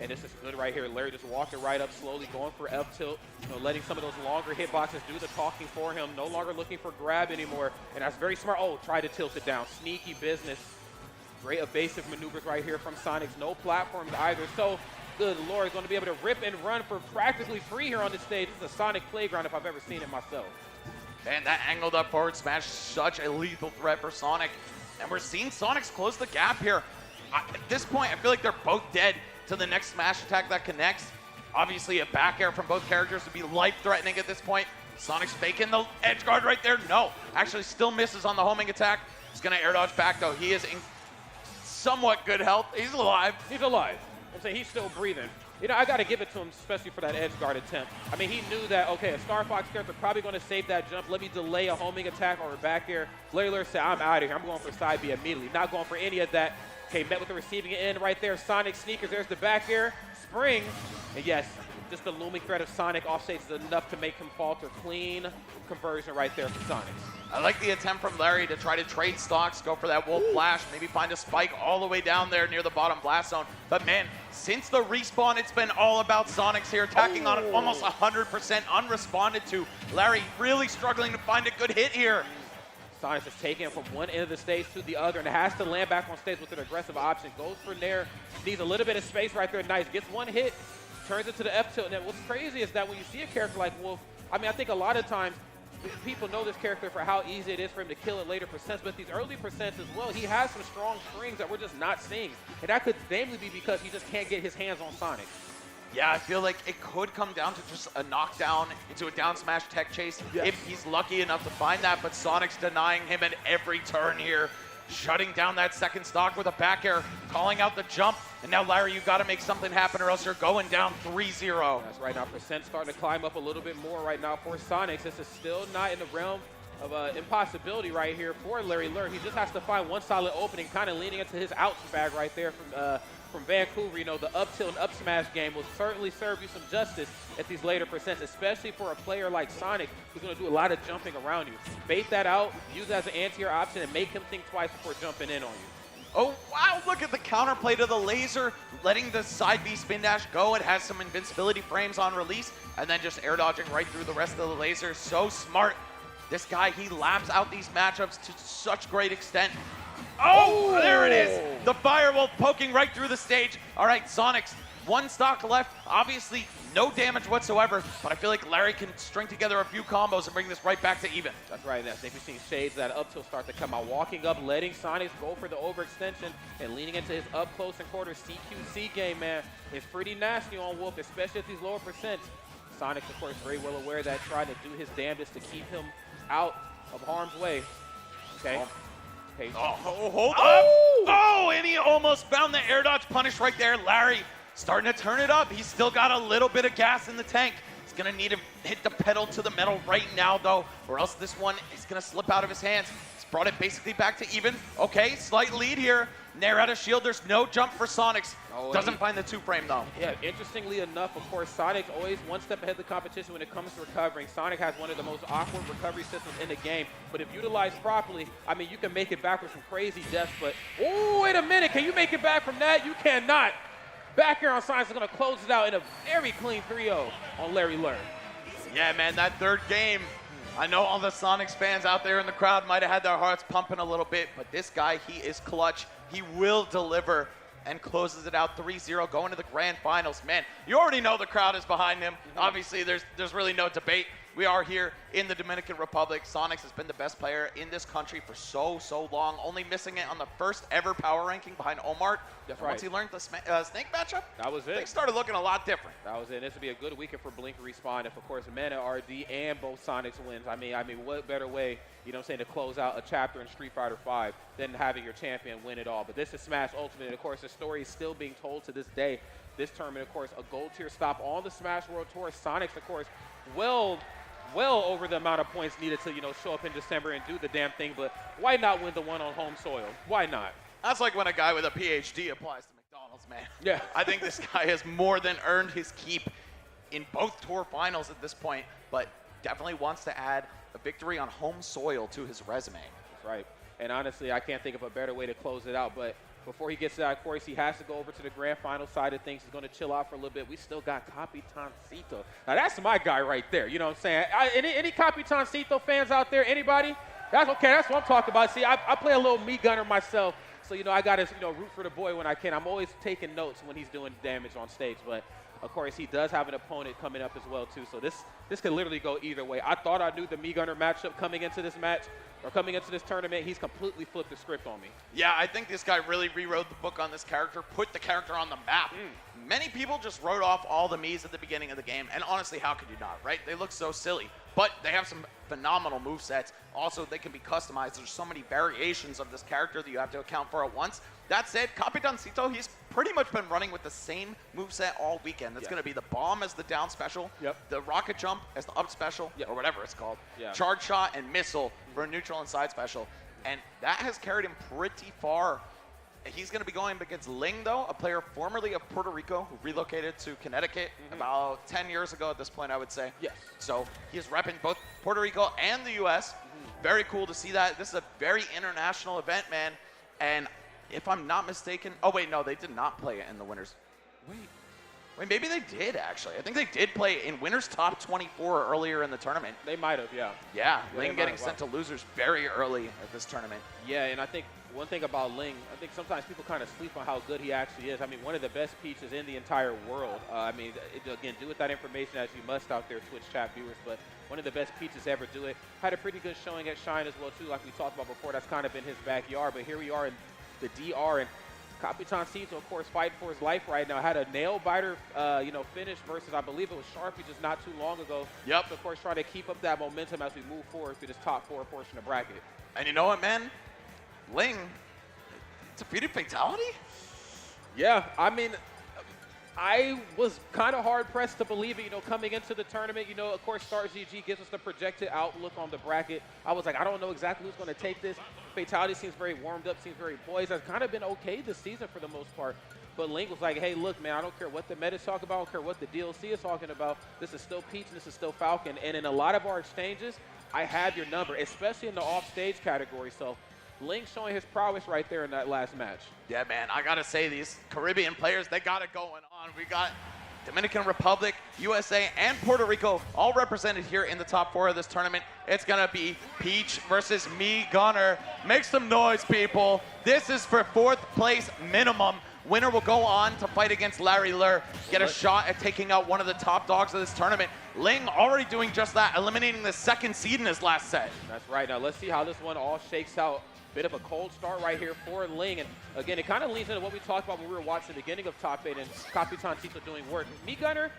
Speaker 15: And this is good right here. Larry just walking right up slowly, going for up tilt, letting some of those longer hitboxes do the talking for him. No longer looking for grab anymore. And that's very smart. Oh, try to tilt it down. Sneaky business. Great evasive maneuvers right here from Sonix. No platforms either. So, good Lord, he's going to be able to rip and run for practically free here on the stage. This is a Sonic playground if I've ever seen it myself.
Speaker 16: And that angled up forward smash, such a lethal threat for Sonic. And we're seeing Sonix close the gap here. At this point, I feel like they're both dead to the next smash attack that connects. Obviously, a back air from both characters would be life-threatening at this point. Sonic's faking the edge guard right there. No, actually still misses on the homing attack. He's going to air dodge back, though. He is in somewhat good health. He's alive.
Speaker 15: He's alive. I'm saying he's still breathing. You know, I got to give it to him, especially for that edge guard attempt. I mean, he knew that, okay, a Star Fox character probably going to save that jump. Let me delay a homing attack or a back air. Larry Lurr said, I'm out of here. I'm going for side B immediately. Not going for any of that. Okay, met with the receiving end right there. Sonic sneakers, there's the back air, spring. And yes, just the looming threat of Sonic offstage is enough to make him falter. Clean conversion right there for Sonic.
Speaker 16: I like the attempt from Larry to try to trade stocks, go for that wolf flash, maybe find a spike all the way down there near the bottom blast zone. But man, since the respawn, it's been all about Sonix here, attacking on almost 100% unresponded to. Larry really struggling to find a good hit here.
Speaker 15: Sonix is taking him from one end of the stage to the other and has to land back on stage with an aggressive option. Goes for Nair, needs a little bit of space right there. Nice, gets one hit, turns it to the F tilt. And then what's crazy is that when you see a character like Wolf, I mean, I think a lot of times people know this character for how easy it is for him to kill at later %s, but these early % as well, he has some strong springs that we're just not seeing. And that could namely be because he just can't get his hands on Sonic.
Speaker 16: Yeah, I feel like it could come down to just a knockdown into a down smash tech chase if he's lucky enough to find that, but Sonic's denying him at every turn here, shutting down that second stock with a back air, calling out the jump, and now Larry, you gotta make something happen or else you're going down 3-0.
Speaker 15: That's right now, % starting to climb up a little bit more right now for Sonix. This is still not in the realm of impossibility right here for Larry Lurr. He just has to find one solid opening, kind of leaning into his ouch bag right there from Vancouver. You know, the up tilt and up smash game will certainly serve you some justice at these later %s, especially for a player like Sonic who's going to do a lot of jumping around you. Bait that out, use it as an anti-air option, and make him think twice before jumping in on you.
Speaker 16: Oh, wow, look at the counterplay to the laser, letting the side B spin dash go. It has some invincibility frames on release, and then just air dodging right through the rest of the laser. So smart. This guy, he labs out these matchups to such great extent. Oh, there it is. The Firewolf poking right through the stage. All right, Sonix, one stock left. Obviously, no damage whatsoever, but I feel like Larry can string together a few combos and bring this right back to even.
Speaker 15: That's right. That's if you've seen shades that up tilt start to come out. Walking up, letting Sonix go for the overextension and leaning into his up close and quarter CQC game, man. It's pretty nasty on Wolf, especially at these lower %s. Sonix, of course, very well aware that trying to do his damnedest to keep him out of harm's way. Okay. Hey,
Speaker 16: hold up. Oh, and he almost found the air dodge punish right there. Larry starting to turn it up. He's still got a little bit of gas in the tank. He's going to need to hit the pedal to the metal right now, though, or else this one is going to slip out of his hands. He's brought it basically back to even. Okay, slight lead here. Nair out of shield. There's no jump for Sonix. Doesn't find the 2-frame, though.
Speaker 15: Yeah, interestingly enough, of course, Sonic's always one step ahead of the competition when it comes to recovering. Sonic has one of the most awkward recovery systems in the game, but if utilized properly, I mean, you can make it back with some crazy deaths, but, oh, wait a minute, can you make it back from that? You cannot. Back here on Sonix is going to close it out in a very clean 3-0 on Larry Lurr.
Speaker 16: Yeah, man, that third game, I know all the Sonix fans out there in the crowd might have had their hearts pumping a little bit, but this guy, he is clutch. He will deliver and closes it out 3-0 going to the grand finals. Man, you already know the crowd is behind him. Obviously, there's really no debate. We are here in the Dominican Republic. Sonix has been the best player in this country for so long, only missing it on the first ever power ranking behind Omar.
Speaker 15: That's
Speaker 16: Once he learned the Snake matchup,
Speaker 15: that was it.
Speaker 16: Things started looking a lot different.
Speaker 15: That was it. This would be a good weekend for Blink Respawn if, of course, Mana RD and both Sonix wins. I mean, what better way, you know what I'm saying, to close out a chapter in Street Fighter V than having your champion win it all. But this is Smash Ultimate, and of course, the story is still being told to this day. This tournament, of course, a gold tier stop on the Smash World Tour. Sonix, of course, well over the amount of points needed to, show up in December and do the damn thing. But why not win the one on home soil? Why not?
Speaker 16: That's like when a guy with a PhD applies to McDonald's, man.
Speaker 15: Yeah.
Speaker 16: I think this guy has more than earned his keep in both tour finals at this point, but definitely wants to add a victory on home soil to his resume.
Speaker 15: That's right. And honestly, I can't think of a better way to close it out. But before he gets to that, of course, he has to go over to the grand final side of things. He's going to chill out for a little bit. We still got Capitancito. Now, that's my guy right there. You know what I'm saying? Any Capitancito fans out there? Anybody? That's okay. That's what I'm talking about. See, I play a little meat gunner myself. So, I got to, root for the boy when I can. I'm always taking notes when he's doing damage on stage. But, of course, he does have an opponent coming up as well, too. So this could literally go either way. I thought I knew the meat gunner matchup coming into this match or coming into this tournament. He's completely flipped the script on me.
Speaker 16: Yeah, I think this guy really rewrote the book on this character, put the character on the map. Many people just wrote off all the Miis at the beginning of the game, and honestly, how could you not, right? They look so silly, but they have some phenomenal movesets. Also, they can be customized. There's so many variations of this character that you have to account for at once. That said, Capitancito, he's pretty much been running with the same moveset all weekend. That's going to be the bomb as the down special, the rocket jump as the up special, or whatever it's called, charge shot and missile for a neutral and side special. And that has carried him pretty far. He's going to be going against Ling, though, a player formerly of Puerto Rico who relocated to Connecticut about 10 years ago at this point, I would say.
Speaker 15: Yes.
Speaker 16: So he's repping both Puerto Rico and the U.S. Very cool to see that. This is a very international event, man. And if I'm not mistaken, oh, wait, no, they did not play it in the winners. Wait, maybe they did, actually. I think they did play in winners top 24 earlier in the tournament.
Speaker 15: They might have, yeah.
Speaker 16: Yeah, Ling getting sent to losers very early at this tournament.
Speaker 15: Yeah, and I think one thing about Ling, I think sometimes people kind of sleep on how good he actually is. I mean, one of the best peaches in the entire world. Again, do with that information as you must out there, Twitch chat viewers, but one of the best peaches ever do it. Had a pretty good showing at Shine as well, too, like we talked about before. That's kind of been his backyard, but here we are in the DR, and Capitancito, of course, fighting for his life right now. Had a nail-biter, finish versus, I believe it was Sharpy just not too long ago.
Speaker 16: Yep.
Speaker 15: So, of course, trying to keep up that momentum as we move forward through this top 4 portion of bracket.
Speaker 16: And you know what, man? Ling defeated Fatality?
Speaker 15: Yeah, I mean, I was kind of hard-pressed to believe it, coming into the tournament. Of course, StarZG gives us the projected outlook on the bracket. I was like, I don't know exactly who's going to take this. Fatality seems very warmed up, seems very poised. Has kind of been okay this season for the most part. But Ling was like, hey, look, man, I don't care what the meta's talking about. I don't care what the DLC is talking about. This is still Peach and this is still Falcon. And in a lot of our exchanges, I have your number, especially in the off-stage category. So Ling showing his prowess right there in that last match.
Speaker 16: Yeah, man, I got to say, these Caribbean players, they got it going on. We got Dominican Republic, USA, and Puerto Rico all represented here in the top 4 of this tournament. It's going to be Peach versus Me Gunner. Make some noise, people. This is for 4th place minimum. Winner will go on to fight against Larry Lurr, get a shot at taking out one of the top dogs of this tournament. Ling already doing just that, eliminating the 2nd seed in his last set.
Speaker 15: That's right. Now let's see how this one all shakes out. Bit of a cold start right here for Ling. And again, it kind of leans into what we talked about when we were watching the beginning of Top 8 and Capitancito doing work. Me Gunner,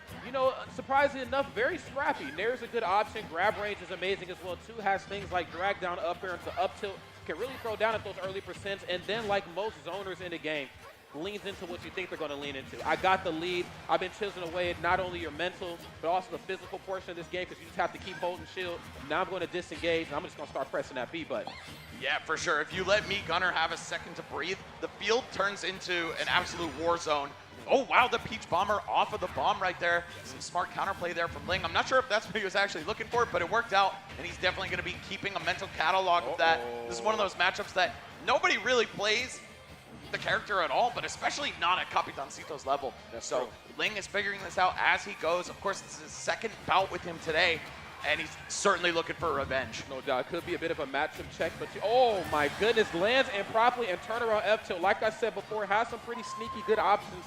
Speaker 15: surprisingly enough, very scrappy. Nair's a good option. Grab range is amazing as well, too. Has things like drag down up air into up tilt. can really throw down at those early percents, and then like most zoners in the game, leans into what you think they're going to lean into. I got the lead. I've been chiseling away at not only your mental, but also the physical portion of this game because you just have to keep holding shield. Now I'm going to disengage, and I'm just going to start pressing that B button.
Speaker 16: Yeah, for sure. If you let me, Gunner, have a second to breathe, the field turns into an absolute war zone. Oh, wow, the Peach Bomber off of the bomb right there. Some smart counterplay there from Ling. I'm not sure if that's what he was actually looking for, but it worked out, and he's definitely going to be keeping a mental catalog of that. This is one of those matchups that nobody really plays the character at all, but especially not at Capitancito's level. So Ling is figuring this out as he goes. Of course, it's his second bout with him today, and he's certainly looking for revenge.
Speaker 15: No doubt. Could be a bit of a matchup check, but oh my goodness, lands improperly and turn around F tilt. Like I said before, has some pretty sneaky good options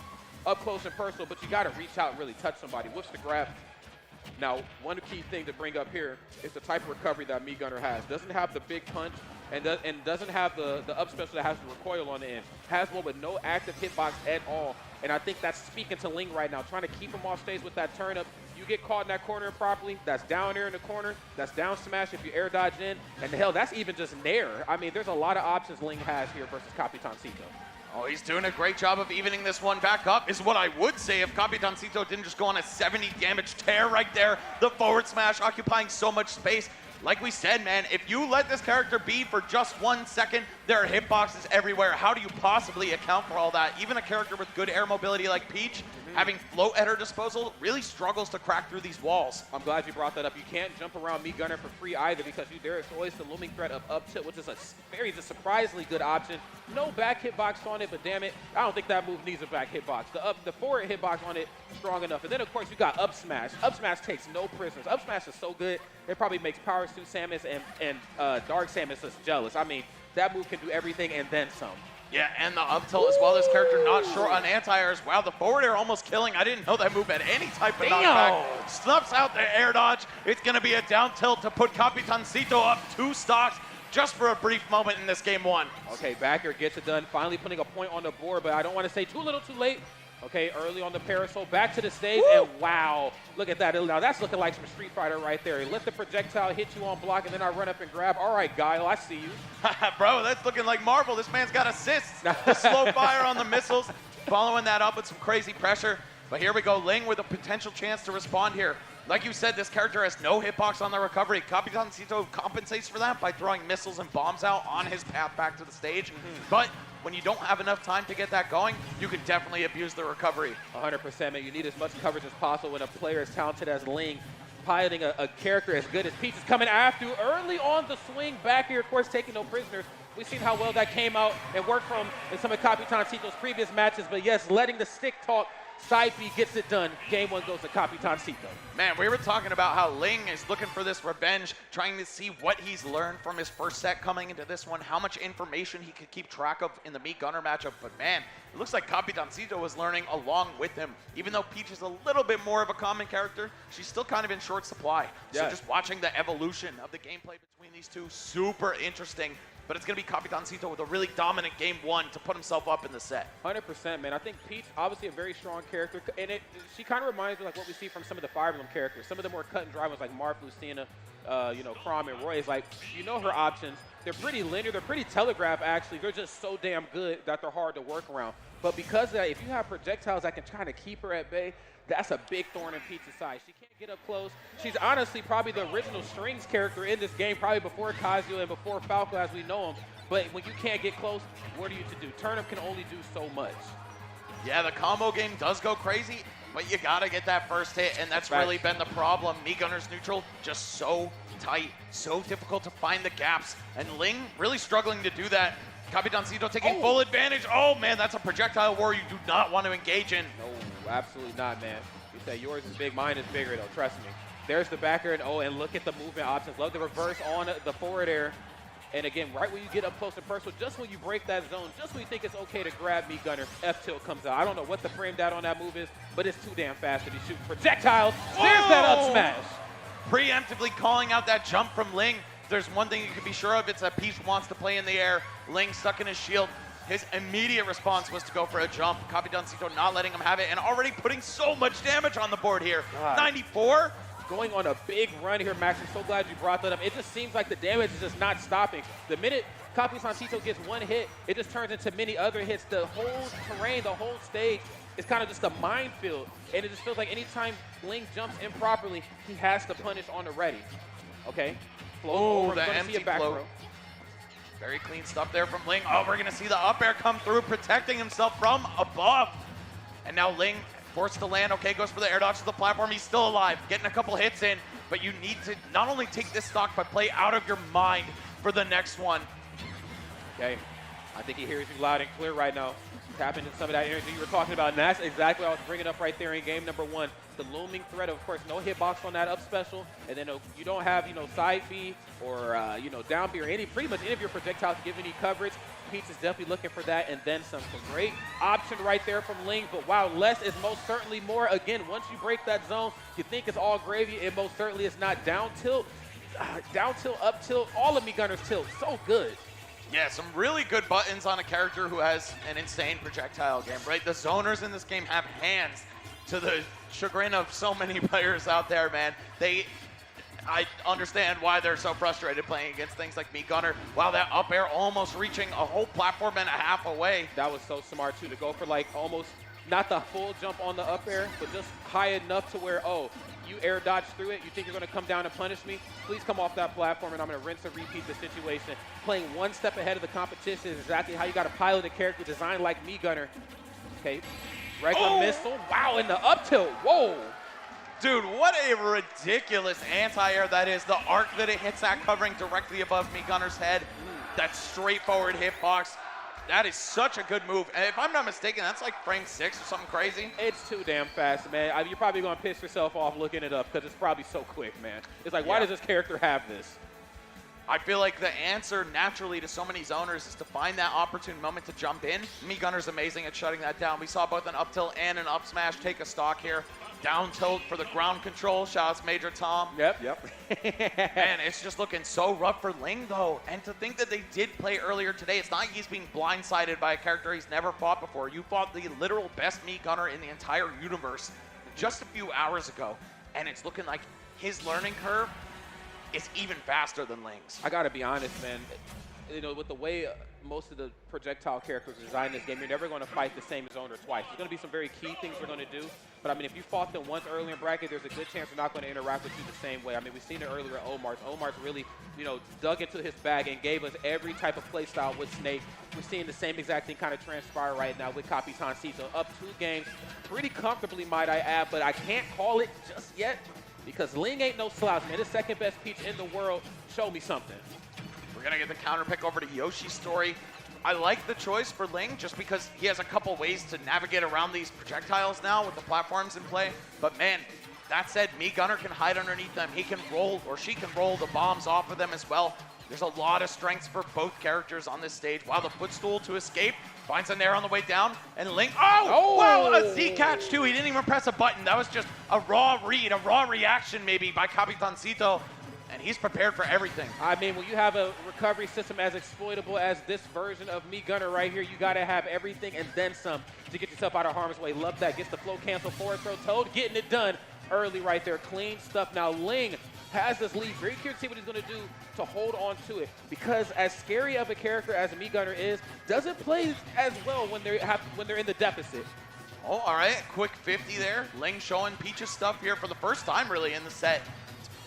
Speaker 15: up close and personal, but you got to reach out and really touch somebody. Whips the grab. Now, one key thing to bring up here is the type of recovery that Me Gunner has. Doesn't have the big punch and doesn't have the up special that has the recoil on the end. Has one with no active hitbox at all. And I think that's speaking to Ling right now, trying to keep him off stage with that turn up. You get caught in that corner improperly, that's down air in the corner, that's down smash if you air dodge in, and hell, that's even just nair. I mean, there's a lot of options Ling has here versus Capitancito.
Speaker 16: Oh, he's doing a great job of evening this one back up, is what I would say if Capitancito didn't just go on a 70 damage tear right there. The forward smash occupying so much space. Like we said, man, if you let this character be for just 1 second, there are hitboxes everywhere. How do you possibly account for all that? Even a character with good air mobility like Peach, having float at her disposal, really struggles to crack through these walls.
Speaker 15: I'm glad you brought that up. You can't jump around Me Gunner for free either because there is always the looming threat of up tilt, which is a surprisingly good option. No back hitbox on it, but damn it, I don't think that move needs a back hitbox. The forward hitbox on it, strong enough. And then, of course, you got up smash. Up smash takes no prisoners. Up smash is so good, it probably makes Power Suit Samus and Dark Samus just jealous. I mean, that move can do everything and then some.
Speaker 16: Yeah, and the up tilt as well. This character not short on anti-airs. Wow, the forward air almost killing. I didn't know that move had any type of knockback. Snuffs out the air dodge. It's going to be a down tilt to put Capitancito up 2 stocks just for a brief moment in this game 1.
Speaker 15: Okay, back air gets it done. Finally putting a point on the board, but I don't want to say too little too late. Okay, early on the parasol, back to the stage, and wow, look at that. Now that's looking like some Street Fighter right there. He let the projectile hit you on block, and then I run up and grab. All right, Guile, I see you.
Speaker 16: Bro, that's looking like Marvel. This man's got assists. The slow fire on the missiles, following that up with some crazy pressure. But here we go, Ling with a potential chance to respond here. Like you said, this character has no hitbox on the recovery. Capitancito compensates for that by throwing missiles and bombs out on his path back to the stage. But when you don't have enough time to get that going, you can definitely abuse the recovery.
Speaker 15: 100%, man. You need as much coverage as possible when a player as talented as Ling, piloting a character as good as Peach is coming after you early on the swing back here, of course, taking no prisoners. We've seen how well that came out and worked from in some of Capitancito's previous matches, but yes, letting the stick talk, side B gets it done. Game 1 goes to Capitancito.
Speaker 16: Man, we were talking about how Ling is looking for this revenge, trying to see what he's learned from his first set coming into this one, how much information he could keep track of in the Me Gunner matchup. But man, it looks like Capitancito was learning along with him. Even though Peach is a little bit more of a common character, she's still kind of in short supply.
Speaker 15: Yeah.
Speaker 16: So just watching the evolution of the gameplay between these two, super interesting. But it's going to be Capitancito with a really dominant game 1 to put himself up in the set.
Speaker 15: 100%, man. I think Peach, obviously a very strong character, and she kind of reminds me like what we see from some of the Fire Emblem characters. Some of the more cut and dry ones like Marth, Lucina, Chrom, and Roy. Is like, her options. They're pretty linear. They're pretty telegraphed, actually. They're just so damn good that they're hard to work around. But because of that, if you have projectiles that can try to keep her at bay, that's a big thorn in Peach's side. She can't get up close. She's honestly probably the original Strings character in this game, probably before Kazuya and before Falco as we know him. But when you can't get close, what are you to do? Turnip can only do so much.
Speaker 16: Yeah, the combo game does go crazy, but you got to get that first hit, and that's really been the problem. Me Gunner's neutral, just so tight, so difficult to find the gaps. And Ling really struggling to do that. Capitancito taking full advantage. Oh, man, that's a projectile war you do not want to engage in.
Speaker 15: No, absolutely not, man. You say yours is big, mine is bigger, though. Trust me. There's the backer, and look at the movement options. Love the reverse on the forward air. And again, right when you get up close and personal, just when you break that zone, just when you think it's okay to grab Me Gunner, F-tilt comes out. I don't know what the frame data on that move is, but it's too damn fast to be shooting projectiles. There's that up smash.
Speaker 16: Preemptively calling out that jump from Ling. There's one thing you can be sure of, it's that Peach wants to play in the air. Ling stuck in his shield. His immediate response was to go for a jump. Capitancito not letting him have it and already putting so much damage on the board here. 94.
Speaker 15: Going on a big run here, Max. I'm so glad you brought that up. It just seems like the damage is just not stopping. The minute Capitancito gets one hit, it just turns into many other hits. The whole terrain, the whole stage is kind of just a minefield. And it just feels like anytime Ling jumps improperly, he has to punish on the ready. Okay.
Speaker 16: Oh, the empty float. Very clean stuff there from Ling. Oh, we're going to see the up air come through, protecting himself from above. And now Ling forced to land. Okay, goes for the air dodge to the platform. He's still alive, getting a couple hits in. But you need to not only take this stock, but play out of your mind for the next one.
Speaker 15: Okay, I think he hears you loud and clear right now. Tap into some of that energy you were talking about, and that's exactly what I was bringing up right there in game number 1. The looming threat, of course, no hitbox on that up special, and then you don't have, side B or, down B or pretty much any of your projectiles to give any coverage. Peach is definitely looking for that, and then some. So great option right there from Ling, but wow, less is most certainly more. Again, once you break that zone, you think it's all gravy, and most certainly it's not. Down tilt, up tilt, all of Gunner's tilt, so good.
Speaker 16: Yeah, some really good buttons on a character who has an insane projectile game, right? The zoners in this game have hands, to the chagrin of so many players out there, man. I understand why they're so frustrated playing against things like Gunner. Wow, that up air almost reaching a whole platform and a half away.
Speaker 15: That was so smart, too, to go for like almost not the full jump on the up air, but just high enough to where, oh, you air dodge through it, you think you're going to come down and punish me? Please come off that platform, and I'm going to rinse and repeat the situation. Playing one step ahead of the competition is exactly how you got to pilot a character designed like Gunner. Okay, regular missile. Wow, in the up tilt. Whoa.
Speaker 16: Dude, what a ridiculous anti-air that is. The arc that it hits at covering directly above Gunner's head. That straightforward hitbox. That is such a good move. And if I'm not mistaken, that's like frame 6 or something crazy.
Speaker 15: It's too damn fast, man. You're probably going to piss yourself off looking it up because it's probably so quick, man. It's like, why does this character have this?
Speaker 16: I feel like the answer naturally to so many zoners is to find that opportune moment to jump in. Gunner's amazing at shutting that down. We saw both an up tilt and an up smash take a stock here. Down tilt for the ground control. Shout out Major Tom.
Speaker 15: Yep.
Speaker 16: Man, it's just looking so rough for Ling, though. And to think that they did play earlier today, it's not like he's being blindsided by a character he's never fought before. You fought the literal best Gunner in the entire universe just a few hours ago. And it's looking like his learning curve is even faster than Ling's.
Speaker 15: I gotta be honest, man. With the way most of the projectile characters design this game, you're never going to fight the same zoner twice. There's going to be some very key things we're going to do, but I mean, if you fought them once early in bracket, there's a good chance they're not going to interact with you the same way. I mean, we've seen it earlier at Omar's. Omar's really, dug into his bag and gave us every type of play style with Snake. We're seeing the same exact thing kind of transpire right now with Capitancito. Up 2 games, pretty comfortably, might I add, but I can't call it just yet because Ling ain't no slouch, man. The second best Peach in the world. Show me something.
Speaker 16: We're going to get the counter pick over to Yoshi's story. I like the choice for Ling just because he has a couple ways to navigate around these projectiles now with the platforms in play. But man, that said, Gunner can hide underneath them. He can roll, or she can roll the bombs off of them as well. There's a lot of strengths for both characters on this stage. Wow, the footstool to escape. Finds an air on the way down. And Ling, wow, a Z catch too. He didn't even press a button. That was just a raw read, a raw reaction maybe by Capitancito. And he's prepared for everything.
Speaker 15: I mean, when you have a recovery system as exploitable as this version of Gunner right here, you got to have everything and then some to get yourself out of harm's way. Love that. Gets the flow cancel forward throw. Toad getting it done early right there. Clean stuff. Now, Ling has this lead. Very curious to see what he's going to do to hold on to it. Because as scary of a character as Gunner is, doesn't play as well when they're in the deficit.
Speaker 16: Oh, all right. Quick 50 there. Ling showing Peach's stuff here for the first time really in the set.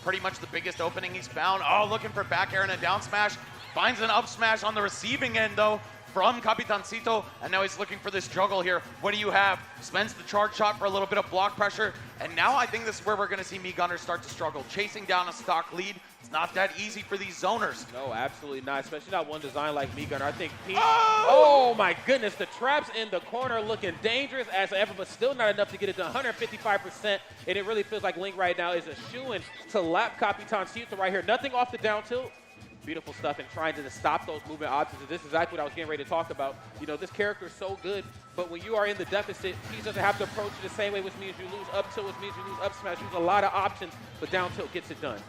Speaker 16: Pretty much the biggest opening he's found. Oh, looking for back air and a down smash. Finds an up smash on the receiving end, though, from Capitancito. And now he's looking for this juggle here. What do you have? Spends the charge shot for a little bit of block pressure. And now I think this is where we're going to see Gunner start to struggle. Chasing down a stock lead. It's not that easy for these zoners.
Speaker 15: No, absolutely not. Especially not one designed like Gunner. I think Pete. Oh, my goodness. The traps in the corner looking dangerous as ever, but still not enough to get it done. 155%. And it really feels like Ling right now is a shoo-in to lap Capitancito right here. Nothing off the down tilt. Beautiful stuff and trying to stop those movement options. And this is exactly what I was getting ready to talk about. This character is so good, but when you are in the deficit, he doesn't have to approach it the same way, which means you lose up tilt, which means you lose up smash. Use a lot of options, but down tilt gets it done.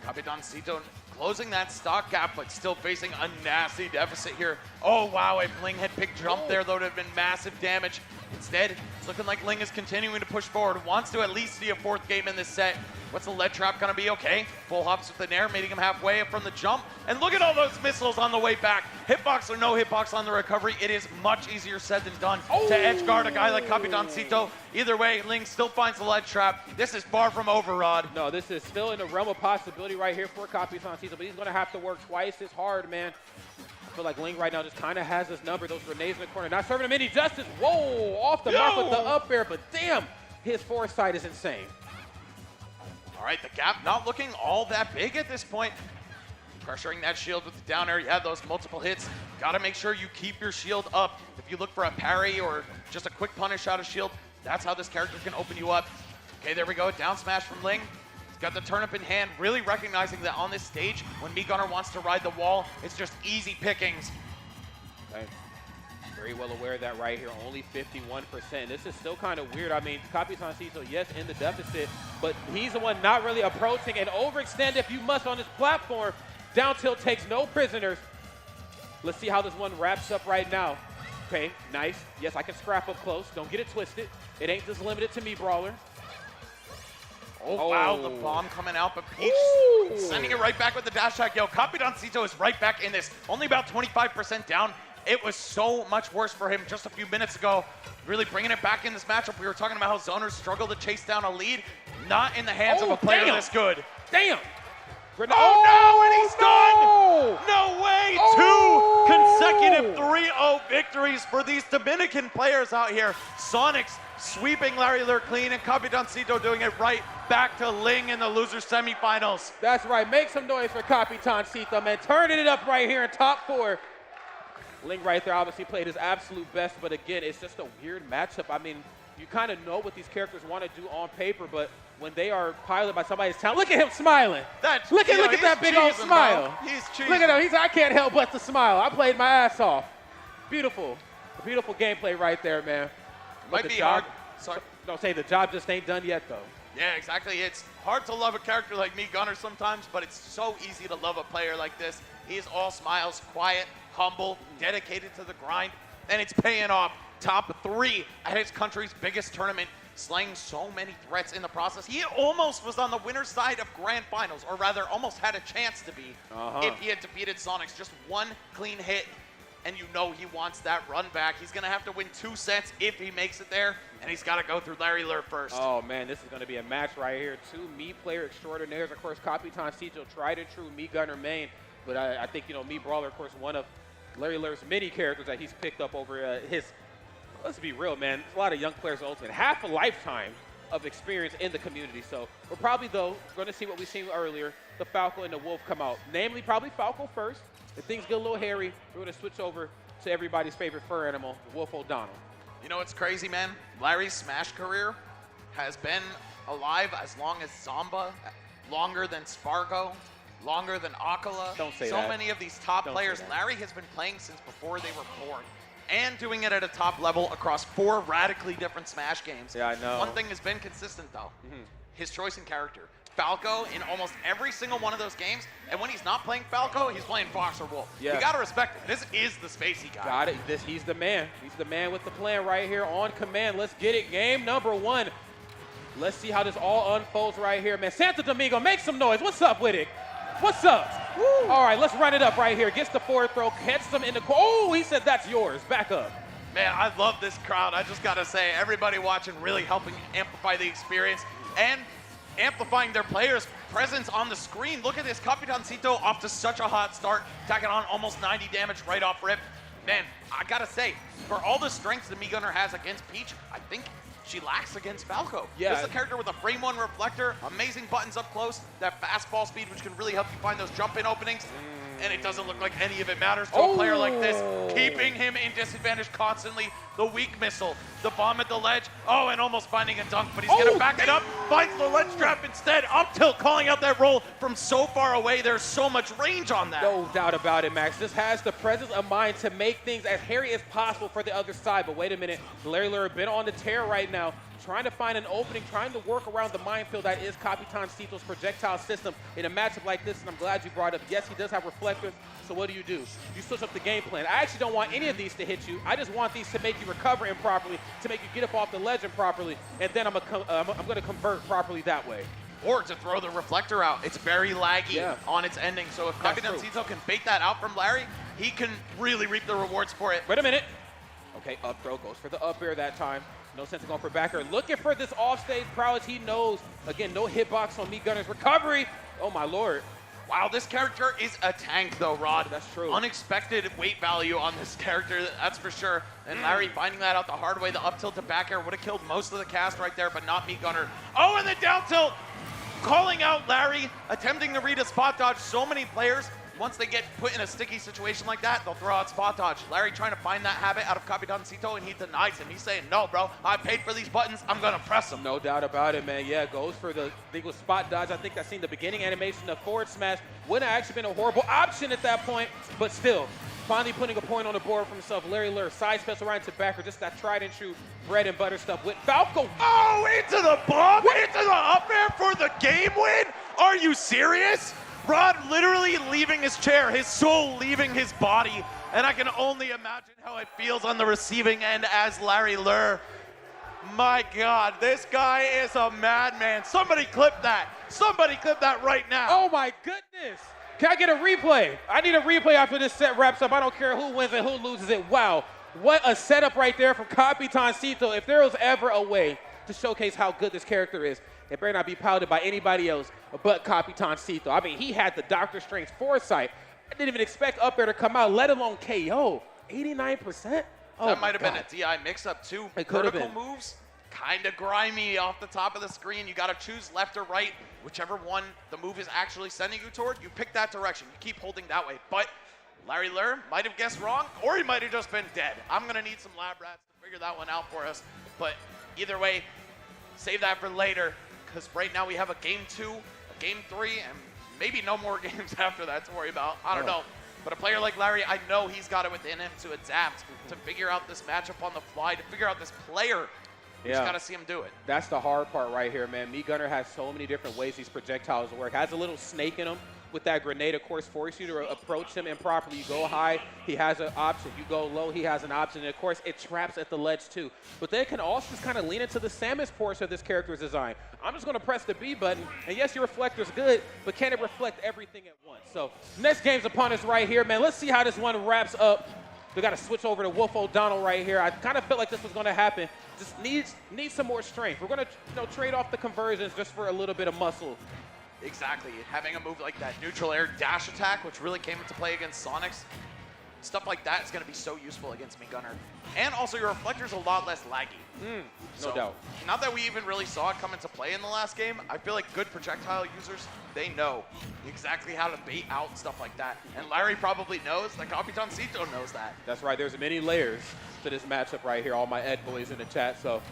Speaker 16: Capitancito closing that stock gap, but still facing a nasty deficit here. Oh, wow, if Ling had picked jump there, that would have been massive damage. Instead, it's looking like Ling is continuing to push forward, wants to at least see a fourth game in this set. What's the lead trap gonna be? Okay, full hops with the nair, meeting him halfway from the jump. And look at all those missiles on the way back. Hitbox or no hitbox on the recovery, it is much easier said than done to edge guard a guy like Capitancito. Either way, Ling still finds the lead trap. This is far from over, Rod.
Speaker 15: No, this is still in the realm of possibility right here for Capitancito, but he's gonna have to work twice as hard, man. I feel like Ling right now just kind of has his number. Those grenades in the corner, not serving him any justice. Whoa, off the mark with the up air, but damn, his foresight is insane.
Speaker 16: All right, the gap not looking all that big at this point. Pressuring that shield with the down air. You have those multiple hits. Got to make sure you keep your shield up. If you look for a parry or just a quick punish out of shield, that's how this character can open you up. Okay, there we go. Down smash from Ling. He's got the turnip in hand, really recognizing that on this stage, when Mii Gunner wants to ride the wall, it's just easy pickings.
Speaker 15: Okay. Very well aware of that right here, only 51%. This is still kind of weird. I mean, Capitancito, yes, in the deficit, but he's the one not really approaching and overextend if you must on this platform. Down tilt takes no prisoners. Let's see how this one wraps up right now. Okay, nice. Yes, I can scrap up close. Don't get it twisted. It ain't just limited to me, Brawler.
Speaker 16: Oh, wow, the bomb coming out, but Peach sending it right back with the dash attack. Yo, Capitancito is right back in this. Only about 25% down. It was so much worse for him just a few minutes ago. Really bringing it back in this matchup. We were talking about how zoners struggle to chase down a lead. Not in the hands of a player this good.
Speaker 15: Damn!
Speaker 16: Oh, no, and he's done! No way! 2 consecutive 3-0 victories for these Dominican players out here. Sonix sweeping Larry Lurr clean, and Capitancito doing it right back to Ling in the loser semifinals.
Speaker 15: That's right. Make some noise for Capitancito, man. Turning it up right here in top 4. Ling right there obviously played his absolute best, but again, it's just a weird matchup. I mean, you kind of know what these characters want to do on paper, but when they are piloted by somebody's talent, look at him smiling. Look at that big old smile.
Speaker 16: He's cheesing.
Speaker 15: Look at him. I can't help but to smile. I played my ass off. Beautiful. Beautiful gameplay right there, man.
Speaker 16: Might be hard. Sorry.
Speaker 15: Don't say the job just ain't done yet, though.
Speaker 16: Yeah, exactly. It's hard to love a character like Mii Gunner sometimes, but it's so easy to love a player like this. He is all smiles, quiet, humble, dedicated to the grind, and it's paying off. Top 3 at his country's biggest tournament, slaying so many threats in the process. He almost was on the winner's side of grand finals, or rather almost had a chance to be if he had defeated Sonix. Just one clean hit, and you know he wants that run back. He's going to have to win 2 sets if he makes it there, and he's got to go through Larry Lurr first.
Speaker 15: Oh, man, this is going to be a match right here. 2 Mii player extraordinaires. Of course, Capitancito, tried and true Mii Gunner main, but I think, Mii Brawler, of course, one of Larry Lurr's many characters that he's picked up over his, let's be real, man, there's a lot of young players in Ultimate. Half a lifetime of experience in the community. So we're probably, though, going to see what we've seen earlier, the Falco and the Wolf come out. Namely, probably Falco first. If things get a little hairy, we're going to switch over to everybody's favorite fur animal, Wolf O'Donnell.
Speaker 16: You know what's crazy, man? Larry's Smash career has been alive as long as Zamba, longer than Spargo, longer than Akala.
Speaker 15: Don't say
Speaker 16: so
Speaker 15: that.
Speaker 16: So many of these top players, Larry has been playing since before they were born, and doing it at a top level across 4 radically different Smash games.
Speaker 15: Yeah, I know.
Speaker 16: One thing has been consistent, though. His choice in character. Falco in almost every single one of those games, and when he's not playing Falco, he's playing Fox or Wolf.
Speaker 15: Yeah.
Speaker 16: You gotta respect it. This is the spacey guy.
Speaker 15: Got it. He's the man. He's the man with the plan right here on command. Let's get it. Game number 1. Let's see how this all unfolds right here, man. Santo Domingo, make some noise. What's up with it? What's up? Woo. All right, let's run it up right here. Gets the forward throw, catches him in the corner. Oh, he said that's yours. Back up.
Speaker 16: Man, I love this crowd. I just gotta say, everybody watching really helping amplify the experience and amplifying their players' presence on the screen. Look at this, Capitancito off to such a hot start, tacking on almost 90 damage right off rip. Man, I gotta say, for all the strengths that Mii Gunner has against Peach, I think she lacks against Falco.
Speaker 15: Yeah.
Speaker 16: This is a character with a frame 1 reflector, amazing buttons up close, that fast ball speed, which can really help you find those jump-in openings. And it doesn't look like any of it matters to a player like this, keeping him in disadvantage constantly. The weak missile, the bomb at the ledge, and almost finding a dunk, but he's gonna back it up, finds the ledge trap instead, up tilt, calling out that roll from so far away. There's so much range on that.
Speaker 15: No doubt about it, Max. This has the presence of mind to make things as hairy as possible for the other side, but wait a minute, Larry Lurr been on the tear right now, trying to find an opening, trying to work around the minefield that is Capitancito's projectile system in a matchup like this, and I'm glad you brought up, yes, he does have reflectors, so what do? You switch up the game plan. I actually don't want any of these to hit you. I just want these to make you recover improperly, to make you get up off the ledge improperly, and then I'm going to convert properly that way.
Speaker 16: Or to throw the reflector out. It's very laggy on its ending, so if Capitancito can bait that out from Larry, he can really reap the rewards for it.
Speaker 15: Wait a minute. Okay, up throw goes for the up air that time. No sense in going for back air. Looking for this offstage prowess. He knows, again, no hitbox on Meat Gunner's recovery. Oh, my Lord.
Speaker 16: Wow, this character is a tank, though, Rod.
Speaker 15: That's true.
Speaker 16: Unexpected weight value on this character, that's for sure. And Larry finding that out the hard way, the up tilt to back air would have killed most of the cast right there, but not Meat Gunner. Oh, and the down tilt! Calling out Larry, attempting to read a spot dodge. So many players, once they get put in a sticky situation like that, they'll throw out spot dodge. Larry trying to find that habit out of Capitancito, and he denies him. He's saying, no, bro, I paid for these buttons. I'm going to press them.
Speaker 15: No doubt about it, man. Yeah, goes for the, I think it was spot dodge. I think I seen the beginning animation of forward smash. Wouldn't have actually been a horrible option at that point, but still, finally putting a point on the board for himself. Larry Lurr, side special right into backer, just that tried and true bread and butter stuff with Falco.
Speaker 16: Oh, into the bomb, into the up air for the game win? Are you serious? Rod literally leaving his chair, his soul leaving his body, and I can only imagine how it feels on the receiving end as Larry Lurr. My God, this guy is a madman. Somebody clip that. Somebody clip that right now.
Speaker 15: Oh my goodness. Can I get a replay? I need a replay after this set wraps up. I don't care who wins and who loses it. Wow, what a setup right there from Capitancito. If there was ever a way to showcase how good this character is, it better not be pouted by anybody else but Capitancito. I mean, he had the Dr. Strange foresight. I didn't even expect up there to come out, let alone KO. 89%? Oh,
Speaker 16: that might have been a DI mix-up too.
Speaker 15: It could have been.
Speaker 16: Vertical moves, kind of grimy off the top of the screen. You got to choose left or right. Whichever one the move is actually sending you toward, you pick that direction. You keep holding that way. But Larry Lurr might have guessed wrong, or he might have just been dead. I'm going to need some lab rats to figure that one out for us. But either way, save that for later, because right now we have a game 2, a game 3, and maybe no more games after that to worry about. I don't know. But a player like Larry, I know he's got it within him to adapt, to figure out this matchup on the fly, to figure out this player. You just got to see him do it.
Speaker 15: That's the hard part right here, man. Meat Gunner has so many different ways these projectiles work. Has a little snake in him with that grenade, of course, force you to approach him improperly. You go high, he has an option. You go low, he has an option. And, of course, it traps at the ledge, too. But they can also just kind of lean into the Samus portion of this character's design. I'm just going to press the B button. And, yes, your reflector's good, but can it reflect everything at once? So, next game's upon us right here, man. Let's see how this one wraps up. We got to switch over to Wolf O'Donnell right here. I kind of felt like this was going to happen. Just needs some more strength. We're going to trade off the conversions just for a little bit of muscle.
Speaker 16: Exactly. Having a move like that neutral air dash attack, which really came into play against Sonix, stuff like that is going to be so useful against Meat Gunner. And also, your reflector's a lot less laggy.
Speaker 15: No doubt.
Speaker 16: Not that we even really saw it come into play in the last game. I feel like good projectile users, they know exactly how to bait out stuff like that. And Larry probably knows that Capitancito knows that.
Speaker 15: That's right. There's many layers to this matchup right here. All my Ed boys in the chat. So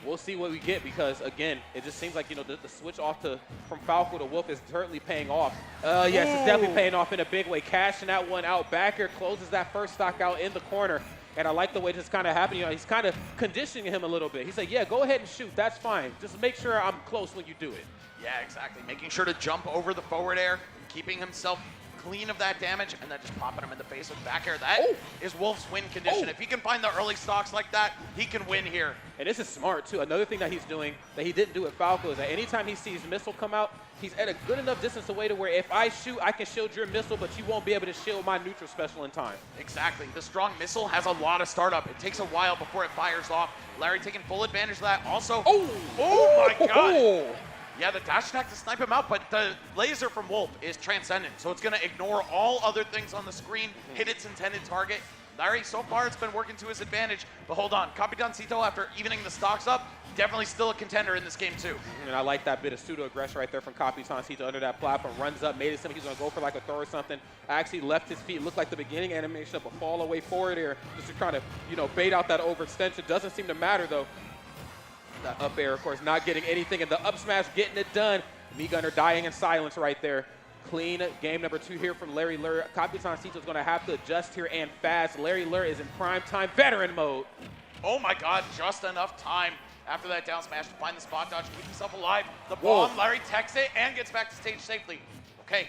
Speaker 15: we'll see what we get because, again, it just seems like, the switch off from Falco to Wolf is certainly paying off. Yes, it's definitely paying off in a big way. Cashing that one out. Backer closes that first stock out in the corner. And I like the way this kind of happened. He's kind of conditioning him a little bit. He's like, yeah, go ahead and shoot. That's fine. Just make sure I'm close when you do it.
Speaker 16: Yeah, exactly. Making sure to jump over the forward air, keeping himself clean of that damage, and then just popping him in the face with back air. That is Wolf's win condition. If he can find the early stocks like that, he can win here.
Speaker 15: And this is smart, too. Another thing that he's doing that he didn't do at Falco is that anytime he sees missile come out, he's at a good enough distance away to where if I shoot, I can shield your missile, but you won't be able to shield my neutral special in time.
Speaker 16: Exactly. The strong missile has a lot of startup. It takes a while before it fires off. Larry taking full advantage of that. Also, oh my God. Yeah, the dash attack to snipe him out, but the laser from Wolf is transcendent, so it's going to ignore all other things on the screen, hit its intended target. Larry, so far, it's been working to his advantage, but hold on. Capitancito, after evening the stocks up, definitely still a contender in this game, too.
Speaker 15: And I like that bit of pseudo-aggression right there from Capitancito under that platform. Runs up, made it seem he's going to go for like a throw or something. Actually left his feet. Looked like the beginning animation of a fall away forward air, just to try to, bait out that overextension. Doesn't seem to matter, though. That up air, of course, not getting anything, and the up smash getting it done. Meat Gunner dying in silence right there. Clean game number 2 here from Larry Lurr. Capitancito is going to have to adjust here and fast. Larry Lurr is in prime time veteran mode.
Speaker 16: Oh my God, just enough time after that down smash to find the spot dodge, keep himself alive. The bomb, Larry techs it and gets back to stage safely. Okay,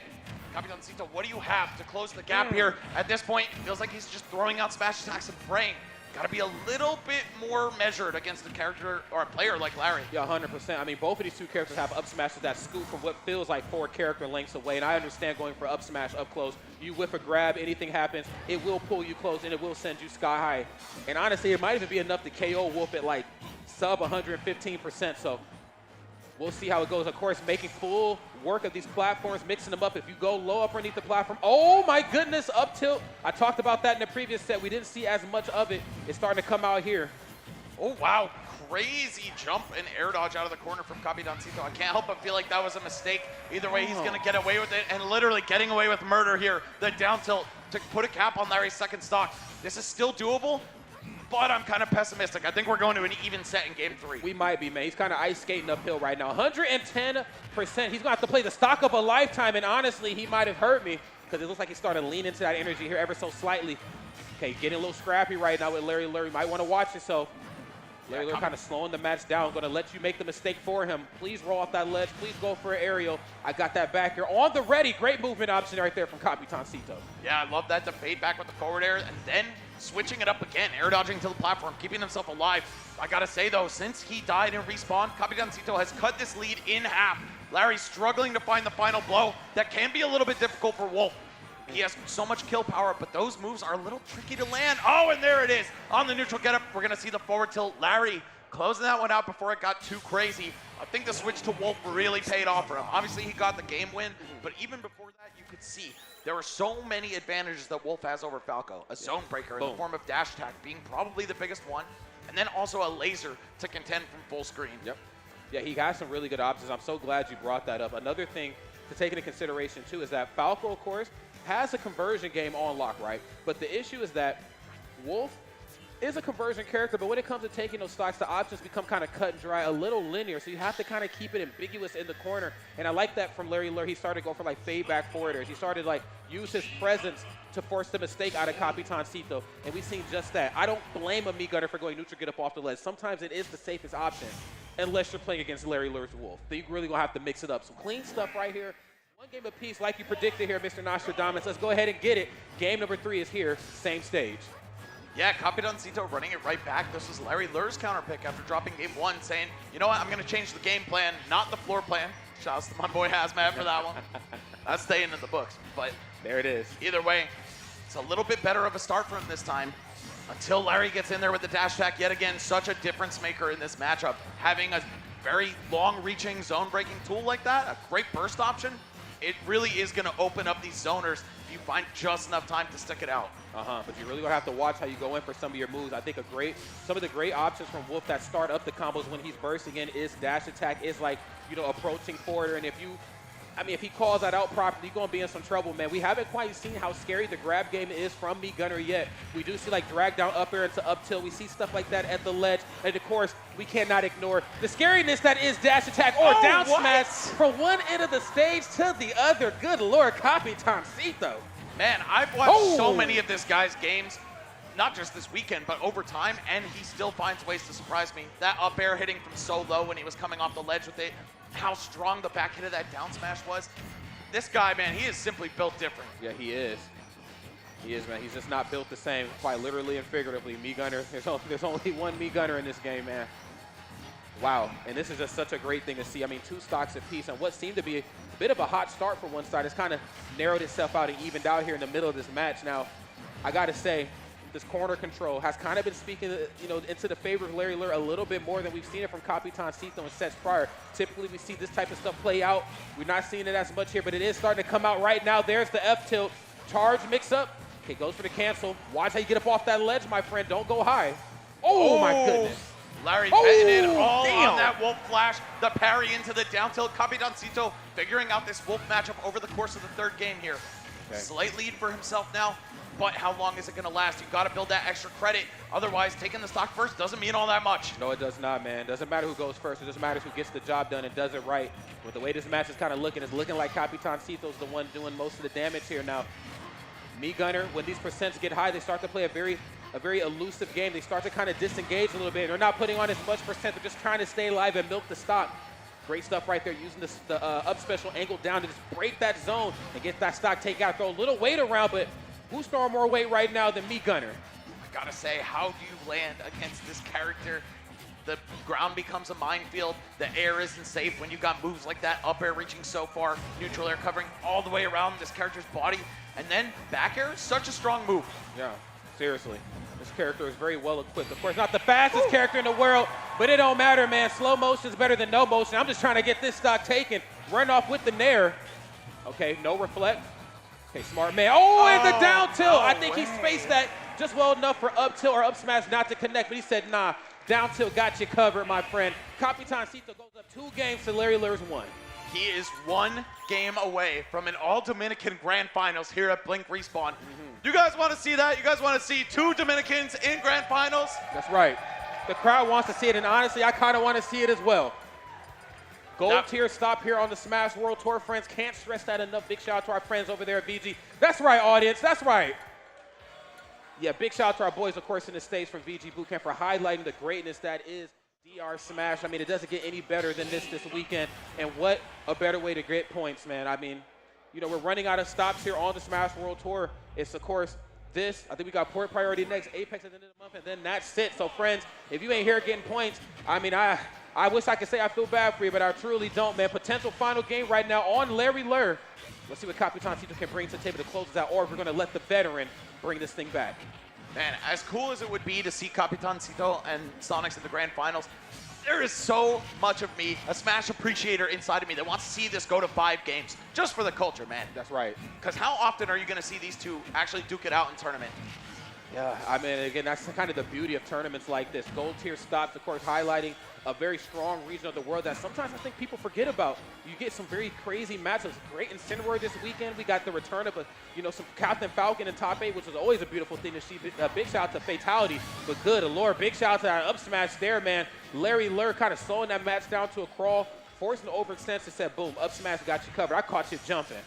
Speaker 16: Capitancito, what do you have to close the gap here? At this point, it feels like he's just throwing out smash attacks and praying. Gotta be a little bit more measured against a character or a player like Larry.
Speaker 15: Yeah, 100%. I mean, both of these two characters have up smashes that scoot from what feels like 4 character lengths away, and I understand going for up smash up close. You whiff a grab, anything happens, it will pull you close, and it will send you sky high. And honestly, it might even be enough to KO Wolf at like sub 115%, so we'll see how it goes. Of course, making full work of these platforms, mixing them up. If you go low up underneath the platform, oh my goodness, up tilt. I talked about that in the previous set. We didn't see as much of it. It's starting to come out here.
Speaker 16: Oh, wow. Crazy jump and air dodge out of the corner from Capitancito. I can't help but feel like that was a mistake. Either way, he's going to get away with it, and literally getting away with murder here. The down tilt to put a cap on Larry's second stock. This is still doable, but I'm kind of pessimistic. I think we're going to an even set in game 3.
Speaker 15: We might be, man. He's kind of ice skating uphill right now. 110%. He's going to have to play the stock of a lifetime, and honestly, he might have hurt me because it looks like he's starting to lean into that energy here ever so slightly. Okay, getting a little scrappy right now with Larry Lurr. You might want to watch yourself. Larry Lurr kind of slowing the match down. Going to let you make the mistake for him. Please roll off that ledge. Please go for an aerial. I got that back here. On the ready. Great movement option right there from Capitancito.
Speaker 16: Yeah, I love that to fade back with the forward air and then switching it up again, air dodging to the platform, keeping himself alive. I gotta say though, since he died in respawn, Capitancito has cut this lead in half. Larry's struggling to find the final blow. That can be a little bit difficult for Wolf. He has so much kill power, but those moves are a little tricky to land. Oh, and there it is. On the neutral getup, we're gonna see the forward tilt. Larry closing that one out before it got too crazy. I think the switch to Wolf really paid off for him. Obviously, he got the game win, but even before that, you could see there are so many advantages that Wolf has over Falco. A zone breaker in the form of dash attack being probably the biggest one, and then also a laser to contend from full screen.
Speaker 15: Yep. Yeah, he has some really good options. I'm so glad you brought that up. Another thing to take into consideration, too, is that Falco, of course, has a conversion game on lock, right? But the issue is that Wolf is a conversion character, but when it comes to taking those stocks, the options become kind of cut and dry, a little linear, so you have to kind of keep it ambiguous in the corner. And I like that from Larry Lurr. He started to go for like fade back forwarders. He started to like use his presence to force the mistake out of Capitancito, and we've seen just that. I don't blame a me gunner for going neutral, get up off the ledge. Sometimes it is the safest option, unless you're playing against Larry Lurr's Wolf. Then you're really gonna have to mix it up. So clean stuff right here. One game apiece, like you predicted here, Mr. Nostradamus. Let's go ahead and get it. Game number 3 is here, same stage.
Speaker 16: Yeah, Capitancito running it right back. This was Larry Lurr's counter pick after dropping game 1, saying, you know what, I'm going to change the game plan, not the floor plan. Shouts to my boy Hazmat for that one. That's staying in the books. But
Speaker 15: there it is.
Speaker 16: Either way, it's a little bit better of a start for him this time. Until Larry gets in there with the dash attack, yet again, such a difference maker in this matchup. Having a very long-reaching zone-breaking tool like that, a great burst option, it really is going to open up these zoners if you find just enough time to stick it out.
Speaker 15: But you're really going to have to watch how you go in for some of your moves. I think some of the great options from Wolf that start up the combos when he's bursting in is dash attack, is like, you know, approaching forwarder. And if he calls that out properly, you're going to be in some trouble, man. We haven't quite seen how scary the grab game is from me gunner yet. We do see like drag down up air into up tilt. We see stuff like that at the ledge. And of course, we cannot ignore the scariness that is dash attack or down smash from one end of the stage to the other. Good Lord, Capitancito.
Speaker 16: Man, I've watched so many of this guy's games, not just this weekend, but over time, and he still finds ways to surprise me. That up air hitting from so low when he was coming off the ledge with it, how strong the back hit of that down smash was. This guy, man, he is simply built different.
Speaker 15: Yeah, he is. He is, man. He's just not built the same, quite literally and figuratively. Me gunner, there's only one me gunner in this game, man. Wow, and this is just such a great thing to see. I mean, 2 stocks apiece, and what seemed to be a bit of a hot start for one side has kind of narrowed itself out and evened out here in the middle of this match. Now, I got to say, this corner control has kind of been speaking, you know, into the favor of Larry Lurr a little bit more than we've seen it from Capitancito in sets prior. Typically, we see this type of stuff play out. We're not seeing it as much here, but it is starting to come out right now. There's the F tilt, charge mix up. Okay, goes for the cancel. Watch how you get up off that ledge, my friend. Don't go high. Oh my goodness.
Speaker 16: Larry betting it all on that Wolf flash, the parry into the down tilt. Capitancito figuring out this Wolf matchup over the course of the 3rd game here.
Speaker 15: Okay.
Speaker 16: Slight lead for himself now, but how long is it going to last? You've got to build that extra credit. Otherwise, taking the stock first doesn't mean all that much.
Speaker 15: No, it does not, man. Doesn't matter who goes first. It just matters who gets the job done and does it right. With the way this match is kind of looking, it's looking like Capitancito's the one doing most of the damage here now. Me gunner, when these percents get high, they start to play a very a very elusive game. They start to kind of disengage a little bit. They're not putting on as much percent. They're just trying to stay alive and milk the stock. Great stuff right there, using the up special angle down to just break that zone and get that stock take out. Throw a little weight around, but who's throwing more weight right now than me, Gunner?
Speaker 16: I gotta say, how do you land against this character? The ground becomes a minefield. The air isn't safe when you got moves like that. Up air reaching so far, neutral air covering all the way around this character's body. And then back air is such a strong move.
Speaker 15: Yeah, seriously. This character is very well equipped. Of course, not the fastest character in the world, but it don't matter, man. Slow motion is better than no motion. I'm just trying to get this stock taken. Run off with the nair. Okay, no reflect. Okay, smart man. Oh, and the down tilt. I think he spaced that just well enough for up tilt or up smash not to connect, but he said, nah, down tilt got you covered, my friend. Capitancito goes up 2 games to Larry Lurr's 1.
Speaker 16: He is 1 game away from an all-Dominican Grand Finals here at Blink Respawn. You guys want to see that? You guys want to see 2 Dominicans in Grand Finals?
Speaker 15: That's right. The crowd wants to see it, and honestly, I kind of want to see it as well. Gold tier stop here on the Smash World Tour, friends. Can't stress that enough. Big shout out to our friends over there at VG. That's right, audience. That's right. Yeah, big shout out to our boys, of course, in the States from VG Bootcamp for highlighting the greatness that is DR Smash. I mean, it doesn't get any better than this weekend. And what a better way to get points, man. I mean, you know, we're running out of stops here on the Smash World Tour. It's, of course, this. I think we got port priority next, Apex at the end of the month, and then that's it. So, friends, if you ain't here getting points, I mean, I wish I could say I feel bad for you, but I truly don't, man. Potential final game right now on Larry Lurr. Let's see what Capitancito can bring to the table to close this out, or if we're going to let the veteran bring this thing back.
Speaker 16: Man, as cool as it would be to see Capitancito and Sonix in the Grand Finals, there is so much of me, a Smash appreciator inside of me, that wants to see this go to 5 games, just for the culture, man.
Speaker 15: That's right.
Speaker 16: Because how often are you going to see these two actually duke it out in tournament?
Speaker 15: Yeah, I mean, again, that's kind of the beauty of tournaments like this. Gold tier stops, of course, highlighting a very strong region of the world that sometimes I think people forget about. You get some very crazy matchups. Great in Cineworld this weekend. We got the return of some Captain Falcon in top 8, which is always a beautiful thing to see. Big shout out to Fatality, but good. Lurr, big shout out to that up smash there, man. Larry Lurr kind of slowing that match down to a crawl, forcing the overextend and said, boom, up smash got you covered. I caught you jumping.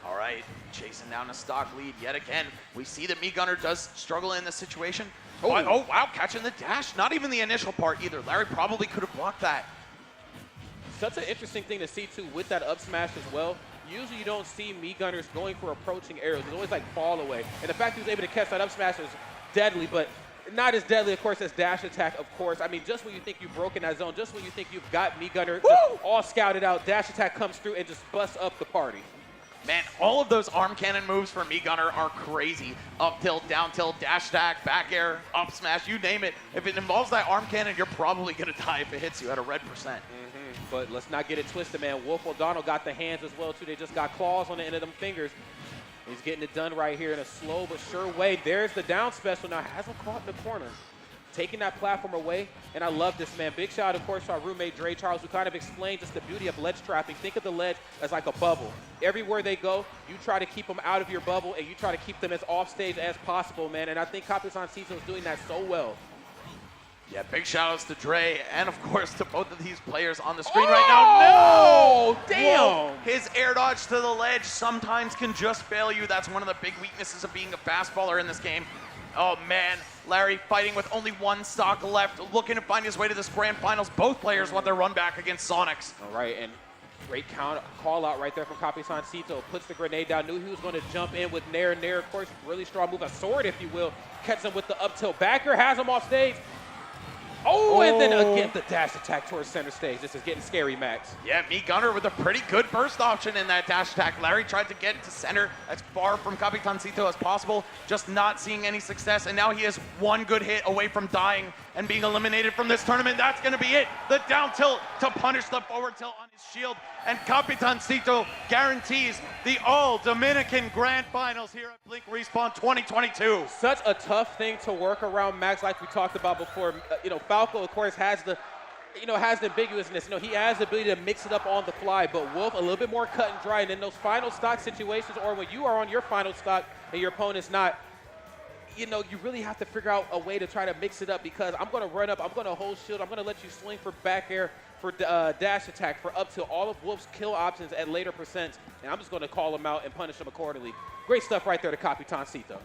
Speaker 16: All right, chasing down a stock lead yet again. We see that Gunner does struggle in this situation. Oh, wow, catching the dash. Not even the initial part either. Larry probably could have blocked that.
Speaker 15: Such an interesting thing to see, too, with that up smash as well. Usually you don't see Gunners going for approaching arrows. It's always like fall away. And the fact he was able to catch that up smash is deadly, but not as deadly, of course, as dash attack, of course. I mean, just when you think you've broken that zone, just when you think you've got Gunner all scouted out, dash attack comes through and just busts up the party.
Speaker 16: Man, all of those arm cannon moves for Gunner are crazy. Up tilt, down tilt, dash attack, back air, up smash, you name it. If it involves that arm cannon, you're probably going to die if it hits you at a red percent.
Speaker 15: But let's not get it twisted, man. Wolf O'Donnell got the hands as well, too. They just got claws on the end of them fingers. He's getting it done right here in a slow but sure way. There's the down special. Now, hasn't caught in the corner. Taking that platform away, and I love this, man. Big shout, of course, to our roommate, Dre Charles, who kind of explained just the beauty of ledge trapping. Think of the ledge as like a bubble. Everywhere they go, you try to keep them out of your bubble, and you try to keep them as offstage as possible, man. And I think Capitancito is doing that so well.
Speaker 16: Yeah, big shout-outs to Dre, and of course to both of these players on the screen right now. No!
Speaker 15: Damn!
Speaker 16: Whoa. His air dodge to the ledge sometimes can just fail you. That's one of the big weaknesses of being a fastballer in this game. Oh, man. Larry fighting with only 1 stock left, looking to find his way to this Grand Finals. Both players want their run back against Sonix.
Speaker 15: All right, and great call out right there from Capitancito. Puts the grenade down, knew he was going to jump in with Nair. Nair, of course, really strong move, a sword, if you will. Catches him with the up tilt. Backer has him off stage. Oh, and then again, the dash attack towards center stage. This is getting scary, Max.
Speaker 16: Yeah, Gunner with a pretty good burst option in that dash attack. Larry tried to get to center as far from Capitancito as possible, just not seeing any success. And now he is 1 good hit away from dying and being eliminated from this tournament. That's going to be it. The down tilt to punish the forward tilt on his shield. And Capitancito guarantees the All-Dominican Grand Finals here at Blink Respawn 2022.
Speaker 15: Such a tough thing to work around, Max, like we talked about before. Falco, of course, has the ambiguousness. He has the ability to mix it up on the fly, but Wolf a little bit more cut and dry. And in those final stock situations, or when you are on your final stock and your opponent's not, you really have to figure out a way to try to mix it up, because I'm going to run up, I'm going to hold shield, I'm going to let you swing for back air, for dash attack, for up to all of Wolf's kill options at later percents, and I'm just going to call him out and punish him accordingly. Great stuff right there to Capitancito.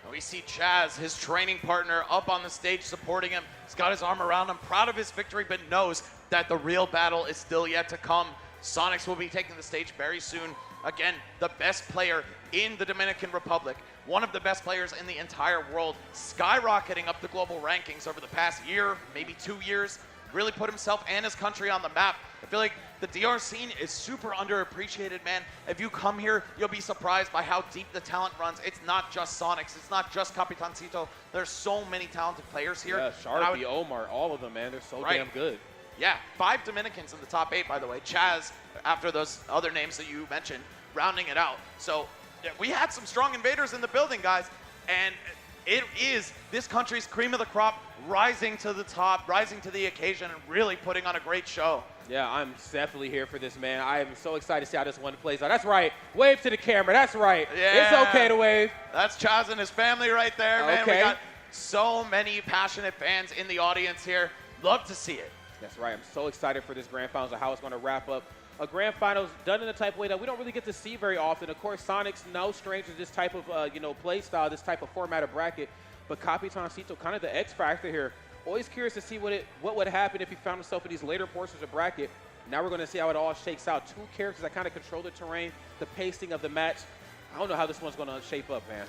Speaker 16: And we see Chaz, his training partner, up on the stage supporting him. He's got his arm around him, proud of his victory, but knows that the real battle is still yet to come. Sonix will be taking the stage very soon. Again, the best player in the Dominican Republic, one of the best players in the entire world, skyrocketing up the global rankings over the past year, maybe 2 years, really put himself and his country on the map. I feel like the DR scene is super underappreciated, man. If you come here, you'll be surprised by how deep the talent runs. It's not just Sonix, it's not just Capitancito. There's so many talented players here.
Speaker 15: Yeah, Sharpy, Omar, all of them, man. They're so damn good.
Speaker 16: Yeah, 5 Dominicans in the top 8, by the way. Chaz, after those other names that you mentioned, rounding it out. So yeah, we had some strong invaders in the building, guys, and it is this country's cream of the crop rising to the top, rising to the occasion, and really putting on a great show.
Speaker 15: Yeah, I'm definitely here for this, man. I am so excited to see how this one plays out. That's right. Wave to the camera. That's right.
Speaker 16: Yeah.
Speaker 15: It's okay to wave.
Speaker 16: That's Chaz and his family right there, man.
Speaker 15: Okay.
Speaker 16: We got so many passionate fans in the audience here. Love to see it.
Speaker 15: That's right. I'm so excited for this grand finals and how it's going to wrap up. A grand finals done in a type of way that we don't really get to see very often. Of course, Sonix, no stranger to this type of play style, this type of format of bracket. But Capitancito, kind of the X factor here. Always curious to see what would happen if he found himself in these later portions of bracket. Now we're going to see how it all shakes out. 2 characters that kind of control the terrain, the pacing of the match. I don't know how this one's going to shape up, man.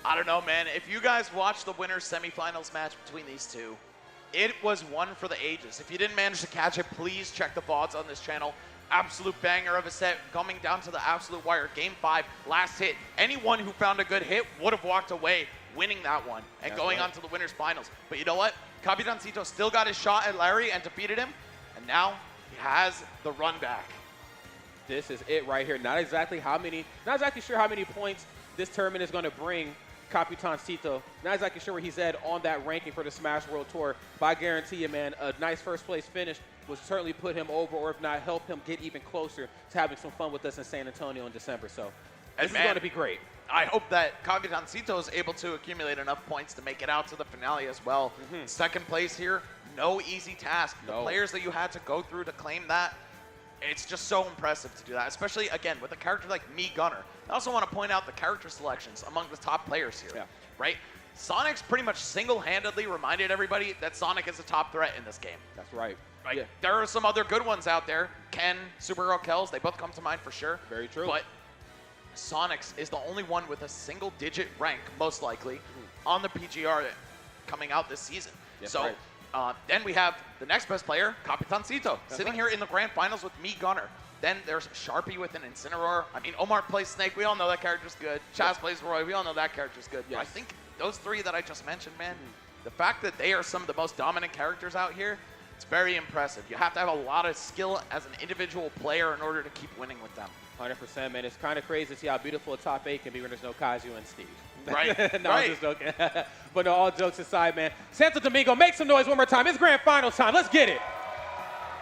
Speaker 16: I don't know, man. If you guys watched the winner's semifinals match between these two, it was one for the ages. If you didn't manage to catch it, please check the VODs on this channel. Absolute banger of a set, coming down to the absolute wire. Game 5, last hit. Anyone who found a good hit would have walked away winning that one and going on to the winner's finals. But you know what? Capitancito still got his shot at Larry and defeated him, and now he has the run back.
Speaker 15: This is it right here. Not exactly sure how many points this tournament is going to bring Capitancito. Not exactly sure where he's at on that ranking for the Smash World Tour, but I guarantee you, man, a nice first place finish would certainly put him over, or if not, help him get even closer to having some fun with us in San Antonio in December. So this is going to be great.
Speaker 16: I hope that Capitancito is able to accumulate enough points to make it out to the finale as well. Second place here, no easy task. The players that you had to go through to claim that, it's just so impressive to do that, especially, again, with a character like Me Gunner. I also want to point out the character selections among the top players here, right? Sonix pretty much single-handedly reminded everybody that Sonic is a top threat in this game.
Speaker 15: That's right.
Speaker 16: Right? Yeah. There are some other good ones out there. Ken, Supergirl Kells, they both come to mind for sure.
Speaker 15: Very true.
Speaker 16: But Sonix is the only one with a single-digit rank, most likely, on the PGR coming out this season.
Speaker 15: Yes,
Speaker 16: so then we have the next best player, Capitancito, sitting here in the grand finals with Me Gunner. Then there's Sharpy with an Incineroar. I mean, Omar plays Snake. We all know that character's good. Chaz plays Roy. We all know that character's good. But I think those 3 that I just mentioned, man, the fact that they are some of the most dominant characters out here, it's very impressive. You have to have a lot of skill as an individual player in order to keep winning with them.
Speaker 15: 100%, man. It's kind of crazy to see how beautiful a top 8 can be when there's no Kaiju and Steve.
Speaker 16: Right.
Speaker 15: No, I'm just joking. But no, all jokes aside, man. Santo Domingo, make some noise one more time. It's grand finals time. Let's get it.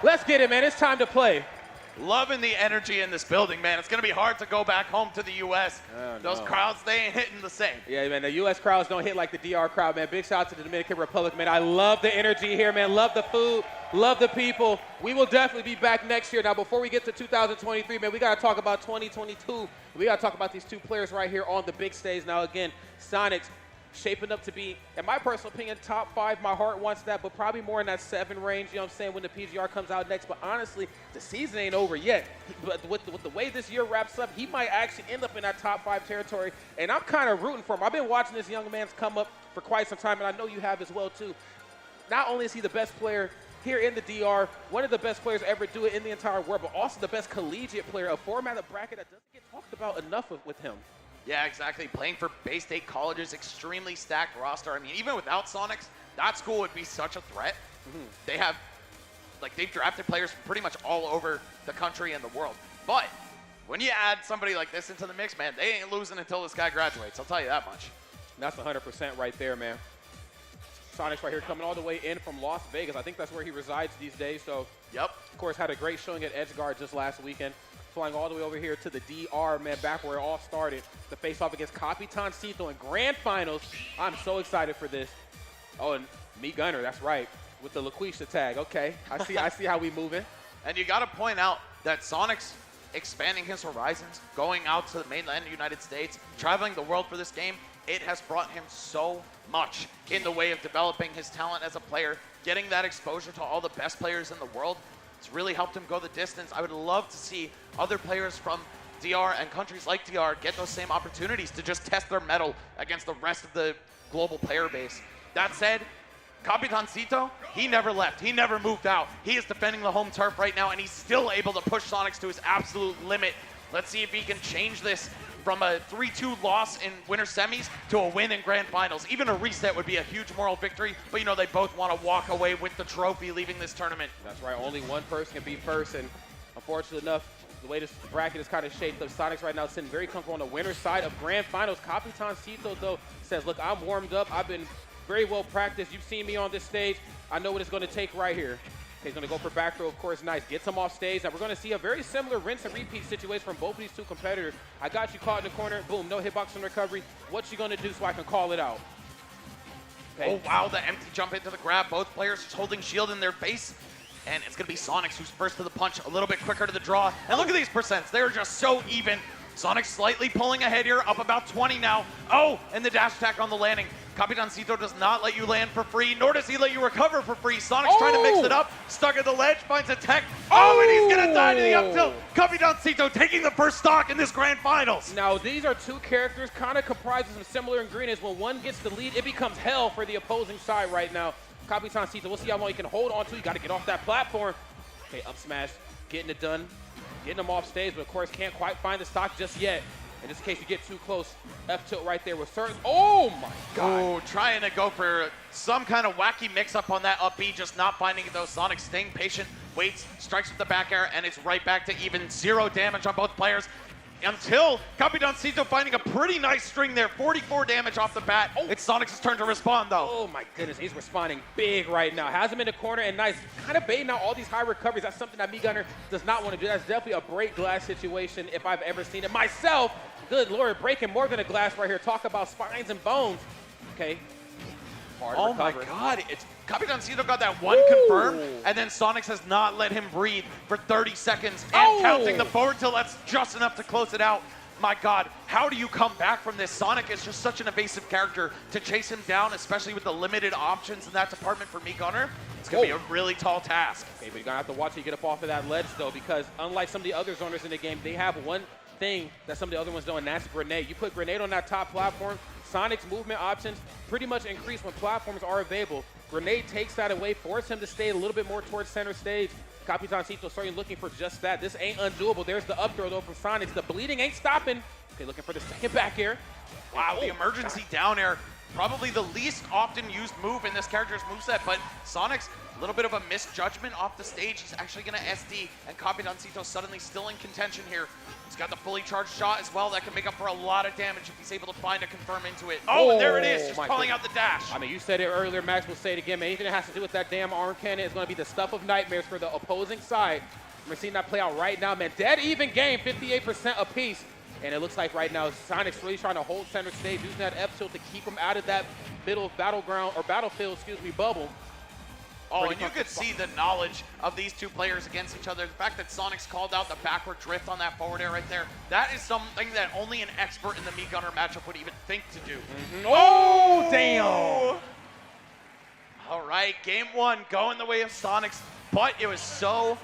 Speaker 15: Let's get it, man. It's time to play.
Speaker 16: Loving the energy in this building, man. It's going to be hard to go back home to the U.S. Those crowds, they ain't hitting the same.
Speaker 15: Yeah, man, the U.S. crowds don't hit like the DR crowd, man. Big shout out to the Dominican Republic, man. I love the energy here, man. Love the food. Love the people. We will definitely be back next year. Now, before we get to 2023, man, we got to talk about 2022. We got to talk about these 2 players right here on the big stage. Now, again, Sonix shaping up to be, in my personal opinion, top 5. My heart wants that, but probably more in that 7 range, you know what I'm saying, when the PGR comes out next. But honestly, the season ain't over yet. But with the way this year wraps up, he might actually end up in that top 5 territory, and I'm kind of rooting for him. I've been watching this young man's come up for quite some time, and I know you have as well, too. Not only is he the best player here in the DR, one of the best players ever do it in the entire world, but also the best collegiate player, a format of bracket that doesn't get talked about enough with him.
Speaker 16: Yeah, exactly. Playing for Bay State College's extremely stacked roster. I mean, even without Sonix, that school would be such a threat. They have, they've drafted players from pretty much all over the country and the world. But when you add somebody like this into the mix, man, they ain't losing until this guy graduates. I'll tell you that much.
Speaker 15: That's 100% right there, man. Sonix right here coming all the way in from Las Vegas. I think that's where he resides these days. So, of course, had a great showing at Edgeguard just last weekend. Flying all the way over here to the DR, man, back where it all started. The face-off against Capitancito in grand finals. I'm so excited for this. Oh, and Me Gunner, that's right, with the LaQuisha tag. Okay, I see how we moving.
Speaker 16: And you got to point out that Sonix expanding his horizons, going out to the mainland United States, traveling the world for this game. it has brought him so much in the way of developing his talent as a player, getting that exposure to all the best players in the world. It's really helped him go the distance. I would love to see other players from DR and countries like DR get those same opportunities to just test their mettle against the rest of the global player base. That said, Capitancito, he never left. He never moved out. He is defending the home turf right now, and he's still able to push Sonix to his absolute limit. Let's see if he can change this from a 3-2 loss in winter semis to a win in grand finals. Even a reset would be a huge moral victory, but you know they both want to walk away with the trophy leaving this tournament.
Speaker 15: That's right, only one person can be first, and unfortunately enough, the way this bracket is kind of shaped up, Sonix right now sitting very comfortable on the winner's side of grand finals. Capitancito, though, says, look, I'm warmed up. I've been very well practiced. You've seen me on this stage. I know what it's going to take right here. He's going to go for back throw, of course, nice. Gets him off stage. Now we're going to see a very similar rinse and repeat situation from both of these two competitors. I got you caught in the corner. Boom, no hitbox and recovery. What you going to do so I can call it out?
Speaker 16: Okay. Oh, wow, the empty jump into the grab. Both players just holding shield in their face. And it's going to be Sonix who's first to the punch, a little bit quicker to the draw. And look at these percents. They're just so even. Sonix slightly pulling ahead here, up about 20 now. Oh, and the dash attack on the landing. Capitancito does not let you land for free, nor does he let you recover for free. Sonix trying to mix it up, stuck at the ledge, finds a tech. Oh, and he's going to die to the up tilt. Capitancito taking the first stock in this grand finals.
Speaker 15: Now, these are two characters kind of comprised of some similar ingredients. When one gets the lead, it becomes hell for the opposing side right now. Capitancito, we'll see how long he can hold on to. You got to get off that platform. Okay, up smash, getting it done. Getting him off stage, but of course can't quite find the stock just yet. In this case, you get too close. F-tilt right there with certain. Oh my God.
Speaker 16: Oh, trying to go for some kind of wacky mix-up on that up B, just not finding it though. Sonix staying patient, waits, strikes with the back air, and it's right back to even 0 damage on both players. Until Capitancito finding a pretty nice string there, 44 damage off the bat. Oh. It's Sonix's turn to respond though.
Speaker 15: Oh my goodness, he's responding big right now. Has him in the corner and nice, kind of baiting out all these high recoveries. That's something that Gunner does not want to do. That's definitely a break glass situation if I've ever seen it myself. Good Lord, breaking more than a glass right here. Talk about spines and bones. Okay.
Speaker 16: Oh my God, it's Capitancito got that one confirmed, and then Sonix has not let him breathe for 30 seconds, and counting the forward tilt, that's just enough to close it out. My God, how do you come back from this? Sonic is just such an evasive character. To chase him down, especially with the limited options in that department for Gunner, it's going to be a really tall task.
Speaker 15: Okay, but you're going to have to watch you get up off of that ledge, though, because unlike some of the other zoners in the game, they have one thing that some of the other ones don't, and that's grenade. You put grenade on that top platform, Sonic's movement options pretty much increase when platforms are available. Grenade takes that away, force him to stay a little bit more towards center stage. Capitancito starting looking for just that. This ain't undoable. There's the up throw though from Sonix. The bleeding ain't stopping. Okay, looking for the second back air.
Speaker 16: Wow, the emergency down air. Probably the least often used move in this character's moveset, but Sonix, a little bit of a misjudgment off the stage. He's actually going to SD, and Capitancito suddenly still in contention here. He's got the fully charged shot as well that can make up for a lot of damage if he's able to find a confirm into it. Oh, and there it is, just calling out the dash.
Speaker 15: I mean, you said it earlier, Max will say it again, man. Anything that has to do with that damn arm cannon is going to be the stuff of nightmares for the opposing side. We're seeing that play out right now, man. Dead even game, 58% apiece. And it looks like right now, Sonic's really trying to hold center stage, using that F-tilt to keep him out of that middle battleground, or battlefield, bubble.
Speaker 16: Oh, and you could see the knowledge of these two players against each other. The fact that Sonix called out the backward drift on that forward air right there, that is something that only an expert in the Gunner matchup would even think to do.
Speaker 15: Oh, damn!
Speaker 16: All right, game one going the way of Sonix, but it was so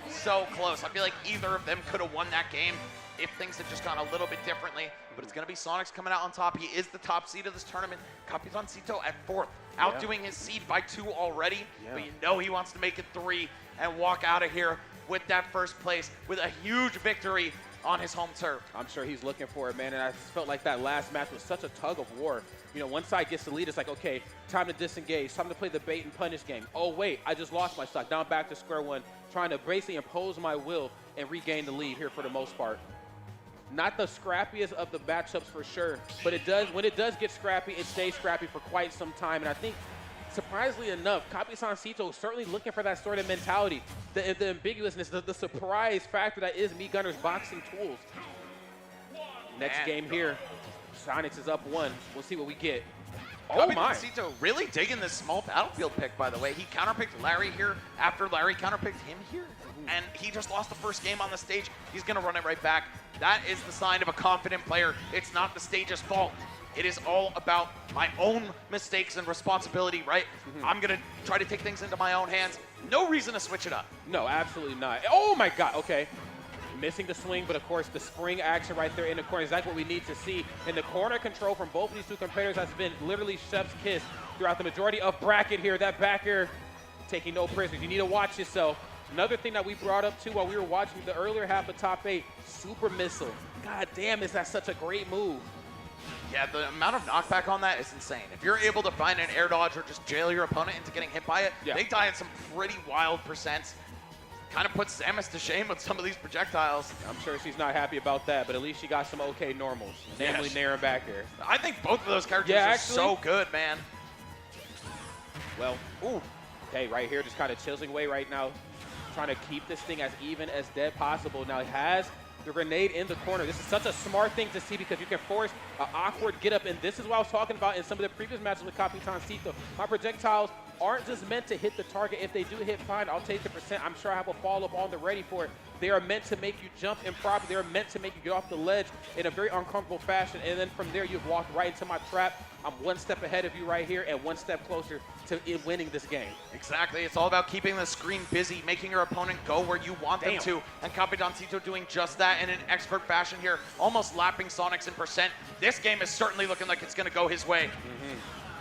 Speaker 16: close. I feel like either of them could have won that game if things had just gone a little bit differently. But it's going to be Sonix coming out on top. He is the top seed of this tournament. Capitancito at 4th, outdoing his seed by 2 already. But you know he wants to make it 3 and walk out of here with that first place with a huge victory on his home turf.
Speaker 15: I'm sure he's looking for it, man. And I felt like that last match was such a tug of war. You know, one side gets the lead, it's like, okay, time to disengage, time to play the bait and punish game. Oh, wait, I just lost my stock. Now I'm back to square one, trying to basically impose my will and regain the lead here for the most part. Not the scrappiest of the matchups for sure, but it does, when it does get scrappy, it stays scrappy for quite some time. And I think, surprisingly enough, Capitancito is certainly looking for that sort of mentality, the ambiguousness, the surprise factor that is Gunner's boxing tools. Next game here, Sonix is up 1. We'll see what we get.
Speaker 16: Oh my! Capitancito really digging this small battlefield pick, by the way. He counterpicked Larry here after Larry counterpicked him here. And he just lost the first game on the stage. He's going to run it right back. That is the sign of a confident player. It's not the stage's fault. It is all about my own mistakes and responsibility, right? I'm going to try to take things into my own hands. No reason to switch it up.
Speaker 15: No, absolutely not. Oh my God, okay. Missing the swing, but of course the spring action right there in the corner is exactly what we need to see. And the corner control from both of these two competitors has been literally chef's kiss throughout the majority of bracket here. That back air taking no prisoners. You need to watch yourself. Another thing that we brought up too while we were watching the earlier half of top 8, super missile. God damn, is that such a great move.
Speaker 16: Yeah, the amount of knockback on that is insane. If you're able to find an air dodge or just jail your opponent into getting hit by it, they die at some pretty wild percents. Kind of puts Samus to shame with some of these projectiles.
Speaker 15: I'm sure she's not happy about that, but at least she got some okay normals, namely Nair and back air.
Speaker 16: I think both of those characters are so good, man.
Speaker 15: Well, okay, right here, just kind of chiseling away right now, trying to keep this thing as even as dead possible. Now it has the grenade in the corner. This is such a smart thing to see because you can force an awkward get up, and this is what I was talking about in some of the previous matches with Capitancito. My projectiles aren't just meant to hit the target. If they do hit fine, I'll take the percent. I'm sure I have a follow-up on the ready for it. They are meant to make you jump improperly. They are meant to make you get off the ledge in a very uncomfortable fashion, and then from there you've walked right into my trap. I'm one step ahead of you right here and one step closer to winning this game.
Speaker 16: Exactly. It's all about keeping the screen busy, making your opponent go where you want them to, and Capitancito doing just that in an expert fashion here, almost lapping Sonix in percent. This game is certainly looking like it's going to go his way.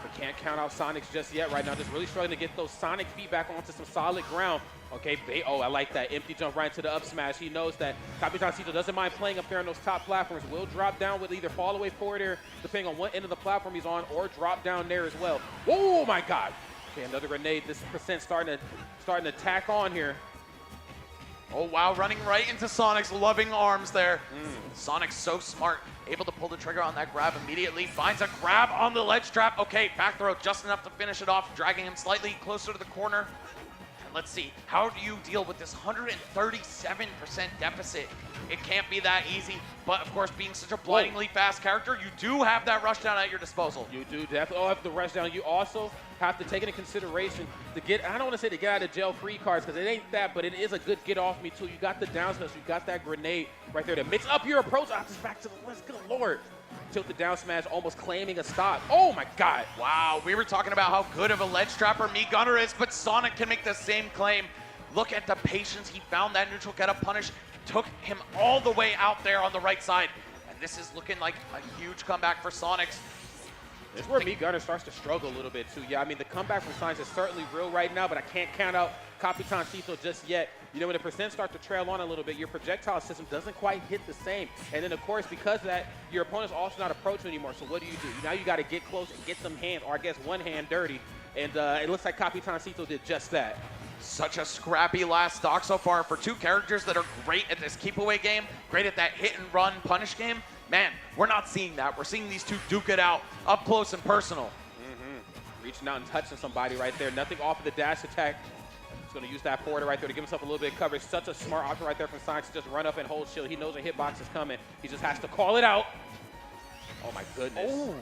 Speaker 15: We can't count out Sonix just yet right now. Just really struggling to get those Sonic feet back onto some solid ground. Okay, I like that. Empty jump right into the up smash. He knows that Capitancito doesn't mind playing up there on those top platforms. Will drop down with either fall away forward air, depending on what end of the platform he's on, or drop down there as well. Oh my God. Okay, another grenade. This percent starting to tack on here.
Speaker 16: Oh, wow, running right into Sonic's loving arms there. Sonic's so smart, able to pull the trigger on that grab immediately, finds a grab on the ledge trap. Okay, back throw just enough to finish it off, dragging him slightly closer to the corner. And let's see, how do you deal with this 137% deficit? It can't be that easy, but of course, being such a blindingly fast character, you do have that rush down at your disposal.
Speaker 15: You do definitely have the rush down. You also have to take into consideration to get, I don't want to say to get out of jail free cards because it ain't that, but it is a good get off me too. You got the down smash, you got that grenade right there to mix up your approach. Just back to the list, good Lord. Tilt the down smash, almost claiming a stop. Oh my God.
Speaker 16: Wow, we were talking about how good of a ledge trapper Me Gunner is, but Sonic can make the same claim. Look at the patience. He found that neutral get up punish, took him all the way out there on the right side. And this is looking like a huge comeback for Sonix.
Speaker 15: This is where Me Gunner starts to struggle a little bit too. Yeah, I mean, the comeback from Sonix is certainly real right now, but I can't count out Capitancito just yet. You know, when the percent start to trail on a little bit, your projectile system doesn't quite hit the same. And then, of course, because of that, your opponent's also not approaching anymore. So what do? Now you got to get close and get some hands, or I guess one hand dirty. And it looks like Capitancito did just that.
Speaker 16: Such a scrappy last stock so far for two characters that are great at this keep away game, great at that hit and run punish game. Man, we're not seeing that. We're seeing these two duke it out up close and personal.
Speaker 15: Reaching out and touching somebody right there. Nothing off of the dash attack. He's going to use that forward right there to give himself a little bit of coverage. Such a smart option right there from Sonix to just run up and hold shield. He knows a hitbox is coming. He just has to call it out. Oh my goodness.
Speaker 16: Oh,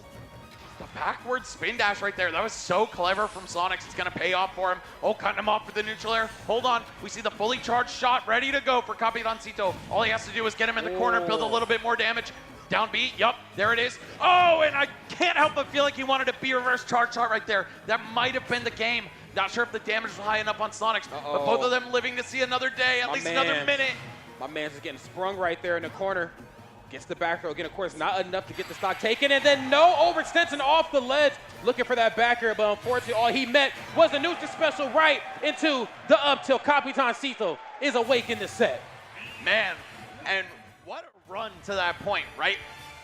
Speaker 16: the backward spin dash right there. That was so clever from Sonix. It's going to pay off for him. Oh, cutting him off with the neutral air. Hold on. We see the fully charged shot ready to go for Capitancito. All he has to do is get him in the corner, build a little bit more damage. Down B, yup, there it is. Oh, and I can't help but feel like he wanted a B reverse charge shot right there. That might have been the game. Not sure if the damage was high enough on Sonix, but both of them living to see another day, at least another minute.
Speaker 15: My man's just getting sprung right there in the corner. Gets the back throw again, of course, not enough to get the stock taken, and then no overextension off the ledge. Looking for that back air, but unfortunately, all he met was a neutral special right into the up tilt. Capitancito is awake in this set.
Speaker 16: Man, and what a run to that point, right?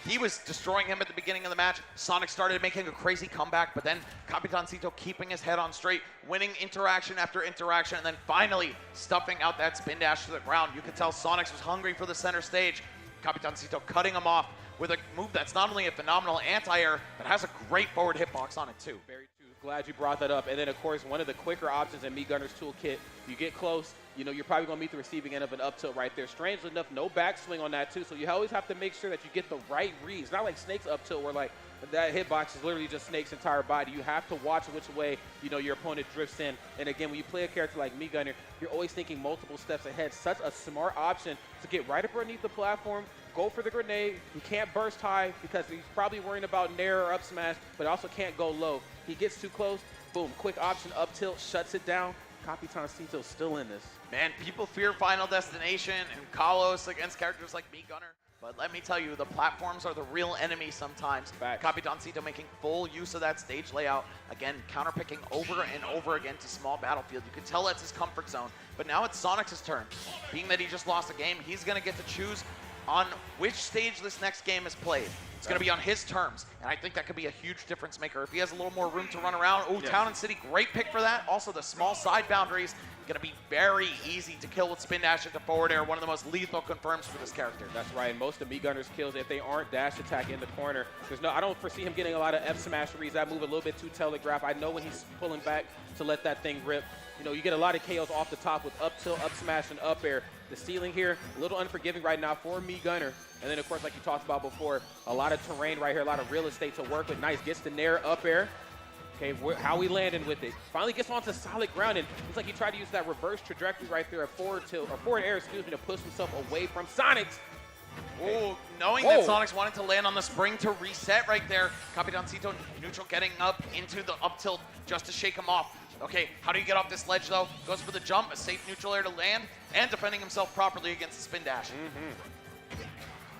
Speaker 16: He was destroying him at the beginning of the match. Sonix started making a crazy comeback, but then Capitancito keeping his head on straight, winning interaction after interaction, and then finally stuffing out that spin dash to the ground. You could tell Sonix was hungry for the center stage. Capitancito cutting him off with a move that's not only a phenomenal anti-air, but has a great forward hitbox on it too.
Speaker 15: Very true. Glad you brought that up. And then, of course, one of the quicker options in Me Gunner's toolkit, you get close, you know, you're probably going to meet the receiving end of an up tilt right there. Strangely enough, no backswing on that too, so you always have to make sure that you get the right reads. Not like Snake's up tilt where, like, that hitbox is literally just Snake's entire body. You have to watch which way, you know, your opponent drifts in. And again, when you play a character like Me Gunner, you're always thinking multiple steps ahead. Such a smart option to get right up underneath the platform, go for the grenade. He can't burst high because he's probably worrying about Nair or up smash, but also can't go low. He gets too close, boom, quick option, up tilt, shuts it down. Capitancito's still in this.
Speaker 16: Man, people fear Final Destination and Kalos against characters like Me Gunner. But let me tell you, the platforms are the real enemy sometimes. Capitancito making full use of that stage layout. Again, counterpicking over and over again to small battlefield. You can tell that's his comfort zone. But now it's Sonix's turn. Being that he just lost a game, he's going to get to choose on which stage this next game is played. It's going to be on his terms, and I think that could be a huge difference maker. If he has a little more room to run around, Town and City, great pick for that. Also, the small side boundaries, going to be very easy to kill with spin dash into forward air, one of the most lethal confirms for this character.
Speaker 15: That's right, and most of Me Gunner's kills, if they aren't dash attack in the corner, I don't foresee him getting a lot of F smash reads. That move a little bit too telegraphed. I know when he's pulling back to let that thing rip. You know, you get a lot of KOs off the top with up tilt, up smash, and up air. The ceiling here, a little unforgiving right now for Me Gunner. And then, of course, like you talked about before, a lot of terrain right here, a lot of real estate to work with. Nice, gets the Nair up air. Okay, how we landing with it? Finally gets onto solid ground, and it's like he tried to use that reverse trajectory right there, a forward tilt, or forward air, excuse me, to push himself away from Sonix.
Speaker 16: Okay. Ooh, knowing that Sonix wanted to land on the spring to reset right there, Capitancito neutral getting up into the up tilt just to shake him off. Okay, how do you get off this ledge though? Goes for the jump, a safe neutral air to land, and defending himself properly against the spin dash.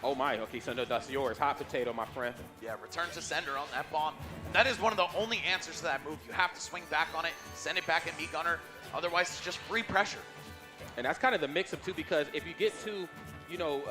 Speaker 15: Oh my, okay, so no, that's yours. Hot potato, my friend.
Speaker 16: Yeah, return to sender on that bomb. And that is one of the only answers to that move. You have to swing back on it, send it back at Me Gunner. Otherwise, it's just free pressure.
Speaker 15: And that's kind of the mix-up too, because if you get too, you know,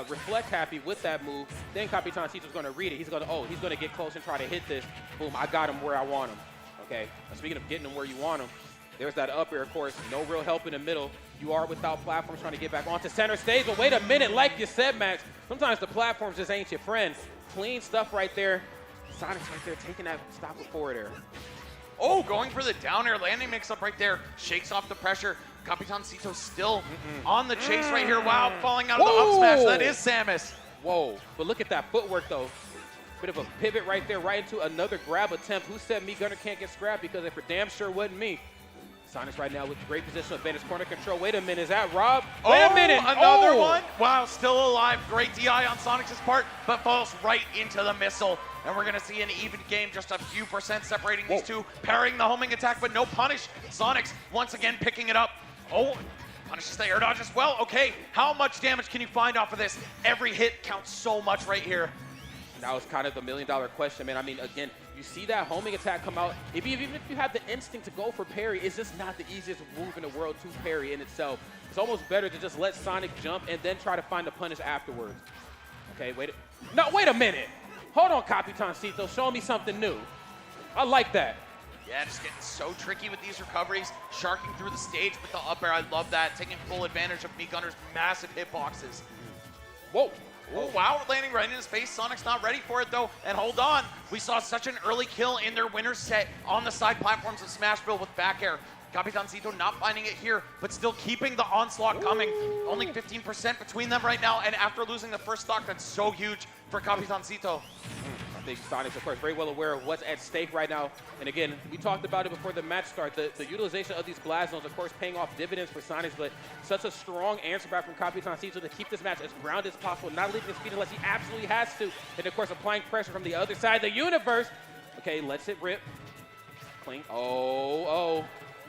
Speaker 15: reflect happy with that move, then Capitancito's going to read it. He's going to get close and try to hit this. Boom, I got him where I want him. Okay, speaking of getting him where you want him, there's that up air, of course. No real help in the middle. You are without platforms trying to get back onto center stage. But wait a minute, like you said, Max, sometimes the platforms just ain't your friend. Clean stuff right there. Sonix right there taking that stop with forward air.
Speaker 16: Oh, going for the down air landing mix-up right there. Shakes off the pressure. Capitancito still on the chase right here. Wow, falling out of the up smash. That is Samus.
Speaker 15: Whoa, but look at that footwork, though. Bit of a pivot right there, right into another grab attempt. Who said Me Gunner can't get scrapped? Because it for damn sure wasn't me. Sonix right now with great position advantage, corner control. Wait a minute, is that Rob? Wait a minute,
Speaker 16: another one. Wow, still alive. Great DI on Sonix's part, but falls right into the missile. And we're gonna see an even game, just a few percent separating these two, parrying the homing attack, but no punish. Sonix once again picking it up. Oh, punishes the air dodge as well. Okay, how much damage can you find off of this? Every hit counts so much right here.
Speaker 15: That was kind of the million-dollar question, man. I mean, again, you see that homing attack come out. Even if you have the instinct to go for parry, it's just not the easiest move in the world to parry in itself. It's almost better to just let Sonic jump and then try to find the punish afterwards. Okay, wait a minute. Hold on, Capitancito. Show me something new. I like that.
Speaker 16: Yeah, just getting so tricky with these recoveries. Sharking through the stage with the up air. I love that. Taking full advantage of Me Gunner's massive hitboxes.
Speaker 15: Whoa.
Speaker 16: Oh, wow, landing right in his face. Sonic's not ready for it, though. And hold on. We saw such an early kill in their winner's set on the side platforms of Smashville with back air. Capitancito not finding it here, but still keeping the onslaught coming. Only 15% between them right now, and after losing the first stock, that's so huge for Capitancito.
Speaker 15: I think Sonix, of course, very well aware of what's at stake right now. And again, we talked about it before the match start. The utilization of these blast zones, of course, paying off dividends for Sonix, but such a strong answer back from Capitancito to keep this match as grounded as possible, not leaving his feet unless he absolutely has to. And, of course, applying pressure from the other side of the universe. Okay, lets it rip. Clean. Oh.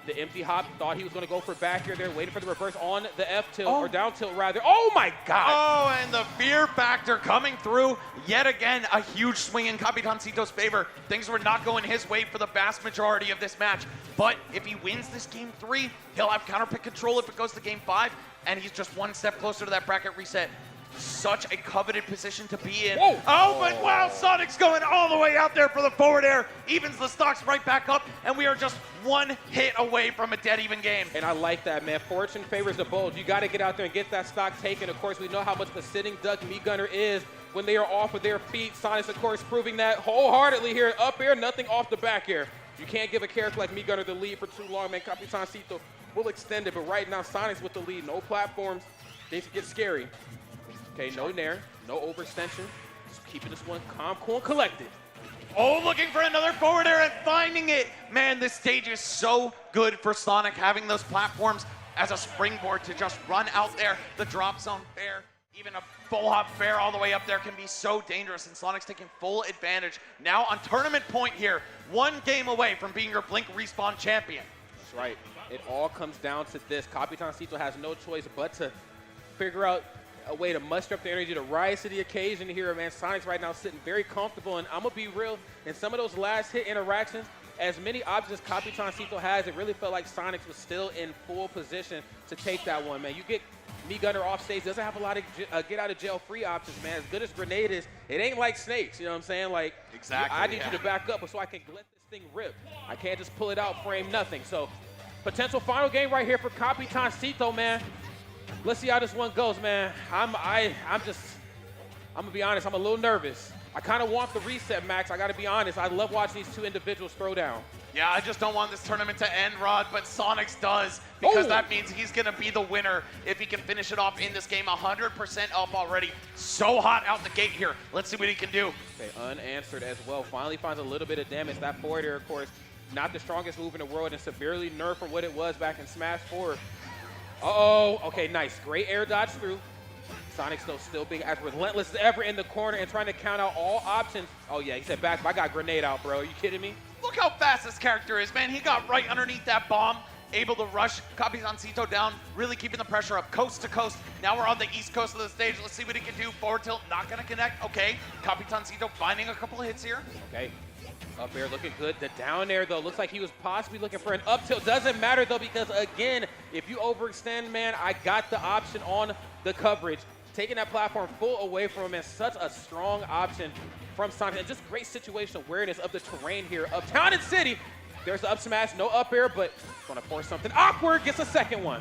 Speaker 15: The empty hop, thought he was going to go for back here there, waiting for the reverse on the F tilt, or down tilt rather. Oh my God!
Speaker 16: Oh, and the fear factor coming through. Yet again, a huge swing in Capitancito's favor. Things were not going his way for the vast majority of this match. But if he wins this game 3, he'll have counter pick control if it goes to game 5, and he's just one step closer to that bracket reset. Such a coveted position to be in.
Speaker 15: Whoa.
Speaker 16: Oh, but wow, Sonic's going all the way out there for the forward air. Evens the stocks right back up, and we are just one hit away from a dead even game.
Speaker 15: And I like that, man. Fortune favors the bold. You got to get out there and get that stock taken. Of course, we know how much of a sitting duck Me Gunner is when they are off of their feet. Sonix, of course, proving that wholeheartedly here. Up air, nothing off the back air. You can't give a character like Me Gunner the lead for too long, man. Capitancito will extend it, but right now, Sonix with the lead. No platforms. Things get scary. Okay, no nair, no overextension. Just keeping this one calm, cool, and collected.
Speaker 16: Oh, looking for another forward air and finding it. Man, this stage is so good for Sonic, having those platforms as a springboard to just run out there. The drop zone fair, even a full hop fair all the way up there can be so dangerous, and Sonic's taking full advantage. Now on tournament point here, 1 game away from being your Blink Respawn champion.
Speaker 15: That's right. It all comes down to this. Capitancito has no choice but to figure out a way to muster up the energy to rise to the occasion here, man. Sonic's right now sitting very comfortable, and I'm going to be real, in some of those last hit interactions, as many options Capitancito has, it really felt like Sonix was still in full position to take that one, man. You get Me Gunner off stage, doesn't have a lot of get out of jail free options, man. As good as Grenade is, it ain't like Snakes, you know what I'm saying? Like,
Speaker 16: exactly,
Speaker 15: I need you to back up so I can let this thing rip. I can't just pull it out, frame nothing. So, potential final game right here for Capitancito, man. Let's see how this one goes, man. I'm gonna be honest, I'm a little nervous. I kind of want the reset, Max. I gotta be honest. I love watching these two individuals throw down.
Speaker 16: Yeah, I just don't want this tournament to end, Rod, but Sonix does, because that means he's gonna be the winner if he can finish it off in this game. 100% up already. So hot out the gate here. Let's see what he can do.
Speaker 15: Okay, unanswered as well. Finally finds a little bit of damage. That forward air, of course, not the strongest move in the world and severely nerfed from what it was back in Smash 4. Uh-oh. Okay, nice. Great air dodge through. Sonic's still being as relentless as ever in the corner and trying to count out all options. Oh, yeah, he said back. I got Grenade out, bro. Are you kidding me?
Speaker 16: Look how fast this character is, man. He got right underneath that bomb, able to rush Capitancito down, really keeping the pressure up coast to coast. Now we're on the east coast of the stage. Let's see what he can do. Forward tilt, not going to connect. Okay, Capitancito finding a couple of hits here.
Speaker 15: Okay. Up air looking good. The down air, though, looks like he was possibly looking for an up tilt. Doesn't matter, though, because, again, if you overextend, man, I got the option on the coverage. Taking that platform full away from him is such a strong option from Sonic. And just great situational awareness of the terrain here. Uptown and City, there's the up smash, no up air, but going to force something awkward, gets a second one.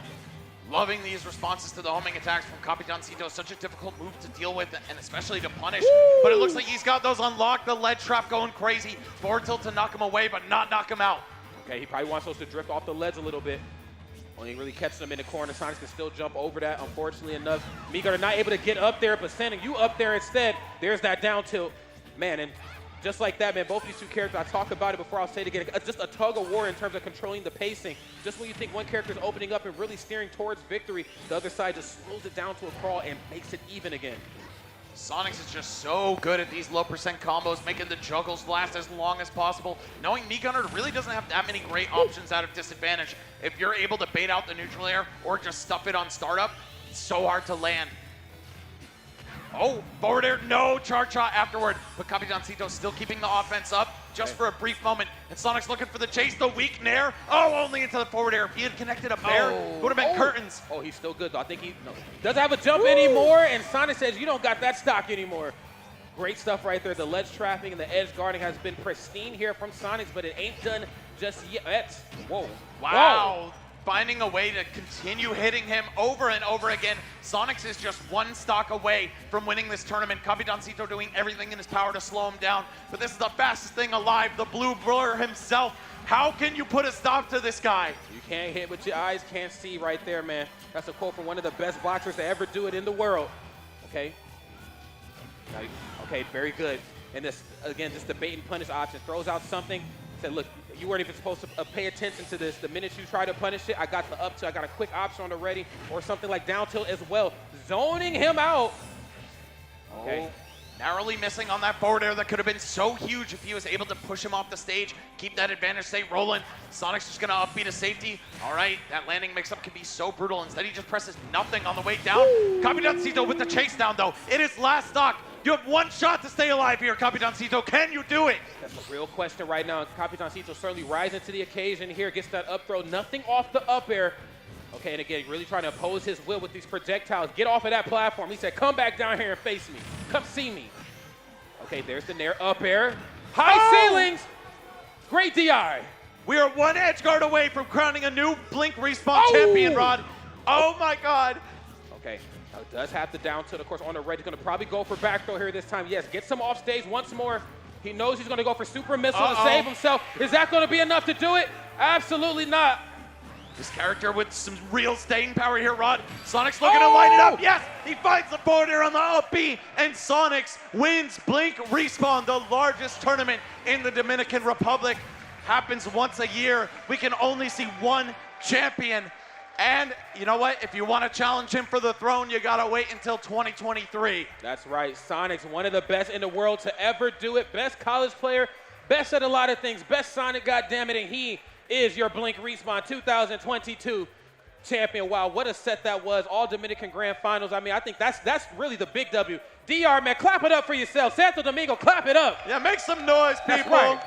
Speaker 16: Loving these responses to the homing attacks from Capitancito. Such a difficult move to deal with and especially to punish. But it looks like he's got those unlocked. The ledge trap going crazy. Forward tilt to knock him away, but not knock him out.
Speaker 15: Okay, he probably wants those to drift off the ledge a little bit. Only really catching him in the corner. Sonic can still jump over that, unfortunately enough. Migo not able to get up there, but sending you up there instead. There's that down tilt. Man, and just like that, man, both these two characters, I talked about it before, I'll say it again, just a tug of war in terms of controlling the pacing. Just when you think one character is opening up and really steering towards victory, the other side just slows it down to a crawl and makes it even again.
Speaker 16: Sonix is just so good at these low percent combos, making the juggles last as long as possible. Knowing Me Gunner really doesn't have that many great options out of disadvantage. If you're able to bait out the neutral air or just stuff it on startup, it's so hard to land. Oh, forward air, no charge shot afterward. But Capitancito still keeping the offense up just for a brief moment. And Sonic's looking for the chase, the weak nair. Oh, only into the forward air. If he had connected up there, it would have been curtains.
Speaker 15: Oh, he's still good, though. I think he doesn't have a jump anymore, and Sonic says, you don't got that stock anymore. Great stuff right there. The ledge trapping and the edge guarding has been pristine here from Sonix, but it ain't done just yet. Whoa.
Speaker 16: Wow.
Speaker 15: Whoa.
Speaker 16: Finding a way to continue hitting him over and over again. Sonix is just one stock away from winning this tournament. Capitancito doing everything in his power to slow him down. But this is the fastest thing alive, the blue Lurr himself. How can you put a stop to this guy?
Speaker 15: You can't hit what your eyes can't see right there, man. That's a quote from one of the best boxers to ever do it in the world. Okay. Okay, very good. And this, again, just the bait and punish option. Throws out something. Said, look, you weren't even supposed to pay attention to this. The minute you try to punish it, I got the up tilt. I got a quick option on the ready, or something like down tilt as well. Zoning him out. Okay.
Speaker 16: Oh, narrowly missing on that forward air that could have been so huge if he was able to push him off the stage, keep that advantage, stay rolling. Sonic's just going to upbeat to safety. All right, that landing mix-up can be so brutal. Instead, he just presses nothing on the way down. Capitancito with the chase down, though. It is last stock. You have one shot to stay alive here, Capitancito. Can you do it?
Speaker 15: That's a real question right now. Capitancito certainly rising to the occasion here. Gets that up throw. Nothing off the up air. Okay, and again, really trying to oppose his will with these projectiles. Get off of that platform. He said, come back down here and face me. Come see me. Okay, there's the nair up air. High ceilings. Great DI.
Speaker 16: We are one edge guard away from crowning a new Blink Respawn champion, Rod. Oh, my God.
Speaker 15: Okay. Does have the down tilt, of course, on the red. He's going to probably go for back throw here this time. Yes, get some off stage once more. He knows he's going to go for super missile to save himself. Is that going to be enough to do it? Absolutely not.
Speaker 16: This character with some real staying power here, Rod. Sonix looking to line it up. Yes, he finds the forward air on the up B, and Sonix wins Blink Respawn, the largest tournament in the Dominican Republic. Happens once a year. We can only see one champion. And you know what? If you want to challenge him for the throne, you got to wait until 2023.
Speaker 15: That's right. Sonix, one of the best in the world to ever do it. Best college player, best at a lot of things. Best Sonic, goddammit, and he is your Blink Respawn 2022 champion. Wow, what a set that was. All Dominican Grand Finals. I mean, I think that's really the big W. DR, man, clap it up for yourself. Santo Domingo, clap it up.
Speaker 16: Yeah, make some noise, people.
Speaker 15: Right.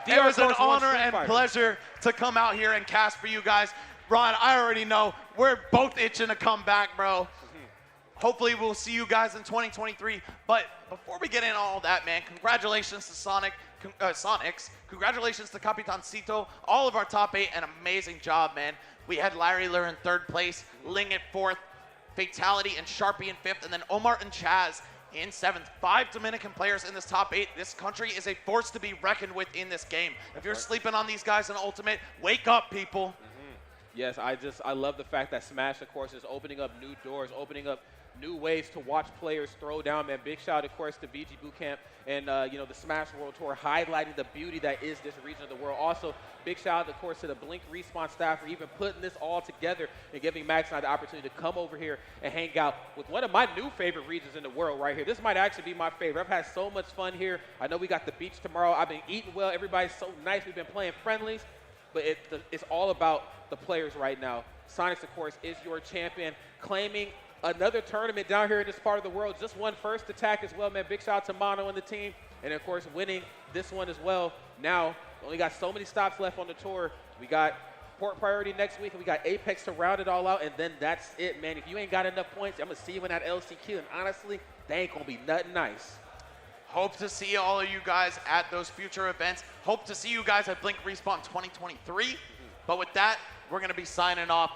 Speaker 16: It was an honor and pleasure to come out here and cast for you guys. Ron, I already know we're both itching to come back, bro. Hopefully we'll see you guys in 2023. But before we get into all that, man, congratulations to Sonix. Congratulations to Capitancito, all of our top 8, an amazing job, man. We had Larry Lurr in 3rd place, Ling at 4th, Fatality and Sharpy in 5th, and then Omar and Chaz in 7th. 5 Dominican players in this top 8. This country is a force to be reckoned with in this game. If you're sleeping on these guys in Ultimate, wake up, people.
Speaker 15: Yes, I love the fact that Smash, of course, is opening up new doors, opening up new ways to watch players throw down, man. Big shout, of course, to VG Bootcamp and, you know, the Smash World Tour, highlighting the beauty that is this region of the world. Also, big shout, of course, to the Blink Respawn staff for even putting this all together and giving Max and I the opportunity to come over here and hang out with one of my new favorite regions in the world right here. This might actually be my favorite. I've had so much fun here. I know we got the beach tomorrow. I've been eating well. Everybody's so nice. We've been playing friendlies. But it's all about the players right now. Sonix, of course, is your champion, claiming another tournament down here in this part of the world. Just won first attack as well, man. Big shout out to Mono and the team. And, of course, winning this one as well. Now, only got so many stops left on the tour. We got Port Priority next week, and we got Apex to round it all out. And then that's it, man. If you ain't got enough points, I'm going to see you in that LCQ. And, honestly, they ain't going to be nothing nice.
Speaker 16: Hope to see all of you guys at those future events. Hope to see you guys at Blink Respawn 2023. But with that, we're going to be signing off.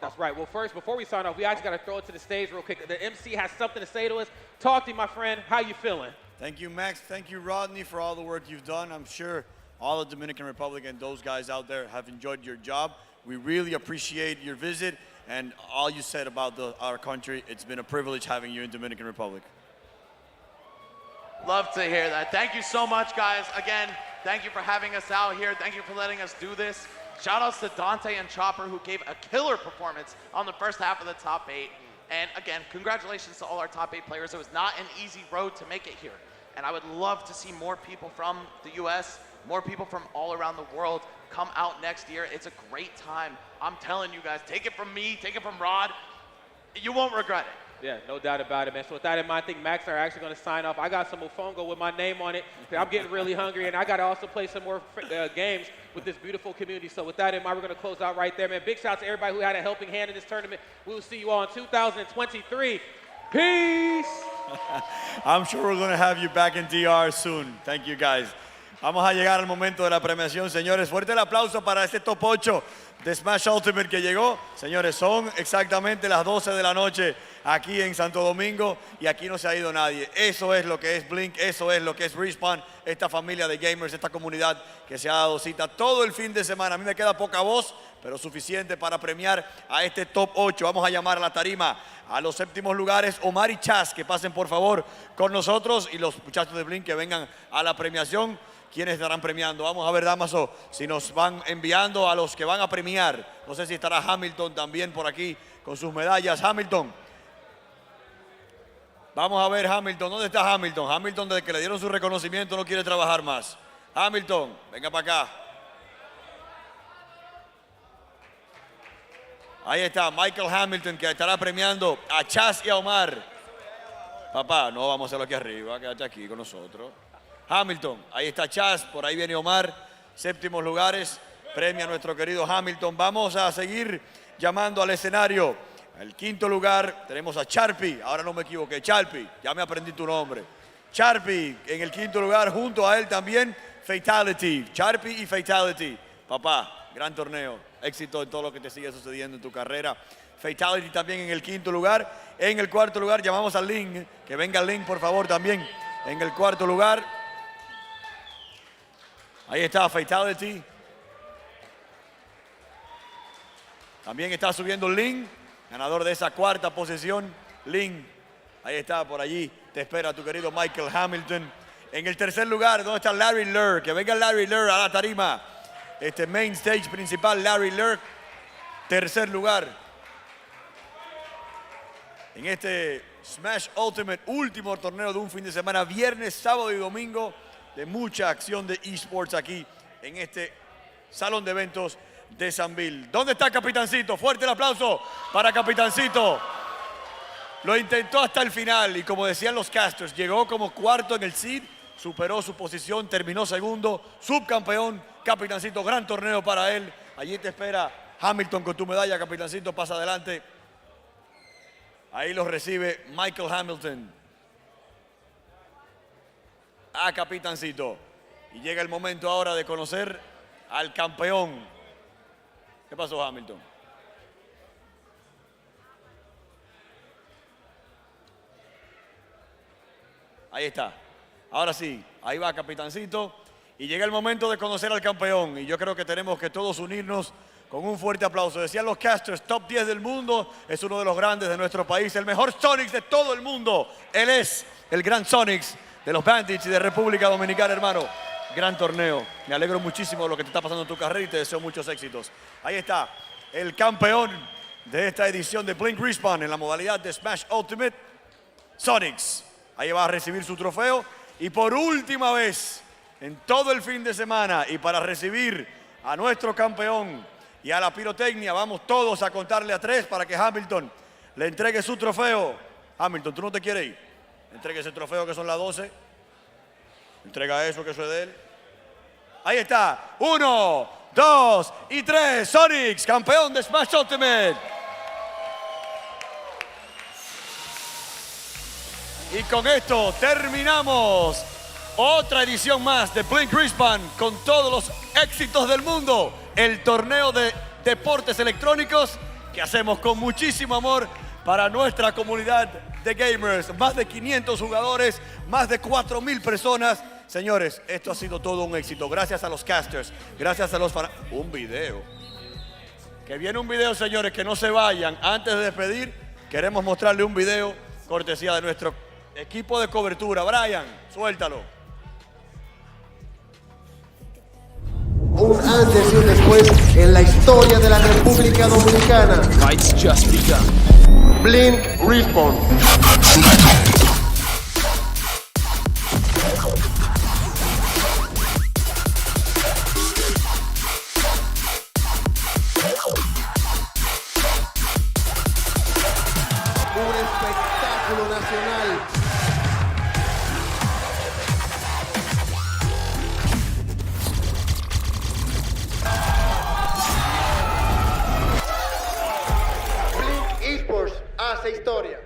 Speaker 15: That's right. Well, first, before we sign off, we actually got to throw it to the stage real quick. The MC has something to say to us. Talk to you, my friend. How you feeling?
Speaker 7: Thank you, Max. Thank you, Rodney, for all the work you've done. I'm sure all the Dominican Republic and those guys out there have enjoyed your job. We really appreciate your visit and all you said about our country. It's been a privilege having you in Dominican Republic.
Speaker 16: Love to hear that. Thank you so much, guys. Again, thank you for having us out here. Thank you for letting us do this. Shout outs to Dante and Chopper, who gave a killer performance on the first half of the top 8. And again, congratulations to all our top 8 players. It was not an easy road to make it here. And I would love to see more people from the US, more people from all around the world come out next year. It's a great time. I'm telling you guys, take it from me, take it from Rod. You won't regret it.
Speaker 15: Yeah, no doubt about it, man. So with that in mind, I think Max and I are actually going to sign off. I got some mofongo with my name on it. I'm getting really hungry, and I got to also play some more games with this beautiful community. So with that in mind, we're going to close out right there, man. Big shout out to everybody who had a helping hand in this tournament. We will see you all in 2023. Peace!
Speaker 7: I'm sure we're going to have you back in DR soon. Thank you, guys. Vamos a llegar al momento de la premiación, señores. Fuerte el aplauso para este top 8 de Smash Ultimate que llegó. Señores, son exactamente las 12 de la noche aquí en Santo Domingo y aquí no se ha ido nadie. Eso es lo que es Blink, eso es lo que es Respawn, esta familia de gamers, esta comunidad que se ha dado cita todo el fin de semana. A mí me queda poca voz, pero suficiente para premiar a este top 8. Vamos a llamar a la tarima a los séptimos lugares, Omar y Chaz, que pasen por favor con nosotros, y los muchachos de Blink que vengan a la premiación. ¿Quiénes estarán premiando? Vamos a ver, Damaso, si nos van enviando a los que van a premiar. No sé si estará Hamilton también por aquí con sus medallas. Hamilton. Vamos a ver, Hamilton. ¿Dónde está Hamilton? Hamilton, desde que le dieron su reconocimiento, no quiere trabajar más. Hamilton, venga para acá. Ahí está Michael Hamilton, que estará premiando a Chaz y a Omar. Papá, no vamos a hacerlo aquí arriba, quédate aquí con nosotros. Hamilton, ahí está Chaz, por ahí viene Omar, séptimos lugares, premia a nuestro querido Hamilton. Vamos a seguir llamando al escenario. El quinto lugar tenemos a Sharpy, ahora no me equivoqué, Sharpy, ya me aprendí tu nombre. Sharpy en el quinto lugar, junto a él también Fatality, Sharpy y Fatality. Papá, gran torneo, éxito en todo lo que te sigue sucediendo en tu carrera. Fatality también en el quinto lugar. En el cuarto lugar llamamos a Ling, que venga Ling por favor también en el cuarto lugar. Ahí está Fatality. También está subiendo Ling, ganador de esa cuarta posición. Ling, ahí está, por allí. Te espera tu querido Michael Hamilton. En el tercer lugar, ¿dónde está Larry Lurr? Que venga Larry Lurr a la tarima. Este main stage principal, Larry Lurr. Tercer lugar. En este Smash Ultimate, último torneo de un fin de semana, viernes, sábado y domingo, de mucha acción de esports aquí en este salón de eventos de Sanville. ¿Dónde está Capitancito? Fuerte el aplauso para Capitancito. Lo intentó hasta el final y como decían los casters, llegó como cuarto en el seed, superó su posición, terminó segundo, subcampeón. Capitancito, gran torneo para él. Allí te espera Hamilton con tu medalla. Capitancito, pasa adelante. Ahí los recibe Michael Hamilton. A Capitancito. Y llega el momento ahora de conocer al campeón. ¿Qué pasó, Hamilton? Ahí está. Ahora sí, ahí va Capitancito. Y llega el momento de conocer al campeón. Y yo creo que tenemos que todos unirnos con un fuerte aplauso. Decían los casters, top 10 del mundo. Es uno de los grandes de nuestro país. El mejor Sonix de todo el mundo. Él es el gran Sonix de los Bandits y de República Dominicana, hermano. Gran torneo. Me alegro muchísimo de lo que te está pasando en tu carrera y te deseo muchos éxitos. Ahí está el campeón de esta edición de Blink Respawn en la modalidad de Smash Ultimate, Sonix. Ahí va a recibir su trofeo. Y por última vez en todo el fin de semana y para recibir a nuestro campeón y a la pirotecnia, vamos todos a contarle a 3 para que Hamilton le entregue su trofeo. Hamilton, ¿tú no te quieres ir? Entregue ese trofeo que son las 12. Entrega eso que eso es de él. Ahí está. 1, 2 y 3. Sonix, campeón de Smash Ultimate. Y con esto terminamos otra edición más de Blink Respawn con todos los éxitos del mundo. El torneo de deportes electrónicos que hacemos con muchísimo amor para nuestra comunidad de gamers. Más de 500 jugadores, más de 4,000 personas. Señores, esto ha sido todo un éxito. Gracias a los casters, gracias a los fanáticos. Un video. Que viene un video, señores, que no se vayan. Antes de despedir, queremos mostrarle un video cortesía de nuestro equipo de cobertura. Brian, suéltalo.
Speaker 17: Un antes y un después en la historia de la República Dominicana.
Speaker 5: Fights just begun.
Speaker 17: Blink Respawn. Un espectáculo nacional. Blink Esports hace historia.